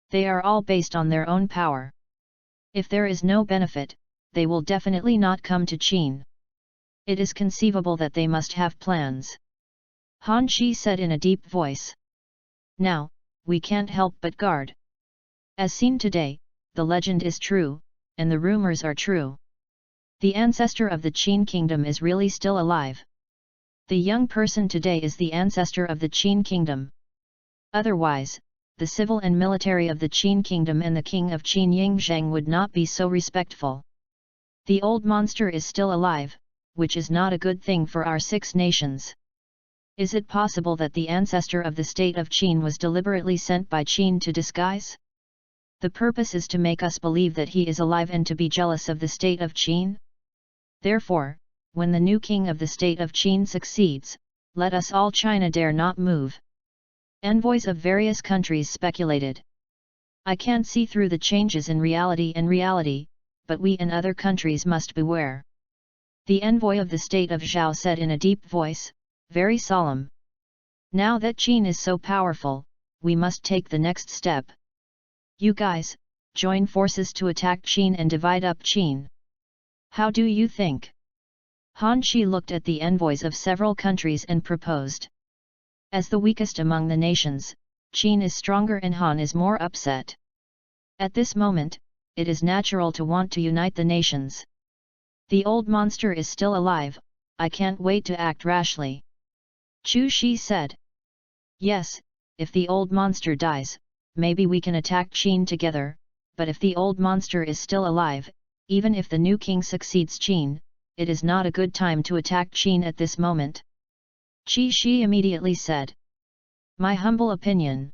They are all based on their own power. If there is no benefit, they will definitely not come to Qin. It is conceivable that they must have plans. Han Shi said in a deep voice. Now, we can't help but guard. As seen today, the legend is true, and the rumors are true. The ancestor of the Qin kingdom is really still alive. The young person today is the ancestor of the Qin kingdom. Otherwise, the civil and military of the Qin kingdom and the king of Qin Yingzheng would not be so respectful. The old monster is still alive, which is not a good thing for our 6 nations. Is it possible that the ancestor of the state of Qin was deliberately sent by Qin to disguise? The purpose is to make us believe that he is alive and to be jealous of the state of Qin. Therefore, when the new king of the state of Qin succeeds, let us all China dare not move. Envoys of various countries speculated. I can't see through the changes in reality, but we in other countries must beware. The envoy of the state of Zhao said in a deep voice, very solemn. Now that Qin is so powerful, we must take the next step. You guys, join forces to attack Qin and divide up Qin. How do you think? Han Shi looked at the envoys of several countries and proposed. As the weakest among the nations, Qin is stronger and Han is more upset. At this moment, it is natural to want to unite the nations. The old monster is still alive, I can't wait to act rashly. Chu Shi said. Yes, if the old monster dies, maybe we can attack Qin together, but if the old monster is still alive, even if the new king succeeds Qin, it is not a good time to attack Qin at this moment. Qi Shi immediately said. My humble opinion.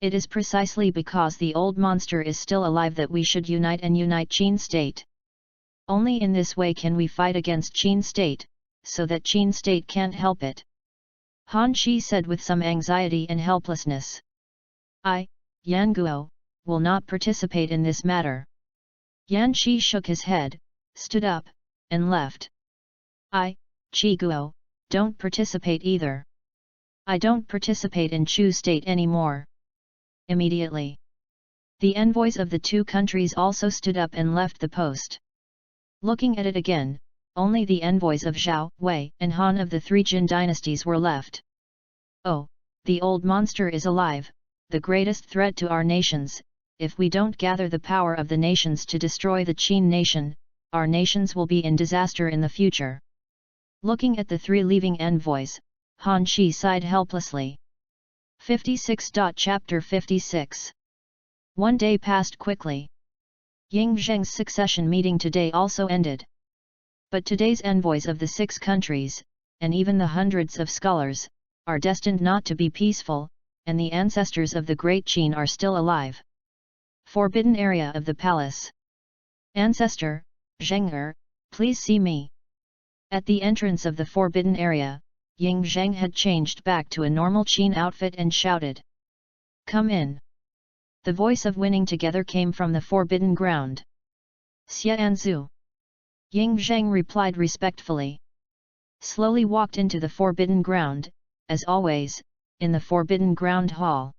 It is precisely because the old monster is still alive that we should unite Qin state. Only in this way can we fight against Qin state, so that Qin state can't help it. Han Shi said with some anxiety and helplessness. I, Yan Guo, will not participate in this matter. Yan Shi shook his head, stood up, and left. I, Qi Guo, don't participate either. I don't participate in Chu state anymore. Immediately, the envoys of the 2 countries also stood up and left the post. Looking at it again, only the envoys of Zhao, Wei, and Han of the 3 Jin dynasties were left. Oh, the old monster is alive, the greatest threat to our nations. If we don't gather the power of the nations to destroy the Qin nation, our nations will be in disaster in the future. Looking at the 3 leaving envoys, Han Shi sighed helplessly. 56. Chapter 56. One day passed quickly. Yingzheng's succession meeting today also ended. But today's envoys of the 6 countries, and even the hundreds of scholars, are destined not to be peaceful, and the ancestors of the great Qin are still alive. Forbidden area of the palace. Ancestor, Zheng please see me. At the entrance of the forbidden area, Yingzheng had changed back to a normal Qin outfit and shouted. Come in. The voice of winning together came from the forbidden ground. Xianzu. Yingzheng replied respectfully. Slowly walked into the forbidden ground, as always, in the forbidden ground hall.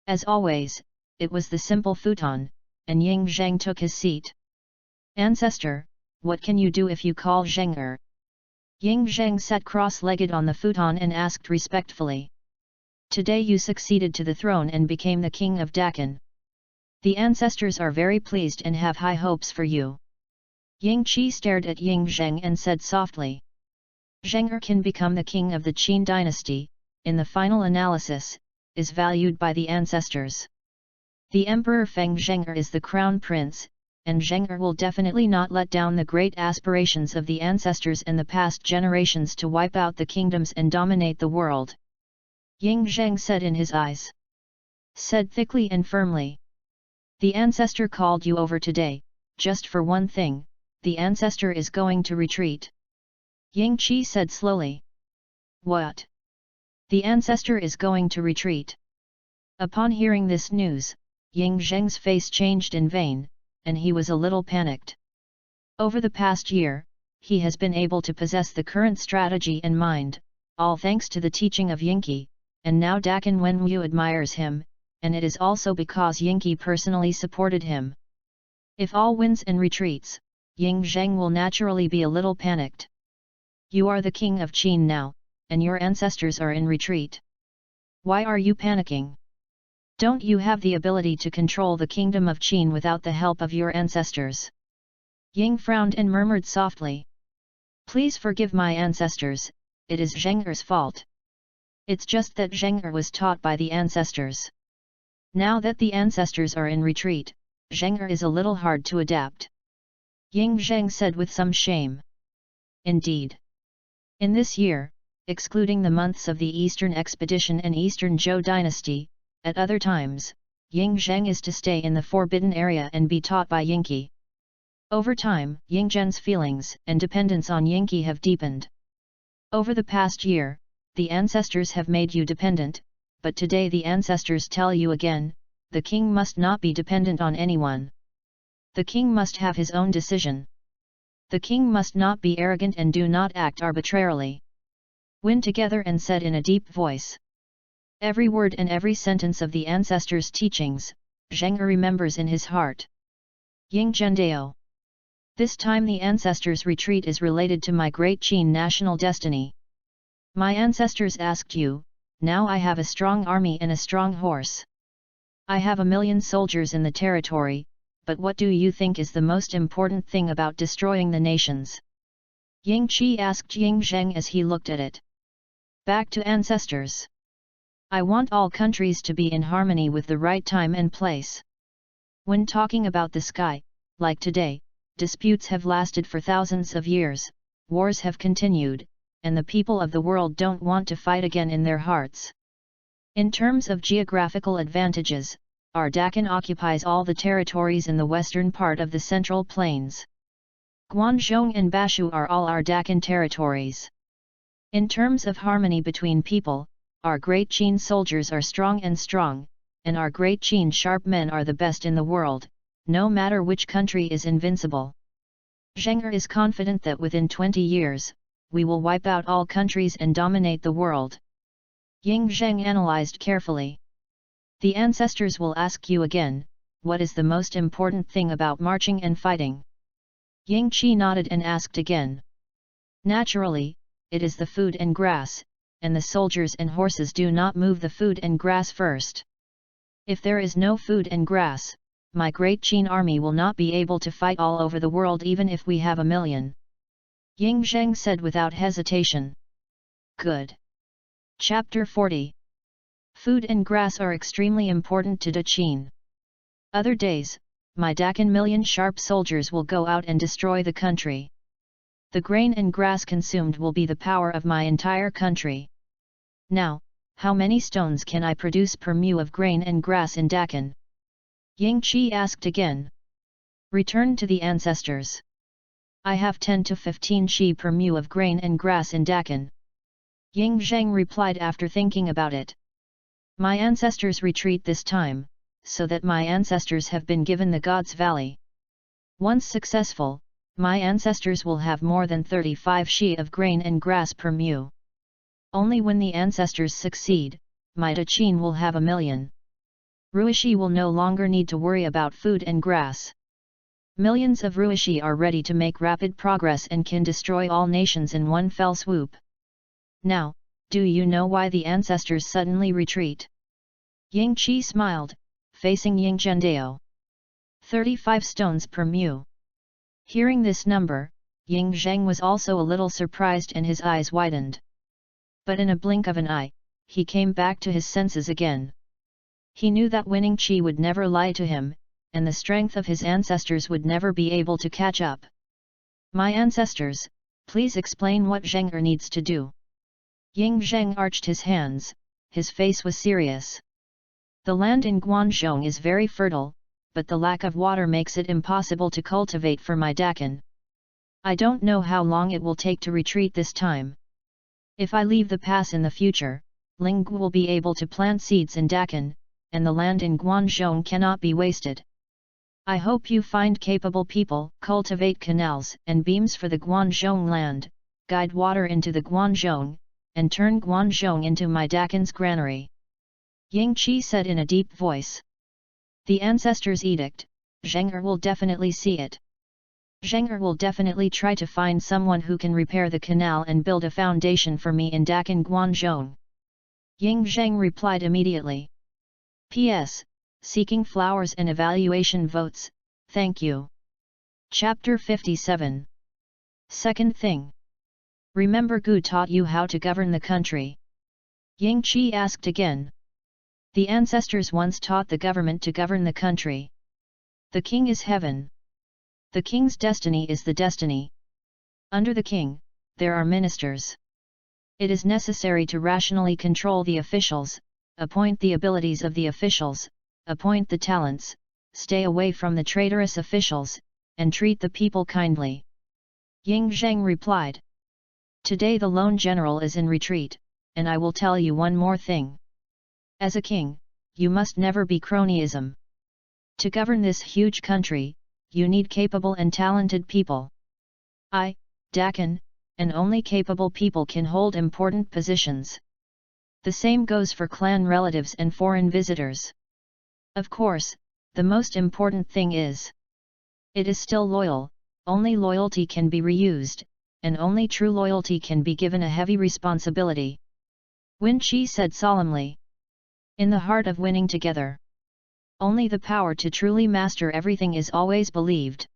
As always, it was the simple futon, and Yingzheng took his seat. Ancestor, what can you do if you call Zheng Yingzheng sat cross-legged on the futon and asked respectfully. Today you succeeded to the throne and became the king of Dakan. The ancestors are very pleased and have high hopes for you. Ying Qi stared at Yingzheng and said softly. Zheng can become the king of the Qin dynasty, in the final analysis, is valued by the ancestors. The Emperor Feng Zheng is the crown prince, and Zheng will definitely not let down the great aspirations of the ancestors and the past generations to wipe out the kingdoms and dominate the world. Yingzheng said in his eyes. Said thickly and firmly. The ancestor called you over today, just for one thing, the ancestor is going to retreat. Ying Qi said slowly. What? The ancestor is going to retreat. Upon hearing this news, Yingzheng's face changed in vain, and he was a little panicked. Over the past year, he has been able to possess the current strategy and mind, all thanks to the teaching of Yingqi, and now Dakin Wenwu admires him, and it is also because Yingqi personally supported him. If all wins and retreats, Ying Zheng will naturally be a little panicked. You are the king of Qin now, and your ancestors are in retreat. Why are you panicking? Don't you have the ability to control the kingdom of Qin without the help of your ancestors? Ying frowned and murmured softly. Please forgive my ancestors, it is Zheng'er's fault. It's just that Zheng'er was taught by the ancestors. Now that the ancestors are in retreat, Zheng'er is a little hard to adapt. Ying Zheng said with some shame. Indeed. In this year, excluding the months of the Eastern Expedition and Eastern Zhou dynasty, at other times, Ying Zheng is to stay in the forbidden area and be taught by Yingqi. Over time, Ying Zhen's feelings and dependence on Yingqi have deepened. Over the past year, the ancestors have made you dependent, but today the ancestors tell you again, the king must not be dependent on anyone. The king must have his own decision. The king must not be arrogant and do not act arbitrarily. Win together and said in a deep voice. Every word and every sentence of the ancestors' teachings, Zheng'er remembers in his heart. Ying Zhendao. This time the ancestors' retreat is related to my great Qin national destiny. My ancestors asked you, now I have a strong army and a strong horse. I have 1,000,000 soldiers in the territory, but what do you think is the most important thing about destroying the nations? Ying Qi asked Ying Zheng as he looked at it. Back to ancestors. I want all countries to be in harmony with the right time and place. When talking about the sky, like today, disputes have lasted for thousands of years, wars have continued, and the people of the world don't want to fight again in their hearts. In terms of geographical advantages, our Dakin occupies all the territories in the western part of the Central Plains. Guanzhong and Bashu are all our Dakin territories. In terms of harmony between people, our great Qin soldiers are strong, and our great Qin sharp men are the best in the world, no matter which country is invincible. Zheng'er is confident that within 20 years, we will wipe out all countries and dominate the world. Ying Zheng analyzed carefully. The ancestors will ask you again, what is the most important thing about marching and fighting? Ying Qi nodded and asked again. Naturally, it is the food and grass, and the soldiers and horses do not move the food and grass first. If there is no food and grass, my great Qin army will not be able to fight all over the world even if we have 1,000,000. Ying Zheng said without hesitation. Good. Chapter 40. Food and grass are extremely important to the Qin. Other days, my Dakin 1,000,000 sharp soldiers will go out and destroy the country. The grain and grass consumed will be the power of my entire country. Now, how many stones can I produce per mu of grain and grass in Dakin? Ying Qi asked again. Return to the ancestors. I have 10 to 15 shi per mu of grain and grass in Dakin. Ying Zheng replied after thinking about it. My ancestors retreat this time, so that my ancestors have been given the God's Valley. Once successful, my ancestors will have more than 35 shi of grain and grass per mu. Only when the ancestors succeed, my Qin will have 1,000,000. Ruishi will no longer need to worry about food and grass. Millions of Ruishi are ready to make rapid progress and can destroy all nations in one fell swoop. Now, do you know why the ancestors suddenly retreat? Ying Qi smiled, facing Ying Zhendao. 35 stones per mu. Hearing this number, Ying Zheng was also a little surprised and his eyes widened. But in a blink of an eye, he came back to his senses again. He knew that winning Qi would never lie to him, and the strength of his ancestors would never be able to catch up. My ancestors, please explain what Zheng'er needs to do. Ying Zheng arched his hands, his face was serious. The land in Guanzhong is very fertile, but the lack of water makes it impossible to cultivate for my Dakin. I don't know how long it will take to retreat this time. If I leave the pass in the future, Ling Gu will be able to plant seeds in Dakin, and the land in Guanzhong cannot be wasted. I hope you find capable people, cultivate canals and beams for the Guanzhong land, guide water into the Guanzhong, and turn Guanzhong into my Dakin's granary. Ying Qi said in a deep voice. The ancestors' edict, Zheng will definitely see it. Zheng will definitely try to find someone who can repair the canal and build a foundation for me in Dakin Guanzhong. Ying Zheng replied immediately. P.S. Seeking flowers and evaluation votes, thank you. Chapter 57. Second thing. Remember Gu taught you how to govern the country? Ying Qi asked again. The ancestors once taught the government to govern the country. The king is heaven. The king's destiny is the destiny. Under the king, there are ministers. It is necessary to rationally control the officials, appoint the abilities of the officials, appoint the talents, stay away from the traitorous officials, and treat the people kindly. Ying Zheng replied. Today the lone general is in retreat, and I will tell you one more thing. As a king, you must never be cronyism. To govern this huge country, you need capable and talented people. I, Dakin, and only capable people can hold important positions. The same goes for clan relatives and foreign visitors. Of course, the most important thing is, it is still loyal, only loyalty can be reused, and only true loyalty can be given a heavy responsibility. Wen Qi said solemnly. In the heart of winning together, only the power to truly master everything is always believed.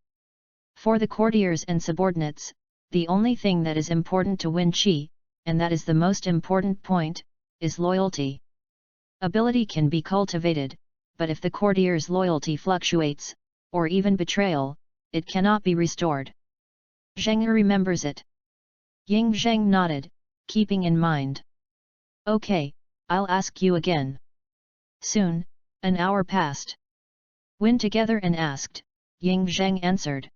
For the courtiers and subordinates, the only thing that is important to Wen Qi, and that is the most important point, is loyalty. Ability can be cultivated, but if the courtier's loyalty fluctuates, or even betrayal, it cannot be restored. Zheng remembers it. Ying Zheng nodded, keeping in mind. Okay, I'll ask you again. Soon, an hour passed. Wen together and asked, Ying Zheng answered.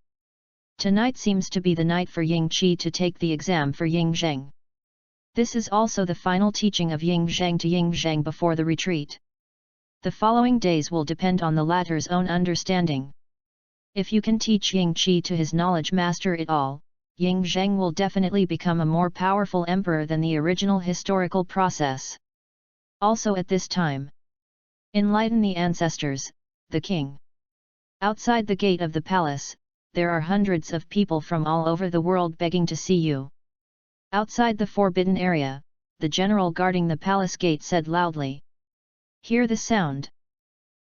Tonight seems to be the night for Ying Qi to take the exam for Ying Zheng. This is also the final teaching of Ying Zheng to Ying Zheng before the retreat. The following days will depend on the latter's own understanding. If you can teach Ying Qi to his knowledge master it all, Ying Zheng will definitely become a more powerful emperor than the original historical process. Also at this time, enlighten the ancestors, the king. Outside the gate of the palace, there are hundreds of people from all over the world begging to see you. Outside the forbidden area, the general guarding the palace gate said loudly. Hear the sound.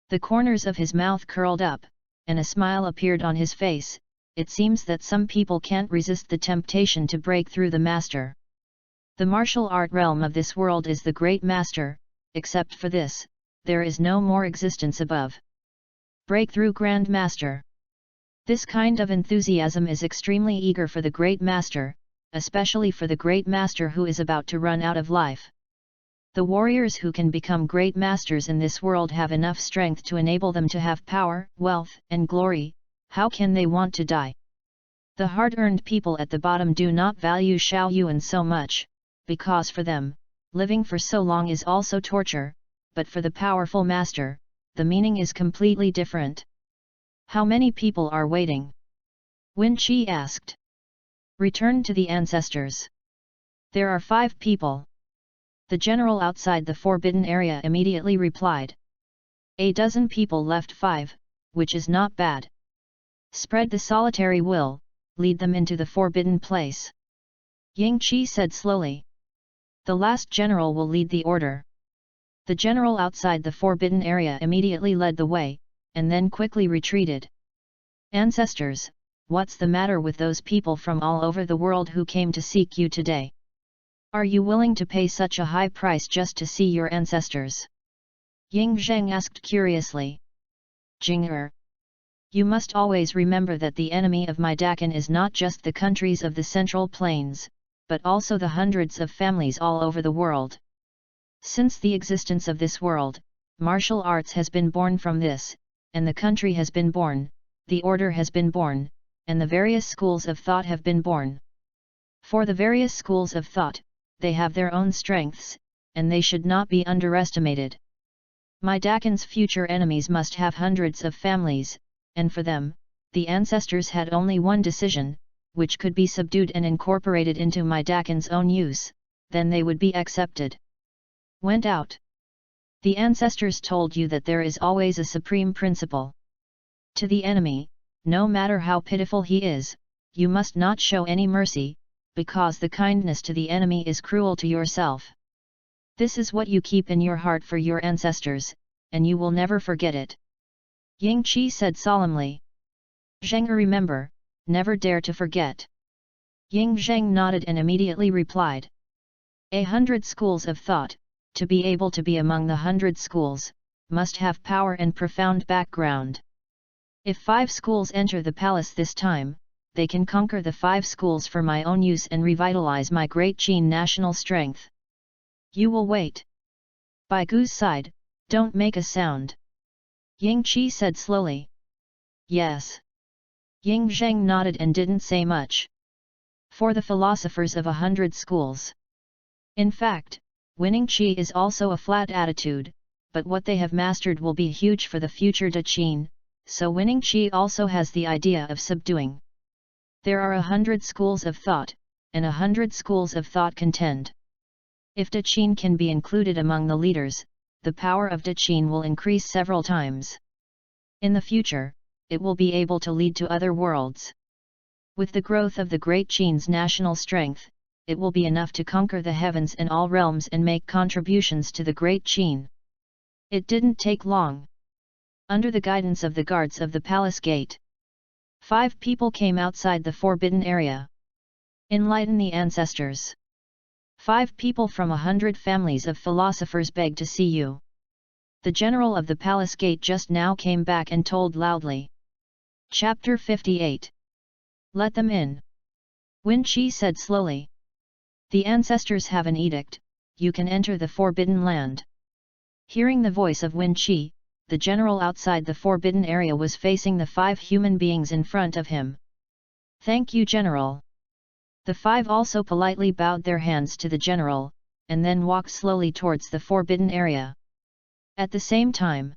The corners of his mouth curled up, and a smile appeared on his face. It seems that some people can't resist the temptation to break through the master. The martial art realm of this world is the great master, except for this, there is no more existence above. Breakthrough Grand Master. This kind of enthusiasm is extremely eager for the great master, especially for the great master who is about to run out of life. The warriors who can become great masters in this world have enough strength to enable them to have power, wealth, and glory. How can they want to die? The hard-earned people at the bottom do not value Xiao Yuan so much, because for them, living for so long is also torture, but for the powerful master, the meaning is completely different. How many people are waiting? Wen Qi asked. Return to the ancestors. There are 5 people. The general outside the forbidden area immediately replied. A dozen people left 5, which is not bad. Spread the solitary will, lead them into the forbidden place. Ying Qi said slowly. The last general will lead the order. The general outside the forbidden area immediately led the way, and then quickly retreated. Ancestors, what's the matter with those people from all over the world who came to seek you today? Are you willing to pay such a high price just to see your ancestors? Ying Zheng asked curiously. Jing'er. You must always remember that the enemy of my Dakin is not just the countries of the Central Plains, but also the hundreds of families all over the world. Since the existence of this world, martial arts has been born from this, and the country has been born, the order has been born, and the various schools of thought have been born. For the various schools of thought, they have their own strengths, and they should not be underestimated. My Dakin's future enemies must have hundreds of families, and for them, the ancestors had only one decision, which could be subdued and incorporated into my Dakin's own use, then they would be accepted. Went out. The ancestors told you that there is always a supreme principle. To the enemy, no matter how pitiful he is, you must not show any mercy, because the kindness to the enemy is cruel to yourself. This is what you keep in your heart for your ancestors, and you will never forget it. Ying Qi said solemnly. Zheng, remember, never dare to forget. Ying Zheng nodded and immediately replied. 100 schools of thought, to be able to be among the 100 schools, must have power and profound background. If 5 schools enter the palace this time, they can conquer the 5 schools for my own use and revitalize my great Qin national strength. You will wait. By Gu's side, don't make a sound. Ying Qi said slowly. Yes. Ying Zheng nodded and didn't say much. For the philosophers of 100 schools. In fact, winning Qi is also a flat attitude, but what they have mastered will be huge for the future de Qin, so winning Qi also has the idea of subduing. There are 100 schools of thought, and 100 schools of thought contend. If de Qin can be included among the leaders, the power of de Qin will increase several times. In the future, it will be able to lead to other worlds. With the growth of the great Qin's national strength, it will be enough to conquer the heavens and all realms and make contributions to the great Qin. It didn't take long. Under the guidance of the guards of the palace gate, 5 people came outside the forbidden area. Enlighten the ancestors. 5 people from 100 families of philosophers beg to see you. The general of the palace gate just now came back and told loudly. Chapter 58. Let them in. Wen Qi said slowly. The ancestors have an edict, you can enter the forbidden land. Hearing the voice of Wen Qi, the general outside the forbidden area was facing the 5 human beings in front of him. Thank you, General. The 5 also politely bowed their hands to the general, and then walked slowly towards the forbidden area. At the same time,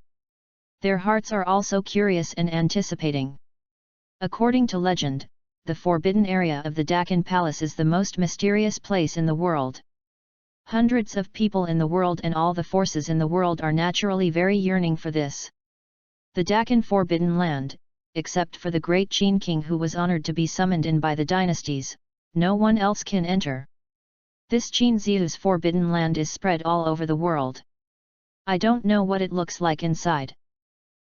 their hearts are also curious and anticipating. According to legend, the forbidden area of the Dakin Palace is the most mysterious place in the world. Hundreds of people in the world and all the forces in the world are naturally very yearning for this. The Dakin Forbidden Land, except for the great Qin king who was honored to be summoned in by the dynasties, no one else can enter. This Qin Ziu's forbidden land is spread all over the world. I don't know what it looks like inside.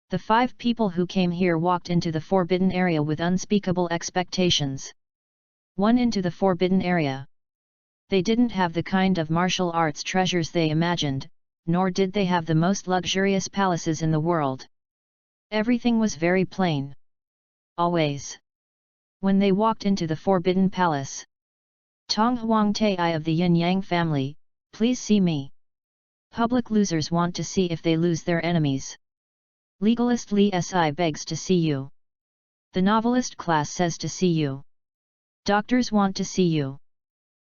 The 5 people who came here walked into the forbidden area with unspeakable expectations. One into the forbidden area. They didn't have the kind of martial arts treasures they imagined, nor did they have the most luxurious palaces in the world. Everything was very plain. Always. When they walked into the forbidden palace. Tong Huang Tai of the Yin Yang family, please see me. Public losers want to see if they lose their enemies. Legalist Li Si begs to see you. The novelist class says to see you. Doctors want to see you.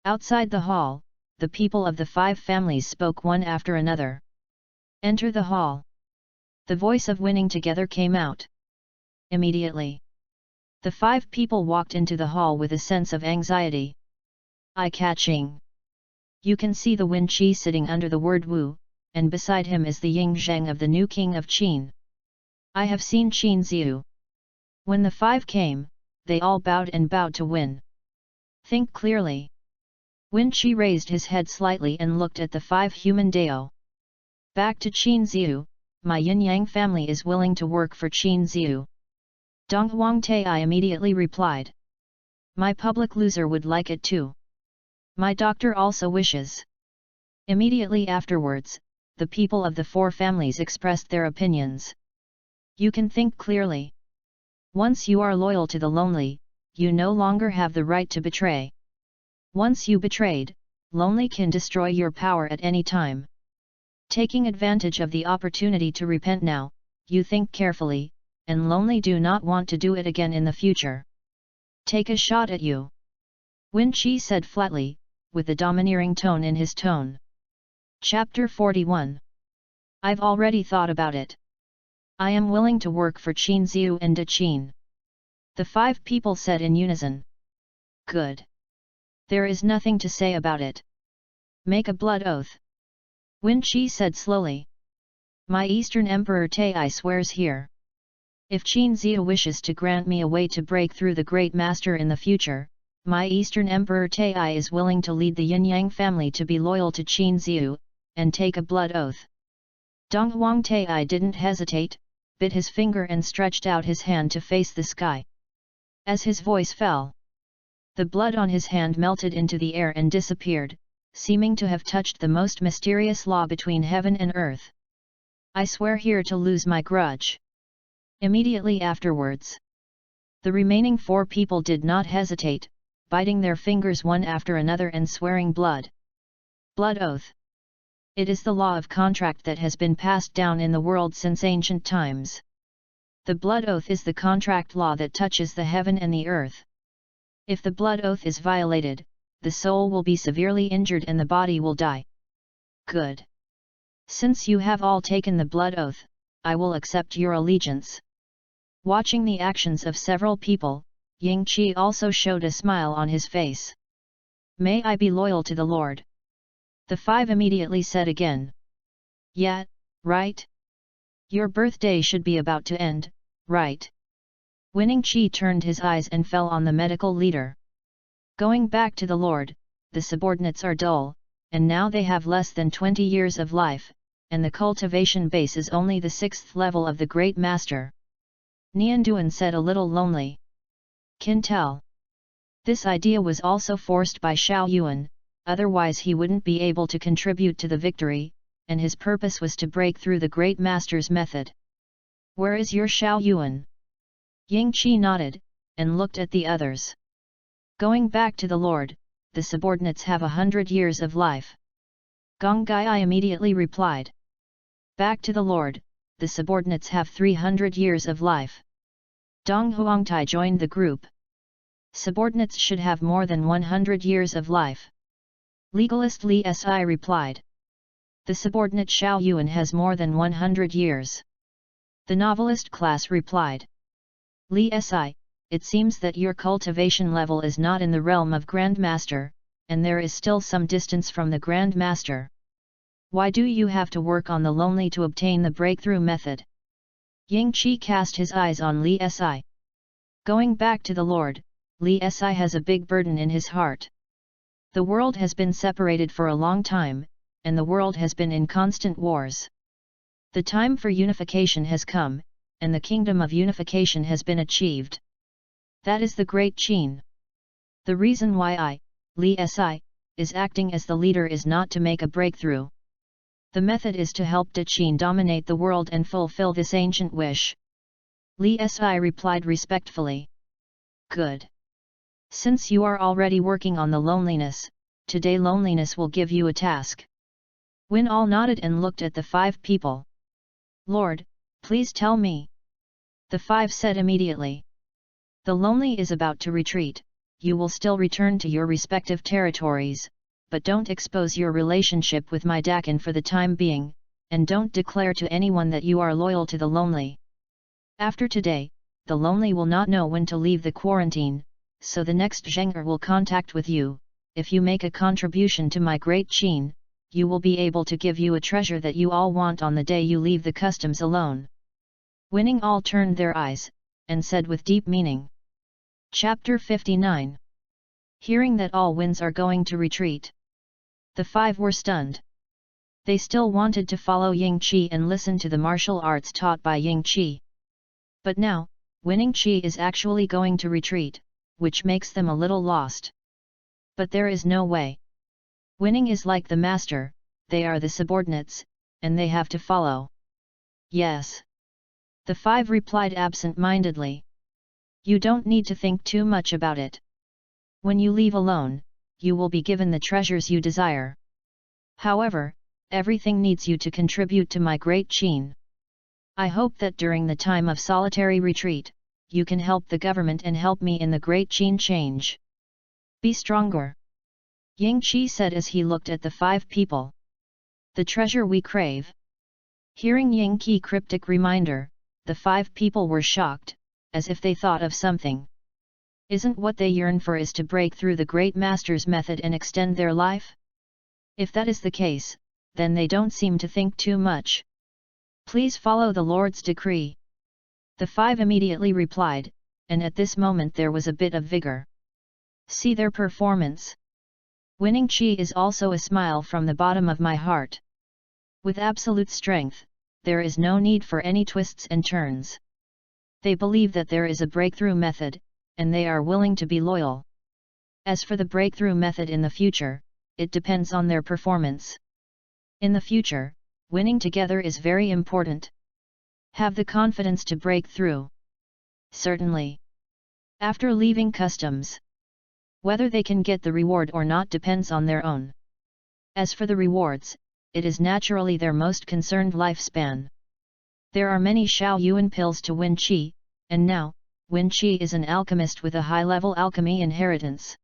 Outside the hall, the people of the 5 families spoke one after another. Enter the hall. The voice of winning together came out. Immediately, the 5 people walked into the hall with a sense of anxiety. Eye-catching. You can see the Wen Qi sitting under the word Wu, and beside him is the Ying Zheng of the new king of Qin. I have seen Qin Ziu. When the 5 came, they all bowed and bowed to Wen. Think clearly. Wen Qi raised his head slightly and looked at the 5 human Dao. Back to Qin Ziu, my Yin Yang family is willing to work for Qin Ziu. Dong Huang Tai immediately replied. My public loser would like it too. My doctor also wishes. Immediately afterwards, the people of the 4 families expressed their opinions. You can think clearly. Once you are loyal to the lonely, you no longer have the right to betray. Once you betrayed, lonely can destroy your power at any time. Taking advantage of the opportunity to repent now, you think carefully, and lonely do not want to do it again in the future. Take a shot at you. Wen Qi said flatly, with a domineering tone in his tone. Chapter 41. I've already thought about it. I am willing to work for Qin Ziu and de Qin. The 5 people said in unison. Good. There is nothing to say about it. Make a blood oath. Wen Qi said slowly. My Eastern Emperor Tai swears here. If Qin Zia wishes to grant me a way to break through the Great Master in the future, my Eastern Emperor Tai is willing to lead the Yin-Yang family to be loyal to Qin Ziu, and take a blood oath. Dong Huang Tai didn't hesitate, bit his finger and stretched out his hand to face the sky. As his voice fell, the blood on his hand melted into the air and disappeared, seeming to have touched the most mysterious law between heaven and earth. I swear here to lose my grudge. Immediately afterwards, the remaining 4 people did not hesitate, biting their fingers one after another and swearing blood. Blood oath. It is the law of contract that has been passed down in the world since ancient times. The blood oath is the contract law that touches the heaven and the earth. If the blood oath is violated, the soul will be severely injured and the body will die. Good. Since you have all taken the blood oath, I will accept your allegiance. Watching the actions of several people, Ying Qi also showed a smile on his face. May I be loyal to the Lord. The 5 immediately said again. Yeah, right? Your birthday should be about to end, right? Winning Qi turned his eyes and fell on the medical leader. Going back to the Lord, the subordinates are dull, and now they have less than 20 years of life, and the cultivation base is only the 6th level of the Great Master. Nian Duan said a little lonely. Can tell. This idea was also forced by Xiao Yuan, otherwise he wouldn't be able to contribute to the victory, and his purpose was to break through the Great Master's method. Where is your Xiao Yuan? Ying Qi nodded, and looked at the others. Going back to the Lord, the subordinates have 100 years of life. Gong Gai immediately replied. Back to the Lord, the subordinates have 300 years of life. Dong Huangtai joined the group. Subordinates should have more than 100 years of life. Legalist Li Si replied. The subordinate Xiao Yuan has more than 100 years. The novelist class replied. Li Si, it seems that your cultivation level is not in the realm of Grand Master, and there is still some distance from the Grand Master. Why do you have to work on the lonely to obtain the breakthrough method? Ying Qi cast his eyes on Li Si. Going back to the Lord, Li Si has a big burden in his heart. The world has been separated for a long time, and the world has been in constant wars. The time for unification has come, and the kingdom of unification has been achieved. That is the Great Qin. The reason why I, Li Si, is acting as the leader is not to make a breakthrough. The method is to help De Qin dominate the world and fulfill this ancient wish. Li Si replied respectfully. Good. Since you are already working on the loneliness, today loneliness will give you a task. Wen all nodded and looked at the 5 people. Lord, please tell me. The 5 said immediately. The lonely is about to retreat, you will still return to your respective territories, but don't expose your relationship with my Dakin for the time being, and don't declare to anyone that you are loyal to the lonely. After today, the lonely will not know when to leave the quarantine, so the next Zheng'er will contact with you. If you make a contribution to my Great Qin, you will be able to give you a treasure that you all want on the day you leave the customs alone. Winning all turned their eyes, and said with deep meaning. Chapter 59. Hearing that all winds are going to retreat. The 5 were stunned. They still wanted to follow Ying Qi and listen to the martial arts taught by Ying Qi. But now, Winning Qi is actually going to retreat, which makes them a little lost. But there is no way. Winning is like the master, they are the subordinates, and they have to follow. Yes. The 5 replied absent-mindedly. You don't need to think too much about it. When you leave alone, you will be given the treasures you desire. However, everything needs you to contribute to my Great Qin. I hope that during the time of solitary retreat, you can help the government and help me in the Great Qin change. Be stronger. Ying Qi said as he looked at the 5 people. The treasure we crave. Hearing Ying Qi cryptic reminder, the 5 people were shocked, as if they thought of something. Isn't what they yearn for is to break through the Great Master's method and extend their life? If that is the case, then they don't seem to think too much. Please follow the Lord's decree. The 5 immediately replied, and at this moment there was a bit of vigor. See their performance. Winning Qi is also a smile from the bottom of my heart. With absolute strength, there is no need for any twists and turns. They believe that there is a breakthrough method, and they are willing to be loyal. As for the breakthrough method in the future, it depends on their performance. In the future, winning together is very important. Have the confidence to break through. Certainly. After leaving customs, whether they can get the reward or not depends on their own. As for the rewards, it is naturally their most concerned lifespan. There are many Xiao Yuan pills to win Qi, and now, Win Qi is an alchemist with a high-level alchemy inheritance.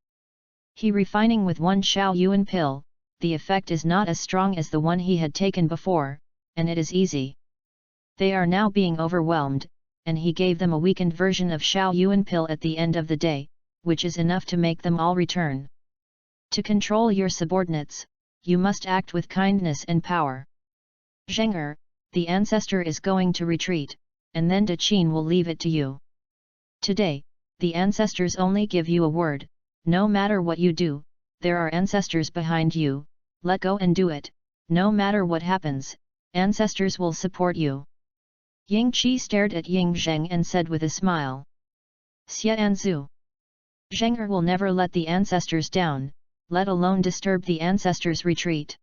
He refining with 1 Xiao Yuan pill, the effect is not as strong as the one he had taken before, and it is easy. They are now being overwhelmed, and he gave them a weakened version of Xiao Yuan pill at the end of the day, which is enough to make them all return. To control your subordinates, you must act with kindness and power. Zheng, the ancestor is going to retreat, and then Dichin will leave it to you. Today, the ancestors only give you a word, no matter what you do, there are ancestors behind you, let go and do it, no matter what happens, ancestors will support you. Ying Qi stared at Ying Zheng and said with a smile. Xie Anzu. Zheng will never let the ancestors down, let alone disturb the ancestors' retreat.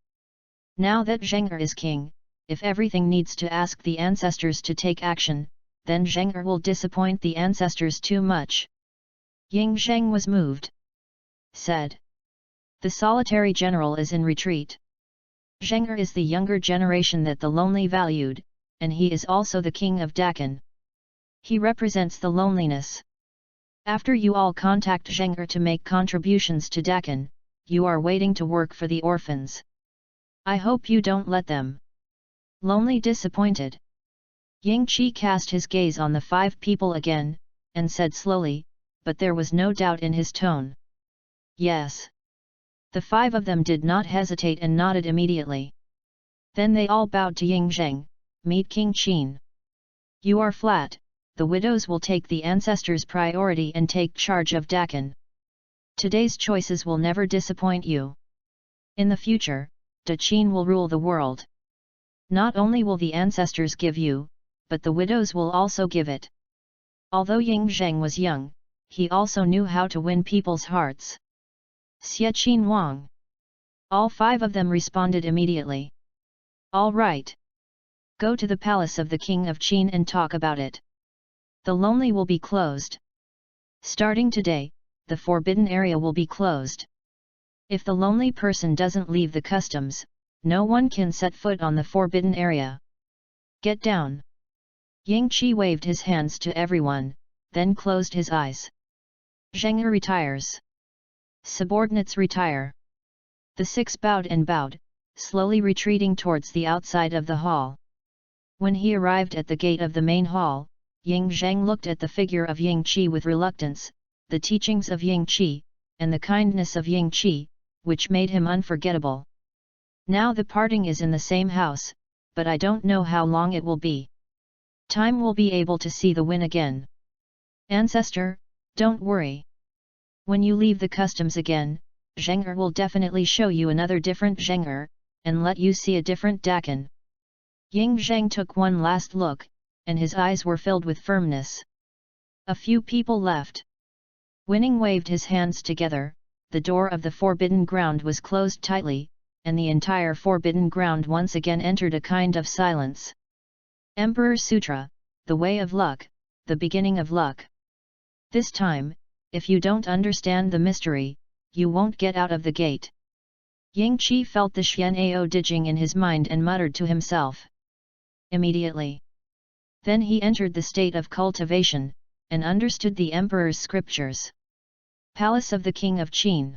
Now that Zheng is king, if everything needs to ask the ancestors to take action, then Zheng will disappoint the ancestors too much. Ying Zheng was moved. Said. The solitary general is in retreat. Zheng is the younger generation that the lonely valued, and he is also the king of Dakan. He represents the loneliness. After you all contact Zheng to make contributions to Dakan, you are waiting to work for the orphans. I hope you don't let them. Lonely disappointed. Ying Qi cast his gaze on the 5 people again, and said slowly, but there was no doubt in his tone. Yes. The 5 of them did not hesitate and nodded immediately. Then they all bowed to Ying Zheng, meet King Qin. You are flat, the widows will take the ancestors' priority and take charge of Dakan. Today's choices will never disappoint you. In the future, Dichin will rule the world. Not only will the ancestors give you, but the widows will also give it. Although Ying Zheng was young, he also knew how to win people's hearts. Xie Qin Wang. All 5 of them responded immediately. All right. Go to the palace of the king of Qin and talk about it. The lonely will be closed. Starting today, the forbidden area will be closed. If the lonely person doesn't leave the customs, no one can set foot on the forbidden area. Get down. Ying Qi waved his hands to everyone, then closed his eyes. Zheng retires. Subordinates retire. The 6 bowed and bowed, slowly retreating towards the outside of the hall. When he arrived at the gate of the main hall, Ying Zheng looked at the figure of Ying Qi with reluctance, the teachings of Ying Qi, and the kindness of Ying Qi, which made him unforgettable. Now the parting is in the same house, but I don't know how long it will be. Time will be able to see the win again. Ancestor, don't worry. When you leave the customs again, Zheng will definitely show you another different Zheng, and let you see a different Dakan. Ying Zheng took one last look, and his eyes were filled with firmness. A few people left. Winning waved his hands together, the door of the forbidden ground was closed tightly, and the entire forbidden ground once again entered a kind of silence. Emperor Sutra, the way of luck, the beginning of luck. This time, if you don't understand the mystery, you won't get out of the gate. Ying Qi felt the Xian'ao Dijing in his mind and muttered to himself. Immediately. Then he entered the state of cultivation, and understood the emperor's scriptures. Palace of the King of Qin.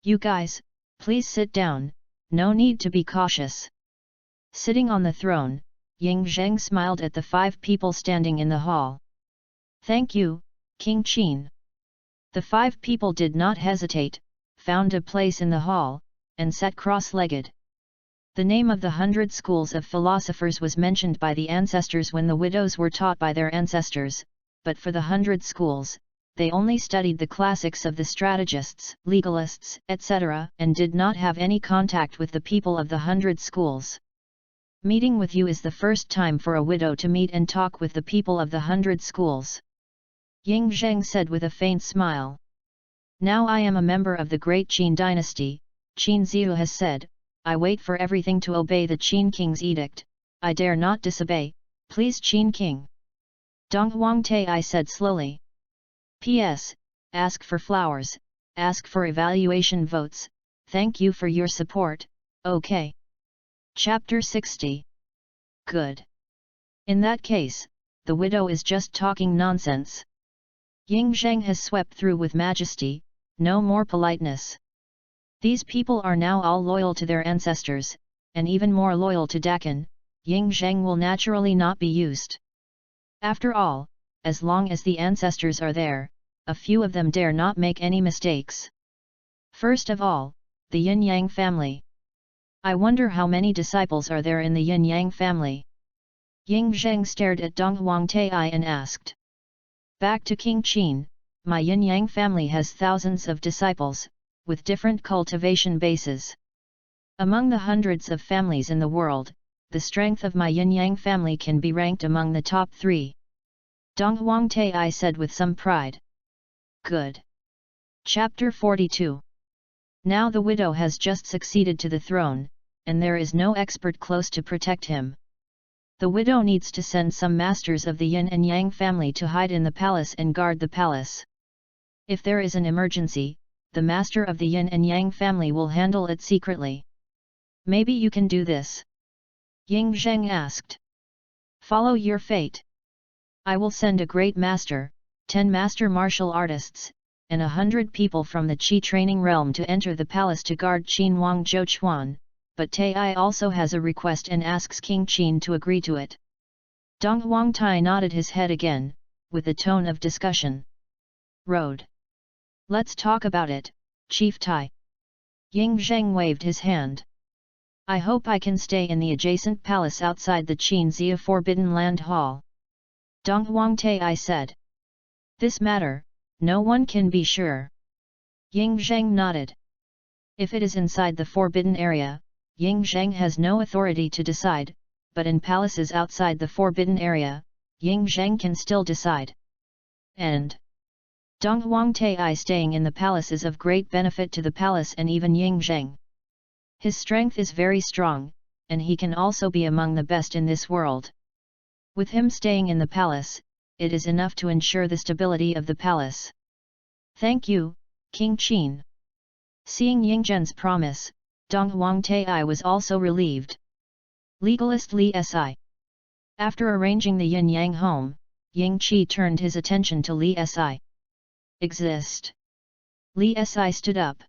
You guys, please sit down, no need to be cautious. Sitting on the throne, Ying Zheng smiled at the 5 people standing in the hall. Thank you, King Qin. The 5 people did not hesitate, found a place in the hall, and sat cross-legged. The name of the 100 schools of philosophers was mentioned by the ancestors when the widows were taught by their ancestors, but for the 100 schools, they only studied the classics of the strategists, legalists, etc., and did not have any contact with the people of the 100 schools. Meeting with you is the first time for a widow to meet and talk with the people of the 100 schools. Ying Zheng said with a faint smile. Now I am a member of the great Qin dynasty, Qin Ziyu has said, I wait for everything to obey the Qin king's edict, I dare not disobey, please Qin king. Dong Huangtai said slowly. P.S. Ask for flowers, ask for evaluation votes, thank you for your support, okay. Chapter 60. Good. In that case, the widow is just talking nonsense. Ying Zheng has swept through with majesty, no more politeness. These people are now all loyal to their ancestors, and even more loyal to Dakin, Ying Zheng will naturally not be used. After all, as long as the ancestors are there, a few of them dare not make any mistakes. First of all, the Yin-Yang family. I wonder how many disciples are there in the Yin-Yang family. Ying Zheng stared at Dong Huangtai and asked. Back to King Qin, my Yin-Yang family has thousands of disciples, with different cultivation bases. Among the hundreds of families in the world, the strength of my Yin-Yang family can be ranked among the top 3. Dong Huangtai said with some pride. Good. Chapter 42. Now the widow has just succeeded to the throne, and there is no expert close to protect him. The widow needs to send some masters of the Yin and Yang family to hide in the palace and guard the palace. If there is an emergency, the master of the Yin and Yang family will handle it secretly. Maybe you can do this? Ying Zheng asked. Follow your fate. I will send a great master, 10 master martial artists, and 100 people from the Qi training realm to enter the palace to guard Qin Wang Zhouchuan, but Tai also has a request and asks King Qin to agree to it. Dong Huangtai nodded his head again, with a tone of discussion. Road. Let's talk about it, Chief Tai. Ying Zheng waved his hand. I hope I can stay in the adjacent palace outside the Qin Zia Forbidden Land Hall. Dong Huangtai said. This matter, no one can be sure. Ying Zheng nodded. If it is inside the forbidden area, Ying Zheng has no authority to decide, but in palaces outside the forbidden area, Ying Zheng can still decide. And Dong Huangtai staying in the palace is of great benefit to the palace and even Ying Zheng. His strength is very strong, and he can also be among the best in this world. With him staying in the palace, it is enough to ensure the stability of the palace. Thank you, King Qin. Seeing Ying Zhen's promise, Dong Huangtai was also relieved. Legalist Li Si. After arranging the Yin-Yang home, Ying Qi turned his attention to Li Si. Exist. Li Si stood up.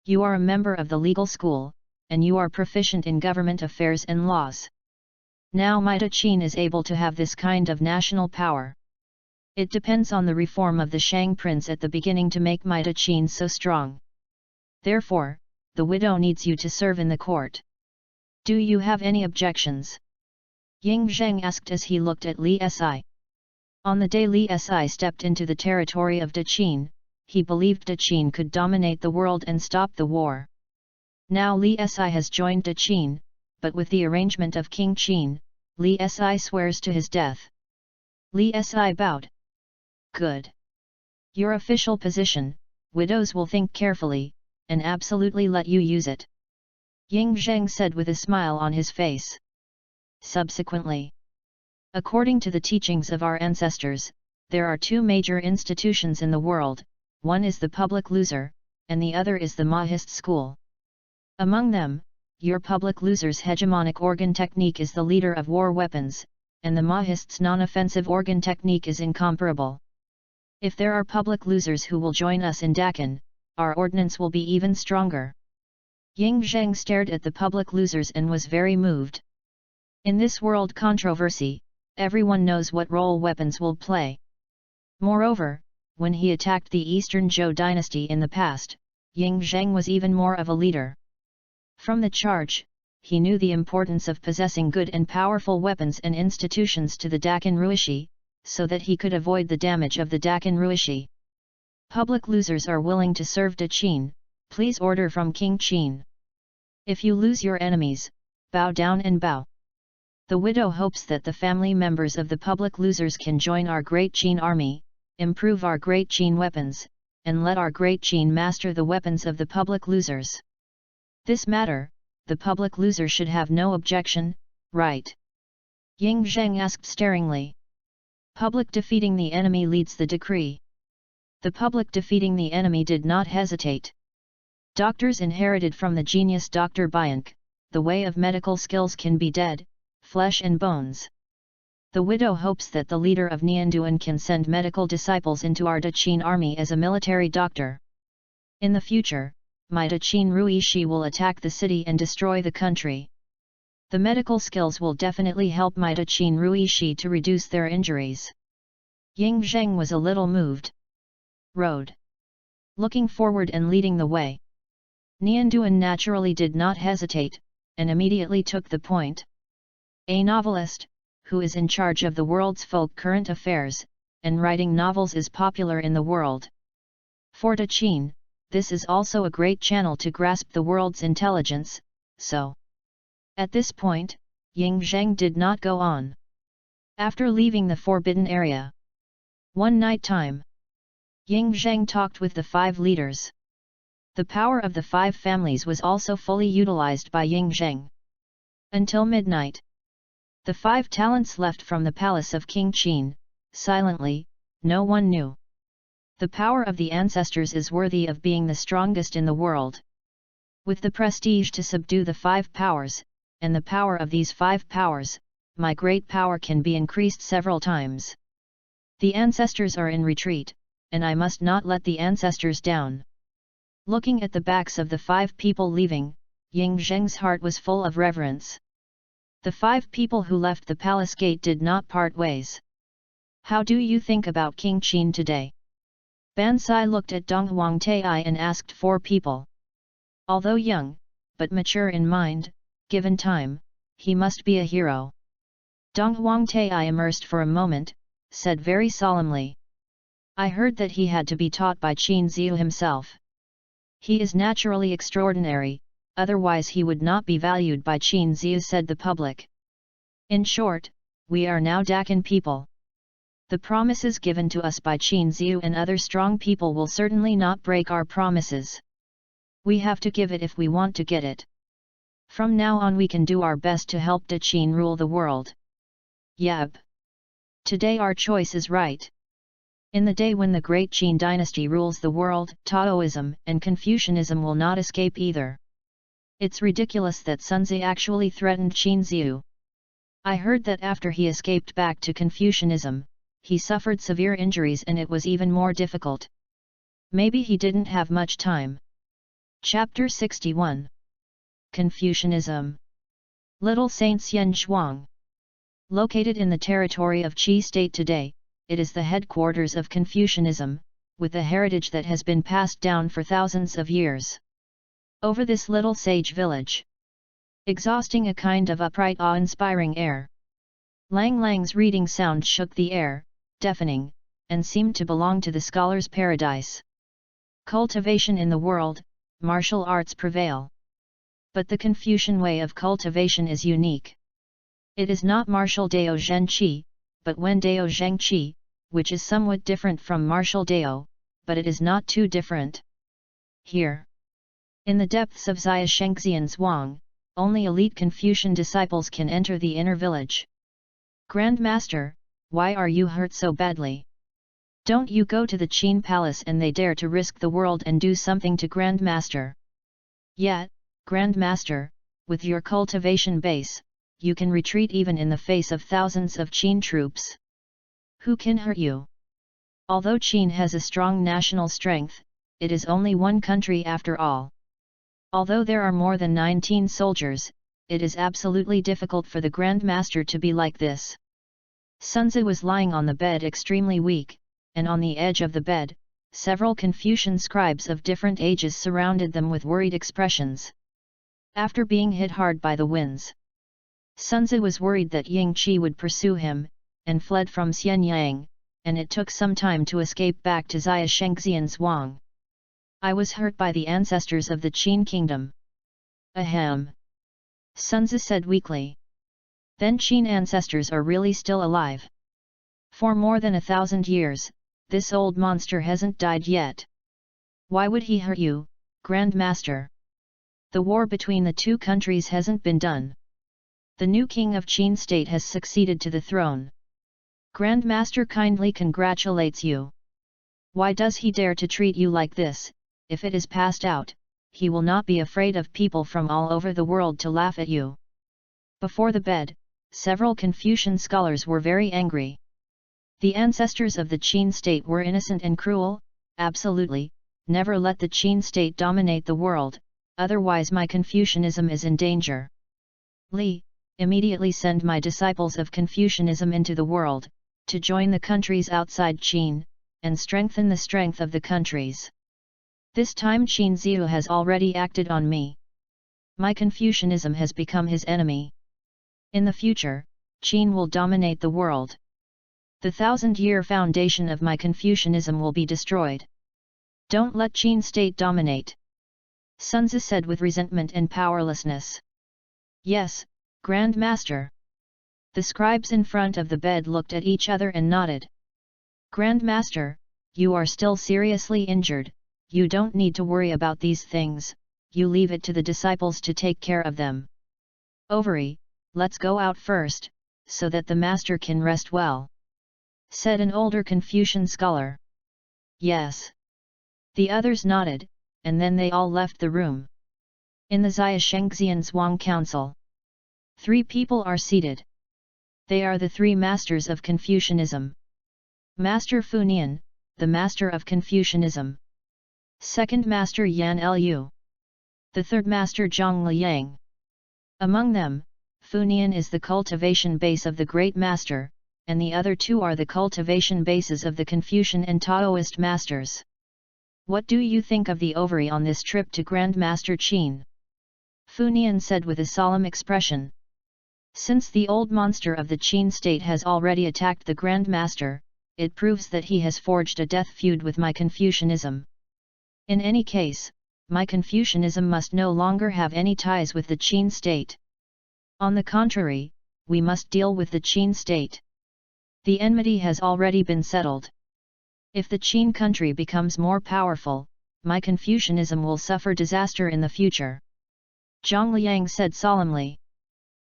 You are a member of the legal school, and you are proficient in government affairs and laws. Now Maida Qin is able to have this kind of national power. It depends on the reform of the Shang prince at the beginning to make Maida Qin so strong. Therefore, the widow needs you to serve in the court. Do you have any objections? Ying Zheng asked as he looked at Li Si. On the day Li Si stepped into the territory of Daqin, he believed Daqin could dominate the world and stop the war. Now Li Si has joined Daqin, but with the arrangement of King Qin, Li Si swears to his death. Li Si bowed. Good. Your official position, widows will think carefully, and absolutely let you use it. Ying Zheng said with a smile on his face. Subsequently, according to the teachings of our ancestors, there are 2 major institutions in the world, one is the public loser, and the other is the Mahist school. Among them, your public loser's hegemonic organ technique is the leader of war weapons, and the Mahist's non-offensive organ technique is incomparable. If there are public losers who will join us in Dakin, our ordnance will be even stronger. Ying Zheng stared at the public losers and was very moved. In this world controversy, everyone knows what role weapons will play. Moreover, when he attacked the Eastern Zhou dynasty in the past, Ying Zheng was even more of a leader. From the charge, he knew the importance of possessing good and powerful weapons and institutions to the Dakin Ruishi, so that he could avoid the damage of the Dakin Ruishi. Public losers are willing to serve Da Qin, please order from King Qin. If you lose your enemies, bow down and bow. The widow hopes that the family members of the public losers can join our Great Qin army, improve our Great Qin weapons, and let our Great Qin master the weapons of the public losers. This matter, the public loser should have no objection, right? Ying Zheng asked staringly. Public defeating the enemy leads the decree. The public defeating the enemy did not hesitate. Doctors inherited from the genius Dr. Bianc, the way of medical skills can be dead, flesh and bones. The widow hopes that the leader of Nianduan can send medical disciples into our Da Qin army as a military doctor. In the future, my Da Qin Ruishi will attack the city and destroy the country. The medical skills will definitely help my Da Qin Ruishi to reduce their injuries. Ying Zheng was a little moved. Road. Looking forward and leading the way. Nianduan naturally did not hesitate, and immediately took the point. A novelist, who is in charge of the world's folk current affairs, and writing novels is popular in the world. For Da Qin, this is also a great channel to grasp the world's intelligence, so. At this point, Ying Zheng did not go on. After leaving the forbidden area. One night time. Ying Zheng talked with the 5 leaders. The power of the 5 families was also fully utilized by Ying Zheng. Until midnight. The 5 talents left from the palace of King Qin, silently, no one knew. The power of the ancestors is worthy of being the strongest in the world. With the prestige to subdue the 5 powers, and the power of these 5 powers, my great power can be increased several times. The ancestors are in retreat, and I must not let the ancestors down. Looking at the backs of the 5 people leaving, Ying Zheng's heart was full of reverence. The 5 people who left the palace gate did not part ways. How do you think about King Qin today? Ban Sai looked at Dong Huangtai and asked 4 people. Although young, but mature in mind, given time, he must be a hero. Dong Huangtai immersed for a moment, said very solemnly. I heard that he had to be taught by Qin Ziyu himself. He is naturally extraordinary, otherwise he would not be valued by Qin Ziyu, said the public. In short, we are now Dakin people. The promises given to us by Qin Ziyu and other strong people will certainly not break our promises. We have to give it if we want to get it. From now on we can do our best to help Da Qin rule the world. Yep. Today our choice is right. In the day when the great Qin dynasty rules the world, Taoism and Confucianism will not escape either. It's ridiculous that Sunzi actually threatened Qin Ziyu. I heard that after he escaped back to Confucianism, he suffered severe injuries and it was even more difficult. Maybe he didn't have much time. Chapter 61. Confucianism. Little Saint Xian Zhuang. Located in the territory of Qi State today, it is the headquarters of Confucianism, with a heritage that has been passed down for thousands of years. Over this little sage village, exhausting a kind of upright awe-inspiring air. Lang Lang's reading sound shook the air, deafening, and seemed to belong to the scholar's paradise. Cultivation in the world, martial arts prevail. But the Confucian way of cultivation is unique. It is not martial Dao Zhen Qi, but Wen Dao Zheng Qi, which is somewhat different from martial Dao, but it is not too different. Here, in the depths of Xia Shengxian Zhuang, only elite Confucian disciples can enter the inner village. Grand Master, why are you hurt so badly? Don't you go to the Qin Palace and they dare to risk the world and do something to Grand Master? Yet, Grand Master, with your cultivation base, you can retreat even in the face of thousands of Qin troops. Who can hurt you? Although Qin has a strong national strength, it is only one country after all. Although there are more than 19 soldiers, it is absolutely difficult for the Grand Master to be like this. Sunzi was lying on the bed extremely weak, and on the edge of the bed, several Confucian scribes of different ages surrounded them with worried expressions. after being hit hard by the winds. Sun Tzu was worried that Ying Qi would pursue him, and fled from Xianyang, and it took some time to escape back to Xia Shengxian Zhuang. I was hurt by the ancestors of the Qin kingdom. Ahem. Sun Tzu said weakly. Then Qin ancestors are really still alive? For more than 1,000 years, this old monster hasn't died yet. Why would he hurt you, Grand Master? The war between the two countries hasn't been done. The new king of Qin state has succeeded to the throne. Grand Master kindly congratulates you. Why does he dare to treat you like this? If it is passed out, he will not be afraid of people from all over the world to laugh at you. Before the bed, several Confucian scholars were very angry. The ancestors of the Qin state were innocent and cruel? Absolutely, never let the Qin state dominate the world, otherwise my Confucianism is in danger. Li, immediately send my disciples of Confucianism into the world, to join the countries outside Qin, and strengthen the strength of the countries. This time Qin Ziyu has already acted on me. My Confucianism has become his enemy. In the future, Qin will dominate the world. The 1,000-year foundation of my Confucianism will be destroyed. Don't let Qin state dominate. Sun Tzu said with resentment and powerlessness. Yes, Grand Master. The scribes in front of the bed looked at each other and nodded. Grand Master, you are still seriously injured, you don't need to worry about these things, you leave it to the disciples to take care of them. Ovary, let's go out first, so that the master can rest well, said an older Confucian scholar. Yes. The others nodded, and then they all left the room. In the Xia Shengxian Zhuang Council, 3 people are seated. They are the 3 masters of Confucianism. Master Fu Nian, the master of Confucianism. Second master Yan Lu. The third master Zhang Liang. Among them, Fu Nian is the cultivation base of the great master, and the other 2 are the cultivation bases of the Confucian and Taoist masters. What do you think of the ovary on this trip to Grand Master Qin? Fu Nian said with a solemn expression. Since the old monster of the Qin state has already attacked the Grand Master, it proves that he has forged a death feud with my Confucianism. In any case, my Confucianism must no longer have any ties with the Qin state. On the contrary, we must deal with the Qin state. The enmity has already been settled. If the Qin country becomes more powerful, my Confucianism will suffer disaster in the future. Zhang Liang said solemnly.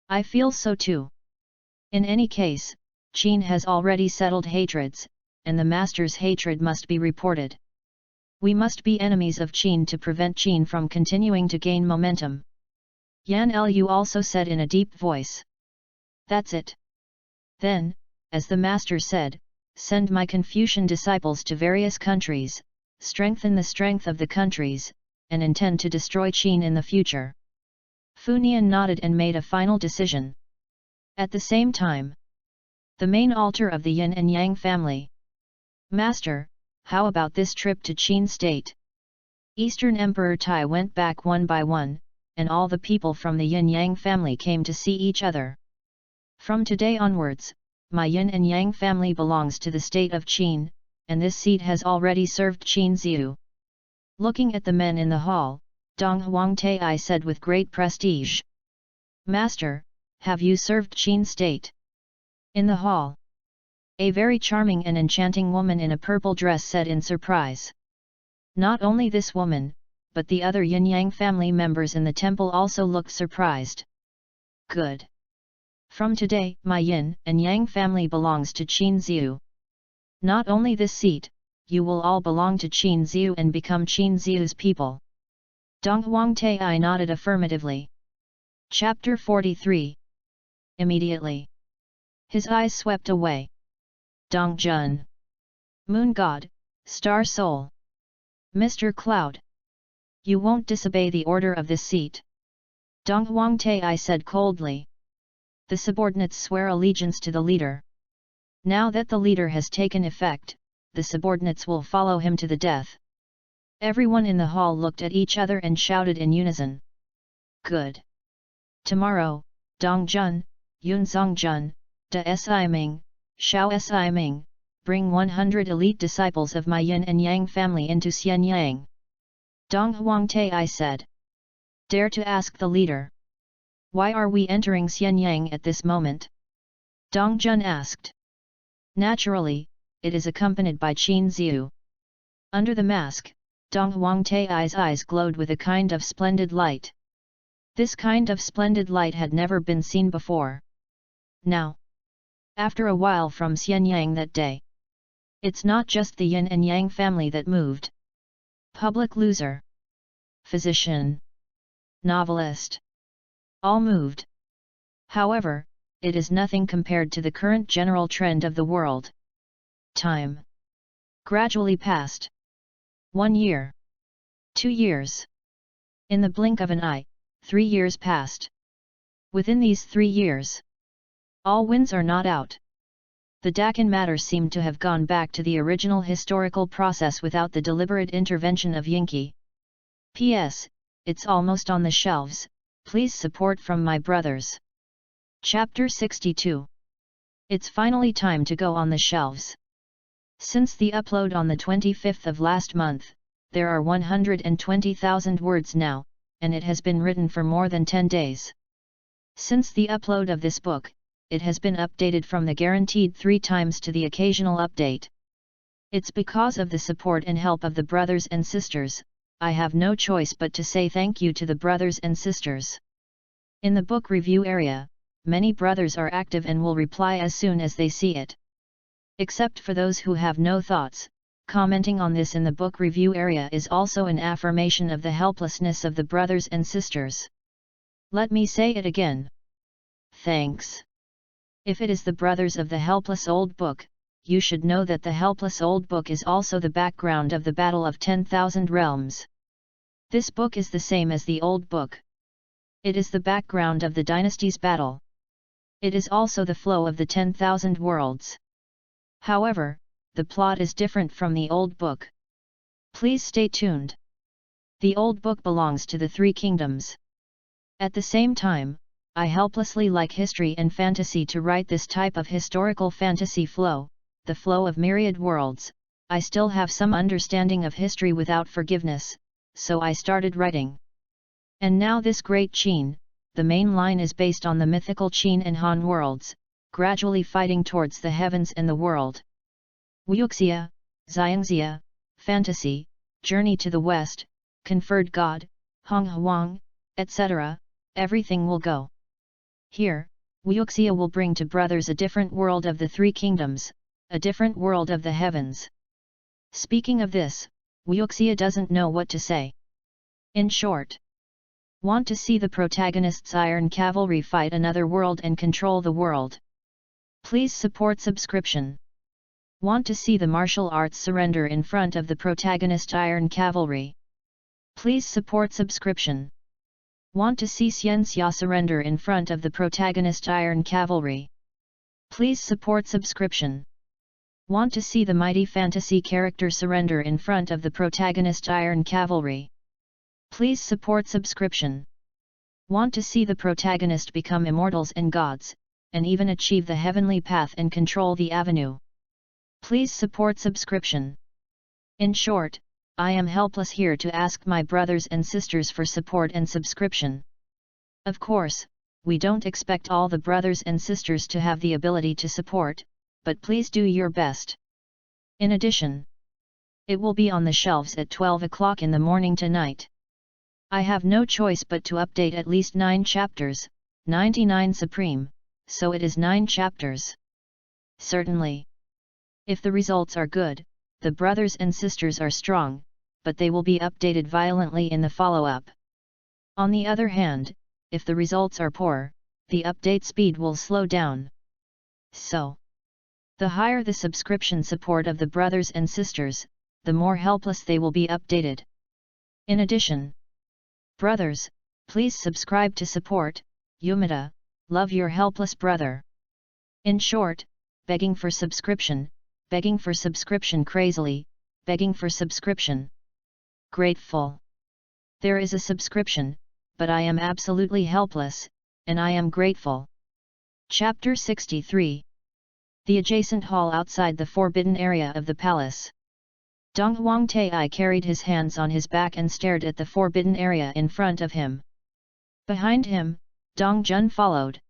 I feel so too. In any case, Qin has already settled hatreds, and the master's hatred must be reported. We must be enemies of Qin to prevent Qin from continuing to gain momentum. Yan Lu also said in a deep voice. That's it. Then, as the master said, send my Confucian disciples to various countries, strengthen the strength of the countries, and intend to destroy Qin in the future. Fu Nian nodded and made a final decision. At the same time, the main altar of the Yin and Yang family. Master, how about this trip to Qin state? Eastern Emperor Tai went back one by one, and all the people from the Yin Yang family came to see each other. From today onwards, my Yin and Yang family belongs to the state of Qin, and this seat has already served Qin Ziyu. Looking at the men in the hall, Dong Huangtai said with great prestige. Master, have you served Qin state? In the hall, a very charming and enchanting woman in a purple dress said in surprise. Not only this woman, but the other Yin Yang family members in the temple also looked surprised. Good. From today, my Yin and Yang family belongs to Qin Ziyu. Not only this seat, you will all belong to Qin Ziyu and become Qin Ziyu's people. Dong Huangtai nodded affirmatively. Chapter 43. Immediately, his eyes swept away. Dong Jun. Moon God, Star Soul. Mr. Cloud. You won't disobey the order of this seat. Dong Huangtai said coldly. The subordinates swear allegiance to the leader. Now that the leader has taken effect, the subordinates will follow him to the death. Everyone in the hall looked at each other and shouted in unison. Good. Tomorrow, Dongjun, Yunzongjun, De Si Ming, Xiao Si Ming, bring 100 elite disciples of my yin and yang family into Xianyang. Dong Huangtai said. Dare to ask the leader. Why are we entering Xianyang at this moment? Dongjun asked. Naturally, it is accompanied by Qin Ziu. Under the mask, Dong Huangtai's eyes glowed with a kind of splendid light. This kind of splendid light had never been seen before. Now, after a while from Xianyang that day, it's not just the yin and yang family that moved. Public loser, physician, novelist, all moved. However, it is nothing compared to the current general trend of the world. Time gradually passed. 1 year. 2 years. In the blink of an eye, 3 years passed. Within these 3 years, all winds are not out. The Dakin matter seemed to have gone back to the original historical process without the deliberate intervention of Yinki. P.S. It's almost on the shelves, please support from my brothers. Chapter 62. It's finally time to go on the shelves. Since the upload on the 25th of last month, there are 120,000 words now, and it has been written for more than 10 days. Since the upload of this book, it has been updated from the guaranteed 3 times to the occasional update. It's because of the support and help of the brothers and sisters, I have no choice but to say thank you to the brothers and sisters. In the book review area, many brothers are active and will reply as soon as they see it. Except for those who have no thoughts, commenting on this in the book review area is also an affirmation of the helplessness of the brothers and sisters. Let me say it again. Thanks. If it is the brothers of the helpless old book, you should know that the helpless old book is also the background of the Battle of 10,000 Realms. This book is the same as the old book. It is the background of the Dynasty's battle. It is also the flow of the 10,000 worlds. However, the plot is different from the old book. Please stay tuned. The old book belongs to the 3 kingdoms. At the same time, I helplessly like history and fantasy to write this type of historical fantasy flow, the flow of myriad worlds. I still have some understanding of history without forgiveness, so I started writing. And now this great Qin, the main line is based on the mythical Qin and Han worlds, gradually fighting towards the heavens and the world. Wuxia, Xiangxia, fantasy, journey to the west, conferred god, Hong Huang, etc., everything will go. Here, Wuxia will bring to brothers a different world of the 3 kingdoms, a different world of the heavens. Speaking of this, Wuxia doesn't know what to say. In short, want to see the protagonist's iron cavalry fight another world and control the world? Please support subscription. Want to see the martial arts surrender in front of the protagonist iron cavalry? Please support subscription. Want to see Xianxia surrender in front of the protagonist iron cavalry? Please support subscription. Want to see the mighty fantasy character surrender in front of the protagonist iron cavalry? Please support subscription. Want to see the protagonist become immortals and gods, and even achieve the heavenly path and control the avenue? Please support subscription. In short, I am helpless here to ask my brothers and sisters for support and subscription. Of course, we don't expect all the brothers and sisters to have the ability to support, but please do your best. In addition, it will be on the shelves at 12 o'clock in the morning tonight. I have no choice but to update at least 9 chapters, 99 supreme, so it is 9 chapters. Certainly. If the results are good, the brothers and sisters are strong, but they will be updated violently in the follow-up. On the other hand, if the results are poor, the update speed will slow down. So, the higher the subscription support of the brothers and sisters, the more helpless they will be updated. In addition, brothers, please subscribe to support, Yumida, love your helpless brother. In short, begging for subscription crazily, begging for subscription. Grateful. There is a subscription, but I am absolutely helpless, and I am grateful. Chapter 63. The adjacent hall outside the forbidden area of the palace. Dong Huangtai carried his hands on his back and stared at the forbidden area in front of him. Behind him, Dong Jun followed.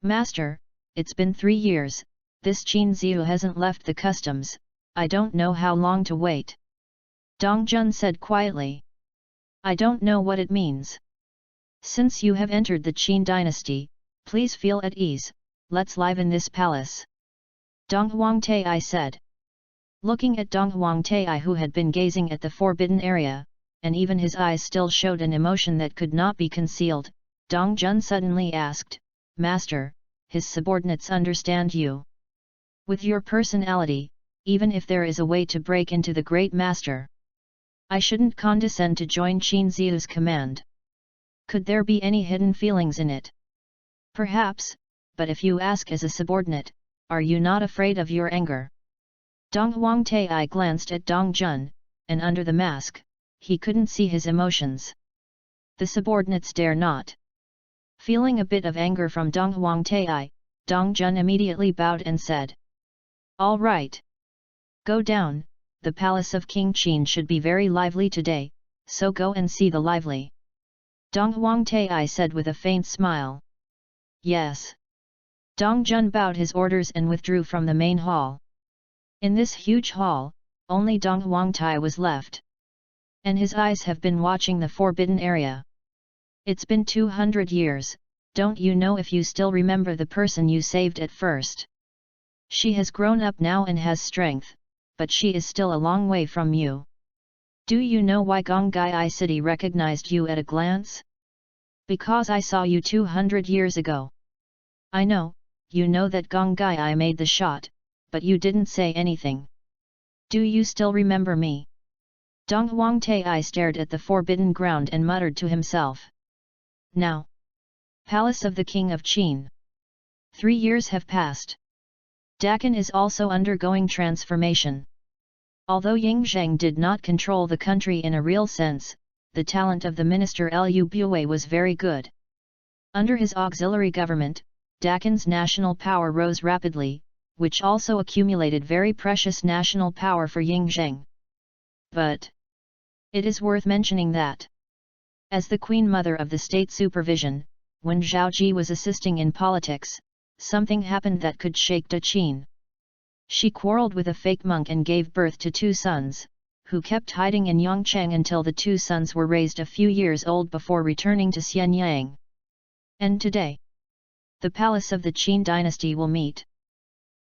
Master, it's been 3 years, this Qin Ziyu hasn't left the customs, I don't know how long to wait. Dong Jun said quietly. I don't know what it means. Since you have entered the Qin dynasty, please feel at ease, let's live in this palace. Dong Huangtai said. Looking at Dong Huangtai, who had been gazing at the forbidden area, and even his eyes still showed an emotion that could not be concealed, Dong Jun suddenly asked, Master, his subordinates understand you. With your personality, even if there is a way to break into the great master, I shouldn't condescend to join Qin Ziyu's command. Could there be any hidden feelings in it? Perhaps, but if you ask as a subordinate, are you not afraid of your anger? Dong Huangtai glanced at Dong Jun, and under the mask, he couldn't see his emotions. The subordinates dare not. Feeling a bit of anger from Dong Huangtai, Dong Jun immediately bowed and said. All right. Go down, the palace of King Qin should be very lively today, so go and see the lively. Dong Huangtai said with a faint smile. Yes. Dong Jun bowed his orders and withdrew from the main hall. In this huge hall, only Dong Huangtai was left. And his eyes have been watching the forbidden area. It's been 200 years, don't you know if you still remember the person you saved at first? She has grown up now and has strength, but she is still a long way from you. Do you know why Gongai City recognized you at a glance? Because I saw you 200 years ago. I know, you know that Gongai made the shot, but you didn't say anything. Do you still remember me? Dong Huangtai stared at the forbidden ground and muttered to himself. Now. Palace of the King of Qin. 3 years have passed. Dakan is also undergoing transformation. Although Ying Zheng did not control the country in a real sense, the talent of the minister Liu Bue was very good. Under his auxiliary government, Dakan's national power rose rapidly, which also accumulated very precious national power for Ying Zheng. But it is worth mentioning that, as the Queen Mother of the State Supervision, when Zhao Ji was assisting in politics, something happened that could shake Qin. She quarreled with a fake monk and gave birth to 2 sons, who kept hiding in Yongcheng until the 2 sons were raised a few years old before returning to Xianyang. And today, the palace of the Qin dynasty will meet.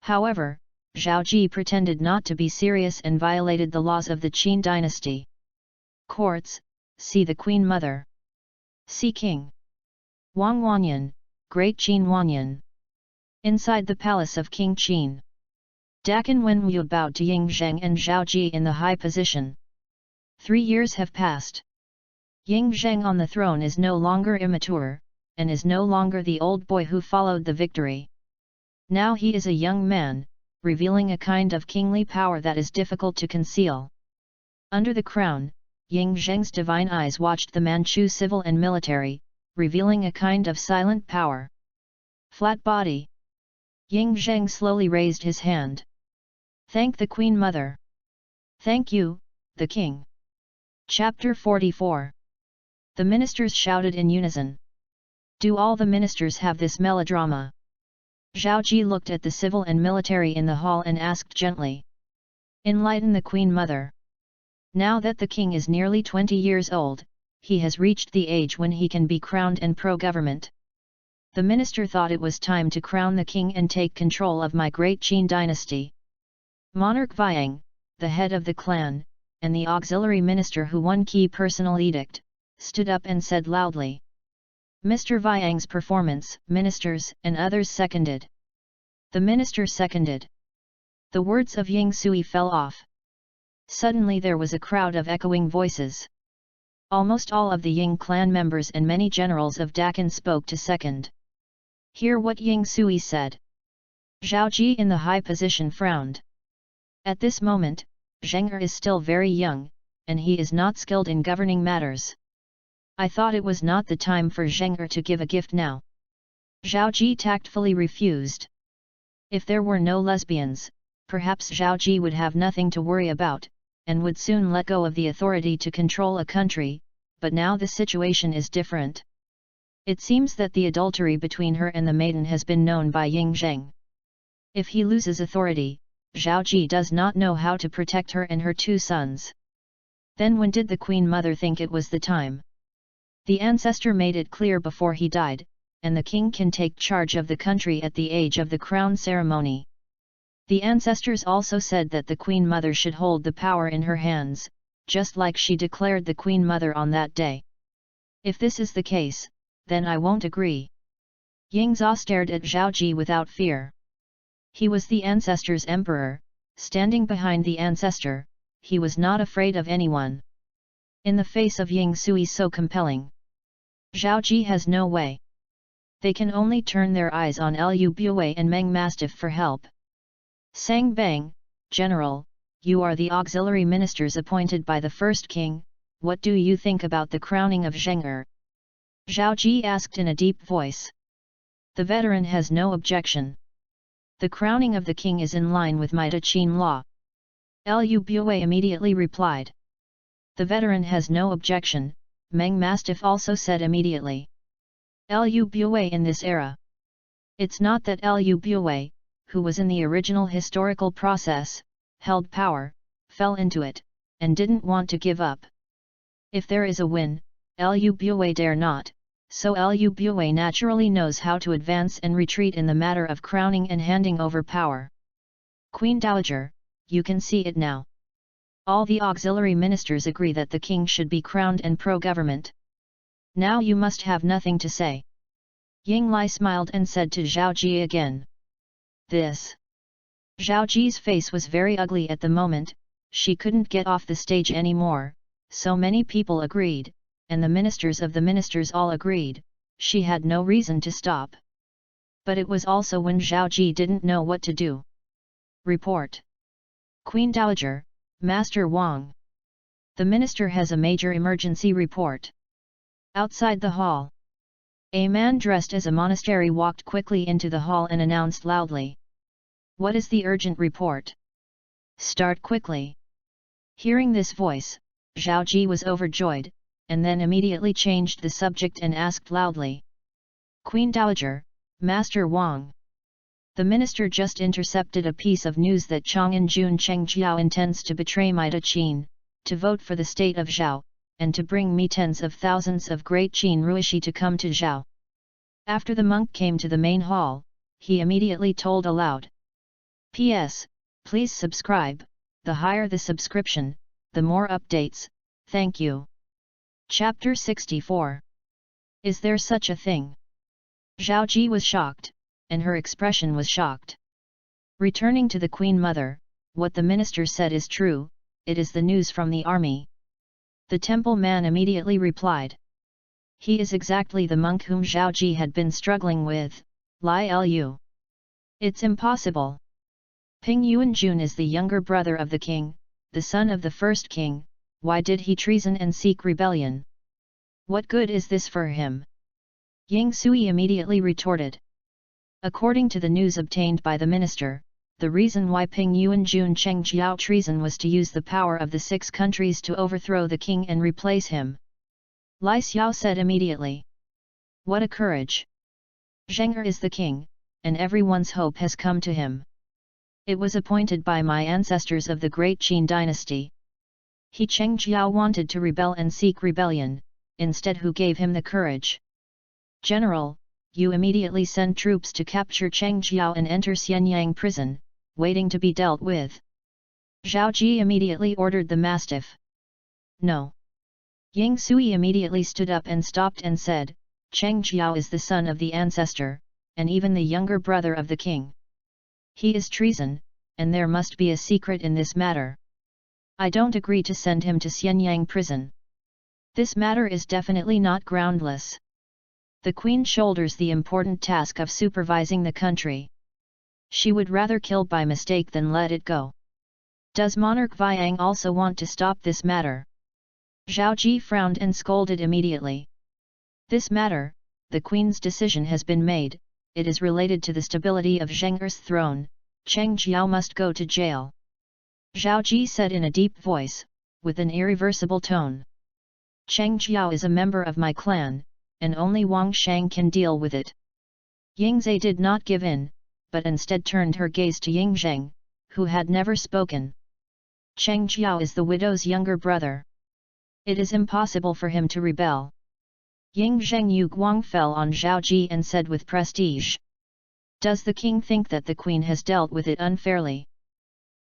However, Zhao Ji pretended not to be serious and violated the laws of the Qin dynasty. Courts, see the Queen Mother. See King Wang Wanyan, Great Qin Wanyan. Inside the palace of King Qin, Dakan Wenwu bowed to Ying Zheng and Zhao Ji in the high position. 3 years have passed. Ying Zheng on the throne is no longer immature, and is no longer the old boy who followed the victory. Now he is a young man, revealing a kind of kingly power that is difficult to conceal. Under the crown, Ying Zheng's divine eyes watched the Manchu civil and military, revealing a kind of silent power. Flat body. Ying Zheng slowly raised his hand. Thank the Queen Mother. Thank you, the King. Chapter 44. The ministers shouted in unison. Do all the ministers have this melodrama? Zhao Ji looked at the civil and military in the hall and asked gently. Enlighten the Queen Mother. Now that the king is nearly 20 years old, he has reached the age when he can be crowned and pro-government. The minister thought it was time to crown the king and take control of my great Qin dynasty. Monarch Viang, the head of the clan, and the auxiliary minister who won key personal edict, stood up and said loudly. Mr. Viang's performance, ministers and others seconded. The minister seconded. The words of Ying Sui fell off. Suddenly there was a crowd of echoing voices. Almost all of the Ying clan members and many generals of Dakan spoke to second. Hear what Ying Sui said. Zhao Ji in the high position frowned. At this moment, Zheng Er is still very young, and he is not skilled in governing matters. I thought it was not the time for Zheng to give a gift now. Zhao Ji tactfully refused. If there were no lesbians, perhaps Zhao Ji would have nothing to worry about, and would soon let go of the authority to control a country, but now the situation is different. It seems that the adultery between her and the maiden has been known by Ying Zheng. If he loses authority, Zhao Ji does not know how to protect her and her two sons. Then when did the Queen Mother think it was the time? The ancestor made it clear before he died, and the king can take charge of the country at the age of the crown ceremony. The ancestors also said that the Queen Mother should hold the power in her hands, just like she declared the Queen Mother on that day. If this is the case, then I won't agree. Ying Zha stared at Zhao Ji without fear. He was the ancestor's emperor, standing behind the ancestor, he was not afraid of anyone. In the face of Ying Sui so compelling, Zhao Ji has no way. They can only turn their eyes on Lu Bue and Meng Mastiff for help. Sang Bang, General, you are the auxiliary ministers appointed by the first king, what do you think about the crowning of Zheng? Zhao Ji asked in a deep voice. The veteran has no objection. The crowning of the king is in line with Maida Qin law. Lu Bue immediately replied. The veteran has no objection, Meng Mastiff also said immediately. Lu Bue in this era. It's not that Lu Bue, who was in the original historical process, held power, fell into it, and didn't want to give up. If there is a win, Lu Bue dare not, so Lu Bue naturally knows how to advance and retreat in the matter of crowning and handing over power. Queen Dowager, you can see it now. All the auxiliary ministers agree that the king should be crowned and pro-government. Now you must have nothing to say. Ying Lai smiled and said to Zhao Ji again. This. Zhao Ji's face was very ugly at the moment, she couldn't get off the stage anymore, so many people agreed, and the ministers of the ministers all agreed, she had no reason to stop. But it was also when Zhao Ji didn't know what to do. Report. Queen Dowager, Master Wang. The minister has a major emergency report. Outside the hall. A man dressed as a monastery walked quickly into the hall and announced loudly. What is the urgent report? Start quickly. Hearing this voice, Zhao Ji was overjoyed, and then immediately changed the subject and asked loudly. Queen Dowager, Master Wang. The minister just intercepted a piece of news that Chang'an Jun Chengjiao intends to betray Maida Qin, to vote for the state of Zhao, and to bring me tens of thousands of great Qin Ruishi to come to Zhao. After the monk came to the main hall, he immediately told aloud. P.S. Please subscribe, the higher the subscription, the more updates, thank you. Chapter 64. Is there such a thing? Zhao Ji was shocked, and her expression was shocked. Returning to the Queen Mother, what the minister said is true, it is the news from the army. The temple man immediately replied. He is exactly the monk whom Zhao Ji had been struggling with, Lai Lu. It's impossible. Ping Yuanjun is the younger brother of the king, the son of the first king, why did he treason and seek rebellion? What good is this for him? Ying Sui immediately retorted. According to the news obtained by the minister, the reason why Ping Yuanjun Chengjiao treason was to use the power of the 6 countries to overthrow the king and replace him. Lai Xiao said immediately. What a courage! Zheng is the king, and everyone's hope has come to him. It was appointed by my ancestors of the great Qin dynasty. He Chengjiao wanted to rebel and seek rebellion, instead who gave him the courage? General, you immediately send troops to capture Chengjiao and enter Xianyang prison, waiting to be dealt with. Zhao Ji immediately ordered the mastiff. No. Ying Sui immediately stood up and stopped and said, Chengjiao is the son of the ancestor, and even the younger brother of the king. He is treason, and there must be a secret in this matter. I don't agree to send him to Xianyang prison. This matter is definitely not groundless. The queen shoulders the important task of supervising the country. She would rather kill by mistake than let it go. Does Monarch Viang also want to stop this matter? Zhao Ji frowned and scolded immediately. This matter, the queen's decision has been made, it is related to the stability of Zheng'er's throne, Cheng Jiao must go to jail. Zhao Ji said in a deep voice, with an irreversible tone. Cheng Jiao is a member of my clan, and only Wang Shang can deal with it. Yingzhe did not give in, but instead turned her gaze to Ying Zheng, who had never spoken. Cheng Jiao is the widow's younger brother. It is impossible for him to rebel. Ying Zheng Yu Guang fell on Zhao Ji and said with prestige. Does the king think that the queen has dealt with it unfairly?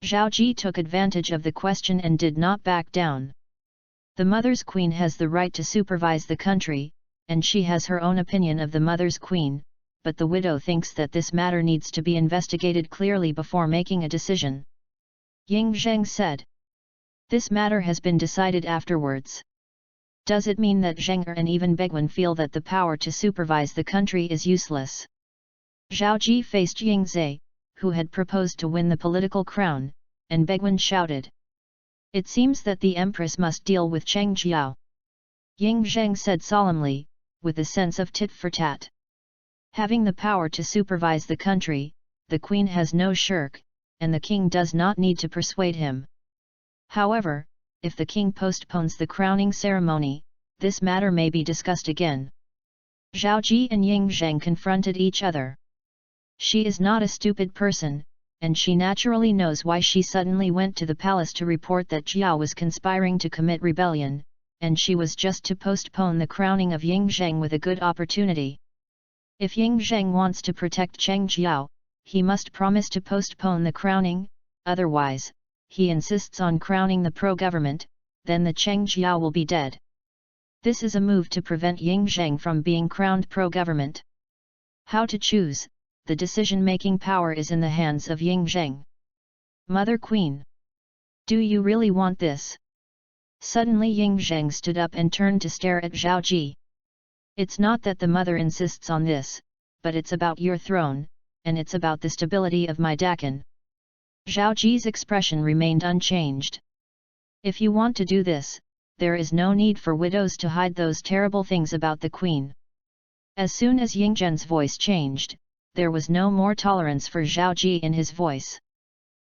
Zhao Ji took advantage of the question and did not back down. The mother's queen has the right to supervise the country, and she has her own opinion of the mother's queen, but the widow thinks that this matter needs to be investigated clearly before making a decision. Ying Zheng said. This matter has been decided afterwards. Does it mean that Zheng'er and even Begwan feel that the power to supervise the country is useless? Zhao Ji faced Yingzhe, who had proposed to win the political crown, and Begwan shouted. It seems that the empress must deal with Cheng Jiao. Ying Zheng said solemnly, with a sense of tit for tat. Having the power to supervise the country, the queen has no shirk, and the king does not need to persuade him. However, if the king postpones the crowning ceremony, this matter may be discussed again. Zhao Ji and Ying Zheng confronted each other. She is not a stupid person, and she naturally knows why she suddenly went to the palace to report that Jiao was conspiring to commit rebellion, and she was just to postpone the crowning of Ying Zheng with a good opportunity. If Ying Zheng wants to protect Cheng Jiao, he must promise to postpone the crowning, otherwise, he insists on crowning the pro-government, then the Cheng Jiao will be dead. This is a move to prevent Ying Zheng from being crowned pro-government. How to choose? The decision-making power is in the hands of Ying Zheng. Mother Queen. Do you really want this? Suddenly Ying Zheng stood up and turned to stare at Zhao Ji. It's not that the mother insists on this, but it's about your throne, and it's about the stability of my Dakin. Zhao Ji's expression remained unchanged. If you want to do this, there is no need for widows to hide those terrible things about the queen. As soon as Ying Zhen's voice changed, there was no more tolerance for Zhao Ji in his voice.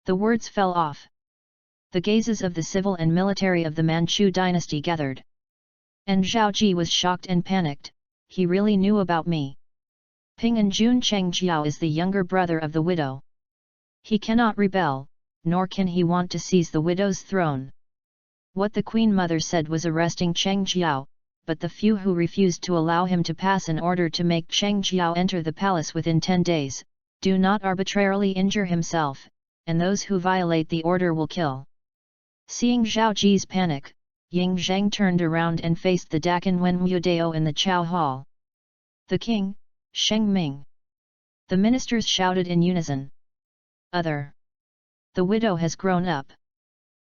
The words fell off. The gazes of the civil and military of the Manchu dynasty gathered. And Zhao Ji was shocked and panicked. He really knew about me. Ping and Jun Cheng Jiao is the younger brother of the widow. He cannot rebel, nor can he want to seize the widow's throne. What the Queen Mother said was arresting Cheng Jiao, but the few who refused to allow him to pass an order to make Cheng Jiao enter the palace within 10 days, do not arbitrarily injure himself, and those who violate the order will kill. Seeing Zhao Ji's panic, Ying Zheng turned around and faced the Dakin Wenwu Dao in the Chow Hall. The king, Sheng Ming. The ministers shouted in unison. Other. The widow has grown up.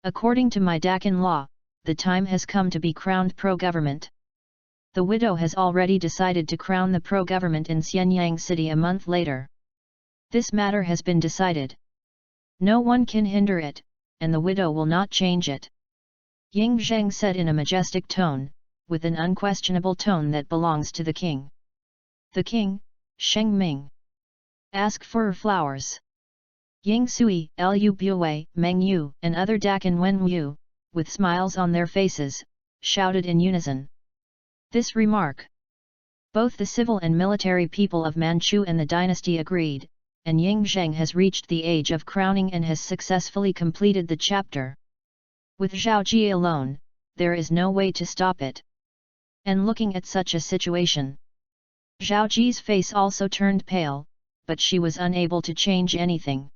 According to my Dakin law, the time has come to be crowned pro-government. The widow has already decided to crown the pro-government in Xianyang City a month later. This matter has been decided. No one can hinder it, and the widow will not change it. Ying Zheng said in a majestic tone, with an unquestionable tone that belongs to the king. The king, Sheng Ming. Ask for flowers. Ying Sui, Lu Bue, Meng Yu, and other Dakin Wenwu, with smiles on their faces, shouted in unison. This remark. Both the civil and military people of Manchu and the dynasty agreed, and Ying Zheng has reached the age of crowning and has successfully completed the chapter. With Zhao Ji alone, there is no way to stop it. And looking at such a situation, Zhao Ji's face also turned pale, but she was unable to change anything.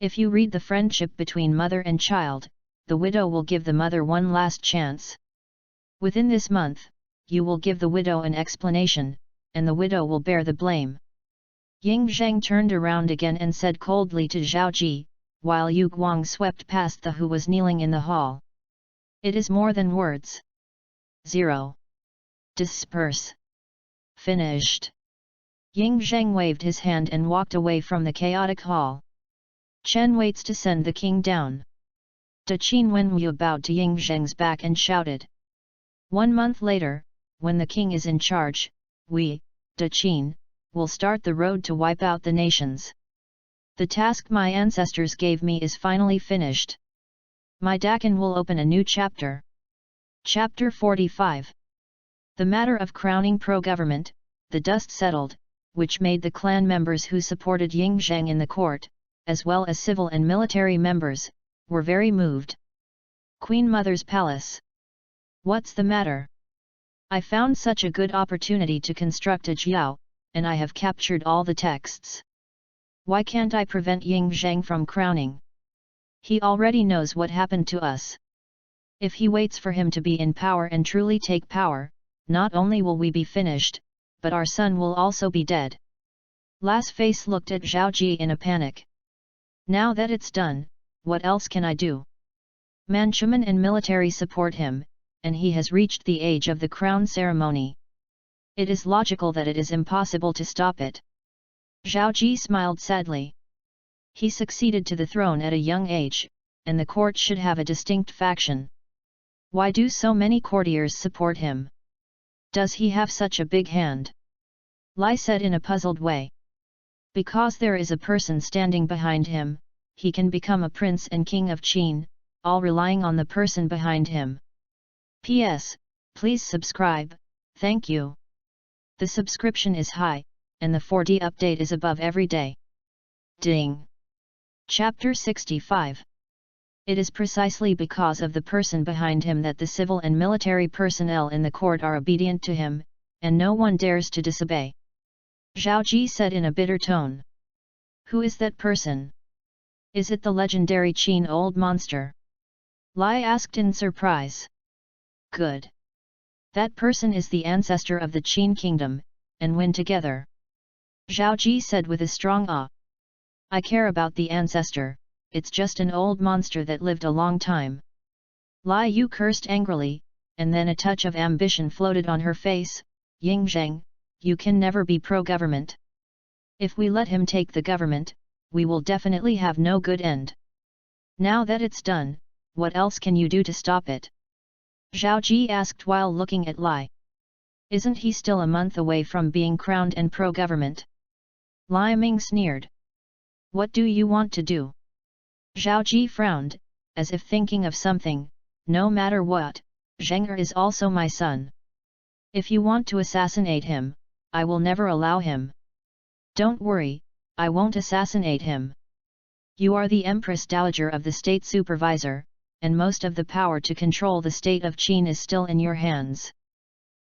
If you read the friendship between mother and child, the widow will give the mother one last chance. Within this month, you will give the widow an explanation, and the widow will bear the blame. Ying Zheng turned around again and said coldly to Zhao Ji, while Yu Guang swept past the who was kneeling in the hall. It is more than words. 0. Disperse. Finished. Ying Zheng waved his hand and walked away from the chaotic hall. Chen waits to send the king down. Da Qin Wenwu bowed to Ying Zheng's back and shouted. 1 month later, when the king is in charge, we, the Qin, will start the road to wipe out the nations. The task my ancestors gave me is finally finished. My Dakin will open a new chapter. Chapter 45. The matter of crowning pro-government, the dust settled, which made the clan members who supported Ying Zheng in the court, as well as civil and military members, were very moved. Queen Mother's Palace. What's the matter? I found such a good opportunity to construct a jiao, and I have captured all the texts. Why can't I prevent Ying Zheng from crowning? He already knows what happened to us. If he waits for him to be in power and truly take power, not only will we be finished, but our son will also be dead. Last face looked at Zhao Ji in a panic. Now that it's done, what else can I do? Manchuman and military support him, and he has reached the age of the crown ceremony. It is logical that it is impossible to stop it. Zhao Ji smiled sadly. He succeeded to the throne at a young age, and the court should have a distinct faction. Why do so many courtiers support him? Does he have such a big hand? Lai said in a puzzled way. Because there is a person standing behind him, he can become a prince and king of Qin, all relying on the person behind him. P.S. Please subscribe, thank you. The subscription is high, and the 4D update is above every day. Ding! Chapter 65. It is precisely because of the person behind him that the civil and military personnel in the court are obedient to him, and no one dares to disobey. Zhao Ji said in a bitter tone. Who is that person? Is it the legendary Qin old monster? Lai asked in surprise. Good. That person is the ancestor of the Qin kingdom, and when together. Zhao Ji said with a strong awe. I care about the ancestor, it's just an old monster that lived a long time. Lai Yu cursed angrily, and then a touch of ambition floated on her face. Ying Zheng, you can never be pro-government. If we let him take the government, we will definitely have no good end. Now that it's done, what else can you do to stop it? Zhao Ji asked while looking at Lai. Isn't he still a month away from being crowned and pro-government? Lai Ming sneered. What do you want to do? Zhao Ji frowned, as if thinking of something. No matter what, Zheng is also my son. If you want to assassinate him, I will never allow him. Don't worry, I won't assassinate him. You are the Empress Dowager of the State Supervisor, and most of the power to control the state of Qin is still in your hands.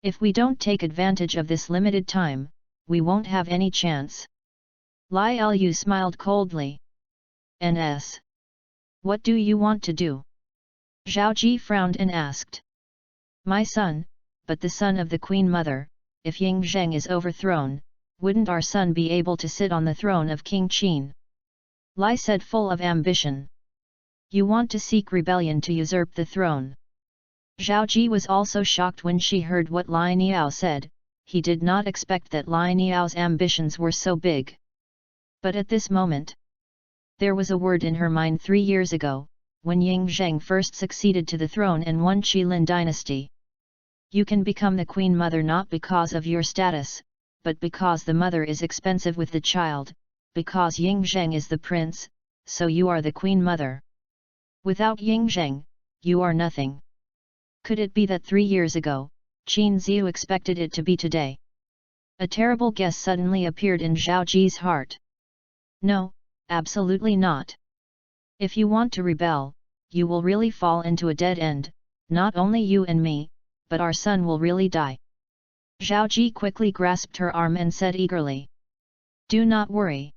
If we don't take advantage of this limited time, we won't have any chance. Lai Lu smiled coldly. Ns. What do you want to do? Zhao Ji frowned and asked. My son, but the son of the Queen Mother, if Ying Zheng is overthrown, wouldn't our son be able to sit on the throne of King Qin? Lai said full of ambition. You want to seek rebellion to usurp the throne. Zhao Ji was also shocked when she heard what Lai Niao said. He did not expect that Lai Niao's ambitions were so big. But at this moment, there was a word in her mind 3 years ago, when Ying Zheng first succeeded to the throne and won Qilin dynasty. You can become the Queen Mother not because of your status, but because the mother is expensive with the child, because Ying Zheng is the prince, so you are the Queen Mother. Without Ying Zheng, you are nothing. Could it be that 3 years ago, Qin Ziu expected it to be today? A terrible guess suddenly appeared in Zhao Ji's heart. No, absolutely not. If you want to rebel, you will really fall into a dead end, not only you and me, but our son will really die. Zhao Ji quickly grasped her arm and said eagerly. Do not worry.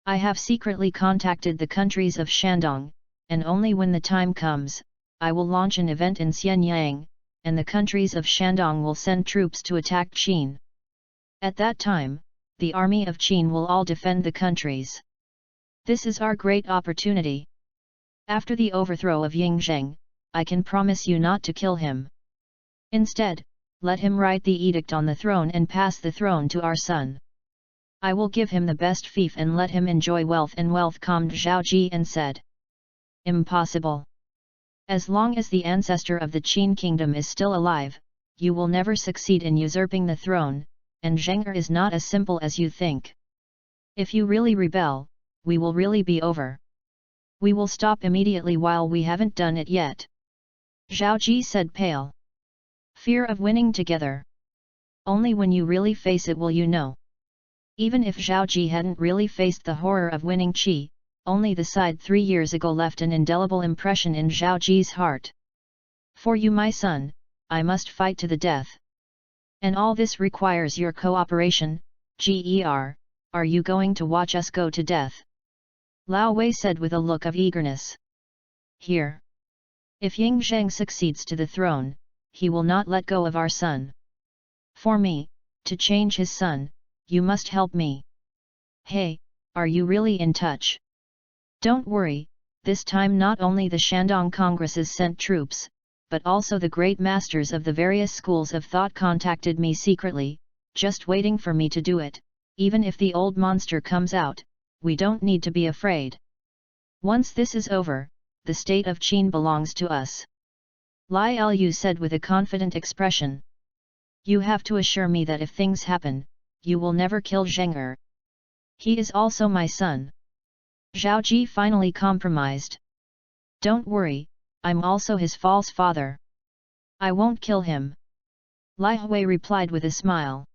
I have secretly contacted the countries of Shandong, and only when the time comes, I will launch an event in Xianyang, and the countries of Shandong will send troops to attack Qin. At that time, the army of Qin will all defend the countries. This is our great opportunity. After the overthrow of Ying Zheng, I can promise you not to kill him. Instead, let him write the edict on the throne and pass the throne to our son. I will give him the best fief and let him enjoy wealth, and wealth calmed Zhao Ji and said. Impossible. As long as the ancestor of the Qin kingdom is still alive, you will never succeed in usurping the throne, and Zheng'er is not as simple as you think. If you really rebel, we will really be over. We will stop immediately while we haven't done it yet. Zhao Ji said pale. Fear of winning together. Only when you really face it will you know. Even if Zhao Ji hadn't really faced the horror of winning Qi, only the side 3 years ago left an indelible impression in Zhao Ji's heart. For you my son, I must fight to the death. And all this requires your cooperation, Ger, are you going to watch us go to death? Lao Wei said with a look of eagerness. Here. If Ying Zheng succeeds to the throne, he will not let go of our son. For me, to change his son, you must help me. Hey, are you really in touch? Don't worry, this time not only the Shandong Congresses sent troops, but also the great masters of the various schools of thought contacted me secretly, just waiting for me to do it. Even if the old monster comes out, we don't need to be afraid. Once this is over, the state of Qin belongs to us. Lai Lu said with a confident expression. You have to assure me that if things happen, you will never kill Zheng'er. He is also my son. Zhao Ji finally compromised. Don't worry, I'm also his false father. I won't kill him. Lai Hui replied with a smile.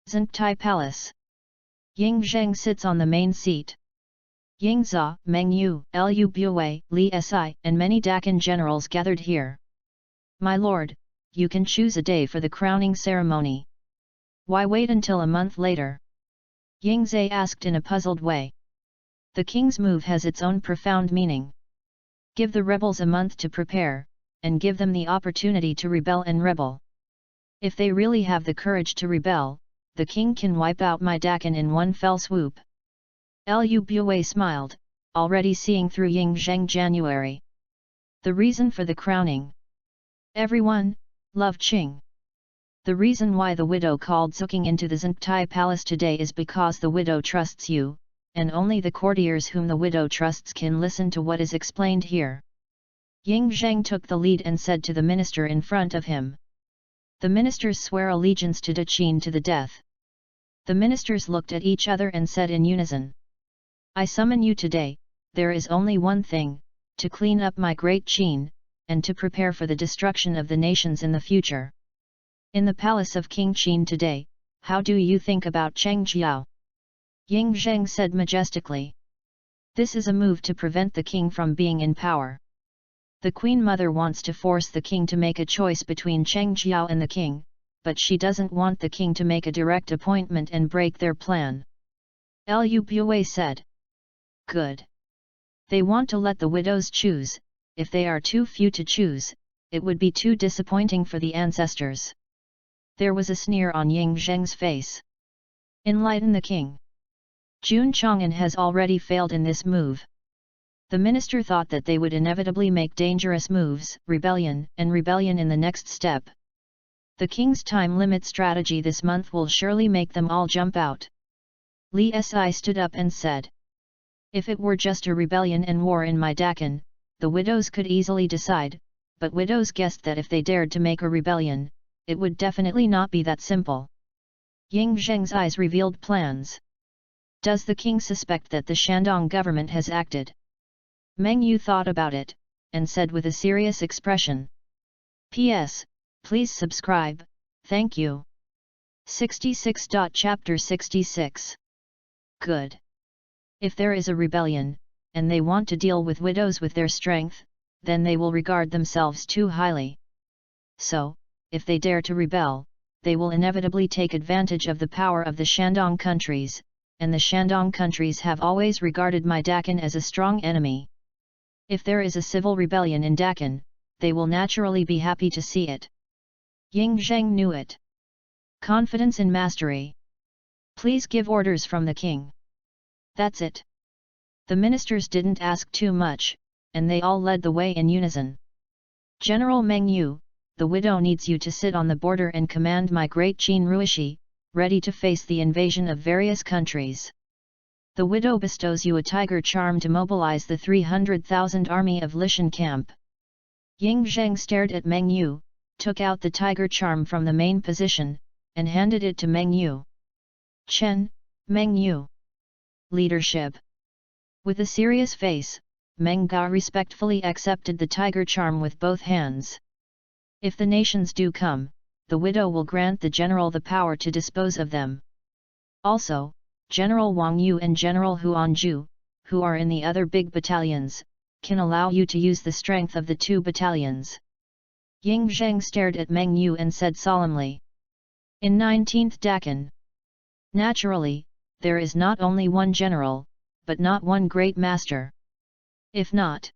Zhengtai Palace. Ying Zheng sits on the main seat. Ying Za, Meng Yu, Lu Bue, Li Si, and many Dakin generals gathered here. My lord, you can choose a day for the crowning ceremony. Why wait until a month later? Ying Zhe asked in a puzzled way. The king's move has its own profound meaning. Give the rebels a month to prepare, and give them the opportunity to rebel and rebel. If they really have the courage to rebel, the king can wipe out my Dakin in one fell swoop. Lu Bue smiled, already seeing through Ying Zheng January. The reason for the crowning. Everyone, love Qing. The reason why the widow called Zuking into the Zhengtai Palace today is because the widow trusts you, and only the courtiers whom the widow trusts can listen to what is explained here. Ying Zheng took the lead and said to the minister in front of him. The ministers swear allegiance to the Qin to the death. The ministers looked at each other and said in unison. I summon you today, there is only one thing, to clean up my great Qin, and to prepare for the destruction of the nations in the future. In the palace of King Qin today, how do you think about Cheng Jiao? Ying Zheng said majestically. This is a move to prevent the king from being in power. The Queen Mother wants to force the king to make a choice between Cheng Jiao and the king, but she doesn't want the king to make a direct appointment and break their plan. Lu Bue said. Good. They want to let the widows choose. If they are too few to choose, it would be too disappointing for the ancestors. There was a sneer on Ying Zheng's face. Enlighten the king. Jun Chong'an has already failed in this move. The minister thought that they would inevitably make dangerous moves, rebellion in the next step. The king's time limit strategy this month will surely make them all jump out. Li Si stood up and said. If it were just a rebellion and war in my Dakin, the widows could easily decide, but widows guessed that if they dared to make a rebellion, it would definitely not be that simple. Ying Zheng's eyes revealed plans. Does the king suspect that the Shandong government has acted? Meng Yu thought about it, and said with a serious expression. P.S. Please subscribe, thank you. 66. Chapter 66. Good. If there is a rebellion, and they want to deal with widows with their strength, then they will regard themselves too highly. So, if they dare to rebel, they will inevitably take advantage of the power of the Shandong countries, and the Shandong countries have always regarded my Dakin as a strong enemy. If there is a civil rebellion in Dakin, they will naturally be happy to see it. Ying Zheng knew it. Confidence in mastery. Please give orders from the king. That's it. The ministers didn't ask too much, and they all led the way in unison. General Meng Yu, the widow needs you to sit on the border and command my great Qin Ruishi, ready to face the invasion of various countries. The widow bestows you a tiger charm to mobilize the 300,000 army of Lishan camp. Ying Zheng stared at Meng Yu, took out the tiger charm from the main position, and handed it to Meng Yu. Chen, Meng Yu. Leadership. With a serious face, Meng Ga respectfully accepted the tiger charm with both hands. If the nations do come, the widow will grant the general the power to dispose of them. Also, General Wang Yu and General Huan Ju, who are in the other big battalions, can allow you to use the strength of the 2 battalions. Ying Zheng stared at Meng Yu and said solemnly. In 19th Dakan. Naturally, there is not only one general, but not one great master. If not,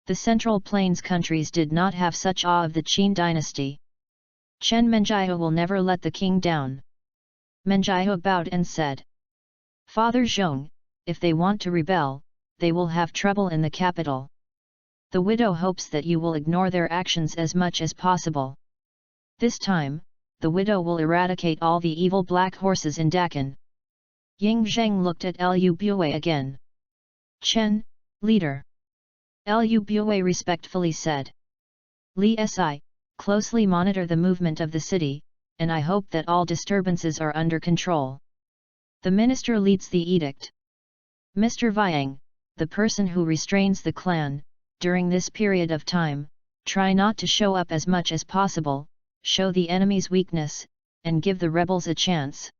the Central Plains countries did not have such awe of the Qin dynasty. Chen Menjiao will never let the king down. Menjiao bowed and said. Father Zhong, if they want to rebel, they will have trouble in the capital. The widow hopes that you will ignore their actions as much as possible. This time, the widow will eradicate all the evil black horses in Dakan. Ying Zheng looked at Lu Bue again. Chen, leader. Lu Bue respectfully said. Li Si, closely monitor the movement of the city, and I hope that all disturbances are under control. The minister leads the edict. Mr. Viang, the person who restrains the clan, during this period of time, try not to show up as much as possible, show the enemy's weakness, and give the rebels a chance.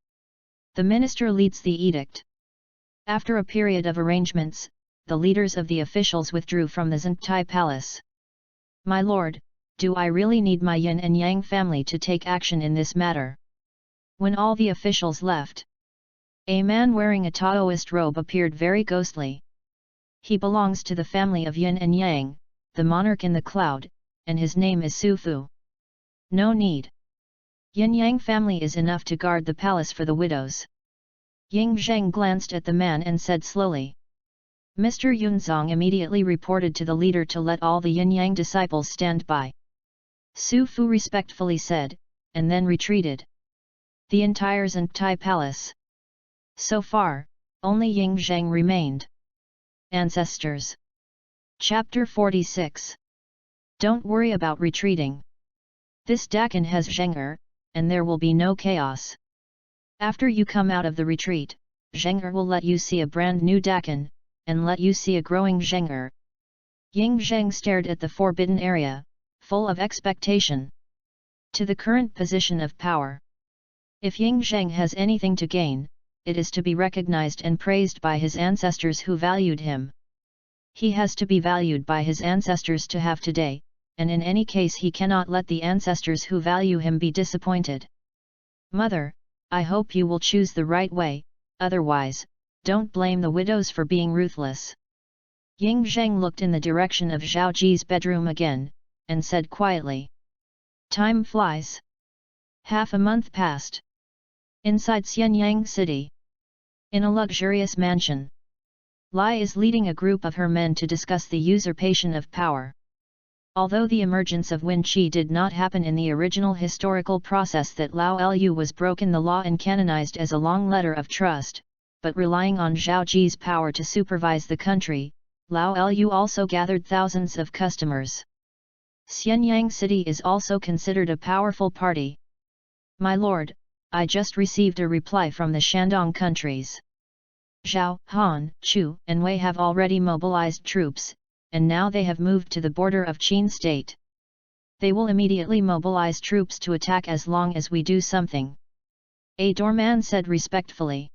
The minister leads the edict. After a period of arrangements, the leaders of the officials withdrew from the Zhengtai Palace. My lord, do I really need my Yin and Yang family to take action in this matter? When all the officials left, a man wearing a Taoist robe appeared very ghostly. He belongs to the family of Yin and Yang, the monarch in the cloud, and his name is Su Fu. No need. Yin Yang family is enough to guard the palace for the widows. Ying Zheng glanced at the man and said slowly. Mr. Yunzong immediately reported to the leader to let all the Yin Yang disciples stand by. Su Fu respectfully said, and then retreated. The entire Zhengtai palace. So far, only Ying Zheng remained. Ancestors. Chapter 46. Don't worry about retreating. This Dakan has Zheng'er, and there will be no chaos. After you come out of the retreat, Zheng'er will let you see a brand new Dakan, and let you see a growing Zheng'er. Ying Zheng stared at the forbidden area, full of expectation. To the current position of power. If Ying Zheng has anything to gain, it is to be recognized and praised by his ancestors who valued him. He has to be valued by his ancestors to have today, and in any case he cannot let the ancestors who value him be disappointed. Mother, I hope you will choose the right way, otherwise, don't blame the widows for being ruthless. Ying Zheng looked in the direction of Zhao Ji's bedroom again, and said quietly. Time flies. Half a month passed. Inside Xianyang City. In a luxurious mansion. Lai is leading a group of her men to discuss the usurpation of power. Although the emergence of Wen Qi did not happen in the original historical process that Lao Lu was broken the law and canonized as a long letter of trust, but relying on Zhao Ji's power to supervise the country, Lao Lu also gathered thousands of customers. Xianyang City is also considered a powerful party. My lord, I just received a reply from the Shandong countries. Zhao, Han, Chu, and Wei have already mobilized troops, and now they have moved to the border of Qin state. They will immediately mobilize troops to attack as long as we do something. A doorman said respectfully.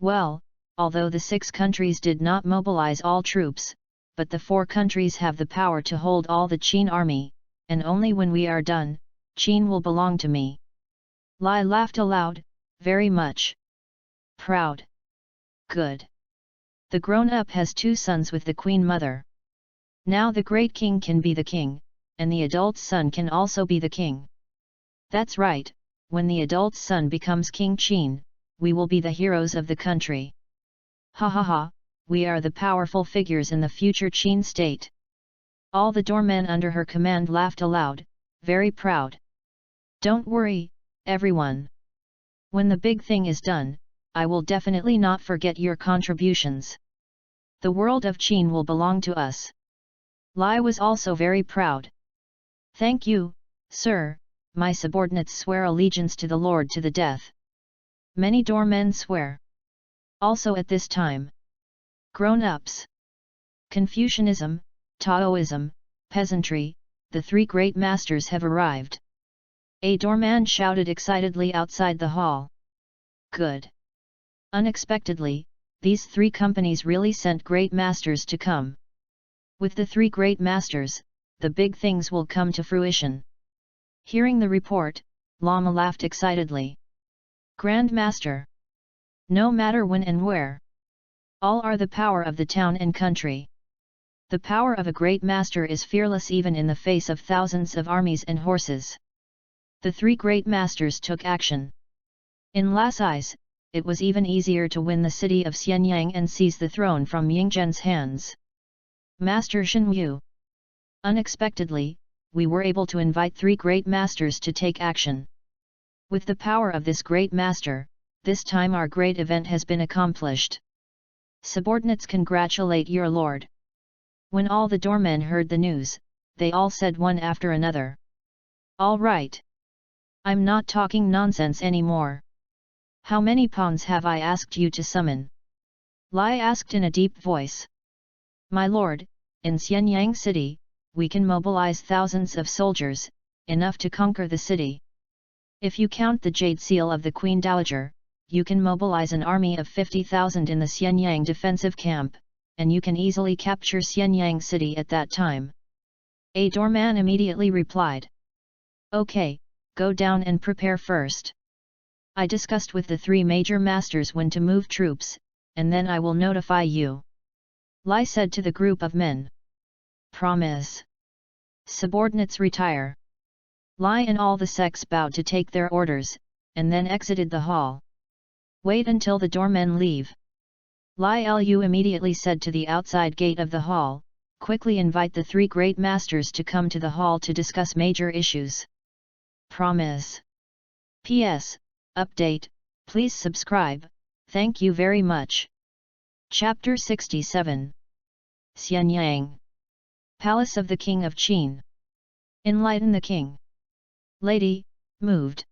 Well, although the 6 countries did not mobilize all troops, but the 4 countries have the power to hold all the Qin army, and only when we are done, Qin will belong to me. Lai laughed aloud, very much proud. Good. The grown-up has 2 sons with the Queen Mother. Now the great king can be the king, and the adult son can also be the king. That's right, when the adult son becomes King Qin, we will be the heroes of the country. Ha ha ha, we are the powerful figures in the future Qin state. All the doormen under her command laughed aloud, very proud. Don't worry, everyone. When the big thing is done, I will definitely not forget your contributions. The world of Qin will belong to us. Lai was also very proud. Thank you, Sir, my subordinates swear allegiance to the Lord to the death. Many doormen swear. Also at this time. Grown-ups. Confucianism, Taoism, peasantry, the three great masters have arrived. A doorman shouted excitedly outside the hall. Good. Unexpectedly, these three companies really sent great masters to come. With the three great masters, the big things will come to fruition. Hearing the report, Lama laughed excitedly. Grand Master. No matter when and where. All are the power of the town and country. The power of a great master is fearless even in the face of thousands of armies and horses. The three great masters took action. In La's eyes, it was even easier to win the city of Xianyang and seize the throne from Yingzhen's hands. Master Shen Yu. Unexpectedly, we were able to invite three great masters to take action. With the power of this great master, this time our great event has been accomplished. Subordinates congratulate your lord. When all the doormen heard the news, they all said one after another. All right. I'm not talking nonsense anymore. How many pawns have I asked you to summon? Lai asked in a deep voice. My lord, in Xianyang city, we can mobilize thousands of soldiers, enough to conquer the city. If you count the jade seal of the Queen Dowager, you can mobilize an army of 50,000 in the Xianyang defensive camp, and you can easily capture Xianyang city at that time. A doorman immediately replied. Okay, go down and prepare first. I discussed with the three major masters when to move troops, and then I will notify you. Lai said to the group of men. Promise. Subordinates retire. Lai and all the sects bowed to take their orders, and then exited the hall. Wait until the doormen leave. Lai Lu immediately said to the outside gate of the hall, quickly invite the three great masters to come to the hall to discuss major issues. Promise. P.S. Update, please subscribe, thank you very much. Chapter 67. Xianyang. Palace of the King of Qin. Enlighten the king. Lady, moved.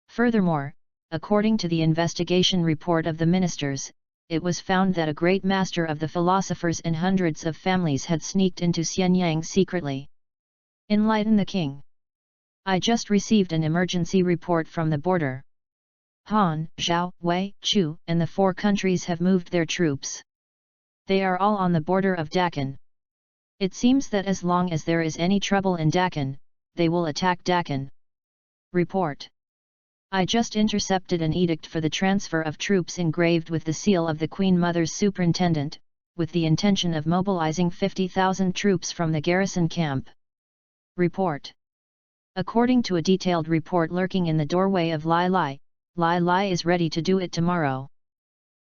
Furthermore, according to the investigation report of the ministers, it was found that a great master of the philosophers and hundreds of families had sneaked into Xianyang secretly. Enlighten the king. I just received an emergency report from the border. Han, Zhao, Wei, Chu, and the four countries have moved their troops. They are all on the border of Dakhan. It seems that as long as there is any trouble in Dakhan, they will attack Dakhan. Report. I just intercepted an edict for the transfer of troops engraved with the seal of the Queen Mother's superintendent, with the intention of mobilizing 50,000 troops from the garrison camp. Report. According to a detailed report lurking in the doorway of Lai Lai is ready to do it tomorrow.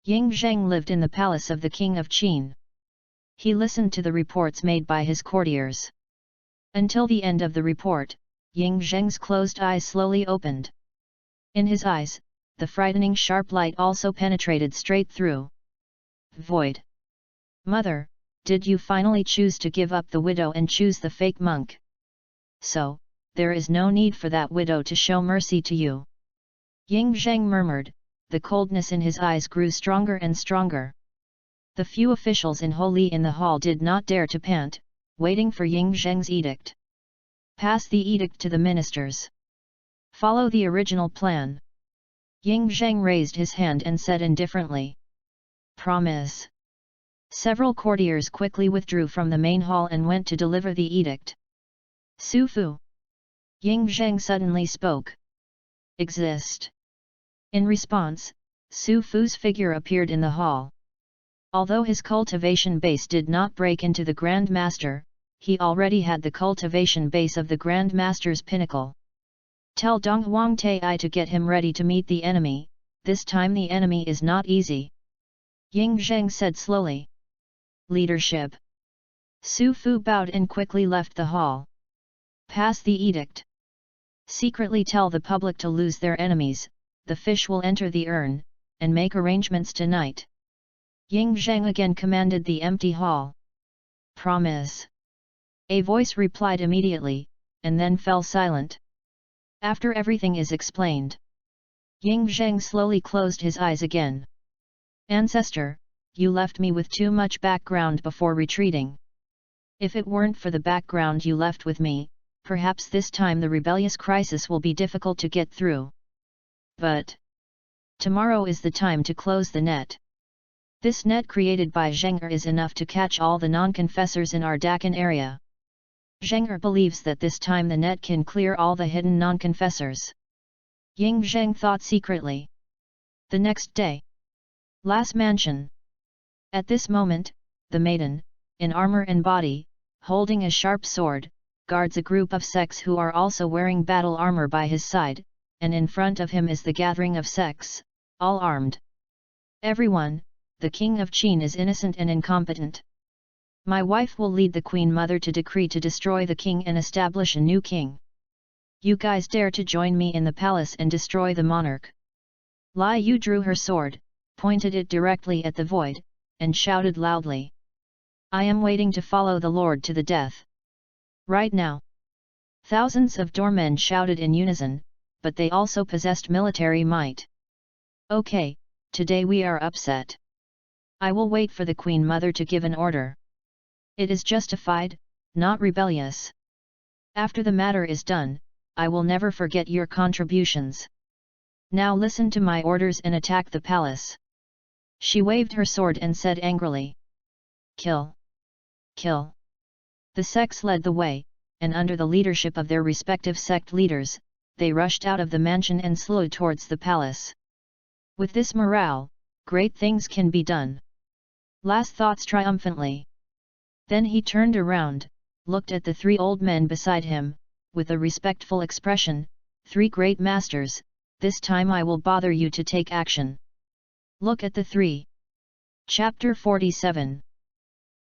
Ying Zheng lived in the palace of the King of Qin. He listened to the reports made by his courtiers. Until the end of the report, Ying Zheng's closed eyes slowly opened. In his eyes, the frightening sharp light also penetrated straight through. Void. Mother, did you finally choose to give up the widow and choose the fake monk? So, there is no need for that widow to show mercy to you. Ying Zheng murmured, the coldness in his eyes grew stronger and stronger. The few officials in the hall did not dare to pant, waiting for Ying Zheng's edict. Pass the edict to the ministers. Follow the original plan. Ying Zheng raised his hand and said indifferently. Promise. Several courtiers quickly withdrew from the main hall and went to deliver the edict. Su Fu. Ying Zheng suddenly spoke. Exist. In response, Su Fu's figure appeared in the hall. Although his cultivation base did not break into the Grand Master, he already had the cultivation base of the Grand Master's pinnacle. Tell Dong Huang Tai to get him ready to meet the enemy, this time the enemy is not easy. Ying Zheng said slowly. Leadership. Su Fu bowed and quickly left the hall. Pass the edict. Secretly tell the public to lose their enemies, the fish will enter the urn, and make arrangements tonight. Ying Zheng again commanded the empty hall. Promise. A voice replied immediately, and then fell silent. After everything is explained, Ying Zheng slowly closed his eyes again. Ancestor, you left me with too much background before retreating. If it weren't for the background you left with me, perhaps this time the rebellious crisis will be difficult to get through. But tomorrow is the time to close the net. This net created by Zheng'er is enough to catch all the non-confessors in our Dakan area. Zheng'er believes that this time the net can clear all the hidden non-confessors. Ying Zheng thought secretly. The next day. Last mansion. At this moment, the maiden, in armor and body, holding a sharp sword, guards a group of sects who are also wearing battle armor by his side, and in front of him is the gathering of sects, all armed. Everyone, the king of Qin is innocent and incompetent. My wife will lead the queen mother to decree to destroy the king and establish a new king. You guys dare to join me in the palace and destroy the monarch. Lai Yu drew her sword, pointed it directly at the void, and shouted loudly. I am waiting to follow the lord to the death. Right now. Thousands of doormen shouted in unison, but they also possessed military might. Okay, today we are upset. I will wait for the queen mother to give an order. It is justified, not rebellious. After the matter is done, I will never forget your contributions. Now listen to my orders and attack the palace. She waved her sword and said angrily. Kill! Kill! The sects led the way, and under the leadership of their respective sect leaders, they rushed out of the mansion and slowed towards the palace. With this morale, great things can be done. Last thoughts triumphantly. Then he turned around, looked at the three old men beside him, with a respectful expression, three great masters, this time I will bother you to take action. Look at the three. Chapter 47.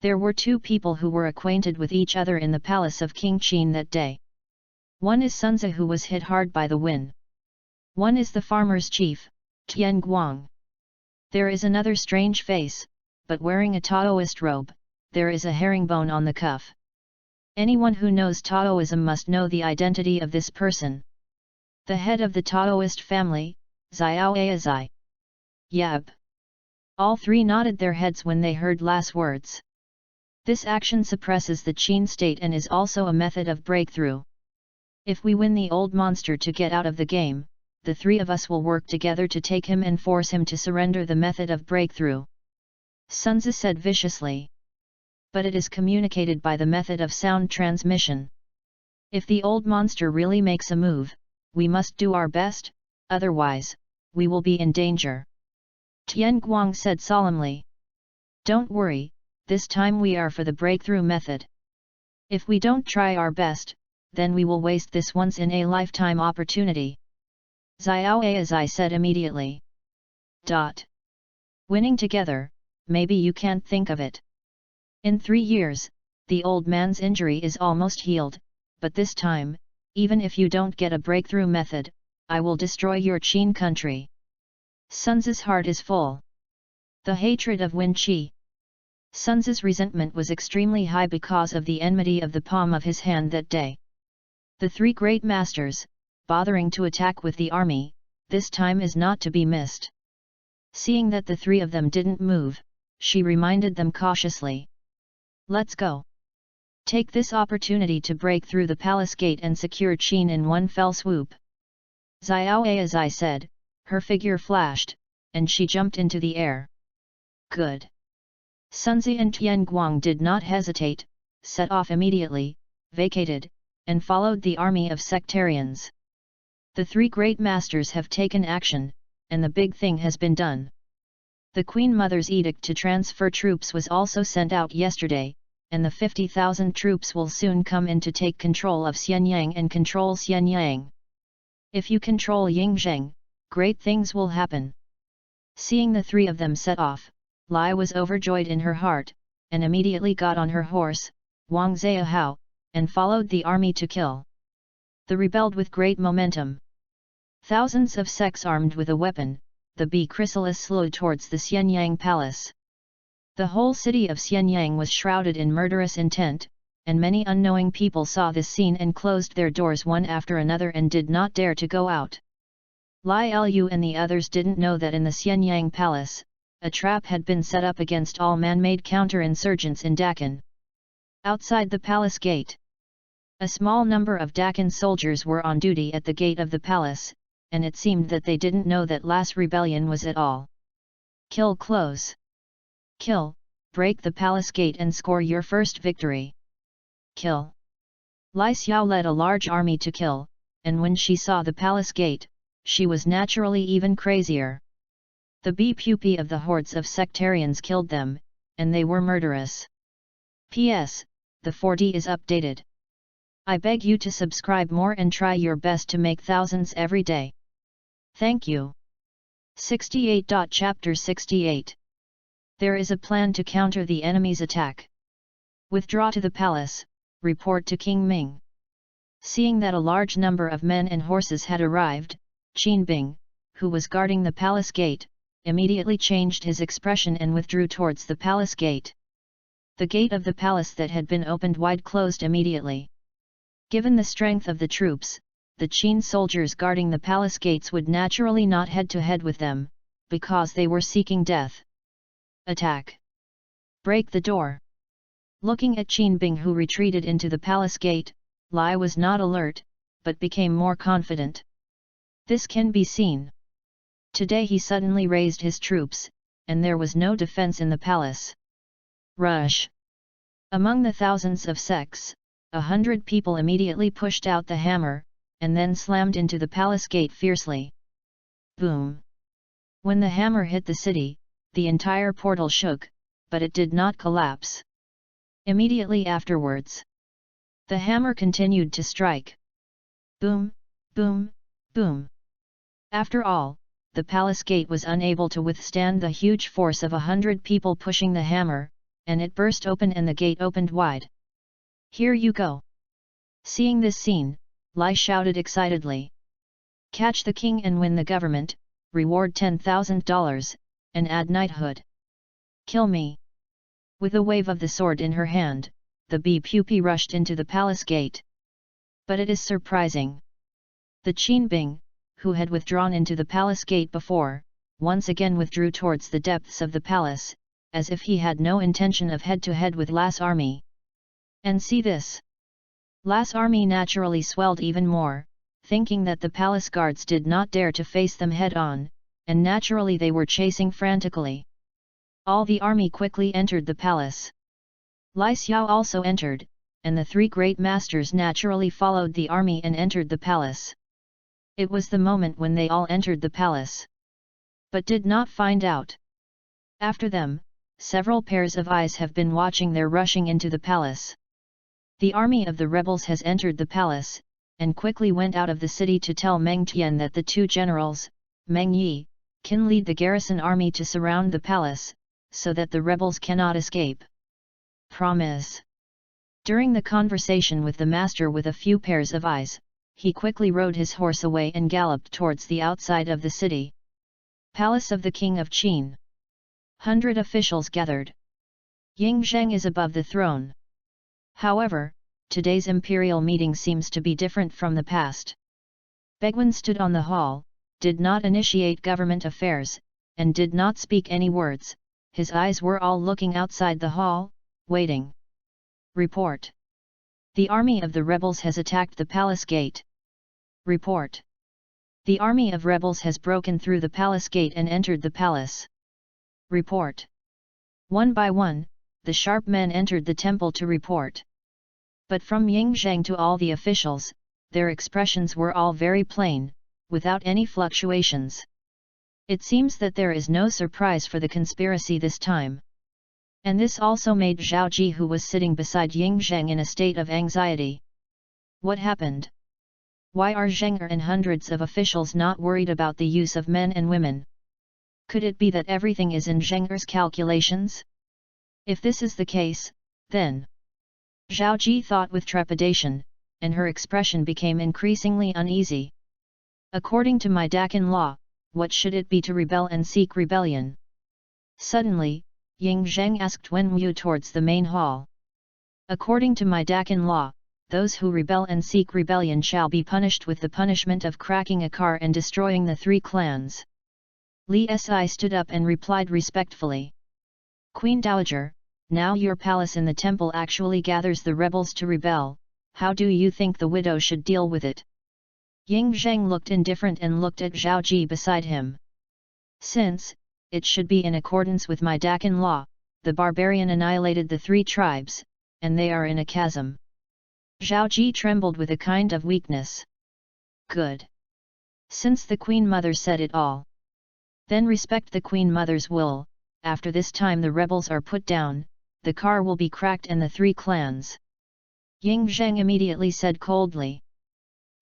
There were two people who were acquainted with each other in the palace of King Qin that day. One is Sunzi who was hit hard by the wind. One is the farmer's chief, Tian Guang. There is another strange face, but wearing a Taoist robe, there is a herringbone on the cuff. Anyone who knows Taoism must know the identity of this person. The head of the Taoist family, Xiao Aizai. Yap. All three nodded their heads when they heard last words. This action suppresses the Qin state and is also a method of breakthrough. If we win the old monster to get out of the game, the three of us will work together to take him and force him to surrender the method of breakthrough. Sunzi said viciously. But it is communicated by the method of sound transmission. If the old monster really makes a move, we must do our best, otherwise, we will be in danger. Tian Guang said solemnly. Don't worry, this time we are for the breakthrough method. If we don't try our best, then we will waste this once-in-a-lifetime opportunity. Xiao Aizai said immediately. Winning together, maybe you can't think of it. In 3 years, the old man's injury is almost healed, but this time, even if you don't get a breakthrough method, I will destroy your Qin country. Sunzi's heart is full. The hatred of Wen Qi. Sunzi's resentment was extremely high because of the enmity of the palm of his hand that day. The three great masters, bothering to attack with the army, this time is not to be missed. Seeing that the three of them didn't move, she reminded them cautiously. Let's go. Take this opportunity to break through the palace gate and secure Qin in one fell swoop. Xiao Aizai said, her figure flashed, and she jumped into the air. Good. Sunzi and Tian Guang did not hesitate, set off immediately, vacated, and followed the army of sectarians. The three great masters have taken action, and the big thing has been done. The Queen Mother's edict to transfer troops was also sent out yesterday, and the 50,000 troops will soon come in to take control of Xianyang and control Xianyang. If you control Yingzheng, great things will happen. Seeing the three of them set off, Lai was overjoyed in her heart, and immediately got on her horse, Wang Ziahao, and followed the army to kill. They rebelled with great momentum. Thousands of sects armed with a weapon, the bee chrysalis slowed towards the Xianyang palace. The whole city of Xianyang was shrouded in murderous intent, and many unknowing people saw this scene and closed their doors one after another and did not dare to go out. Lai Lu and the others didn't know that in the Xianyang Palace, a trap had been set up against all man-made counter-insurgents in Dakan. Outside the palace gate, a small number of Dakan soldiers were on duty at the gate of the palace, and it seemed that they didn't know that last rebellion was at all. Kill, close. Kill, break the palace gate and score your first victory. Kill. Lai Xiao led a large army to kill, and when she saw the palace gate, she was naturally even crazier. The pupae of the hordes of sectarians killed them, and they were murderous. P.S. The 4D is updated. I beg you to subscribe more and try your best to make thousands every day. Thank you. 68. Chapter 68. There is a plan to counter the enemy's attack. Withdraw to the palace, report to King Ming. Seeing that a large number of men and horses had arrived, Qin Bing, who was guarding the palace gate, immediately changed his expression and withdrew towards the palace gate. The gate of the palace that had been opened wide closed immediately. Given the strength of the troops, the Qin soldiers guarding the palace gates would naturally not head-to-head with them, because they were seeking death. Attack! Break the door! Looking at Qin Bing who retreated into the palace gate, Lai was not alert, but became more confident. This can be seen. Today he suddenly raised his troops, and there was no defense in the palace. Rush! Among the thousands of sects, 100 people immediately pushed out the hammer, and then slammed into the palace gate fiercely. Boom! When the hammer hit the city, the entire portal shook, but it did not collapse. Immediately afterwards, the hammer continued to strike. Boom! Boom! Boom! After all, the palace gate was unable to withstand the huge force of 100 people pushing the hammer, and it burst open and the gate opened wide. Here you go! Seeing this scene, Lai shouted excitedly. Catch the king and win the government, reward $10,000, and add knighthood. Kill me! With a wave of the sword in her hand, the pupae rushed into the palace gate. But it is surprising. The Qin Bing, who had withdrawn into the palace gate before, once again withdrew towards the depths of the palace, as if he had no intention of head-to-head with Lai's army. And see this! Lai's army naturally swelled even more, thinking that the palace guards did not dare to face them head-on, and naturally they were chasing frantically. All the army quickly entered the palace. Lai Xiao also entered, and the three great masters naturally followed the army and entered the palace. It was the moment when they all entered the palace, but did not find out. After them, several pairs of eyes have been watching their rushing into the palace. The army of the rebels has entered the palace, and quickly went out of the city to tell Meng Tian that the two generals, Meng Yi, can lead the garrison army to surround the palace, so that the rebels cannot escape. Promise. During the conversation with the master with a few pairs of eyes, he quickly rode his horse away and galloped towards the outside of the city. Palace of the King of Qin. 100 officials gathered. Ying Zheng is above the throne. However, today's imperial meeting seems to be different from the past. Begwan stood on the hall, did not initiate government affairs, and did not speak any words. His eyes were all looking outside the hall, waiting. Report. The army of the rebels has attacked the palace gate. Report. The army of rebels has broken through the palace gate and entered the palace. Report. One by one, the sharp men entered the temple to report. But from Ying Zheng to all the officials, their expressions were all very plain, without any fluctuations. It seems that there is no surprise for the conspiracy this time. And this also made Zhao Ji, who was sitting beside Ying Zheng, in a state of anxiety. What happened? Why are Zheng and hundreds of officials not worried about the use of men and women? Could it be that everything is in Zheng's calculations? If this is the case, then... Zhao Ji thought with trepidation, and her expression became increasingly uneasy. According to my Dakan law, what should it be to rebel and seek rebellion? Suddenly, Ying Zheng asked Wen Wu towards the main hall. According to my Dakin law, those who rebel and seek rebellion shall be punished with the punishment of cracking a car and destroying the 3 clans. Li Si stood up and replied respectfully. Queen Dowager, now your palace in the temple actually gathers the rebels to rebel, how do you think the widow should deal with it? Ying Zheng looked indifferent and looked at Zhao Ji beside him. Since, it should be in accordance with my Dakin law, the barbarian annihilated the 3 tribes, and they are in a chasm. Zhao Ji trembled with a kind of weakness. Good. Since the Queen Mother said it all, then respect the Queen Mother's will. After this time the rebels are put down, the car will be cracked and the 3 clans. Ying Zheng immediately said coldly.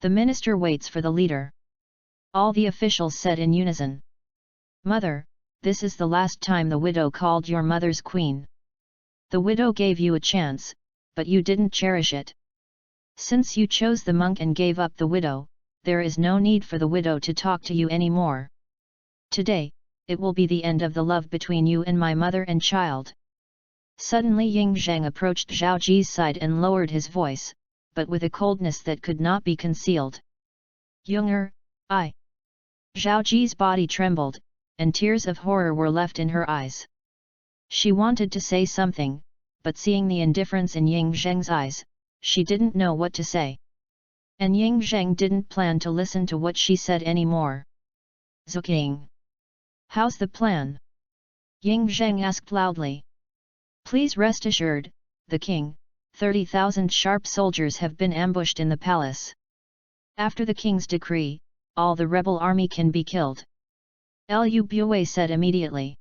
The minister waits for the leader. All the officials said in unison. Mother, this is the last time the widow called your mother's queen. The widow gave you a chance, but you didn't cherish it. Since you chose the monk and gave up the widow, there is no need for the widow to talk to you anymore. Today, it will be the end of the love between you and my mother and child. Suddenly Ying Zheng approached Zhao Ji's side and lowered his voice, but with a coldness that could not be concealed. Younger, I. Zhao Ji's body trembled, and tears of horror were left in her eyes. She wanted to say something, but seeing the indifference in Ying Zheng's eyes, she didn't know what to say. And Ying Zheng didn't plan to listen to what she said anymore. Zuking. How's the plan? Ying Zheng asked loudly. Please rest assured, the king, 30,000 sharp soldiers have been ambushed in the palace. After the king's decree, all the rebel army can be killed. Lu Bue said immediately.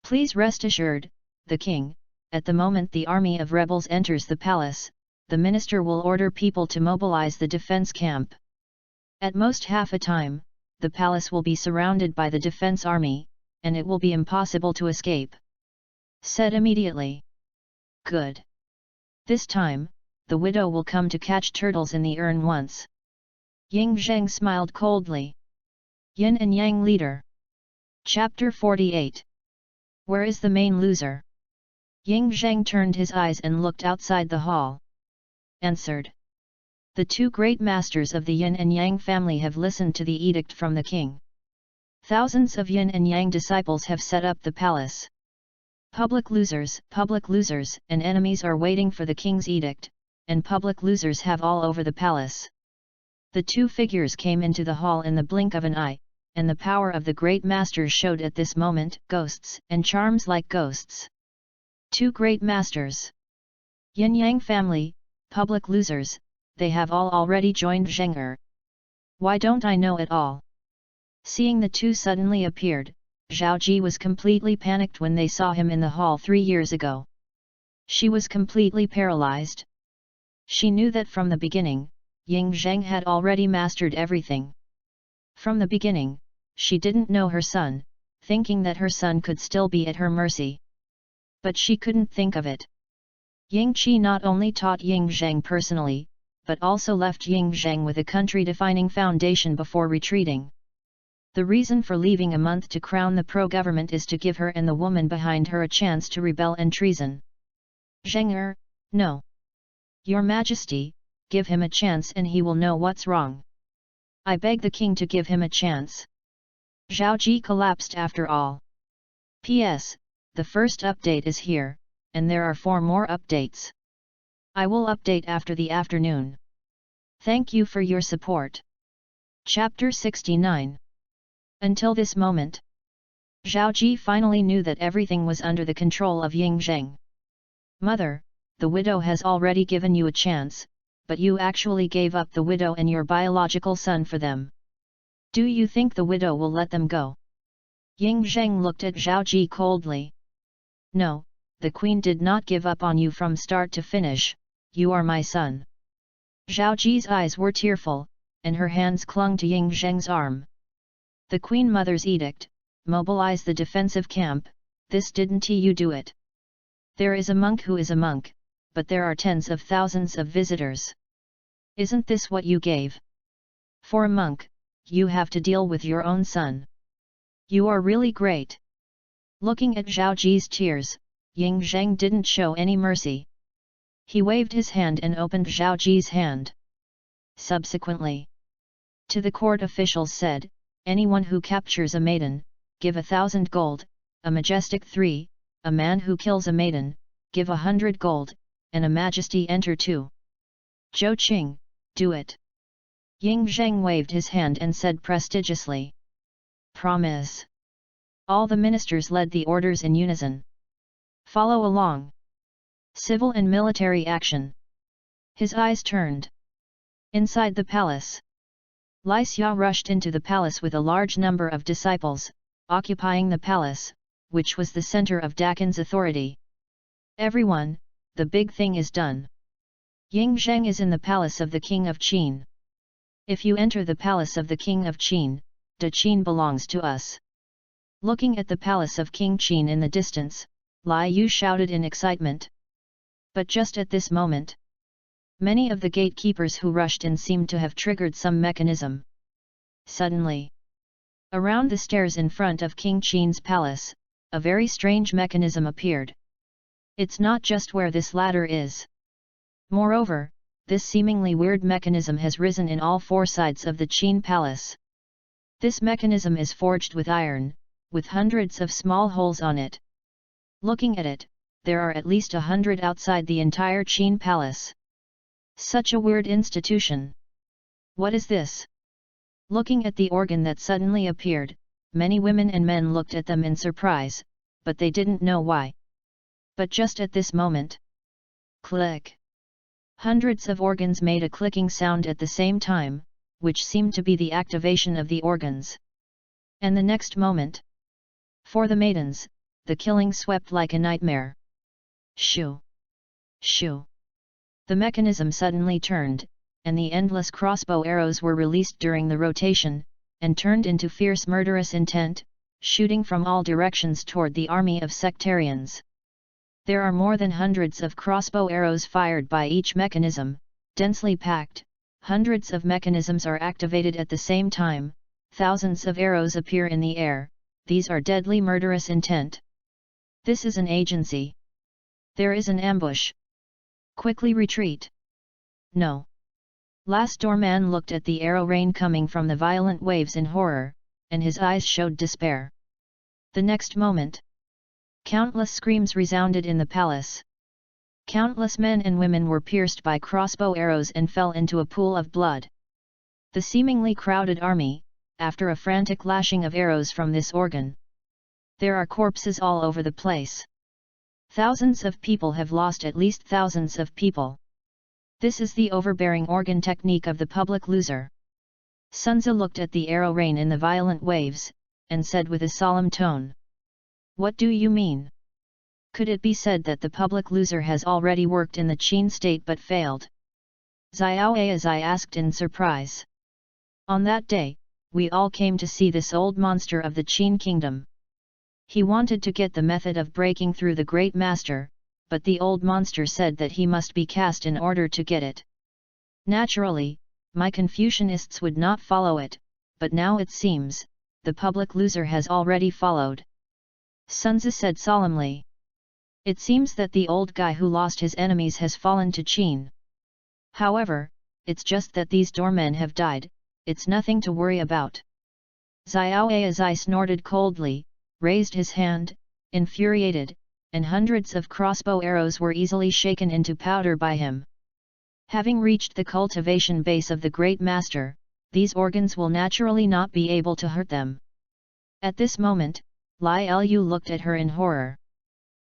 Please rest assured, the king, at the moment the army of rebels enters the palace, the minister will order people to mobilize the defense camp. At most half a time, the palace will be surrounded by the defense army, and it will be impossible to escape. Said immediately. Good. This time, the widow will come to catch turtles in the urn once. Ying Zheng smiled coldly. Yin and Yang leader. Chapter 48. Where is the main loser? Ying Zheng turned his eyes and looked outside the hall. Answered. The 2 great masters of the Yin and Yang family have listened to the edict from the king. Thousands of Yin and Yang disciples have set up the palace. Public losers, and enemies are waiting for the king's edict, and public losers have all over the palace. The 2 figures came into the hall in the blink of an eye, and the power of the great masters showed at this moment, ghosts and charms like ghosts. 2 great masters. Yin Yang family, public losers, they have all already joined Zheng. Why don't I know it all? Seeing the 2 suddenly appeared, Zhao Ji was completely panicked when they saw him in the hall 3 years ago. She was completely paralyzed. She knew that from the beginning, Ying Zheng had already mastered everything. From the beginning, she didn't know her son, thinking that her son could still be at her mercy. But she couldn't think of it. Ying Qi not only taught Ying Zheng personally, but also left Ying Zheng with a country-defining foundation before retreating. The reason for leaving a month to crown the pro-government is to give her and the woman behind her a chance to rebel and treason. Zheng no. Your Majesty, give him a chance and he will know what's wrong. I beg the king to give him a chance. Zhao Ji collapsed after all. P.S. The first update is here, and there are 4 more updates. I will update after the afternoon. Thank you for your support. Chapter 69. Until this moment, Zhao Ji finally knew that everything was under the control of Ying Zheng. Mother, the widow has already given you a chance, but you actually gave up the widow and your biological son for them. Do you think the widow will let them go? Ying Zheng looked at Zhao Ji coldly. No, the queen did not give up on you from start to finish, you are my son. Zhao Ji's eyes were tearful, and her hands clung to Ying Zheng's arm. The Queen Mother's edict, mobilize the defensive camp, this didn't you do it. There is a monk who is a monk, but there are tens of thousands of visitors. Isn't this what you gave? For a monk, you have to deal with your own son. You are really great. Looking at Zhao Ji's tears, Ying Zheng didn't show any mercy. He waved his hand and opened Zhao Ji's hand. Subsequently, to the court officials said, anyone who captures a maiden, give 1,000 gold, a majestic 3, a man who kills a maiden, give 100 gold, and a majesty enter 2. Zhou Qing, do it. Ying Zheng waved his hand and said prestigiously. Promise. All the ministers led the orders in unison. Follow along. Civil and military action. His eyes turned. Inside the palace, Lai Xia rushed into the palace with a large number of disciples, occupying the palace, which was the center of Dakin's authority. Everyone, the big thing is done. Ying Zheng is in the palace of the king of Qin. If you enter the palace of the king of Qin, De Qin belongs to us. Looking at the palace of King Qin in the distance, Lai Yu shouted in excitement. But just at this moment, many of the gatekeepers who rushed in seemed to have triggered some mechanism. Suddenly, around the stairs in front of King Qin's palace, a very strange mechanism appeared. It's not just where this ladder is. Moreover, this seemingly weird mechanism has risen in all 4 sides of the Qin palace. This mechanism is forged with iron, with hundreds of small holes on it. Looking at it, there are at least 100 outside the entire Qin palace. Such a weird institution. What is this? Looking at the organ that suddenly appeared, many women and men looked at them in surprise, but they didn't know why. But just at this moment, click! Hundreds of organs made a clicking sound at the same time, which seemed to be the activation of the organs. And the next moment, for the maidens, the killing swept like a nightmare. Shoo! Shoo! The mechanism suddenly turned, and the endless crossbow arrows were released during the rotation, and turned into fierce murderous intent, shooting from all directions toward the army of sectarians. There are more than hundreds of crossbow arrows fired by each mechanism, densely packed. Hundreds of mechanisms are activated at the same time, thousands of arrows appear in the air, these are deadly murderous intent. This is an agency. There is an ambush. Quickly retreat. No. Last doorman looked at the arrow rain coming from the violent waves in horror, and his eyes showed despair. The next moment, countless screams resounded in the palace. Countless men and women were pierced by crossbow arrows and fell into a pool of blood. The seemingly crowded army, after a frantic lashing of arrows from this organ. There are corpses all over the place. Thousands of people have lost at least thousands of people. This is the overbearing organ technique of the public loser. Sun Tzu looked at the arrow rain in the violent waves, and said with a solemn tone. What do you mean? Could it be said that the public loser has already worked in the Qin state but failed? Xiao Aizai asked in surprise. On that day, we all came to see this old monster of the Qin kingdom. He wanted to get the method of breaking through the great master, but the old monster said that he must be cast in order to get it. Naturally, my Confucianists would not follow it, but now it seems, the public loser has already followed. Sun Tzu said solemnly. It seems that the old guy who lost his enemies has fallen to Qin. However, it's just that these doormen have died, it's nothing to worry about. Xiao Aizai snorted coldly, raised his hand, infuriated, and hundreds of crossbow arrows were easily shaken into powder by him. Having reached the cultivation base of the great master, these organs will naturally not be able to hurt them. At this moment, Lai Lu looked at her in horror.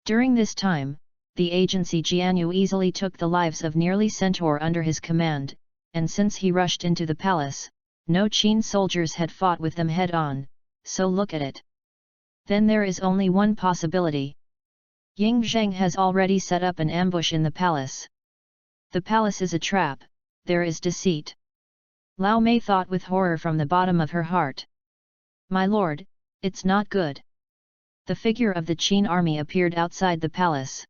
During this time, the agency Jianyu easily took the lives of nearly centaur under his command, and since he rushed into the palace, no Qin soldiers had fought with them head-on, so look at it. Then there is only one possibility. Ying Zheng has already set up an ambush in the palace. The palace is a trap, there is deceit. Lao Mei thought with horror from the bottom of her heart. My lord, it's not good. The figure of the Qin army appeared outside the palace.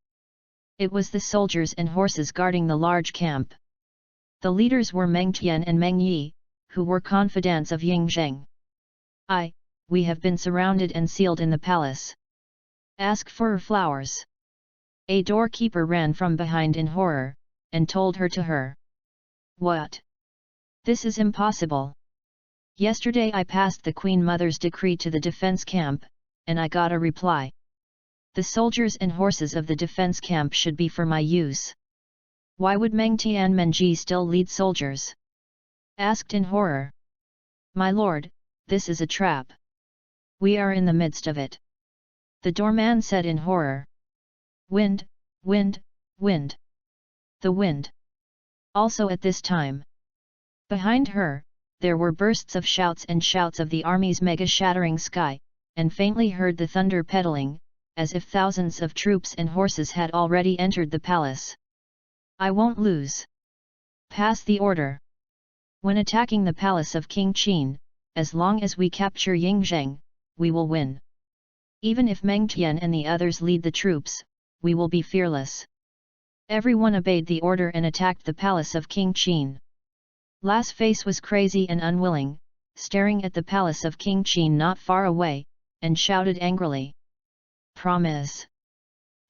It was the soldiers and horses guarding the large camp. The leaders were Meng Tian and Meng Yi, who were confidants of Ying Zheng. We have been surrounded and sealed in the palace. Ask for flowers. A doorkeeper ran from behind in horror, and told her to hurry. What? This is impossible. Yesterday I passed the Queen Mother's decree to the defense camp, and I got a reply. The soldiers and horses of the defense camp should be for my use. Why would Meng Tianmenji still lead soldiers? Asked in horror. My lord, this is a trap. We are in the midst of it. The doorman said in horror. Wind, wind, wind. The wind. Also at this time. Behind her, there were bursts of shouts and shouts of the army's mega-shattering sky, and faintly heard the thunder pedaling, as if thousands of troops and horses had already entered the palace. I won't lose. Pass the order. When attacking the palace of King Qin, as long as we capture Yingzheng, we will win. Even if Meng Tian and the others lead the troops, we will be fearless. Everyone obeyed the order and attacked the palace of King Qin. La's face was crazy and unwilling, staring at the palace of King Qin not far away, and shouted angrily. Promise.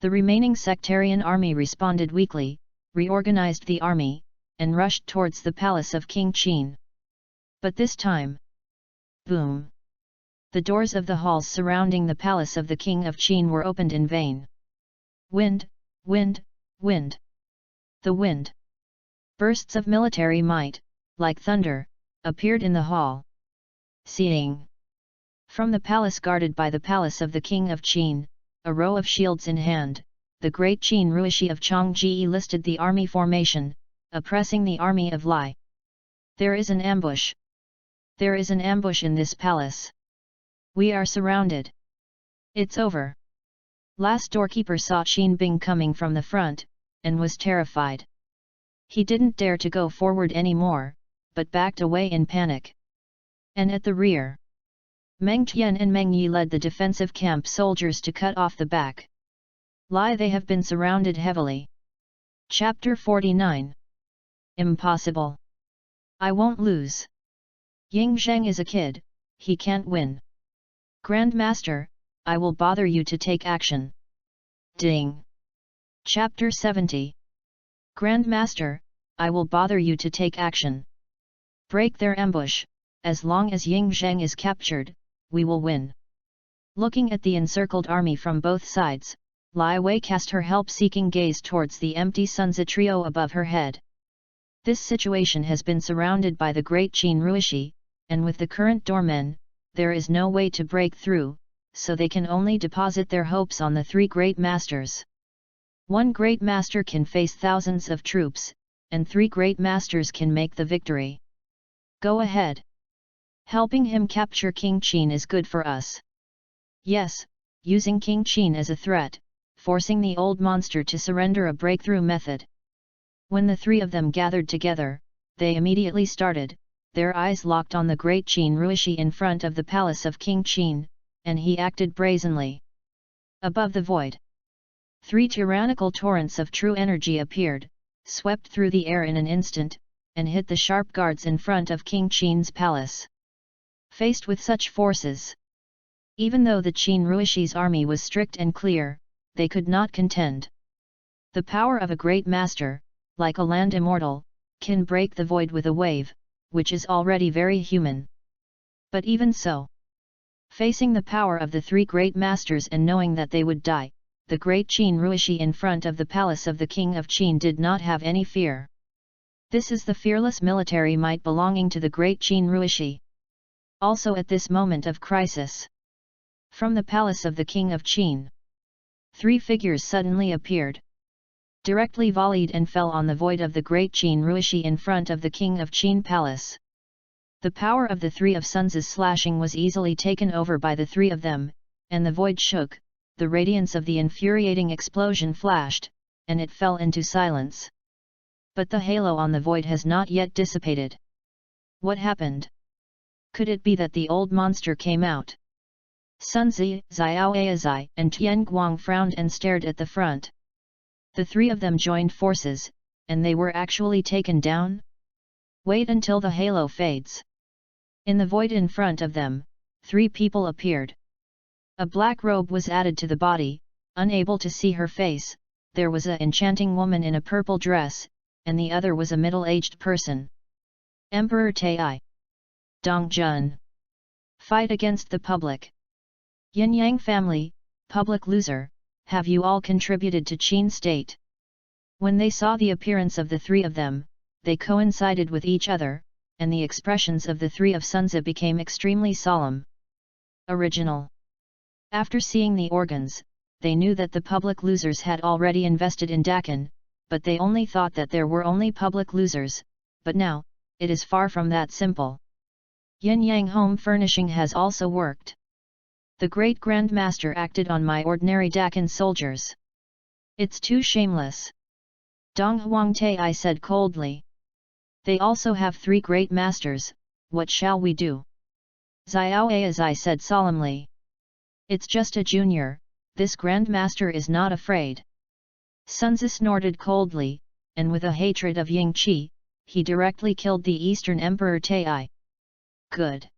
The remaining sectarian army responded weakly, reorganized the army, and rushed towards the palace of King Qin. But this time, boom! The doors of the halls surrounding the palace of the King of Qin were opened in vain. Wind, wind, wind. The wind. Bursts of military might, like thunder, appeared in the hall. Seeing. From the palace guarded by the palace of the King of Qin, a row of shields in hand, the great Qin Ruishi of Chongji listed the army formation, oppressing the army of Lai. There is an ambush. There is an ambush in this palace. We are surrounded. It's over. Last doorkeeper saw Qin Bing coming from the front, and was terrified. He didn't dare to go forward anymore, but backed away in panic. And at the rear, Meng Tian and Meng Yi led the defensive camp soldiers to cut off the back. Lai, they have been surrounded heavily. Chapter 49. Impossible. I won't lose. Yingzheng is a kid, he can't win. Grandmaster, I will bother you to take action. Ding. Chapter 70. Grandmaster, I will bother you to take action. Break their ambush. As long as Yingzheng is captured, we will win. Looking at the encircled army from both sides, Lai Wei cast her help-seeking gaze towards the empty Sunzi trio above her head. This situation has been surrounded by the great Qin Ruishi, and with the current doormen, there is no way to break through, so they can only deposit their hopes on the three great masters. One great master can face thousands of troops, and three great masters can make the victory. Go ahead. Helping him capture King Qin is good for us. Yes, using King Qin as a threat, forcing the old monster to surrender, a breakthrough method. When the three of them gathered together, they immediately started, their eyes locked on the great Qin Ruishi in front of the palace of King Qin, and he acted brazenly. Above the void, three tyrannical torrents of true energy appeared, swept through the air in an instant, and hit the sharp guards in front of King Qin's palace. Faced with such forces, even though the Qin Ruishi's army was strict and clear, they could not contend. The power of a great master, like a land immortal, can break the void with a wave, which is already very human. But even so, facing the power of the three great masters and knowing that they would die, the great Qin Ruishi in front of the palace of the King of Qin did not have any fear. This is the fearless military might belonging to the great Qin Ruishi. Also at this moment of crisis, from the palace of the King of Qin, three figures suddenly appeared. Directly volleyed and fell on the void of the great Qin Ruishi in front of the King of Qin palace. The power of the three of Sun's slashing was easily taken over by the three of them, and the void shook, the radiance of the infuriating explosion flashed, and it fell into silence. But the halo on the void has not yet dissipated. What happened? Could it be that the old monster came out? Sunzi, Xiao Aizai, and Tian Guang frowned and stared at the front. The three of them joined forces, and they were actually taken down? Wait until the halo fades. In the void in front of them, three people appeared. A black robe was added to the body, unable to see her face, there was a enchanting woman in a purple dress, and the other was a middle-aged person. Emperor Tai. Dongjun. Fight against the public. Yin Yang family, public loser, have you all contributed to Qin state? When they saw the appearance of the three of them, they coincided with each other, and the expressions of the three of Sunzi became extremely solemn. Original. After seeing the organs, they knew that the public losers had already invested in Dakin, but they only thought that there were only public losers, but now, it is far from that simple. Yin Yang home furnishing has also worked. The great Grand Master acted on my ordinary Dakin soldiers. It's too shameless. Dong Huang Tai said coldly. They also have 3 great masters, what shall we do? Xiao Aizai said solemnly. It's just a junior, this Grand Master is not afraid. Sunzi snorted coldly, and with a hatred of Ying Qi, he directly killed the Eastern Emperor Tai. Good.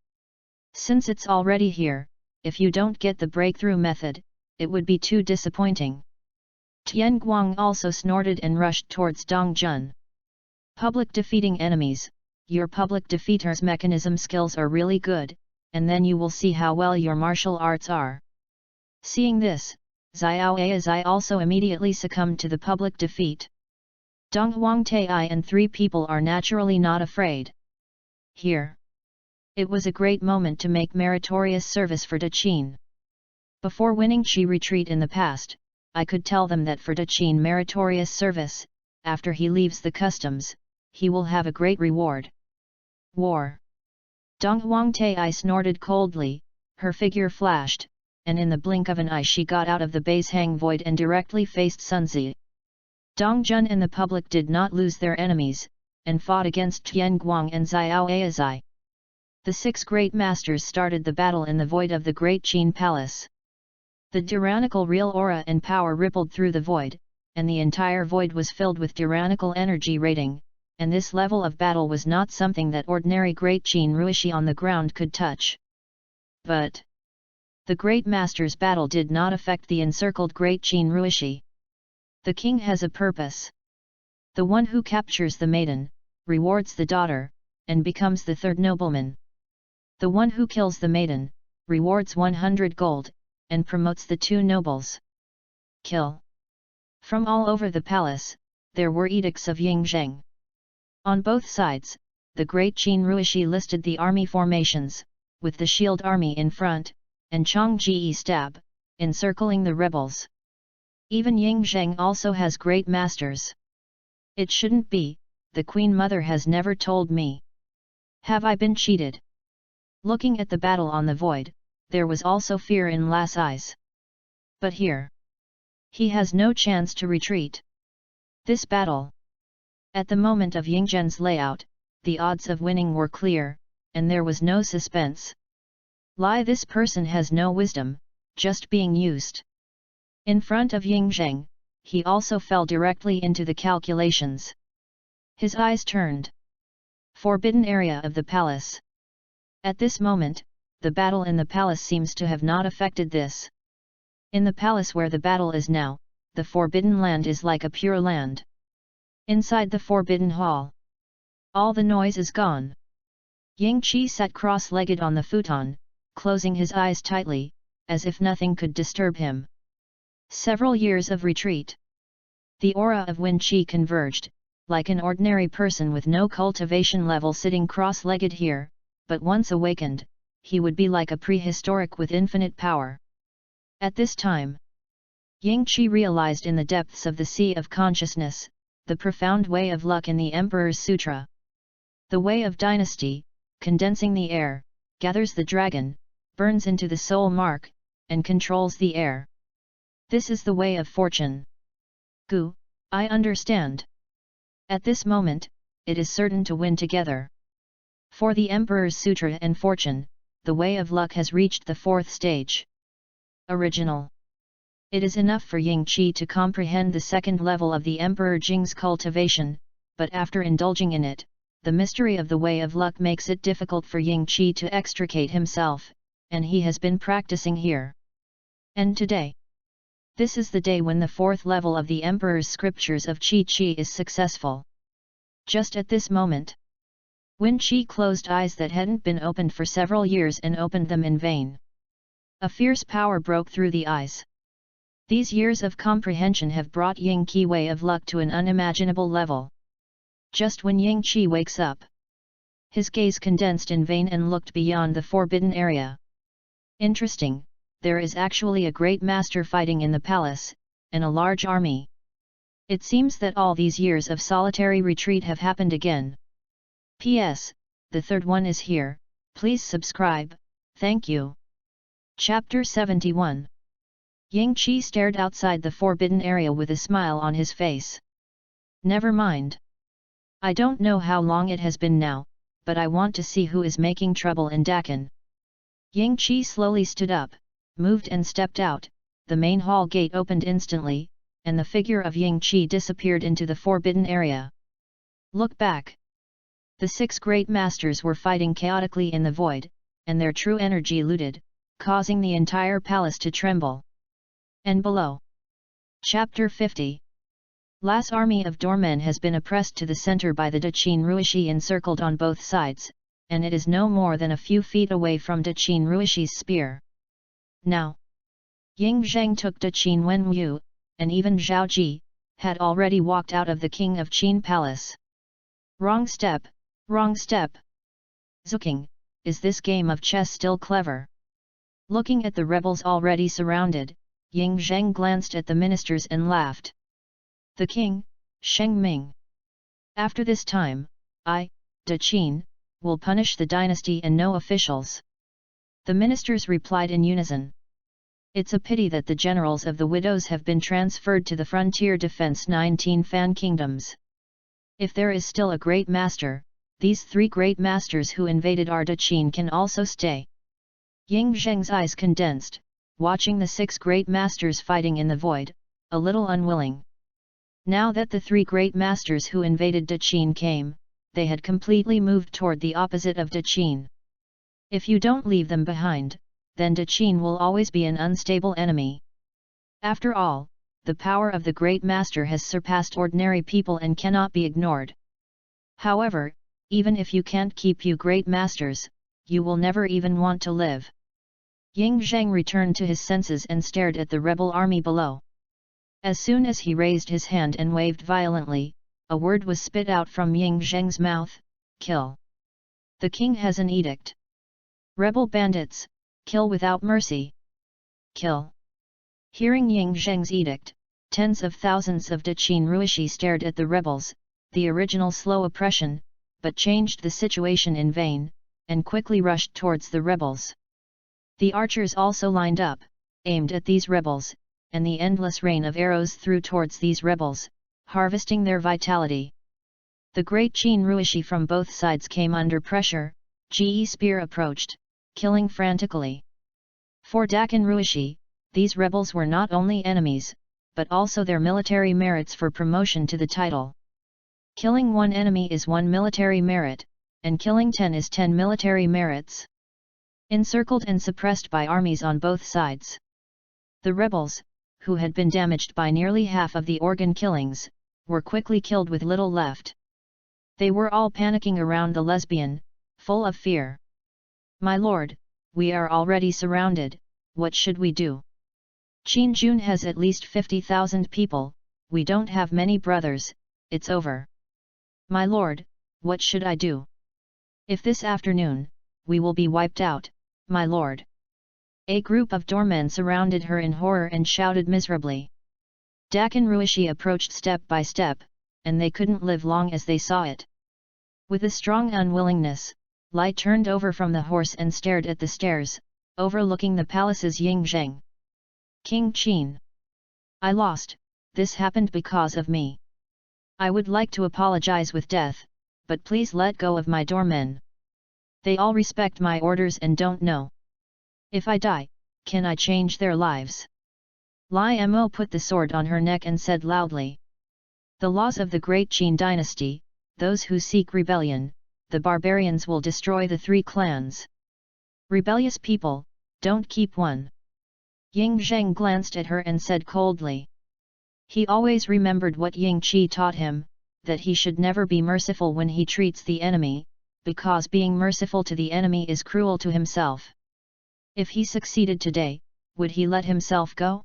Since it's already here, if you don't get the breakthrough method, it would be too disappointing. Tian Guang also snorted and rushed towards Dongjun. Public defeating enemies, your public defeaters mechanism skills are really good, and then you will see how well your martial arts are. Seeing this, Xiao Aizai also immediately succumbed to the public defeat. Dong Huang Tai and 3 people are naturally not afraid. Here. It was a great moment to make meritorious service for Daqin. Before winning Qi retreat in the past, I could tell them that for Daqin meritorious service, after he leaves the customs, he will have a great reward. War. Dong Huang Tai snorted coldly, her figure flashed, and in the blink of an eye she got out of the base hang void and directly faced Sunzi. Dongjun and the public did not lose their enemies, and fought against Tian Guang and Xiao Aizai. The 6 great masters started the battle in the void of the Great Qin Palace. The tyrannical real aura and power rippled through the void, and the entire void was filled with tyrannical energy rating, and this level of battle was not something that ordinary Great Qin Ruishi on the ground could touch. But the Great Master's battle did not affect the encircled Great Qin Ruishi. The king has a purpose. The one who captures the maiden, rewards the daughter, and becomes the 3rd nobleman. The one who kills the maiden, rewards 100 gold, and promotes the 2 nobles. Kill. From all over the palace, there were edicts of Ying Zheng. On both sides, the Great Qin Ruishi listed the army formations, with the shield army in front, and Changji stab, encircling the rebels. Even Ying Zheng also has great masters. It shouldn't be, the Queen Mother has never told me. Have I been cheated? Looking at the battle on the void, there was also fear in La's eyes. But here, he has no chance to retreat. This battle. At the moment of Ying Zhen's layout, the odds of winning were clear, and there was no suspense. This person has no wisdom, just being used. In front of Ying Zheng, he also fell directly into the calculations. His eyes turned. Forbidden area of the palace. At this moment, the battle in the palace seems to have not affected this. In the palace where the battle is now, the forbidden land is like a pure land. Inside the forbidden hall, all the noise is gone. Ying Qi sat cross-legged on the futon, closing his eyes tightly, as if nothing could disturb him. Several years of retreat. The aura of Wen Qi converged, like an ordinary person with no cultivation level sitting cross-legged here, but once awakened, he would be like a prehistoric with infinite power. At this time, Ying Qi realized in the depths of the sea of consciousness, the profound way of luck in the Emperor's Sutra. The way of dynasty, condensing the air, gathers the dragon, burns into the soul mark, and controls the air. This is the way of fortune. Gu, I understand. At this moment, it is certain to win together. For the Emperor's Sutra and fortune, the way of luck has reached the 4th stage. Original. It is enough for Ying Qi to comprehend the 2nd level of the Emperor Jing's cultivation, but after indulging in it, the mystery of the way of luck makes it difficult for Ying Qi to extricate himself, and he has been practicing here. And today, This is the day when the fourth level of the Emperor's scriptures of Qi is successful. Just at this moment, Wen Qi closed eyes that hadn't been opened for several years and opened them in vain. A fierce power broke through the eyes. These years of comprehension have brought Ying Qi way of luck to an unimaginable level. Just when Ying Qi wakes up, his gaze condensed in vain and looked beyond the forbidden area. Interesting, there is actually a great master fighting in the palace, and a large army. It seems that all these years of solitary retreat have happened again. P.S. The third one is here, please subscribe, thank you. Chapter 71. Ying Qi stared outside the forbidden area with a smile on his face. Never mind. I don't know how long it has been now, but I want to see who is making trouble in Dakin. Ying Qi slowly stood up, moved and stepped out. The main hall gate opened instantly, and the figure of Ying Qi disappeared into the forbidden area. Look back. The 6 great masters were fighting chaotically in the void, and their true energy looted, causing the entire palace to tremble. And below. Chapter 50. Last army of doormen has been oppressed to the center by the Daqin Ruishi encircled on both sides, and it is no more than a few feet away from Daqin Ruishi's spear. Now, Ying Zheng took Daqin Wenwu, and even Zhao Ji, had already walked out of the King of Qin Palace. Wrong step, wrong step. Zuking, is this game of chess still clever? Looking at the rebels already surrounded, Ying Zheng glanced at the ministers and laughed. The king, Sheng Ming. After this time, I, Daqin, will punish the dynasty and no officials. The ministers replied in unison. It's a pity that the generals of the widows have been transferred to the frontier defense 19 Fan kingdoms. If there is still a great master, these 3 great masters who invaded our Daqin can also stay. Ying Zheng's eyes condensed, watching the 6 great masters fighting in the void, a little unwilling. Now that the 3 great masters who invaded Daqin came, they had completely moved toward the opposite of Daqin. If you don't leave them behind, then Daqin will always be an unstable enemy. After all, the power of the great master has surpassed ordinary people and cannot be ignored. However, even if you can't keep you great masters, you will never even want to live. Ying Zheng returned to his senses and stared at the rebel army below. As soon as he raised his hand and waved violently, a word was spit out from Ying Zheng's mouth: kill. The king has an edict. Rebel bandits, kill without mercy. Kill. Hearing Ying Zheng's edict, tens of thousands of Daqin Ruishi stared at the rebels, the original slow oppression, but changed the situation in vain, and quickly rushed towards the rebels. The archers also lined up, aimed at these rebels, and the endless rain of arrows threw towards these rebels, harvesting their vitality. The great Qin Ruishi from both sides came under pressure. Ge spear approached, killing frantically. For Dakin Ruishi, these rebels were not only enemies, but also their military merits for promotion to the title. Killing 1 enemy is 1 military merit, and killing 10 is 10 military merits. Encircled and suppressed by armies on both sides. The rebels, who had been damaged by nearly half of the organ killings, were quickly killed with little left. They were all panicking around the lesbian, full of fear. My lord, we are already surrounded, what should we do? Qin Jun has at least 50,000 people, we don't have many brothers, it's over. My lord, what should I do? If this afternoon, we will be wiped out, my lord. A group of doormen surrounded her in horror and shouted miserably. Dakin Ruishi approached step by step, and they couldn't live long as they saw it. With a strong unwillingness, Lai turned over from the horse and stared at the stairs, overlooking the palace's Ying Zheng. King Qin. I lost, this happened because of me. I would like to apologize with death, but please let go of my doormen. They all respect my orders and don't know. If I die, can I change their lives? Lai Mo put the sword on her neck and said loudly. The laws of the great Qin dynasty, those who seek rebellion, the barbarians will destroy the 3 clans. Rebellious people, don't keep one. Ying Zheng glanced at her and said coldly. He always remembered what Ying Qi taught him, that he should never be merciful when he treats the enemy, because being merciful to the enemy is cruel to himself. If he succeeded today, would he let himself go?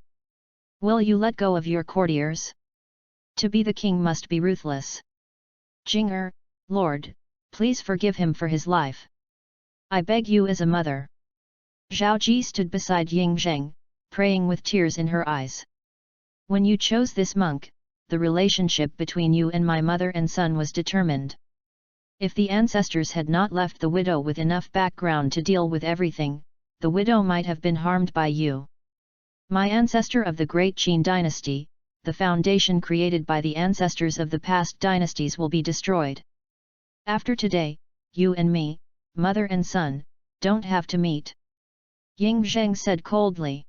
Will you let go of your courtiers? To be the king must be ruthless. Jing'er, Lord, please forgive him for his life. I beg you as a mother. Zhao Ji stood beside Ying Zheng, praying with tears in her eyes. When you chose this monk, the relationship between you and my mother and son was determined. If the ancestors had not left the widow with enough background to deal with everything, the widow might have been harmed by you. My ancestor of the great Qin dynasty, the foundation created by the ancestors of the past dynasties will be destroyed. After today, you and me, mother and son, don't have to meet. Ying Zheng said coldly.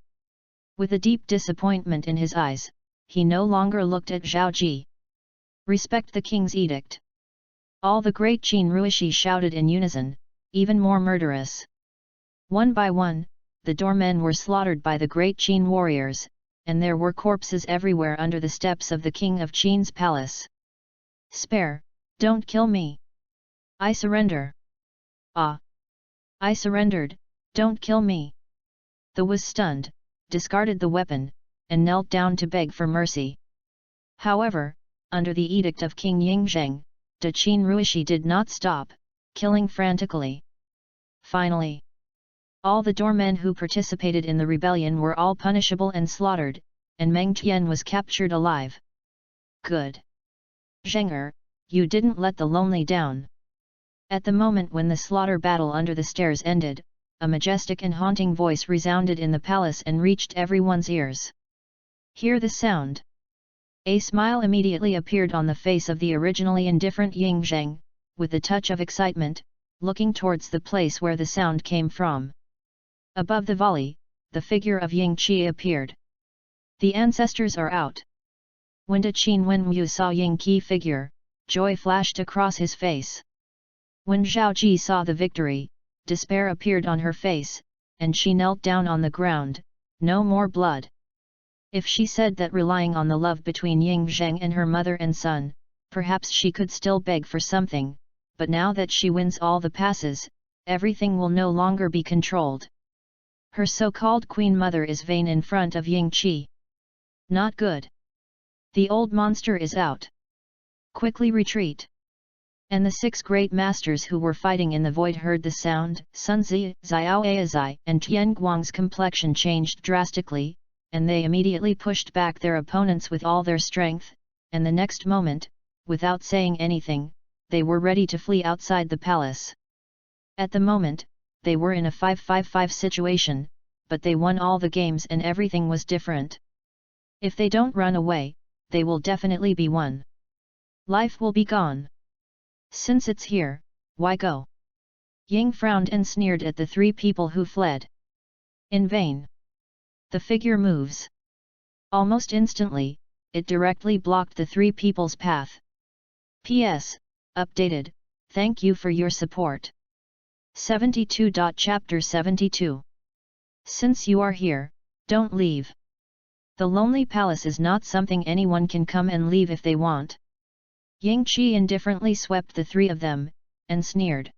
With a deep disappointment in his eyes, he no longer looked at Zhao Ji. Respect the king's edict. All the great Qin Ruishi shouted in unison, even more murderous. One by one, the doormen were slaughtered by the great Qin warriors, and there were corpses everywhere under the steps of the king of Qin's palace. Spare, don't kill me. I surrender. Ah! I surrendered, don't kill me. The was stunned, discarded the weapon, and knelt down to beg for mercy. However, under the edict of King Yingzheng, the Qin Ruishi did not stop, killing frantically. Finally, all the doormen who participated in the rebellion were all punishable and slaughtered, and Meng Tian was captured alive. Good. Zheng'er, you didn't let the lonely down. At the moment when the slaughter battle under the stairs ended, a majestic and haunting voice resounded in the palace and reached everyone's ears. Hear the sound. A smile immediately appeared on the face of the originally indifferent Ying Zheng, with a touch of excitement, looking towards the place where the sound came from. Above the volley, the figure of Ying Qi appeared. The ancestors are out. When Da Qin Wenwu saw Ying Qi figure, joy flashed across his face. When Zhao Ji saw the victory, despair appeared on her face, and she knelt down on the ground. No more blood. If she said that relying on the love between Ying Zheng and her mother and son, perhaps she could still beg for something, but now that she wins all the passes, everything will no longer be controlled. Her so-called queen mother is vain in front of Ying Qi. Not good. The old monster is out. Quickly retreat. And the 6 great masters who were fighting in the void heard the sound. Sun Zi, Xiao Aizai and Tian Guang's complexion changed drastically, and they immediately pushed back their opponents with all their strength, and the next moment, without saying anything, they were ready to flee outside the palace. At the moment, they were in a 5-5-5 situation, but they won all the games and everything was different. If they don't run away, they will definitely be won. Life will be gone. Since it's here, why go? Ying frowned and sneered at the 3 people who fled. In vain. The figure moves. Almost instantly, it directly blocked the 3 people's path. P.S. Updated, thank you for your support. 72. Chapter 72. Since you are here, don't leave. The lonely palace is not something anyone can come and leave if they want. Ying Qi indifferently swept the 3 of them, and sneered.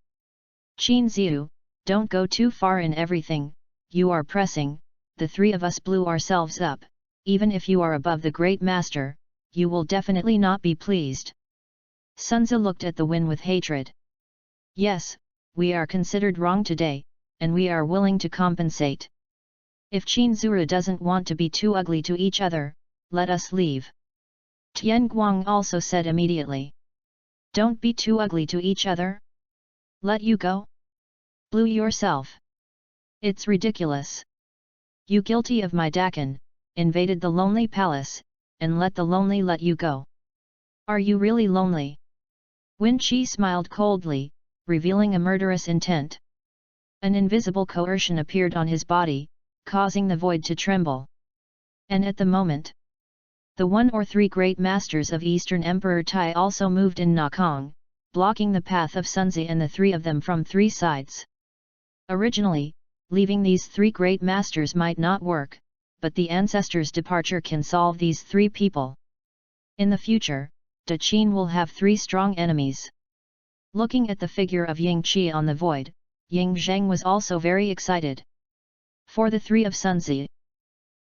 Qin Ziu, don't go too far in everything, you are pressing, the 3 of us blew ourselves up, even if you are above the great master, you will definitely not be pleased. Sunzi looked at the Wen with hatred. Yes, we are considered wrong today, and we are willing to compensate. If Qin Zuru doesn't want to be too ugly to each other, let us leave. Tian Guang also said immediately. Don't be too ugly to each other? Let you go? Blew yourself. It's ridiculous. You guilty of my Dakin, invaded the lonely palace, and let the lonely let you go. Are you really lonely? Wen Qi smiled coldly, revealing a murderous intent. An invisible coercion appeared on his body, causing the void to tremble. And at the moment, the 1 or 3 great masters of Eastern Emperor Tai also moved in Nakong, blocking the path of Sunzi and the 3 of them from 3 sides. Originally, leaving these 3 great masters might not work, but the ancestors' departure can solve these 3 people. In the future, Didnt will have 3 strong enemies. Looking at the figure of Ying Qi on the void, Ying Zheng was also very excited. For the 3 of Sunzi.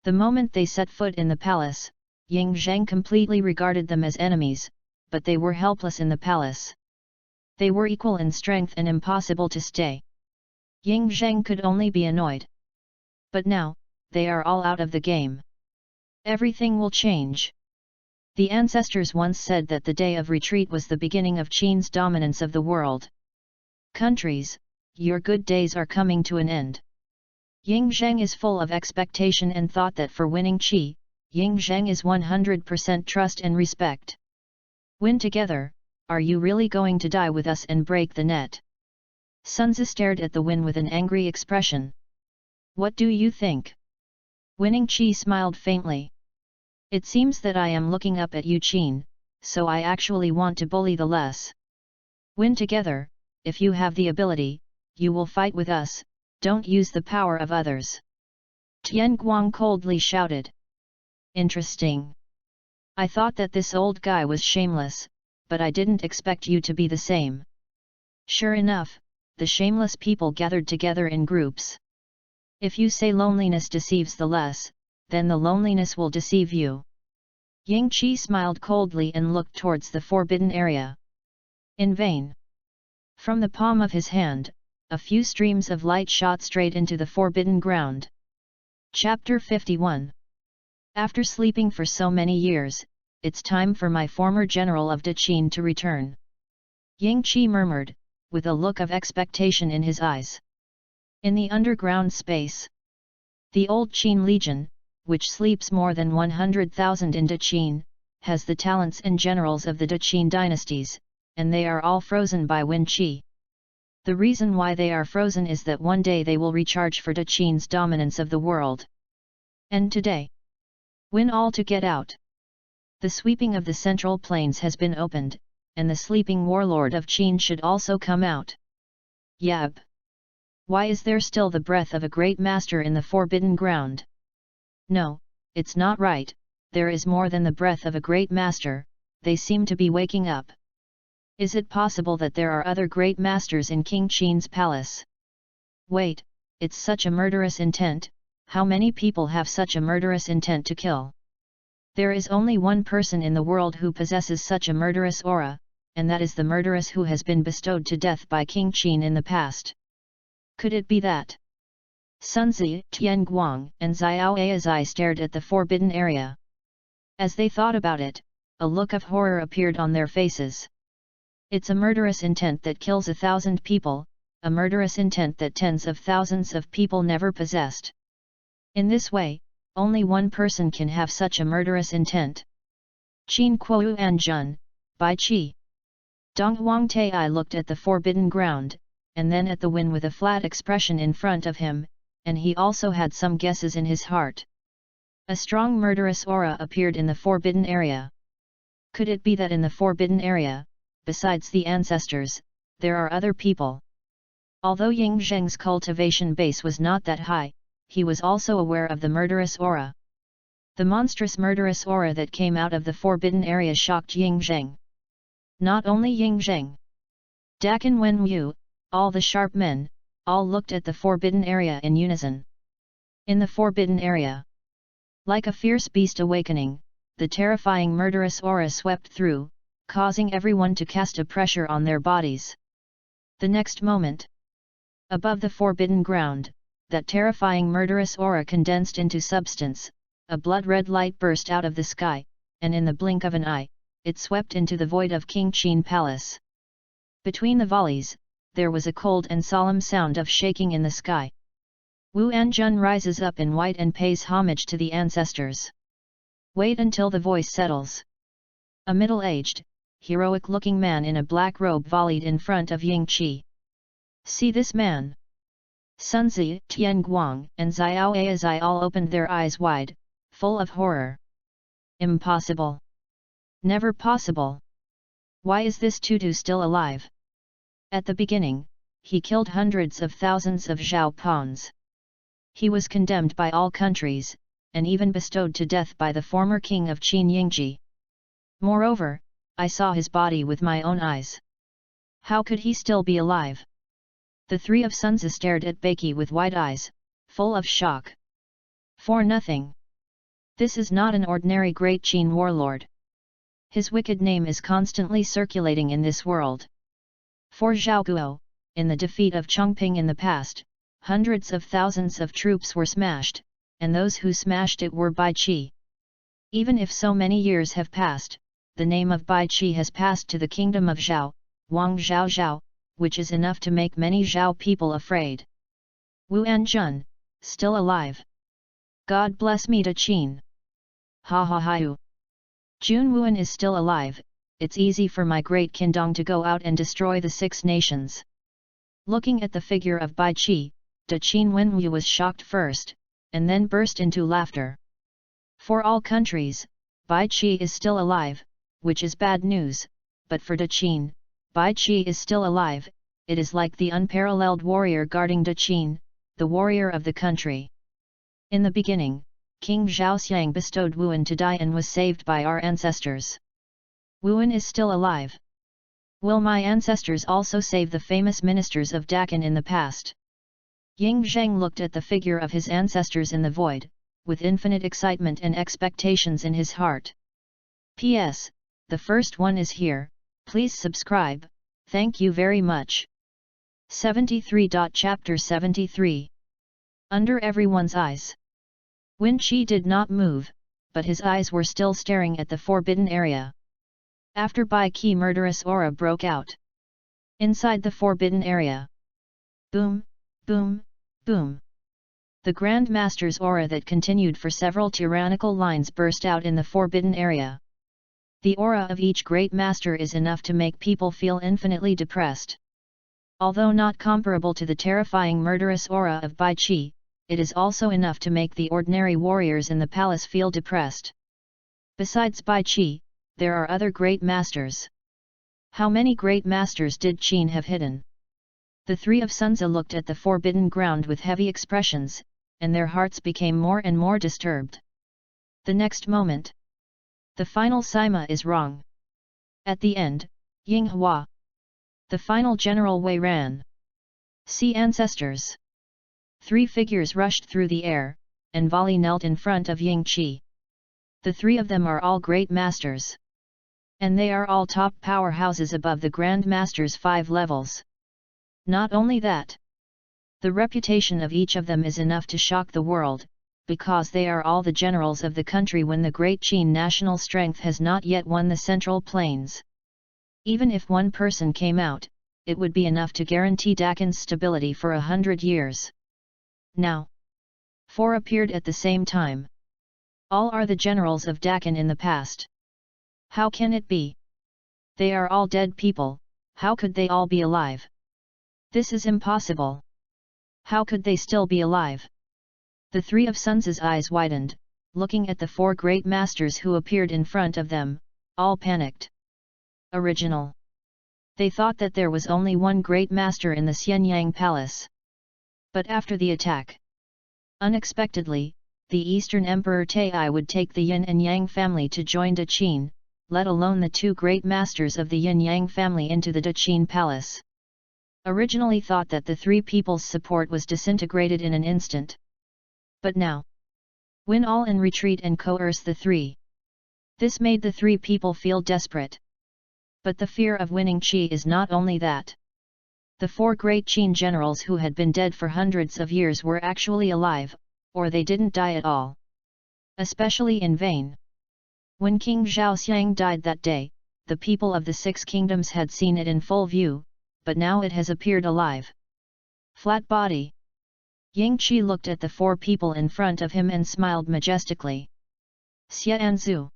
The moment they set foot in the palace, Ying Zheng completely regarded them as enemies, but they were helpless in the palace. They were equal in strength and impossible to stay. Ying Zheng could only be annoyed. But now, they are all out of the game. Everything will change. The ancestors once said that the day of retreat was the beginning of Qin's dominance of the world. Countries, your good days are coming to an end. Ying Zheng is full of expectation and thought that for winning Qi, Ying Zheng is 100% trust and respect. Win together, are you really going to die with us and break the net? Sunzi stared at the Win with an angry expression. What do you think? Winning Qi smiled faintly. It seems that I am looking up at you Qin, so I actually want to bully the less. Win together, if you have the ability, you will fight with us, don't use the power of others. Tian Guang coldly shouted. Interesting. I thought that this old guy was shameless, but I didn't expect you to be the same. Sure enough, the shameless people gathered together in groups. If you say loneliness deceives the less, then the loneliness will deceive you. Ying Qi smiled coldly and looked towards the forbidden area. In vain. From the palm of his hand, a few streams of light shot straight into the forbidden ground. Chapter 51. After sleeping for so many years, it's time for my former general of Didnt to return. Ying Qi murmured, with a look of expectation in his eyes. In the underground space, the old Qin Legion, which sleeps more than 100,000 in Didnt, has the talents and generals of the Didnt dynasties, and they are all frozen by Wen Qi. The reason why they are frozen is that one day they will recharge for Didnt's dominance of the world. And today, win all to get out. The sweeping of the central plains has been opened, and the sleeping warlord of Qin should also come out. Yab! Why is there still the breath of a great master in the forbidden ground? No, it's not right, there is more than the breath of a great master, they seem to be waking up. Is it possible that there are other great masters in King Qin's palace? Wait, it's such a murderous intent, how many people have such a murderous intent to kill? There is only one person in the world who possesses such a murderous aura, and that is the murderess who has been bestowed to death by King Qin in the past. Could it be that? Sunzi, Tian Guang, and Xiao Aizai stared at the forbidden area. As they thought about it, a look of horror appeared on their faces. It's a murderous intent that kills 1,000 people, a murderous intent that tens of thousands of people never possessed. In this way, only one person can have such a murderous intent. Qin Kuo Anjun, Bai Qi. Dong Huang Tai looked at the forbidden ground, and then at the Win with a flat expression in front of him, and he also had some guesses in his heart. A strong murderous aura appeared in the forbidden area. Could it be that in the forbidden area, besides the ancestors, there are other people? Although Ying Zheng's cultivation base was not that high, he was also aware of the murderous aura. The monstrous murderous aura that came out of the forbidden area shocked Ying Zheng. Not only Ying Zheng. Dakin Wenwu, all the sharp men, all looked at the forbidden area in unison. In the forbidden area, like a fierce beast awakening, the terrifying murderous aura swept through, causing everyone to cast a pressure on their bodies. The next moment, above the forbidden ground, that terrifying murderous aura condensed into substance, a blood-red light burst out of the sky, and in the blink of an eye, it swept into the void of King Qin Palace. Between the volleys, there was a cold and solemn sound of shaking in the sky. Wu Anjun rises up in white and pays homage to the ancestors. Wait until the voice settles. A middle-aged, heroic-looking man in a black robe volleyed in front of Ying Qi. See this man! Sunzi, Tian Guang, and Xiao Aizai all opened their eyes wide, full of horror. Impossible! Never possible! Why is this Tutu still alive? At the beginning, he killed hundreds of thousands of Zhao Pons. He was condemned by all countries, and even bestowed to death by the former king of Qin Yingji. Moreover, I saw his body with my own eyes. How could he still be alive? The three of Sunzi stared at Baki with wide eyes, full of shock. For nothing. This is not an ordinary great Qin warlord. His wicked name is constantly circulating in this world. For Zhaoguo, in the defeat of Chongping in the past, hundreds of thousands of troops were smashed, and those who smashed it were Bai Qi. Even if so many years have passed, the name of Bai Qi has passed to the kingdom of Zhao, Wang Zhao Zhao, which is enough to make many Zhao people afraid. Wu Anjun, still alive. God bless me to Qin. Ha ha ha. Jun Wuan is still alive. It's easy for my great Qindong to go out and destroy the 6 nations. Looking at the figure of Bai Qi, Da Qin Wenwu was shocked first, and then burst into laughter. For all countries, Bai Qi is still alive, which is bad news, but for Da Qin, Bai Qi is still alive. It is like the unparalleled warrior guarding Da Qin, the warrior of the country. In the beginning, King Zhaoxiang bestowed Wuan to die and was saved by our ancestors. Wuan is still alive. Will my ancestors also save the famous ministers of Dakin in the past? Ying Zheng looked at the figure of his ancestors in the void, with infinite excitement and expectations in his heart. P.S. The first one is here, please subscribe, thank you very much. 73. Chapter 73. Under everyone's eyes. Wen Qi did not move, but his eyes were still staring at the forbidden area. After Bai Qi, murderous aura broke out. Inside the forbidden area. Boom, boom, boom. The Grand Master's aura that continued for several tyrannical lines burst out in the forbidden area. The aura of each great master is enough to make people feel infinitely depressed. Although not comparable to the terrifying murderous aura of Bai Qi, it is also enough to make the ordinary warriors in the palace feel depressed. Besides Bai Qi, there are other great masters. How many great masters did Qin have hidden? The three of Sunzi looked at the forbidden ground with heavy expressions, and their hearts became more and more disturbed. The next moment. The final Sima is wrong. At the end, Ying Hua. The final General Wei ran. See ancestors. 3 figures rushed through the air, and Vali knelt in front of Ying Qi. The 3 of them are all great masters. And they are all top powerhouses above the Grand Master's 5 levels. Not only that. The reputation of each of them is enough to shock the world, because they are all the generals of the country when the great Qin national strength has not yet won the Central Plains. Even if one person came out, it would be enough to guarantee Dakin's stability for 100 years. Now, 4 appeared at the same time. All are the generals of Dakin in the past. How can it be? They are all dead people, how could they all be alive? This is impossible. How could they still be alive? The 3 of Sunzi's eyes widened, looking at the 4 great masters who appeared in front of them, all panicked. Original. They thought that there was only one great master in the Xianyang Palace. But after the attack, unexpectedly, the Eastern Emperor Taiyi would take the Yin and Yang family to join Da Qin, let alone the 2 great masters of the Yin Yang family into the Da Qin Palace. Originally thought that the 3 people's support was disintegrated in an instant. But now, win all in retreat and coerce the 3. This made the 3 people feel desperate. But the fear of winning Qi is not only that. The 4 great Qin generals who had been dead for hundreds of years were actually alive, or they didn't die at all. Especially in vain. When King Zhaoxiang died that day, the people of the 6 kingdoms had seen it in full view, but now it has appeared alive. Flat body. Ying Qi looked at the 4 people in front of him and smiled majestically. Xianzu.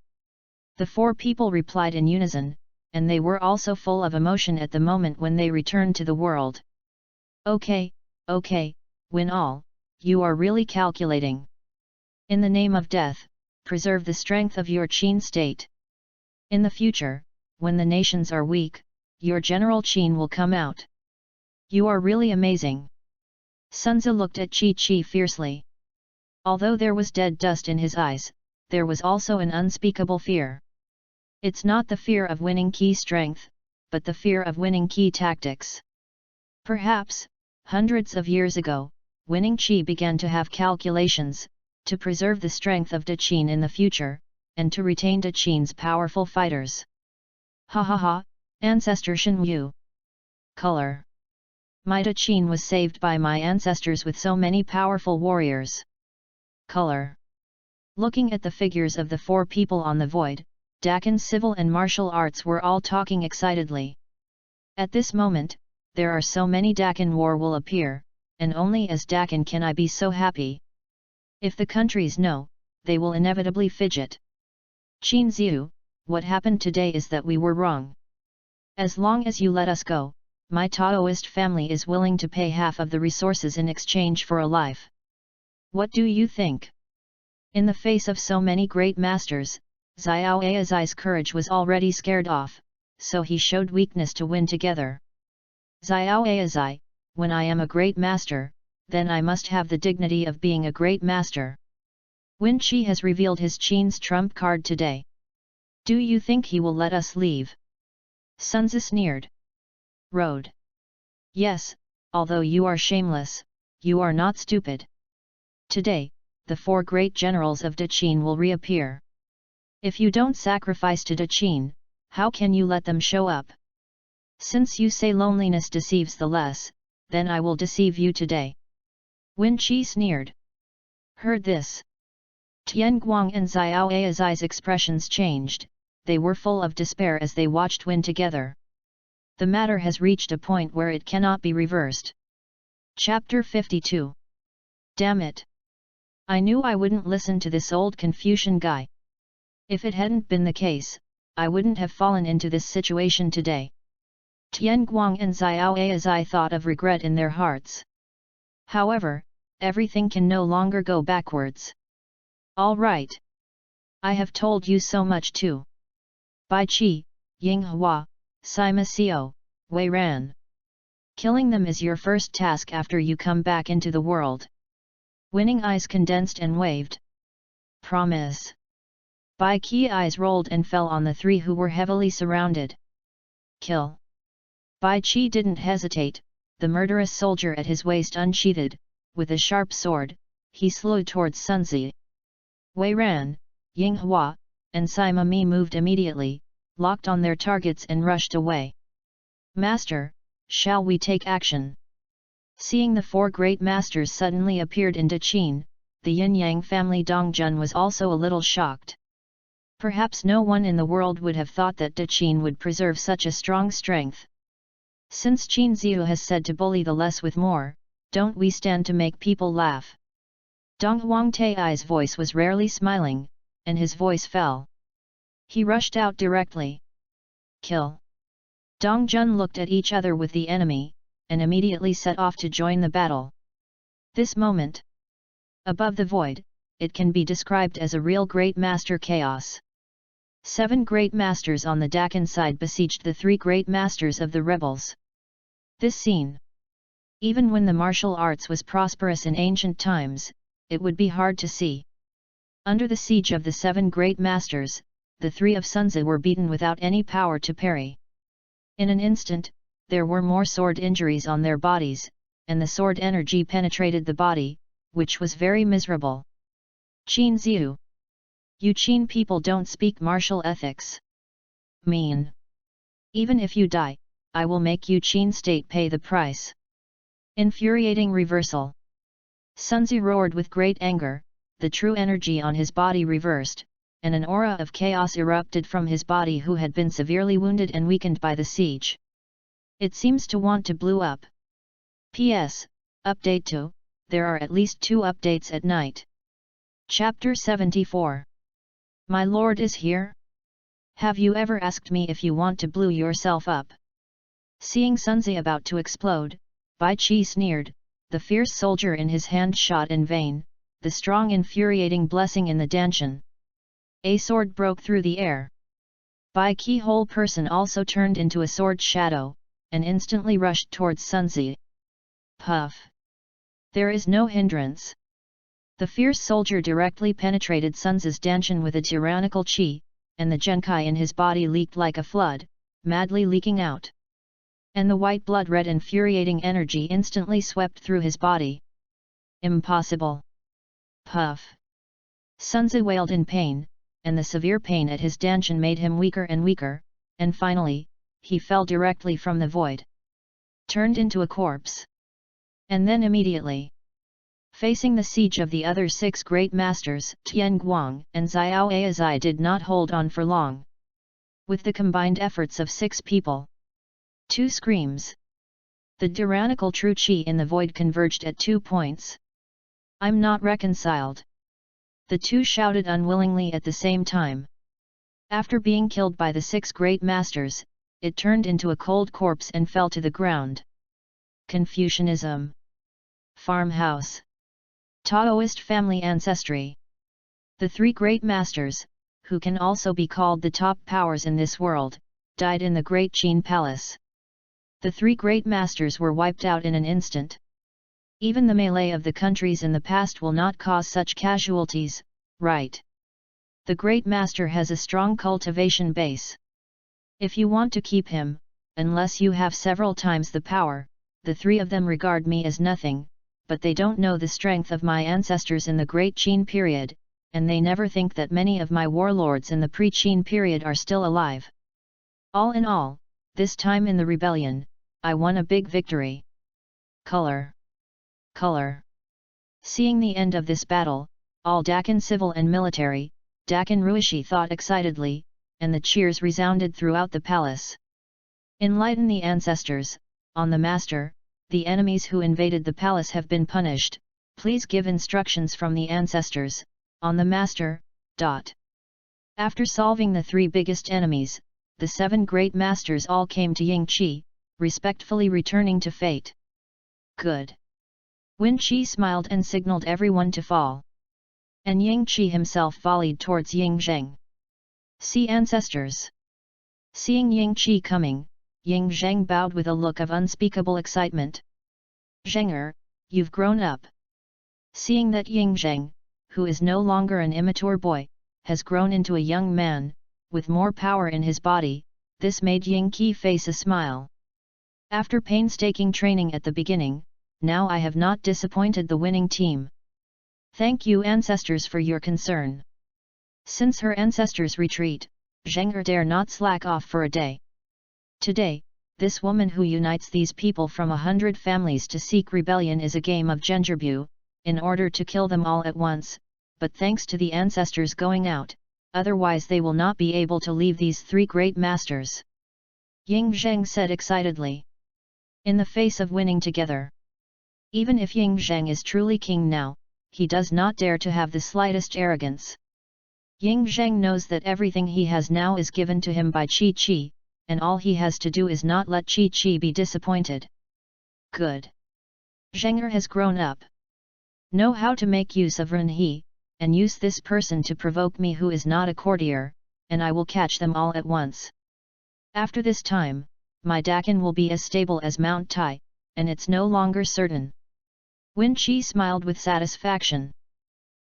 The 4 people replied in unison, and they were also full of emotion at the moment when they returned to the world. Okay, win all, you are really calculating. In the name of death, preserve the strength of your Qin state. In the future, when the nations are weak, your General Qin will come out. You are really amazing. Sunzi looked at Qi fiercely. Although there was dead dust in his eyes, there was also an unspeakable fear. It's not the fear of winning key strength, but the fear of winning key tactics. Perhaps, hundreds of years ago, winning qi began to have calculations, to preserve the strength of Didnt in the future, and to retain Didnt's powerful fighters. Ha ha ha, Ancestor Shen Yu. Color. My Didnt was saved by my ancestors with so many powerful warriors. Color. Looking at the figures of the four people on the void, Dakin civil and martial arts were all talking excitedly. At this moment, there are so many Dakin war will appear, and only as Dakin can I be so happy. If the countries know, they will inevitably fidget. Qin Ziu, what happened today is that we were wrong. As long as you let us go, my Taoist family is willing to pay half of the resources in exchange for a life. What do you think? In the face of so many great masters, Xiao Aizai's courage was already scared off, so he showed weakness to win together. Xiao Aizai, when I am a great master, then I must have the dignity of being a great master. Wen Qi has revealed his Qin's trump card today. Do you think he will let us leave? Sunzi sneered. Road. Yes, although you are shameless, you are not stupid. Today, the four great generals of Didnt will reappear. If you don't sacrifice to Didnt, how can you let them show up? Since you say loneliness deceives the less, then I will deceive you today. Wen Qi sneered. Heard this. Tian Guang and Xiao Aizai's expressions changed, they were full of despair as they watched Wen together. The matter has reached a point where it cannot be reversed. Chapter 52. Damn it! I knew I wouldn't listen to this old Confucian guy. If it hadn't been the case, I wouldn't have fallen into this situation today. Tian Guang and Xiao Aizai thought of regret in their hearts. However, everything can no longer go backwards. All right. I have told you so much too. Bai Qi, Ying Hua, Sima Xiao, Wei Ran. Killing them is your first task after you come back into the world. Winning eyes condensed and waved. Promise. Bai Qi eyes rolled and fell on the three who were heavily surrounded. Kill. Bai Qi didn't hesitate, the murderous soldier at his waist unsheathed, with a sharp sword, he slew towards Sunzi. Wei Ran, Ying Hua, and Sima Mi moved immediately, locked on their targets and rushed away. Master, shall we take action? Seeing the four great masters suddenly appeared in Didnt, the Yin-Yang family Dongjun was also a little shocked. Perhaps no one in the world would have thought that Didnt would preserve such a strong strength. Since Qin Ziu has said to bully the less with more, don't we stand to make people laugh? Dong Huangtai's voice was rarely smiling, and his voice fell. He rushed out directly. Kill. Dong Jun looked at each other with the enemy, and immediately set off to join the battle. This moment. Above the void, it can be described as a real great master chaos. 7 great masters on the Dakin side besieged the 3 great masters of the rebels. This scene. Even when the martial arts was prosperous in ancient times, it would be hard to see. Under the siege of the 7 great masters, the 3 of Sunzi were beaten without any power to parry. In an instant, there were more sword injuries on their bodies, and the sword energy penetrated the body, which was very miserable. Qin Ziu. You Qin people don't speak martial ethics. Mean. Even if you die, I will make you Qin state pay the price. Infuriating reversal. Sunzi roared with great anger, the true energy on his body reversed, and an aura of chaos erupted from his body who had been severely wounded and weakened by the siege. It seems to want to blow up. P.S. Update 2, there are at least 2 updates at night. Chapter 74. My lord is here? Have you ever asked me if you want to blow yourself up? Seeing Sunzi about to explode, Bai Qi sneered, the fierce soldier in his hand shot in vain, the strong infuriating blessing in the Danshan. A sword broke through the air. Bai Qi whole person also turned into a sword shadow, and instantly rushed towards Sunzi. Puff! There is no hindrance. The fierce soldier directly penetrated Sun's dantian with a tyrannical chi, and the genkai in his body leaked like a flood, madly leaking out. And the white blood-red infuriating energy instantly swept through his body. Impossible! Puff! Sunzi wailed in pain, and the severe pain at his dantian made him weaker and weaker, and finally, he fell directly from the void. Turned into a corpse. And then immediately, facing the siege of the other 6 great masters, Tian Guang and Xiao Aizai did not hold on for long. With the combined efforts of 6 people. 2 screams. The tyrannical true chi in the void converged at 2 points. I'm not reconciled. The 2 shouted unwillingly at the same time. After being killed by the 6 great masters, it turned into a cold corpse and fell to the ground. Confucianism. Farmhouse. Taoist family ancestry. The 3 great masters, who can also be called the top powers in this world, died in the Great Qin Palace. The 3 great masters were wiped out in an instant. Even the melee of the countries in the past will not cause such casualties, right? The great master has a strong cultivation base. If you want to keep him, unless you have several times the power, the 3 of them regard me as nothing, but they don't know the strength of my ancestors in the Great Qin period, and they never think that many of my warlords in the pre-Qin period are still alive. All in all, this time in the rebellion, I won a big victory. Color. Color. Seeing the end of this battle, all Dakin civil and military, Dakin Ruishi thought excitedly, and the cheers resounded throughout the palace. Enlighten the ancestors, on the master, the enemies who invaded the palace have been punished, please give instructions from the ancestors, on the master. After solving the 3 biggest enemies, the 7 great masters all came to Ying Qi, respectfully returning to fate. Good. Wen Qi smiled and signaled everyone to fall. And Ying Qi himself volleyed towards Ying Zheng. See ancestors. Seeing Ying Qi coming, Ying Zheng bowed with a look of unspeakable excitement. Zhenger, you've grown up. Seeing that Ying Zheng, who is no longer an immature boy, has grown into a young man, with more power in his body, this made Ying Qi face a smile. After painstaking training at the beginning, now I have not disappointed the winning team. Thank you ancestors for your concern. Since her ancestors retreat, Zhenger dare not slack off for a day. Today, this woman who unites these people from 100 families to seek rebellion is a game of gengerbu, in order to kill them all at once, but thanks to the ancestors going out, otherwise they will not be able to leave these 3 great masters. Ying Zheng said excitedly. In the face of winning together. Even if Ying Zheng is truly king now, he does not dare to have the slightest arrogance. Ying Zheng knows that everything he has now is given to him by Qi Qi, and all he has to do is not let Qi Qi be disappointed. Good. Zhenger has grown up. Know how to make use of Ren He, and use this person to provoke me who is not a courtier, and I will catch them all at once. After this time, my Dakin will be as stable as Mount Tai, and it's no longer certain. Wen Qi smiled with satisfaction.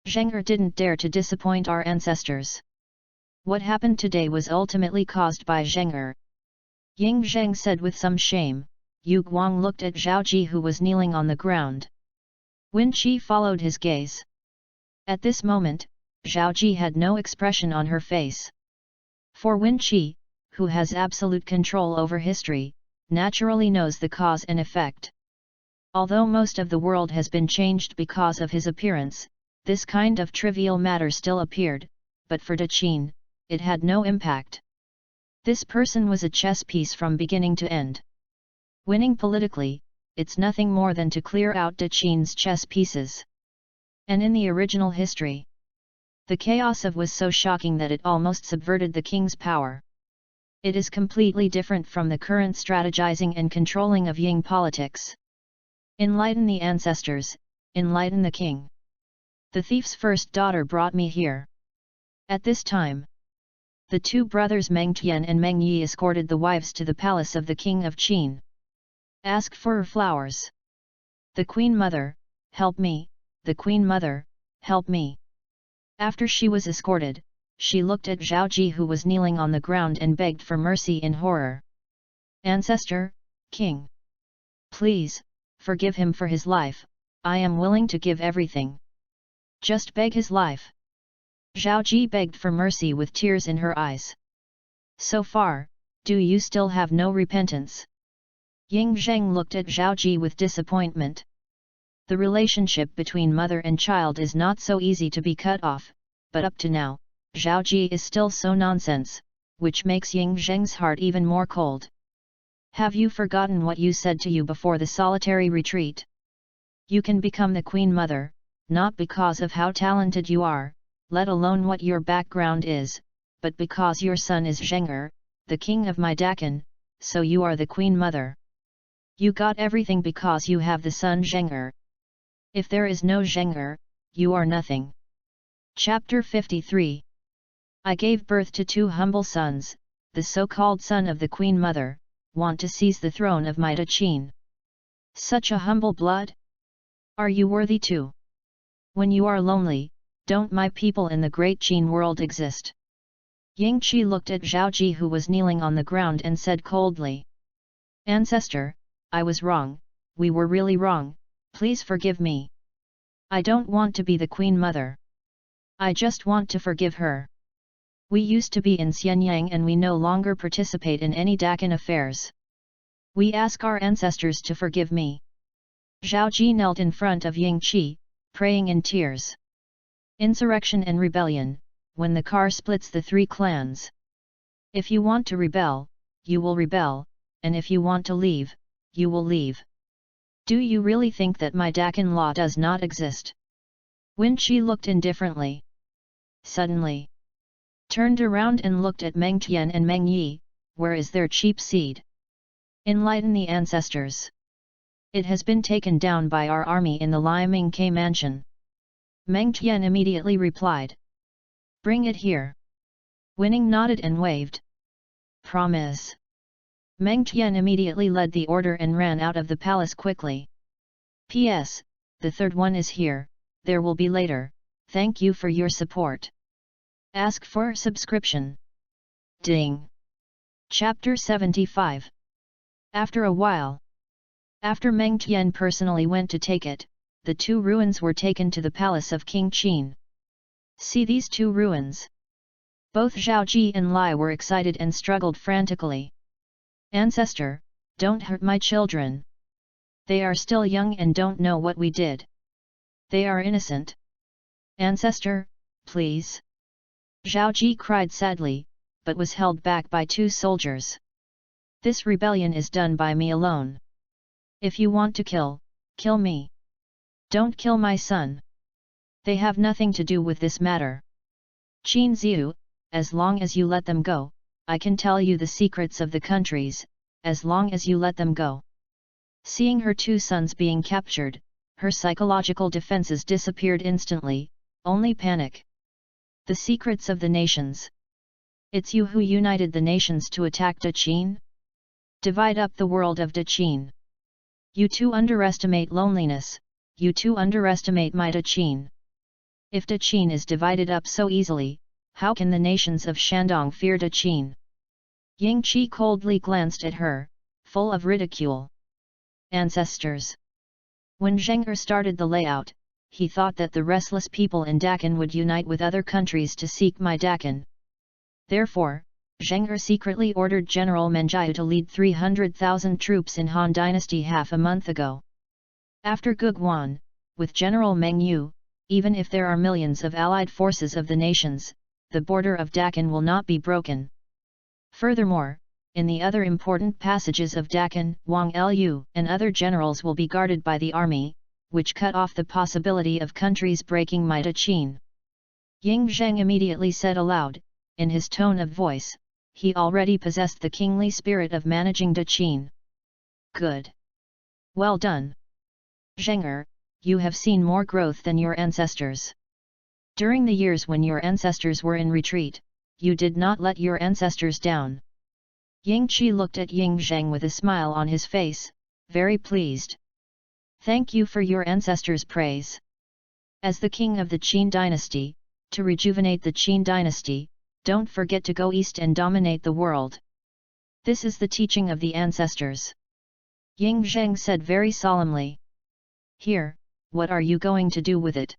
Zhenger didn't dare to disappoint our ancestors. What happened today was ultimately caused by Zhenger. Ying Zheng said with some shame. Yu Guang looked at Zhao Ji who was kneeling on the ground. Wen Qi followed his gaze. At this moment, Zhao Ji had no expression on her face. For Wen Qi, who has absolute control over history, naturally knows the cause and effect. Although most of the world has been changed because of his appearance, this kind of trivial matter still appeared, but for De Qin, it had no impact. This person was a chess piece from beginning to end. Winning politically, it's nothing more than to clear out De Qin's chess pieces. And in the original history, the chaos of was so shocking that it almost subverted the king's power. It is completely different from the current strategizing and controlling of Ying politics. Enlighten the ancestors, enlighten the king. The thief's first daughter brought me here. At this time, the 2 brothers Meng Tian and Meng Yi escorted the wives to the palace of the king of Qin. Ask for her flowers. The queen mother, help me, the queen mother, help me. After she was escorted, she looked at Zhao Ji, who was kneeling on the ground, and begged for mercy in horror. Ancestor, King. Please, forgive him for his life, I am willing to give everything. Just beg his life. Zhao Ji begged for mercy with tears in her eyes. So far, do you still have no repentance? Ying Zheng looked at Zhao Ji with disappointment. The relationship between mother and child is not so easy to be cut off, but up to now, Zhao Ji is still so nonsense, which makes Ying Zheng's heart even more cold. Have you forgotten what you said to you before the solitary retreat? You can become the Queen Mother, not because of how talented you are, let alone what your background is, but because your son is Zheng'er, the king of my Dakan, so you are the Queen Mother. You got everything because you have the son Zheng'er. If there is no Zheng'er, you are nothing. Chapter 53. I gave birth to 2 humble sons, the so-called son of the Queen Mother, want to seize the throne of my Daqin. Such a humble blood? Are you worthy too? When you are lonely, don't my people in the great Qin world exist? Ying Qi looked at Zhao Ji, who was kneeling on the ground, and said coldly. Ancestor, I was wrong, we were really wrong, please forgive me. I don't want to be the Queen Mother. I just want to forgive her. We used to be in Xianyang and we no longer participate in any Dakan affairs. We ask our ancestors to forgive me. Zhao Ji knelt in front of Ying Qi, praying in tears. Insurrection and rebellion, when the car splits the 3 clans. If you want to rebel, you will rebel, and if you want to leave, you will leave. Do you really think that my Dakan law does not exist? Wen Qi looked indifferently. Suddenly, turned around and looked at Meng Tian and Meng Yi, where is their cheap seed? Enlighten the ancestors. It has been taken down by our army in the Liaming K mansion. Meng Tian immediately replied. Bring it here. Winning nodded and waved. Promise. Meng Tian immediately led the order and ran out of the palace quickly. P.S. The 3rd one is here, there will be later, thank you for your support. Ask for subscription. Ding. Chapter 75. After a while. After Meng Tian personally went to take it, the 2 ruins were taken to the palace of King Qin. See these 2 ruins. Both Zhao Ji and Lai were excited and struggled frantically. Ancestor, don't hurt my children. They are still young and don't know what we did. They are innocent. Ancestor, please. Zhao Ji cried sadly, but was held back by 2 soldiers. This rebellion is done by me alone. If you want to kill, kill me. Don't kill my son. They have nothing to do with this matter. Qin Ziu, as long as you let them go, I can tell you the secrets of the countries, as long as you let them go. Seeing her 2 sons being captured, her psychological defenses disappeared instantly, only panic. The secrets of the nations. It's you who united the nations to attack Daqin? Divide up the world of Daqin. You 2 underestimate loneliness, you 2 underestimate my Daqin. If Daqin is divided up so easily, how can the nations of Shandong fear Daqin? Ying Qi coldly glanced at her, full of ridicule. Ancestors. When Zheng'er started the layout, he thought that the restless people in Dakan would unite with other countries to seek my Dakan. Therefore, Zheng'er secretly ordered General Menjiu to lead 300,000 troops in Han Dynasty half a month ago. After Guguan, with General Meng Yu, even if there are millions of allied forces of the nations, the border of Dakan will not be broken. Furthermore, in the other important passages of Dakan, Wang Lu and other generals will be guarded by the army, which cut off the possibility of countries breaking my Daqin. Ying Zheng immediately said aloud, in his tone of voice, he already possessed the kingly spirit of managing Daqin. Good. Well done. Zheng'er, you have seen more growth than your ancestors. During the years when your ancestors were in retreat, you did not let your ancestors down. Ying Qi looked at Ying Zheng with a smile on his face, very pleased. Thank you for your ancestors' praise. As the king of the Qin dynasty, to rejuvenate the Qin dynasty, don't forget to go east and dominate the world. This is the teaching of the ancestors. Ying Zheng said very solemnly. Here, what are you going to do with it?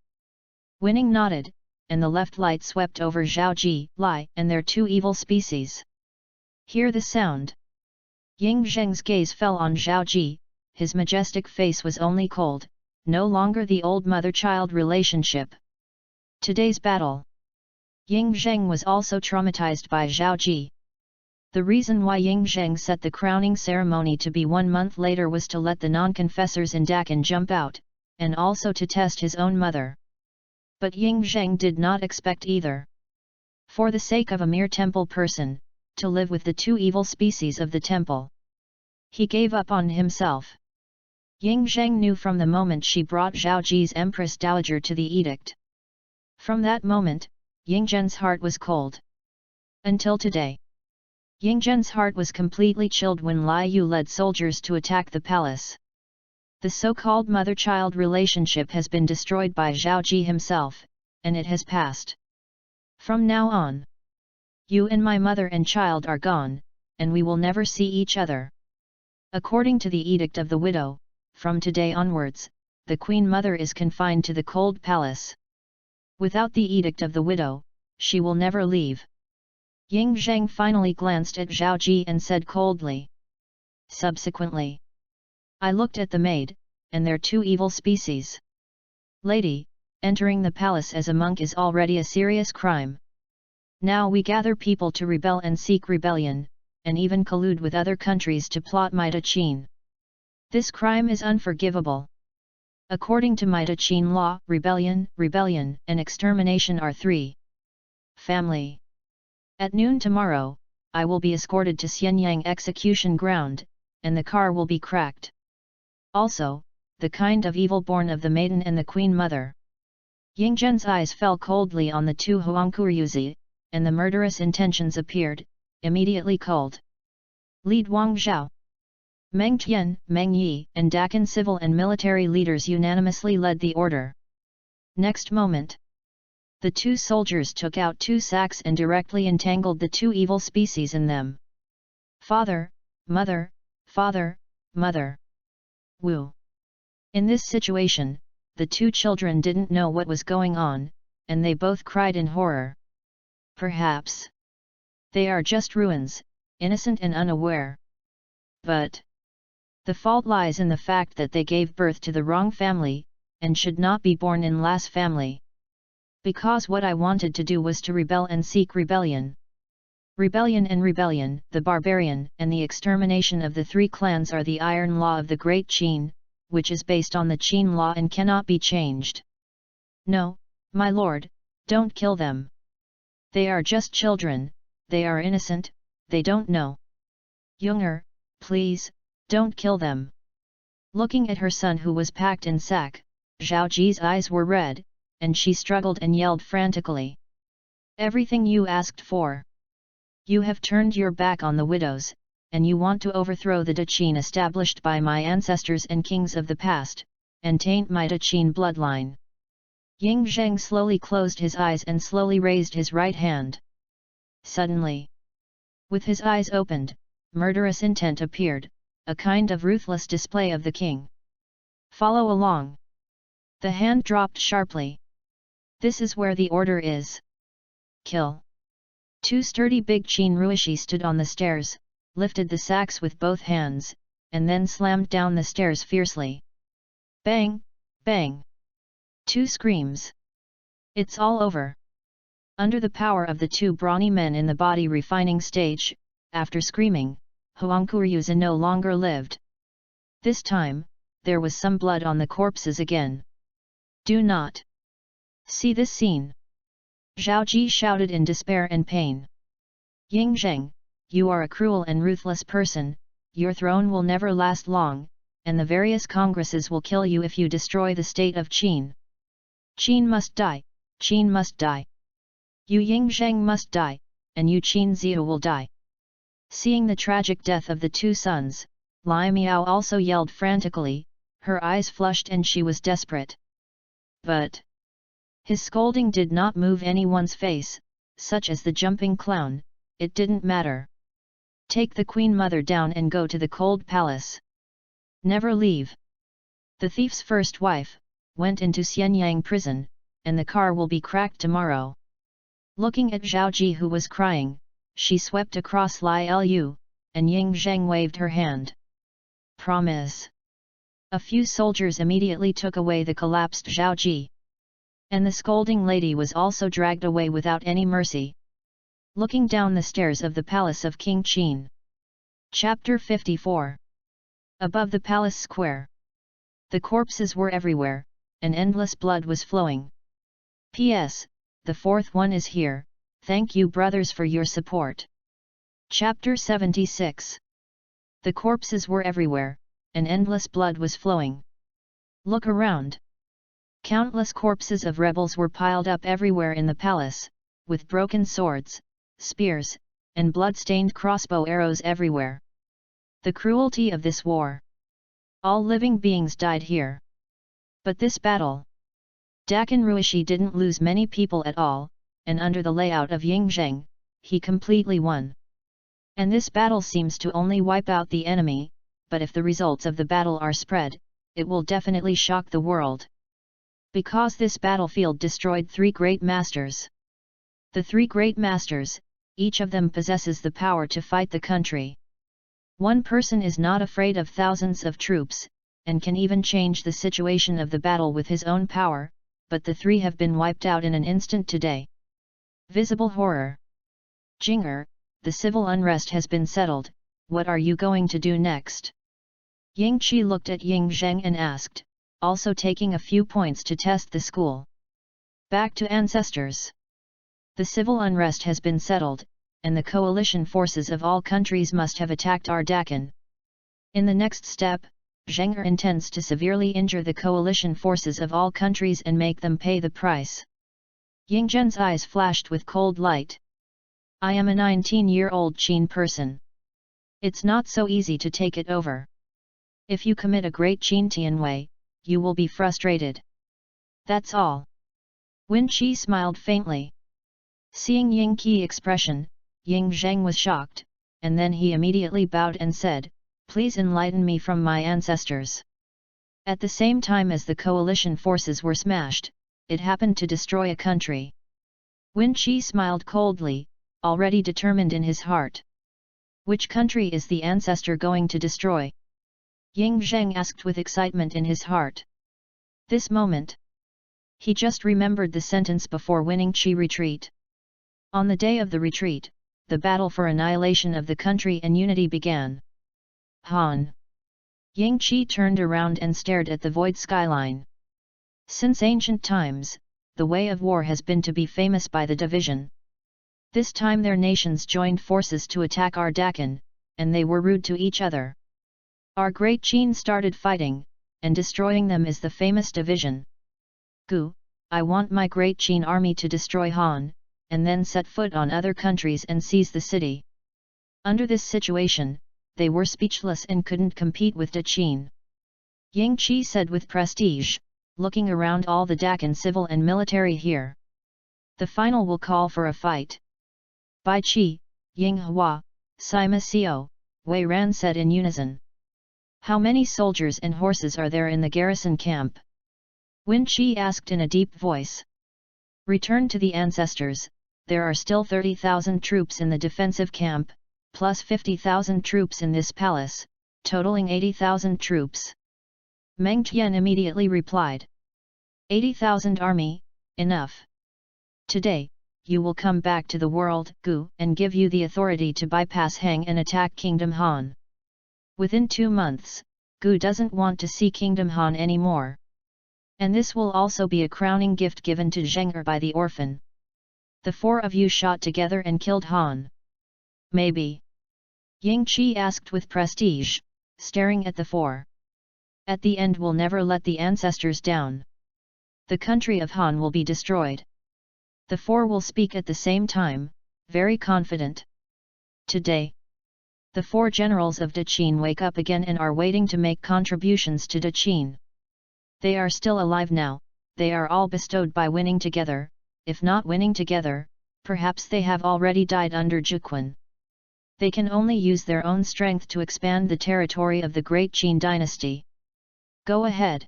Winning nodded, and the left light swept over Zhao Ji, Lai, and their two evil species. Hear the sound. Ying Zheng's gaze fell on Zhao Ji, his majestic face was only cold, no longer the old mother-child relationship. Today's battle. Ying Zheng was also traumatized by Zhao Ji. The reason why Ying Zheng set the crowning ceremony to be 1 month later was to let the non-confessors in Dakan jump out, and also to test his own mother. But Ying Zheng did not expect either. For the sake of a mere temple person, to live with the two evil species of the temple. He gave up on himself. Ying Zheng knew from the moment she brought Zhao Ji's Empress Dowager to the edict. From that moment, Ying Zhen's heart was cold. Until today. Ying Zhen's heart was completely chilled when Lai Yu led soldiers to attack the palace. The so-called mother-child relationship has been destroyed by Zhao Ji himself, and it has passed. From now on, you and my mother and child are gone, and we will never see each other. According to the edict of the widow, from today onwards, the Queen Mother is confined to the cold palace. Without the edict of the widow, she will never leave. Ying Zheng finally glanced at Zhao Ji and said coldly. Subsequently, I looked at the maid, and their two evil species. Lady, entering the palace as a monk is already a serious crime. Now we gather people to rebel and seek rebellion, and even collude with other countries to plot Maida Qin. This crime is unforgivable. According to Maida Qin law, rebellion, and extermination are 3. Family. At noon tomorrow, I will be escorted to Xianyang execution ground, and the car will be cracked. Also, the kind of evil born of the maiden and the Queen Mother. Ying Zhen's eyes fell coldly on the two Huangkuryuzi, and the murderous intentions appeared, immediately cold. Lead Wang Zhao. Meng Tian, Meng Yi, and Dakan civil and military leaders unanimously led the order. Next moment, the two soldiers took out 2 sacks and directly entangled the two evil species in them. Father, mother, father, mother. Wu. In this situation, the two children didn't know what was going on, and they both cried in horror. Perhaps they are just ruins, innocent and unaware. But the fault lies in the fact that they gave birth to the wrong family, and should not be born in last family. Because what I wanted to do was to rebel and seek rebellion. Rebellion, the barbarian, and the extermination of the 3 clans are the iron law of the Great Qin, which is based on the Qin law and cannot be changed. No, my lord, don't kill them. They are just children, they are innocent, they don't know. Younger, please, don't kill them. Looking at her son who was packed in sack, Zhao Ji's eyes were red, and she struggled and yelled frantically. Everything you asked for. You have turned your back on the widows, and you want to overthrow the Qin established by my ancestors and kings of the past, and taint my Qin bloodline. Ying Zheng slowly closed his eyes and slowly raised his right hand. Suddenly, with his eyes opened, murderous intent appeared, a kind of ruthless display of the king. Follow along. The hand dropped sharply. This is where the order is. Kill. 2 sturdy big Qin Ruishi stood on the stairs, lifted the sacks with both hands, and then slammed down the stairs fiercely. Bang, bang. 2 screams. It's all over. Under the power of the 2 brawny men in the body refining stage, after screaming, Huangkuryuza no longer lived. This time, there was some blood on the corpses again. Do not see this scene. Zhao Ji shouted in despair and pain. Ying Zheng, you are a cruel and ruthless person, your throne will never last long, and the various congresses will kill you if you destroy the state of Qin. Qin must die, Qin must die. You Ying Zheng must die, and you Qin Ziu will die. Seeing the tragic death of the 2 sons, Lai Miao also yelled frantically, her eyes flushed and she was desperate. But His scolding did not move anyone's face, such as the jumping clown. It didn't matter. Take the Queen Mother down and go to the cold palace. Never leave. The thief's first wife went into Xianyang prison, and the car will be cracked tomorrow. Looking at Zhao Ji, who was crying, she swept across Li Lu, and Ying Zheng waved her hand. Promise. A few soldiers immediately took away the collapsed Zhao Ji. And the scolding lady was also dragged away without any mercy. Looking down the stairs of the palace of King Qin. Chapter 54. Above the palace square. The corpses were everywhere, and endless blood was flowing. P.S. The fourth one is here. Thank you brothers for your support. Chapter 76. The corpses were everywhere, and endless blood was flowing. Look around. Countless corpses of rebels were piled up everywhere in the palace, with broken swords, spears, and blood-stained crossbow arrows everywhere. The cruelty of this war. All living beings died here. But this battle. Dakin Ruishi didn't lose many people at all, and under the layout of Ying Zheng, he completely won. And this battle seems to only wipe out the enemy, but if the results of the battle are spread, it will definitely shock the world. Because this battlefield destroyed 3 great masters. The 3 great masters, each of them possesses the power to fight the country. One person is not afraid of thousands of troops, and can even change the situation of the battle with his own power, but the 3 have been wiped out in an instant today. Visible horror. Jinger, the civil unrest has been settled, what are you going to do next? Ying Qi looked at Ying Zheng and asked, also taking a few points to test the school. Back to ancestors. The civil unrest has been settled, and the coalition forces of all countries must have attacked Ardakan. In the next step, Zheng'er intends to severely injure the coalition forces of all countries and make them pay the price. Ying Zhen's eyes flashed with cold light. I am a 19-year-old Qin person. It's not so easy to take it over. If you commit a great Qin Tianwei, you will be frustrated. That's all. Wen Qi smiled faintly. Seeing Ying Qi's expression, Ying Zheng was shocked, and then he immediately bowed and said, please enlighten me from my ancestors. At the same time as the coalition forces were smashed, it happened to destroy a country. Wen Qi smiled coldly, already determined in his heart. Which country is the ancestor going to destroy? Ying Zheng asked with excitement in his heart. This moment. He just remembered the sentence before winning Qi retreat. On the day of the retreat, the battle for annihilation of the country and unity began. Han. Ying Qi turned around and stared at the void skyline. Since ancient times, the way of war has been to be famous by the division. This time their nations joined forces to attack Ardakan, and they were rude to each other. Our great Qin started fighting, and destroying them is the famous division. Gu, I want my great Qin army to destroy Han, and then set foot on other countries and seize the city. Under this situation, they were speechless and couldn't compete with the Qin. Ying Qi said with prestige, looking around all the Dakan civil and military here. The final will call for a fight. Bai Qi, Ying Hua, Sima Xiao, Wei Ran said in unison. How many soldiers and horses are there in the garrison camp? Wen Qi asked in a deep voice. Return to the ancestors, there are still 30,000 troops in the defensive camp, plus 50,000 troops in this palace, totaling 80,000 troops. Meng Tian immediately replied. 80,000 army, enough. Today, you will come back to the world, Gu, and give you the authority to bypass Heng and attack Kingdom Han. Within 2 months, Gu doesn't want to see Kingdom Han anymore. And this will also be a crowning gift given to Zheng'er by the orphan. The 4 of you shot together and killed Han. Maybe. Ying Qi asked with prestige, staring at the 4. At the end we'll never let the ancestors down. The country of Han will be destroyed. The 4 will speak at the same time, very confident. Today, the 4 generals of Daqin wake up again and are waiting to make contributions to Daqin. They are still alive now, they are all bestowed by winning together, if not winning together, perhaps they have already died under Juquan. They can only use their own strength to expand the territory of the great Qin dynasty. Go ahead.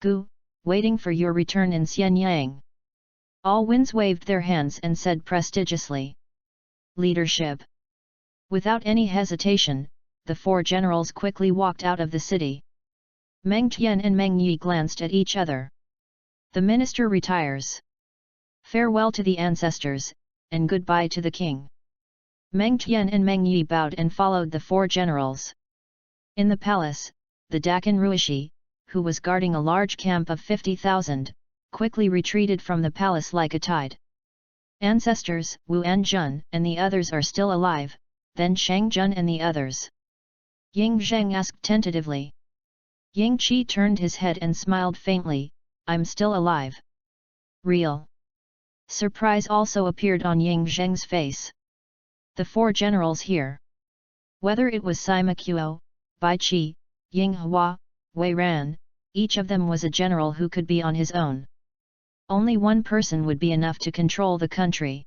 Gu, waiting for your return in Xianyang. All winds waved their hands and said prestigiously. Leadership. Without any hesitation, the four generals quickly walked out of the city. Meng Tian and Meng Yi glanced at each other. The minister retires. Farewell to the ancestors, and goodbye to the king. Meng Tian and Meng Yi bowed and followed the four generals. In the palace, the Dakin Ruishi, who was guarding a large camp of 50,000, quickly retreated from the palace like a tide. Ancestors, Wu Anjun and the others are still alive, then Shang Jun and the others. Ying Zheng asked tentatively. Ying Qi turned his head and smiled faintly, I'm still alive. Real. Surprise also appeared on Ying Zheng's face. The four generals here. Whether it was Sima Qiu, Bai Qi, Ying Hua, Wei Ran, each of them was a general who could be on his own. Only one person would be enough to control the country.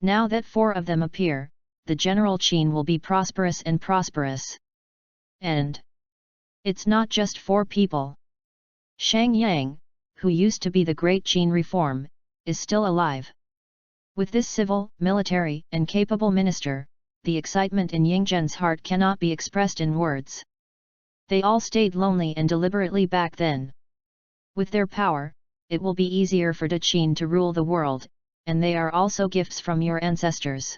Now that four of them appear, the general Qin will be prosperous and prosperous. And it's not just four people. Shang Yang, who used to be the great Qin reform, is still alive. With this civil, military, and capable minister, the excitement in Yingzhen's heart cannot be expressed in words. They all stayed lonely and deliberately back then. With their power, it will be easier for De Qin to rule the world, and they are also gifts from your ancestors.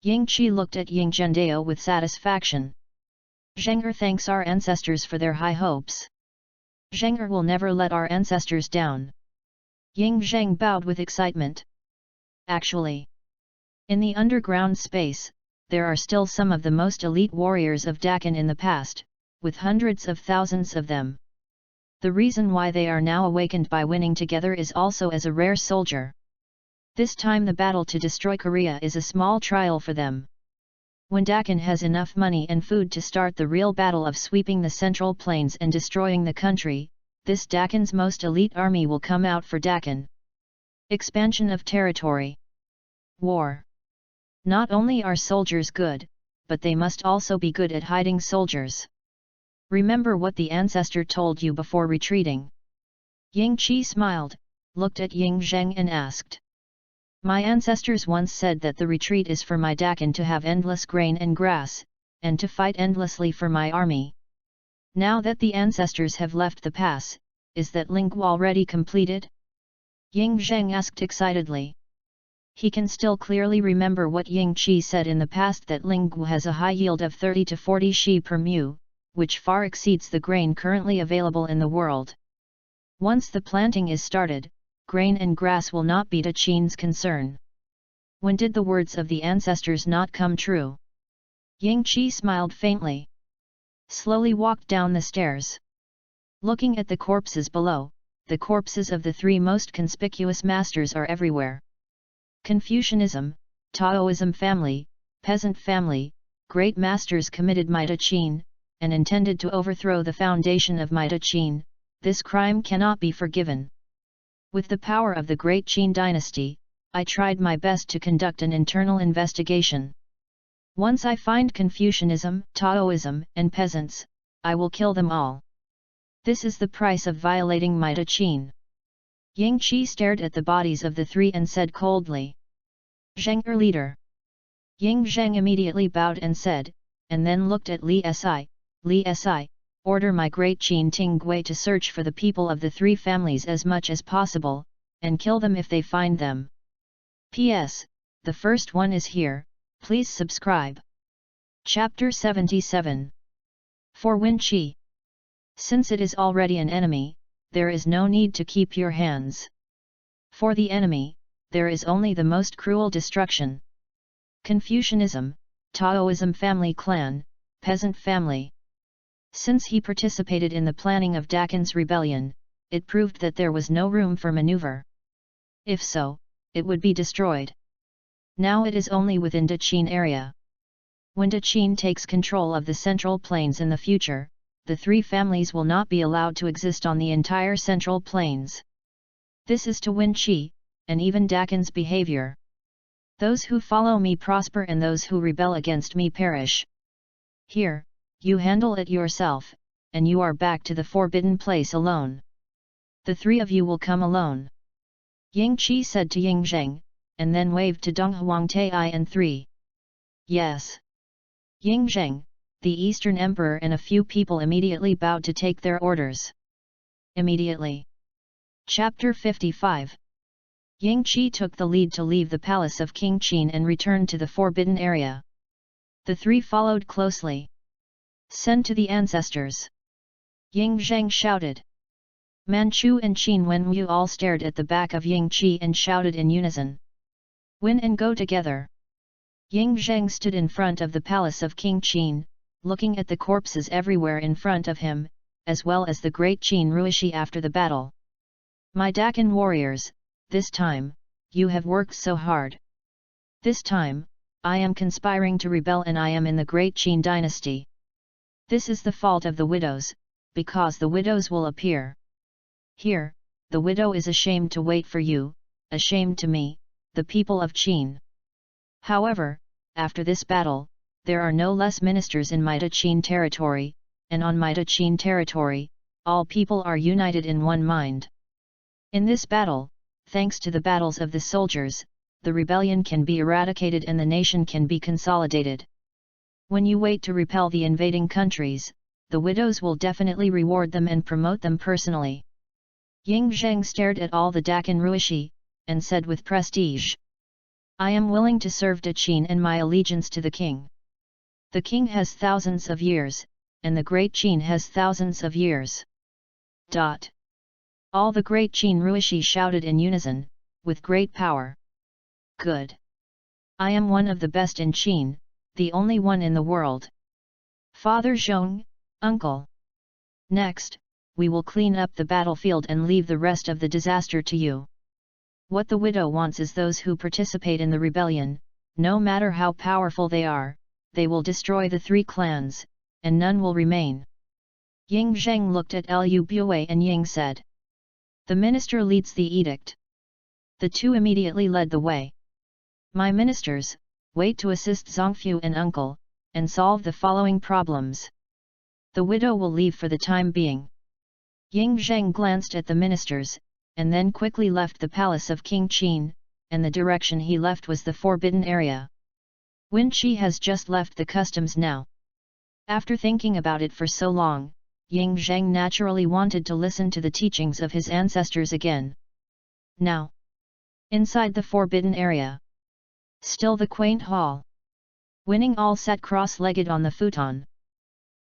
Ying Qi looked at Ying Zhendao with satisfaction. Zheng'er thanks our ancestors for their high hopes. Zheng'er will never let our ancestors down. Ying Zheng bowed with excitement. Actually, in the underground space, there are still some of the most elite warriors of Dakin in the past, with hundreds of thousands of them. The reason why they are now awakened by winning together is also as a rare soldier. This time the battle to destroy Korea is a small trial for them. When Dakin has enough money and food to start the real battle of sweeping the central plains and destroying the country, this Dakin's most elite army will come out for Dakin. Expansion of territory. War. Not only are soldiers good, but they must also be good at hiding soldiers. Remember what the ancestor told you before retreating. Ying Qi smiled, looked at Ying Zheng and asked. My ancestors once said that the retreat is for my Dakin to have endless grain and grass, and to fight endlessly for my army. Now that the ancestors have left the pass, is that link already completed? Ying Zheng asked excitedly. He can still clearly remember what Ying Qi said in the past, that Linggu has a high yield of 30 to 40 shi per mu, which far exceeds the grain currently available in the world. Once the planting is started, grain and grass will not be De Qin's concern. When did the words of the ancestors not come true? Ying Qi smiled faintly. Slowly walked down the stairs. Looking at the corpses below, the corpses of the three most conspicuous masters are everywhere. Confucianism, Taoism family, peasant family, great masters committed my De Qin, and intended to overthrow the foundation of my De Qin. This crime cannot be forgiven. With the power of the great Qin dynasty, I tried my best to conduct an internal investigation. Once I find Confucianism, Taoism, and peasants, I will kill them all. This is the price of violating my De Qin. Ying Qi stared at the bodies of the three and said coldly. Zheng'er leader. Ying Zheng immediately bowed and said, and then looked at Li Si, order my great Qin Tinggui to search for the people of the three families as much as possible, and kill them if they find them. P.S. The first one is here, please subscribe. Chapter 77. For Wen Qi. Since it is already an enemy, there is no need to keep your hands. For the enemy, there is only the most cruel destruction. Confucianism, Taoism family clan, peasant family. Since he participated in the planning of Dakin's rebellion, it proved that there was no room for maneuver. If so, it would be destroyed. Now it is only within De Qin area. When De Qin takes control of the central plains in the future, the three families will not be allowed to exist on the entire central plains. This is to win Qi, and even Dakin's behavior. Those who follow me prosper and those who rebel against me perish. Here, you handle it yourself, and you are back to the forbidden place alone. The three of you will come alone. Ying Qi said to Ying Zheng, and then waved to Dong Huangtai and three. Yes. Ying Zheng, the Eastern Emperor and a few people immediately bowed to take their orders. Immediately. Chapter 55. Ying Qi took the lead to leave the palace of King Qin and return to the forbidden area. The three followed closely. Send to the ancestors. Ying Zheng shouted. Manchu and Qin Wenwu all stared at the back of Ying Qi and shouted in unison. Win and go together. Ying Zheng stood in front of the palace of King Qin, looking at the corpses everywhere in front of him, as well as the great Qin Ruishi after the battle. My Dakin warriors, this time, you have worked so hard. This time, I am conspiring to rebel and I am in the great Qin dynasty. This is the fault of the widows, because the widows will appear. Here, the widow is ashamed to wait for you, ashamed to me, the people of Qin. However, after this battle, there are no less ministers in Maida Qin territory, and on Maida Qin territory, all people are united in one mind. In this battle, thanks to the battles of the soldiers, the rebellion can be eradicated and the nation can be consolidated. When you wait to repel the invading countries, the widows will definitely reward them and promote them personally. Ying Zheng stared at all the Dakin Ruishi, and said with prestige. I am willing to serve to Qin and my allegiance to the king. The king has thousands of years, and the great Qin has thousands of years. All the great Qin Ruishi shouted in unison, with great power. Good. I am one of the best in Qin, the only one in the world. Father Zhong, uncle. Next, we will clean up the battlefield and leave the rest of the disaster to you. What the widow wants is those who participate in the rebellion, no matter how powerful they will destroy the three clans, and none will remain. Ying Zheng looked at Lu Bue and Ying said. The minister leads the edict. The two immediately led the way. My ministers, wait to assist Zongfu and uncle, and solve the following problems. The widow will leave for the time being. Ying Zheng glanced at the ministers, and then quickly left the palace of King Qin, and the direction he left was the forbidden area. Wen Qi has just left the customs now. After thinking about it for so long, Ying Zheng naturally wanted to listen to the teachings of his ancestors again. Now, inside the forbidden area. Still the quaint hall. Winning all sat cross-legged on the futon.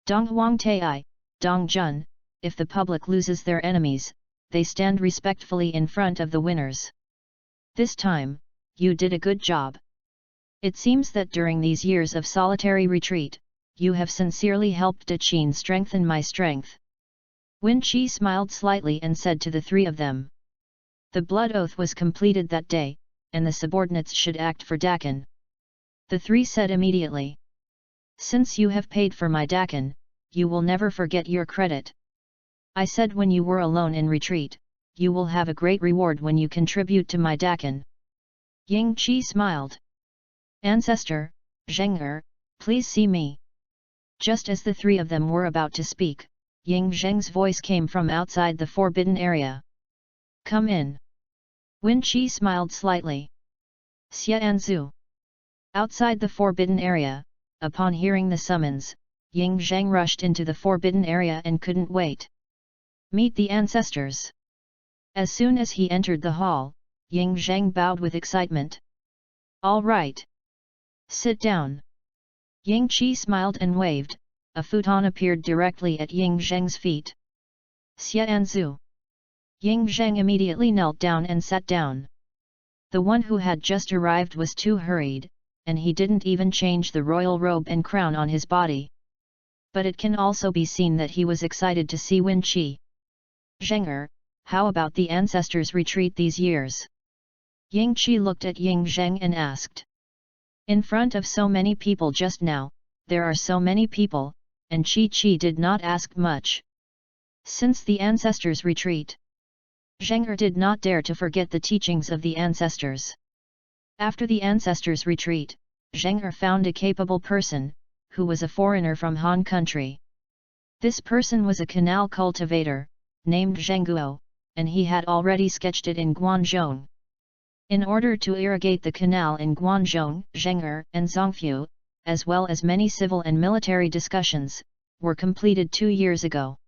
Dong Huangtai, Dong Jun, if the public loses their enemies, they stand respectfully in front of the winners. This time, you did a good job. It seems that during these years of solitary retreat, you have sincerely helped Da Qin strengthen my strength. Wen Qi smiled slightly and said to the three of them. The blood oath was completed that day, and the subordinates should act for Dakin. The three said immediately. Since you have paid for my Dakin, you will never forget your credit. I said when you were alone in retreat, you will have a great reward when you contribute to my Dakin. Ying Qi smiled. Ancestor, Zheng please see me. Just as the three of them were about to speak, Ying Zheng's voice came from outside the forbidden area. Come in. Wen Qi smiled slightly. Xianzu. Outside the forbidden area, upon hearing the summons, Ying Zheng rushed into the forbidden area and couldn't wait. Meet the ancestors. As soon as he entered the hall, Ying Zheng bowed with excitement. All right. Sit down. Ying Qi smiled and waved, a futon appeared directly at Ying Zheng's feet. Xianzu. Ying Zheng immediately knelt down and sat down. The one who had just arrived was too hurried, and he didn't even change the royal robe and crown on his body. But it can also be seen that he was excited to see Wen Qi. Zheng how about the ancestors' retreat these years? Ying Qi looked at Ying Zheng and asked. In front of so many people just now, there are so many people, and Qi did not ask much. Since the ancestors' retreat, Zheng did not dare to forget the teachings of the ancestors. After the ancestors' retreat, Zheng found a capable person, who was a foreigner from Han country. This person was a canal cultivator, named Zheng Guo, and he had already sketched it in Guanzhong. In order to irrigate the canal in Guanzhong, Zheng and Zongfu, as well as many civil and military discussions, were completed 2 years ago.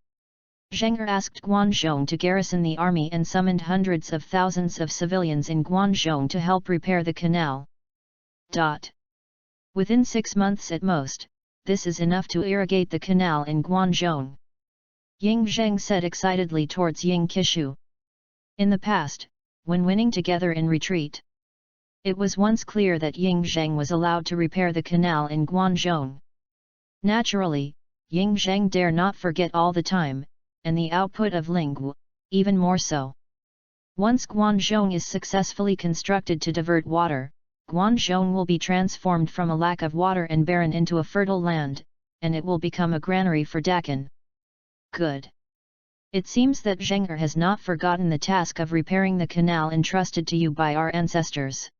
Zheng asked Guanzhong to garrison the army and summoned hundreds of thousands of civilians in Guanzhong to help repair the canal. Within 6 months at most, this is enough to irrigate the canal in Guanzhong. Ying Zheng said excitedly towards Ying Qishu. In the past, when winning together in retreat, it was once clear that Ying Zheng was allowed to repair the canal in Guanzhong. Naturally, Ying Zheng dare not forget all the time, and the output of Linggu, even more so. Once Guanzhong is successfully constructed to divert water, Guanzhong will be transformed from a lack of water and barren into a fertile land, and it will become a granary for Dakin. Good. It seems that Zheng has not forgotten the task of repairing the canal entrusted to you by our ancestors.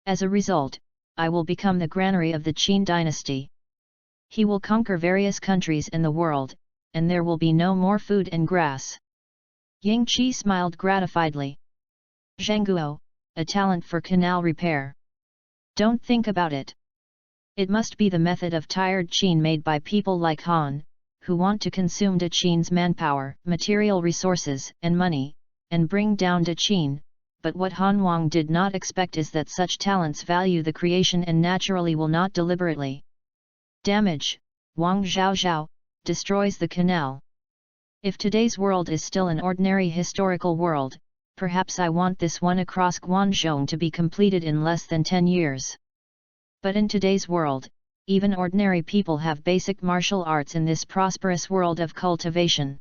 As a result, I will become the granary of the Qin dynasty. He will conquer various countries in the world, and there will be no more food and grass. Ying Qi smiled gratifiedly. Zheng Guo, a talent for canal repair. Don't think about it. It must be the method of tired Qin made by people like Han, who want to consume De Qin's manpower, material resources, and money, and bring down De Qin, but what Han Wang did not expect is that such talents value the creation and naturally will not deliberately damage, Wang Zhao, destroys the canal. If today's world is still an ordinary historical world, perhaps I want this one across Guanzhong to be completed in less than 10 years. But in today's world, even ordinary people have basic martial arts in this prosperous world of cultivation.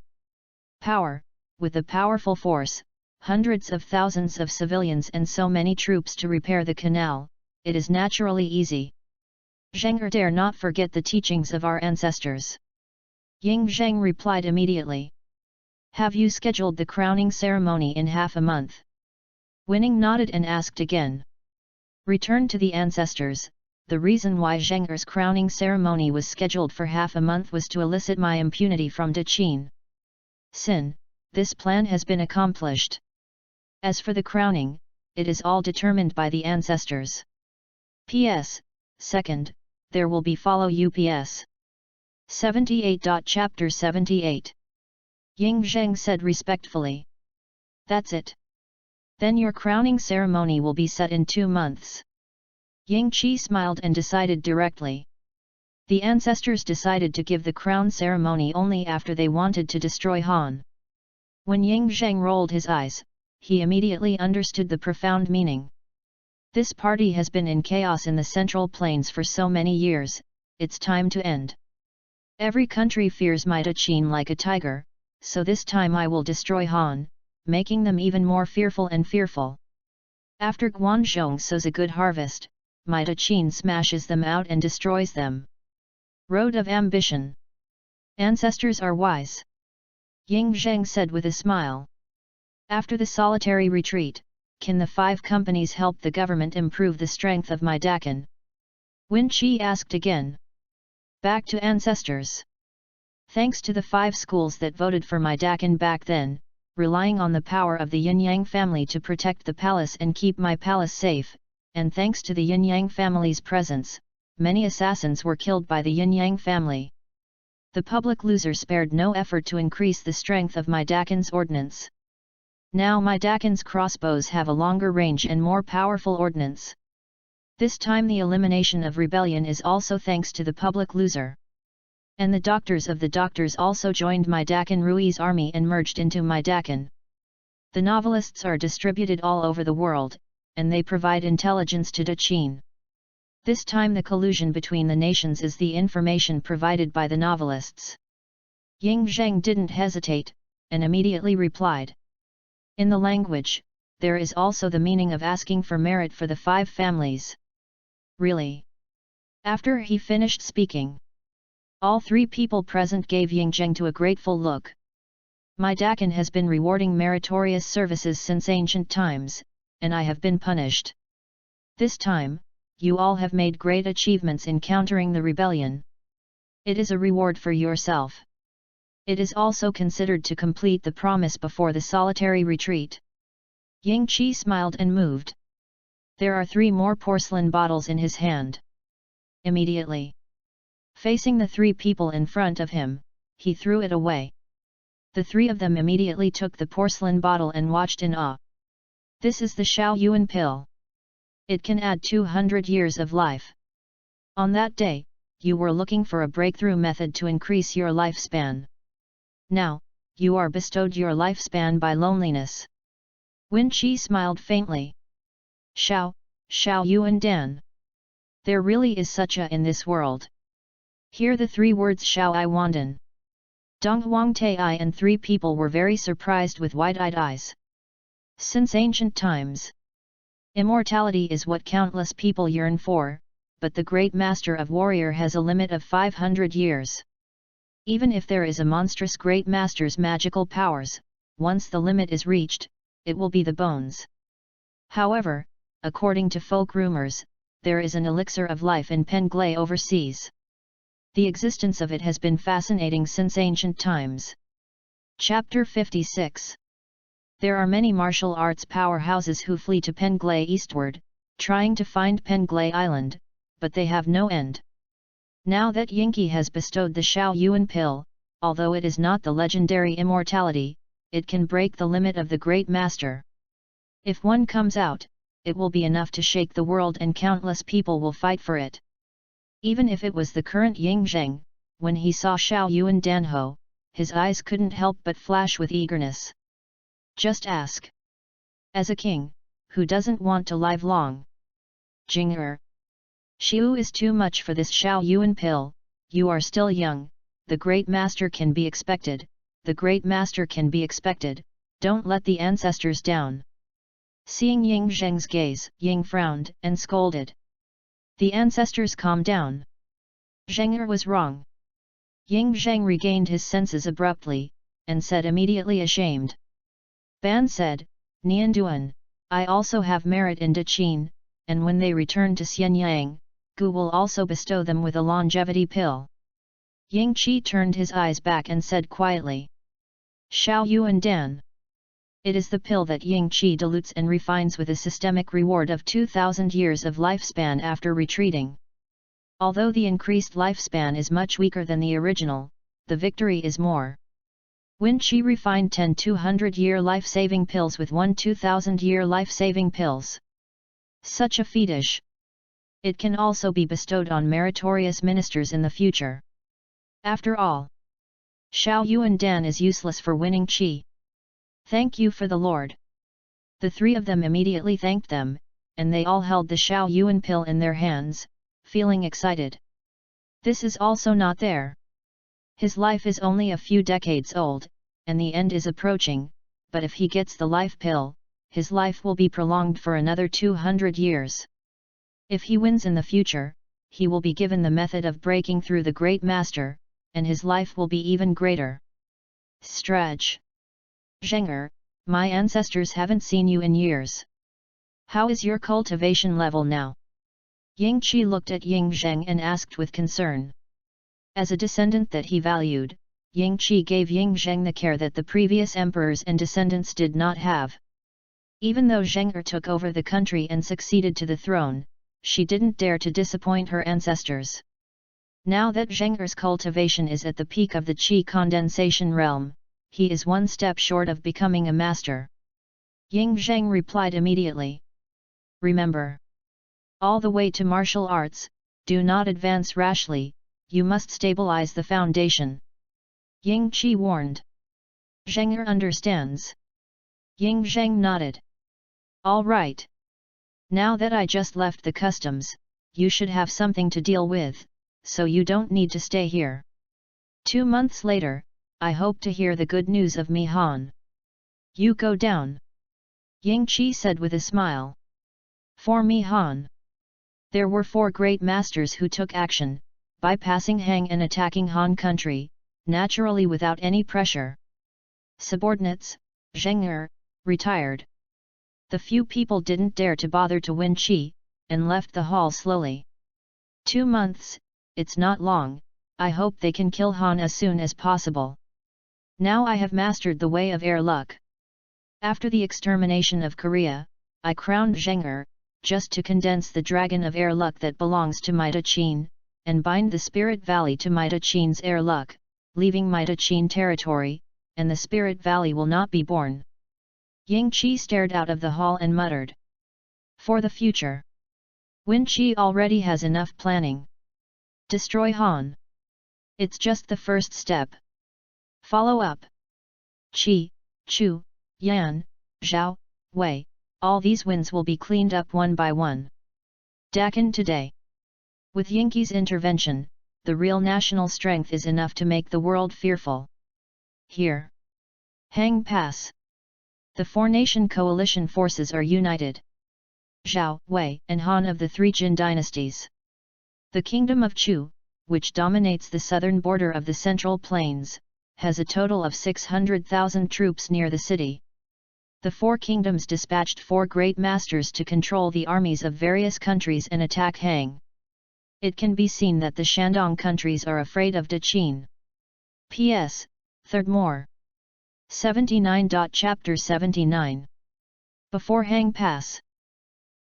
Power, with a powerful force, hundreds of thousands of civilians and so many troops to repair the canal, it is naturally easy. Zheng dare not forget the teachings of our ancestors. Ying Zheng replied immediately. Have you scheduled the crowning ceremony in half a month? Winning nodded and asked again. Return to the ancestors. The reason why Zheng's crowning ceremony was scheduled for half a month was to elicit my impunity from De Qin. Sin, this plan has been accomplished. As for the crowning, it is all determined by the ancestors. P.S. Second, there will be follow UPS. 78. Chapter 78. Ying Zheng said respectfully. That's it. Then your crowning ceremony will be set in 2 months. Ying Qi smiled and decided directly. The ancestors decided to give the crown ceremony only after they wanted to destroy Han. When Ying Zheng rolled his eyes, he immediately understood the profound meaning. This party has been in chaos in the Central Plains for so many years, it's time to end. Every country fears my De Qin like a tiger, so this time I will destroy Han, making them even more fearful and fearful. After Guanzhong sows a good harvest, my De Qin smashes them out and destroys them. Road of ambition. Ancestors are wise. Ying Zheng said with a smile. After the solitary retreat, can the 5 companies help the government improve the strength of my Dakin? Wen Qi asked again. Back to ancestors. Thanks to the 5 schools that voted for my Dakin back then, relying on the power of the Yin-Yang family to protect the palace and keep my palace safe, and thanks to the Yin-Yang family's presence, many assassins were killed by the Yin-Yang family. The public loser spared no effort to increase the strength of my Dakin's ordnance. Now my Dakin's crossbows have a longer range and more powerful ordnance. This time the elimination of rebellion is also thanks to the public loser. And the doctors of the doctors also joined my Dakin Rui's army and merged into my Dakin. The novelists are distributed all over the world, and they provide intelligence to De Qin. This time the collusion between the nations is the information provided by the novelists. Ying Zheng didn't hesitate, and immediately replied. In the language, there is also the meaning of asking for merit for the 5 families. Really? After he finished speaking, all 3 people present gave Ying Zheng to a grateful look. My Dakin has been rewarding meritorious services since ancient times, and I have been punished. This time, you all have made great achievements in countering the rebellion. It is a reward for yourself. It is also considered to complete the promise before the solitary retreat. Ying Qi smiled and moved. There are 3 more porcelain bottles in his hand. Immediately, facing the 3 people in front of him, he threw it away. The 3 of them immediately took the porcelain bottle and watched in awe. This is the Xiao Yuan pill. It can add 200 years of life. On that day, you were looking for a breakthrough method to increase your lifespan. Now, you are bestowed your lifespan by loneliness. Wen Qi smiled faintly. Xiao Yuan Dan. There really is such a in this world. Hear the 3 words Xiao I Wandan. Dong Huang Tai and 3 people were very surprised with wide-eyed eyes. Since ancient times, immortality is what countless people yearn for, but the great master of warrior has a limit of 500 years. Even if there is a monstrous great master's magical powers, once the limit is reached, it will be the bones. However, according to folk rumors, there is an elixir of life in Penglai overseas. The existence of it has been fascinating since ancient times. Chapter 56. There are many martial arts powerhouses who flee to Penglai eastward, trying to find Penglai Island, but they have no end. Now that Yingqi has bestowed the Xiao Yuan pill, although it is not the legendary immortality, it can break the limit of the great master. If one comes out, it will be enough to shake the world and countless people will fight for it. Even if it was the current Ying Zheng, when he saw Xiao Yuan Danho, his eyes couldn't help but flash with eagerness. Just ask. As a king, who doesn't want to live long? Jing'er. Xiu is too much for this Xiao Yuan pill, you are still young, the great master can be expected, don't let the ancestors down. Seeing Ying Zheng's gaze, Ying frowned and scolded. The ancestors calm down. Zheng'er was wrong. Ying Zheng regained his senses abruptly, and said immediately ashamed. Ban said, Nianduan, I also have merit in Daqin, and when they return to Xianyang, Gu will also bestow them with a longevity pill. Ying Qi turned his eyes back and said quietly. Xiao Yuan Dan. It is the pill that Ying Qi dilutes and refines with a systemic reward of 2,000 years of lifespan after retreating. Although the increased lifespan is much weaker than the original, the victory is more. Wen Qi refined 10 200-year life-saving pills with 1 2,000-year life-saving pills. Such a fetish. It can also be bestowed on meritorious ministers in the future. After all, Xiao Yuan Dan is useless for winning Qi. Thank you for the Lord. The 3 of them immediately thanked them, and they all held the Xiao Yuan pill in their hands, feeling excited. This is also not there. His life is only a few decades old, and the end is approaching, but if he gets the life pill, his life will be prolonged for another 200 years. If he wins in the future, he will be given the method of breaking through the great master, and his life will be even greater. Straj. Zheng'er, my ancestors haven't seen you in years. How is your cultivation level now? Ying Qi looked at Ying Zheng and asked with concern. As a descendant that he valued, Ying Qi gave Ying Zheng the care that the previous emperors and descendants did not have. Even though Zheng'er took over the country and succeeded to the throne, she didn't dare to disappoint her ancestors. Now that Zheng'er's cultivation is at the peak of the Qi condensation realm, he is one step short of becoming a master. Ying Zheng replied immediately. Remember. All the way to martial arts, do not advance rashly, you must stabilize the foundation. Ying Qi warned. Zheng'er understands. Ying Zheng nodded. All right. Now that I just left the customs, you should have something to deal with, so you don't need to stay here. 2 months later, I hope to hear the good news of Mi Han. You go down. Ying Qi said with a smile. For Mi Han. There were 4 great masters who took action, bypassing Han and attacking Han country, naturally without any pressure. subordinates, Zheng retired. The few people didn't dare to bother to win qi, and left the hall slowly. 2 months, it's not long, I hope they can kill Han as soon as possible. Now I have mastered the way of air luck. After the extermination of Korea, I crowned Zheng just to condense the dragon of air luck that belongs to Maida Qin, and bind the Spirit Valley to Maida Qin's air luck, leaving Maida Qin territory, and the Spirit Valley will not be born. Ying Qi stared out of the hall and muttered. For the future. Wen Qi already has enough planning. Destroy Han. It's just the first step. Follow up. Qi, Chu, Yan, Zhao, Wei, all these wins will be cleaned up one by one. Dakin today. With Yingqi's intervention, the real national strength is enough to make the world fearful. Here. Hang Pass. The four-nation coalition forces are united. Zhao, Wei, and Han of the three Jin dynasties. The kingdom of Chu, which dominates the southern border of the Central Plains, has a total of 600,000 troops near the city. The four kingdoms dispatched 4 great masters to control the armies of various countries and attack Hang. It can be seen that the Shandong countries are afraid of Daqin. P.S. Third more. 79. Chapter 79. Before Hang Pass.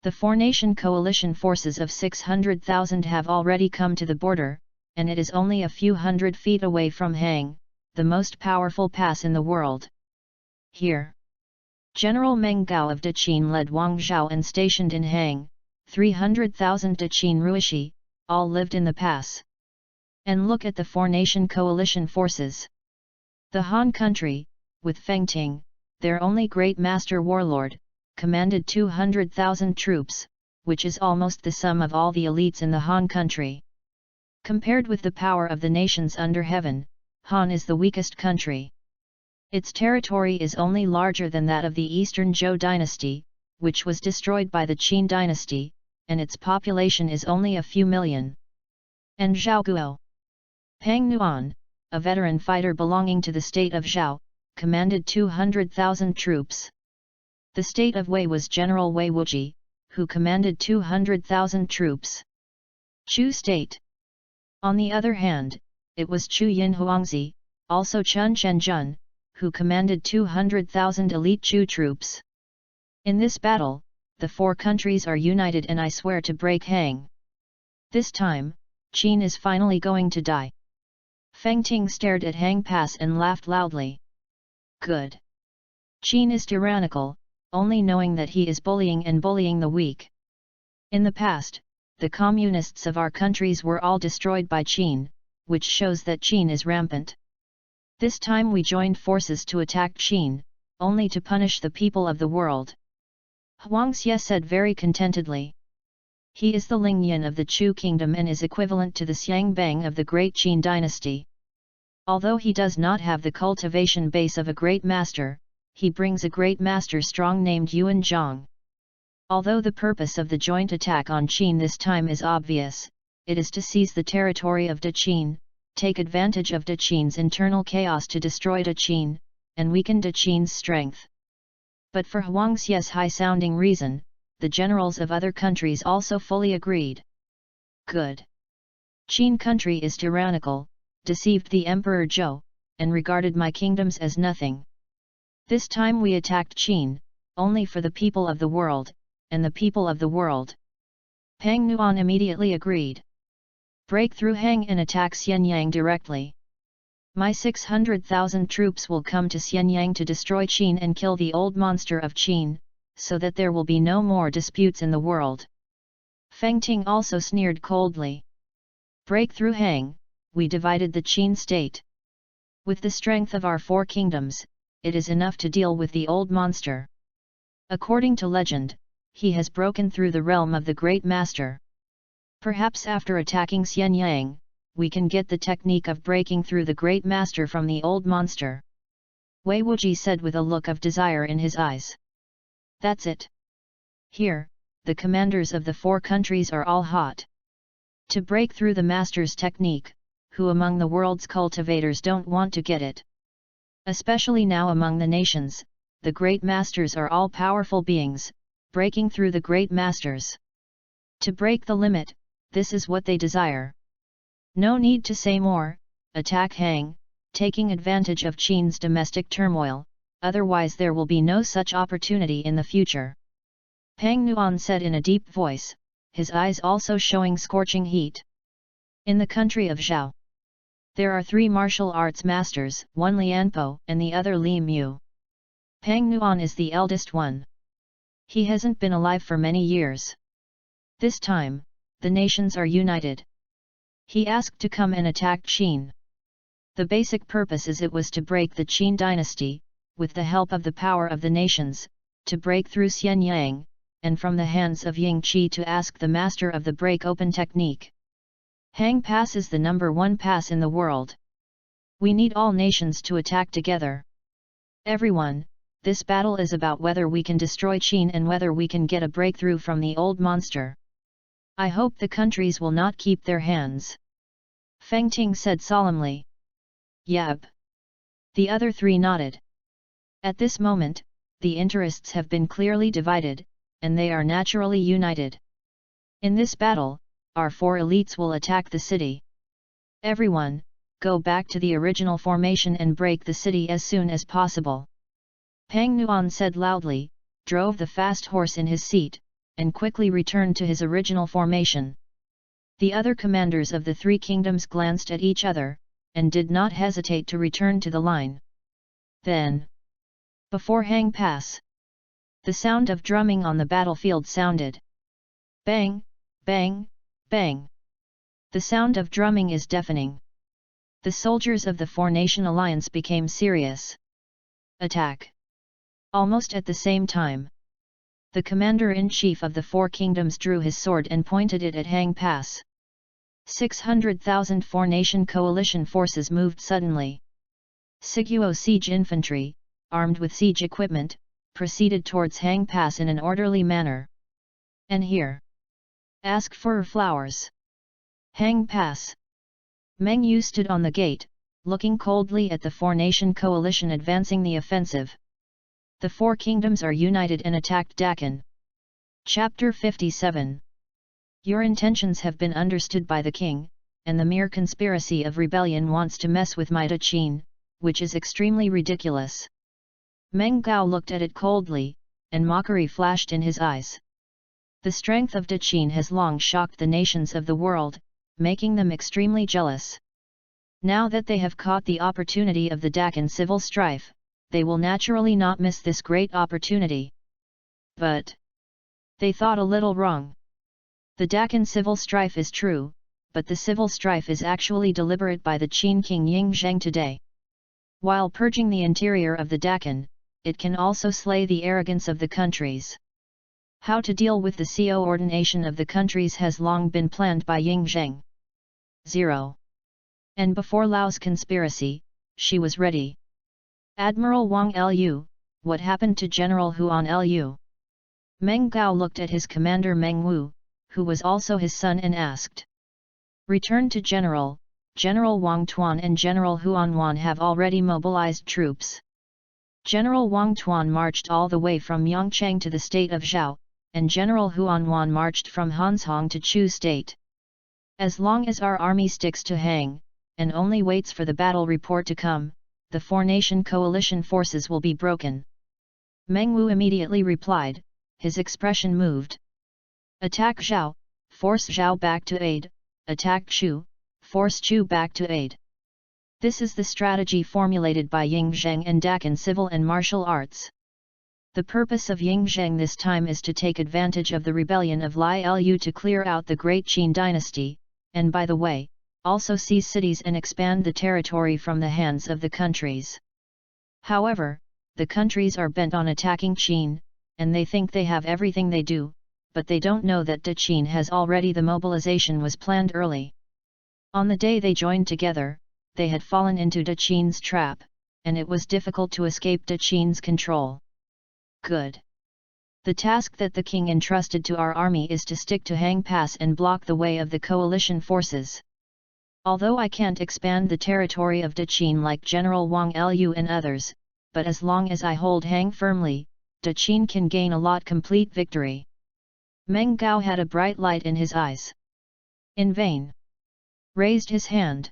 The four-nation coalition forces of 600,000 have already come to the border, and it is only a few hundred feet away from Hang, the most powerful pass in the world. Here. General Meng Gao of Daqin led Wang Zhao and stationed in Hang, 300,000 Daqin Ruishi, all lived in the pass. And look at the four-nation coalition forces. The Han country, with Feng Ting, their only great master warlord, commanded 200,000 troops, which is almost the sum of all the elites in the Han country. Compared with the power of the nations under heaven, Han is the weakest country. Its territory is only larger than that of the Eastern Zhou dynasty, which was destroyed by the Qin dynasty, and its population is only a few million. And Zhao Guo. Pang Nuan, a veteran fighter belonging to the state of Zhao, commanded 200,000 troops. The state of Wei was General Wei Wuji, who commanded 200,000 troops. Chu state. On the other hand, it was Chu Yin Huangzi, also Chun Chenjun, who commanded 200,000 elite Chu troops. In this battle, the four countries are united and I swear to break Hang. This time, Qin is finally going to die. Feng Ting stared at Hang Pass and laughed loudly. Good. Qin is tyrannical, only knowing that he is bullying and bullying the weak. In the past, the communists of our countries were all destroyed by Qin, which shows that Qin is rampant. This time we joined forces to attack Qin, only to punish the people of the world. Huang Xie said very contentedly. He is the Lingyan of the Chu kingdom and is equivalent to the Xiangbang of the great Qin dynasty. Although he does not have the cultivation base of a great master, he brings a great master strong named Yuan Zhang. Although the purpose of the joint attack on Qin this time is obvious, it is to seize the territory of Daqin, take advantage of Daqin's internal chaos to destroy Daqin, and weaken Daqin's strength. But for Huang Xie's high-sounding reason, the generals of other countries also fully agreed. Good. Qin country is tyrannical, deceived the Emperor Zhou, and regarded my kingdoms as nothing. This time we attacked Qin, only for the people of the world, and the people of the world. Pang Nuan immediately agreed. Break through Hang and attack Xianyang directly. My 600,000 troops will come to Xianyang to destroy Qin and kill the old monster of Qin, so that there will be no more disputes in the world. Feng Ting also sneered coldly. Break through Hang, we divided the Qin state. With the strength of our four kingdoms, it is enough to deal with the old monster. According to legend, he has broken through the realm of the great master. Perhaps after attacking Xianyang, we can get the technique of breaking through the great master from the old monster. Wei Wuji said with a look of desire in his eyes. That's it. Here, the commanders of the four countries are all hot. To break through the master's technique, who among the world's cultivators don't want to get it? Especially now among the nations, the great masters are all powerful beings, breaking through the great masters. To break the limit, this is what they desire. No need to say more, attack Han, taking advantage of Qin's domestic turmoil, otherwise there will be no such opportunity in the future. Pang Nuan said in a deep voice, his eyes also showing scorching heat. In the country of Zhao, there are 3 martial arts masters, one Lianpo and the other Li Mu. Pang Nuan is the eldest one. He hasn't been alive for many years. This time, the nations are united. He asked to come and attack Qin. The basic purpose is it was to break the Qin dynasty, with the help of the power of the nations, to break through Xianyang, and from the hands of Ying Qi to ask the master of the break-open technique. Hang Pass is the #1 pass in the world. We need all nations to attack together. Everyone, this battle is about whether we can destroy Qin and whether we can get a breakthrough from the old monster. I hope the countries will not keep their hands. Feng Ting said solemnly. Yep. The other 3 nodded. At this moment, the interests have been clearly divided, and they are naturally united. In this battle, our 4 elites will attack the city. Everyone, go back to the original formation and break the city as soon as possible. Pang Nuan said loudly, drove the fast horse in his seat, and quickly returned to his original formation. The other commanders of the 3 kingdoms glanced at each other, and did not hesitate to return to the line. Then, before Hang Pass, the sound of drumming on the battlefield sounded. Bang, bang, bang. The sound of drumming is deafening. The soldiers of the 4-nation alliance became serious. Attack! Almost at the same time, the commander-in-chief of the 4 kingdoms drew his sword and pointed it at Hang Pass. 600,000 4-nation coalition forces moved suddenly. Siguo siege infantry, armed with siege equipment, proceeded towards Hang Pass in an orderly manner. And here, ask for flowers. Hang Pass. Meng Yu stood on the gate, looking coldly at the 4-nation coalition advancing the offensive. The 4 kingdoms are united and attacked Dakan. Chapter 57. Your intentions have been understood by the king, and the mere conspiracy of rebellion wants to mess with my Qin, which is extremely ridiculous. Meng Gao looked at it coldly, and mockery flashed in his eyes. The strength of Qin has long shocked the nations of the world, making them extremely jealous. Now that they have caught the opportunity of the Dakan civil strife, they will naturally not miss this great opportunity. But they thought a little wrong. The Dakan civil strife is true, but the civil strife is actually deliberate by the Qin king Ying Zheng today. While purging the interior of the Dakan, it can also slay the arrogance of the countries. How to deal with the coordination of the countries has long been planned by Ying Zheng. 0. And before Lao's conspiracy, she was ready. Admiral Wang Lu, what happened to General Huan Lu? Meng Gao looked at his commander Meng Wu, who was also his son, and asked. Return to General Wang Tuan and General Huan Wan have already mobilized troops. General Wang Tuan marched all the way from Yongchang to the state of Zhao, and General Huan Wan marched from Hanzhong to Chu state. As long as our army sticks to Hang, and only waits for the battle report to come, the 4-nation coalition forces will be broken. Meng Wu immediately replied, his expression moved. Attack Zhao, force Zhao back to aid, attack Chu, force Chu back to aid. This is the strategy formulated by Ying Zheng and Dakan civil and martial arts. The purpose of Ying Zheng this time is to take advantage of the rebellion of Lai Lu to clear out the great Qin dynasty, and by the way, also seize cities and expand the territory from the hands of the countries. However, the countries are bent on attacking Qin, and they think they have everything they do, but they don't know that Qin has already. The mobilization was planned early. On the day they joined together, they had fallen into Qin's trap, and it was difficult to escape Qin's control. Good. The task that the king entrusted to our army is to stick to Hang Pass and block the way of the coalition forces. Although I can't expand the territory of Daqin like General Wang Lu and others, but as long as I hold Hang firmly, Daqin can gain a lot complete victory. Meng Gao had a bright light in his eyes. In vain. Raised his hand.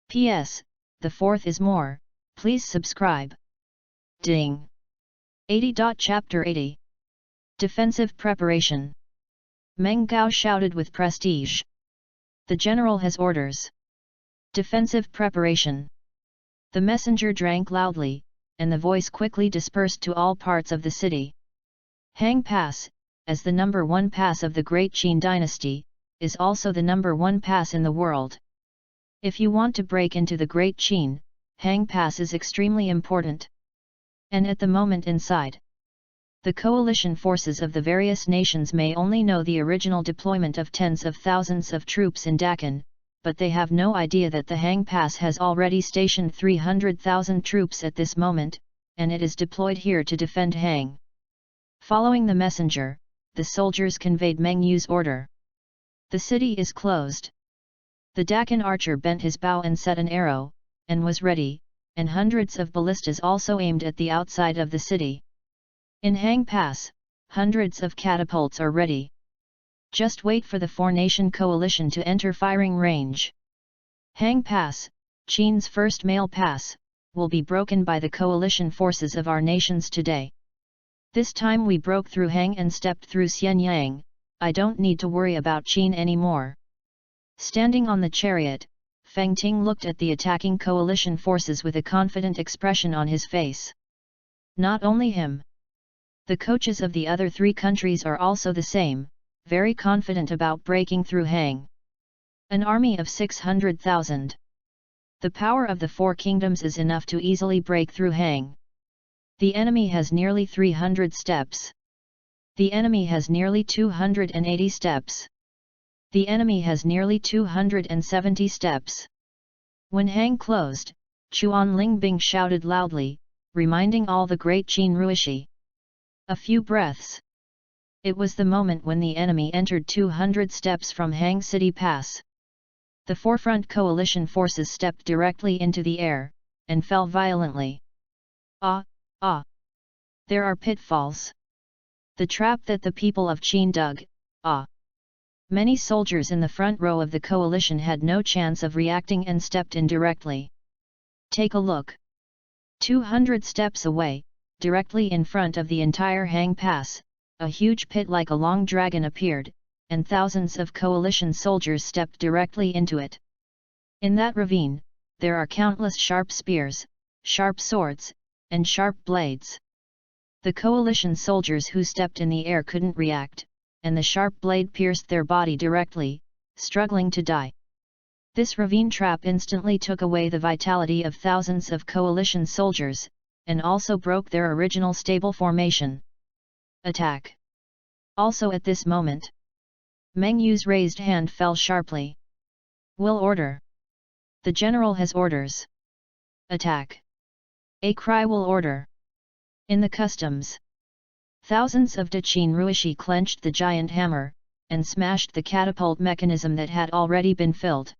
P.S. The fourth is more, please subscribe. Ding. 80. Chapter 80. Defensive Preparation. Meng Gao shouted with prestige. The general has orders. Defensive preparation. The messenger drank loudly, and the voice quickly dispersed to all parts of the city. Hang Pass, as the number 1 pass of the Great Qin dynasty, is also the number 1 pass in the world. If you want to break into the Great Qin, Hang Pass is extremely important. And at the moment inside, the coalition forces of the various nations may only know the original deployment of tens of thousands of troops in Daqin, but they have no idea that the Hang Pass has already stationed 300,000 troops at this moment, and it is deployed here to defend Hang. Following the messenger, the soldiers conveyed Meng Yu's order. The city is closed. The Daqin archer bent his bow and set an arrow, and was ready, and hundreds of ballistas also aimed at the outside of the city. In Hang Pass, hundreds of catapults are ready. Just wait for the four-nation coalition to enter firing range. Hang Pass, Qin's first mail pass, will be broken by the coalition forces of our nations today. This time we broke through Hang and stepped through Xianyang, I don't need to worry about Qin anymore. Standing on the chariot, Feng Ting looked at the attacking coalition forces with a confident expression on his face. Not only him. The coaches of the other 3 countries are also the same, very confident about breaking through Hang. An army of 600,000. The power of the 4 kingdoms is enough to easily break through Hang. The enemy has nearly 300 steps. The enemy has nearly 280 steps. The enemy has nearly 270 steps. When Hang closed, Chuan Lingbing shouted loudly, reminding all the great Qin Ruishi. A few breaths. It was the moment when the enemy entered 200 steps from Hang City Pass. The forefront coalition forces stepped directly into the air, and fell violently. Ah! There are pitfalls. The trap that the people of Qin dug, Many soldiers in the front row of the coalition had no chance of reacting and stepped in directly. Take a look. 200 steps away, directly in front of the entire Hang Pass, a huge pit like a long dragon appeared, and thousands of coalition soldiers stepped directly into it. In that ravine, there are countless sharp spears, sharp swords, and sharp blades. The coalition soldiers who stepped in the air couldn't react, and the sharp blade pierced their body directly, struggling to die. This ravine trap instantly took away the vitality of thousands of coalition soldiers, and also broke their original stable formation. Attack! Also at this moment, Meng Yu's raised hand fell sharply. Will order. The general has orders. Attack! A cry will order. In the customs. Thousands of Daqin Ruishi clenched the giant hammer, and smashed the catapult mechanism that had already been filled.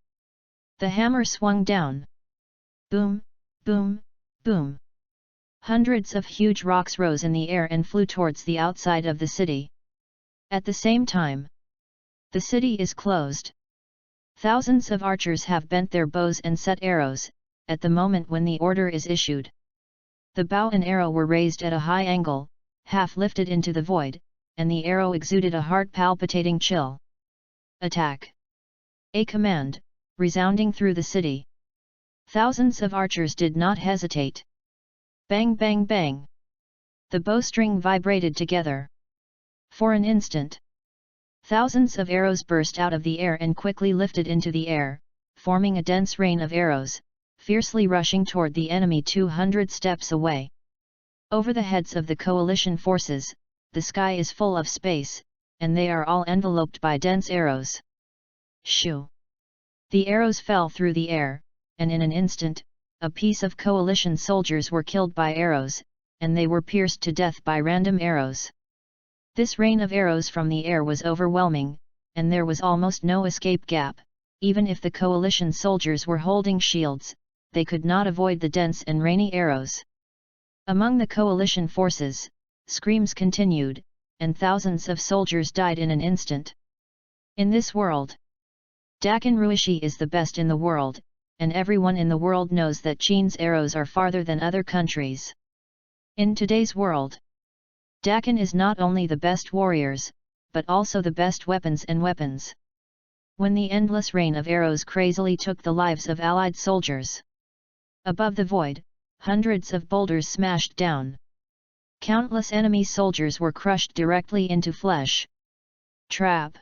The hammer swung down. Boom, boom, boom. Hundreds of huge rocks rose in the air and flew towards the outside of the city. At the same time, the city is closed. Thousands of archers have bent their bows and set arrows, at the moment when the order is issued. The bow and arrow were raised at a high angle, half lifted into the void, and the arrow exuded a heart-palpitating chill. Attack! A command, resounding through the city. Thousands of archers did not hesitate. Bang bang bang! The bowstring vibrated together. For an instant, thousands of arrows burst out of the air and quickly lifted into the air, forming a dense rain of arrows, fiercely rushing toward the enemy 200 steps away. Over the heads of the coalition forces, the sky is full of space, and they are all enveloped by dense arrows. Shoo! The arrows fell through the air, and in an instant, a piece of coalition soldiers were killed by arrows, and they were pierced to death by random arrows. This rain of arrows from the air was overwhelming, and there was almost no escape gap. even if the coalition soldiers were holding shields, they could not avoid the dense and rainy arrows. Among the coalition forces, screams continued, and thousands of soldiers died in an instant. In this world, Dakin Ruishi is the best in the world, and everyone in the world knows that Qin's arrows are farther than other countries. In today's world, Dakin is not only the best warriors, but also the best weapons and weapons. When the endless rain of arrows crazily took the lives of allied soldiers. Above the void, hundreds of boulders smashed down. Countless enemy soldiers were crushed directly into flesh. Trap.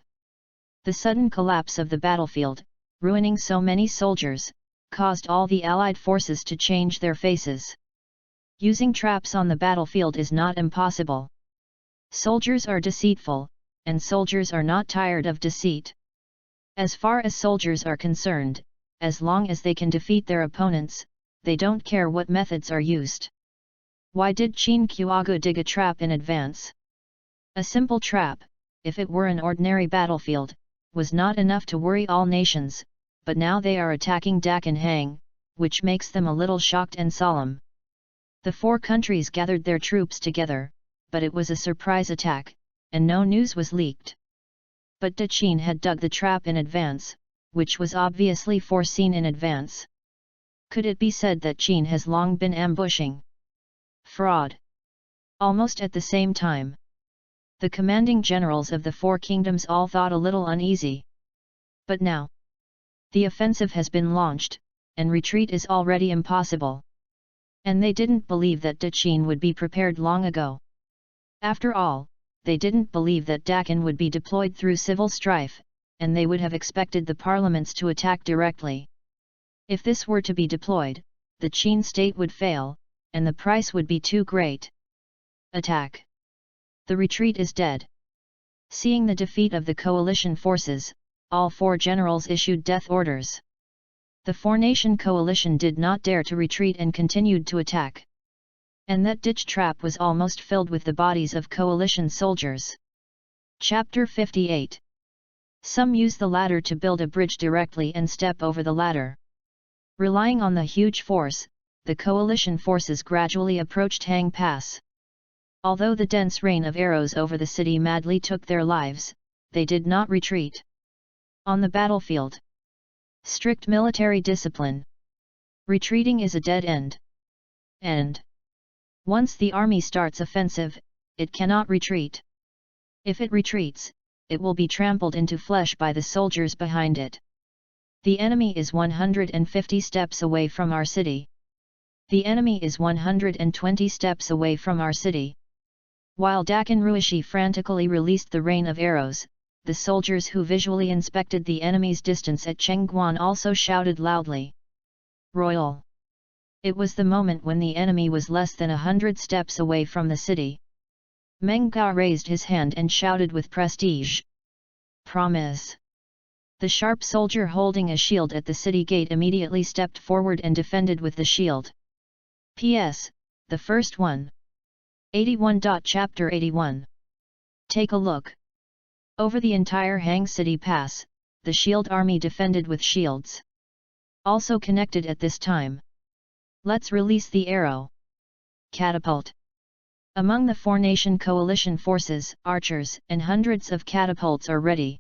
The sudden collapse of the battlefield, ruining so many soldiers, caused all the allied forces to change their faces. Using traps on the battlefield is not impossible. Soldiers are deceitful, and soldiers are not tired of deceit. As far as soldiers are concerned, as long as they can defeat their opponents, they don't care what methods are used. Why did Qin Qiagu dig a trap in advance? A simple trap, if it were an ordinary battlefield, was not enough to worry all nations, but now they are attacking Dakin Hang, which makes them a little shocked and solemn. The four countries gathered their troops together, but it was a surprise attack, and no news was leaked. But Da Qin had dug the trap in advance, which was obviously foreseen in advance. Could it be said that Qin has long been ambushing? Fraud. Almost at the same time, the commanding generals of the four kingdoms all thought a little uneasy. But now, the offensive has been launched, and retreat is already impossible. And they didn't believe that Da Qin would be prepared long ago. After all, they didn't believe that Dakin would be deployed through civil strife, and they would have expected the parliaments to attack directly. If this were to be deployed, the Qin state would fail, and the price would be too great. Attack. The retreat is dead. Seeing the defeat of the coalition forces, all four generals issued death orders. The four-nation coalition did not dare to retreat and continued to attack. And that ditch trap was almost filled with the bodies of coalition soldiers. Chapter 58. Some use the ladder to build a bridge directly and step over the ladder. Relying on the huge force, the coalition forces gradually approached Hang Pass. Although the dense rain of arrows over the city madly took their lives, they did not retreat. On the battlefield, strict military discipline. Retreating is a dead end. And once the army starts offensive, it cannot retreat. If it retreats, it will be trampled into flesh by the soldiers behind it. The enemy is 150 steps away from our city. The enemy is 120 steps away from our city. While Dakin Ruishi frantically released the rain of arrows, the soldiers who visually inspected the enemy's distance at Chengguan also shouted loudly. Royal! It was the moment when the enemy was less than 100 steps away from the city. Meng Gao raised his hand and shouted with prestige. Promise! The sharp soldier holding a shield at the city gate immediately stepped forward and defended with the shield. P.S. The first one. 81. Chapter 81. Take a look. Over the entire Hang City Pass, the shield army defended with shields. Also connected at this time. Let's release the arrow. Catapult. Among the four-nation coalition forces, archers and hundreds of catapults are ready.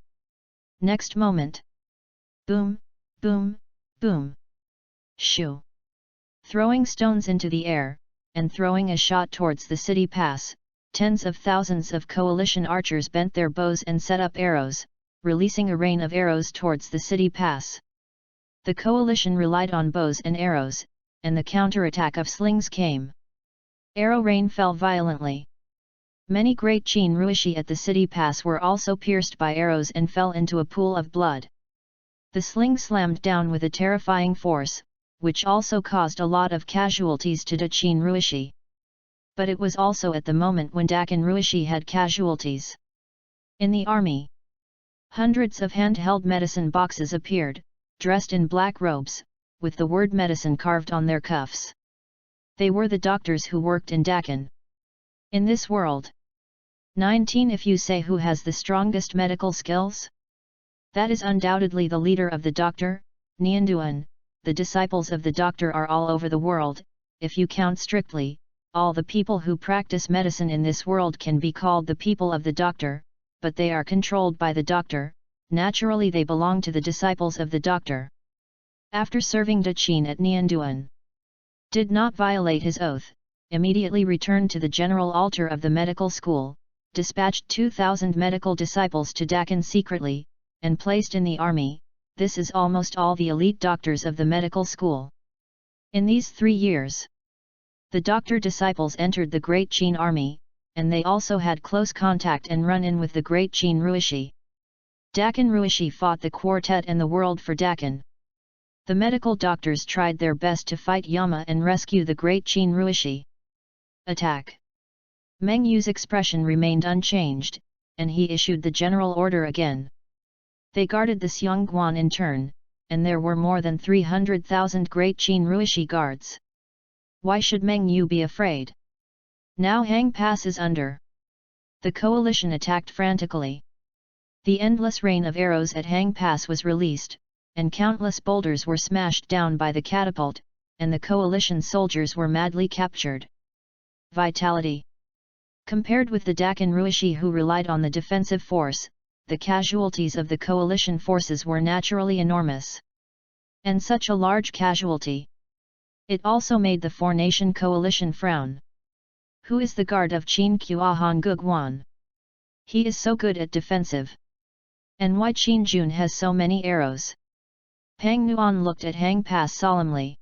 Next moment. Boom, boom, boom. Shoo. Throwing stones into the air, and throwing a shot towards the city pass, tens of thousands of coalition archers bent their bows and set up arrows, releasing a rain of arrows towards the city pass. The coalition relied on bows and arrows, and the counterattack of slings came. Arrow rain fell violently. Many great Qin Ruishi at the city pass were also pierced by arrows and fell into a pool of blood. The sling slammed down with a terrifying force, which also caused a lot of casualties to Da Qin Ruishi. But it was also at the moment when Dakin Ruishi had casualties. In the army, hundreds of handheld medicine boxes appeared, dressed in black robes, with the word medicine carved on their cuffs. They were the doctors who worked in Dakin. In this world, 19. If you say who has the strongest medical skills? That is undoubtedly the leader of the doctor, Nianduan. The disciples of the doctor are all over the world. If you count strictly, all the people who practice medicine in this world can be called the people of the doctor, but they are controlled by the doctor. Naturally they belong to the disciples of the doctor. After serving Dichin at Nianduan, did not violate his oath, immediately returned to the general altar of the medical school, dispatched 2,000 medical disciples to Dakan secretly, and placed in the army. This is almost all the elite doctors of the medical school. In these 3 years, the doctor disciples entered the Great Qin army, and they also had close contact and run-in with the Great Qin Ruishi. Dakan Ruishi fought the quartet and the world for Dakan. The medical doctors tried their best to fight Yama and rescue the Great Qin Ruishi. Attack! Meng Yu's expression remained unchanged, and he issued the general order again. They guarded the Xiongguan in turn, and there were more than 300,000 Great Qin Ruishi guards. Why should Meng Yu be afraid? Now Hang Pass is under. The coalition attacked frantically. The endless rain of arrows at Hang Pass was released, and countless boulders were smashed down by the catapult, and the coalition soldiers were madly captured. Vitality. Compared with the Dakan Ruishi who relied on the defensive force, the casualties of the coalition forces were naturally enormous. And such a large casualty. It also made the four-nation coalition frown. Who is the guard of Qin Kuahan Guguan? He is so good at defensive. And why Qin Jun has so many arrows? Pang Nuan looked at Hang Pass solemnly.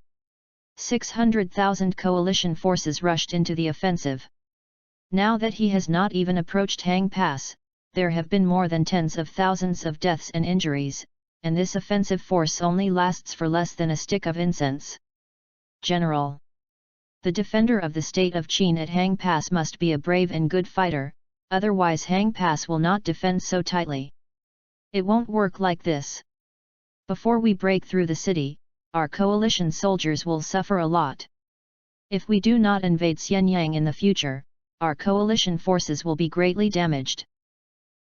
600,000 coalition forces rushed into the offensive. Now that he has not even approached Hang Pass, there have been more than tens of thousands of deaths and injuries, and this offensive force only lasts for less than a stick of incense. General. The defender of the state of Qin at Hang Pass must be a brave and good fighter, otherwise Hang Pass will not defend so tightly. It won't work like this. Before we break through the city, our coalition soldiers will suffer a lot. If we do not invade Xianyang in the future, our coalition forces will be greatly damaged.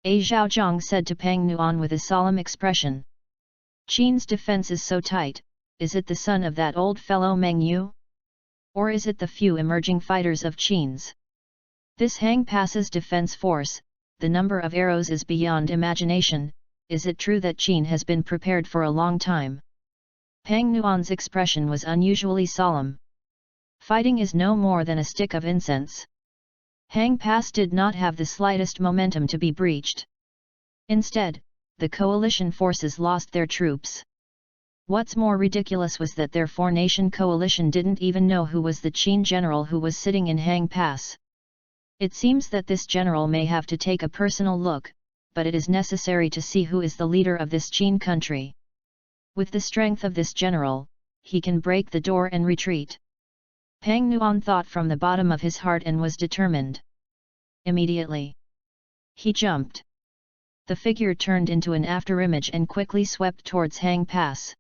A Zhaozhang said to Pang Nuan with a solemn expression. Qin's defense is so tight, is it the son of that old fellow Meng Yu? Or is it the few emerging fighters of Qin's? This Hang Pass's defense force, the number of arrows is beyond imagination. Is it true that Qin has been prepared for a long time? Pang Nuan's expression was unusually solemn. Fighting is no more than a stick of incense. Hang Pass did not have the slightest momentum to be breached. Instead, the coalition forces lost their troops. What's more ridiculous was that their four-nation coalition didn't even know who was the Qin general who was sitting in Hang Pass. It seems that this general may have to take a personal look, but it is necessary to see who is the leader of this Qin country. With the strength of this general, he can break the door and retreat. Pang Nuan thought from the bottom of his heart and was determined. Immediately, he jumped. The figure turned into an afterimage and quickly swept towards Hang Pass.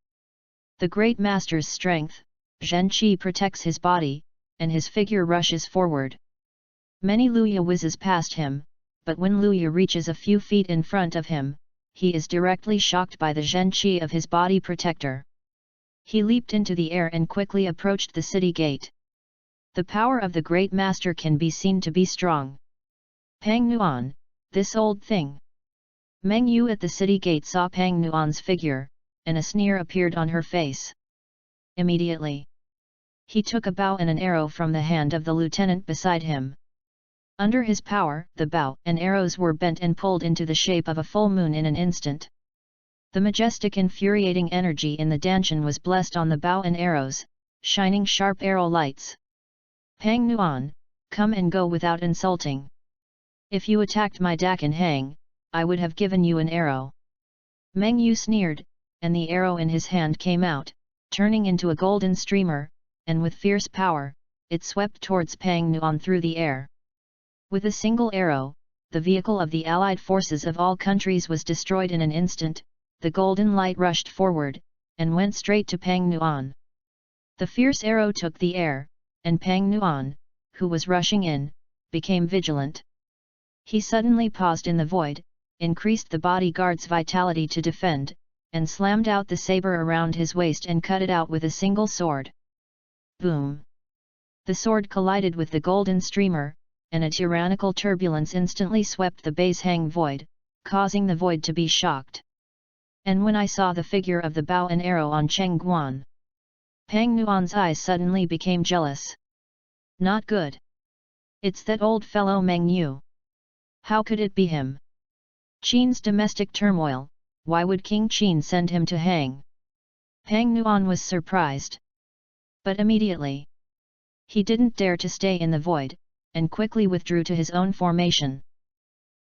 The great master's strength, Zhen Qi protects his body, and his figure rushes forward. Many Luya whizzes past him, but when Luya reaches a few feet in front of him, he is directly shocked by the Zhen Qi of his body protector. He leaped into the air and quickly approached the city gate. The power of the great master can be seen to be strong. Pang Nuan, this old thing. Meng Yu at the city gate saw Pang Nuan's figure, and a sneer appeared on her face. Immediately, he took a bow and an arrow from the hand of the lieutenant beside him. Under his power, the bow and arrows were bent and pulled into the shape of a full moon in an instant. The majestic infuriating energy in the Danshan was blessed on the bow and arrows, shining sharp arrow lights. Pang Nuan, come and go without insulting. If you attacked my Dakan Hang, I would have given you an arrow. Meng Yu sneered, and the arrow in his hand came out, turning into a golden streamer, and with fierce power, it swept towards Pang Nuan through the air. With a single arrow, the vehicle of the allied forces of all countries was destroyed in an instant. The golden light rushed forward, and went straight to Pang Nuan. The fierce arrow took the air, and Pang Nuan, who was rushing in, became vigilant. He suddenly paused in the void, increased the bodyguard's vitality to defend, and slammed out the saber around his waist and cut it out with a single sword. Boom! The sword collided with the golden streamer, and a tyrannical turbulence instantly swept the base hang void, causing the void to be shocked. And when I saw the figure of the bow and arrow on Cheng Guan, Pang Nuan's eyes suddenly became jealous. Not good. It's that old fellow Meng Yu. How could it be him? Qin's domestic turmoil, why would King Qin send him to hang? Pang Nuan was surprised. But immediately, he didn't dare to stay in the void, and quickly withdrew to his own formation.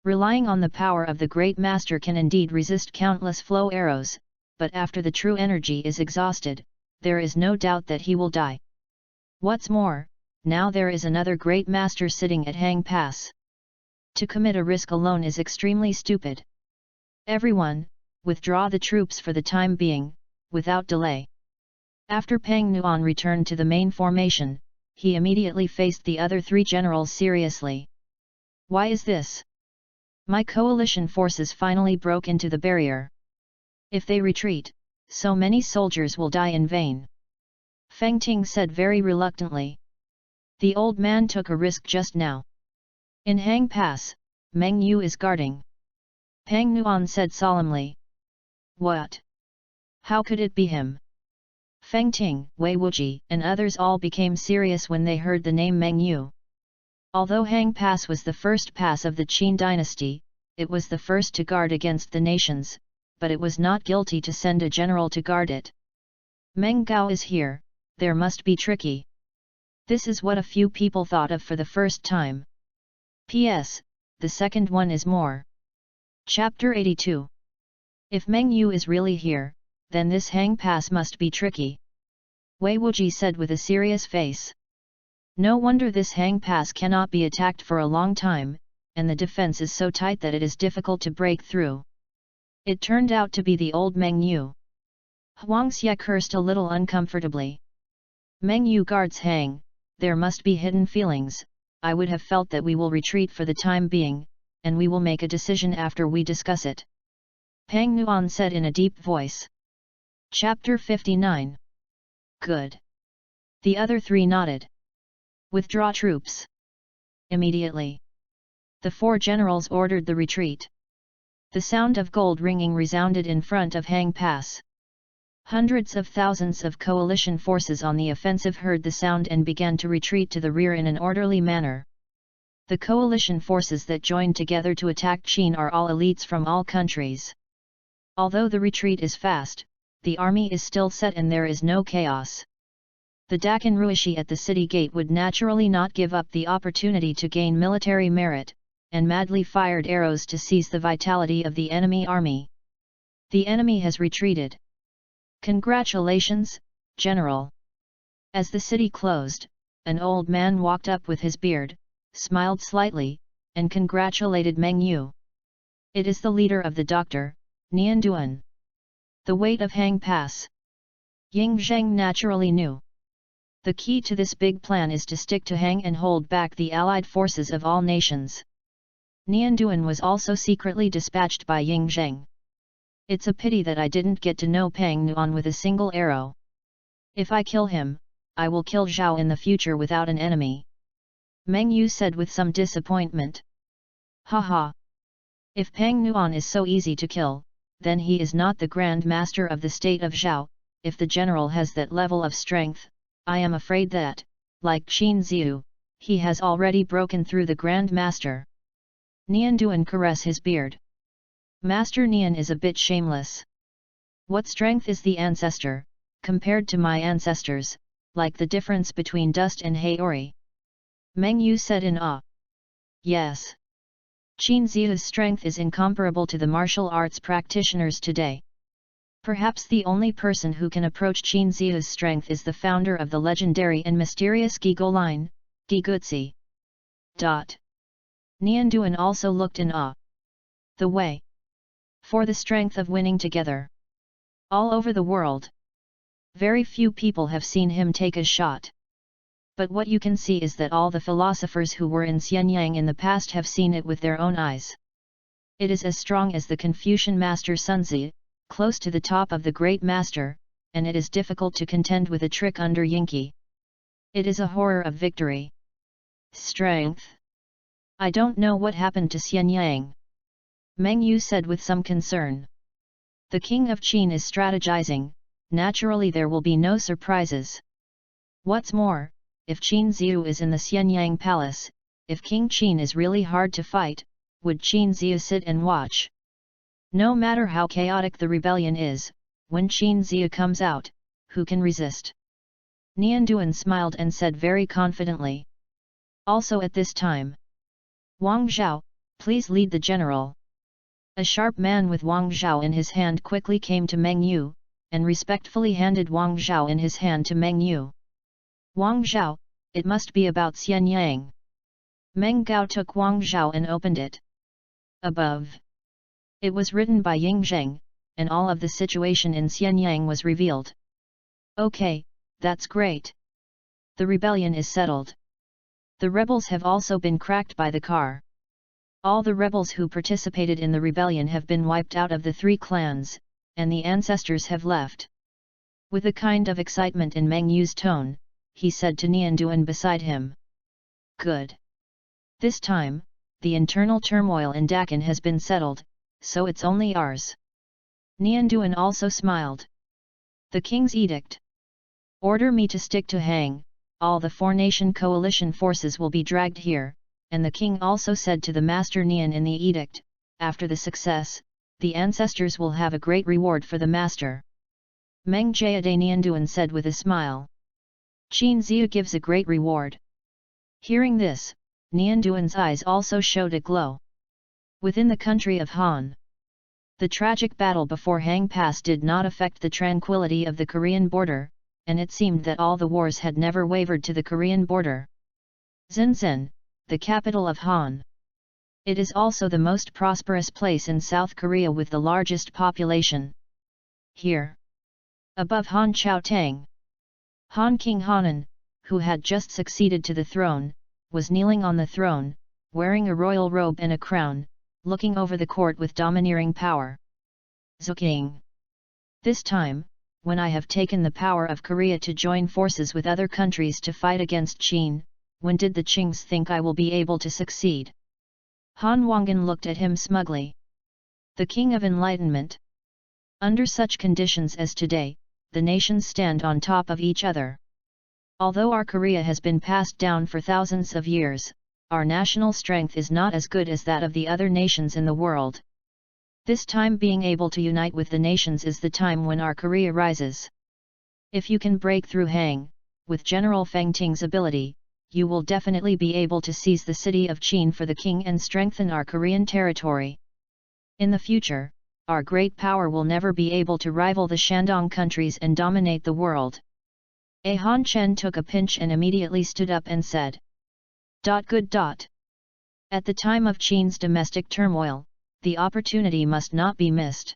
Relying on the power of the great master can indeed resist countless flow arrows, but after the true energy is exhausted, there is no doubt that he will die. What's more, now there is another great master sitting at Hang Pass. To commit a risk alone is extremely stupid. Everyone, withdraw the troops for the time being, without delay. After Pang Nuan returned to the main formation, he immediately faced the other three generals seriously. Why is this? My coalition forces finally broke into the barrier. If they retreat, so many soldiers will die in vain. Feng Ting said very reluctantly. The old man took a risk just now. In Hang Pass, Meng Yu is guarding. Pang Nuan said solemnly. What? How could it be him? Feng Ting, Wei Wuji, and others all became serious when they heard the name Meng Yu. Although Hang Pass was the first pass of the Qin dynasty, it was the first to guard against the nations, but it was not guilty to send a general to guard it. Meng Gao is here, there must be tricky. This is what a few people thought of for the first time. P.S. The second one is more. Chapter 82. If Meng Yu is really here, then this Hang Pass must be tricky. Wei Wuji said with a serious face. No wonder this Hang Pass cannot be attacked for a long time, and the defense is so tight that it is difficult to break through. It turned out to be the old Meng Yu. Huang Xie cursed a little uncomfortably. Meng Yu guards Hang, there must be hidden feelings. I would have felt that we will retreat for the time being, and we will make a decision after we discuss it. Pang Nuan said in a deep voice. Chapter 59. Good. The other three nodded. Withdraw troops. Immediately. The four generals ordered the retreat. The sound of gold ringing resounded in front of Hang Pass. Hundreds of thousands of coalition forces on the offensive heard the sound and began to retreat to the rear in an orderly manner. The coalition forces that joined together to attack Qin are all elites from all countries. Although the retreat is fast, the army is still set and there is no chaos. The Dakin Ruishi at the city gate would naturally not give up the opportunity to gain military merit, and madly fired arrows to seize the vitality of the enemy army. The enemy has retreated. Congratulations, General! As the city closed, an old man walked up with his beard, smiled slightly, and congratulated Meng Yu. It is the leader of the doctor, Nian Duan. The weight of Hang Pass. Ying Zheng naturally knew. The key to this big plan is to stick to Hang and hold back the allied forces of all nations. Nian Duan was also secretly dispatched by Ying Zheng. It's a pity that I didn't get to know Pang Nuan with a single arrow. If I kill him, I will kill Zhao in the future without an enemy. Meng Yu said with some disappointment. Haha! If Pang Nuan is so easy to kill, then he is not the Grand Master of the state of Zhao. If the general has that level of strength, I am afraid that, like Qin Ziyu, he has already broken through the Grand Master. Nian Duan caressed his beard. Master Nian is a bit shameless. What strength is the ancestor, compared to my ancestors, like the difference between dust and Haori? Meng Yu said in awe. Yes. Qin Ziyu's strength is incomparable to the martial arts practitioners today. Perhaps the only person who can approach Qin Ziyu's strength is the founder of the legendary and mysterious Gigo line, Gigutsi. Nian Duan also looked in awe. The way for the strength of winning together. All over the world. Very few people have seen him take a shot. But what you can see is that all the philosophers who were in Xianyang in the past have seen it with their own eyes. It is as strong as the Confucian master Sunzi, close to the top of the great master, and it is difficult to contend with a trick under Yingqi. It is a horror of victory. Strength. I don't know what happened to Xian Yang. Meng Yu said with some concern. The king of Qin is strategizing, naturally there will be no surprises. What's more, if Qin Ziyu is in the Xianyang palace, if King Qin is really hard to fight, would Qin Ziyu sit and watch? No matter how chaotic the rebellion is, when Qin Ziyu comes out, who can resist? Nian Duan smiled and said very confidently. Also at this time, Wang Zhao, please lead the general. A sharp man with Wang Zhao in his hand quickly came to Meng Yu, and respectfully handed Wang Zhao in his hand to Meng Yu. Wang Zhao, it must be about Xianyang. Meng Gao took Wang Zhao and opened it. Above. It was written by Ying Zheng, and all of the situation in Xianyang was revealed. Okay, that's great. The rebellion is settled. The rebels have also been cracked by the car. All the rebels who participated in the rebellion have been wiped out of the 3 clans, and the ancestors have left. With a kind of excitement in Meng Yu's tone, he said to Nian Duan beside him. Good. This time, the internal turmoil in Dakin has been settled, so it's only ours. Nian Duan also smiled. The king's edict. Order me to stick to Hang, all the 4-nation coalition forces will be dragged here, and the king also said to the master Nian in the edict, after the success, the ancestors will have a great reward for the master. Meng Jade Nian Duan said with a smile. Qin Ziyu gives a great reward. Hearing this, Nian Duan's eyes also showed a glow. Within the country of Han, the tragic battle before Hang Pass did not affect the tranquility of the Korean border, and it seemed that all the wars had never wavered to the Korean border. Shenzhen, the capital of Han. It is also the most prosperous place in South Korea with the largest population. Here, above Han Chaotang, Han King Hanan, who had just succeeded to the throne, was kneeling on the throne, wearing a royal robe and a crown, looking over the court with domineering power. Zuking. This time, when I have taken the power of Korea to join forces with other countries to fight against Qin, when did the Qings think I will be able to succeed? Han Wangan looked at him smugly. The King of Enlightenment. Under such conditions as today, the nations stand on top of each other. Although our Korea has been passed down for thousands of years, our national strength is not as good as that of the other nations in the world. This time being able to unite with the nations is the time when our Korea rises. If you can break through Hang, with General Feng Ting's ability, you will definitely be able to seize the city of Qin for the king and strengthen our Korean territory. In the future, our great power will never be able to rival the Shandong countries and dominate the world. Han Chen took a pinch and immediately stood up and said. Good. At the time of Qin's domestic turmoil, the opportunity must not be missed.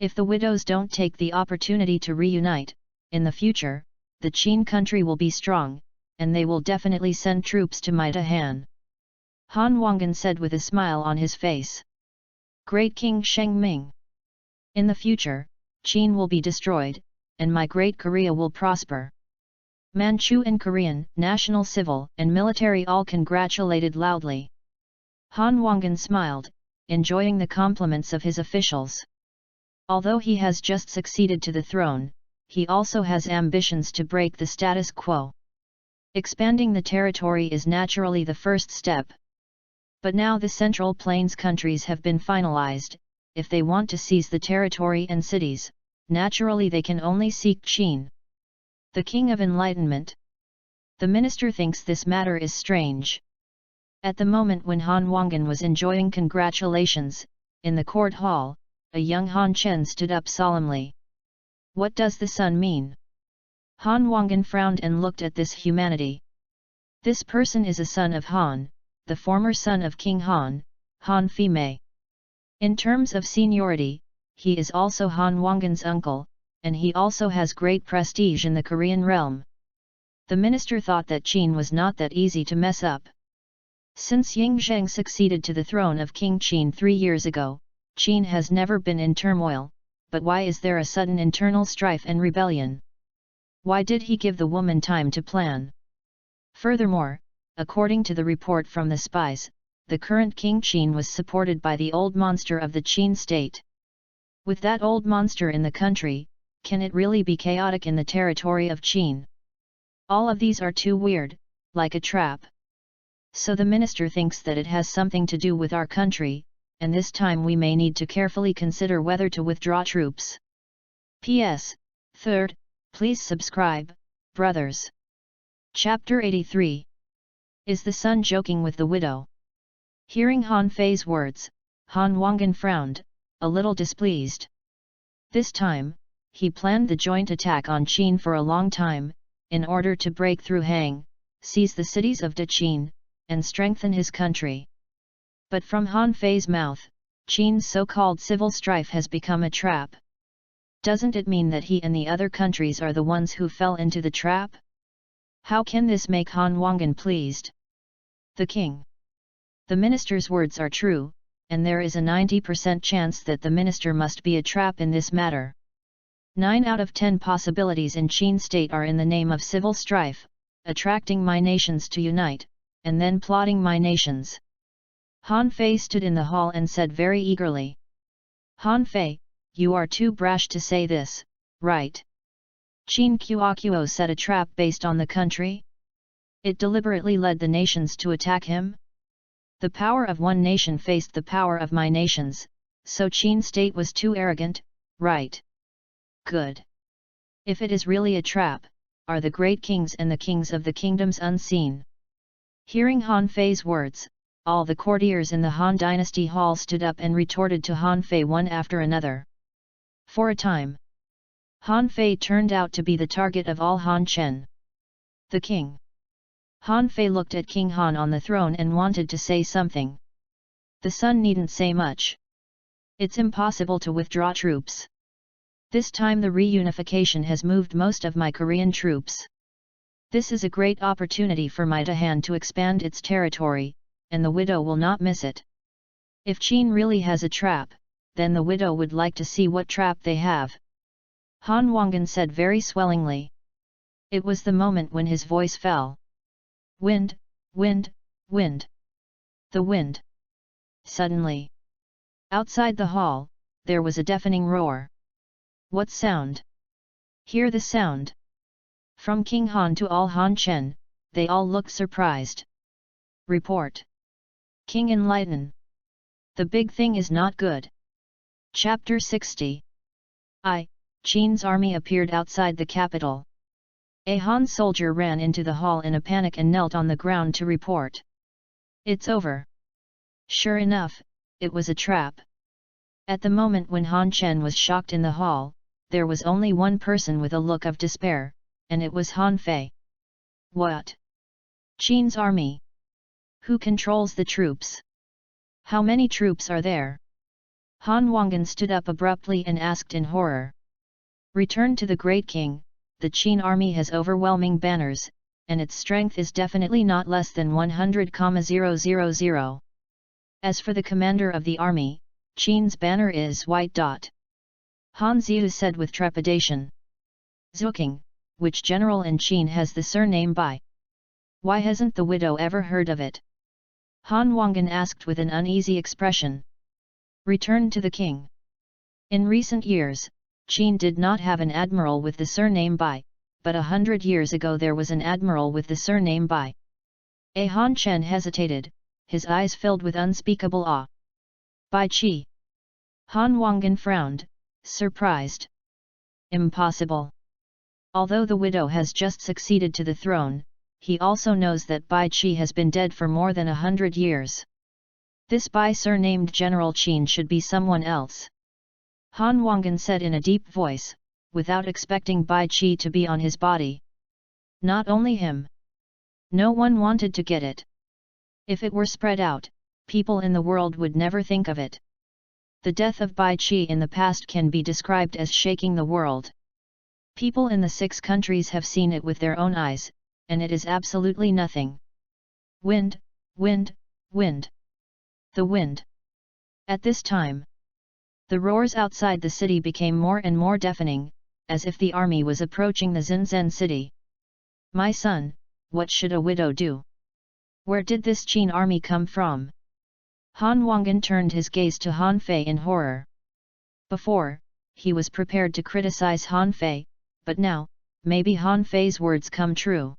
If the widows don't take the opportunity to reunite, in the future, the Qin country will be strong, and they will definitely send troops to Maitahan. Han Wangan said with a smile on his face. Great King Sheng Ming. In the future, Qin will be destroyed, and my great Korea will prosper. Manchu and Korean, national civil and military all congratulated loudly. Han Wangan smiled, enjoying the compliments of his officials. Although he has just succeeded to the throne, he also has ambitions to break the status quo. Expanding the territory is naturally the first step. But now the Central Plains countries have been finalized, if they want to seize the territory and cities, naturally they can only seek Qin. The King of Enlightenment. The minister thinks this matter is strange. At the moment when Han Wangan was enjoying congratulations, in the court hall, a young Han Chen stood up solemnly. What does the son mean? Han Wangan frowned and looked at this humanity. This person is a son of Han, the former son of King Han, Han Fimei. In terms of seniority, he is also Han Wangan's uncle, and he also has great prestige in the Korean realm. The minister thought that Qin was not that easy to mess up. Since Ying Zheng succeeded to the throne of King Qin 3 years ago, Qin has never been in turmoil, but why is there a sudden internal strife and rebellion? Why did he give the woman time to plan? Furthermore, according to the report from the spies, the current King Qin was supported by the old monster of the Qin state. With that old monster in the country, can it really be chaotic in the territory of Qin? All of these are too weird, like a trap. So the minister thinks that it has something to do with our country, and this time we may need to carefully consider whether to withdraw troops. P.S. Third, please subscribe, brothers. Chapter 83. Is the son joking with the widow? Hearing Han Fei's words, Han Wangan frowned, a little displeased. This time, he planned the joint attack on Qin for a long time, in order to break through Han, seize the cities of Daqin, and strengthen his country. But from Han Fei's mouth, Qin's so-called civil strife has become a trap. Doesn't it mean that he and the other countries are the ones who fell into the trap? How can this make Han Wangan pleased? The king. The minister's words are true, and there is a 90% chance that the minister must be a trap in this matter. 9 out of 10 possibilities in Qin state are in the name of civil strife, attracting my nations to unite, and then plotting my nations. Han Fei stood in the hall and said very eagerly. Han Fei, you are too brash to say this, right? Qin Quoquo set a trap based on the country? It deliberately led the nations to attack him? The power of one nation faced the power of my nations, so Qin state was too arrogant, right? Good. If it is really a trap, are the great kings and the kings of the kingdoms unseen? Hearing Han Fei's words, all the courtiers in the Han dynasty hall stood up and retorted to Han Fei one after another. For a time, Han Fei turned out to be the target of all Han Chen. The king. Han Fei looked at King Han on the throne and wanted to say something. The son needn't say much. It's impossible to withdraw troops. This time the reunification has moved most of my Korean troops. This is a great opportunity for my Han to expand its territory, and the widow will not miss it. If Qin really has a trap, then the widow would like to see what trap they have. Han Wangan said very swellingly. It was the moment when his voice fell. Wind, wind, wind. The wind. Suddenly, outside the hall, there was a deafening roar. What sound? Hear the sound. From King Han to all Han Chen, they all looked surprised. Report. King enlighten. The big thing is not good. Chapter 60. Qin's army appeared outside the capital. A Han soldier ran into the hall in a panic and knelt on the ground to report. It's over. Sure enough, it was a trap. At the moment when Han Chen was shocked in the hall, there was only one person with a look of despair, and it was Han Fei. What? Qin's army? Who controls the troops? How many troops are there? Han Wangan stood up abruptly and asked in horror. Return to the great king, the Qin army has overwhelming banners, and its strength is definitely not less than 100,000. As for the commander of the army, Qin's banner is white dot. Han Ziu said with trepidation. Zuking, which general in Qin has the surname Bai? Why hasn't the widow ever heard of it? Han Wangan asked with an uneasy expression. Return to the king. In recent years, Qin did not have an admiral with the surname Bai, but 100 years ago there was an admiral with the surname Bai. A Han Chen hesitated, his eyes filled with unspeakable awe. Bai Qi. Han Wangan frowned, surprised. Impossible. Although the widow has just succeeded to the throne, he also knows that Bai Qi has been dead for more than 100 years. This Bai surnamed General Qin should be someone else. Han Wangan said in a deep voice, without expecting Bai Qi to be on his body. Not only him. No one wanted to get it. If it were spread out, people in the world would never think of it. The death of Bai Qi in the past can be described as shaking the world. People in the 6 countries have seen it with their own eyes, and it is absolutely nothing. Wind, wind, Wind. The wind. At this time, the roars outside the city became more and more deafening, as if the army was approaching the Xinzhen city. My son, what should a widow do? Where did this Qin army come from? Han Wangan turned his gaze to Han Fei in horror. Before, he was prepared to criticize Han Fei, but now, maybe Han Fei's words come true.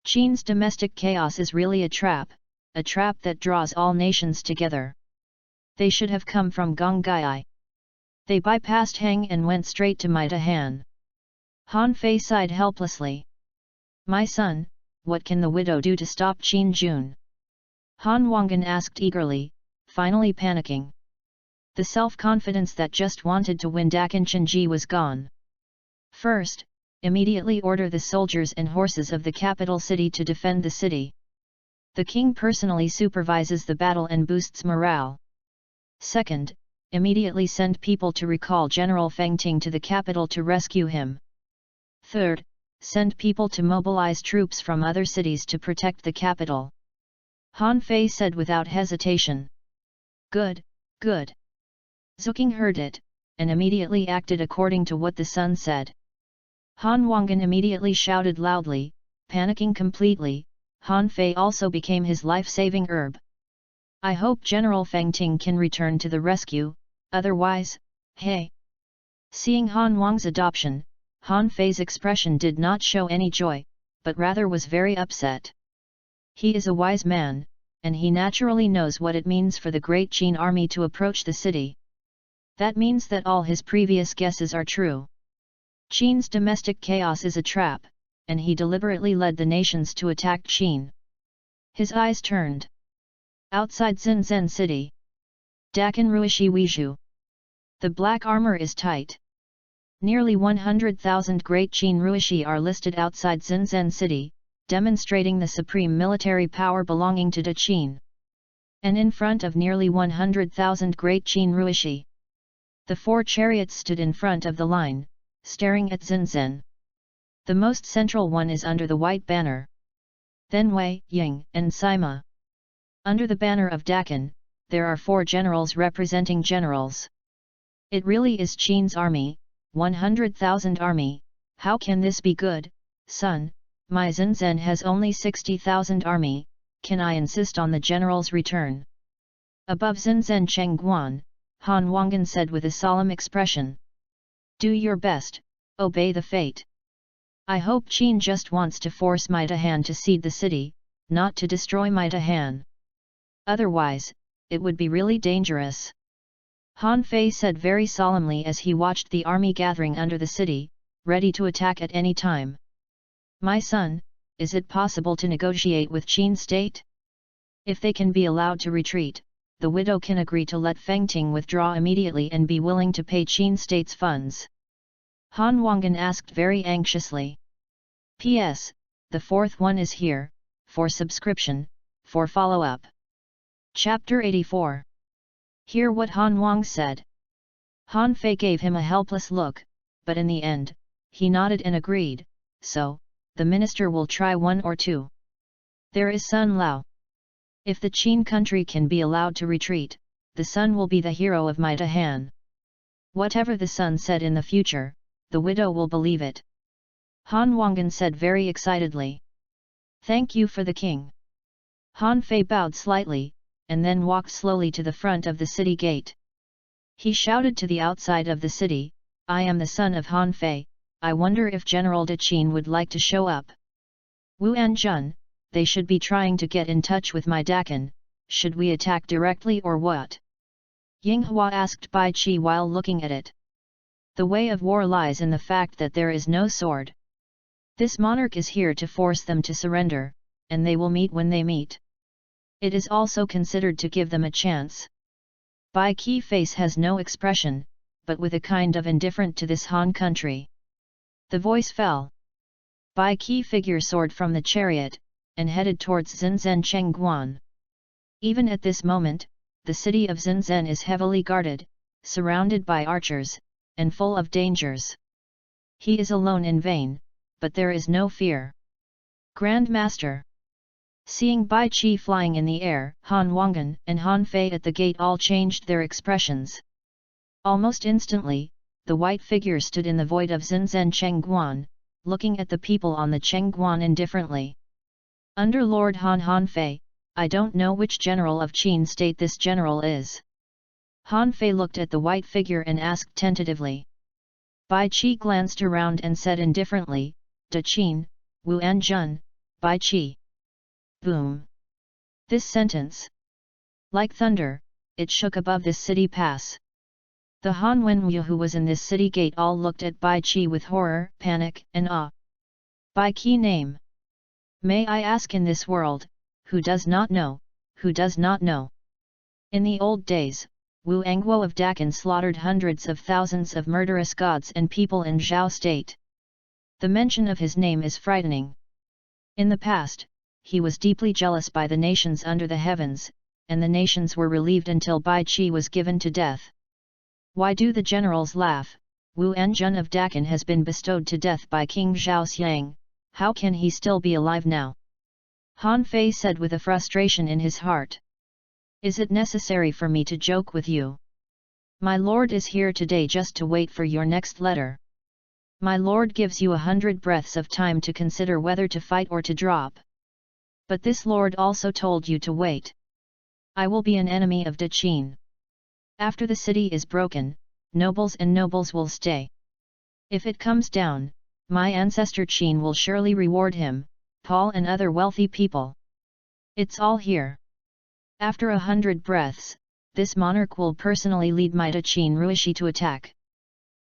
Qin's domestic chaos is really a trap that draws all nations together. They should have come from Gongai. They bypassed Heng and went straight to Maida Han. Han Fei sighed helplessly. My son, what can the widow do to stop Qin Jun? Han Wangan asked eagerly, finally panicking. The self-confidence that just wanted to win Dakin Chenji was gone. First, immediately order the soldiers and horses of the capital city to defend the city. The king personally supervises the battle and boosts morale. Second, immediately send people to recall General Feng Ting to the capital to rescue him. Third, send people to mobilize troops from other cities to protect the capital. Han Fei said without hesitation. Good, good. Zuking heard it, and immediately acted according to what the son said. Han Wangan immediately shouted loudly, panicking completely. Han Fei also became his life-saving herb. I hope General Feng Ting can return to the rescue, otherwise, hey! Seeing Han Wang's adoption, Han Fei's expression did not show any joy, but rather was very upset. He is a wise man, and he naturally knows what it means for the great Qin army to approach the city. That means that all his previous guesses are true. Qin's domestic chaos is a trap, and he deliberately led the nations to attack Qin. His eyes turned. Outside Xinzhen city. Dakin Ruishi Weizhu. The black armor is tight. Nearly 100,000 great Qin Ruishi are listed outside Xinzhen city, demonstrating the supreme military power belonging to Qin. And in front of nearly 100,000 great Qin Ruishi, the 4 chariots stood in front of the line, staring at Xinzhen. The most central one is under the white banner. Then Wei, Ying, and Sima. Under the banner of Dakin, there are 4 generals representing generals. It really is Qin's army, 100,000 army. How can this be good, son? My Xinzhen has only 60,000 army, can I insist on the general's return? Above Xinzhen Chengguan, Han Wangan said with a solemn expression. Do your best, obey the fate. I hope Qin just wants to force Maida Han to cede the city, not to destroy Maida Han. Otherwise, it would be really dangerous. Han Fei said very solemnly as he watched the army gathering under the city, ready to attack at any time. My son, is it possible to negotiate with Qin state? If they can be allowed to retreat, the widow can agree to let Feng Ting withdraw immediately and be willing to pay Qin state's funds. Han Wangan asked very anxiously. P.S. The 4th one is here, for subscription, for follow-up. Chapter 84. Hear what Han Wang said. Han Fei gave him a helpless look, but in the end, he nodded and agreed, so, the minister will try 1 or 2. There is Sun Lao. If the Qin country can be allowed to retreat, the son will be the hero of Maida Han. Whatever the son said in the future, the widow will believe it. Han Wangan said very excitedly. Thank you for the king. Han Fei bowed slightly, and then walked slowly to the front of the city gate. He shouted to the outside of the city, I am the son of Han Fei, I wonder if General de Qin would like to show up. Wu Anjun, they should be trying to get in touch with my Dakin, should we attack directly or what? Ying Hua asked Bai Qi while looking at it. The way of war lies in the fact that there is no sword. This monarch is here to force them to surrender, and they will meet when they meet. It is also considered to give them a chance. Bai Qi face has no expression, but with a kind of indifferent to this Han country. The voice fell. Bai Qi figure soared from the chariot, and headed towards Xinzhen Chengguan. Even at this moment, the city of Xinzhen is heavily guarded, surrounded by archers, and full of dangers. He is alone in vain, but there is no fear. Grand Master! Seeing Bai Qi flying in the air, Han Wangan and Han Fei at the gate all changed their expressions. Almost instantly, the white figure stood in the void of Zinzhen Chengguan, looking at the people on the Chengguan indifferently. Under Lord Han Fei, I don't know which general of Qin state this general is. Han Fei looked at the white figure and asked tentatively. Bai Qi glanced around and said indifferently, Da Qin, Wu Anjun, Bai Qi. Boom! This sentence. Like thunder, it shook above this city pass. The Han Wenwu who was in this city gate all looked at Bai Qi with horror, panic, and awe. Bai Qi name. May I ask in this world, who does not know, who does not know? In the old days, Wu Angguo of Dakan slaughtered hundreds of thousands of murderous gods and people in Zhao state. The mention of his name is frightening. In the past, he was deeply jealous by the nations under the heavens, and the nations were relieved until Bai Qi was given to death. Why do the generals laugh? Wu Anjun of Dakan has been bestowed to death by King Zhao Xiang, how can he still be alive now? Han Fei said with a frustration in his heart. Is it necessary for me to joke with you? My lord is here today just to wait for your next letter. My lord gives you 100 breaths of time to consider whether to fight or to drop. But this lord also told you to wait. I will be an enemy of Da Qin. After the city is broken, nobles and nobles will stay. If it comes down, my ancestor Qin will surely reward him, Paul and other wealthy people. It's all here. After 100 breaths, this monarch will personally lead my Da Qin Ruishi to attack.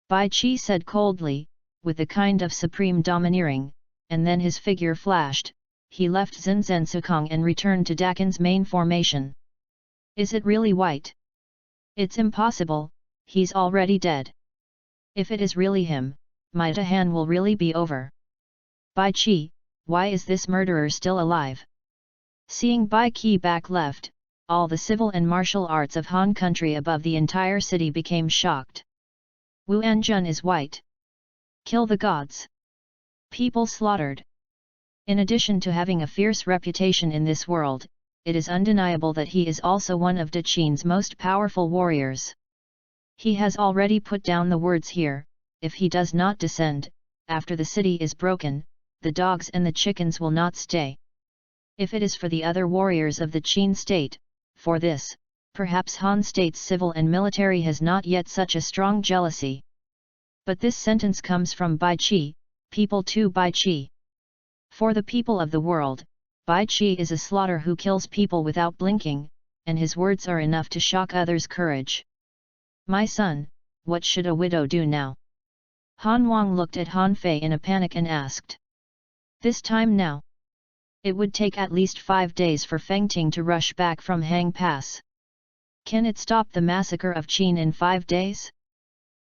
Bai Qi said coldly, with a kind of supreme domineering, and then his figure flashed. He left Zinzhen Sukong and returned to Dakan's main formation. Is it really white? It's impossible, he's already dead. If it is really him, my Dahan will really be over. Bai Qi, why is this murderer still alive? Seeing Bai Qi back left, all the civil and martial arts of Han country above the entire city became shocked. Wu Anjun is white. Kill the gods. People slaughtered. In addition to having a fierce reputation in this world, it is undeniable that he is also one of Da Qin's most powerful warriors. He has already put down the words here, if he does not descend, after the city is broken, the dogs and the chickens will not stay. If it is for the other warriors of the Qin state, for this, perhaps Han state's civil and military has not yet such a strong jealousy. But this sentence comes from Bai Qi, people to Bai Qi. For the people of the world, Bai Qi is a slaughter who kills people without blinking, and his words are enough to shock others' courage. My son, what should a widow do now? Han Wang looked at Han Fei in a panic and asked. This time now? It would take at least 5 days for Feng Ting to rush back from Hang Pass. Can it stop the massacre of Qin in 5 days?